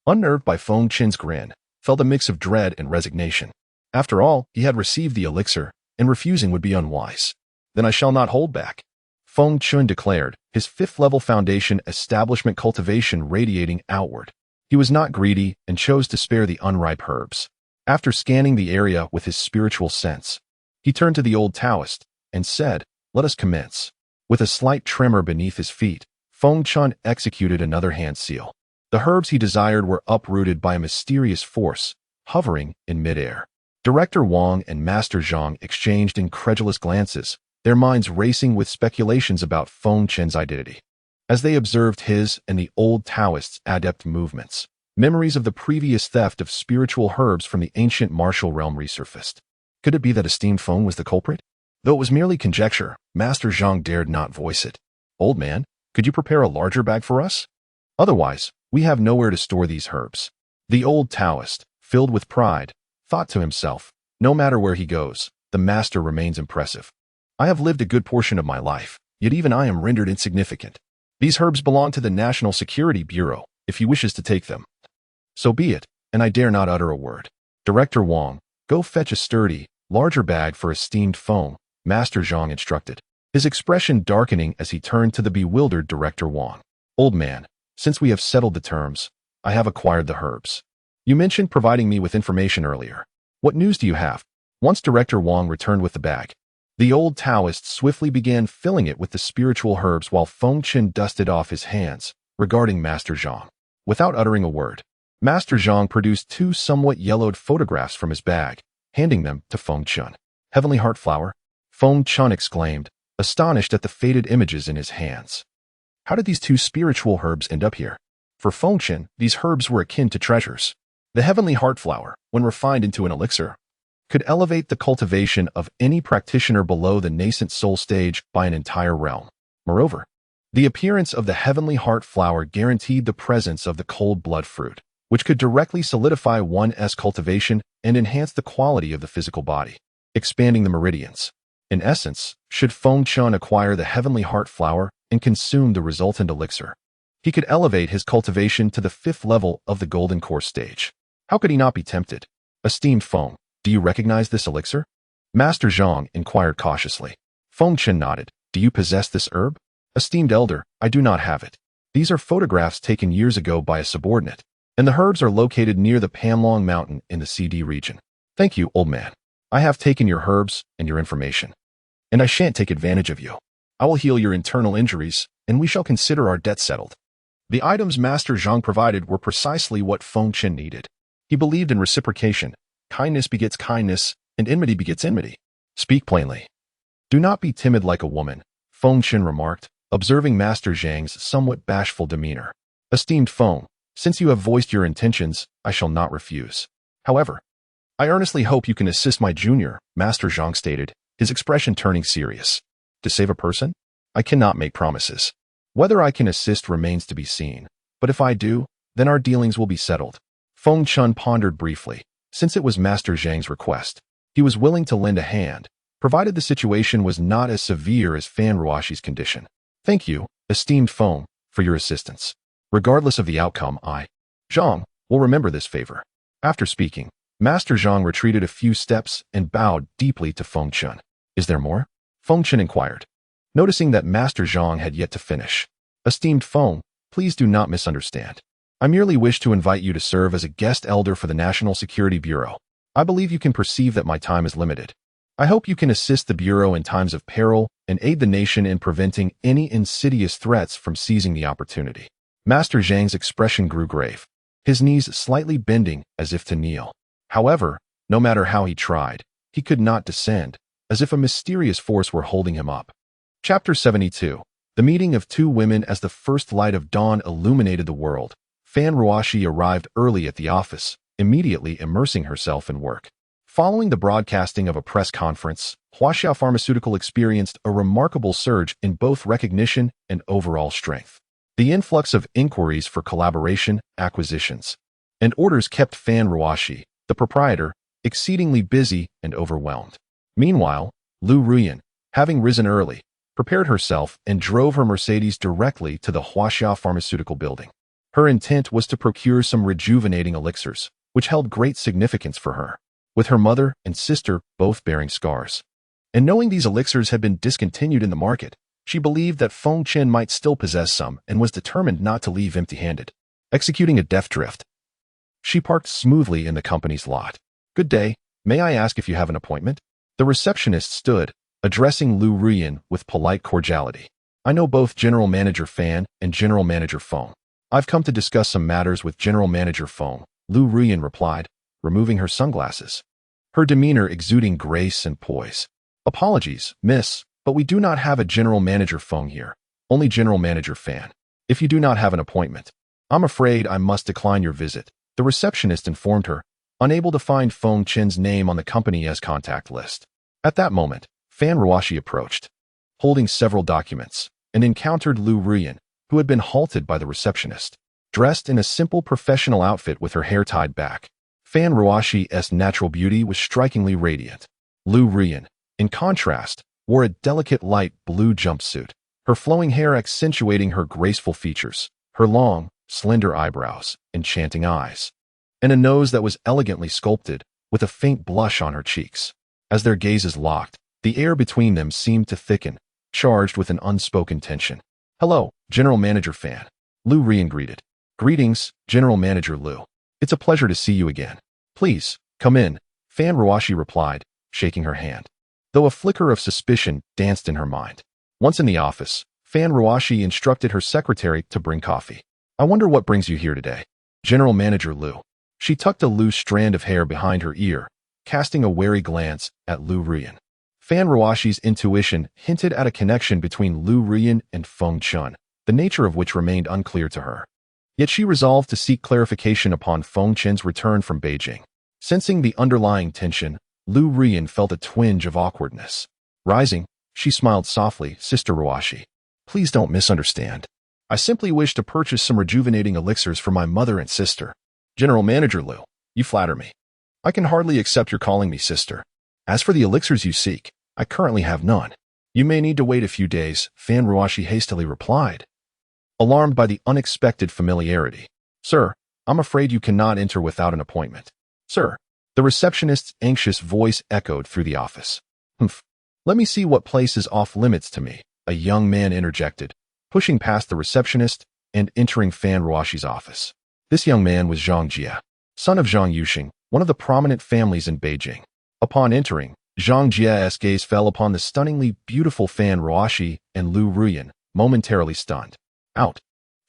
unnerved by Feng Chen's grin, felt a mix of dread and resignation. After all, he had received the elixir, and refusing would be unwise. Then I shall not hold back, Feng Chen declared, his fifth-level foundation establishment cultivation radiating outward. He was not greedy and chose to spare the unripe herbs. After scanning the area with his spiritual sense, he turned to the old Taoist and said, "Let us commence." With a slight tremor beneath his feet, Feng Chen executed another hand seal. The herbs he desired were uprooted by a mysterious force, hovering in midair. Director Wang and Master Zhang exchanged incredulous glances, their minds racing with speculations about Feng Chen's identity. As they observed his and the old Taoist's adept movements, memories of the previous theft of spiritual herbs from the ancient martial realm resurfaced. Could it be that esteemed Feng was the culprit? Though it was merely conjecture, Master Zhang dared not voice it. Old man, could you prepare a larger bag for us? Otherwise, we have nowhere to store these herbs. The old Taoist, filled with pride, thought to himself, no matter where he goes, the master remains impressive. I have lived a good portion of my life, yet even I am rendered insignificant. These herbs belong to the National Security Bureau, if he wishes to take them. So be it, and I dare not utter a word. Director Wang, go fetch a sturdy, larger bag for esteemed Feng, Master Zhang instructed, his expression darkening as he turned to the bewildered Director Wang. Old man, since we have settled the terms, I have acquired the herbs. You mentioned providing me with information earlier. What news do you have? Once Director Wang returned with the bag, the old Taoist swiftly began filling it with the spiritual herbs while Feng Chen dusted off his hands, regarding Master Zhang. Without uttering a word, Master Zhang produced two somewhat yellowed photographs from his bag, handing them to Feng Chen. Heavenly Heart Flower? Feng Chen exclaimed, astonished at the faded images in his hands. How did these two spiritual herbs end up here? For Feng Chen, these herbs were akin to treasures. The Heavenly Heart Flower, when refined into an elixir, could elevate the cultivation of any practitioner below the nascent soul stage by an entire realm. Moreover, the appearance of the Heavenly Heart Flower guaranteed the presence of the cold blood fruit, which could directly solidify one's cultivation and enhance the quality of the physical body, expanding the meridians. In essence, should Feng Chen acquire the Heavenly Heart Flower and consume the resultant elixir, He could elevate his cultivation to the 5th level of the Golden Core stage. How could he not be tempted? Esteemed Feng, do you recognize this elixir? Master Zhang inquired cautiously. Feng Chen nodded. Do you possess this herb? Esteemed elder, I do not have it. These are photographs taken years ago by a subordinate, and the herbs are located near the Panlong Mountain in the CD region. Thank you, old man. I have taken your herbs and your information, and I shan't take advantage of you. I will heal your internal injuries, and we shall consider our debt settled. The items Master Zhang provided were precisely what Feng Chen needed. He believed in reciprocation. Kindness begets kindness, and enmity begets enmity. Speak plainly. Do not be timid like a woman, Feng Chen remarked, observing Master Zhang's somewhat bashful demeanor. Esteemed Feng, since you have voiced your intentions, I shall not refuse. However, I earnestly hope you can assist my junior, Master Zhang stated, his expression turning serious. To save a person? I cannot make promises. Whether I can assist remains to be seen, but if I do, then our dealings will be settled. Feng Chen pondered briefly. Since it was Master Zhang's request, he was willing to lend a hand, provided the situation was not as severe as Fan Ruoxi's condition. Thank you, esteemed Feng, for your assistance. Regardless of the outcome, I, Zhang, will remember this favor. After speaking, Master Zhang retreated a few steps and bowed deeply to Feng Chen. Is there more? Feng Chen inquired, noticing that Master Zhang had yet to finish. Esteemed Feng, please do not misunderstand. I merely wish to invite you to serve as a guest elder for the National Security Bureau. I believe you can perceive that my time is limited. I hope you can assist the Bureau in times of peril and aid the nation in preventing any insidious threats from seizing the opportunity. Master Zhang's expression grew grave, his knees slightly bending as if to kneel. However, no matter how he tried, he could not descend, as if a mysterious force were holding him up. Chapter 72. The meeting of two women. As the first light of dawn illuminated the world, Fan Ruoxi arrived early at the office, immediately immersing herself in work. Following the broadcasting of a press conference, Huaxiao Pharmaceutical experienced a remarkable surge in both recognition and overall strength. The influx of inquiries for collaboration, acquisitions, and orders kept Fan Ruoxi, the proprietor, exceedingly busy and overwhelmed. Meanwhile, Liu Ruoyan, having risen early, prepared herself and drove her Mercedes directly to the Huaxiao Pharmaceutical building. Her intent was to procure some rejuvenating elixirs, which held great significance for her, with her mother and sister both bearing scars. And knowing these elixirs had been discontinued in the market, she believed that Feng Chen might still possess some and was determined not to leave empty-handed. Executing a deft drift, she parked smoothly in the company's lot. Good day, may I ask if you have an appointment? The receptionist stood, addressing Liu Ruoyan with polite cordiality. I know both General Manager Fan and General Manager Feng. I've come to discuss some matters with General Manager Feng, Liu Ruoyan replied, removing her sunglasses, her demeanor exuding grace and poise. Apologies, miss, but we do not have a General Manager Feng here, only General Manager Fan. If you do not have an appointment, I'm afraid I must decline your visit, the receptionist informed her, unable to find Feng Chen's name on the company's contact list. At that moment, Fan Ruoxi approached, holding several documents, and encountered Liu Ruoyan, who had been halted by the receptionist, dressed in a simple professional outfit with her hair tied back. Fan Ruoxi's natural beauty was strikingly radiant. Liu Ruoyan, in contrast, wore a delicate light blue jumpsuit, her flowing hair accentuating her graceful features, her long, slender eyebrows, enchanting eyes, and a nose that was elegantly sculpted, with a faint blush on her cheeks. As their gazes locked, the air between them seemed to thicken, charged with an unspoken tension. Hello, General Manager Fan. Liu Ruoyan greeted. Greetings, General Manager Liu. It's a pleasure to see you again. Please, come in, Fan Ruoxi replied, shaking her hand, though a flicker of suspicion danced in her mind. Once in the office, Fan Ruoxi instructed her secretary to bring coffee. I wonder what brings you here today, General Manager Liu. She tucked a loose strand of hair behind her ear, casting a wary glance at Liu Ruoyan. Fan Ruoxi's intuition hinted at a connection between Liu Ruoyan and Feng Chen, the nature of which remained unclear to her. Yet she resolved to seek clarification upon Feng Chen's return from Beijing. Sensing the underlying tension, Liu Ruoyan felt a twinge of awkwardness. Rising, she smiled softly, Sister Ruoxi. Please don't misunderstand. I simply wish to purchase some rejuvenating elixirs for my mother and sister. General Manager Liu, you flatter me. I can hardly accept your calling me sister. As for the elixirs you seek, I currently have none. You may need to wait a few days, Fan Ruoxi hastily replied. alarmed by the unexpected familiarity. "Sir, I'm afraid you cannot enter without an appointment." "Sir," the receptionist's anxious voice echoed through the office. "Humph. Let me see what place is off limits to me," a young man interjected, pushing past the receptionist and entering Fan Ruoxi's office. This young man was Zhang Jie, son of Zhang Yuxing, one of the prominent families in Beijing. Upon entering, Zhang Jie's gaze fell upon the stunningly beautiful Fan Ruoxi and Liu Ruoyan, momentarily stunned. Out.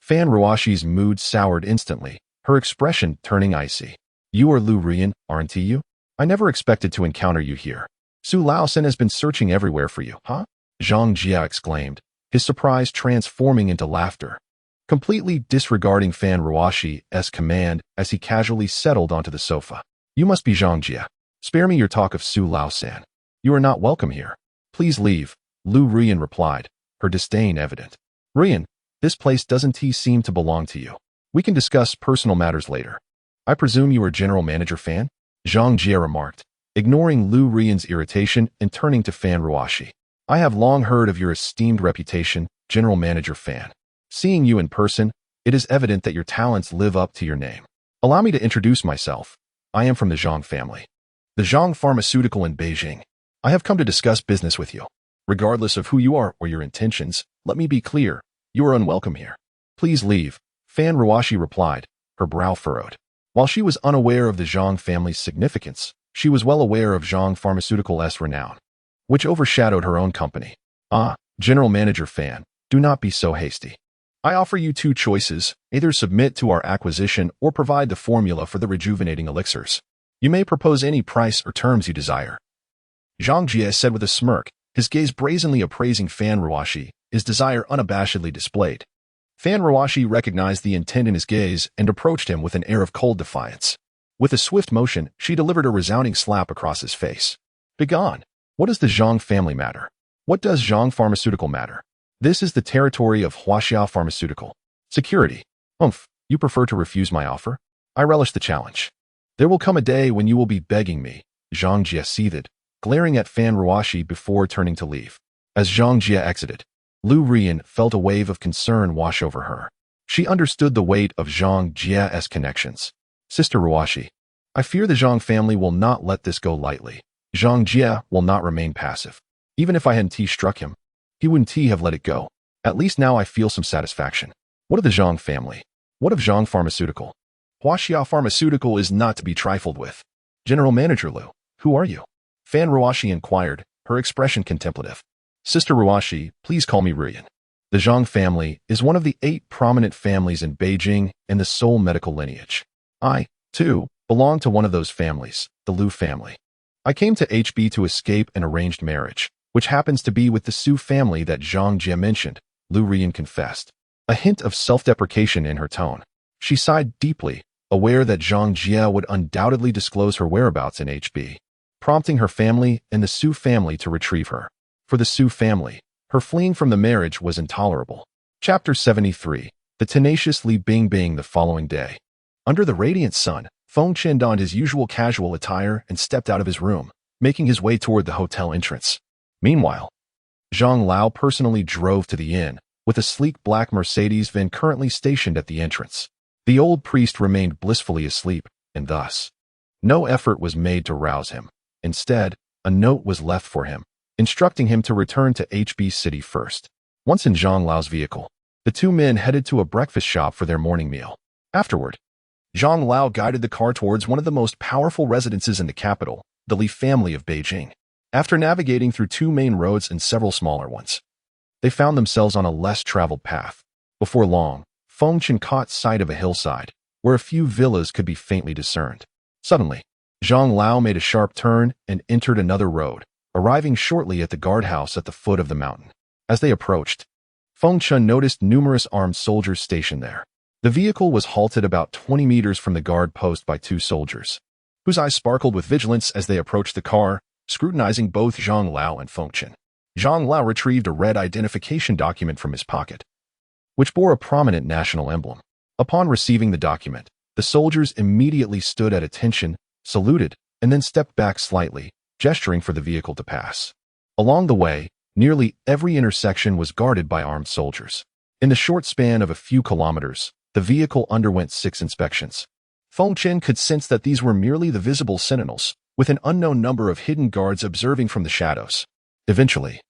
Fan Ruoxi's mood soured instantly, her expression turning icy. "You are Liu Ruoyan, aren't you? I never expected to encounter you here. Su Laosen has been searching everywhere for you, huh?" Zhang Jie exclaimed, his surprise transforming into laughter, completely disregarding Fan Ruoxi's command as he casually settled onto the sofa. "You must be Zhang Jie. Spare me your talk of Su Laosen. You are not welcome here. Please leave," Liu Ruoyan replied, her disdain evident. "Ruoyan, this place doesn't seem to belong to you. We can discuss personal matters later. I presume you are General Manager Fan?" Zhang Jie remarked, ignoring Liu Ruoyan's irritation and turning to Fan Ruoxi. "I have long heard of your esteemed reputation, General Manager Fan. Seeing you in person, it is evident that your talents live up to your name. Allow me to introduce myself. I am from the Zhang family, the Zhang Pharmaceutical in Beijing. I have come to discuss business with you. Regardless of who you are or your intentions, let me be clear, you are unwelcome here. Please leave," Fan Ruoxi replied, her brow furrowed. While she was unaware of the Zhang family's significance, she was well aware of Zhang Pharmaceutical's renown, which overshadowed her own company. "Ah, General Manager Fan, do not be so hasty. I offer you two choices, either submit to our acquisition or provide the formula for the rejuvenating elixirs. You may propose any price or terms you desire." Zhang Jie said with a smirk, his gaze brazenly appraising Fan Ruoxi, his desire unabashedly displayed. Fan Ruoxi recognized the intent in his gaze and approached him with an air of cold defiance. With a swift motion, she delivered a resounding slap across his face. "Begone! What does the Zhang family matter? What does Zhang Pharmaceutical matter? This is the territory of Huaxia Pharmaceutical. Security. Humph, you prefer to refuse my offer? I relish the challenge. There will come a day when you will be begging me," Zhang Jie seethed, glaring at Fan Ruoxi before turning to leave. As Zhang Jie exited, Liu Ruoyan felt a wave of concern wash over her. She understood the weight of Zhang Jie's connections. "Sister Ruoxi, I fear the Zhang family will not let this go lightly. Zhang Jie will not remain passive. Even if I hadn't struck him, he wouldn't have let it go. At least now I feel some satisfaction. What of the Zhang family? What of Zhang Pharmaceutical? Huaxia Pharmaceutical is not to be trifled with. General Manager Liu, who are you?" Fan Ruoxi inquired, her expression contemplative. "Sister Ruoxi, please call me Ruoyan. The Zhang family is one of the 8 prominent families in Beijing and the sole medical lineage. I, too, belong to one of those families, the Liu family. I came to HB to escape an arranged marriage, which happens to be with the Su family that Zhang Jie mentioned," Liu Ruoyan confessed, a hint of self-deprecation in her tone. She sighed deeply, aware that Zhang Jie would undoubtedly disclose her whereabouts in HB, prompting her family and the Su family to retrieve her. For the Su family, her fleeing from the marriage was intolerable. Chapter 73. The tenacious Li Bingbing. The following day, under the radiant sun, Feng Chen donned his usual casual attire and stepped out of his room, making his way toward the hotel entrance. Meanwhile, Zhang Lao personally drove to the inn, with a sleek black Mercedes-Benz currently stationed at the entrance. The old priest remained blissfully asleep, and thus, no effort was made to rouse him. Instead, a note was left for him, instructing him to return to HB City first. Once in Zhang Lao's vehicle, the two men headed to a breakfast shop for their morning meal. Afterward, Zhang Lao guided the car towards one of the most powerful residences in the capital, the Li family of Beijing. After navigating through 2 main roads and several smaller ones, they found themselves on a less traveled path. Before long, Feng Chen caught sight of a hillside, where a few villas could be faintly discerned. Suddenly, Zhang Lao made a sharp turn and entered another road, arriving shortly at the guardhouse at the foot of the mountain. As they approached, Feng Chen noticed numerous armed soldiers stationed there. The vehicle was halted about 20 meters from the guard post by 2 soldiers, whose eyes sparkled with vigilance as they approached the car, scrutinizing both Zhang Lao and Feng Chen. Zhang Lao retrieved a red identification document from his pocket, which bore a prominent national emblem. Upon receiving the document, the soldiers immediately stood at attention, saluted, and then stepped back slightly, gesturing for the vehicle to pass. Along the way, nearly every intersection was guarded by armed soldiers. In the short span of a few kilometers, the vehicle underwent 6 inspections. Feng Chen could sense that these were merely the visible sentinels, with an unknown number of hidden guards observing from the shadows. Eventually,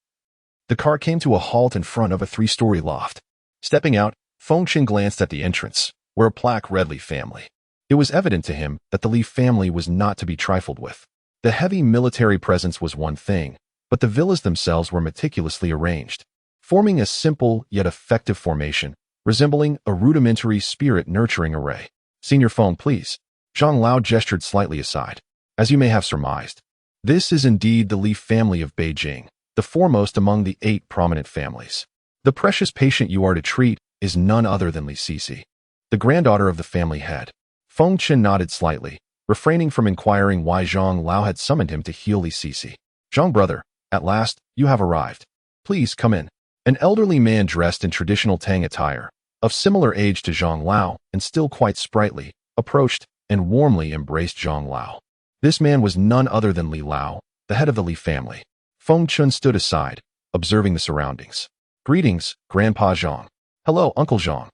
the car came to a halt in front of a 3-story loft. Stepping out, Feng Chen glanced at the entrance, where a plaque read Li family. It was evident to him that the Li family was not to be trifled with. The heavy military presence was one thing, but the villas themselves were meticulously arranged, forming a simple yet effective formation, resembling a rudimentary spirit-nurturing array. "Senior Feng, please." Zhang Lao gestured slightly aside. "As you may have surmised, this is indeed the Li family of Beijing, the foremost among the 8 prominent families. The precious patient you are to treat is none other than Li Sisi, the granddaughter of the family head." Feng Chen nodded slightly, refraining from inquiring why Zhang Lao had summoned him to heal Li Sisi. "Zhang brother, at last, you have arrived. Please come in." An elderly man dressed in traditional Tang attire, of similar age to Zhang Lao and still quite sprightly, approached and warmly embraced Zhang Lao. This man was none other than Li Lao, the head of the Li family. Feng Chen stood aside, observing the surroundings. "Greetings, Grandpa Zhang." "Hello, Uncle Zhang."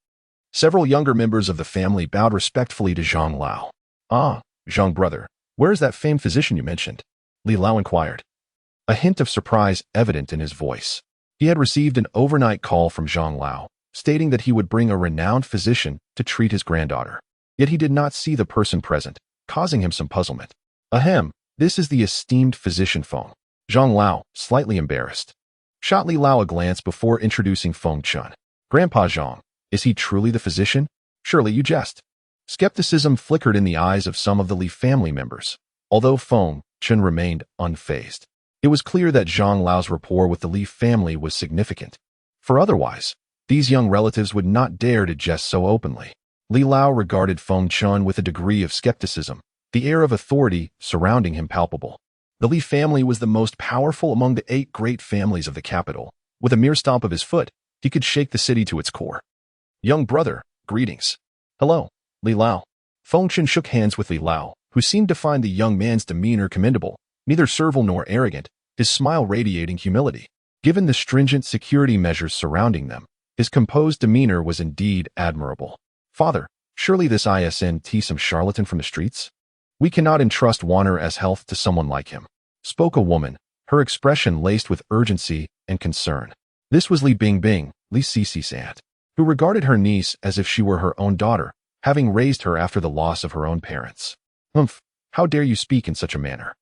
Several younger members of the family bowed respectfully to Zhang Lao. "Ah, Zhang brother, where is that famed physician you mentioned?" Li Lao inquired, a hint of surprise evident in his voice. He had received an overnight call from Zhang Lao, stating that he would bring a renowned physician to treat his granddaughter. Yet he did not see the person present, causing him some puzzlement. "Ahem, this is the esteemed physician Feng." Zhang Lao, slightly embarrassed, shot Li Lao a glance before introducing Feng Chen. "Grandpa Zhang, is he truly the physician? Surely you jest." Skepticism flickered in the eyes of some of the Li family members, although Feng Chen remained unfazed. It was clear that Zhang Lao's rapport with the Li family was significant, for otherwise, these young relatives would not dare to jest so openly. Li Lao regarded Feng Chen with a degree of skepticism, the air of authority surrounding him palpable. The Li family was the most powerful among the 8 great families of the capital. With a mere stomp of his foot, he could shake the city to its core. "Young brother, greetings." "Hello, Li Lao." Feng Chen shook hands with Li Lao, who seemed to find the young man's demeanor commendable, neither servile nor arrogant, his smile radiating humility. Given the stringent security measures surrounding them, his composed demeanor was indeed admirable. "Father, surely this isn't some charlatan from the streets? We cannot entrust Wanner's health to someone like him," spoke a woman, her expression laced with urgency and concern. This was Li Bingbing, Li Sisi's aunt, who regarded her niece as if she were her own daughter, having raised her after the loss of her own parents. "Humph, how dare you speak in such a manner?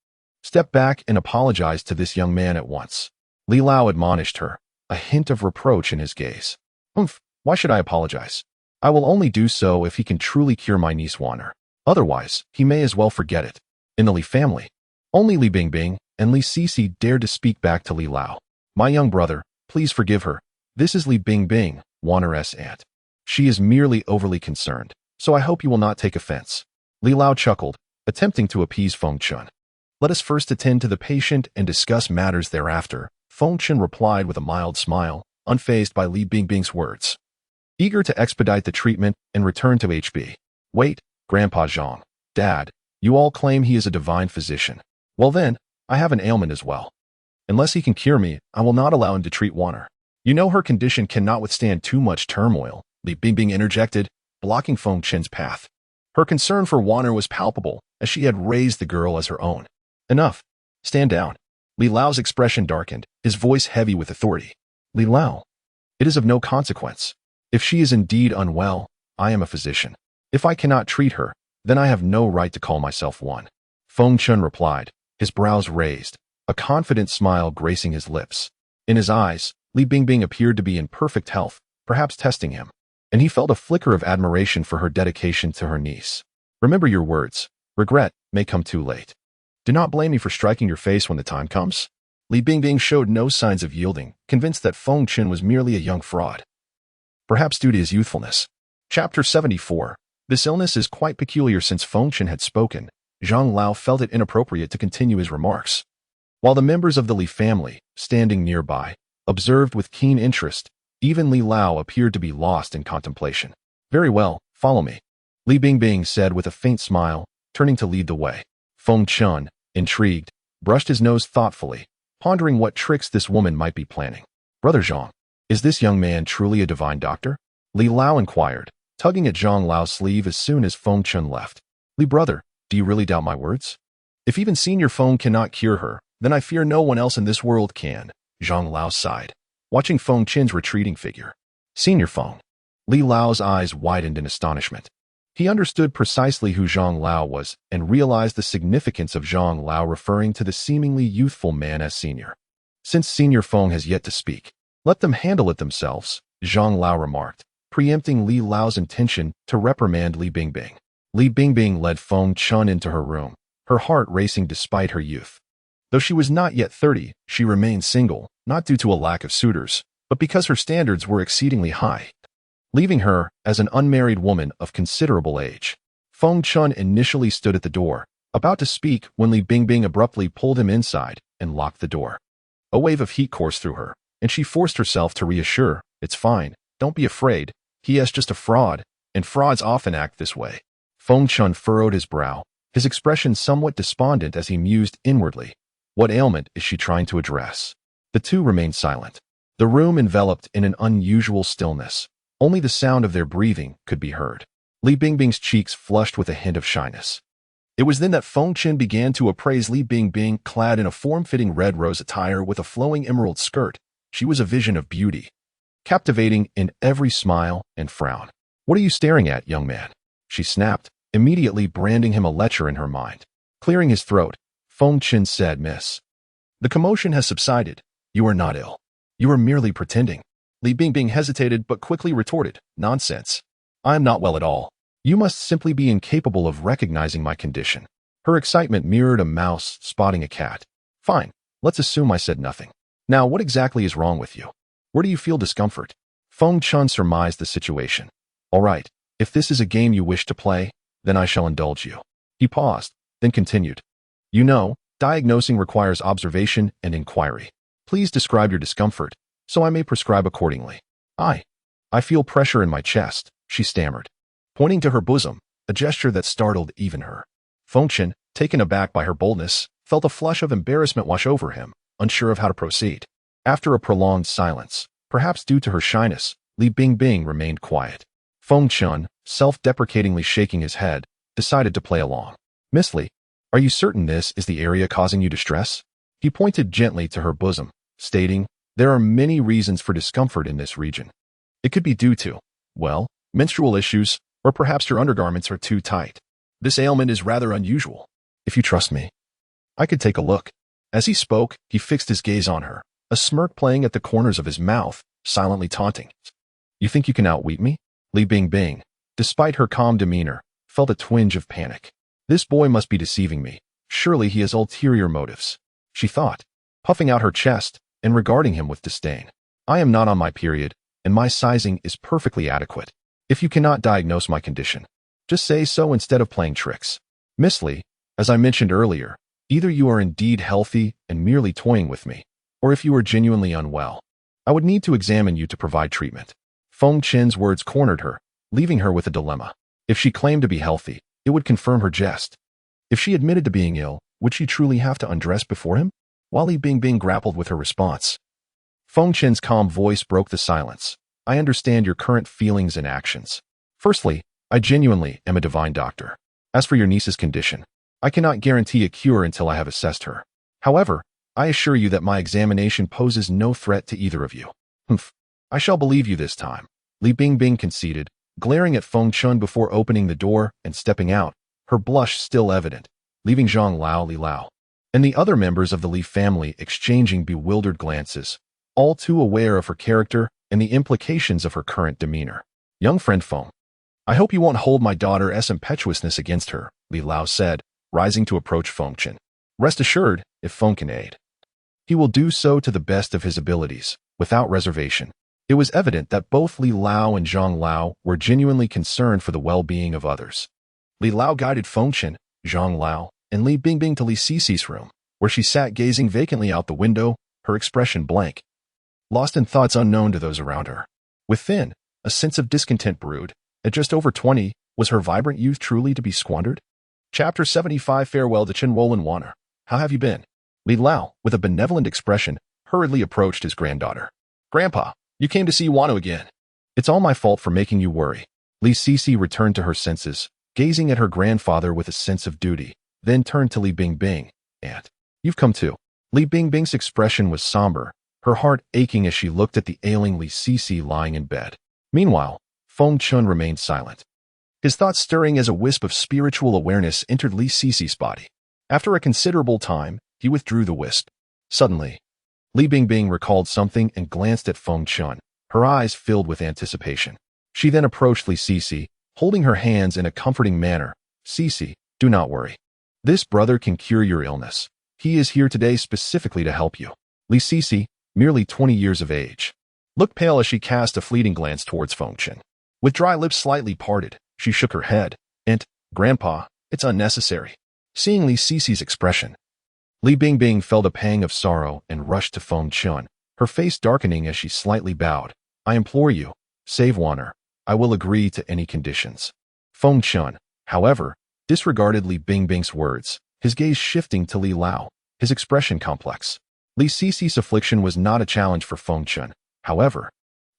Step back and apologize to this young man at once." Li Lao admonished her, a hint of reproach in his gaze. "Humph, why should I apologize? I will only do so if he can truly cure my niece Wanner. Otherwise, he may as well forget it." In the Li family, only Li Bingbing and Li Sisi dared to speak back to Li Lao. "My young brother, please forgive her. This is Li Bingbing, Wanner's aunt. She is merely overly concerned, so I hope you will not take offense." Li Lao chuckled, attempting to appease Feng Chen. "Let us first attend to the patient and discuss matters thereafter," Feng Chen replied with a mild smile, unfazed by Li Bingbing's words. Eager to expedite the treatment and return to HB. "Wait, Grandpa Zhang. Dad, you all claim he is a divine physician. Well then, I have an ailment as well. Unless he can cure me, I will not allow him to treat Wanner. You know her condition cannot withstand too much turmoil," Li Bingbing interjected, blocking Feng Chen's path. Her concern for Wanner was palpable, as she had raised the girl as her own. "Enough. Stand down." Li Lao's expression darkened, his voice heavy with authority. "Li Lao, it is of no consequence. If she is indeed unwell, I am a physician. If I cannot treat her, then I have no right to call myself one." Feng Chen replied, his brows raised, a confident smile gracing his lips. In his eyes, Li Bingbing appeared to be in perfect health, perhaps testing him, and he felt a flicker of admiration for her dedication to her niece. "Remember your words. Regret may come too late. Do not blame me for striking your face when the time comes." Li Bingbing showed no signs of yielding, convinced that Feng Chen was merely a young fraud, perhaps due to his youthfulness. Chapter 74. This illness is quite peculiar. Since Feng Chen had spoken, Zhang Lao felt it inappropriate to continue his remarks. While the members of the Li family, standing nearby, observed with keen interest, even Li Lao appeared to be lost in contemplation. "Very well, follow me," Li Bingbing said with a faint smile, turning to lead the way. Feng Chen, intrigued, brushed his nose thoughtfully, pondering what tricks this woman might be planning. "Brother Zhang, Is this young man truly a divine doctor? Li Lao inquired, tugging at Zhang Lao's sleeve as soon as Feng Chen left. Li brother, do you really doubt my words? If even Senior Feng cannot cure her, then I fear no one else in this world can, Zhang Lao sighed, watching Feng Chen's retreating figure. Senior Feng. Li Lao's eyes widened in astonishment. He understood precisely who Zhang Lao was and realized the significance of Zhang Lao referring to the seemingly youthful man as senior. Since Senior Feng has yet to speak, let them handle it themselves, Zhang Lao remarked, preempting Li Lao's intention to reprimand Li Bingbing. Li Bingbing led Feng Chen into her room, her heart racing despite her youth. Though she was not yet 30, she remained single, not due to a lack of suitors, but because her standards were exceedingly high, leaving her as an unmarried woman of considerable age. Feng Chen initially stood at the door, about to speak when Li Bingbing abruptly pulled him inside and locked the door. A wave of heat coursed through her, and she forced herself to reassure, "It's fine, don't be afraid, he is just a fraud, and frauds often act this way." Feng Chen furrowed his brow, his expression somewhat despondent as he mused inwardly. What ailment is she trying to address? The two remained silent. The room enveloped in an unusual stillness. Only the sound of their breathing could be heard. Li Bingbing's cheeks flushed with a hint of shyness. It was then that Feng Chen began to appraise Li Bingbing, clad in a form-fitting red rose attire with a flowing emerald skirt. She was a vision of beauty, captivating in every smile and frown. "What are you staring at, young man?" she snapped, immediately branding him a lecher in her mind. Clearing his throat, Feng Chen said, "Miss, the commotion has subsided. You are not ill. You are merely pretending." Li Bingbing hesitated but quickly retorted, "Nonsense. I am not well at all. You must simply be incapable of recognizing my condition." Her excitement mirrored a mouse spotting a cat. "Fine, let's assume I said nothing. Now, what exactly is wrong with you? Where do you feel discomfort?" Feng Chen surmised the situation. "All right, if this is a game you wish to play, then I shall indulge you." He paused, then continued. "You know, diagnosing requires observation and inquiry. Please describe your discomfort, so I may prescribe accordingly." I feel pressure in my chest," she stammered, pointing to her bosom, a gesture that startled even her. Feng Chen, taken aback by her boldness, felt a flush of embarrassment wash over him, unsure of how to proceed. After a prolonged silence, perhaps due to her shyness, Li Bingbing remained quiet. Feng Chen, self-deprecatingly shaking his head, decided to play along. "Miss Li, are you certain this is the area causing you distress?" He pointed gently to her bosom, stating, "There are many reasons for discomfort in this region. It could be due to, well, menstrual issues, or perhaps your undergarments are too tight. This ailment is rather unusual. If you trust me, I could take a look." As he spoke, he fixed his gaze on her, a smirk playing at the corners of his mouth, silently taunting. "You think you can outwit me?" Li Bingbing, despite her calm demeanor, felt a twinge of panic. "This boy must be deceiving me. Surely he has ulterior motives," she thought, puffing out her chest and regarding him with disdain. "I am not on my period, and my sizing is perfectly adequate. If you cannot diagnose my condition, just say so instead of playing tricks. Miss Li, as I mentioned earlier, either you are indeed healthy and merely toying with me, or if you are genuinely unwell, I would need to examine you to provide treatment." Feng Chen's words cornered her, leaving her with a dilemma. If she claimed to be healthy, it would confirm her jest. If she admitted to being ill, would she truly have to undress before him? While Li Bingbing grappled with her response, Feng Chen's calm voice broke the silence. "I understand your current feelings and actions. Firstly, I genuinely am a divine doctor. As for your niece's condition, I cannot guarantee a cure until I have assessed her. However, I assure you that my examination poses no threat to either of you." "Humph, I shall believe you this time," Li Bingbing conceded, glaring at Feng Chen before opening the door and stepping out, her blush still evident, leaving Zhang Lao, Li Lao, and the other members of the Li family exchanging bewildered glances, all too aware of her character and the implications of her current demeanor. "Young friend Feng, I hope you won't hold my daughter's impetuousness against her," Li Lao said, rising to approach Feng Chen. "Rest assured, if Feng can aid, he will do so to the best of his abilities, without reservation." It was evident that both Li Lao and Zhang Lao were genuinely concerned for the well-being of others. Li Lao guided Feng Chen, Zhang Lao, and Li Bingbing to Li Cici's room, where she sat gazing vacantly out the window, her expression blank, lost in thoughts unknown to those around her. Within, a sense of discontent brewed. At just over 20, was her vibrant youth truly to be squandered? Chapter 75. Farewell to Chen Ruolin Wanner. How have you been? Li Lao, with a benevolent expression, hurriedly approached his granddaughter. "Grandpa, You came to see Wano again. It's all my fault for making you worry. Li Sisi returned to her senses, gazing at her grandfather with a sense of duty, then turned to Li Bingbing. "Aunt, you've come too." Li Bingbing's expression was somber, her heart aching as she looked at the ailing Li Sisi lying in bed. Meanwhile, Feng Chen remained silent, his thoughts stirring as a wisp of spiritual awareness entered Li Sisi's body. After a considerable time, he withdrew the wisp. Suddenly, Li Bingbing recalled something and glanced at Feng Chen, her eyes filled with anticipation. She then approached Li Sisi, holding her hands in a comforting manner. "Sisi, do not worry. This brother can cure your illness. He is here today specifically to help you." Li Sisi, merely 20 years of age, looked pale as she cast a fleeting glance towards Feng Chen. With dry lips slightly parted, she shook her head. Grandpa, it's unnecessary." Seeing Li Sisi's expression, Li Bingbing felt a pang of sorrow and rushed to Feng Chen, her face darkening as she slightly bowed. "I implore you, save Wanner. I will agree to any conditions." Feng Chen, however, disregarded Li Bingbing's words, his gaze shifting to Li Lao, his expression complex. Li Sisi's affliction was not a challenge for Feng Chen. However,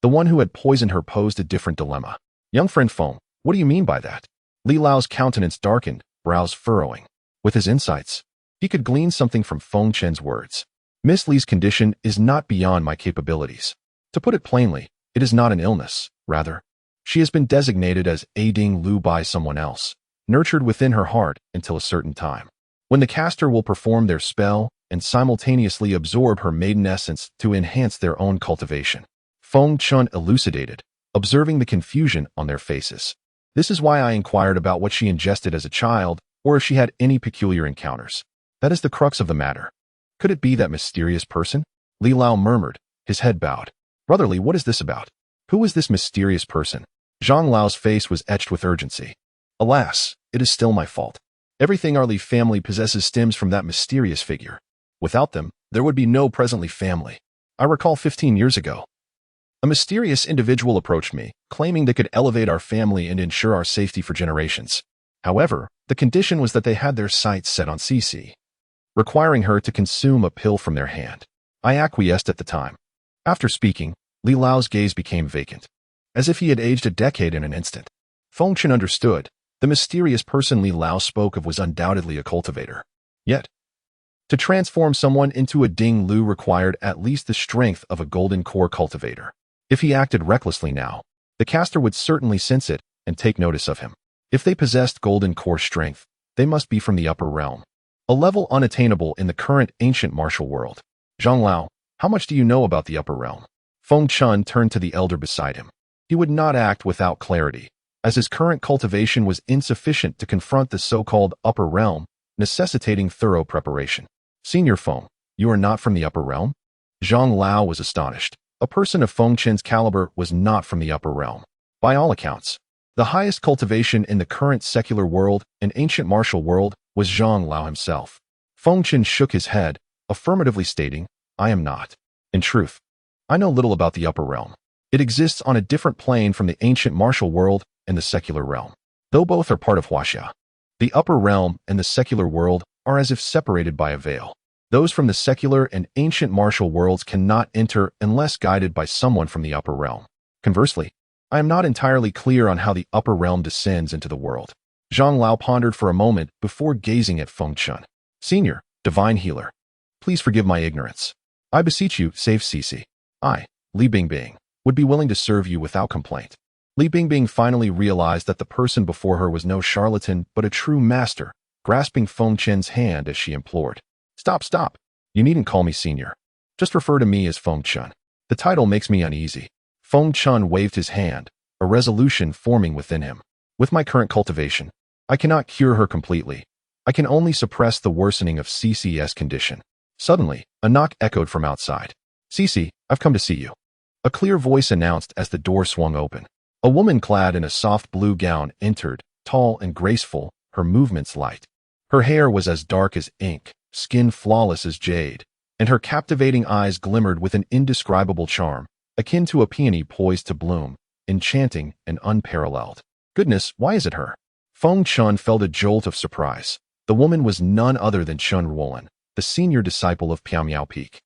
the one who had poisoned her posed a different dilemma. "Young friend Feng, what do you mean by that?" Li Lao's countenance darkened, brows furrowing. With his insights, he could glean something from Feng Chen's words. "Miss Li's condition is not beyond my capabilities. To put it plainly, it is not an illness. Rather, she has been designated as aiding Lu by someone else, nurtured within her heart until a certain time, when the caster will perform their spell and simultaneously absorb her maiden essence to enhance their own cultivation." Feng Chen elucidated, observing the confusion on their faces. "This is why I inquired about what she ingested as a child, or if she had any peculiar encounters. That is the crux of the matter. Could it be that mysterious person?" Li Lao murmured, his head bowed. "Brotherly, what is this about? Who is this mysterious person?" Zhang Lao's face was etched with urgency. "Alas, it is still my fault. Everything our Li family possesses stems from that mysterious figure. Without them, there would be no present Li family. I recall 15 years ago, a mysterious individual approached me, claiming they could elevate our family and ensure our safety for generations. However, the condition was that they had their sights set on Sisi, requiring her to consume a pill from their hand. I acquiesced at the time." After speaking, Li Lao's gaze became vacant, as if he had aged a decade in an instant. Feng Chen understood. The mysterious person Li Lao spoke of was undoubtedly a cultivator. Yet, to transform someone into a Ding Lu required at least the strength of a golden core cultivator. If he acted recklessly now, the caster would certainly sense it and take notice of him. If they possessed golden core strength, they must be from the upper realm, a level unattainable in the current ancient martial world. "Zhang Lao, how much do you know about the upper realm?" Feng Chen turned to the elder beside him. He would not act without clarity, as his current cultivation was insufficient to confront the so-called upper realm, necessitating thorough preparation. "Senior Feng, you are not from the upper realm?" Zhang Lao was astonished. A person of Feng Chen's caliber was not from the upper realm. By all accounts, the highest cultivation in the current secular world and ancient martial world was Zhang Lao himself. Feng Chen shook his head, affirmatively stating, "I am not. In truth, I know little about the upper realm. It exists on a different plane from the ancient martial world and the secular realm. Though both are part of Huaxia, the upper realm and the secular world are as if separated by a veil. Those from the secular and ancient martial worlds cannot enter unless guided by someone from the upper realm. Conversely, I am not entirely clear on how the upper realm descends into the world." Zhang Lao pondered for a moment before gazing at Feng Chen. "Senior, divine healer, please forgive my ignorance. I beseech you, save Sisi. I, Li Bingbing, would be willing to serve you without complaint." Li Bingbing finally realized that the person before her was no charlatan but a true master, grasping Feng Chen's hand as she implored. Stop. You needn't call me senior. Just refer to me as Feng Chen. The title makes me uneasy." Feng Chen waved his hand, a resolution forming within him. "With my current cultivation, I cannot cure her completely. I can only suppress the worsening of Cici's condition." Suddenly, a knock echoed from outside. "Cici, I've come to see you," a clear voice announced as the door swung open. A woman clad in a soft blue gown entered, tall and graceful, her movements light. Her hair was as dark as ink, skin flawless as jade, and her captivating eyes glimmered with an indescribable charm, akin to a peony poised to bloom, enchanting and unparalleled. "Goodness, why is it her?" Feng Chen felt a jolt of surprise. The woman was none other than Chen Ruolin, the senior disciple of Piao Miao Peak.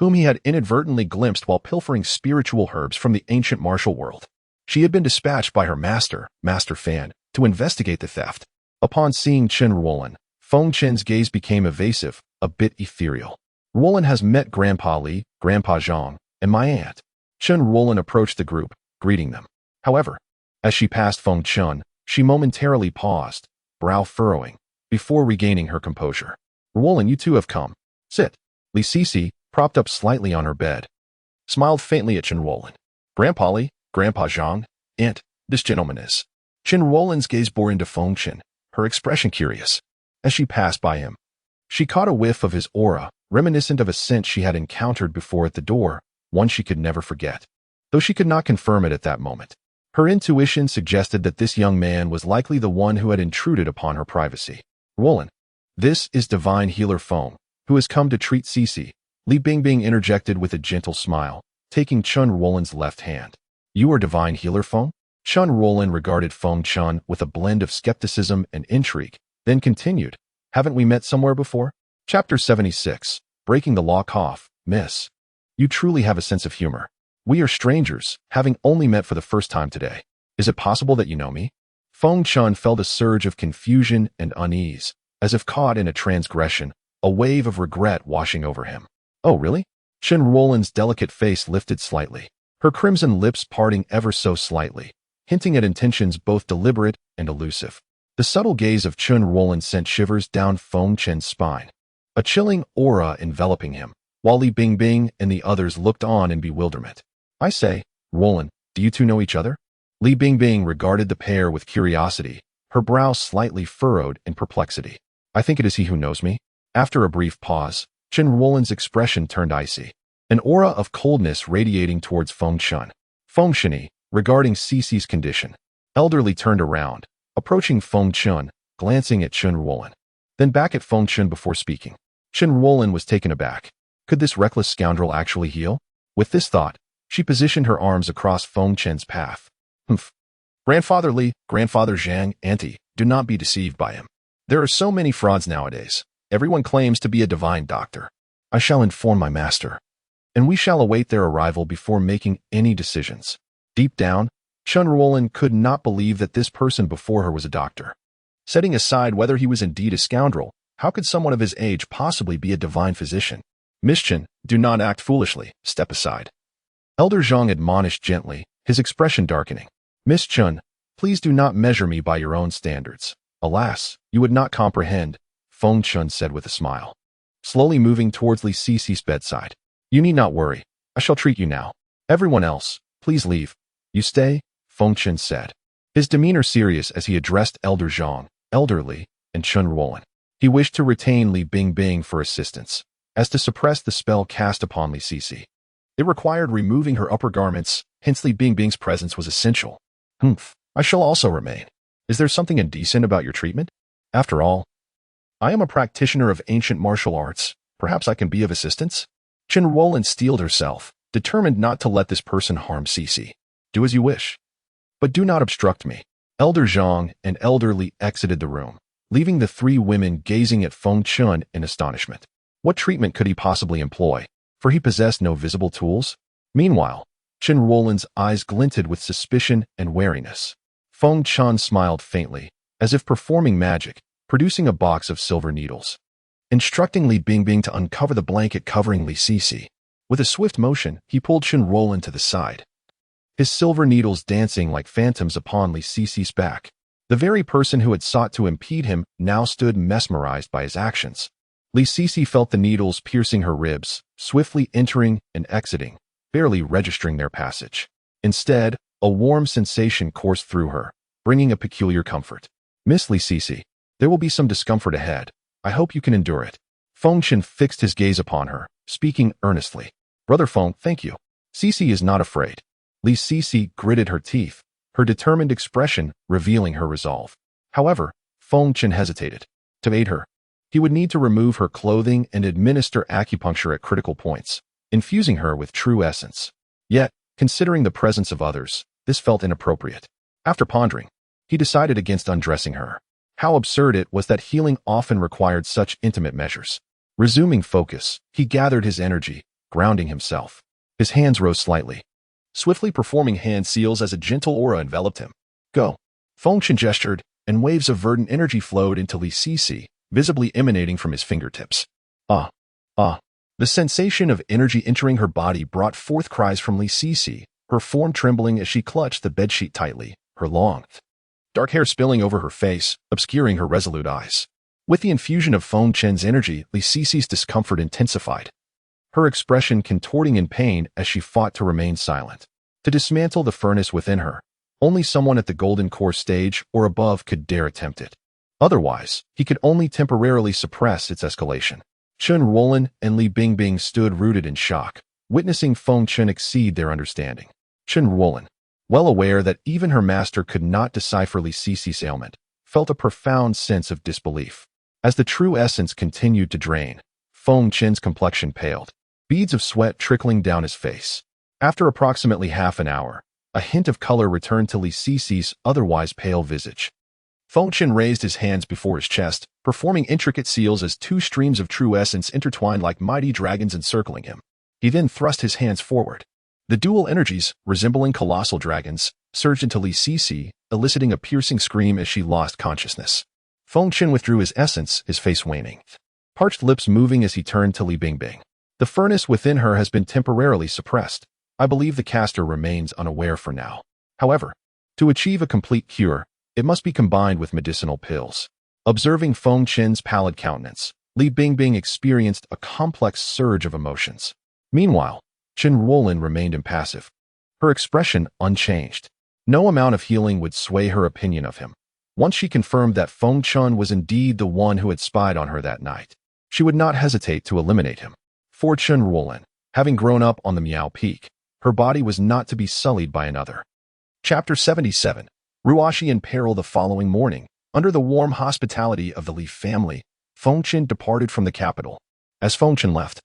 whom he had inadvertently glimpsed while pilfering spiritual herbs from the ancient martial world. She had been dispatched by her master, Master Fan, to investigate the theft. Upon seeing Chen Ruolin, Feng Chen's gaze became evasive, a bit ethereal. Ruolin has met Grandpa Li, Grandpa Zhang, and my aunt. Chen Ruolin approached the group, greeting them. However, as she passed Feng Chen, she momentarily paused, brow furrowing, before regaining her composure. Ruolin, you two have come. Sit. Li Sisi, propped up slightly on her bed, smiled faintly at Chen Ruolin. Grandpa Li, Grandpa Zhang, Aunt, this gentleman is. Chen Ruolin's gaze bore into Feng Chen, her expression curious. As she passed by him, she caught a whiff of his aura, reminiscent of a scent she had encountered before at the door, one she could never forget. Though she could not confirm it at that moment, her intuition suggested that this young man was likely the one who had intruded upon her privacy. Ruolin, this is Divine Healer Feng, who has come to treat Sisi. Li Bingbing interjected with a gentle smile, taking Chen Ruolin's left hand. You are Divine Healer Feng? Chen Ruolin regarded Feng Chen with a blend of skepticism and intrigue, then continued, haven't we met somewhere before? Chapter 76, Breaking the Law. Cough, Miss. You truly have a sense of humor. We are strangers, having only met for the first time today. Is it possible that you know me? Feng Chen felt a surge of confusion and unease, as if caught in a transgression, a wave of regret washing over him. Oh, really? Chen Ruolin's delicate face lifted slightly, her crimson lips parting ever so slightly, hinting at intentions both deliberate and elusive. The subtle gaze of Chen Ruolin sent shivers down Feng Chen's spine, a chilling aura enveloping him, while Li Bingbing and the others looked on in bewilderment. I say, Ruolin, do you two know each other? Li Bingbing regarded the pair with curiosity, her brow slightly furrowed in perplexity. I think it is he who knows me. After a brief pause, Chen Ruolin's expression turned icy, an aura of coldness radiating towards Feng Chen. Feng Chen, regarding Sisi's condition, elderly turned around, approaching Feng Chen, glancing at Chen Ruolin, then back at Feng Chen before speaking. Chen Ruolin was taken aback. Could this reckless scoundrel actually heal? With this thought, she positioned her arms across Feng Chen's path. Humph. Grandfather Li, Grandfather Zhang, Auntie, do not be deceived by him. There are so many frauds nowadays. Everyone claims to be a divine doctor. I shall inform my master, and we shall await their arrival before making any decisions. Deep down, Chen Ruolin could not believe that this person before her was a doctor. Setting aside whether he was indeed a scoundrel, how could someone of his age possibly be a divine physician? Miss Chen, do not act foolishly. Step aside. Elder Zhang admonished gently, his expression darkening. Miss Chen, please do not measure me by your own standards. Alas, you would not comprehend, Feng Chen said with a smile, slowly moving towards Li Sisi's bedside. You need not worry. I shall treat you now. Everyone else, please leave. You stay, Feng Chen said, his demeanor serious as he addressed Elder Zhang, Elder Li, and Chen Ruolin. He wished to retain Li Bingbing for assistance, as to suppress the spell cast upon Li Sisi. It required removing her upper garments, hence Li Bingbing's presence was essential. Humph, I shall also remain. Is there something indecent about your treatment? After all, I am a practitioner of ancient martial arts. Perhaps I can be of assistance? Chen Ruolin steeled herself, determined not to let this person harm Sisi. Do as you wish. But do not obstruct me. Elder Zhang and Elder Li exited the room, leaving the three women gazing at Feng Chen in astonishment. What treatment could he possibly employ? For he possessed no visible tools. Meanwhile, Chen Ruolin's eyes glinted with suspicion and wariness. Feng Chen smiled faintly, as if performing magic, producing a box of silver needles, instructing Li Bingbing to uncover the blanket covering Li Sisi. With a swift motion, he pulled Chen Ruolin to the side, his silver needles dancing like phantoms upon Li Sisi's back. The very person who had sought to impede him now stood mesmerized by his actions. Li Sisi felt the needles piercing her ribs, swiftly entering and exiting, barely registering their passage. Instead, a warm sensation coursed through her, bringing a peculiar comfort. Miss Li Sisi, there will be some discomfort ahead. I hope you can endure it. Feng Chen fixed his gaze upon her, speaking earnestly. Brother Feng, thank you. Sisi is not afraid. Li Sisi gritted her teeth, her determined expression revealing her resolve. However, Feng Chen hesitated. To aid her, he would need to remove her clothing and administer acupuncture at critical points, infusing her with true essence. Yet, considering the presence of others, this felt inappropriate. After pondering, he decided against undressing her. How absurd it was that healing often required such intimate measures. Resuming focus, he gathered his energy, grounding himself. His hands rose slightly, swiftly performing hand seals as a gentle aura enveloped him. Go. Feng Chen gestured, and waves of verdant energy flowed into Li Sisi, visibly emanating from his fingertips. Ah. The sensation of energy entering her body brought forth cries from Li Sisi, her form trembling as she clutched the bedsheet tightly, her long, dark hair spilling over her face, obscuring her resolute eyes. With the infusion of Feng Chen's energy, Li Sisi's discomfort intensified, her expression contorting in pain as she fought to remain silent. To dismantle the furnace within her, only someone at the golden core stage or above could dare attempt it. Otherwise, he could only temporarily suppress its escalation. Chen Ruolin and Li Bingbing stood rooted in shock, witnessing Feng Chen exceed their understanding. Chen Ruolin, well aware that even her master could not decipher Li Sisi's ailment, felt a profound sense of disbelief. As the true essence continued to drain, Feng Chen's complexion paled, beads of sweat trickling down his face. After approximately half an hour, a hint of color returned to Li Sisi's otherwise pale visage. Feng Chen raised his hands before his chest, performing intricate seals as two streams of true essence intertwined like mighty dragons encircling him. He then thrust his hands forward. The dual energies, resembling colossal dragons, surged into Li Sisi, eliciting a piercing scream as she lost consciousness. Feng Chen withdrew his essence, his face waning, parched lips moving as he turned to Li Bingbing. The furnace within her has been temporarily suppressed. I believe the caster remains unaware for now. However, to achieve a complete cure, it must be combined with medicinal pills. Observing Feng Chen's pallid countenance, Li Bingbing experienced a complex surge of emotions. Meanwhile, Chen Ruolin remained impassive, her expression unchanged. No amount of healing would sway her opinion of him. Once she confirmed that Feng Chen was indeed the one who had spied on her that night, she would not hesitate to eliminate him. For Chen Ruolin, having grown up on the Miao Peak, her body was not to be sullied by another. Chapter 77. Ruoxi in peril. The following morning, under the warm hospitality of the Li family, Feng Chen departed from the capital. As Feng Chen left,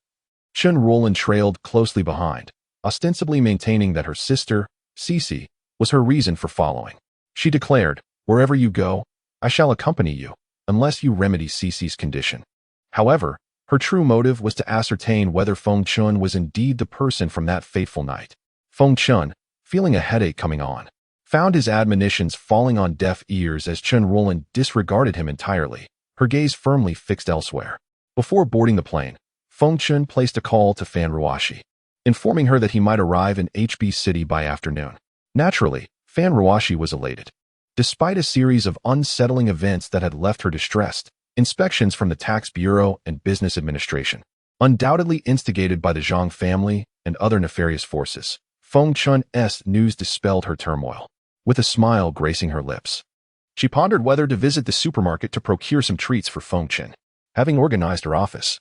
Chen Ruolin trailed closely behind, ostensibly maintaining that her sister, Sisi, was her reason for following. She declared, "Wherever you go, I shall accompany you, unless you remedy Sisi's condition." However, her true motive was to ascertain whether Feng Chen was indeed the person from that fateful night. Feng Chen, feeling a headache coming on, found his admonitions falling on deaf ears as Chen Ruolin disregarded him entirely, her gaze firmly fixed elsewhere. Before boarding the plane, Feng Chen placed a call to Fan Ruoxi, informing her that he might arrive in HB City by afternoon. Naturally, Fan Ruoxi was elated. Despite a series of unsettling events that had left her distressed, inspections from the Tax Bureau and Business Administration, undoubtedly instigated by the Zhang family and other nefarious forces, Feng Chen's news dispelled her turmoil. With a smile gracing her lips, she pondered whether to visit the supermarket to procure some treats for Feng Chen. Having organized her office,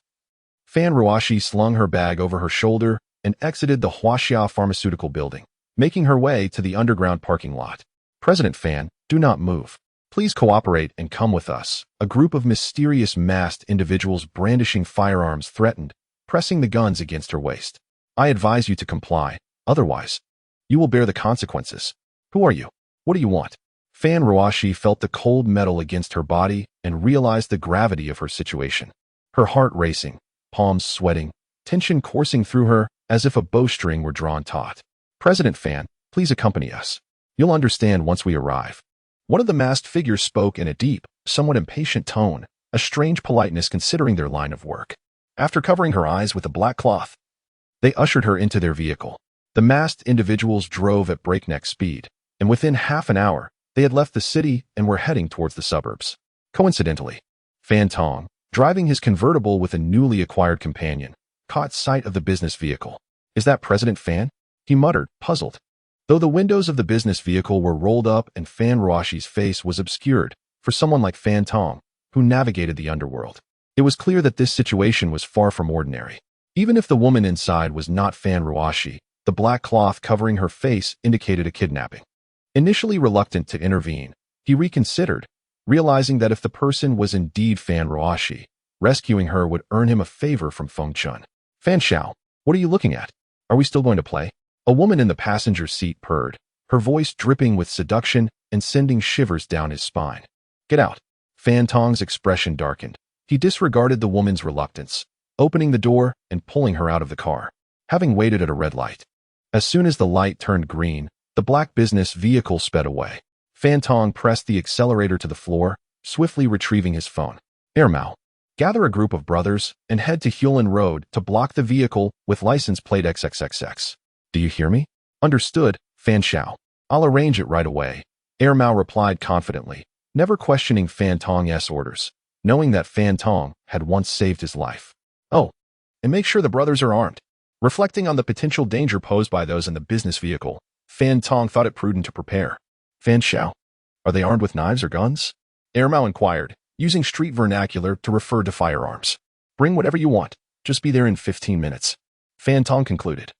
Fan Ruoxi slung her bag over her shoulder and exited the Huaxia Pharmaceutical Building, making her way to the underground parking lot. "President Fan, do not move. Please cooperate and come with us," a group of mysterious masked individuals brandishing firearms threatened, pressing the guns against her waist. "I advise you to comply, otherwise, you will bear the consequences. Who are you? What do you want?" Fan Ruoxi felt the cold metal against her body and realized the gravity of her situation. Her heart racing, palms sweating, tension coursing through her as if a bowstring were drawn taut. "President Fan, please accompany us. You'll understand once we arrive." One of the masked figures spoke in a deep, somewhat impatient tone, a strange politeness considering their line of work. After covering her eyes with a black cloth, they ushered her into their vehicle. The masked individuals drove at breakneck speed, and within half an hour, they had left the city and were heading towards the suburbs. Coincidentally, Fan Tong, driving his convertible with a newly acquired companion, caught sight of the business vehicle. "Is that President Fan?" he muttered, puzzled. Though the windows of the business vehicle were rolled up and Fan Ruoxi's face was obscured, for someone like Fan Tong, who navigated the underworld, it was clear that this situation was far from ordinary. Even if the woman inside was not Fan Ruoxi, the black cloth covering her face indicated a kidnapping. Initially reluctant to intervene, he reconsidered, realizing that if the person was indeed Fan Ruoxi, rescuing her would earn him a favor from Feng Chen. "Feng Shao, what are you looking at? Are we still going to play?" A woman in the passenger seat purred, her voice dripping with seduction and sending shivers down his spine. "Get out." Fan Tong's expression darkened. He disregarded the woman's reluctance, opening the door and pulling her out of the car. having waited at a red light. As soon as the light turned green, the black business vehicle sped away. Fan Tong pressed the accelerator to the floor, swiftly retrieving his phone. Airmao, gather a group of brothers and head to Ruolin Road to block the vehicle with license plate XXXX. Do you hear me? Understood, Feng Shao. I'll arrange it right away. Airmao replied confidently, never questioning Fan Tong's orders, knowing that Fan Tong had once saved his life. Oh, and make sure the brothers are armed. Reflecting on the potential danger posed by those in the business vehicle, Fan Tong thought it prudent to prepare. Feng Shao, are they armed with knives or guns? Airmao inquired, using street vernacular to refer to firearms. Bring whatever you want, just be there in 15 minutes. Fan Tong concluded,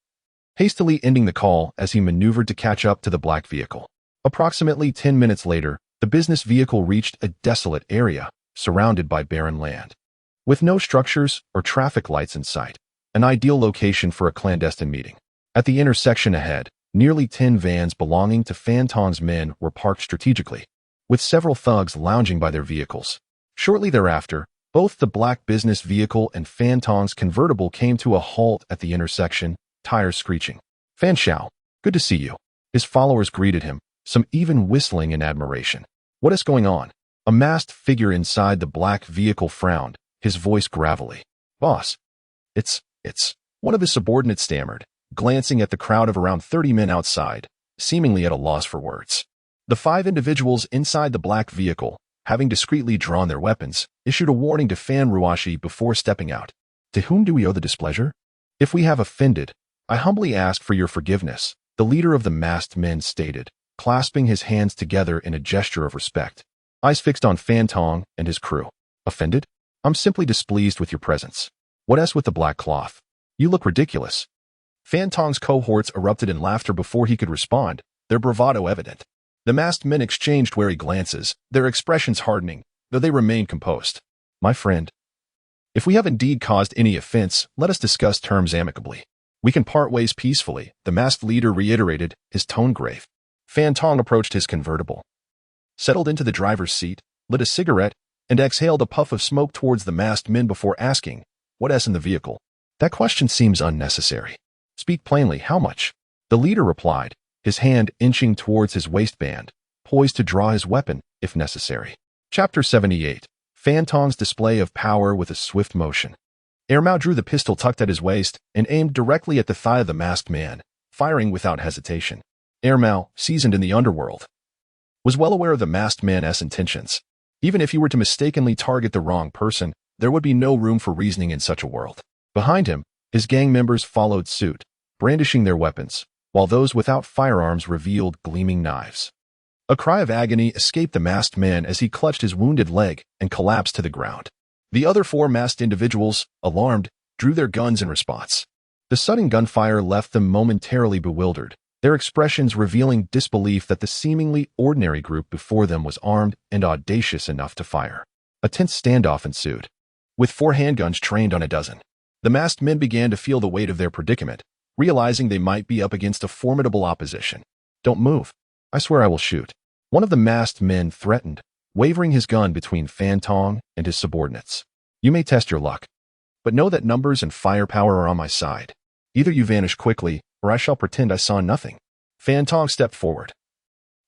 hastily ending the call as he maneuvered to catch up to the black vehicle. Approximately 10 minutes later, the business vehicle reached a desolate area, surrounded by barren land. With no structures or traffic lights in sight, an ideal location for a clandestine meeting. At the intersection ahead, nearly 10 vans belonging to Fan Tong's men were parked strategically, with several thugs lounging by their vehicles. Shortly thereafter, both the black business vehicle and Fan Tong's convertible came to a halt at the intersection, tires screeching. Feng Shao, good to see you. His followers greeted him, some even whistling in admiration. What is going on? A masked figure inside the black vehicle frowned, his voice gravelly. Boss, it's one of his subordinates stammered, glancing at the crowd of around 30 men outside, seemingly at a loss for words. The 5 individuals inside the black vehicle, having discreetly drawn their weapons, issued a warning to Fan Ruoxi before stepping out. To whom do we owe the displeasure? If we have offended, I humbly ask for your forgiveness, the leader of the masked men stated, clasping his hands together in a gesture of respect. Eyes fixed on Fan Tong and his crew. Offended? I'm simply displeased with your presence. What else with the black cloth? You look ridiculous. Fan Tong's cohorts erupted in laughter before he could respond, their bravado evident. The masked men exchanged wary glances, their expressions hardening, though they remained composed. My friend, if we have indeed caused any offense, let us discuss terms amicably. We can part ways peacefully, the masked leader reiterated, his tone grave. Fan Tong approached his convertible, settled into the driver's seat, lit a cigarette, and exhaled a puff of smoke towards the masked men before asking, "What's in the vehicle?" That question seems unnecessary. Speak plainly, how much? The leader replied, his hand inching towards his waistband, poised to draw his weapon, if necessary. Chapter 78. Fan Tong's display of power with a swift motion. Airmao drew the pistol tucked at his waist and aimed directly at the thigh of the masked man, firing without hesitation. Airmao, seasoned in the underworld, was well aware of the masked man's intentions. Even if he were to mistakenly target the wrong person, there would be no room for reasoning in such a world. Behind him, his gang members followed suit, brandishing their weapons, while those without firearms revealed gleaming knives. A cry of agony escaped the masked man as he clutched his wounded leg and collapsed to the ground. The other 4 masked individuals, alarmed, drew their guns in response. The sudden gunfire left them momentarily bewildered, their expressions revealing disbelief that the seemingly ordinary group before them was armed and audacious enough to fire. A tense standoff ensued, with 4 handguns trained on a dozen. The masked men began to feel the weight of their predicament, realizing they might be up against a formidable opposition. Don't move. I swear I will shoot. One of the masked men threatened, wavering his gun between Fan Tong and his subordinates. You may test your luck, but know that numbers and firepower are on my side. Either you vanish quickly, or I shall pretend I saw nothing. Fan Tong stepped forward,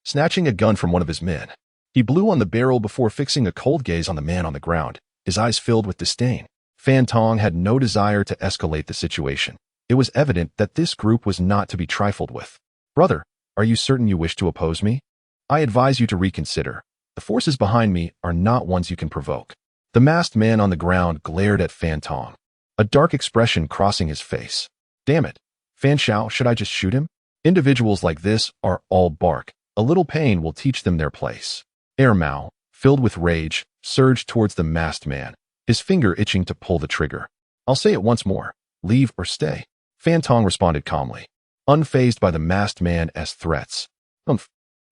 snatching a gun from one of his men. He blew on the barrel before fixing a cold gaze on the man on the ground, his eyes filled with disdain. Fan Tong had no desire to escalate the situation. It was evident that this group was not to be trifled with. Brother, are you certain you wish to oppose me? I advise you to reconsider. The forces behind me are not ones you can provoke. The masked man on the ground glared at Fan Tong, a dark expression crossing his face. Damn it. Feng Shao, should I just shoot him? Individuals like this are all bark. A little pain will teach them their place. Airmao, filled with rage, surged towards the masked man, his finger itching to pull the trigger. I'll say it once more. Leave or stay. Fan Tong responded calmly, unfazed by the masked man's threats.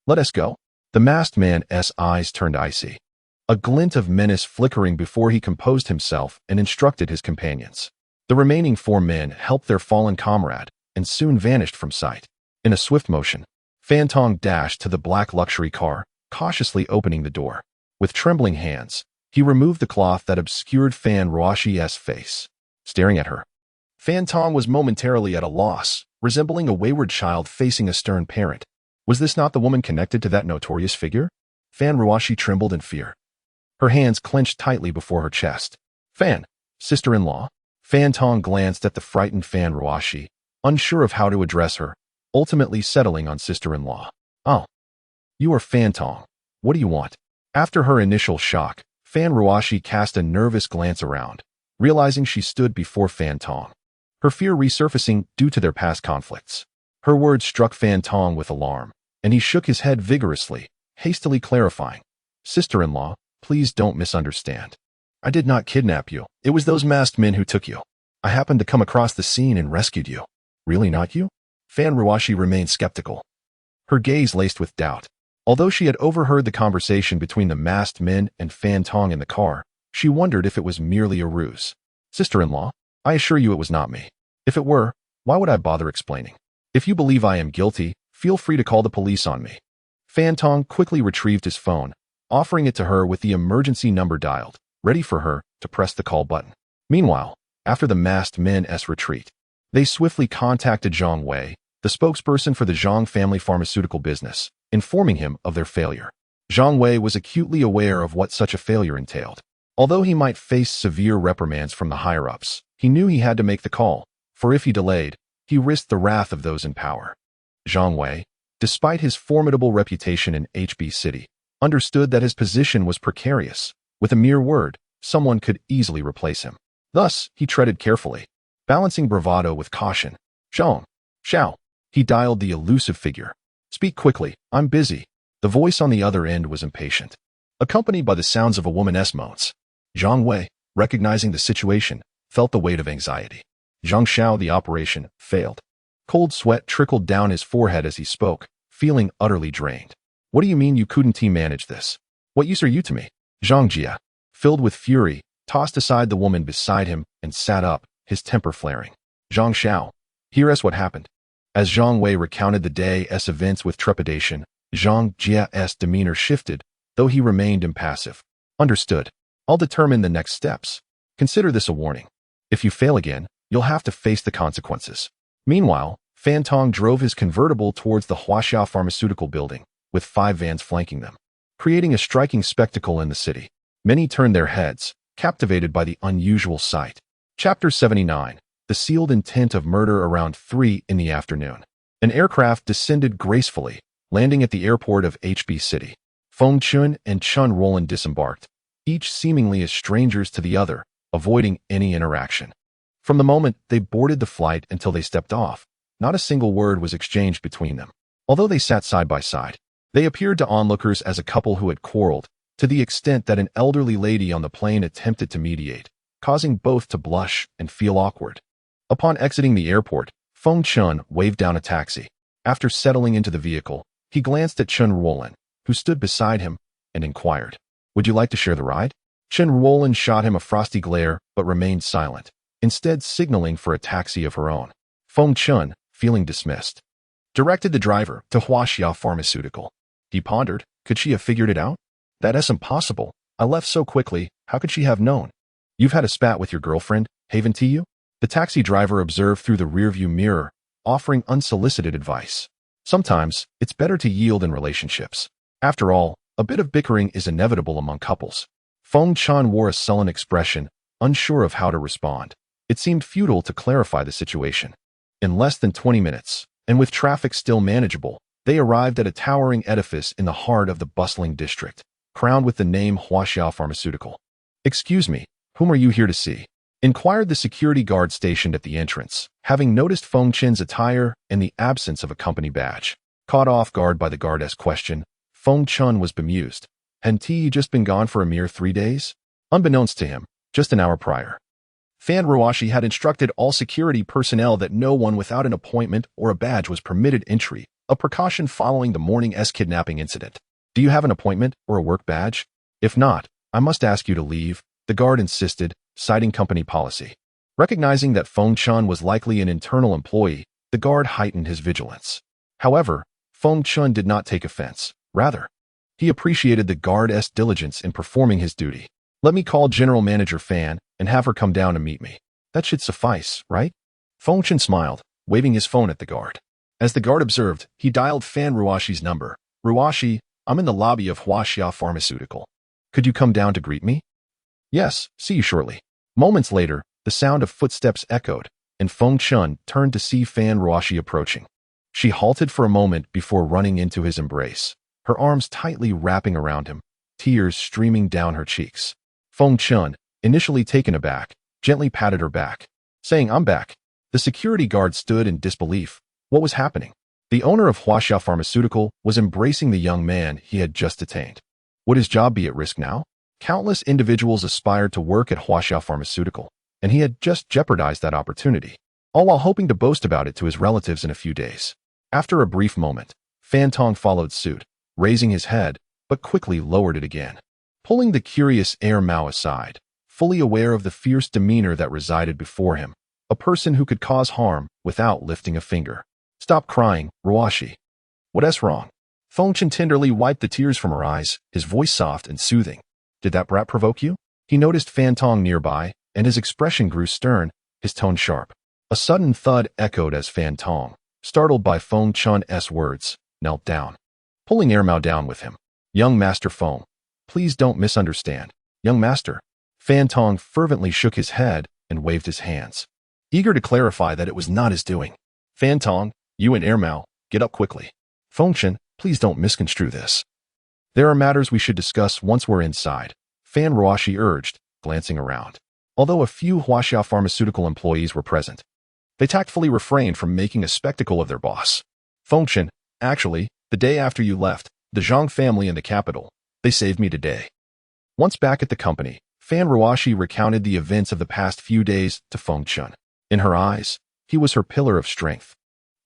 Let us go. The masked man's eyes turned icy, a glint of menace flickering before he composed himself and instructed his companions. The remaining 4 men helped their fallen comrade and soon vanished from sight. In a swift motion, Fan Tong dashed to the black luxury car, cautiously opening the door. With trembling hands, he removed the cloth that obscured Fan Ruoxi's face. Staring at her, Fan Tong was momentarily at a loss, resembling a wayward child facing a stern parent. Was this not the woman connected to that notorious figure? Fan Ruoxi trembled in fear. Her hands clenched tightly before her chest. Fan, sister-in-law? Fan Tong glanced at the frightened Fan Ruoxi, unsure of how to address her, ultimately settling on sister-in-law. Oh, you are Fan Tong. What do you want? After her initial shock, Fan Ruoxi cast a nervous glance around, realizing she stood before Fan Tong, her fear resurfacing due to their past conflicts. Her words struck Fan Tong with alarm, and he shook his head vigorously, hastily clarifying. Sister-in-law, please don't misunderstand. I did not kidnap you. It was those masked men who took you. I happened to come across the scene and rescued you. Really not you? Fan Ruoxi remained skeptical, her gaze laced with doubt. Although she had overheard the conversation between the masked men and Fan Tong in the car, she wondered if it was merely a ruse. Sister-in-law, I assure you it was not me. If it were, why would I bother explaining? If you believe I am guilty, feel free to call the police on me. Fan Tong quickly retrieved his phone, offering it to her with the emergency number dialed, ready for her to press the call button. Meanwhile, after the masked men's retreat, they swiftly contacted Zhang Wei, the spokesperson for the Zhang family pharmaceutical business, informing him of their failure. Zhang Wei was acutely aware of what such a failure entailed. Although he might face severe reprimands from the higher-ups, he knew he had to make the call, for if he delayed, he risked the wrath of those in power. Zhang Wei, despite his formidable reputation in HB City, understood that his position was precarious. With a mere word, someone could easily replace him. Thus, he treaded carefully, balancing bravado with caution. Feng Shao. He dialed the elusive figure. Speak quickly, I'm busy. The voice on the other end was impatient, accompanied by the sounds of a woman's moans. Zhang Wei, recognizing the situation, felt the weight of anxiety. Feng Shao, the operation, failed. Cold sweat trickled down his forehead as he spoke, feeling utterly drained. What do you mean you couldn't manage this? What use are you to me? Zhang Jia, filled with fury, tossed aside the woman beside him and sat up, his temper flaring. Zhang Shao, hear us what happened. As Zhang Wei recounted the day's events with trepidation, Zhang Jia's demeanor shifted, though he remained impassive. Understood. I'll determine the next steps. Consider this a warning. If you fail again, you'll have to face the consequences. Meanwhile, Fan Tong drove his convertible towards the Huaxiao pharmaceutical building, with 5 vans flanking them, creating a striking spectacle in the city. Many turned their heads, captivated by the unusual sight. Chapter 79. The sealed intent of murder. Around 3 in the afternoon, an aircraft descended gracefully, landing at the airport of HB City. Feng Chen and Chen Ruolin disembarked, each seemingly as strangers to the other, avoiding any interaction. From the moment they boarded the flight until they stepped off, not a single word was exchanged between them. Although they sat side by side, they appeared to onlookers as a couple who had quarreled, to the extent that an elderly lady on the plane attempted to mediate, causing both to blush and feel awkward. Upon exiting the airport, Feng Chen waved down a taxi. After settling into the vehicle, he glanced at Chen Ruolin, who stood beside him, and inquired, "Would you like to share the ride?" Chen Ruolin shot him a frosty glare but remained silent, instead signaling for a taxi of her own. Feng Chen, feeling dismissed, directed the driver to Huaxiao Pharmaceutical. He pondered, could she have figured it out? That's impossible. I left so quickly, how could she have known? You've had a spat with your girlfriend, haven't you? The taxi driver observed through the rearview mirror, offering unsolicited advice. Sometimes, it's better to yield in relationships. After all, a bit of bickering is inevitable among couples. Feng Chen wore a sullen expression, unsure of how to respond. It seemed futile to clarify the situation. In less than 20 minutes, and with traffic still manageable, they arrived at a towering edifice in the heart of the bustling district, crowned with the name Huaxiao Pharmaceutical. "Excuse me, whom are you here to see?" inquired the security guard stationed at the entrance, having noticed Feng Chen's attire and the absence of a company badge. Caught off guard by the guard's question, Feng Chen was bemused. Hadn't he just been gone for a mere 3 days? Unbeknownst to him, just an hour prior, Fan Ruoxi had instructed all security personnel that no one without an appointment or a badge was permitted entry, a precaution following the morning's kidnapping incident. "Do you have an appointment or a work badge? If not, I must ask you to leave," the guard insisted, citing company policy. Recognizing that Feng Chen was likely an internal employee, the guard heightened his vigilance. However, Feng Chen did not take offense. Rather, he appreciated the guard's diligence in performing his duty. "Let me call General Manager Fan and have her come down to meet me. That should suffice, right?" Feng Chen smiled, waving his phone at the guard. As the guard observed, he dialed Fan Ruoxi's number. Ruoxi, I'm in the lobby of Huaxia Pharmaceutical. Could you come down to greet me? Yes, see you shortly. Moments later, the sound of footsteps echoed, and Feng Chen turned to see Fan Ruoxi approaching. She halted for a moment before running into his embrace, her arms tightly wrapping around him, tears streaming down her cheeks. Feng Chen, initially taken aback, gently patted her back, saying, I'm back. The security guard stood in disbelief. What was happening? The owner of Huaxia Pharmaceutical was embracing the young man he had just detained. Would his job be at risk now? Countless individuals aspired to work at Huaxia Pharmaceutical, and he had just jeopardized that opportunity, all while hoping to boast about it to his relatives in a few days. After a brief moment, Fan Tong followed suit, raising his head, but quickly lowered it again, pulling the curious Air Mao aside, fully aware of the fierce demeanor that resided before him, a person who could cause harm without lifting a finger. Stop crying, Ruoxi. What's wrong? Feng Chen tenderly wiped the tears from her eyes, his voice soft and soothing. Did that brat provoke you? He noticed Fan Tong nearby, and his expression grew stern, his tone sharp. A sudden thud echoed as Fan Tong, startled by Feng Chen's words, knelt down, pulling Air Mao down with him. Young Master Feng, please don't misunderstand. Young Master. Fan Tong fervently shook his head and waved his hands, eager to clarify that it was not his doing. Fan Tong, you and Air Mao, get up quickly. Feng Chen, please don't misconstrue this. There are matters we should discuss once we're inside, Fan Ruoxi urged, glancing around. Although a few Huaxia Pharmaceutical employees were present, they tactfully refrained from making a spectacle of their boss. Feng Chen, actually, the day after you left, the Zhang family in the capital, they saved me today. Once back at the company, Fan Ruoxi recounted the events of the past few days to Feng Chen. In her eyes, he was her pillar of strength,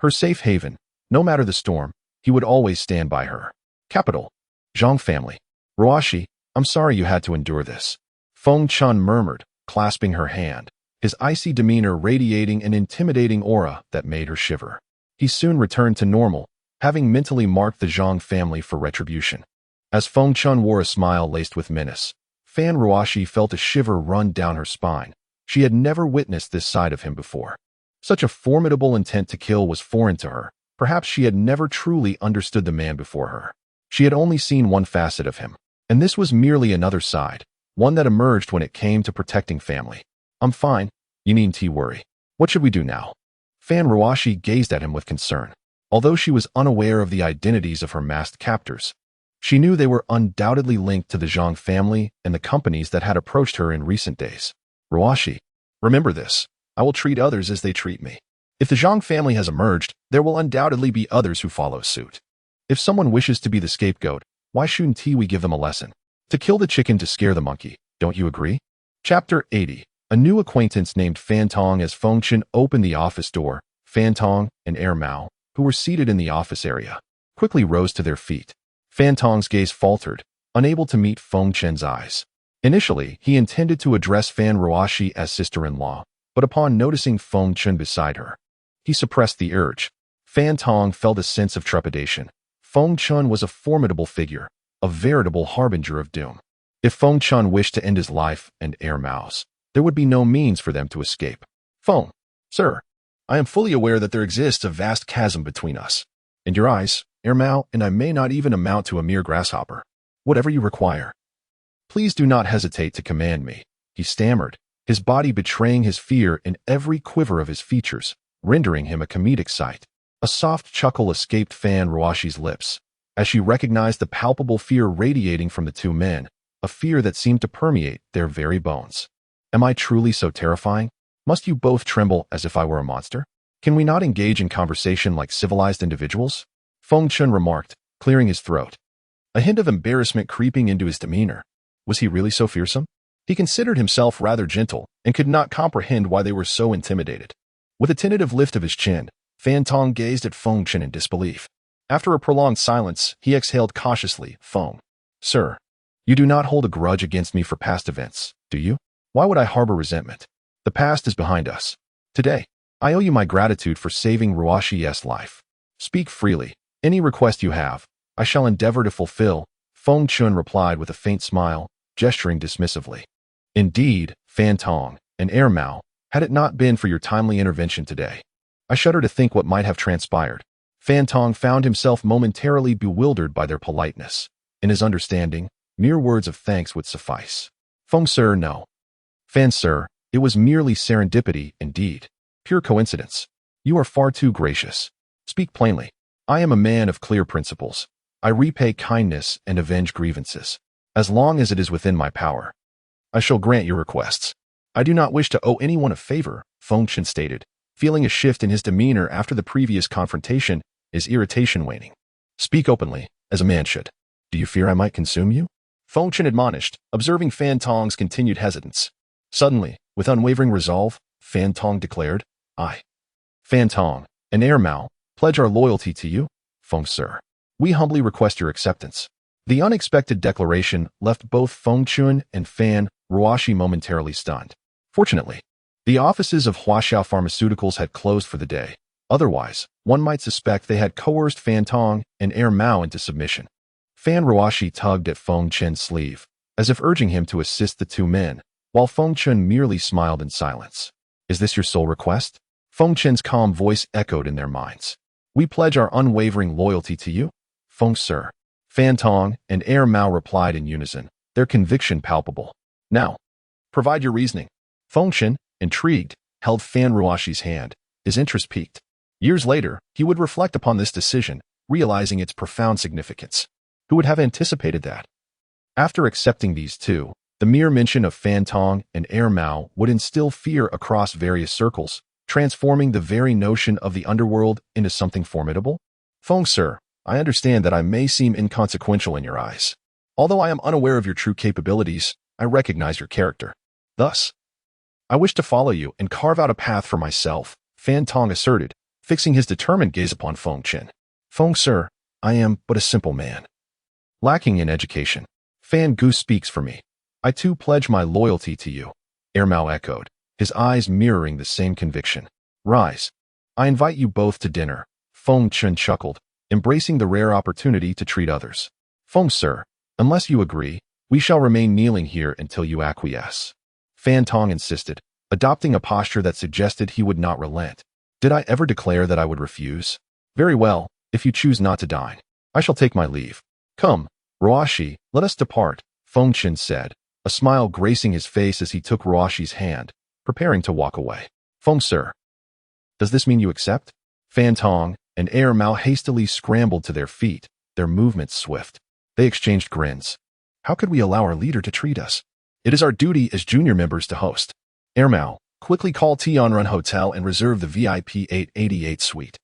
her safe haven. No matter the storm, he would always stand by her. Capital. Zhang family. Ruoxi, I'm sorry you had to endure this. Feng Chen murmured, clasping her hand, his icy demeanor radiating an intimidating aura that made her shiver. He soon returned to normal, having mentally marked the Zhang family for retribution. As Feng Chen wore a smile laced with menace, Fan Ruoxi felt a shiver run down her spine. She had never witnessed this side of him before. Such a formidable intent to kill was foreign to her. Perhaps she had never truly understood the man before her. She had only seen one facet of him, and this was merely another side, one that emerged when it came to protecting family. I'm fine. You needn't worry. What should we do now? Fan Ruoxi gazed at him with concern. Although she was unaware of the identities of her masked captors, she knew they were undoubtedly linked to the Zhang family and the companies that had approached her in recent days. Ruoxi, remember this. I will treat others as they treat me. If the Zhang family has emerged, there will undoubtedly be others who follow suit. If someone wishes to be the scapegoat, why shouldn't we give them a lesson? To kill the chicken to scare the monkey, don't you agree? Chapter 80. A new acquaintance named Fan Tong. As Feng Chen opened the office door, Fan Tong and Air Mao, who were seated in the office area, quickly rose to their feet. Fan Tong's gaze faltered, unable to meet Feng Chen's eyes. Initially, he intended to address Fan Ruoxi as sister-in-law, but upon noticing Feng Chen beside her, he suppressed the urge. Fan Tong felt a sense of trepidation. Feng Chen was a formidable figure, a veritable harbinger of doom. If Feng Chen wished to end his life and Air Mao's, there would be no means for them to escape. Feng, sir, I am fully aware that there exists a vast chasm between us. In your eyes, Air Mao and I may not even amount to a mere grasshopper. Whatever you require. Please do not hesitate to command me, he stammered, his body betraying his fear in every quiver of his features, rendering him a comedic sight. A soft chuckle escaped Fan Ruoxi's lips, as she recognized the palpable fear radiating from the two men, a fear that seemed to permeate their very bones. Am I truly so terrifying? Must you both tremble as if I were a monster? Can we not engage in conversation like civilized individuals? Feng Chen remarked, clearing his throat, a hint of embarrassment creeping into his demeanor. Was he really so fearsome? He considered himself rather gentle and could not comprehend why they were so intimidated. With a tentative lift of his chin, Fan Tong gazed at Feng Chen in disbelief. After a prolonged silence, he exhaled cautiously. Feng, sir, you do not hold a grudge against me for past events, do you? Why would I harbor resentment? The past is behind us. Today, I owe you my gratitude for saving Ruoxi's life. Speak freely. Any request you have, I shall endeavor to fulfill, Feng Chen replied with a faint smile, gesturing dismissively. Indeed, Fan Tong and Air Mao, Had it not been for your timely intervention today, I shudder to think what might have transpired. Fan Tong found himself momentarily bewildered by their politeness. In his understanding, mere words of thanks would suffice. Feng Sir, no. Fan Sir, it was merely serendipity indeed. Pure coincidence. You are far too gracious. Speak plainly. I am a man of clear principles. I repay kindness and avenge grievances. As long as it is within my power, I shall grant your requests. I do not wish to owe anyone a favor, Feng Chen stated, feeling a shift in his demeanor after the previous confrontation, his irritation waning. Speak openly, as a man should. Do you fear I might consume you? Feng Chen admonished, observing Fan Tong's continued hesitance. Suddenly, with unwavering resolve, Fan Tong declared, I, Fan Tong, and Heir Mao, pledge our loyalty to you, Feng Sir. We humbly request your acceptance. The unexpected declaration left both Feng Chen and Fan Ruoxi momentarily stunned. Fortunately, the offices of Huaxiao Pharmaceuticals had closed for the day. Otherwise, one might suspect they had coerced Fan Tong and Heir Mao into submission. Fan Ruoxi tugged at Feng Chen's sleeve, as if urging him to assist the two men, while Feng Chen merely smiled in silence. Is this your sole request? Feng Chen's calm voice echoed in their minds. We pledge our unwavering loyalty to you, Feng Sir. Fan Tong and Heir Mao replied in unison, their conviction palpable. Now, provide your reasoning. Feng Chen, intrigued, held Fan Ruoxi's hand, his interest piqued. Years later, he would reflect upon this decision, realizing its profound significance. Who would have anticipated that? After accepting these two, the mere mention of Fan Tong and Heir Mao would instill fear across various circles, transforming the very notion of the underworld into something formidable. Feng Sir, I understand that I may seem inconsequential in your eyes. Although I am unaware of your true capabilities, I recognize your character. Thus, I wish to follow you and carve out a path for myself, Fan Tong asserted, fixing his determined gaze upon Feng Chen. Feng Sir, I am but a simple man, lacking in education. Fan Gu speaks for me. I too pledge my loyalty to you, Heir Mao echoed, his eyes mirroring the same conviction. Rise. I invite you both to dinner, Feng Chen chuckled, embracing the rare opportunity to treat others. Feng Sir, unless you agree, we shall remain kneeling here until you acquiesce. Fan Tong insisted, adopting a posture that suggested he would not relent. Did I ever declare that I would refuse? Very well, if you choose not to dine, I shall take my leave. Come, Ruoxi, let us depart, Feng Chen said, a smile gracing his face as he took Ruoxi's hand, preparing to walk away. Feng Sir, does this mean you accept? Fan Tong and Heir Mao hastily scrambled to their feet, their movements swift. They exchanged grins. How could we allow our leader to treat us? It is our duty as junior members to host. Heir Mao, quickly call Tianrun Hotel and reserve the VIP 888 suite.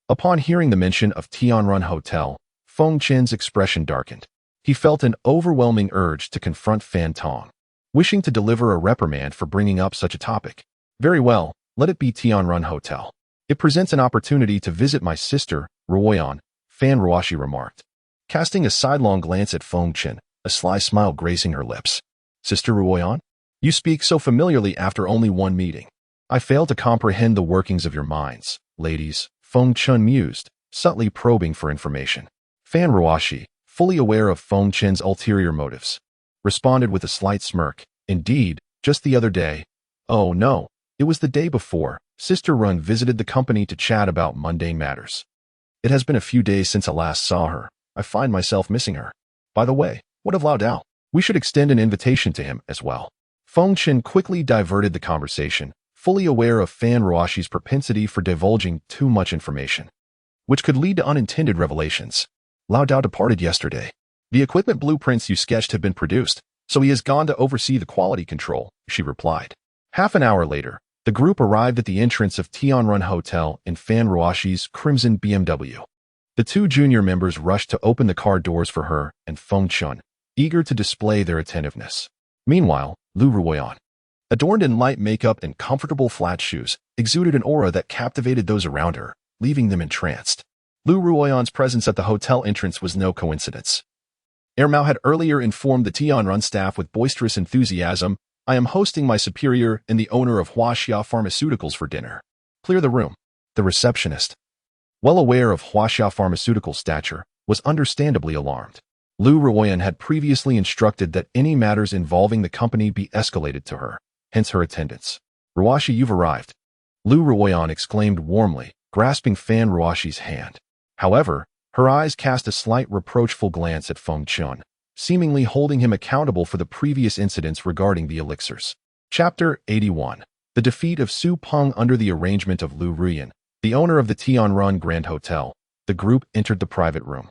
Upon hearing the mention of Tianrun Hotel, Feng Chen's expression darkened. He felt an overwhelming urge to confront Fan Tong, wishing to deliver a reprimand for bringing up such a topic. Very well, let it be Tianrun Hotel. It presents an opportunity to visit my sister, Ruoyan, Fan Ruoxi remarked, casting a sidelong glance at Feng Chen, a sly smile gracing her lips. Sister Ruoyan? You speak so familiarly after only one meeting. I fail to comprehend the workings of your minds, ladies, Feng Chen mused, subtly probing for information. Fan Ruoxi, fully aware of Feng Chen's ulterior motives, responded with a slight smirk. Indeed, just the other day. Oh no, it was the day before. Sister Run visited the company to chat about mundane matters. It has been a few days since I last saw her. I find myself missing her. By the way, what of Lao Dao? We should extend an invitation to him as well. Feng Chen quickly diverted the conversation, fully aware of Fan Ruoxi's propensity for divulging too much information, which could lead to unintended revelations. Lao Dao departed yesterday. The equipment blueprints you sketched have been produced, so he has gone to oversee the quality control, she replied. Half an hour later, the group arrived at the entrance of Tianrun Hotel in Fan Ruoxi's crimson BMW. The two junior members rushed to open the car doors for her and Feng Chen, eager to display their attentiveness. Meanwhile, Liu Ruoyan, adorned in light makeup and comfortable flat shoes, exuded an aura that captivated those around her, leaving them entranced. Liu Ruoyan's presence at the hotel entrance was no coincidence. Heir Mao had earlier informed the Tianrun staff with boisterous enthusiasm, I am hosting my superior and the owner of Huaxiao Pharmaceuticals for dinner. Clear the room. The receptionist, well aware of Huaxiao Pharmaceuticals' stature, was understandably alarmed. Liu Ruoyan had previously instructed that any matters involving the company be escalated to her, hence her attendance. Ruoxi, you've arrived. Liu Ruoyan exclaimed warmly, grasping Feng Ruoxi's hand. However, her eyes cast a slight reproachful glance at Feng Chen, seemingly holding him accountable for the previous incidents regarding the elixirs. Chapter 81. The defeat of Su Peng. Under the arrangement of Liu Ruoyan, the owner of the Tianrun Grand Hotel, the group entered the private room.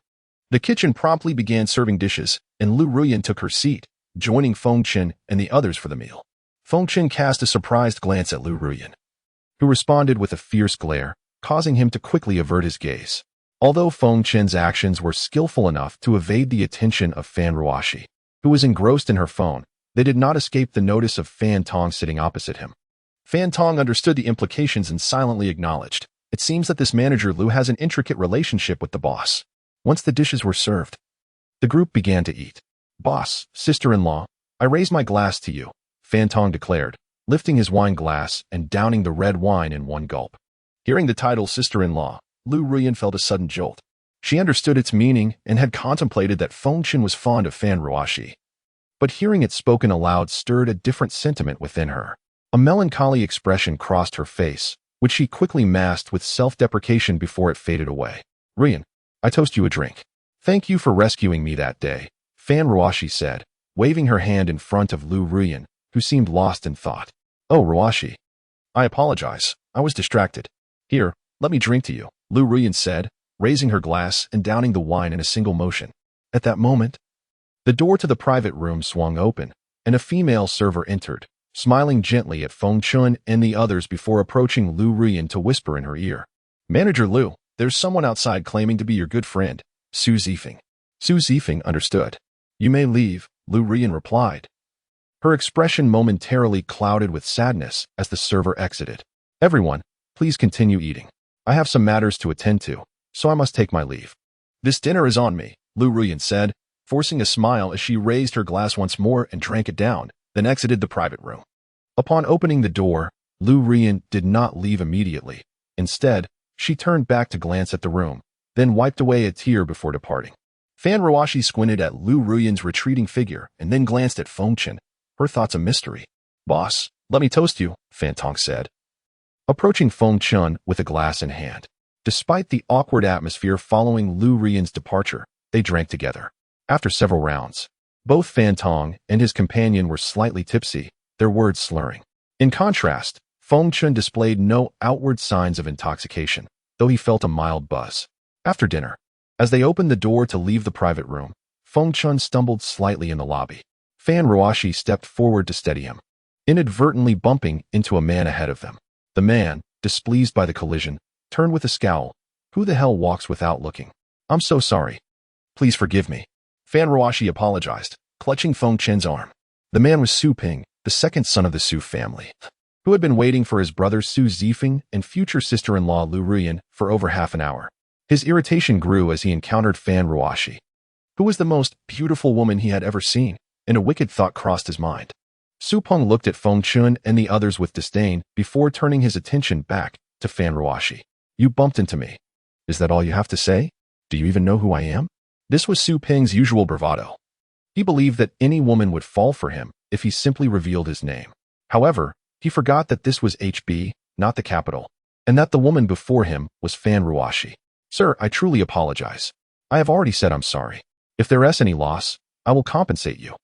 The kitchen promptly began serving dishes, and Liu Ruoyan took her seat, joining Feng Chen and the others for the meal. Feng Chen cast a surprised glance at Liu Ruoyan, who responded with a fierce glare, causing him to quickly avert his gaze. Although Feng Chen's actions were skillful enough to evade the attention of Feng Ruoxi, who was engrossed in her phone, they did not escape the notice of Fan Tong sitting opposite him. Fan Tong understood the implications and silently acknowledged. It seems that this manager Liu has an intricate relationship with the boss. Once the dishes were served, the group began to eat. Boss, sister-in-law, I raise my glass to you, Fan Tong declared, lifting his wine glass and downing the red wine in one gulp. Hearing the title sister-in-law, Liu Ruoyan felt a sudden jolt. She understood its meaning and had contemplated that Feng Chen was fond of Feng Ruoxi. But hearing it spoken aloud stirred a different sentiment within her. A melancholy expression crossed her face, which she quickly masked with self-deprecation before it faded away. Ruoyan, I toast you a drink. Thank you for rescuing me that day, Feng Ruoxi said, waving her hand in front of Liu Ruoyan, who seemed lost in thought. Oh, Ruoxi. I apologize. I was distracted. Here, let me drink to you, Liu Ruoyan said, raising her glass and downing the wine in a single motion. At that moment, the door to the private room swung open, and a female server entered, smiling gently at Feng Chen and the others before approaching Liu Ruoyan to whisper in her ear. Manager Liu, there's someone outside claiming to be your good friend, Su Zifeng. Su Zifeng understood. You may leave, Liu Ruoyan replied. Her expression momentarily clouded with sadness as the server exited. Everyone, please continue eating. I have some matters to attend to, so I must take my leave. This dinner is on me, Liu Ruoyan said, forcing a smile as she raised her glass once more and drank it down, then exited the private room. Upon opening the door, Liu Ruoyan did not leave immediately. Instead, she turned back to glance at the room, then wiped away a tear before departing. Feng Ruoxi squinted at Liu Ruoyan's retreating figure and then glanced at Feng Chen, her thoughts a mystery. Boss, let me toast you, Fan Tong said, approaching Feng Chen with a glass in hand. Despite the awkward atmosphere following Liu Ruoyan's departure, they drank together. After several rounds, both Fan Tong and his companion were slightly tipsy, their words slurring. In contrast, Feng Chen displayed no outward signs of intoxication, though he felt a mild buzz. After dinner, as they opened the door to leave the private room, Feng Chen stumbled slightly in the lobby. Feng Ruoxi stepped forward to steady him, inadvertently bumping into a man ahead of them. The man, displeased by the collision, turned with a scowl. Who the hell walks without looking? I'm so sorry. Please forgive me. Feng Ruoxi apologized, clutching Feng Chen's arm. The man was Su Peng, the second son of the Su family, who had been waiting for his brother Su Zifeng and future sister-in-law Liu Ruoyan for over half an hour. His irritation grew as he encountered Feng Ruoxi, who was the most beautiful woman he had ever seen, and a wicked thought crossed his mind. Su Peng looked at Feng Chen and the others with disdain before turning his attention back to Feng Ruoxi. You bumped into me. Is that all you have to say? Do you even know who I am? This was Su Peng's usual bravado. He believed that any woman would fall for him if he simply revealed his name. However, he forgot that this was HB, not the capital, and that the woman before him was Feng Ruoxi. Sir, I truly apologize. I have already said I'm sorry. If there is any loss, I will compensate you,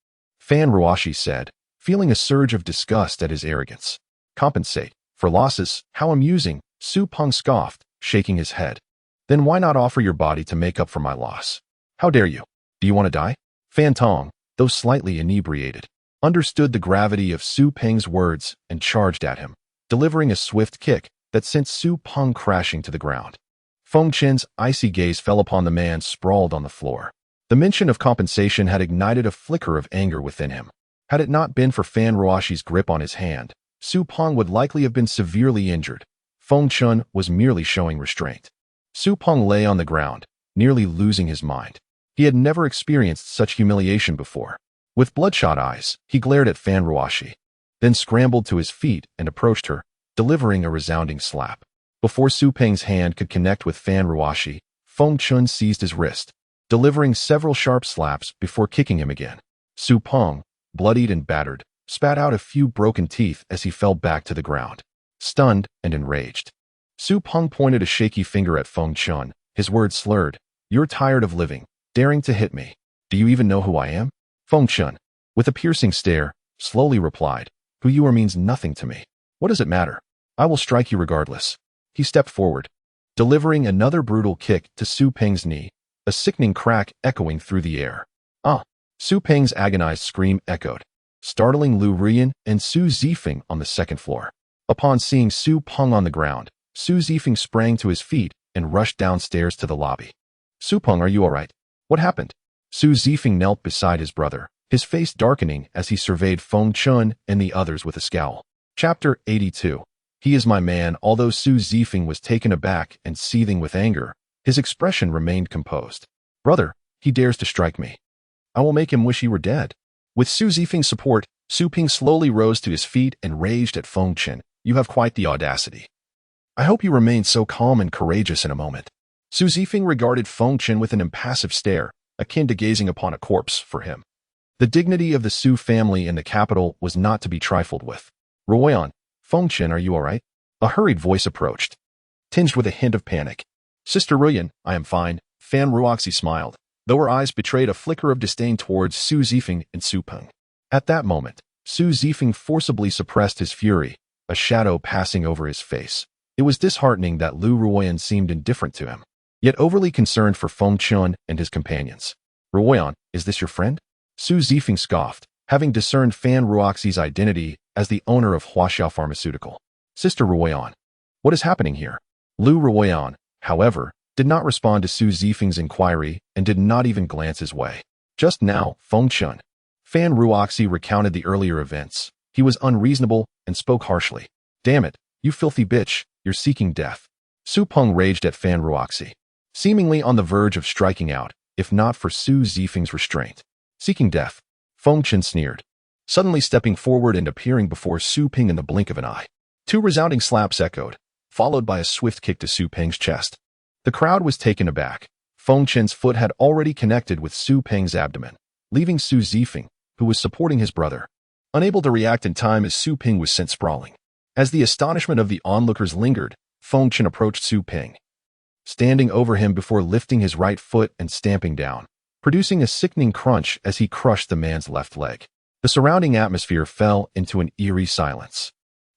Feng Ruoxi said, feeling a surge of disgust at his arrogance. Compensate? For losses? How amusing, Su Peng scoffed, shaking his head. Then why not offer your body to make up for my loss? How dare you? Do you want to die? Fan Tong, though slightly inebriated, understood the gravity of Su Peng's words and charged at him, delivering a swift kick that sent Su Peng crashing to the ground. Feng Chen's icy gaze fell upon the man sprawled on the floor. The mention of compensation had ignited a flicker of anger within him. Had it not been for Feng Ruoxi's grip on his hand, Su Peng would likely have been severely injured. Feng Chen was merely showing restraint. Su Peng lay on the ground, nearly losing his mind. He had never experienced such humiliation before. With bloodshot eyes, he glared at Feng Ruoxi, then scrambled to his feet and approached her, delivering a resounding slap. Before Su Peng's hand could connect with Feng Ruoxi, Feng Chen seized his wrist, delivering several sharp slaps before kicking him again. Su Peng, bloodied and battered, spat out a few broken teeth as he fell back to the ground, stunned and enraged. Su Peng pointed a shaky finger at Feng Chen, his words slurred. "You're tired of living, daring to hit me. Do you even know who I am?" Feng Chen, with a piercing stare, slowly replied, "Who you are means nothing to me. What does it matter? I will strike you regardless." He stepped forward, delivering another brutal kick to Su Peng's knee, a sickening crack echoing through the air. "Ah!" Su Peng's agonized scream echoed, startling Liu Ruoyan and Su Zifeng on the second floor. Upon seeing Su Peng on the ground, Su Zifeng sprang to his feet and rushed downstairs to the lobby. "Su Peng, are you all right? What happened?" Su Zifeng knelt beside his brother, his face darkening as he surveyed Feng Chen and the others with a scowl. Chapter 82. He is my man. Although Su Zifeng was taken aback and seething with anger, his expression remained composed. "Brother, he dares to strike me. I will make him wish he were dead." With Su Zifeng's support, Su Peng slowly rose to his feet and raged at Feng Chen. "You have quite the audacity. I hope you remain so calm and courageous in a moment." Su Zifeng regarded Feng Chen with an impassive stare, akin to gazing upon a corpse for him. The dignity of the Su family in the capital was not to be trifled with. "Ruoyan, Feng Chen, are you all right?" A hurried voice approached, tinged with a hint of panic. "Sister Ruoyan, I am fine." Fan Ruoxi smiled, though her eyes betrayed a flicker of disdain towards Su Zifeng and Su Peng. At that moment, Su Zifeng forcibly suppressed his fury, a shadow passing over his face. It was disheartening that Liu Ruoyan seemed indifferent to him, yet overly concerned for Feng Chen and his companions. "Ruoyan, is this your friend?" Su Zifeng scoffed, having discerned Fan Ruoxi's identity as the owner of Huaxiao Pharmaceutical. "Sister Ruoyan, what is happening here?" Liu Ruoyan, however, did not respond to Su Zifeng's inquiry and did not even glance his way. Just now, Feng Chen. Fan Ruoxi recounted the earlier events. He was unreasonable and spoke harshly. "Damn it, you filthy bitch, you're seeking death." Su Peng raged at Fan Ruoxi, seemingly on the verge of striking out, if not for Su Zifeng's restraint. "Seeking death," Feng Chen sneered, suddenly stepping forward and appearing before Su Peng in the blink of an eye. Two resounding slaps echoed, followed by a swift kick to Su Peng's chest. The crowd was taken aback. Feng Chen's foot had already connected with Su Peng's abdomen, leaving Su Zifeng, who was supporting his brother, unable to react in time as Su Peng was sent sprawling. As the astonishment of the onlookers lingered, Feng Chen approached Su Peng, standing over him before lifting his right foot and stamping down, producing a sickening crunch as he crushed the man's left leg. The surrounding atmosphere fell into an eerie silence.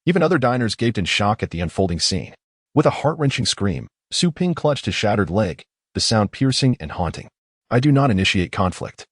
Even other diners gaped in shock at the unfolding scene. With a heart-wrenching scream, Su Peng clutched his shattered leg, the sound piercing and haunting. "I do not initiate conflict,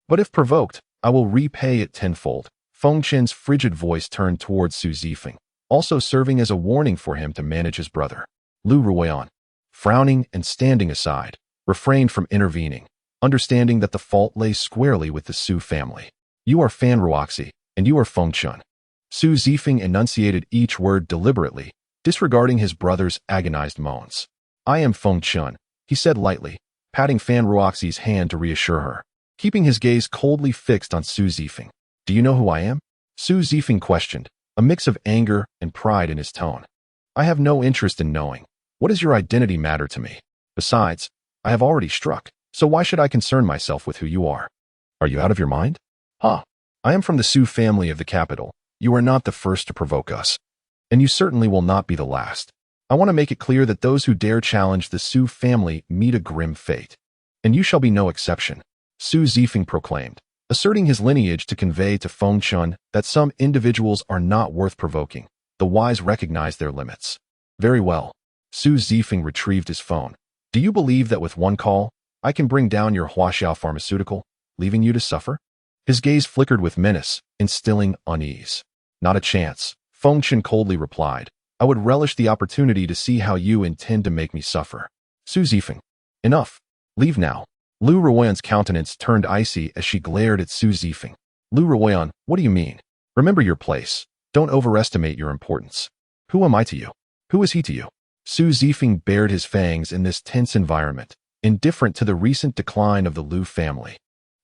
but if provoked, I will repay it tenfold." Feng Chen's frigid voice turned towards Su Zifeng, also serving as a warning for him to manage his brother. Liu Ruoyan, frowning and standing aside, refrained from intervening, understanding that the fault lay squarely with the Su family. "You are Fan Ruoxi, and you are Feng Chen." Su Zifeng enunciated each word deliberately, disregarding his brother's agonized moans. "I am Feng Chen," he said lightly, patting Fan Ruoxi's hand to reassure her, keeping his gaze coldly fixed on Su Zifeng. "Do you know who I am?" Su Zifeng questioned, a mix of anger and pride in his tone. "I have no interest in knowing. What does your identity matter to me? Besides, I have already struck, so why should I concern myself with who you are? Are you out of your mind?" "Ha! I am from the Su family of the capital. You are not the first to provoke us, and you certainly will not be the last. I want to make it clear that those who dare challenge the Su family meet a grim fate, and you shall be no exception," Su Zifeng proclaimed, asserting his lineage to convey to Feng Chen that some individuals are not worth provoking. The wise recognize their limits. "Very well." Su Zifeng retrieved his phone. "Do you believe that with one call, I can bring down your Huaxiao Pharmaceutical, leaving you to suffer?" His gaze flickered with menace, instilling unease. "Not a chance," Feng Chen coldly replied. "I would relish the opportunity to see how you intend to make me suffer." Su Zifeng, enough. Leave now. Liu Ruoyan's countenance turned icy as she glared at Su Zifeng. "Liu Ruoyan, what do you mean? Remember your place. Don't overestimate your importance. Who am I to you? Who is he to you?" Su Zifeng bared his fangs in this tense environment, indifferent to the recent decline of the Liu family,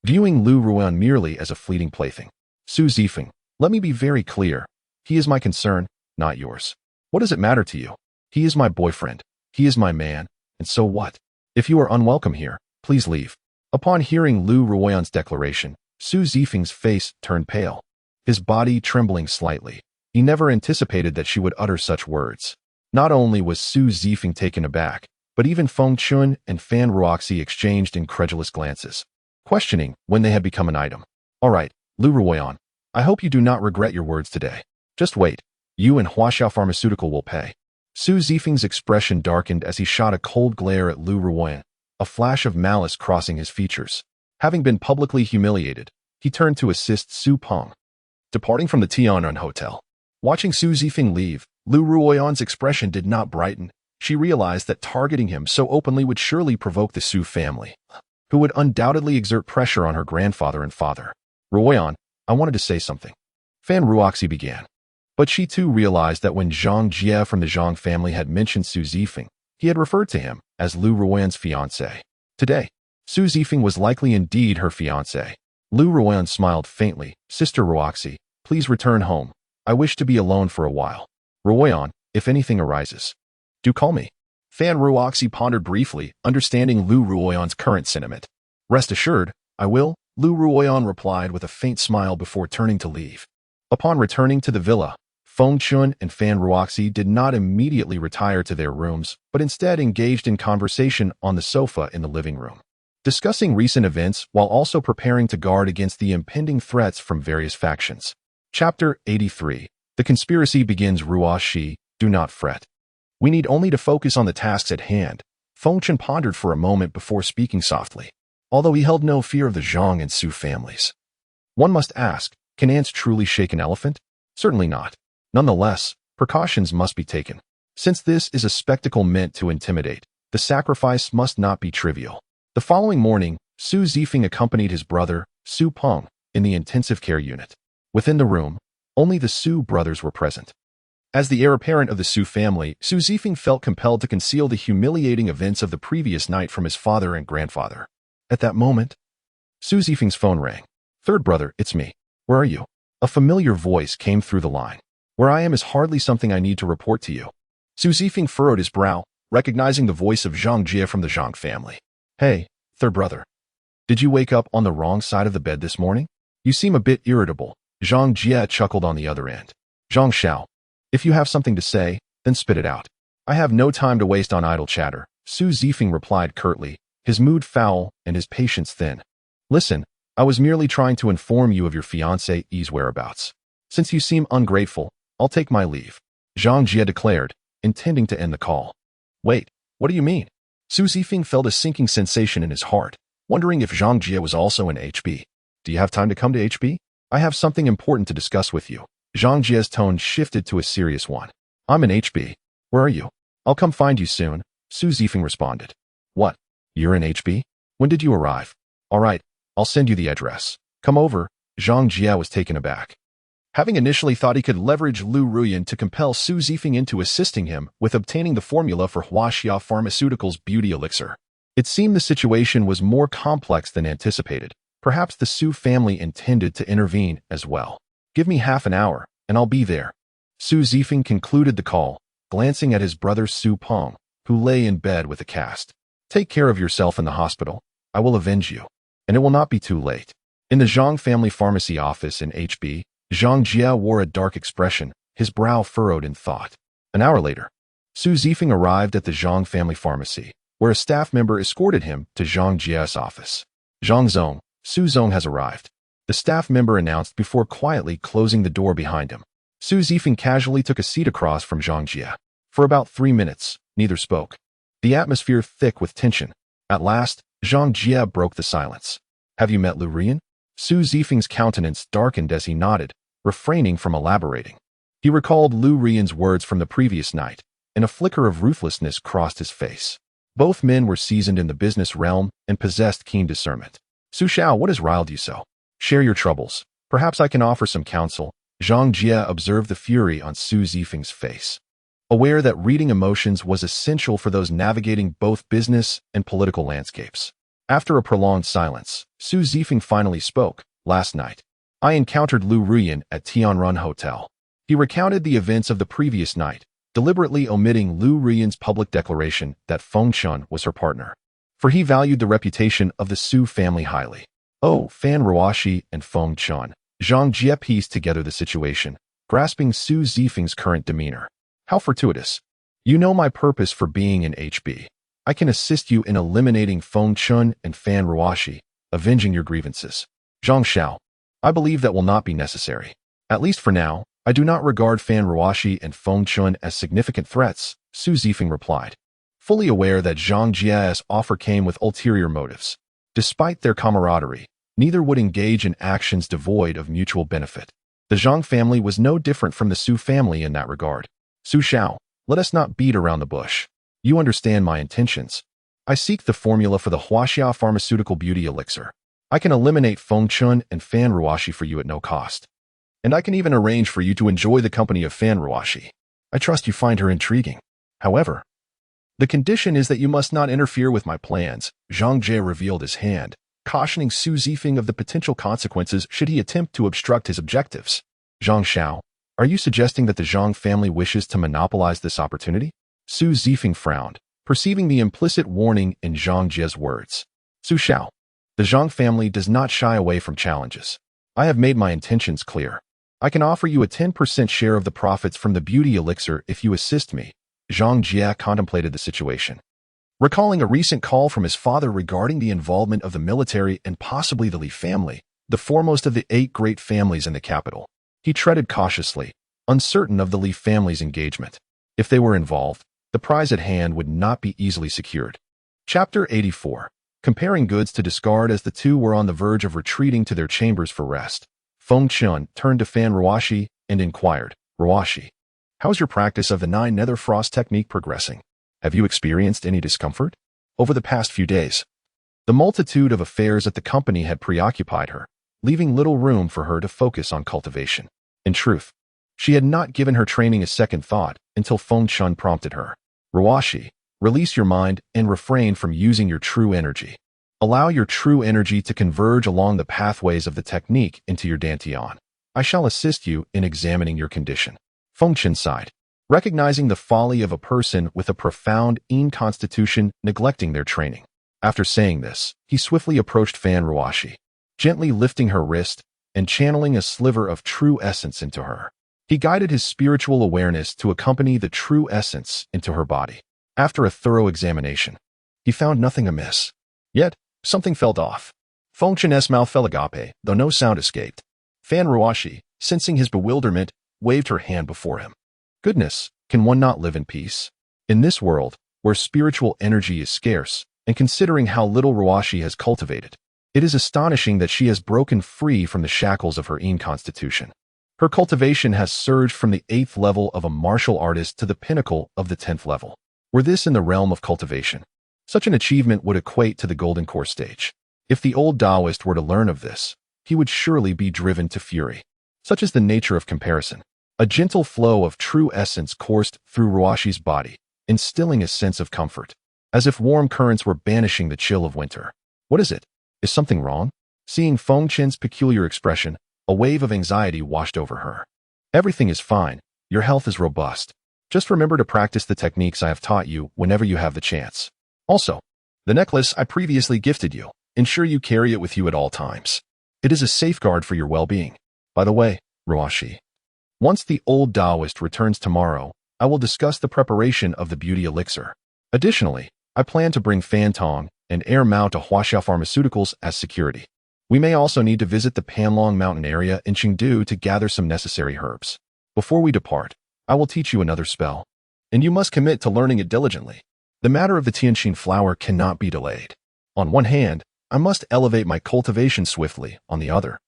viewing Liu Ruoyan merely as a fleeting plaything. "Su Zifeng, let me be very clear. He is my concern, not yours. What does it matter to you? He is my boyfriend. He is my man. And so what? If you are unwelcome here, please leave." Upon hearing Liu Ruoyan's declaration, Su Zifeng's face turned pale. his body trembling slightly. He never anticipated that she would utter such words. Not only was Su Zifeng taken aback, but even Feng Chen and Fan Ruoxi exchanged incredulous glances, questioning when they had become an item. All right, Liu Ruoyan, I hope you do not regret your words today. Just wait. You and Huaxiao Pharmaceutical will pay. Su Zifeng's expression darkened as he shot a cold glare at Liu Ruoyan, a flash of malice crossing his features. Having been publicly humiliated, he turned to assist Su Peng. Departing from the Tianren Hotel. Watching Su Zifeng leave, Liu Ruoyan's expression did not brighten. She realized that targeting him so openly would surely provoke the Su family, who would undoubtedly exert pressure on her grandfather and father. Ruoyan, I wanted to say something. Fan Ruoxi began. But she too realized that when Zhang Jie from the Zhang family had mentioned Su Zifeng, he had referred to him as Liu Ruoyan's fiancé. Today, Su Zifeng was likely indeed her fiancé. Liu Ruoyan smiled faintly. Sister Ruoxi, please return home. I wish to be alone for a while. Ruoyan, if anything arises, do call me. Fan Ruoxi pondered briefly, understanding Liu Ruoyan's current sentiment. Rest assured, I will, Liu Ruoyan replied with a faint smile before turning to leave. Upon returning to the villa, Feng Chen and Fan Ruoxi did not immediately retire to their rooms, but instead engaged in conversation on the sofa in the living room, discussing recent events while also preparing to guard against the impending threats from various factions. Chapter 83. The conspiracy begins. Ruoxi, do not fret. We need only to focus on the tasks at hand. Feng Chen pondered for a moment before speaking softly. Although he held no fear of the Zhang and Su families. One must ask, can ants truly shake an elephant? Certainly not. Nonetheless, precautions must be taken. Since this is a spectacle meant to intimidate, the sacrifice must not be trivial. The following morning, Su Zifeng accompanied his brother, Su Peng, in the intensive care unit. Within the room, only the Su brothers were present. As the heir apparent of the Su family, Su Zifeng felt compelled to conceal the humiliating events of the previous night from his father and grandfather. At that moment, Su Zifeng's phone rang. Third brother, it's me. Where are you? A familiar voice came through the line. Where I am is hardly something I need to report to you. Su Zifeng furrowed his brow, recognizing the voice of Zhang Jie from the Zhang family. Hey, third brother. Did you wake up on the wrong side of the bed this morning? You seem a bit irritable. Zhang Jie chuckled on the other end. Zhang Shao, if you have something to say, then spit it out. I have no time to waste on idle chatter, Su Zifeng replied curtly, his mood foul and his patience thin. Listen, I was merely trying to inform you of your fiancé's whereabouts. Since you seem ungrateful, I'll take my leave, Zhang Jie declared, intending to end the call. Wait, what do you mean? Su Zifeng felt a sinking sensation in his heart, wondering if Zhang Jie was also in HB. Do you have time to come to HB? I have something important to discuss with you. Zhang Jie's tone shifted to a serious one. I'm in HB. Where are you? I'll come find you soon, Su Zifeng responded. What? You're in HB? When did you arrive? All right, I'll send you the address. Come over. Zhang Jie was taken aback. Having initially thought he could leverage Liu Ruoyan to compel Su Zifeng into assisting him with obtaining the formula for Huaxiao Pharmaceuticals' beauty elixir, it seemed the situation was more complex than anticipated. Perhaps the Su family intended to intervene as well. Give me half an hour, and I'll be there. Su Zifeng concluded the call, glancing at his brother Su Peng, who lay in bed with a cast. Take care of yourself in the hospital. I will avenge you. And it will not be too late. In the Zhang family pharmacy office in HB, Zhang Jie wore a dark expression, his brow furrowed in thought. An hour later, Su Zifeng arrived at the Zhang family pharmacy, where a staff member escorted him to Zhang Jie's office. Zhang Zong, Su Zong has arrived, the staff member announced before quietly closing the door behind him. Su Zifeng casually took a seat across from Zhang Jie. For about 3 minutes, neither spoke. The atmosphere thick with tension. At last, Zhang Jie broke the silence. Have you met Liu Ruoyan? Su Zifeng's countenance darkened as he nodded, refraining from elaborating. He recalled Liu Ruoyan's words from the previous night, and a flicker of ruthlessness crossed his face. Both men were seasoned in the business realm and possessed keen discernment. Su Shao, what has riled you so? Share your troubles. Perhaps I can offer some counsel. Zhang Jie observed the fury on Su Zifeng's face, aware that reading emotions was essential for those navigating both business and political landscapes. After a prolonged silence, Su Zifeng finally spoke. Last night, I encountered Liu Ruoyan at Tianren Hotel. He recounted the events of the previous night, deliberately omitting Liu Ruoyan's public declaration that Feng Chen was her partner, for he valued the reputation of the Su family highly. Oh, Fan Ruoxi and Feng Chen, Zhang Jie pieced together the situation, grasping Su Zifeng's current demeanor. How fortuitous. You know my purpose for being in HB. I can assist you in eliminating Feng Chen and Fan Ruoxi, avenging your grievances. Zhang Shao. I believe that will not be necessary. At least for now, I do not regard Fan Ruoxi and Feng Chen as significant threats, Su Zifeng replied, fully aware that Zhang Jie's offer came with ulterior motives. Despite their camaraderie, neither would engage in actions devoid of mutual benefit. The Zhang family was no different from the Su family in that regard. Su Shao, let us not beat around the bush. You understand my intentions. I seek the formula for the Huaxia pharmaceutical beauty elixir. I can eliminate Feng Chen and Fan Ruoxi for you at no cost. And I can even arrange for you to enjoy the company of Fan Ruoxi. I trust you find her intriguing. However, the condition is that you must not interfere with my plans. Zhang Jie revealed his hand, cautioning Su Zifeng of the potential consequences should he attempt to obstruct his objectives. Zhang Shao, are you suggesting that the Zhang family wishes to monopolize this opportunity? Su Zifeng frowned, perceiving the implicit warning in Zhang Jie's words. Su Shao, the Zhang family does not shy away from challenges. I have made my intentions clear. I can offer you a 10% share of the profits from the beauty elixir if you assist me. Zhang Jie contemplated the situation, recalling a recent call from his father regarding the involvement of the military and possibly the Li family, the foremost of the 8 great families in the capital. He treaded cautiously, uncertain of the Li family's engagement. If they were involved, the prize at hand would not be easily secured. Chapter 84. Comparing goods to discard. As the two were on the verge of retreating to their chambers for rest, Feng Chen turned to Fan Ruoxi and inquired, Ruoxi, how's your practice of the 9 nether frost technique progressing? Have you experienced any discomfort? Over the past few days, the multitude of affairs at the company had preoccupied her, leaving little room for her to focus on cultivation. In truth, she had not given her training a second thought until Feng Chen prompted her. Ruoxi, release your mind and refrain from using your true energy. Allow your true energy to converge along the pathways of the technique into your dantian. I shall assist you in examining your condition. Feng Chen sighed, recognizing the folly of a person with a profound Yin constitution neglecting their training. After saying this, he swiftly approached Fan Ruoxi, gently lifting her wrist and channeling a sliver of true essence into her. He guided his spiritual awareness to accompany the true essence into her body. After a thorough examination, he found nothing amiss. Yet, something felt off. Feng Chen's mouth fell agape, though no sound escaped. Fan Ruoxi, sensing his bewilderment, waved her hand before him. Goodness, can one not live in peace? In this world, where spiritual energy is scarce, and considering how little Ruoxi has cultivated, it is astonishing that she has broken free from the shackles of her Yin constitution. Her cultivation has surged from the 8th level of a martial artist to the pinnacle of the 10th level. Were this in the realm of cultivation, such an achievement would equate to the golden core stage. If the old Taoist were to learn of this, he would surely be driven to fury. Such is the nature of comparison. A gentle flow of true essence coursed through Ruoxi's body, instilling a sense of comfort, as if warm currents were banishing the chill of winter. What is it? Is something wrong? Seeing Feng Chen's peculiar expression, a wave of anxiety washed over her. Everything is fine. Your health is robust. Just remember to practice the techniques I have taught you whenever you have the chance. Also, the necklace I previously gifted you, ensure you carry it with you at all times. It is a safeguard for your well-being. By the way, Ruoxi, once the old Taoist returns tomorrow, I will discuss the preparation of the beauty elixir. Additionally, I plan to bring Fan Tong and Air Mao to Huaxia Pharmaceuticals as security. We may also need to visit the Panlong Mountain area in Chengdu to gather some necessary herbs. Before we depart, I will teach you another spell, and you must commit to learning it diligently. The matter of the Tianqin flower cannot be delayed. On one hand, I must elevate my cultivation swiftly. On the other,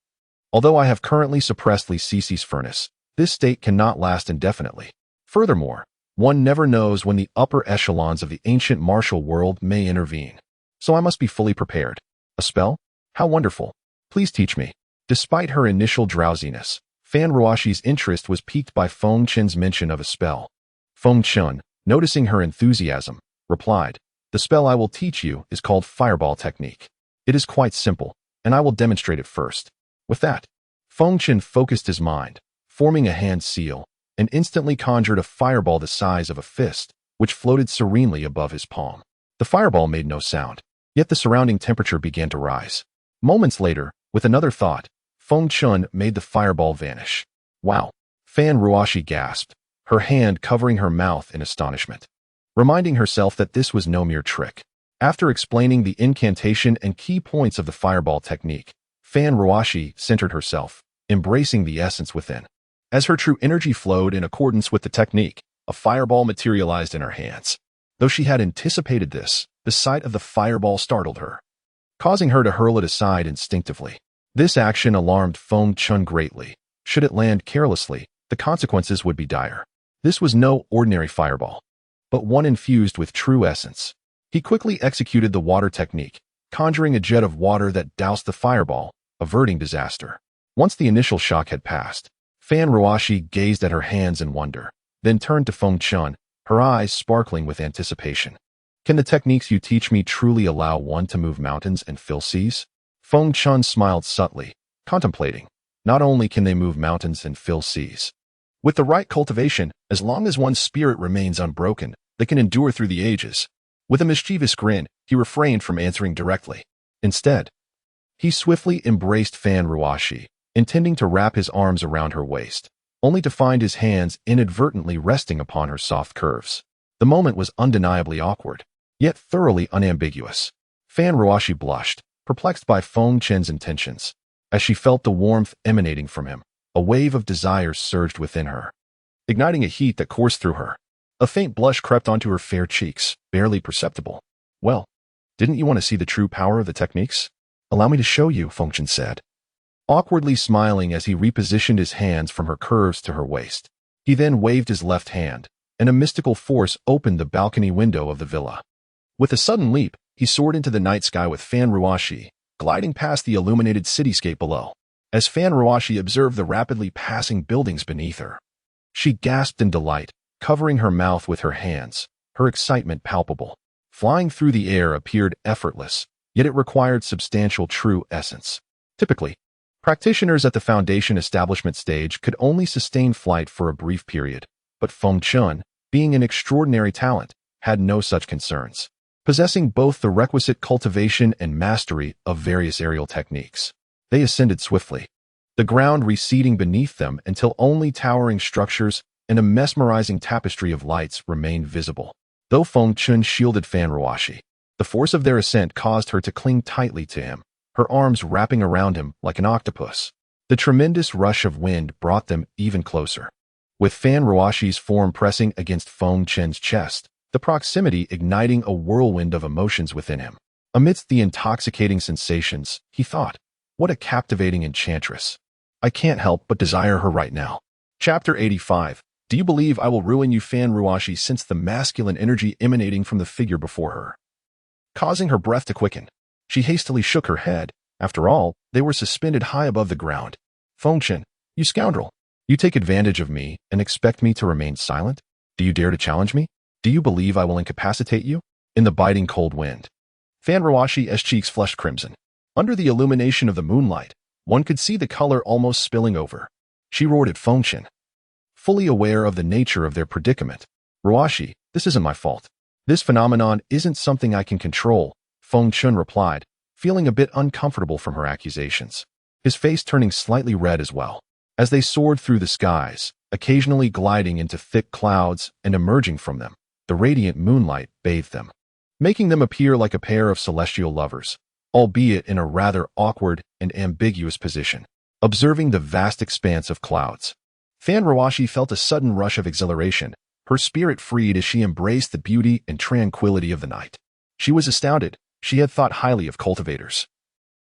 although I have currently suppressed Li Sisi's furnace, this state cannot last indefinitely. Furthermore, one never knows when the upper echelons of the ancient martial world may intervene. So I must be fully prepared. A spell? How wonderful. Please teach me. Despite her initial drowsiness, Fan Ruoxi's interest was piqued by Feng Chen's mention of a spell. Feng Chen, noticing her enthusiasm, replied, the spell I will teach you is called Fireball Technique. It is quite simple, and I will demonstrate it first. With that, Feng Chen focused his mind, forming a hand seal, and instantly conjured a fireball the size of a fist, which floated serenely above his palm. The fireball made no sound, yet the surrounding temperature began to rise. Moments later, with another thought, Feng Chen made the fireball vanish. Wow! Fan Ruoxi gasped, her hand covering her mouth in astonishment, reminding herself that this was no mere trick. After explaining the incantation and key points of the fireball technique, Fan Ruoxi centered herself, embracing the essence within. As her true energy flowed in accordance with the technique, a fireball materialized in her hands. Though she had anticipated this, the sight of the fireball startled her, causing her to hurl it aside instinctively. This action alarmed Feng Chen greatly. Should it land carelessly, the consequences would be dire. This was no ordinary fireball, but one infused with true essence. He quickly executed the water technique, conjuring a jet of water that doused the fireball, averting disaster. Once the initial shock had passed, Fan Ruoxi gazed at her hands in wonder, then turned to Feng Chen, her eyes sparkling with anticipation. Can the techniques you teach me truly allow one to move mountains and fill seas? Feng Chen smiled subtly, contemplating. Not only can they move mountains and fill seas. With the right cultivation, as long as one's spirit remains unbroken, they can endure through the ages. With a mischievous grin, he refrained from answering directly. Instead, he swiftly embraced Fan Ruoxi, intending to wrap his arms around her waist, only to find his hands inadvertently resting upon her soft curves. The moment was undeniably awkward, yet thoroughly unambiguous. Fan Ruoxi blushed, perplexed by Feng Chen's intentions. As she felt the warmth emanating from him, a wave of desire surged within her, igniting a heat that coursed through her. A faint blush crept onto her fair cheeks, barely perceptible. Well, didn't you want to see the true power of the techniques? Allow me to show you, Feng Chen said, awkwardly smiling as he repositioned his hands from her curves to her waist. He then waved his left hand, and a mystical force opened the balcony window of the villa. With a sudden leap, he soared into the night sky with Fan Ruoxi, gliding past the illuminated cityscape below. As Fan Ruoxi observed the rapidly passing buildings beneath her, she gasped in delight, covering her mouth with her hands, her excitement palpable. Flying through the air appeared effortless, yet it required substantial true essence. Typically, practitioners at the foundation establishment stage could only sustain flight for a brief period, but Feng Chen, being an extraordinary talent, had no such concerns, possessing both the requisite cultivation and mastery of various aerial techniques. They ascended swiftly, the ground receding beneath them until only towering structures and a mesmerizing tapestry of lights remained visible. Though Feng Chen shielded Fan Ruoxi, the force of their ascent caused her to cling tightly to him, her arms wrapping around him like an octopus. The tremendous rush of wind brought them even closer, with Fan Ruoxi's form pressing against Feng Chen's chest, the proximity igniting a whirlwind of emotions within him. Amidst the intoxicating sensations, he thought, what a captivating enchantress. I can't help but desire her right now. Chapter 85. Do you believe I will ruin you? Fan Ruoxi sensed the masculine energy emanating from the figure before her, causing her breath to quicken. She hastily shook her head. After all, they were suspended high above the ground. Feng Chen, you scoundrel. You take advantage of me and expect me to remain silent? Do you dare to challenge me? Do you believe I will incapacitate you? In the biting cold wind, Fan Ruoxi's cheeks flushed crimson. Under the illumination of the moonlight, one could see the color almost spilling over. She roared at Feng Chen, fully aware of the nature of their predicament. Ruoxi, this isn't my fault. This phenomenon isn't something I can control, Feng Chen replied, feeling a bit uncomfortable from her accusations, his face turning slightly red as well. As they soared through the skies, occasionally gliding into thick clouds and emerging from them, the radiant moonlight bathed them, making them appear like a pair of celestial lovers, albeit in a rather awkward and ambiguous position. Observing the vast expanse of clouds, Fan Ruoxi felt a sudden rush of exhilaration, her spirit freed as she embraced the beauty and tranquility of the night. She was astounded. She had thought highly of cultivators,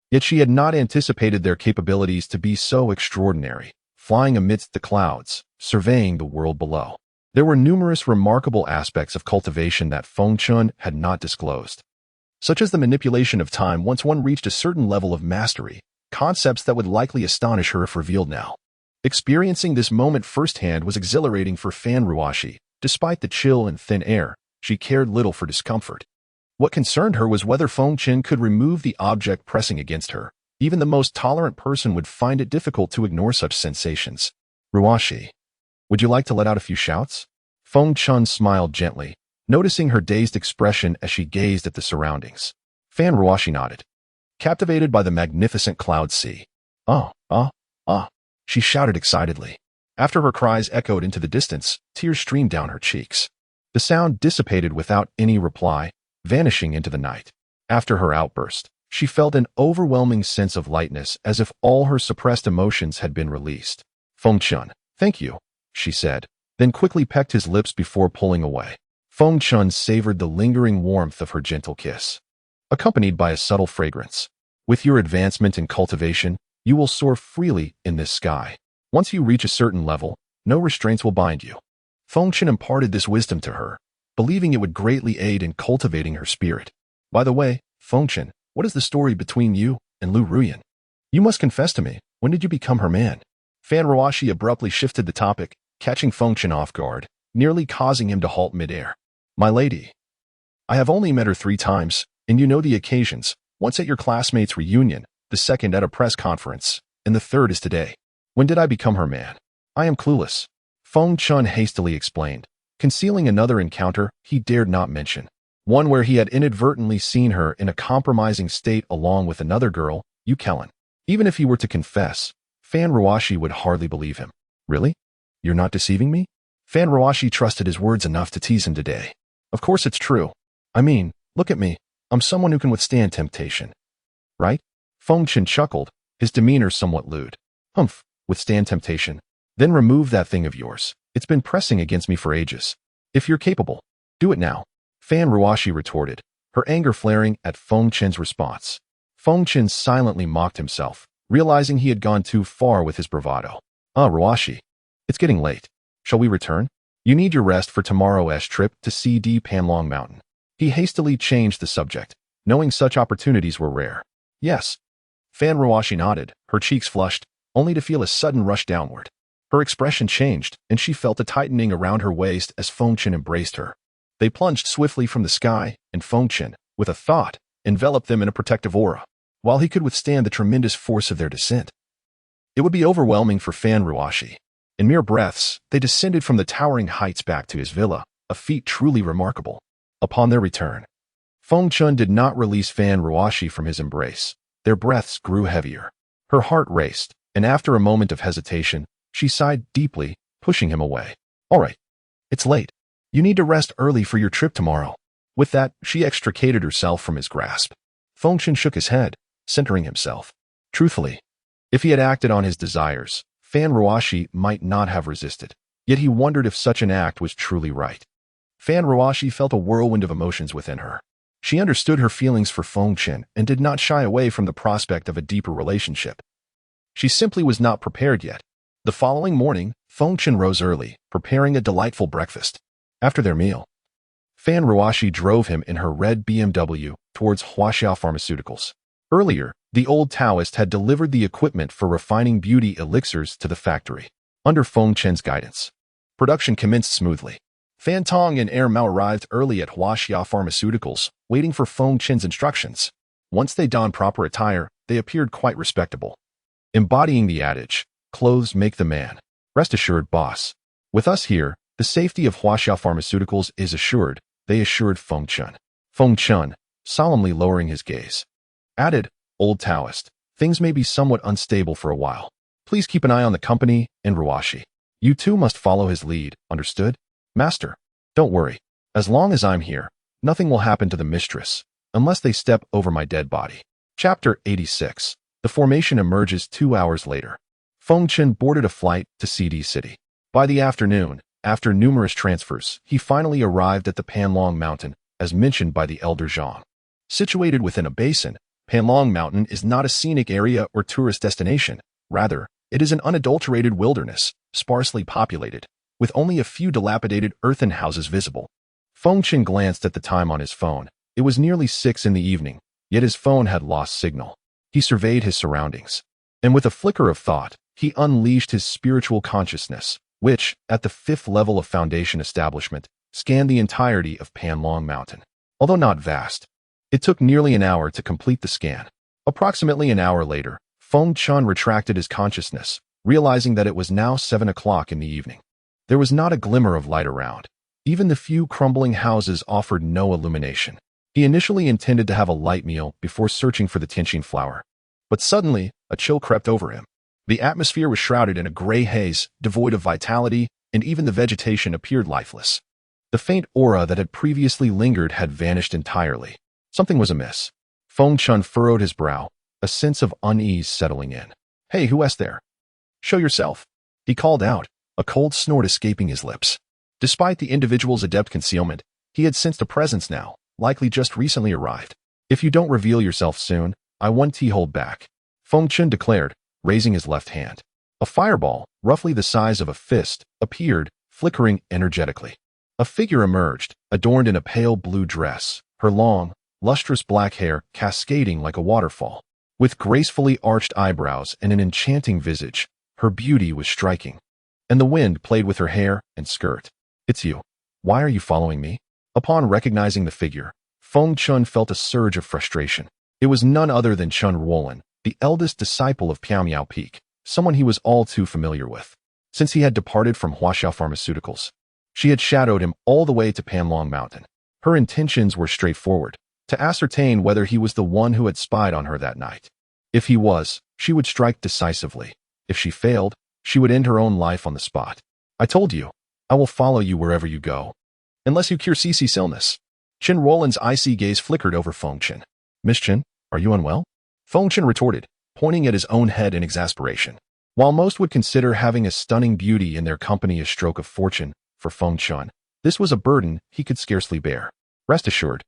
yet she had not anticipated their capabilities to be so extraordinary, flying amidst the clouds, surveying the world below. There were numerous remarkable aspects of cultivation that Feng Chen had not disclosed, such as the manipulation of time once one reached a certain level of mastery, concepts that would likely astonish her if revealed now. Experiencing this moment firsthand was exhilarating for Fan Ruoxi. Despite the chill and thin air, she cared little for discomfort. What concerned her was whether Feng Chen could remove the object pressing against her. Even the most tolerant person would find it difficult to ignore such sensations. Ruoxi, would you like to let out a few shouts? Feng Chen smiled gently, noticing her dazed expression as she gazed at the surroundings. Fan Ruoxi nodded, captivated by the magnificent cloud sea. she shouted excitedly. After her cries echoed into the distance, tears streamed down her cheeks. The sound dissipated without any reply, vanishing into the night. After her outburst, she felt an overwhelming sense of lightness, as if all her suppressed emotions had been released. Feng Chen, thank you, she said, then quickly pecked his lips before pulling away. Feng Chen savored the lingering warmth of her gentle kiss, accompanied by a subtle fragrance. With your advancement in cultivation, you will soar freely in this sky. Once you reach a certain level, no restraints will bind you. Feng Chen imparted this wisdom to her, believing it would greatly aid in cultivating her spirit. By the way, Feng Chen, what is the story between you and Liu Ruoyan? You must confess to me, when did you become her man? Fan Ruoxi abruptly shifted the topic, catching Feng Chen off guard, nearly causing him to halt midair. My lady, I have only met her 3 times, and you know the occasions, once at your classmates' reunion, the second at a press conference, and the third is today. When did I become her man? I am clueless. Feng Chen hastily explained, concealing another encounter he dared not mention, one where he had inadvertently seen her in a compromising state along with another girl, Yu Kellen. Even if he were to confess, Fan Ruoxi would hardly believe him. Really? You're not deceiving me? Fan Ruoxi trusted his words enough to tease him today. Of course it's true. I mean, look at me. I'm someone who can withstand temptation. Right? Feng Chen chuckled, his demeanor somewhat lewd. Humph, withstand temptation. Then remove that thing of yours. It's been pressing against me for ages. If you're capable, do it now. Fan Ruoxi retorted, her anger flaring at Feng Chen's response. Feng Chen silently mocked himself, realizing he had gone too far with his bravado. Ruoxi, it's getting late. Shall we return? You need your rest for tomorrow's trip to CD Panlong Mountain. He hastily changed the subject, knowing such opportunities were rare. Yes. Fan Ruoxi nodded, her cheeks flushed, only to feel a sudden rush downward. Her expression changed, and she felt a tightening around her waist as Feng Chen embraced her. They plunged swiftly from the sky, and Feng Chen, with a thought, enveloped them in a protective aura, while he could withstand the tremendous force of their descent. It would be overwhelming for Fan Ruoxi. In mere breaths, they descended from the towering heights back to his villa, a feat truly remarkable. Upon their return, Feng Chen did not release Fan Ruoxi from his embrace. Their breaths grew heavier. Her heart raced, and after a moment of hesitation, she sighed deeply, pushing him away. All right. It's late. You need to rest early for your trip tomorrow. With that, she extricated herself from his grasp. Feng Chen shook his head, centering himself. Truthfully, if he had acted on his desires, Fan Ruoxi might not have resisted. Yet he wondered if such an act was truly right. Fan Ruoxi felt a whirlwind of emotions within her. She understood her feelings for Feng Chen and did not shy away from the prospect of a deeper relationship. She simply was not prepared yet. The following morning, Feng Chen rose early, preparing a delightful breakfast. After their meal, Fan Ruoxi drove him in her red BMW towards Huaxia Pharmaceuticals. Earlier, the old Taoist had delivered the equipment for refining beauty elixirs to the factory. Under Feng Chen's guidance, production commenced smoothly. Fan Tong and Air Mao arrived early at Huaxia Pharmaceuticals, waiting for Feng Chen's instructions. Once they donned proper attire, they appeared quite respectable. Embodying the adage, clothes make the man. Rest assured, boss. With us here, the safety of Huaxia Pharmaceuticals is assured, they assured Feng Chen. Feng Chen, solemnly lowering his gaze, added, Old Taoist, things may be somewhat unstable for a while. Please keep an eye on the company and Ruoxi. You too must follow his lead, understood? Master, don't worry. As long as I'm here, nothing will happen to the mistress, unless they step over my dead body. Chapter 86. The formation emerges 2 hours later. Feng Chen boarded a flight to CD City. By the afternoon, after numerous transfers, he finally arrived at the Panlong Mountain, as mentioned by the elder Zhang. Situated within a basin, Panlong Mountain is not a scenic area or tourist destination. Rather, it is an unadulterated wilderness, sparsely populated, with only a few dilapidated earthen houses visible. Feng Chen glanced at the time on his phone. It was nearly 6 in the evening, yet his phone had lost signal. He surveyed his surroundings, and with a flicker of thought, he unleashed his spiritual consciousness, which, at the 5th level of Foundation establishment, scanned the entirety of Panlong Mountain. Although not vast, it took nearly an hour to complete the scan. Approximately an hour later, Feng Chen retracted his consciousness, realizing that it was now 7 o'clock in the evening. There was not a glimmer of light around. Even the few crumbling houses offered no illumination. He initially intended to have a light meal before searching for the Tianqing flower. But suddenly, a chill crept over him. The atmosphere was shrouded in a gray haze, devoid of vitality, and even the vegetation appeared lifeless. The faint aura that had previously lingered had vanished entirely. Something was amiss. Feng Chen furrowed his brow, a sense of unease settling in. "Hey, who is there? Show yourself," he called out, a cold snort escaping his lips. Despite the individual's adept concealment, he had sensed a presence now, likely just recently arrived. "If you don't reveal yourself soon, I want to hold back," Feng Chen declared, raising his left hand. A fireball, roughly the size of a fist, appeared, flickering energetically. A figure emerged, adorned in a pale blue dress, her long, lustrous black hair cascading like a waterfall. With gracefully arched eyebrows and an enchanting visage, her beauty was striking. And the wind played with her hair and skirt. "It's you. Why are you following me?" Upon recognizing the figure, Feng Chen felt a surge of frustration. It was none other than Chen Ruolin, the eldest disciple of Piao Peak, someone he was all too familiar with. Since he had departed from Huaxiao Pharmaceuticals, she had shadowed him all the way to Panlong Mountain. Her intentions were straightforward, to ascertain whether he was the one who had spied on her that night. If he was, she would strike decisively. If she failed, she would end her own life on the spot. "I told you, I will follow you wherever you go. Unless you cure Cece's illness." Chen Ruolin's icy gaze flickered over Feng Chen. "Miss Chen, are you unwell?" Feng Chen retorted, pointing at his own head in exasperation. While most would consider having a stunning beauty in their company a stroke of fortune, for Feng Chen, this was a burden he could scarcely bear. "Rest assured,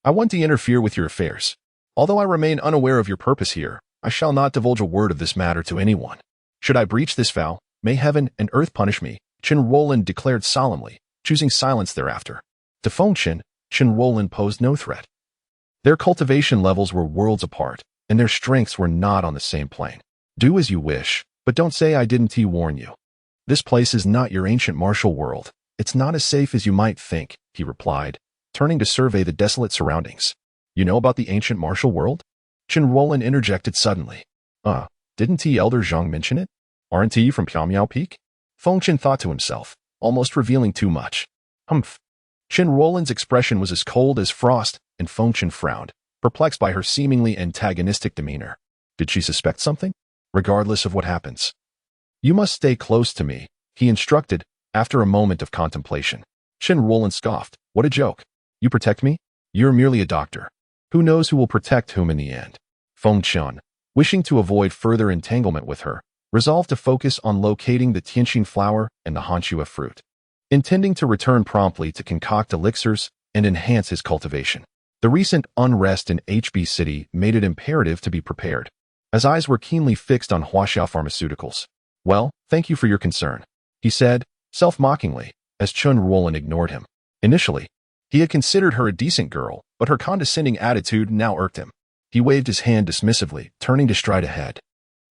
I want to interfere with your affairs. Although I remain unaware of your purpose here, I shall not divulge a word of this matter to anyone. Should I breach this vow, may heaven and earth punish me," Chen Ruolin declared solemnly, choosing silence thereafter. To Feng Chen, Chen Ruolin posed no threat. Their cultivation levels were worlds apart, and their strengths were not on the same plane. "Do as you wish, but don't say I didn't warn you. This place is not your ancient martial world. It's not as safe as you might think," he replied, turning to survey the desolate surroundings. "You know about the ancient martial world?" Chen Ruolin interjected suddenly. Didn't Elder Zhang mention it? Aren't he from Piao Peak?" Feng Chen thought to himself, almost revealing too much. Humph. Chen Ruolin's expression was as cold as frost, and Feng Chen frowned, perplexed by her seemingly antagonistic demeanor. Did she suspect something? "Regardless of what happens, you must stay close to me," he instructed, after a moment of contemplation. Chen Ruolin scoffed. "What a joke. You protect me? You're merely a doctor. Who knows who will protect whom in the end?" Feng Chen, wishing to avoid further entanglement with her, resolved to focus on locating the tianqing flower and the hanxue fruit, intending to return promptly to concoct elixirs and enhance his cultivation. The recent unrest in HB City made it imperative to be prepared, as eyes were keenly fixed on Huaxiao Pharmaceuticals. "Well, thank you for your concern," he said, self-mockingly, as Chen Ruolin ignored him. Initially, he had considered her a decent girl, but her condescending attitude now irked him. He waved his hand dismissively, turning to stride ahead.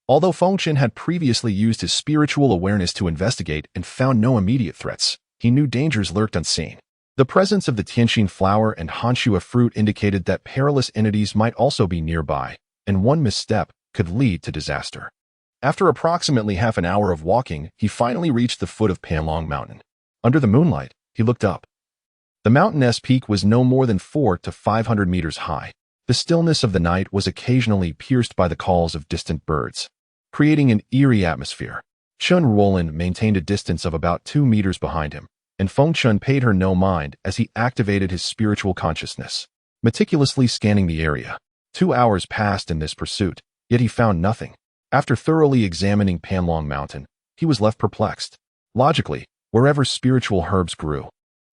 Although Feng Chen had previously used his spiritual awareness to investigate and found no immediate threats, he knew dangers lurked unseen. The presence of the tianqing flower and hanxue fruit indicated that perilous entities might also be nearby, and one misstep could lead to disaster. After approximately half an hour of walking, he finally reached the foot of Panlong Mountain. Under the moonlight, he looked up. The mountain's peak was no more than 400 to 500 meters high. The stillness of the night was occasionally pierced by the calls of distant birds, creating an eerie atmosphere. Chen Ruolin maintained a distance of about 2 meters behind him, and Feng Chen paid her no mind as he activated his spiritual consciousness, meticulously scanning the area. 2 hours passed in this pursuit, yet he found nothing. After thoroughly examining Panlong Mountain, he was left perplexed. Logically, wherever spiritual herbs grew,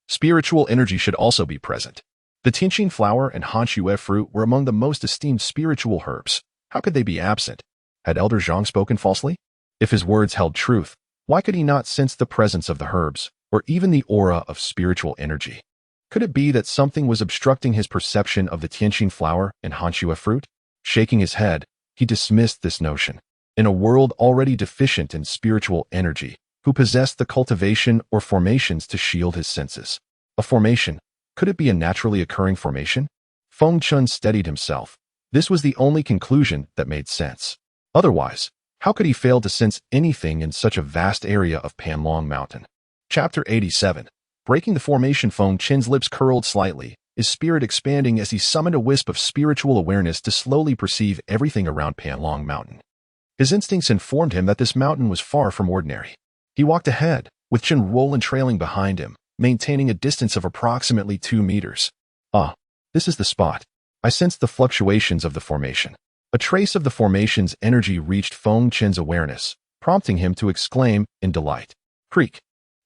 spiritual energy should also be present. The tianqing flower and hanxue fruit were among the most esteemed spiritual herbs. How could they be absent? Had Elder Zhang spoken falsely? If his words held truth, why could he not sense the presence of the herbs, or even the aura of spiritual energy? Could it be that something was obstructing his perception of the tianqing flower and hanxue fruit? Shaking his head, he dismissed this notion. In a world already deficient in spiritual energy, who possessed the cultivation or formations to shield his senses? A formation. Could it be a naturally occurring formation? Feng Chen steadied himself. This was the only conclusion that made sense. Otherwise, how could he fail to sense anything in such a vast area of Panlong Mountain? Chapter 87. Breaking the formation. Feng Chen's lips curled slightly, his spirit expanding as he summoned a wisp of spiritual awareness to slowly perceive everything around Panlong Mountain. His instincts informed him that this mountain was far from ordinary. He walked ahead, with Chen Ruolin trailing behind him, maintaining a distance of approximately 2 meters. Ah, this is the spot. I sensed the fluctuations of the formation. A trace of the formation's energy reached Feng Chen's awareness, prompting him to exclaim in delight. Creak!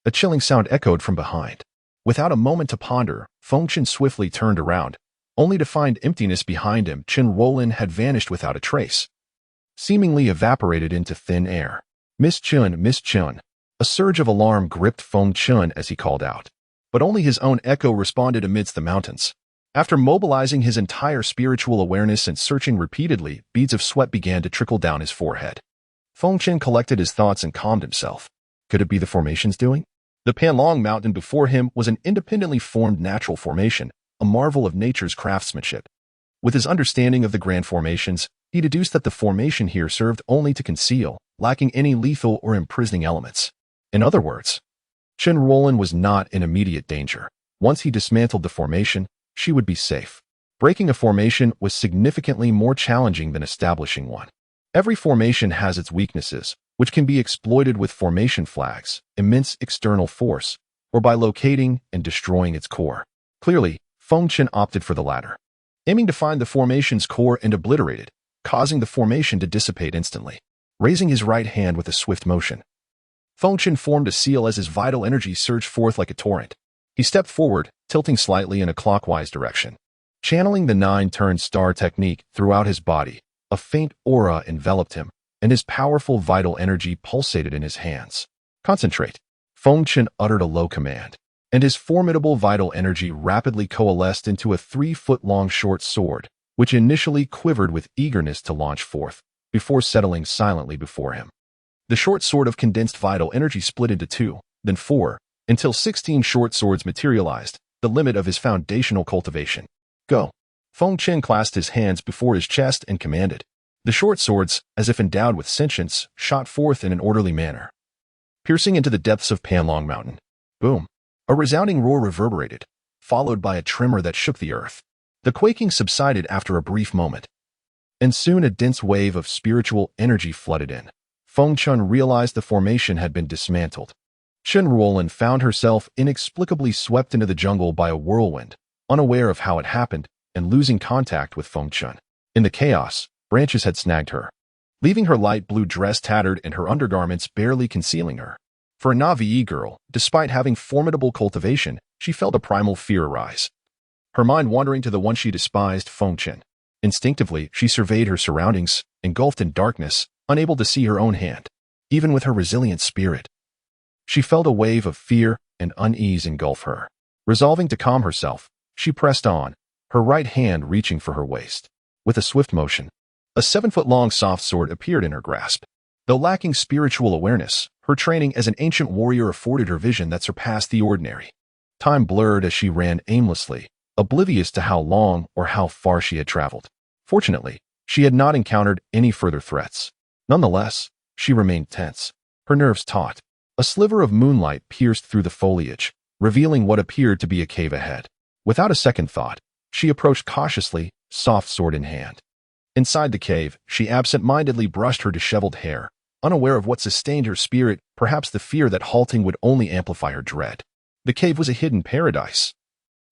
A chilling sound echoed from behind. Without a moment to ponder, Feng Chen swiftly turned around, only to find emptiness behind him. Chen Ruolin had vanished without a trace, seemingly evaporated into thin air. Miss Chen, Miss Chen. A surge of alarm gripped Feng Chen as he called out. But only his own echo responded amidst the mountains. After mobilizing his entire spiritual awareness and searching repeatedly, beads of sweat began to trickle down his forehead. Feng Chen collected his thoughts and calmed himself. Could it be the formation's doing? The Panlong Mountain before him was an independently formed natural formation, a marvel of nature's craftsmanship. With his understanding of the grand formations, he deduced that the formation here served only to conceal, lacking any lethal or imprisoning elements. In other words, Chen Ruolin was not in immediate danger. Once he dismantled the formation, she would be safe. Breaking a formation was significantly more challenging than establishing one. Every formation has its weaknesses, which can be exploited with formation flags, immense external force, or by locating and destroying its core. Clearly, Feng Chen opted for the latter, aiming to find the formation's core and obliterate it, causing the formation to dissipate instantly. Raising his right hand with a swift motion, Feng Chen formed a seal as his vital energy surged forth like a torrent. He stepped forward, tilting slightly in a clockwise direction. Channeling the 9-turn star technique throughout his body, a faint aura enveloped him, and his powerful vital energy pulsated in his hands. Concentrate. Feng Chen uttered a low command, and his formidable vital energy rapidly coalesced into a 3-foot-long short sword, which initially quivered with eagerness to launch forth, before settling silently before him. The short sword of condensed vital energy split into 2, then 4, until 16 short swords materialized, the limit of his foundational cultivation. Go. Feng Chen clasped his hands before his chest and commanded. The short swords, as if endowed with sentience, shot forth in an orderly manner, piercing into the depths of Panlong Mountain. Boom! A resounding roar reverberated, followed by a tremor that shook the earth. The quaking subsided after a brief moment, and soon a dense wave of spiritual energy flooded in. Feng Chen realized the formation had been dismantled. Chen Ruolin found herself inexplicably swept into the jungle by a whirlwind, unaware of how it happened, and losing contact with Feng Chen. In the chaos, branches had snagged her, leaving her light blue dress tattered and her undergarments barely concealing her. For a Na'vi girl, despite having formidable cultivation, she felt a primal fear arise, her mind wandering to the one she despised, Feng Chen. Instinctively, she surveyed her surroundings, engulfed in darkness, unable to see her own hand. Even with her resilient spirit, she felt a wave of fear and unease engulf her. Resolving to calm herself, she pressed on, her right hand reaching for her waist. With a swift motion, a 7-foot-long soft sword appeared in her grasp. Though lacking spiritual awareness, her training as an ancient warrior afforded her vision that surpassed the ordinary. Time blurred as she ran aimlessly, oblivious to how long or how far she had traveled. Fortunately, she had not encountered any further threats. Nonetheless, she remained tense, her nerves taut. A sliver of moonlight pierced through the foliage, revealing what appeared to be a cave ahead. Without a second thought, she approached cautiously, soft sword in hand. Inside the cave, she absent-mindedly brushed her disheveled hair, unaware of what sustained her spirit, perhaps the fear that halting would only amplify her dread. The cave was a hidden paradise,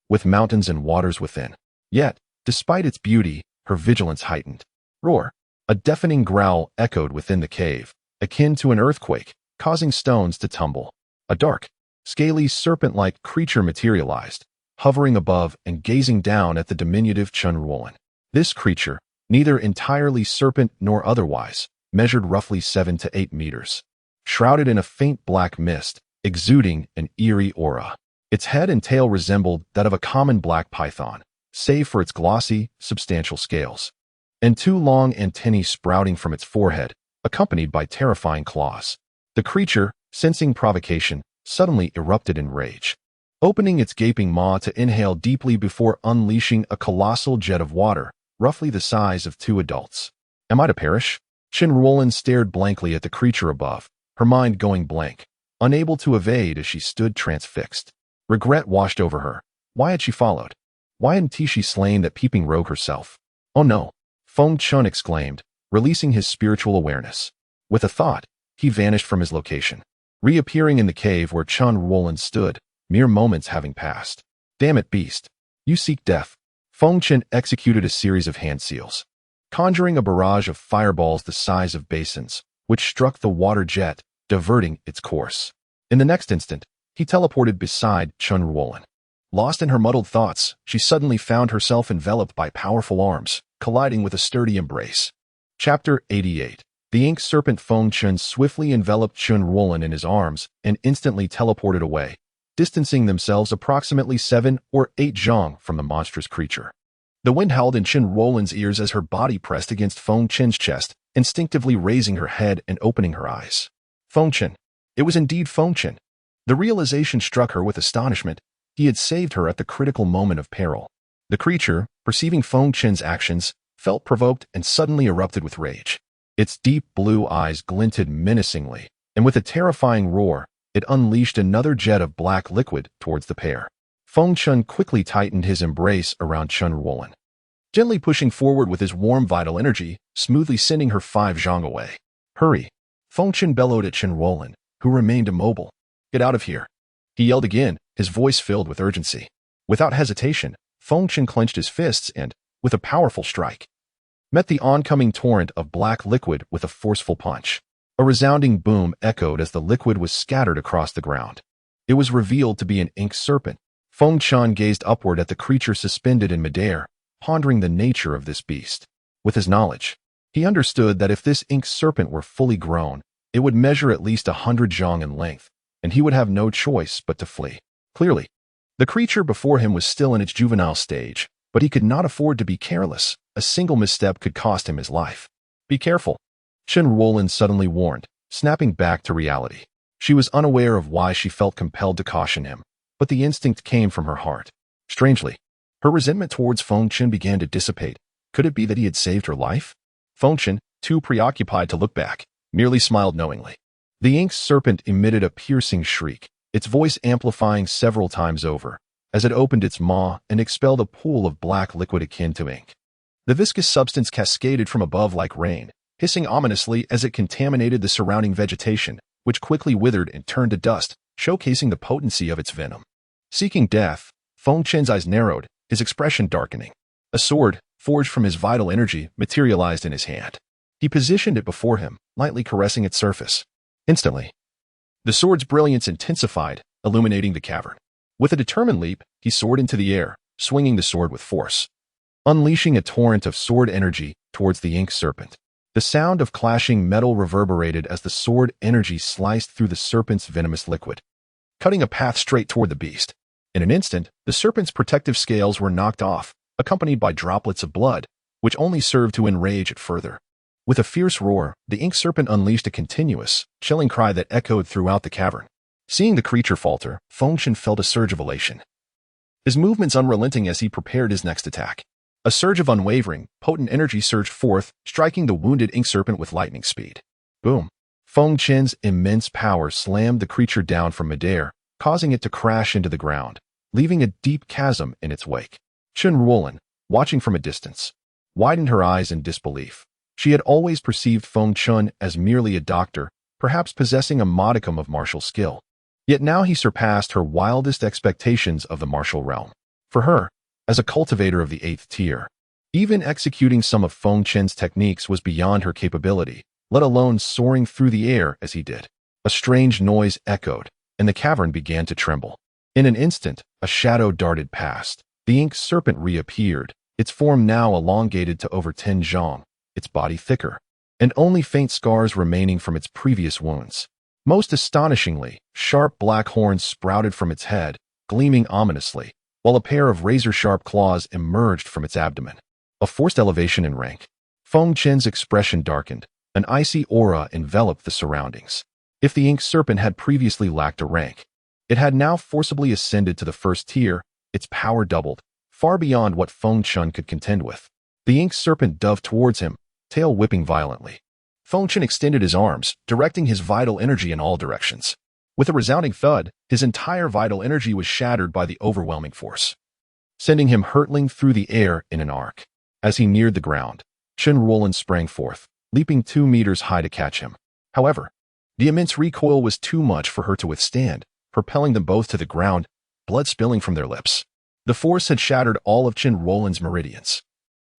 with mountains and waters within. Yet, despite its beauty, her vigilance heightened. Roar! A deafening growl echoed within the cave, akin to an earthquake, causing stones to tumble. A dark, scaly serpent-like creature materialized, hovering above and gazing down at the diminutive Chen Ruolin. This creature, neither entirely serpent nor otherwise, measured roughly 7 to 8 meters. Shrouded in a faint black mist, exuding an eerie aura. Its head and tail resembled that of a common black python, save for its glossy, substantial scales, and 2 long antennae sprouting from its forehead, accompanied by terrifying claws. The creature, sensing provocation, suddenly erupted in rage, opening its gaping maw to inhale deeply before unleashing a colossal jet of water, roughly the size of 2 adults. Am I to perish? Chen Ruolin stared blankly at the creature above, her mind going blank, unable to evade as she stood transfixed. Regret washed over her. Why had she followed? Why hadn't she slain that peeping rogue herself? Oh no! Feng Chen exclaimed, releasing his spiritual awareness. With a thought, he vanished from his location, reappearing in the cave where Chen Ruolin stood, mere moments having passed. Damn it, beast. You seek death. Feng Chen executed a series of hand seals, conjuring a barrage of fireballs the size of basins, which struck the water jet, diverting its course. In the next instant, he teleported beside Chen Ruolin. Lost in her muddled thoughts, she suddenly found herself enveloped by powerful arms, colliding with a sturdy embrace. Chapter 88. The ink serpent Feng Chen swiftly enveloped Chen Ruolin in his arms and instantly teleported away, distancing themselves approximately 7 or 8 zhang from the monstrous creature. The wind howled in Chen Ruolin's ears as her body pressed against Feng Chen's chest, instinctively raising her head and opening her eyes. Feng Chen. It was indeed Feng Chen. The realization struck her with astonishment. He had saved her at the critical moment of peril. The creature, perceiving Feng Chen's actions, felt provoked and suddenly erupted with rage. Its deep blue eyes glinted menacingly, and with a terrifying roar, it unleashed another jet of black liquid towards the pair. Feng Chen quickly tightened his embrace around Chen Ruolin, gently pushing forward with his warm vital energy, smoothly sending her 5 zhang away. Hurry! Feng Chen bellowed at Chen Ruolin, who remained immobile. Get out of here! He yelled again, his voice filled with urgency. Without hesitation, Feng Chen clenched his fists and, with a powerful strike, met the oncoming torrent of black liquid with a forceful punch. A resounding boom echoed as the liquid was scattered across the ground. It was revealed to be an ink serpent. Feng Chen gazed upward at the creature suspended in midair, pondering the nature of this beast. With his knowledge, he understood that if this ink serpent were fully grown, it would measure at least 100 zhang in length, and he would have no choice but to flee. Clearly, the creature before him was still in its juvenile stage, but he could not afford to be careless. A single misstep could cost him his life. Be careful, Chen Ruolin suddenly warned, snapping back to reality. She was unaware of why she felt compelled to caution him, but the instinct came from her heart. Strangely, her resentment towards Feng Chen began to dissipate. Could it be that he had saved her life? Feng Chen, too preoccupied to look back, merely smiled knowingly. The ink serpent emitted a piercing shriek, its voice amplifying several times over, as it opened its maw and expelled a pool of black liquid akin to ink. The viscous substance cascaded from above like rain, hissing ominously as it contaminated the surrounding vegetation, which quickly withered and turned to dust, showcasing the potency of its venom. Seeking death, Feng Chen's eyes narrowed, his expression darkening. A sword, forged from his vital energy, materialized in his hand. He positioned it before him, lightly caressing its surface. Instantly, the sword's brilliance intensified, illuminating the cavern. With a determined leap, he soared into the air, swinging the sword with force, unleashing a torrent of sword energy towards the ink serpent. The sound of clashing metal reverberated as the sword energy sliced through the serpent's venomous liquid, cutting a path straight toward the beast. In an instant, the serpent's protective scales were knocked off, accompanied by droplets of blood, which only served to enrage it further. With a fierce roar, the ink serpent unleashed a continuous, chilling cry that echoed throughout the cavern. Seeing the creature falter, Feng Chen felt a surge of elation, his movements unrelenting as he prepared his next attack. A surge of unwavering, potent energy surged forth, striking the wounded ink serpent with lightning speed. Boom! Feng Chen's immense power slammed the creature down from midair, causing it to crash into the ground, leaving a deep chasm in its wake. Chen Ruolin, watching from a distance, widened her eyes in disbelief. She had always perceived Feng Chen as merely a doctor, perhaps possessing a modicum of martial skill. Yet now he surpassed her wildest expectations of the martial realm. For her, as a cultivator of the 8th tier, even executing some of Feng Chen's techniques was beyond her capability, let alone soaring through the air as he did. A strange noise echoed, and the cavern began to tremble. In an instant, a shadow darted past. The ink serpent reappeared, its form now elongated to over 10 zhang, its body thicker, and only faint scars remaining from its previous wounds. Most astonishingly, sharp black horns sprouted from its head, gleaming ominously, while a pair of razor-sharp claws emerged from its abdomen. A forced elevation in rank. Feng Chen's expression darkened. An icy aura enveloped the surroundings. If the ink serpent had previously lacked a rank, it had now forcibly ascended to the 1st tier, its power doubled, far beyond what Feng Chen could contend with. The ink serpent dove towards him, tail whipping violently. Feng Chen extended his arms, directing his vital energy in all directions. With a resounding thud, his entire vital energy was shattered by the overwhelming force, sending him hurtling through the air in an arc. As he neared the ground, Chen Ruolin sprang forth, leaping 2 meters high to catch him. However, the immense recoil was too much for her to withstand, propelling them both to the ground, blood spilling from their lips. The force had shattered all of Chen Ruolin's meridians,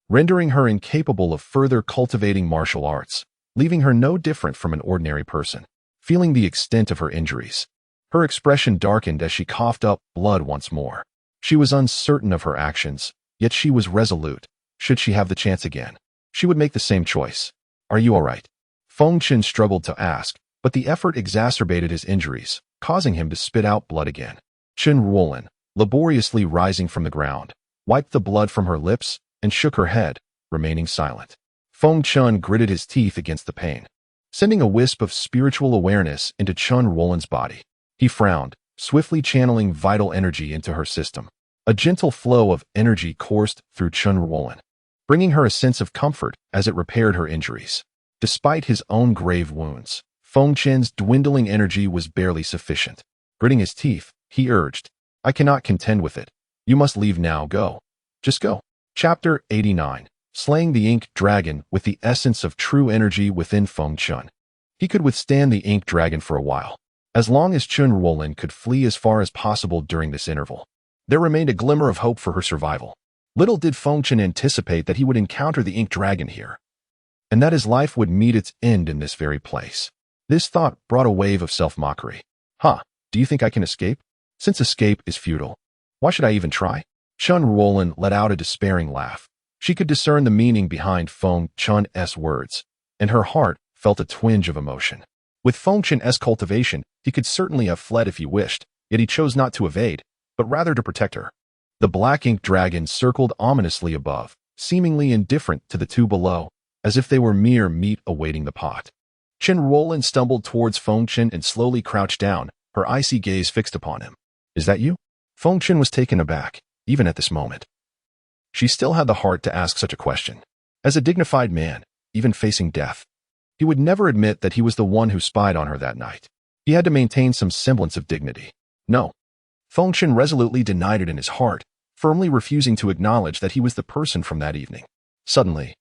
rendering her incapable of further cultivating martial arts, leaving her no different from an ordinary person. Feeling the extent of her injuries, her expression darkened as she coughed up blood once more. She was uncertain of her actions, yet she was resolute. Should she have the chance again, she would make the same choice. Are you all right? Feng Chen struggled to ask, but the effort exacerbated his injuries, causing him to spit out blood again. Chen Ruolin, laboriously rising from the ground, wiped the blood from her lips and shook her head, remaining silent. Feng Chen gritted his teeth against the pain, sending a wisp of spiritual awareness into Chen Ruolin's body. He frowned, swiftly channeling vital energy into her system. A gentle flow of energy coursed through Chen Ruolin, bringing her a sense of comfort as it repaired her injuries. Despite his own grave wounds, Feng Chen's dwindling energy was barely sufficient. Gritting his teeth, he urged, I cannot contend with it. You must leave now. Go. Just go. Chapter 89. Slaying the Ink Dragon with the essence of true energy within Feng Chen. He could withstand the Ink Dragon for a while, as long as Chen Ruolin could flee as far as possible during this interval. There remained a glimmer of hope for her survival. Little did Feng Chen anticipate that he would encounter the Ink Dragon here, and that his life would meet its end in this very place. This thought brought a wave of self-mockery. Do you think I can escape? Since escape is futile, why should I even try? Chen Ruolin let out a despairing laugh. She could discern the meaning behind Feng Chen's words, and her heart felt a twinge of emotion. With Feng Chen's cultivation, he could certainly have fled if he wished, yet he chose not to evade, but rather to protect her. The black ink dragon circled ominously above, seemingly indifferent to the two below, as if they were mere meat awaiting the pot. Chen Ruolin stumbled towards Feng Chen and slowly crouched down, her icy gaze fixed upon him. Is that you? Feng Chen was taken aback, even at this moment. She still had the heart to ask such a question. As a dignified man, even facing death, he would never admit that he was the one who spied on her that night. He had to maintain some semblance of dignity. No. Feng Chen resolutely denied it in his heart, firmly refusing to acknowledge that he was the person from that evening. Suddenly,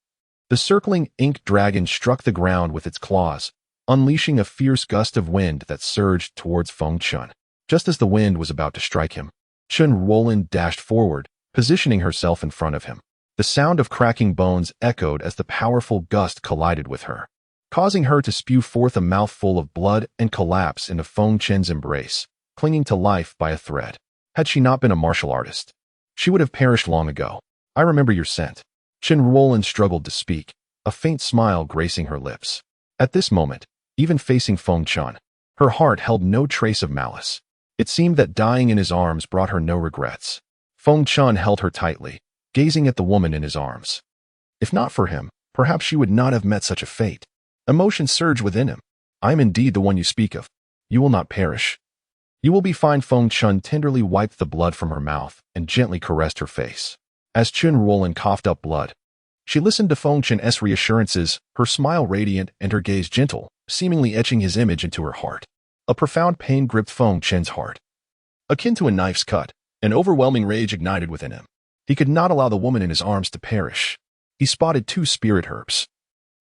the circling ink dragon struck the ground with its claws, unleashing a fierce gust of wind that surged towards Feng Chen. Just as the wind was about to strike him, Chen Ruolin dashed forward, positioning herself in front of him. The sound of cracking bones echoed as the powerful gust collided with her, causing her to spew forth a mouthful of blood and collapse into Feng Chen's embrace, clinging to life by a thread. Had she not been a martial artist, she would have perished long ago. I remember your scent. Chen Ruolin struggled to speak, a faint smile gracing her lips. At this moment, even facing Feng Chen, her heart held no trace of malice. It seemed that dying in his arms brought her no regrets. Feng Chen held her tightly, gazing at the woman in his arms. If not for him, perhaps she would not have met such a fate. Emotion surged within him. I am indeed the one you speak of. You will not perish. You will be fine. Feng Chen tenderly wiped the blood from her mouth and gently caressed her face. As Chen Ruolin coughed up blood, she listened to Feng Chen's reassurances, her smile radiant and her gaze gentle, seemingly etching his image into her heart. A profound pain gripped Feng Chen's heart. Akin to a knife's cut, an overwhelming rage ignited within him. He could not allow the woman in his arms to perish. He spotted 2 spirit herbs,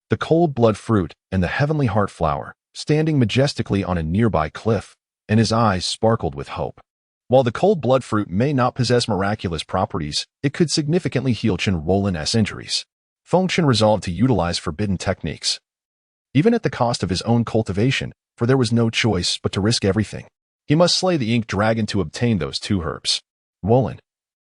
the cold blood fruit and the heavenly heart flower, standing majestically on a nearby cliff, and his eyes sparkled with hope. While the cold blood fruit may not possess miraculous properties, it could significantly heal Chen Ruolin's injuries. Feng Chen resolved to utilize forbidden techniques, even at the cost of his own cultivation, for there was no choice but to risk everything. He must slay the ink dragon to obtain those 2 herbs. Ruolin,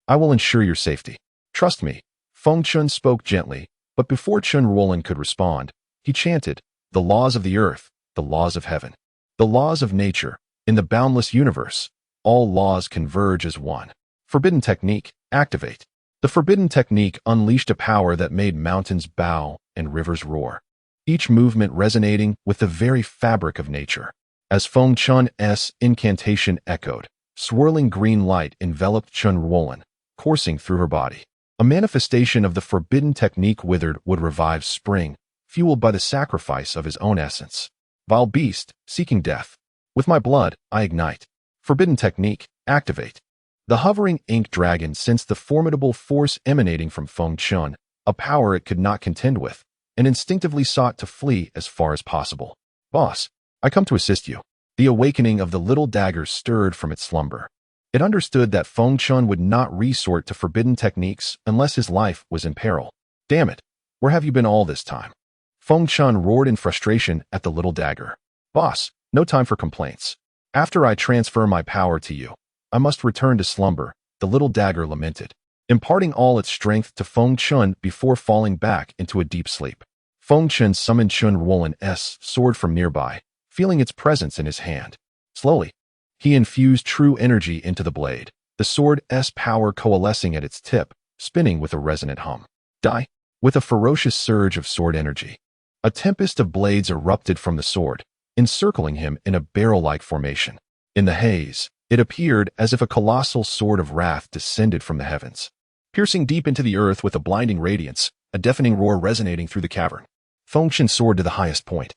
I will ensure your safety. Trust me. Feng Chen spoke gently, but before Chen Ruolin could respond, he chanted, the laws of the earth, the laws of heaven, the laws of nature. In the boundless universe, all laws converge as one. Forbidden technique, activate. The forbidden technique unleashed a power that made mountains bow and rivers roar, each movement resonating with the very fabric of nature. As Feng Chen's incantation echoed, swirling green light enveloped Chen Ruolin, coursing through her body. A manifestation of the forbidden technique withered would revive spring, fueled by the sacrifice of his own essence. Vile beast, seeking death. With my blood, I ignite. Forbidden technique, activate. The hovering ink dragon sensed the formidable force emanating from Feng Chen, a power it could not contend with, and instinctively sought to flee as far as possible. "Boss, I come to assist you." The awakening of the little dagger stirred from its slumber. It understood that Feng Chen would not resort to forbidden techniques unless his life was in peril. "Damn it, where have you been all this time?" Feng Chen roared in frustration at the little dagger. "Boss, no time for complaints. After I transfer my power to you, I must return to slumber," the little dagger lamented, imparting all its strength to Feng Chen before falling back into a deep sleep. Feng Chen summoned Chen Ruolin's sword from nearby, feeling its presence in his hand. Slowly, he infused true energy into the blade, the sword's power coalescing at its tip, spinning with a resonant hum. Die! With a ferocious surge of sword energy, a tempest of blades erupted from the sword, encircling him in a barrel-like formation. In the haze, it appeared as if a colossal sword of wrath descended from the heavens, piercing deep into the earth with a blinding radiance, a deafening roar resonating through the cavern. Feng Chen soared to the highest point,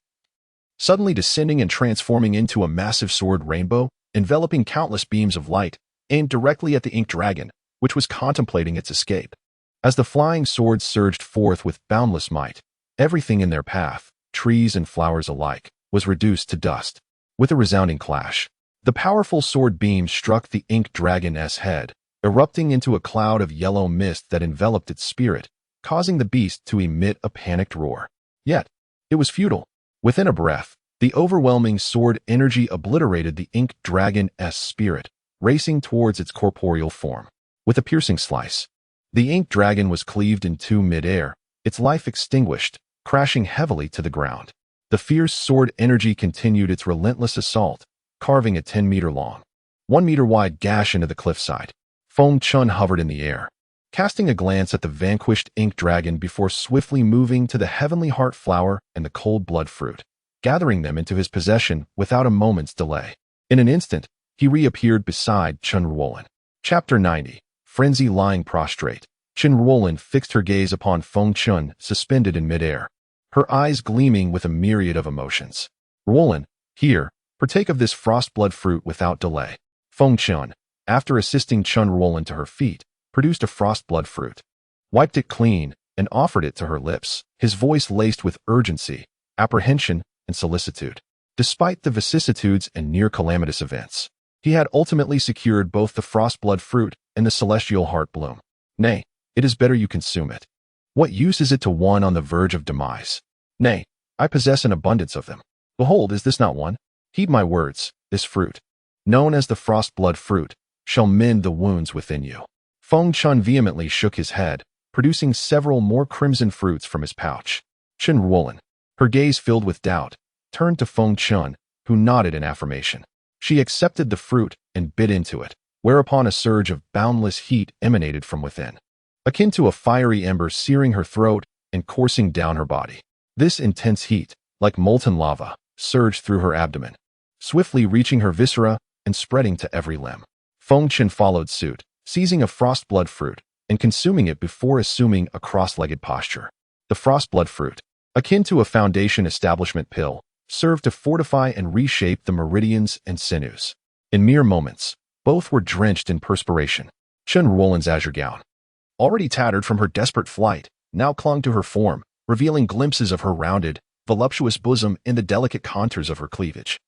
suddenly descending and transforming into a massive sword rainbow, enveloping countless beams of light, aimed directly at the ink dragon, which was contemplating its escape. As the flying swords surged forth with boundless might, everything in their path, trees and flowers alike, was reduced to dust. With a resounding clash, the powerful sword beam struck the ink dragon's head, erupting into a cloud of yellow mist that enveloped its spirit, causing the beast to emit a panicked roar. Yet, it was futile. Within a breath, the overwhelming sword energy obliterated the ink dragon's spirit, racing towards its corporeal form. With a piercing slice, the ink dragon was cleaved in two mid-air, its life extinguished, crashing heavily to the ground. The fierce sword energy continued its relentless assault, carving a 10-meter-long, 1-meter-wide gash into the cliffside. Feng Chen hovered in the air, casting a glance at the vanquished ink dragon before swiftly moving to the heavenly heart flower and the cold blood fruit, gathering them into his possession without a moment's delay. In an instant, he reappeared beside Chen Ruolin. Chapter 90. Frenzy lying prostrate. Chen Ruolin fixed her gaze upon Feng Chen, suspended in midair, her eyes gleaming with a myriad of emotions. "Ruolin, here, partake of this frost blood fruit without delay." Feng Chen, after assisting Chen Ruolin to her feet, produced a frost blood fruit, wiped it clean, and offered it to her lips, his voice laced with urgency, apprehension, and solicitude. Despite the vicissitudes and near-calamitous events, he had ultimately secured both the frost blood fruit and the celestial heart bloom. "Nay, it is better you consume it. What use is it to one on the verge of demise? Nay, I possess an abundance of them. Behold, is this not one? Heed my words, this fruit, known as the frost blood fruit, shall mend the wounds within you." Feng Chen vehemently shook his head, producing several more crimson fruits from his pouch. Chen Ruolin, her gaze filled with doubt, turned to Feng Chen, who nodded in affirmation. She accepted the fruit and bit into it, whereupon a surge of boundless heat emanated from within, akin to a fiery ember searing her throat and coursing down her body. This intense heat, like molten lava, surged through her abdomen, swiftly reaching her viscera and spreading to every limb. Feng Chen followed suit, seizing a frost blood fruit and consuming it before assuming a cross-legged posture. The frost blood fruit, akin to a foundation establishment pill, served to fortify and reshape the meridians and sinews. In mere moments, both were drenched in perspiration. Chen Ruolin's azure gown, already tattered from her desperate flight, now clung to her form, revealing glimpses of her rounded, voluptuous bosom and the delicate contours of her cleavage.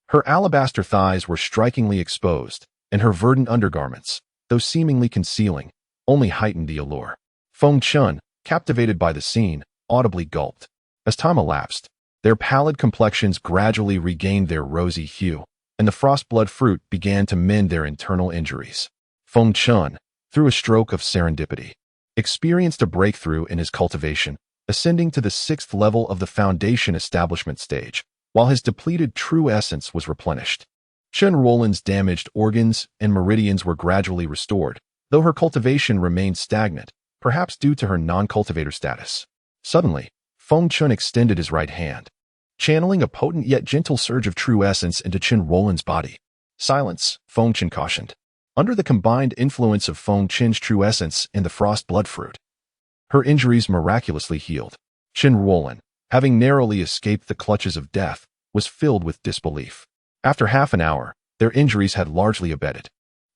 Her alabaster thighs were strikingly exposed, and her verdant undergarments, though seemingly concealing, only heightened the allure. Feng Chen, captivated by the scene, audibly gulped. As time elapsed, their pallid complexions gradually regained their rosy hue, and the frost blood fruit began to mend their internal injuries. Feng Chen, through a stroke of serendipity, experienced a breakthrough in his cultivation, ascending to the 6th level of the foundation establishment stage, while his depleted true essence was replenished. Chen Ruolin's damaged organs and meridians were gradually restored, though her cultivation remained stagnant, perhaps due to her non-cultivator status. Suddenly, Feng Chen extended his right hand, channeling a potent yet gentle surge of true essence into Chen Ruolin's body. "Silence," Feng Chen cautioned. Under the combined influence of Feng Chen's true essence and the frost blood fruit, her injuries miraculously healed. Chen Ruolin, having narrowly escaped the clutches of death, was filled with disbelief. After half an hour, their injuries had largely abated.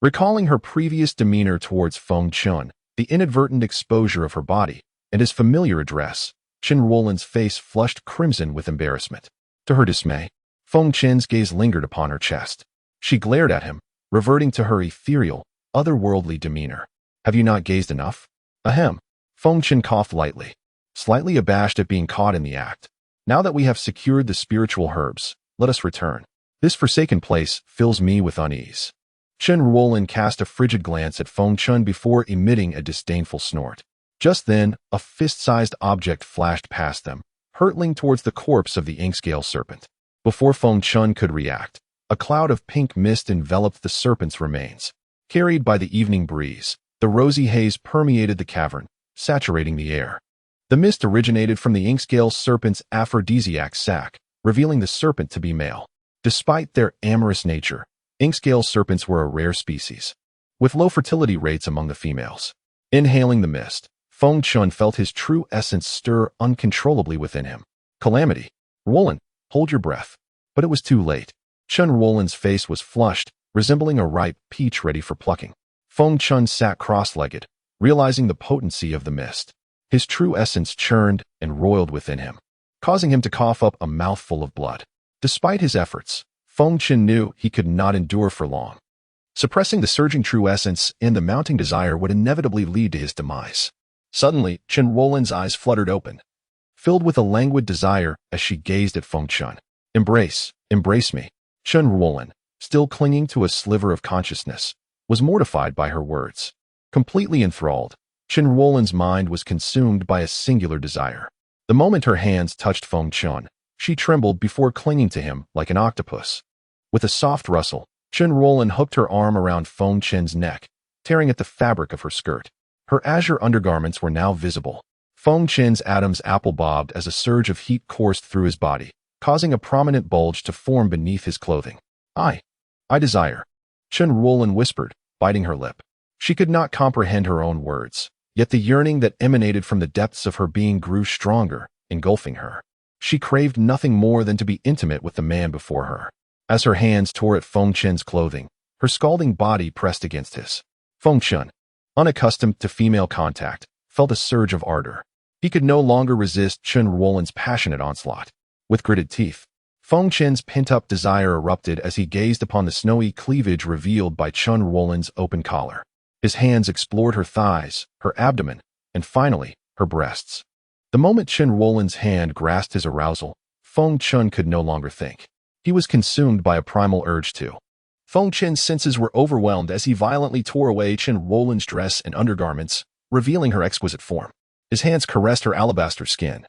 Recalling her previous demeanor towards Feng Chen, the inadvertent exposure of her body, and his familiar address, Chen Ruolin's face flushed crimson with embarrassment. To her dismay, Feng Chen's gaze lingered upon her chest. She glared at him, reverting to her ethereal, otherworldly demeanor. Have you not gazed enough? Ahem. Feng Chen coughed lightly, slightly abashed at being caught in the act. Now that we have secured the spiritual herbs, let us return. This forsaken place fills me with unease. Chen Ruolin cast a frigid glance at Feng Chen before emitting a disdainful snort. Just then, a fist-sized object flashed past them, hurtling towards the corpse of the ink-scale serpent. Before Feng Chen could react, a cloud of pink mist enveloped the serpent's remains. Carried by the evening breeze, the rosy haze permeated the cavern, saturating the air. The mist originated from the ink-scale serpent's aphrodisiac sac, revealing the serpent to be male. Despite their amorous nature, ink-scale serpents were a rare species, with low fertility rates among the females. Inhaling the mist, Feng Chen felt his true essence stir uncontrollably within him. Calamity. Ruolin, hold your breath. But it was too late. Chen Ruolin's face was flushed, resembling a ripe peach ready for plucking. Feng Chen sat cross-legged, realizing the potency of the mist. His true essence churned and roiled within him, causing him to cough up a mouthful of blood. Despite his efforts, Feng Chen knew he could not endure for long. Suppressing the surging true essence and the mounting desire would inevitably lead to his demise. Suddenly, Chen Ruolin's eyes fluttered open, filled with a languid desire as she gazed at Feng Chen. Embrace me. Chen Ruolin, still clinging to a sliver of consciousness, was mortified by her words. Completely enthralled, Chen Ruolin's mind was consumed by a singular desire. The moment her hands touched Feng Chen, she trembled before clinging to him like an octopus. With a soft rustle, Chen Ruolin hooked her arm around Feng Chen's neck, tearing at the fabric of her skirt. Her azure undergarments were now visible. Feng Chen's atoms apple-bobbed as a surge of heat coursed through his body, causing a prominent bulge to form beneath his clothing. I desire, Chen Ruolin whispered, biting her lip. She could not comprehend her own words, yet the yearning that emanated from the depths of her being grew stronger, engulfing her. She craved nothing more than to be intimate with the man before her. As her hands tore at Feng Chen's clothing, her scalding body pressed against his. Feng Chen, unaccustomed to female contact, felt a surge of ardor. He could no longer resist Chen Ruolin's passionate onslaught. With gritted teeth, Feng Chen's pent-up desire erupted as he gazed upon the snowy cleavage revealed by Chen Ruolin's open collar. His hands explored her thighs, her abdomen, and finally, her breasts. The moment Chen Ruolin's hand grasped his arousal, Feng Chen could no longer think. He was consumed by a primal urge to. Feng Chen's senses were overwhelmed as he violently tore away Chen Ruolin's dress and undergarments, revealing her exquisite form. His hands caressed her alabaster skin,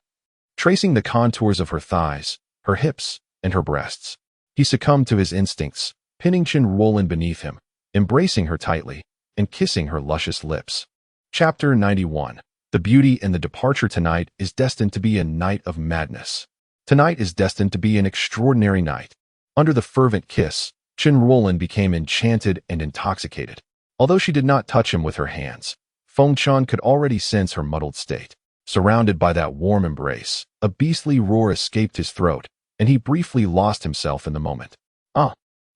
tracing the contours of her thighs, her hips, and her breasts. He succumbed to his instincts, pinning Chen Ruolin beneath him, embracing her tightly, and kissing her luscious lips. Chapter 91. The beauty and the departure. Tonight is destined to be a night of madness. Tonight is destined to be an extraordinary night. Under the fervent kiss, Chen Ruolin became enchanted and intoxicated. Although she did not touch him with her hands, Feng Chen could already sense her muddled state. Surrounded by that warm embrace, a beastly roar escaped his throat, and he briefly lost himself in the moment.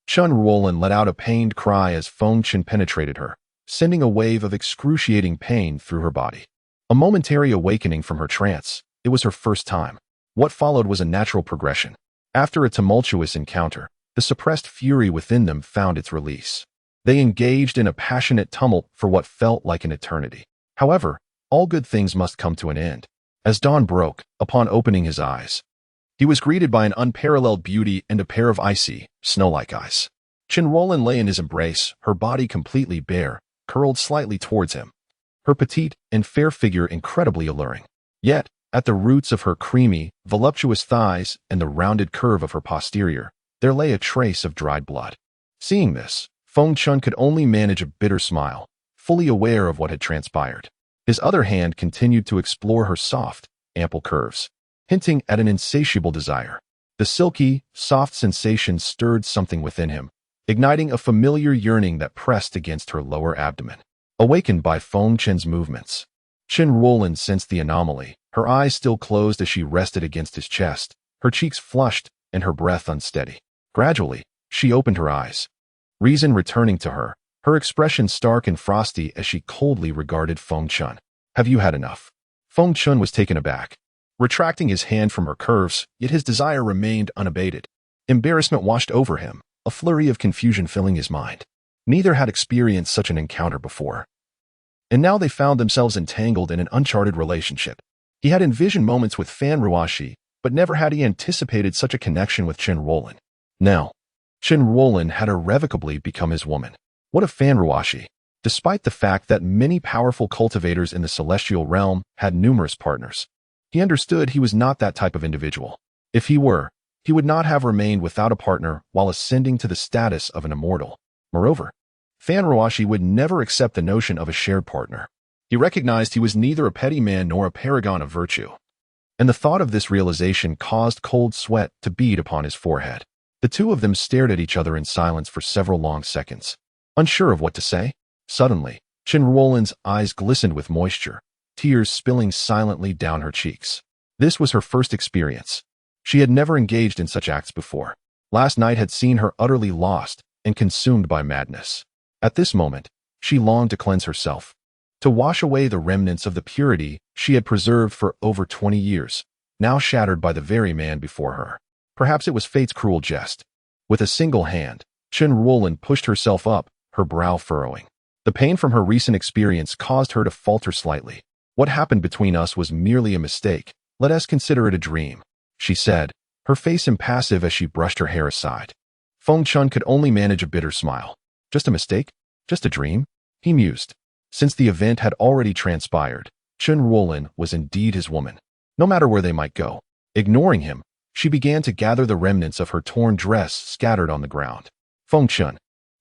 Chen Ruolin let out a pained cry as Feng Chen penetrated her, sending a wave of excruciating pain through her body. A momentary awakening from her trance, it was her first time. What followed was a natural progression. After a tumultuous encounter, the suppressed fury within them found its release. They engaged in a passionate tumult for what felt like an eternity. However, all good things must come to an end. As dawn broke, upon opening his eyes, he was greeted by an unparalleled beauty and a pair of icy, snow-like eyes. Chen Ruolin lay in his embrace, her body completely bare, curled slightly towards him. Her petite and fair figure incredibly alluring. Yet, at the roots of her creamy, voluptuous thighs and the rounded curve of her posterior, there lay a trace of dried blood. Seeing this, Feng Chen could only manage a bitter smile, fully aware of what had transpired. His other hand continued to explore her soft, ample curves, hinting at an insatiable desire. The silky, soft sensation stirred something within him, igniting a familiar yearning that pressed against her lower abdomen. Awakened by Feng Chen's movements, Chen Ruolin sensed the anomaly, her eyes still closed as she rested against his chest, her cheeks flushed and her breath unsteady. Gradually, she opened her eyes, reason returning to her, her expression stark and frosty as she coldly regarded Feng Chen. Have you had enough? Feng Chen was taken aback. retracting his hand from her curves, yet his desire remained unabated. Embarrassment washed over him, a flurry of confusion filling his mind. Neither had experienced such an encounter before. And now they found themselves entangled in an uncharted relationship. He had envisioned moments with Feng Ruoxi, but never had he anticipated such a connection with Chen Ruolin. Now, Chen Ruolin had irrevocably become his woman. What of Feng Ruoxi? Despite the fact that many powerful cultivators in the celestial realm had numerous partners, he understood he was not that type of individual. If he were, he would not have remained without a partner while ascending to the status of an immortal. Moreover, Feng Ruoxi would never accept the notion of a shared partner. He recognized he was neither a petty man nor a paragon of virtue. And the thought of this realization caused cold sweat to bead upon his forehead. The two of them stared at each other in silence for several long seconds. Unsure of what to say, suddenly, Chen Ruolin's eyes glistened with moisture, tears spilling silently down her cheeks. This was her first experience. She had never engaged in such acts before. Last night had seen her utterly lost and consumed by madness. At this moment, she longed to cleanse herself, to wash away the remnants of the purity she had preserved for over 20 years, now shattered by the very man before her. Perhaps it was fate's cruel jest. With a single hand, Chen Ruolin pushed herself up, her brow furrowing. The pain from her recent experience caused her to falter slightly. What happened between us was merely a mistake. Let us consider it a dream, she said, her face impassive as she brushed her hair aside. Feng Chen could only manage a bitter smile. Just a mistake? Just a dream? He mused. Since the event had already transpired, Chen Ruolin was indeed his woman. No matter where they might go. Ignoring him, she began to gather the remnants of her torn dress scattered on the ground. Feng Chen,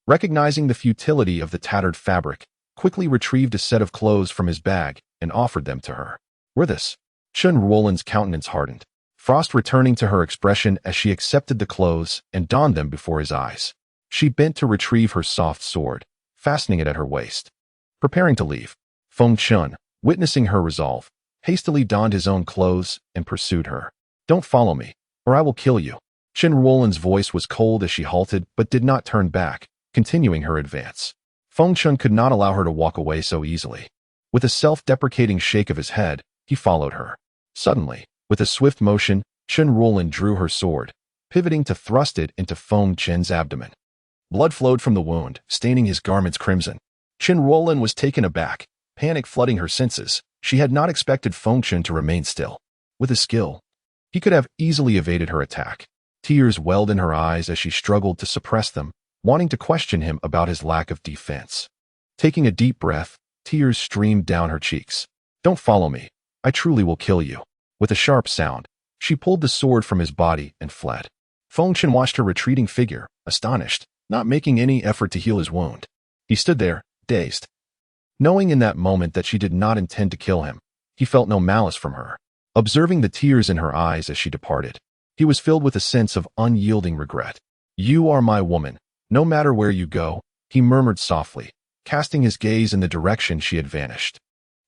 recognizing the futility of the tattered fabric, quickly retrieved a set of clothes from his bag and offered them to her. Were this? Chen Ruolin's countenance hardened, frost returning to her expression as she accepted the clothes and donned them before his eyes. She bent to retrieve her soft sword, fastening it at her waist. Preparing to leave, Feng Chen, witnessing her resolve, hastily donned his own clothes and pursued her. Don't follow me, or I will kill you. Chen Ruolin's voice was cold as she halted but did not turn back, continuing her advance. Feng Chen could not allow her to walk away so easily. With a self-deprecating shake of his head, he followed her. Suddenly, with a swift motion, Chen Ruolin drew her sword, pivoting to thrust it into Feng Chen's abdomen. Blood flowed from the wound, staining his garments crimson. Chen Ruolin was taken aback, panic flooding her senses. She had not expected Feng Chen to remain still. With his skill, he could have easily evaded her attack. Tears welled in her eyes as she struggled to suppress them, wanting to question him about his lack of defense. Taking a deep breath, tears streamed down her cheeks. Don't follow me. I truly will kill you. With a sharp sound, she pulled the sword from his body and fled. Feng Chen watched her retreating figure, astonished, not making any effort to heal his wound. He stood there, dazed. Knowing in that moment that she did not intend to kill him, he felt no malice from her. Observing the tears in her eyes as she departed, he was filled with a sense of unyielding regret. You are my woman, no matter where you go, he murmured softly, casting his gaze in the direction she had vanished.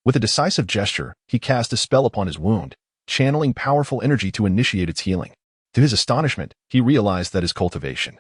With a decisive gesture, he cast a spell upon his wound, channeling powerful energy to initiate its healing. To his astonishment, he realized that his cultivation,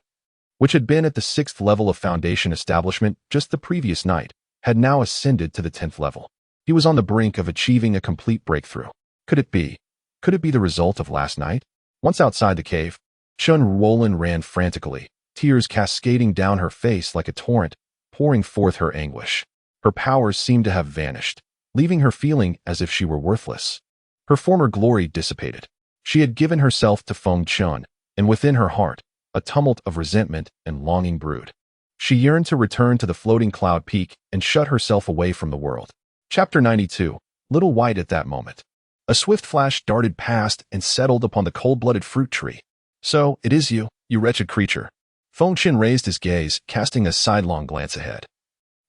which had been at the 6th level of Foundation establishment just the previous night, had now ascended to the 10th level. He was on the brink of achieving a complete breakthrough. Could it be? Could it be the result of last night? Once outside the cave, Chen Ruolin ran frantically, tears cascading down her face like a torrent, pouring forth her anguish. Her powers seemed to have vanished, leaving her feeling as if she were worthless. Her former glory dissipated. She had given herself to Feng Chen, and within her heart, a tumult of resentment and longing brewed. She yearned to return to the floating cloud peak and shut herself away from the world. Chapter 92. Little White at that moment. A swift flash darted past and settled upon the cold-blooded fruit tree. So, it is you, you wretched creature. Feng Chen raised his gaze, casting a sidelong glance ahead.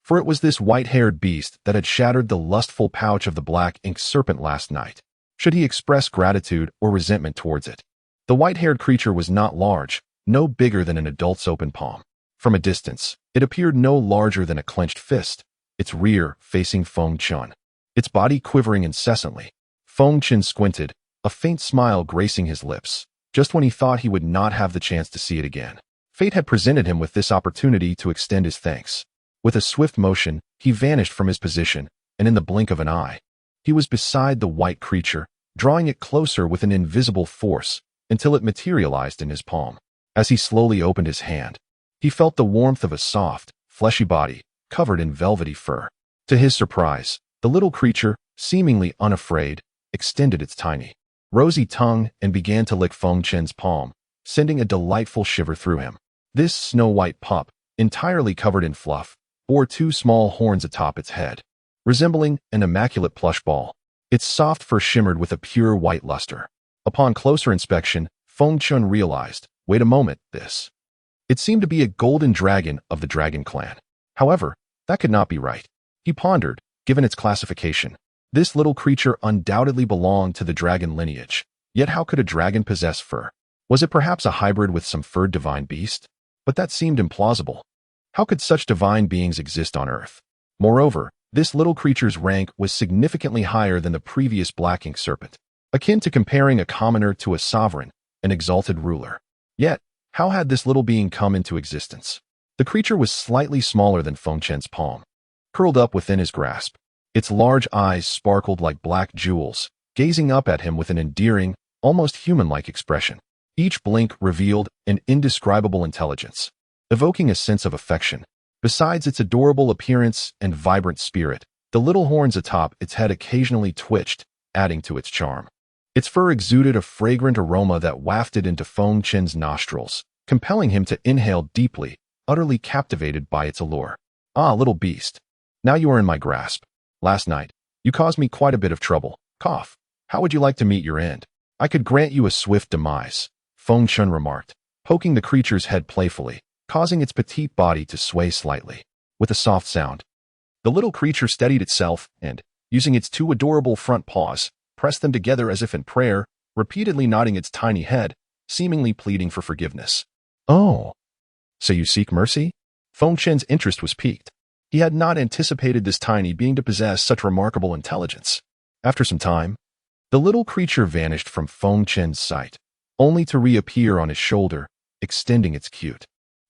For it was this white-haired beast that had shattered the lustful pouch of the black ink serpent last night. Should he express gratitude or resentment towards it? The white-haired creature was not large, no bigger than an adult's open palm. From a distance, it appeared no larger than a clenched fist, its rear facing Feng Chen, its body quivering incessantly. Feng Chen squinted, a faint smile gracing his lips, just when he thought he would not have the chance to see it again. Fate had presented him with this opportunity to extend his thanks. With a swift motion, he vanished from his position, and in the blink of an eye, he was beside the white creature, drawing it closer with an invisible force until it materialized in his palm. As he slowly opened his hand, he felt the warmth of a soft, fleshy body covered in velvety fur. To his surprise, the little creature, seemingly unafraid, extended its tiny, rosy tongue and began to lick Feng Chen's palm, sending a delightful shiver through him. This snow-white pup, entirely covered in fluff, bore two small horns atop its head, resembling an immaculate plush ball. Its soft fur shimmered with a pure white luster. Upon closer inspection, Feng Chen realized, wait a moment, this. It seemed to be a golden dragon of the dragon clan. However, that could not be right. He pondered, given its classification. This little creature undoubtedly belonged to the dragon lineage. Yet how could a dragon possess fur? Was it perhaps a hybrid with some furred divine beast? But that seemed implausible. How could such divine beings exist on Earth? Moreover, this little creature's rank was significantly higher than the previous black ink serpent, akin to comparing a commoner to a sovereign, an exalted ruler. Yet, how had this little being come into existence? The creature was slightly smaller than Feng Chen's palm, curled up within his grasp. Its large eyes sparkled like black jewels, gazing up at him with an endearing, almost human-like expression. Each blink revealed an indescribable intelligence, evoking a sense of affection. Besides its adorable appearance and vibrant spirit, the little horns atop its head occasionally twitched, adding to its charm. Its fur exuded a fragrant aroma that wafted into Feng Chen's nostrils, compelling him to inhale deeply, utterly captivated by its allure. Ah, little beast. Now you are in my grasp. Last night, you caused me quite a bit of trouble. Cough. How would you like to meet your end? I could grant you a swift demise, Feng Chen remarked, poking the creature's head playfully, causing its petite body to sway slightly. With a soft sound, the little creature steadied itself and, using its two adorable front paws, pressed them together as if in prayer, repeatedly nodding its tiny head, seemingly pleading for forgiveness. Oh, so you seek mercy? Feng Chen's interest was piqued. He had not anticipated this tiny being to possess such remarkable intelligence. After some time, the little creature vanished from Feng Chen's sight, only to reappear on his shoulder, extending its cute,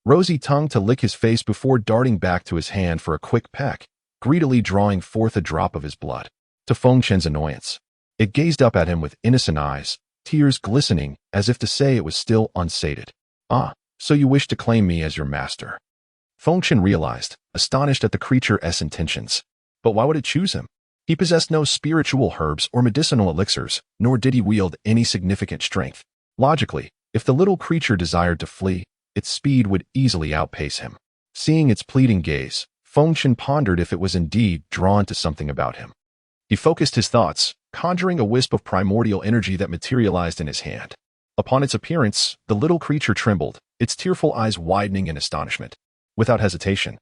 rosy tongue to lick his face before darting back to his hand for a quick peck, greedily drawing forth a drop of his blood. To Feng Chen's annoyance, it gazed up at him with innocent eyes, tears glistening as if to say it was still unsated. Ah, so you wish to claim me as your master. Feng Chen realized, astonished at the creature's intentions. But why would it choose him? He possessed no spiritual herbs or medicinal elixirs, nor did he wield any significant strength. Logically, if the little creature desired to flee, its speed would easily outpace him. Seeing its pleading gaze, Feng Chen pondered if it was indeed drawn to something about him. He focused his thoughts, conjuring a wisp of primordial energy that materialized in his hand. Upon its appearance, the little creature trembled, its tearful eyes widening in astonishment. Without hesitation,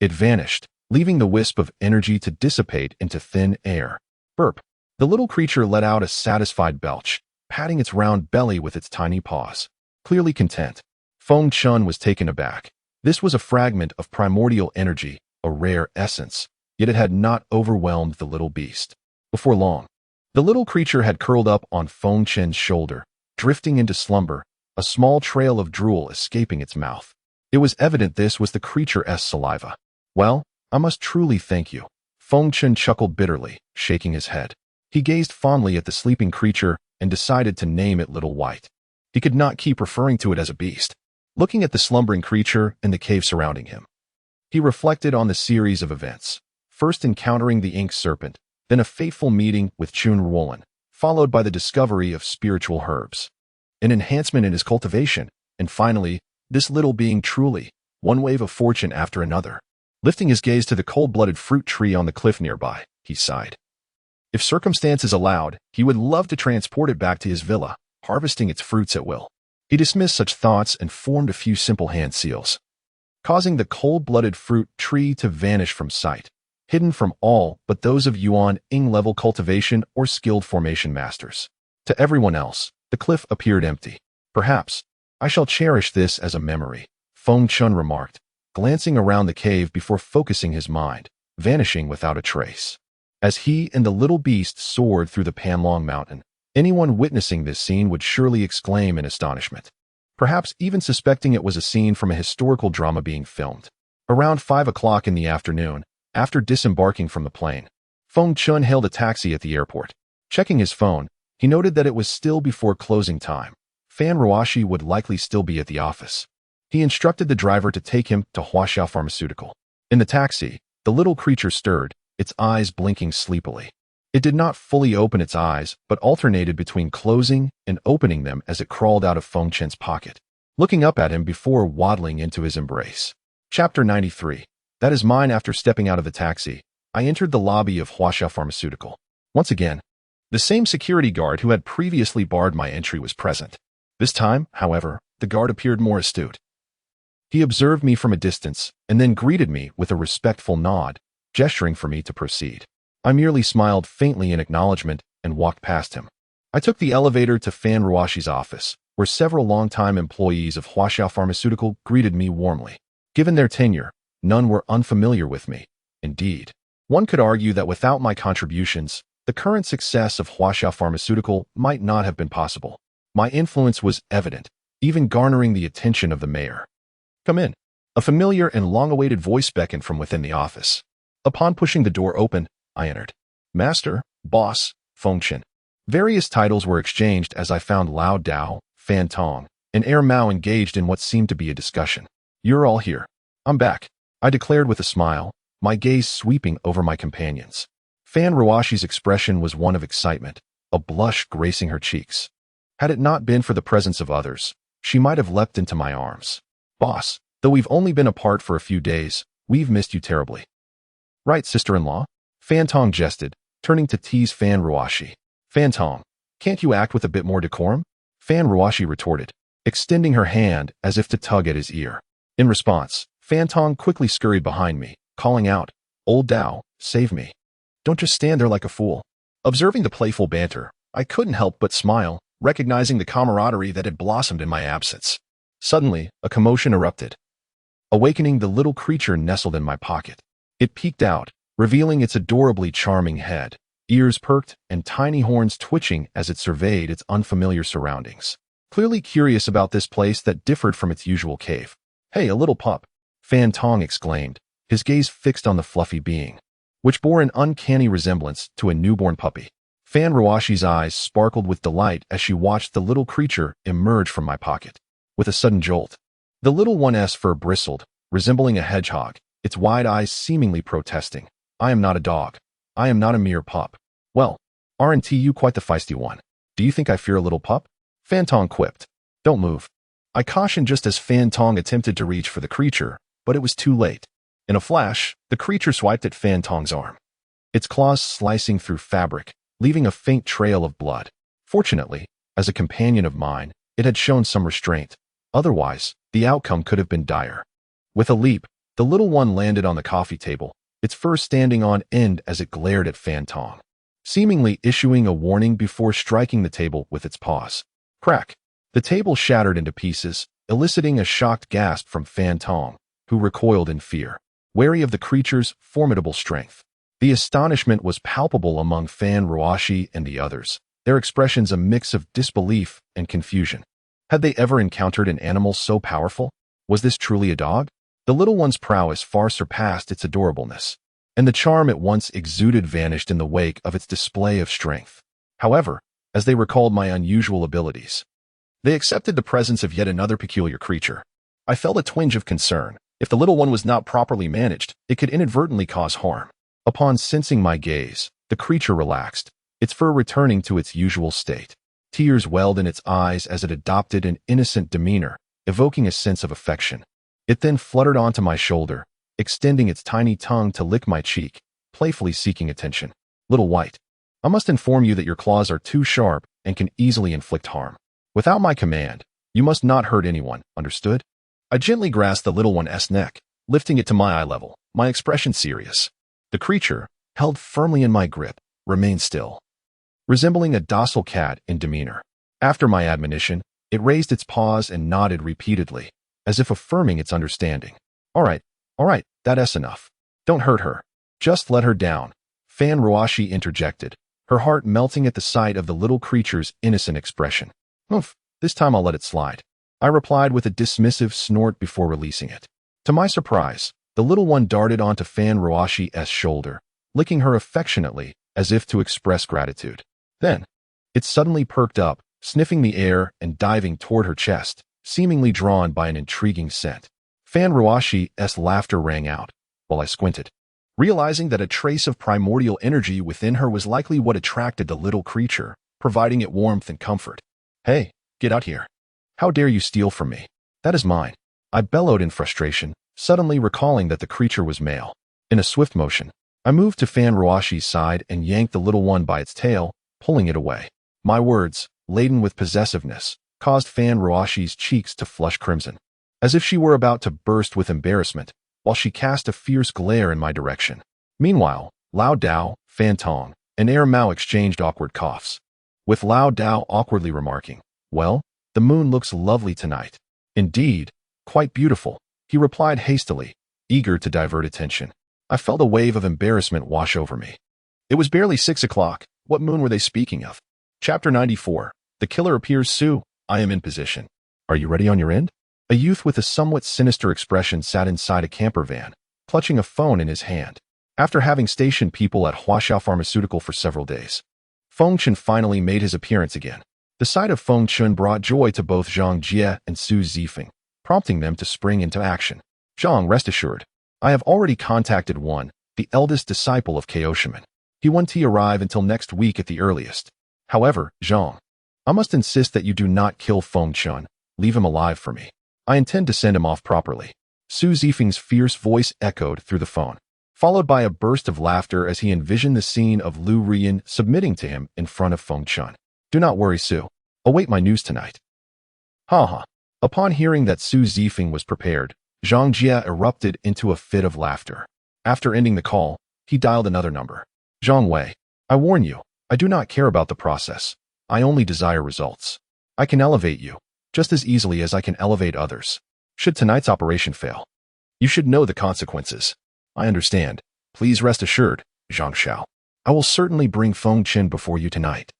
it vanished, leaving the wisp of energy to dissipate into thin air. Burp. The little creature let out a satisfied belch, patting its round belly with its tiny paws. Clearly content, Feng Chen was taken aback. This was a fragment of primordial energy, a rare essence, yet it had not overwhelmed the little beast. Before long, the little creature had curled up on Feng Chen's shoulder, drifting into slumber, a small trail of drool escaping its mouth. It was evident this was the creature's saliva. Well, I must truly thank you. Feng Chen chuckled bitterly, shaking his head. He gazed fondly at the sleeping creature and decided to name it Little White. He could not keep referring to it as a beast. Looking at the slumbering creature and the cave surrounding him, he reflected on the series of events. First encountering the ink serpent, then a fateful meeting with Chen Ruolin, followed by the discovery of spiritual herbs, an enhancement in his cultivation, and finally, this little being truly, one wave of fortune after another. Lifting his gaze to the cold-blooded fruit tree on the cliff nearby, he sighed. If circumstances allowed, he would love to transport it back to his villa, harvesting its fruits at will. He dismissed such thoughts and formed a few simple hand seals, causing the cold-blooded fruit tree to vanish from sight, hidden from all but those of yuan-ing level cultivation or skilled formation masters. To everyone else, the cliff appeared empty. Perhaps, I shall cherish this as a memory, Feng Chen remarked, glancing around the cave before focusing his mind, vanishing without a trace. As he and the little beast soared through the Panlong Mountain, anyone witnessing this scene would surely exclaim in astonishment, perhaps even suspecting it was a scene from a historical drama being filmed. Around 5 o'clock in the afternoon, after disembarking from the plane, Feng Chen hailed a taxi at the airport. Checking his phone, He noted that it was still before closing time. Feng Ruoxi would likely still be at the office. He instructed the driver to take him to Huaxiao Pharmaceutical. In the taxi, the little creature stirred, its eyes blinking sleepily. It did not fully open its eyes, but alternated between closing and opening them as it crawled out of Feng Chen's pocket, looking up at him before waddling into his embrace. Chapter 93. That is mine. After stepping out of the taxi, I entered the lobby of Huaxiao Pharmaceutical. Once again, the same security guard who had previously barred my entry was present. This time, however, the guard appeared more astute. He observed me from a distance and then greeted me with a respectful nod, gesturing for me to proceed. I merely smiled faintly in acknowledgement and walked past him. I took the elevator to Feng Ruoxi's office, where several longtime employees of Huaxiao Pharmaceutical greeted me warmly. Given their tenure, none were unfamiliar with me. Indeed, one could argue that without my contributions, the current success of Huaxiao Pharmaceutical might not have been possible. My influence was evident, even garnering the attention of the mayor. "Come in." A familiar and long-awaited voice beckoned from within the office. Upon pushing the door open, I entered. Master, Boss, Feng Chen. Various titles were exchanged as I found Lao Dao, Fan Tong, and Air Mao engaged in what seemed to be a discussion. "You're all here. I'm back," I declared with a smile, my gaze sweeping over my companions. Feng Ruoxi's expression was one of excitement, a blush gracing her cheeks. Had it not been for the presence of others, she might have leapt into my arms. "Boss, though we've only been apart for a few days, we've missed you terribly." "Right, sister-in-law?" Fan Tong jested, turning to tease Feng Ruoxi. "Fan Tong, can't you act with a bit more decorum?" Feng Ruoxi retorted, extending her hand as if to tug at his ear. In response, Fan Tong quickly scurried behind me, calling out, "Old Dao, save me. Don't just stand there like a fool." Observing the playful banter, I couldn't help but smile, recognizing the camaraderie that had blossomed in my absence. Suddenly, a commotion erupted. Awakening, the little creature nestled in my pocket. It peeked out, revealing its adorably charming head, ears perked, and tiny horns twitching as it surveyed its unfamiliar surroundings. Clearly curious about this place that differed from its usual cave. "Hey, a little pup," Fan Tong exclaimed, his gaze fixed on the fluffy being, which bore an uncanny resemblance to a newborn puppy. Feng Ruoxi's eyes sparkled with delight as she watched the little creature emerge from my pocket. With a sudden jolt, the little one's fur bristled, resembling a hedgehog, its wide eyes seemingly protesting. "I am not a dog. I am not a mere pup." "Well, aren't you quite the feisty one? Do you think I fear a little pup?" Fan Tong quipped. "Don't move." I cautioned just as Fan Tong attempted to reach for the creature, but it was too late. In a flash, the creature swiped at Fan Tong's arm, its claws slicing through fabric, leaving a faint trail of blood. Fortunately, as a companion of mine, it had shown some restraint. Otherwise, the outcome could have been dire. With a leap, the little one landed on the coffee table, its fur standing on end as it glared at Fan Tong, seemingly issuing a warning before striking the table with its paws. Crack! The table shattered into pieces, eliciting a shocked gasp from Fan Tong, who recoiled in fear, wary of the creature's formidable strength. The astonishment was palpable among Feng Ruoxi and the others, their expressions a mix of disbelief and confusion. Had they ever encountered an animal so powerful? Was this truly a dog? The little one's prowess far surpassed its adorableness, and the charm it once exuded vanished in the wake of its display of strength. However, as they recalled my unusual abilities, they accepted the presence of yet another peculiar creature. I felt a twinge of concern. If the little one was not properly managed, it could inadvertently cause harm. Upon sensing my gaze, the creature relaxed, its fur returning to its usual state. Tears welled in its eyes as it adopted an innocent demeanor, evoking a sense of affection. It then fluttered onto my shoulder, extending its tiny tongue to lick my cheek, playfully seeking attention. "Little White, I must inform you that your claws are too sharp and can easily inflict harm. Without my command, you must not hurt anyone, understood?" I gently grasped the little one's neck, lifting it to my eye level, my expression serious. The creature, held firmly in my grip, remained still, resembling a docile cat in demeanor. After my admonition, it raised its paws and nodded repeatedly, as if affirming its understanding. All right, that's enough. Don't hurt her. Just let her down," Feng Ruoxi interjected, her heart melting at the sight of the little creature's innocent expression. "Oof, this time I'll let it slide," I replied with a dismissive snort before releasing it. To my surprise, the little one darted onto Feng Ruoxi's shoulder, licking her affectionately as if to express gratitude. Then, It suddenly perked up, sniffing the air and diving toward her chest, seemingly drawn by an intriguing scent. Fan Ruoxi's laughter rang out, while I squinted, realizing that a trace of primordial energy within her was likely what attracted the little creature, providing it warmth and comfort. "Hey, get out here. How dare you steal from me? That is mine," I bellowed in frustration, suddenly recalling that the creature was male. In a swift motion, I moved to Fan Ruoxi's side and yanked the little one by its tail, pulling it away. My words, laden with possessiveness, caused Fan Ruoxi's cheeks to flush crimson, as if she were about to burst with embarrassment, while she cast a fierce glare in my direction. Meanwhile, Lao Dao, Fan Tong, and Air Mao exchanged awkward coughs, with Lao Dao awkwardly remarking, "Well, the moon looks lovely tonight." "Indeed, quite beautiful," he replied hastily, eager to divert attention. I felt a wave of embarrassment wash over me. It was barely 6 o'clock. What moon were they speaking of? Chapter 94. The killer appears. Sue, I am in position. Are you ready on your end? A youth with a somewhat sinister expression sat inside a camper van, clutching a phone in his hand. After having stationed people at Huashao Pharmaceutical for several days, Feng Chen finally made his appearance again. The sight of Feng Chen brought joy to both Zhang Jie and Su Zifeng, prompting them to spring into action. "Zhang, rest assured, I have already contacted one, the eldest disciple of Kaoshiman. He won't arrive until next week at the earliest. However, Zhang, I must insist that you do not kill Feng Chen. Leave him alive for me. I intend to send him off properly." Su Zifeng's fierce voice echoed through the phone, followed by a burst of laughter as he envisioned the scene of Liu Ruoyan submitting to him in front of Feng Chen. "Do not worry, Su. Await my news tonight." Ha ha. Upon hearing that Su Zifeng was prepared, Zhang Jie erupted into a fit of laughter. After ending the call, he dialed another number. "Zhang Wei, I warn you, I do not care about the process. I only desire results. I can elevate you, just as easily as I can elevate others. Should tonight's operation fail, you should know the consequences." "I understand. Please rest assured, Zhang Shao. I will certainly bring Feng Chen before you tonight."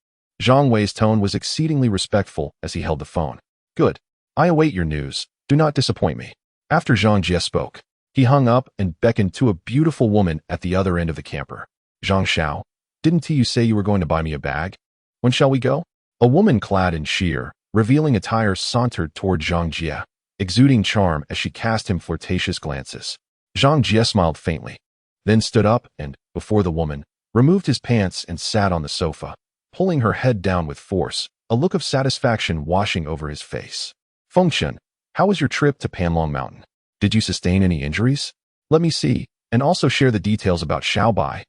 Zhang Wei's tone was exceedingly respectful as he held the phone. "Good. I await your news. Do not disappoint me." After Zhang Jie spoke, he hung up and beckoned to a beautiful woman at the other end of the camper. "Zhang Shao, didn't you say you were going to buy me a bag? When shall we go?" A woman clad in sheer, revealing attire sauntered toward Zhang Jie, exuding charm as she cast him flirtatious glances. Zhang Jie smiled faintly, then stood up and, before the woman, removed his pants and sat on the sofa, pulling her head down with force, a look of satisfaction washing over his face. "Feng Chen, how was your trip to Panlong Mountain? Did you sustain any injuries? Let me see, and also share the details about Xiaobai."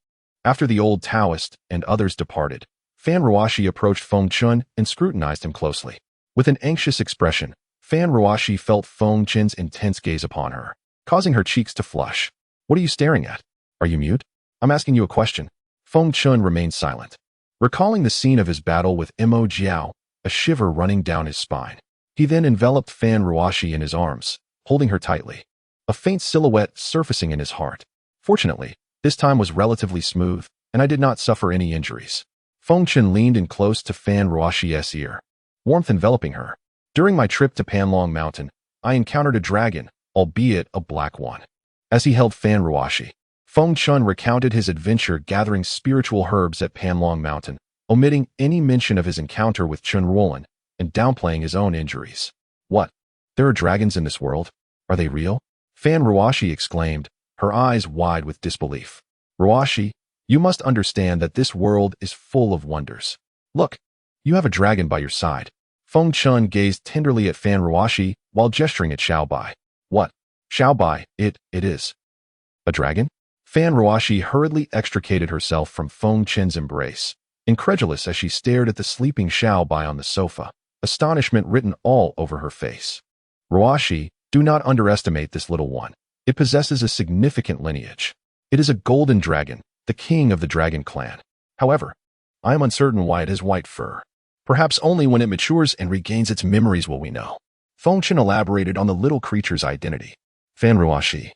After the old Taoist and others departed, Fan Ruoxi approached Feng Chen and scrutinized him closely. With an anxious expression, Fan Ruoxi felt Feng Chen's intense gaze upon her, causing her cheeks to flush. "What are you staring at? Are you mute? I'm asking you a question." Feng Chen remained silent, recalling the scene of his battle with Mo Jiao, a shiver running down his spine. He then enveloped Fan Ruoxi in his arms, holding her tightly, a faint silhouette surfacing in his heart. Fortunately, this time was relatively smooth, and I did not suffer any injuries. Feng Chen leaned in close to Fan Ruoxi's ear, warmth enveloping her. "During my trip to Panlong Mountain, I encountered a dragon, albeit a black one." As he held Fan Ruoxi, Feng Chen recounted his adventure gathering spiritual herbs at Panlong Mountain, omitting any mention of his encounter with Chen Ruolin and downplaying his own injuries. "What? There are dragons in this world? Are they real?" Fan Ruoxi exclaimed, her eyes wide with disbelief. "Ruoxi, you must understand that this world is full of wonders. Look, you have a dragon by your side." Feng Chen gazed tenderly at Fan Ruoxi while gesturing at Xiaobai. "What? Xiaobai, it is. A dragon?" Fan Ruoxi hurriedly extricated herself from Feng Chen's embrace, incredulous as she stared at the sleeping Xiaobai on the sofa, astonishment written all over her face. "Ruoxi, do not underestimate this little one. It possesses a significant lineage. It is a golden dragon, the king of the dragon clan. However, I am uncertain why it has white fur. Perhaps only when it matures and regains its memories will we know." Feng Chen elaborated on the little creature's identity. Fan Ruoxi,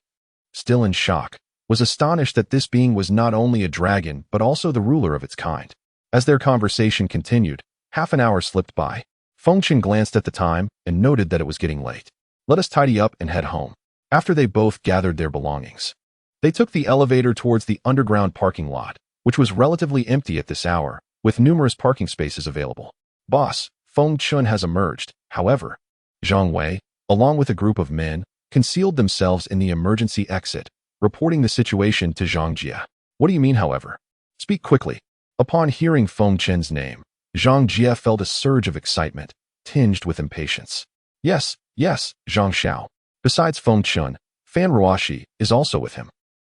still in shock, was astonished that this being was not only a dragon but also the ruler of its kind. As their conversation continued, half an hour slipped by. Feng Chen glanced at the time and noted that it was getting late. "Let us tidy up and head home." After they both gathered their belongings, they took the elevator towards the underground parking lot, which was relatively empty at this hour, with numerous parking spaces available. Boss, Feng Chen has emerged. However, Zhang Wei, along with a group of men, concealed themselves in the emergency exit, reporting the situation to Zhang Jie. What do you mean, however? Speak quickly. Upon hearing Feng Chen's name, Zhang Jie felt a surge of excitement, tinged with impatience. Yes, Zhang Shao. Besides Feng Chen, Fan Ruoxi is also with him.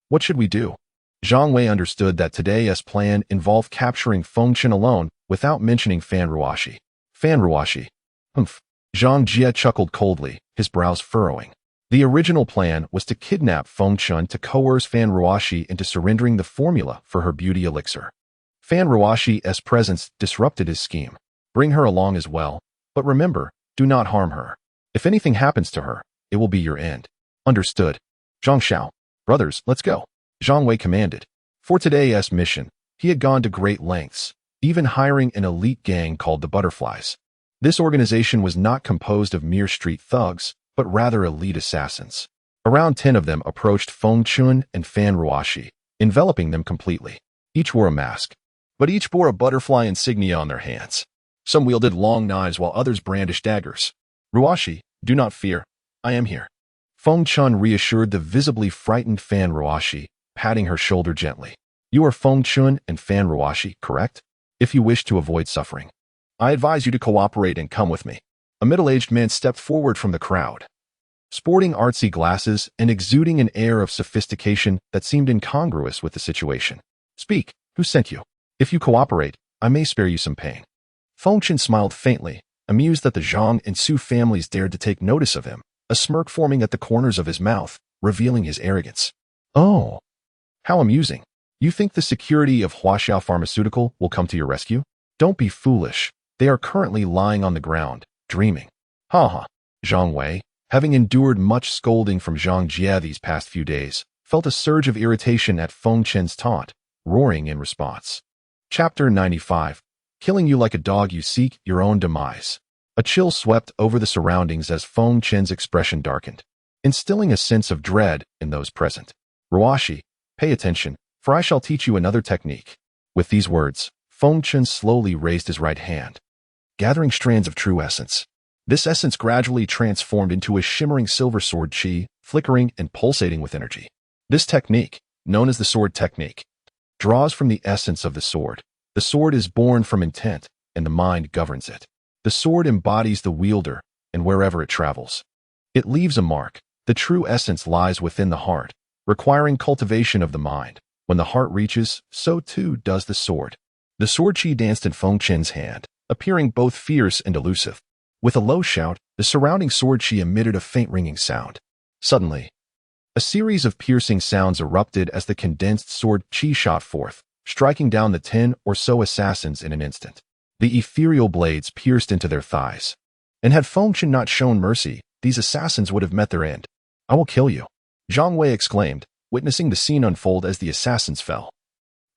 What should we do? Zhang Wei understood that today's plan involved capturing Feng Chen alone without mentioning Fan Ruoxi. Fan Ruoxi. Humph. Zhang Jie chuckled coldly, his brows furrowing. The original plan was to kidnap Feng Chen to coerce Fan Ruoxi into surrendering the formula for her beauty elixir. Fan Ruoxi's presence disrupted his scheme. Bring her along as well, but remember, do not harm her. If anything happens to her, it will be your end. Understood. Zhang Shao. Brothers, let's go. Zhang Wei commanded. For today's mission, he had gone to great lengths, even hiring an elite gang called the Butterflies. This organization was not composed of mere street thugs, but rather elite assassins. Around 10 of them approached Feng Chen and Fan Ruoxi, enveloping them completely. Each wore a mask, but each bore a butterfly insignia on their hands. Some wielded long knives while others brandished daggers. Ruoxi, do not fear. I am here. Feng Chen reassured the visibly frightened Fan Ruoxi, patting her shoulder gently. You are Feng Chen and Fan Ruoxi, correct? If you wish to avoid suffering, I advise you to cooperate and come with me. A middle-aged man stepped forward from the crowd, sporting artsy glasses and exuding an air of sophistication that seemed incongruous with the situation. Speak, who sent you? If you cooperate, I may spare you some pain. Feng Chen smiled faintly, amused that the Zhang and Su families dared to take notice of him, a smirk forming at the corners of his mouth, revealing his arrogance. Oh, how amusing. You think the security of Huaxiao Pharmaceutical will come to your rescue? Don't be foolish. They are currently lying on the ground, dreaming. Ha. Zhang Wei, having endured much scolding from Zhang Jie these past few days, felt a surge of irritation at Feng Chen's taunt, roaring in response. Chapter 95. Killing you like a dog, you seek your own demise. A chill swept over the surroundings as Feng Chen's expression darkened, instilling a sense of dread in those present. Ruoxi, pay attention, for I shall teach you another technique. With these words, Feng Chen slowly raised his right hand, gathering strands of true essence. This essence gradually transformed into a shimmering silver sword chi, flickering and pulsating with energy. This technique, known as the sword technique, draws from the essence of the sword. The sword is born from intent, and the mind governs it. The sword embodies the wielder, and wherever it travels, it leaves a mark. The true essence lies within the heart, requiring cultivation of the mind. When the heart reaches, so too does the sword. The sword chi danced in Feng Chen's hand, appearing both fierce and elusive. With a low shout, the surrounding sword chi emitted a faint ringing sound. Suddenly, a series of piercing sounds erupted as the condensed sword chi shot forth, striking down the 10 or so assassins in an instant. The ethereal blades pierced into their thighs. And had Feng Chen not shown mercy, these assassins would have met their end. I will kill you, Zhang Wei exclaimed, witnessing the scene unfold as the assassins fell,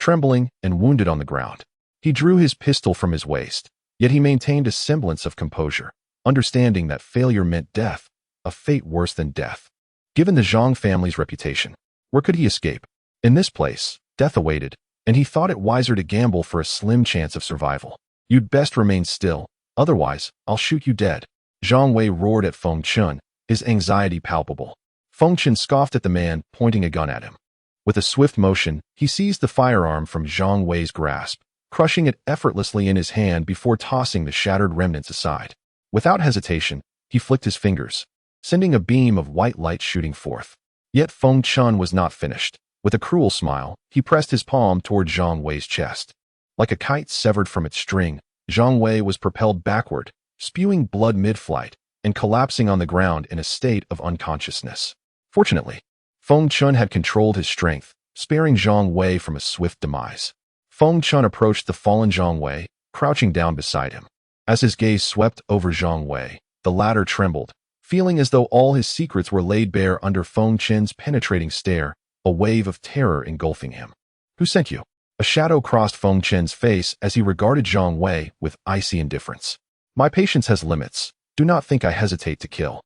trembling and wounded on the ground. He drew his pistol from his waist, yet he maintained a semblance of composure, understanding that failure meant death, a fate worse than death. Given the Zhang family's reputation, where could he escape? In this place, death awaited, and he thought it wiser to gamble for a slim chance of survival. You'd best remain still, otherwise I'll shoot you dead. Zhang Wei roared at Feng Chen, his anxiety palpable. Feng Chen scoffed at the man, pointing a gun at him. With a swift motion, he seized the firearm from Zhang Wei's grasp, crushing it effortlessly in his hand before tossing the shattered remnants aside. Without hesitation, he flicked his fingers, sending a beam of white light shooting forth. Yet Feng Chen was not finished. With a cruel smile, he pressed his palm toward Zhang Wei's chest. Like a kite severed from its string, Zhang Wei was propelled backward, spewing blood mid-flight, and collapsing on the ground in a state of unconsciousness. Fortunately, Feng Chen had controlled his strength, sparing Zhang Wei from a swift demise. Feng Chen approached the fallen Zhang Wei, crouching down beside him. As his gaze swept over Zhang Wei, the latter trembled, feeling as though all his secrets were laid bare under Feng Chen's penetrating stare, a wave of terror engulfing him. Who sent you? A shadow crossed Feng Chen's face as he regarded Zhang Wei with icy indifference. My patience has limits. Do not think I hesitate to kill.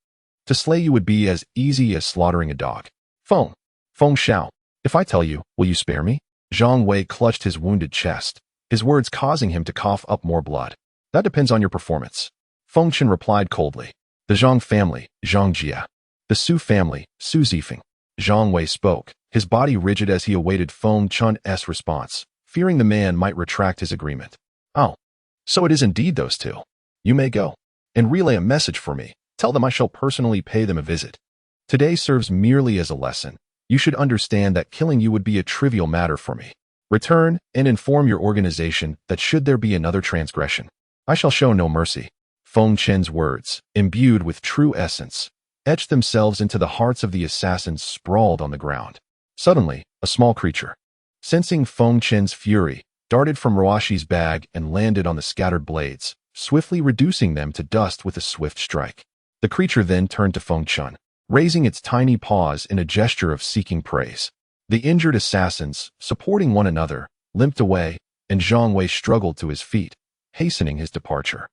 To slay you would be as easy as slaughtering a dog. Feng Shao, if I tell you, will you spare me? Zhang Wei clutched his wounded chest, his words causing him to cough up more blood. That depends on your performance. Feng Chen replied coldly. The Zhang family, Zhang Jia. The Su family, Su Zifeng. Zhang Wei spoke, his body rigid as he awaited Feng Chen's response, fearing the man might retract his agreement. Oh, so it is indeed those two. You may go and relay a message for me. Tell them I shall personally pay them a visit. Today serves merely as a lesson. You should understand that killing you would be a trivial matter for me. Return and inform your organization that should there be another transgression, I shall show no mercy. Feng Chen's words, imbued with true essence, etched themselves into the hearts of the assassins sprawled on the ground. Suddenly, a small creature, sensing Feng Chen's fury, darted from Ruoxi's bag and landed on the scattered blades, swiftly reducing them to dust with a swift strike. The creature then turned to Feng Chen, raising its tiny paws in a gesture of seeking praise. The injured assassins, supporting one another, limped away, and Zhang Wei struggled to his feet, hastening his departure.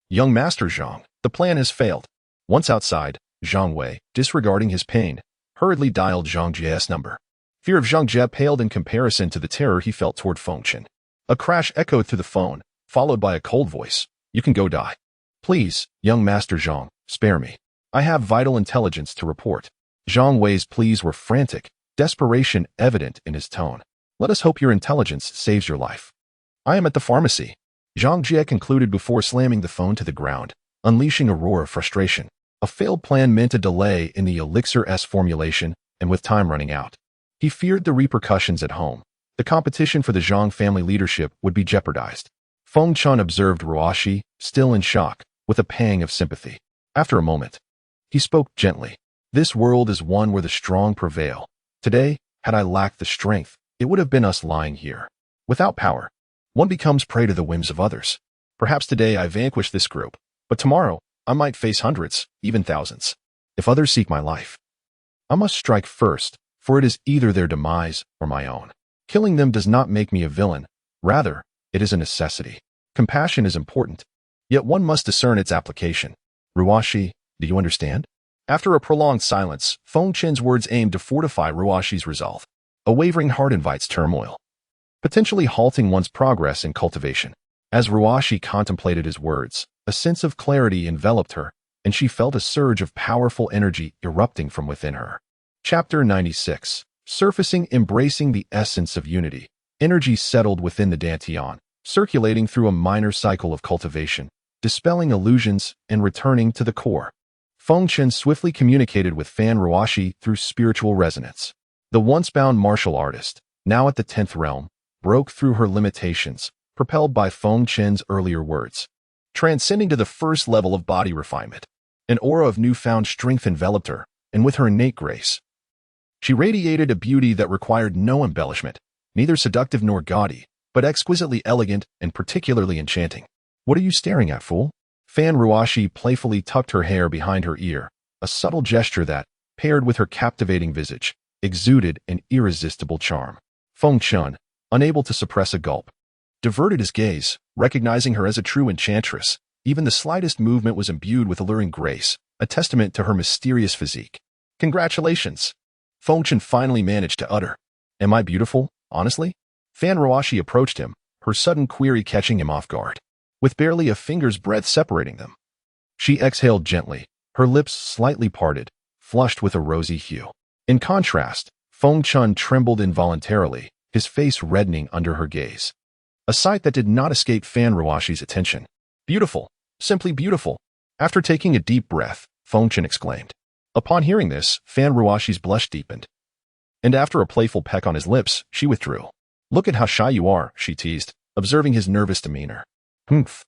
Young Master Zhang, the plan has failed. Once outside, Zhang Wei, disregarding his pain, hurriedly dialed Zhang Jie's number. Fear of Zhang Jie paled in comparison to the terror he felt toward Feng Chen. A crash echoed through the phone, followed by a cold voice. You can go die. Please, young Master Zhang, spare me. I have vital intelligence to report. Zhang Wei's pleas were frantic, desperation evident in his tone. Let us hope your intelligence saves your life. I am at the pharmacy. Zhang Jie concluded before slamming the phone to the ground, unleashing a roar of frustration. A failed plan meant a delay in the elixir-S formulation, and with time running out, he feared the repercussions at home. The competition for the Zhang family leadership would be jeopardized. Feng Chen observed Ruoxi, still in shock, with a pang of sympathy. After a moment, he spoke gently. This world is one where the strong prevail. Today, had I lacked the strength, it would have been us lying here. Without power, one becomes prey to the whims of others. Perhaps today I vanquish this group, but tomorrow I might face hundreds, even thousands. If others seek my life, I must strike first, for it is either their demise or my own. Killing them does not make me a villain. Rather, it is a necessity. Compassion is important, yet one must discern its application. Ruoxi, do you understand? After a prolonged silence, Feng Chen's words aimed to fortify Ruoxi's resolve. A wavering heart invites turmoil, potentially halting one's progress in cultivation. As Ruoxi contemplated his words, a sense of clarity enveloped her, and she felt a surge of powerful energy erupting from within her. Chapter 96. Surfacing, embracing the essence of unity. Energy settled within the dantian, circulating through a minor cycle of cultivation, dispelling illusions and returning to the core. Feng Chen swiftly communicated with Fan Ruoxi through spiritual resonance. The once-bound martial artist, now at the 10th realm, broke through her limitations, propelled by Feng Chen's earlier words. Transcending to the first level of body refinement, an aura of newfound strength enveloped her, and with her innate grace, she radiated a beauty that required no embellishment, neither seductive nor gaudy, but exquisitely elegant and particularly enchanting. What are you staring at, fool? Fan Ruoxi playfully tucked her hair behind her ear, a subtle gesture that, paired with her captivating visage, exuded an irresistible charm. Feng Chen, unable to suppress a gulp, diverted his gaze, recognizing her as a true enchantress. Even the slightest movement was imbued with alluring grace, a testament to her mysterious physique. Congratulations! Feng Chen finally managed to utter. Am I beautiful, honestly? Fan Ruoxi approached him, her sudden query catching him off guard. With barely a finger's breadth separating them, she exhaled gently, her lips slightly parted, flushed with a rosy hue. In contrast, Feng Chen trembled involuntarily, his face reddening under her gaze. A sight that did not escape Fan Ruoxi's attention. Beautiful, simply beautiful. After taking a deep breath, Feng Chen exclaimed. Upon hearing this, Fan Ruoxi's blush deepened, and after a playful peck on his lips, she withdrew. Look at how shy you are, she teased, observing his nervous demeanor. Humph.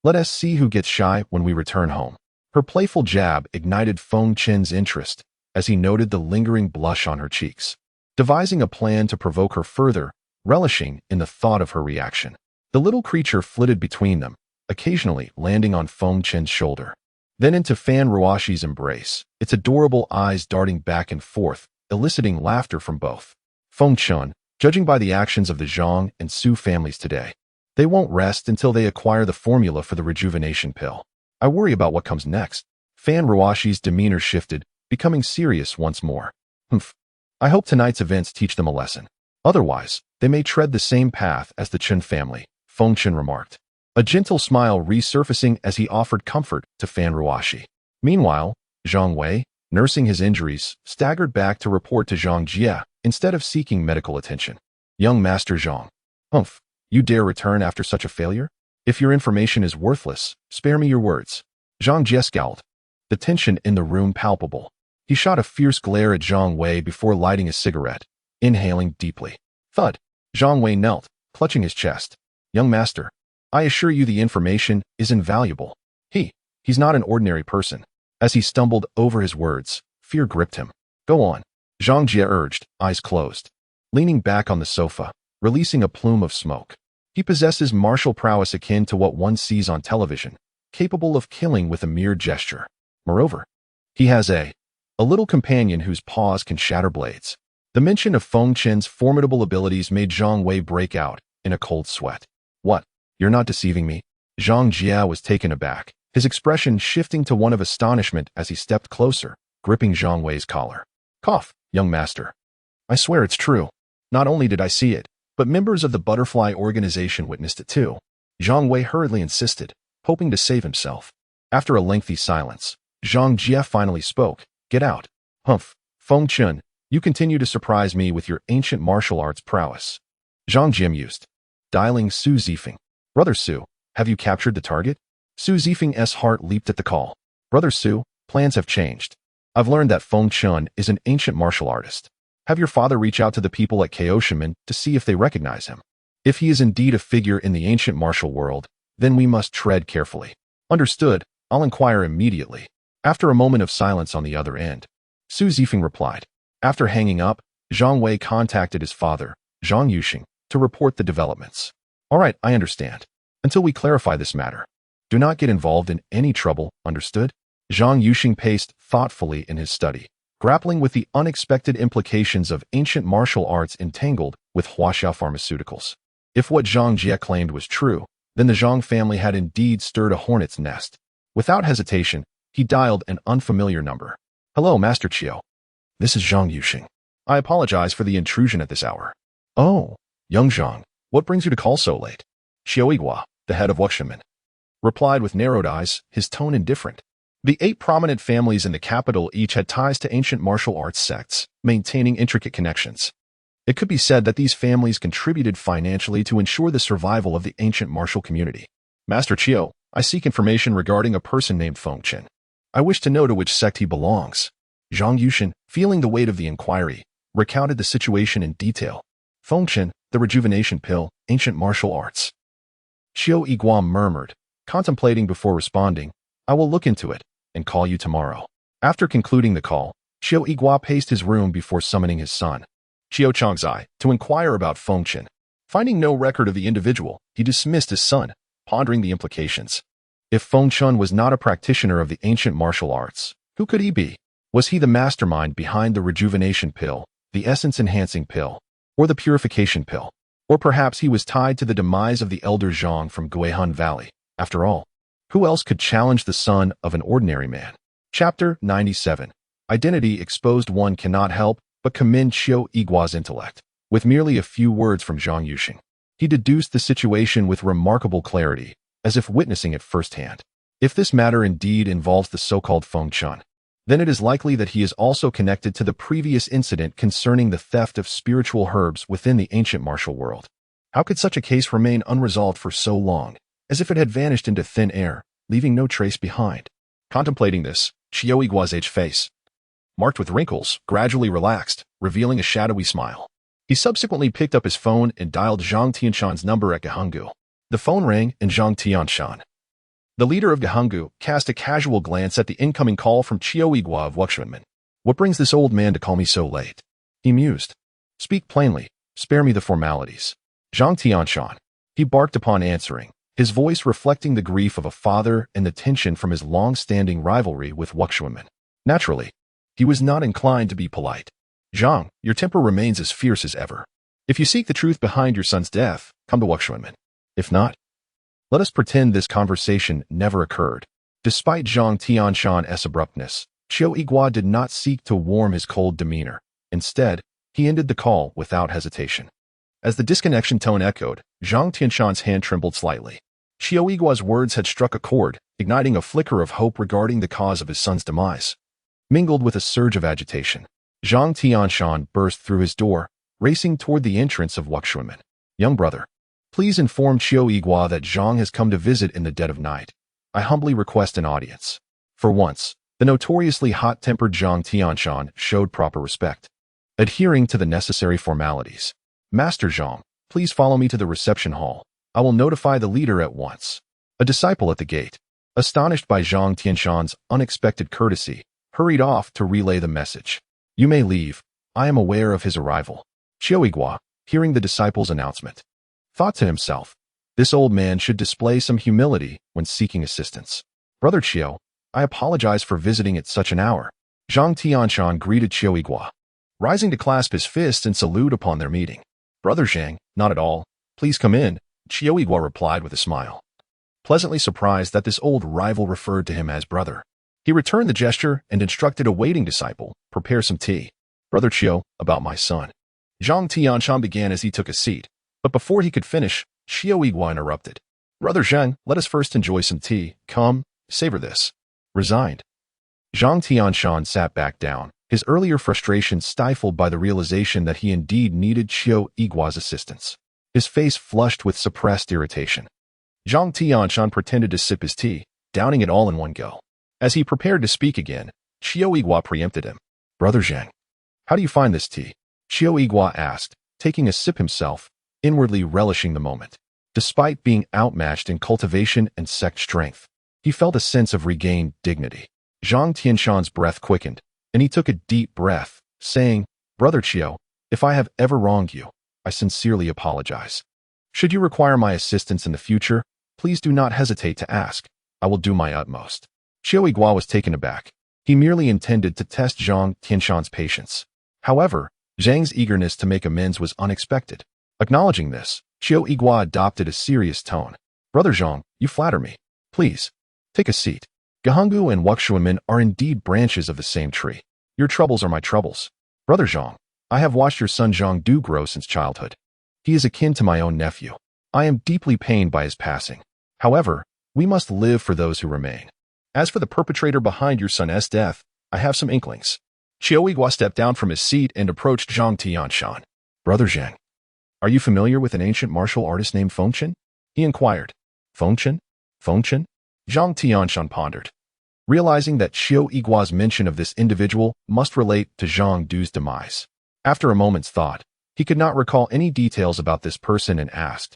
Let us see who gets shy when we return home. Her playful jab ignited Feng Chen's interest, as he noted the lingering blush on her cheeks. Devising a plan to provoke her further, relishing in the thought of her reaction, the little creature flitted between them, occasionally landing on Feng Chen's shoulder, then into Fan Ruoxi's embrace, its adorable eyes darting back and forth, eliciting laughter from both. Feng Chen, judging by the actions of the Zhang and Su families today, they won't rest until they acquire the formula for the rejuvenation pill. I worry about what comes next. Fan Ruoxi's demeanor shifted, becoming serious once more. Humph. I hope tonight's events teach them a lesson. Otherwise, They may tread the same path as the Chen family, Feng Chen remarked, a gentle smile resurfacing as he offered comfort to Fan Ruoxi. Meanwhile, Zhang Wei, nursing his injuries, staggered back to report to Zhang Jie instead of seeking medical attention. Young Master Zhang. Humph, you dare return after such a failure? If your information is worthless, spare me your words. Zhang Jie scowled, the tension in the room palpable. He shot a fierce glare at Zhang Wei before lighting a cigarette, inhaling deeply. Thud. Zhang Wei knelt, clutching his chest. Young master, I assure you the information is invaluable. He's not an ordinary person. As he stumbled over his words, fear gripped him. Go on, Zhang Jie urged, eyes closed. Leaning back on the sofa, releasing a plume of smoke. He possesses martial prowess akin to what one sees on television, capable of killing with a mere gesture. Moreover, he has a little companion whose paws can shatter blades. The mention of Feng Chen's formidable abilities made Zhang Wei break out in a cold sweat. What? You're not deceiving me? Zhang Jie was taken aback, his expression shifting to one of astonishment as he stepped closer, gripping Zhang Wei's collar. Cough, young master. I swear it's true. Not only did I see it, but members of the butterfly organization witnessed it too. Zhang Wei hurriedly insisted, hoping to save himself. After a lengthy silence, Zhang Jie finally spoke. Get out. Humph, Feng Chen, you continue to surprise me with your ancient martial arts prowess. Zhang Jie mused, dialing Su Zifeng. Brother Su, have you captured the target? Su Zifeng's heart leaped at the call. Brother Su, plans have changed. I've learned that Feng Chen is an ancient martial artist. Have your father reach out to the people at Kaoshimen to see if they recognize him. If he is indeed a figure in the ancient martial world, then we must tread carefully. Understood, I'll inquire immediately. After a moment of silence on the other end, Su Zifeng replied. After hanging up, Zhang Wei contacted his father, Zhang Yuxing, to report the developments. All right, I understand. Until we clarify this matter, do not get involved in any trouble, understood? Zhang Yuxing paced thoughtfully in his study, grappling with the unexpected implications of ancient martial arts entangled with Huaxiao Pharmaceuticals. If what Zhang Jie claimed was true, then the Zhang family had indeed stirred a hornet's nest. Without hesitation, he dialed an unfamiliar number. Hello, Master Qiu. This is Zhang Yuxing. I apologize for the intrusion at this hour. Oh, young Zhang, what brings you to call so late? Qiu Yiguo, the head of Wuximen, replied with narrowed eyes, his tone indifferent. The 8 prominent families in the capital each had ties to ancient martial arts sects, maintaining intricate connections. It could be said that these families contributed financially to ensure the survival of the ancient martial community. Master Qiu, I seek information regarding a person named Feng Chen. I wish to know to which sect he belongs. Zhang Yuxing, feeling the weight of the inquiry, recounted the situation in detail. Feng Chen, the rejuvenation pill, ancient martial arts. Qiu Yiguo murmured, contemplating before responding, I will look into it and call you tomorrow. After concluding the call, Qiu Yiguo paced his room before summoning his son, Qiu Changzai, to inquire about Feng Chen. Finding no record of the individual, he dismissed his son, pondering the implications. If Feng Chen was not a practitioner of the ancient martial arts, who could he be? Was he the mastermind behind the rejuvenation pill, the essence-enhancing pill, or the purification pill? Or perhaps he was tied to the demise of the elder Zhang from Guihan Valley. After all, who else could challenge the son of an ordinary man? Chapter 97. Identity exposed. One cannot help but commend Qiu Yiguo's intellect. With merely a few words from Zhang Yuxing, he deduced the situation with remarkable clarity, as if witnessing it firsthand. If this matter indeed involves the so-called Feng Chen, then it is likely that he is also connected to the previous incident concerning the theft of spiritual herbs within the ancient martial world. How could such a case remain unresolved for so long, as if it had vanished into thin air, leaving no trace behind? Contemplating this, Qiu Yiguo's face, marked with wrinkles, gradually relaxed, revealing a shadowy smile. He subsequently picked up his phone and dialed Zhang Tianshan's number at Gehangu. The phone rang, and Zhang Tianshan, the leader of Gehangu, cast a casual glance at the incoming call from Qiu Yiguo of Wuximen. What brings this old man to call me so late? He mused. Speak plainly, spare me the formalities. Zhang Tianshan, he barked upon answering, his voice reflecting the grief of a father and the tension from his long-standing rivalry with Wuximen. Naturally, he was not inclined to be polite. Zhang, your temper remains as fierce as ever. If you seek the truth behind your son's death, come to Wuximen. If not, let us pretend this conversation never occurred. Despite Zhang Tianshan's abruptness, Qiu Yiguo did not seek to warm his cold demeanor. Instead, he ended the call without hesitation. As the disconnection tone echoed, Zhang Tianshan's hand trembled slightly. Xiao Yigua's words had struck a chord, igniting a flicker of hope regarding the cause of his son's demise. Mingled with a surge of agitation, Zhang Tianshan burst through his door, racing toward the entrance of Wuxuanmen. Young brother, please inform Xiao Yigua that Zhang has come to visit in the dead of night. I humbly request an audience. For once, the notoriously hot-tempered Zhang Tianshan showed proper respect. Adhering to the necessary formalities. Master Zhang, please follow me to the reception hall. I will notify the leader at once. A disciple at the gate, astonished by Zhang Tianshan's unexpected courtesy, hurried off to relay the message. You may leave. I am aware of his arrival. Xiao Yigua, hearing the disciple's announcement, thought to himself, this old man should display some humility when seeking assistance. Brother Xiao, I apologize for visiting at such an hour. Zhang Tianshan greeted Xiao Yigua, rising to clasp his fist and salute upon their meeting. Brother Zhang, not at all. Please come in, Xiao Yigua replied with a smile. Pleasantly surprised that this old rival referred to him as brother, he returned the gesture and instructed a waiting disciple, prepare some tea. Brother Xiao, about my son. Zhang Tianshan began as he took a seat, but before he could finish, Xiao Yigua interrupted. Brother Zhang, let us first enjoy some tea. Come, savor this. Resigned. Zhang Tianshan sat back down, his earlier frustration stifled by the realization that he indeed needed Xiao Yigua's assistance. His face flushed with suppressed irritation. Zhang Tianshan pretended to sip his tea, downing it all in one go. As he prepared to speak again, Xiao Yigua preempted him. Brother Zhang, how do you find this tea? Xiao Yigua asked, taking a sip himself, inwardly relishing the moment. Despite being outmatched in cultivation and sect strength, he felt a sense of regained dignity. Zhang Tianshan's breath quickened, and he took a deep breath, saying, Brother Xiao, if I have ever wronged you, I sincerely apologize. Should you require my assistance in the future, please do not hesitate to ask. I will do my utmost. Xiao Yigua was taken aback. He merely intended to test Zhang Tianshan's patience. However, Zhang's eagerness to make amends was unexpected. Acknowledging this, Xiao Yigua adopted a serious tone. Brother Zhang, you flatter me. Please, take a seat. Gahungu and Wuxuanmen are indeed branches of the same tree. Your troubles are my troubles. Brother Zhang, I have watched your son Zhang Du grow since childhood. He is akin to my own nephew. I am deeply pained by his passing. However, we must live for those who remain. As for the perpetrator behind your son's death, I have some inklings. Xiao Yigua stepped down from his seat and approached Zhang Tianshan. Brother Zhang, are you familiar with an ancient martial artist named Feng Chen? He inquired. Feng Chen? Feng Chen? Zhang Tianshan pondered, realizing that Xiao Yigua's mention of this individual must relate to Zhang Du's demise. After a moment's thought, he could not recall any details about this person and asked,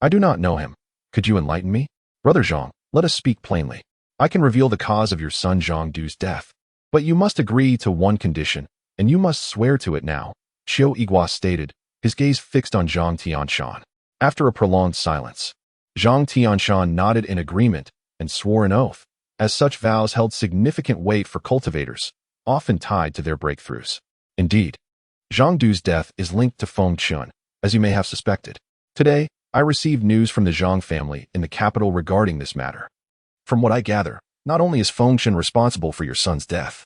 I do not know him. Could you enlighten me? Brother Zhang, let us speak plainly. I can reveal the cause of your son Zhang Du's death, but you must agree to one condition, and you must swear to it now, Xiao Yigua stated, his gaze fixed on Zhang Tianshan. After a prolonged silence, Zhang Tianshan nodded in agreement and swore an oath, as such vows held significant weight for cultivators, often tied to their breakthroughs. Indeed, Zhang Du's death is linked to Feng Chen, as you may have suspected. Today, I received news from the Zhang family in the capital regarding this matter. From what I gather, not only is Feng Chen responsible for your son's death,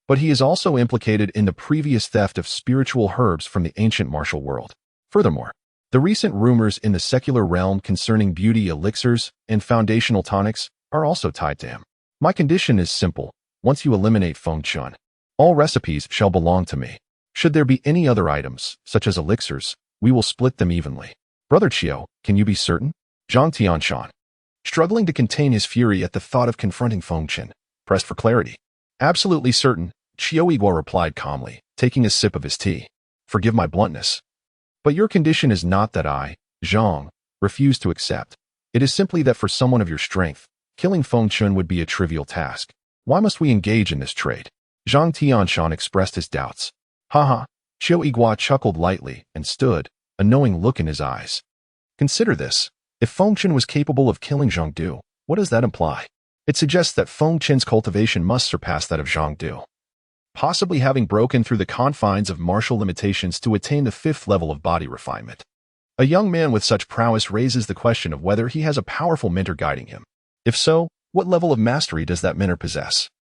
but he is also implicated in the previous theft of spiritual herbs from the ancient martial world. Furthermore, the recent rumors in the secular realm concerning beauty elixirs and foundational tonics are also tied to him. My condition is simple. Once you eliminate Feng Chen, all recipes shall belong to me. Should there be any other items, such as elixirs, we will split them evenly. Brother Qiao, can you be certain? Zhang Tianshan, struggling to contain his fury at the thought of confronting Feng Chen, pressed for clarity. Absolutely certain, Xiao Yigua replied calmly, taking a sip of his tea. Forgive my bluntness, but your condition is not that I, Zhang, refuse to accept. It is simply that for someone of your strength, killing Feng Chen would be a trivial task. Why must we engage in this trade? Zhang Tianshan expressed his doubts. Haha, Xiao Yigua chuckled lightly and stood, a knowing look in his eyes. Consider this. If Feng Chen was capable of killing Zhang Du, what does that imply? It suggests that Feng Chen's cultivation must surpass that of Zhang Du, possibly having broken through the confines of martial limitations to attain the 5th level of body refinement. A young man with such prowess raises the question of whether he has a powerful mentor guiding him. If so, what level of mastery does that mentor possess?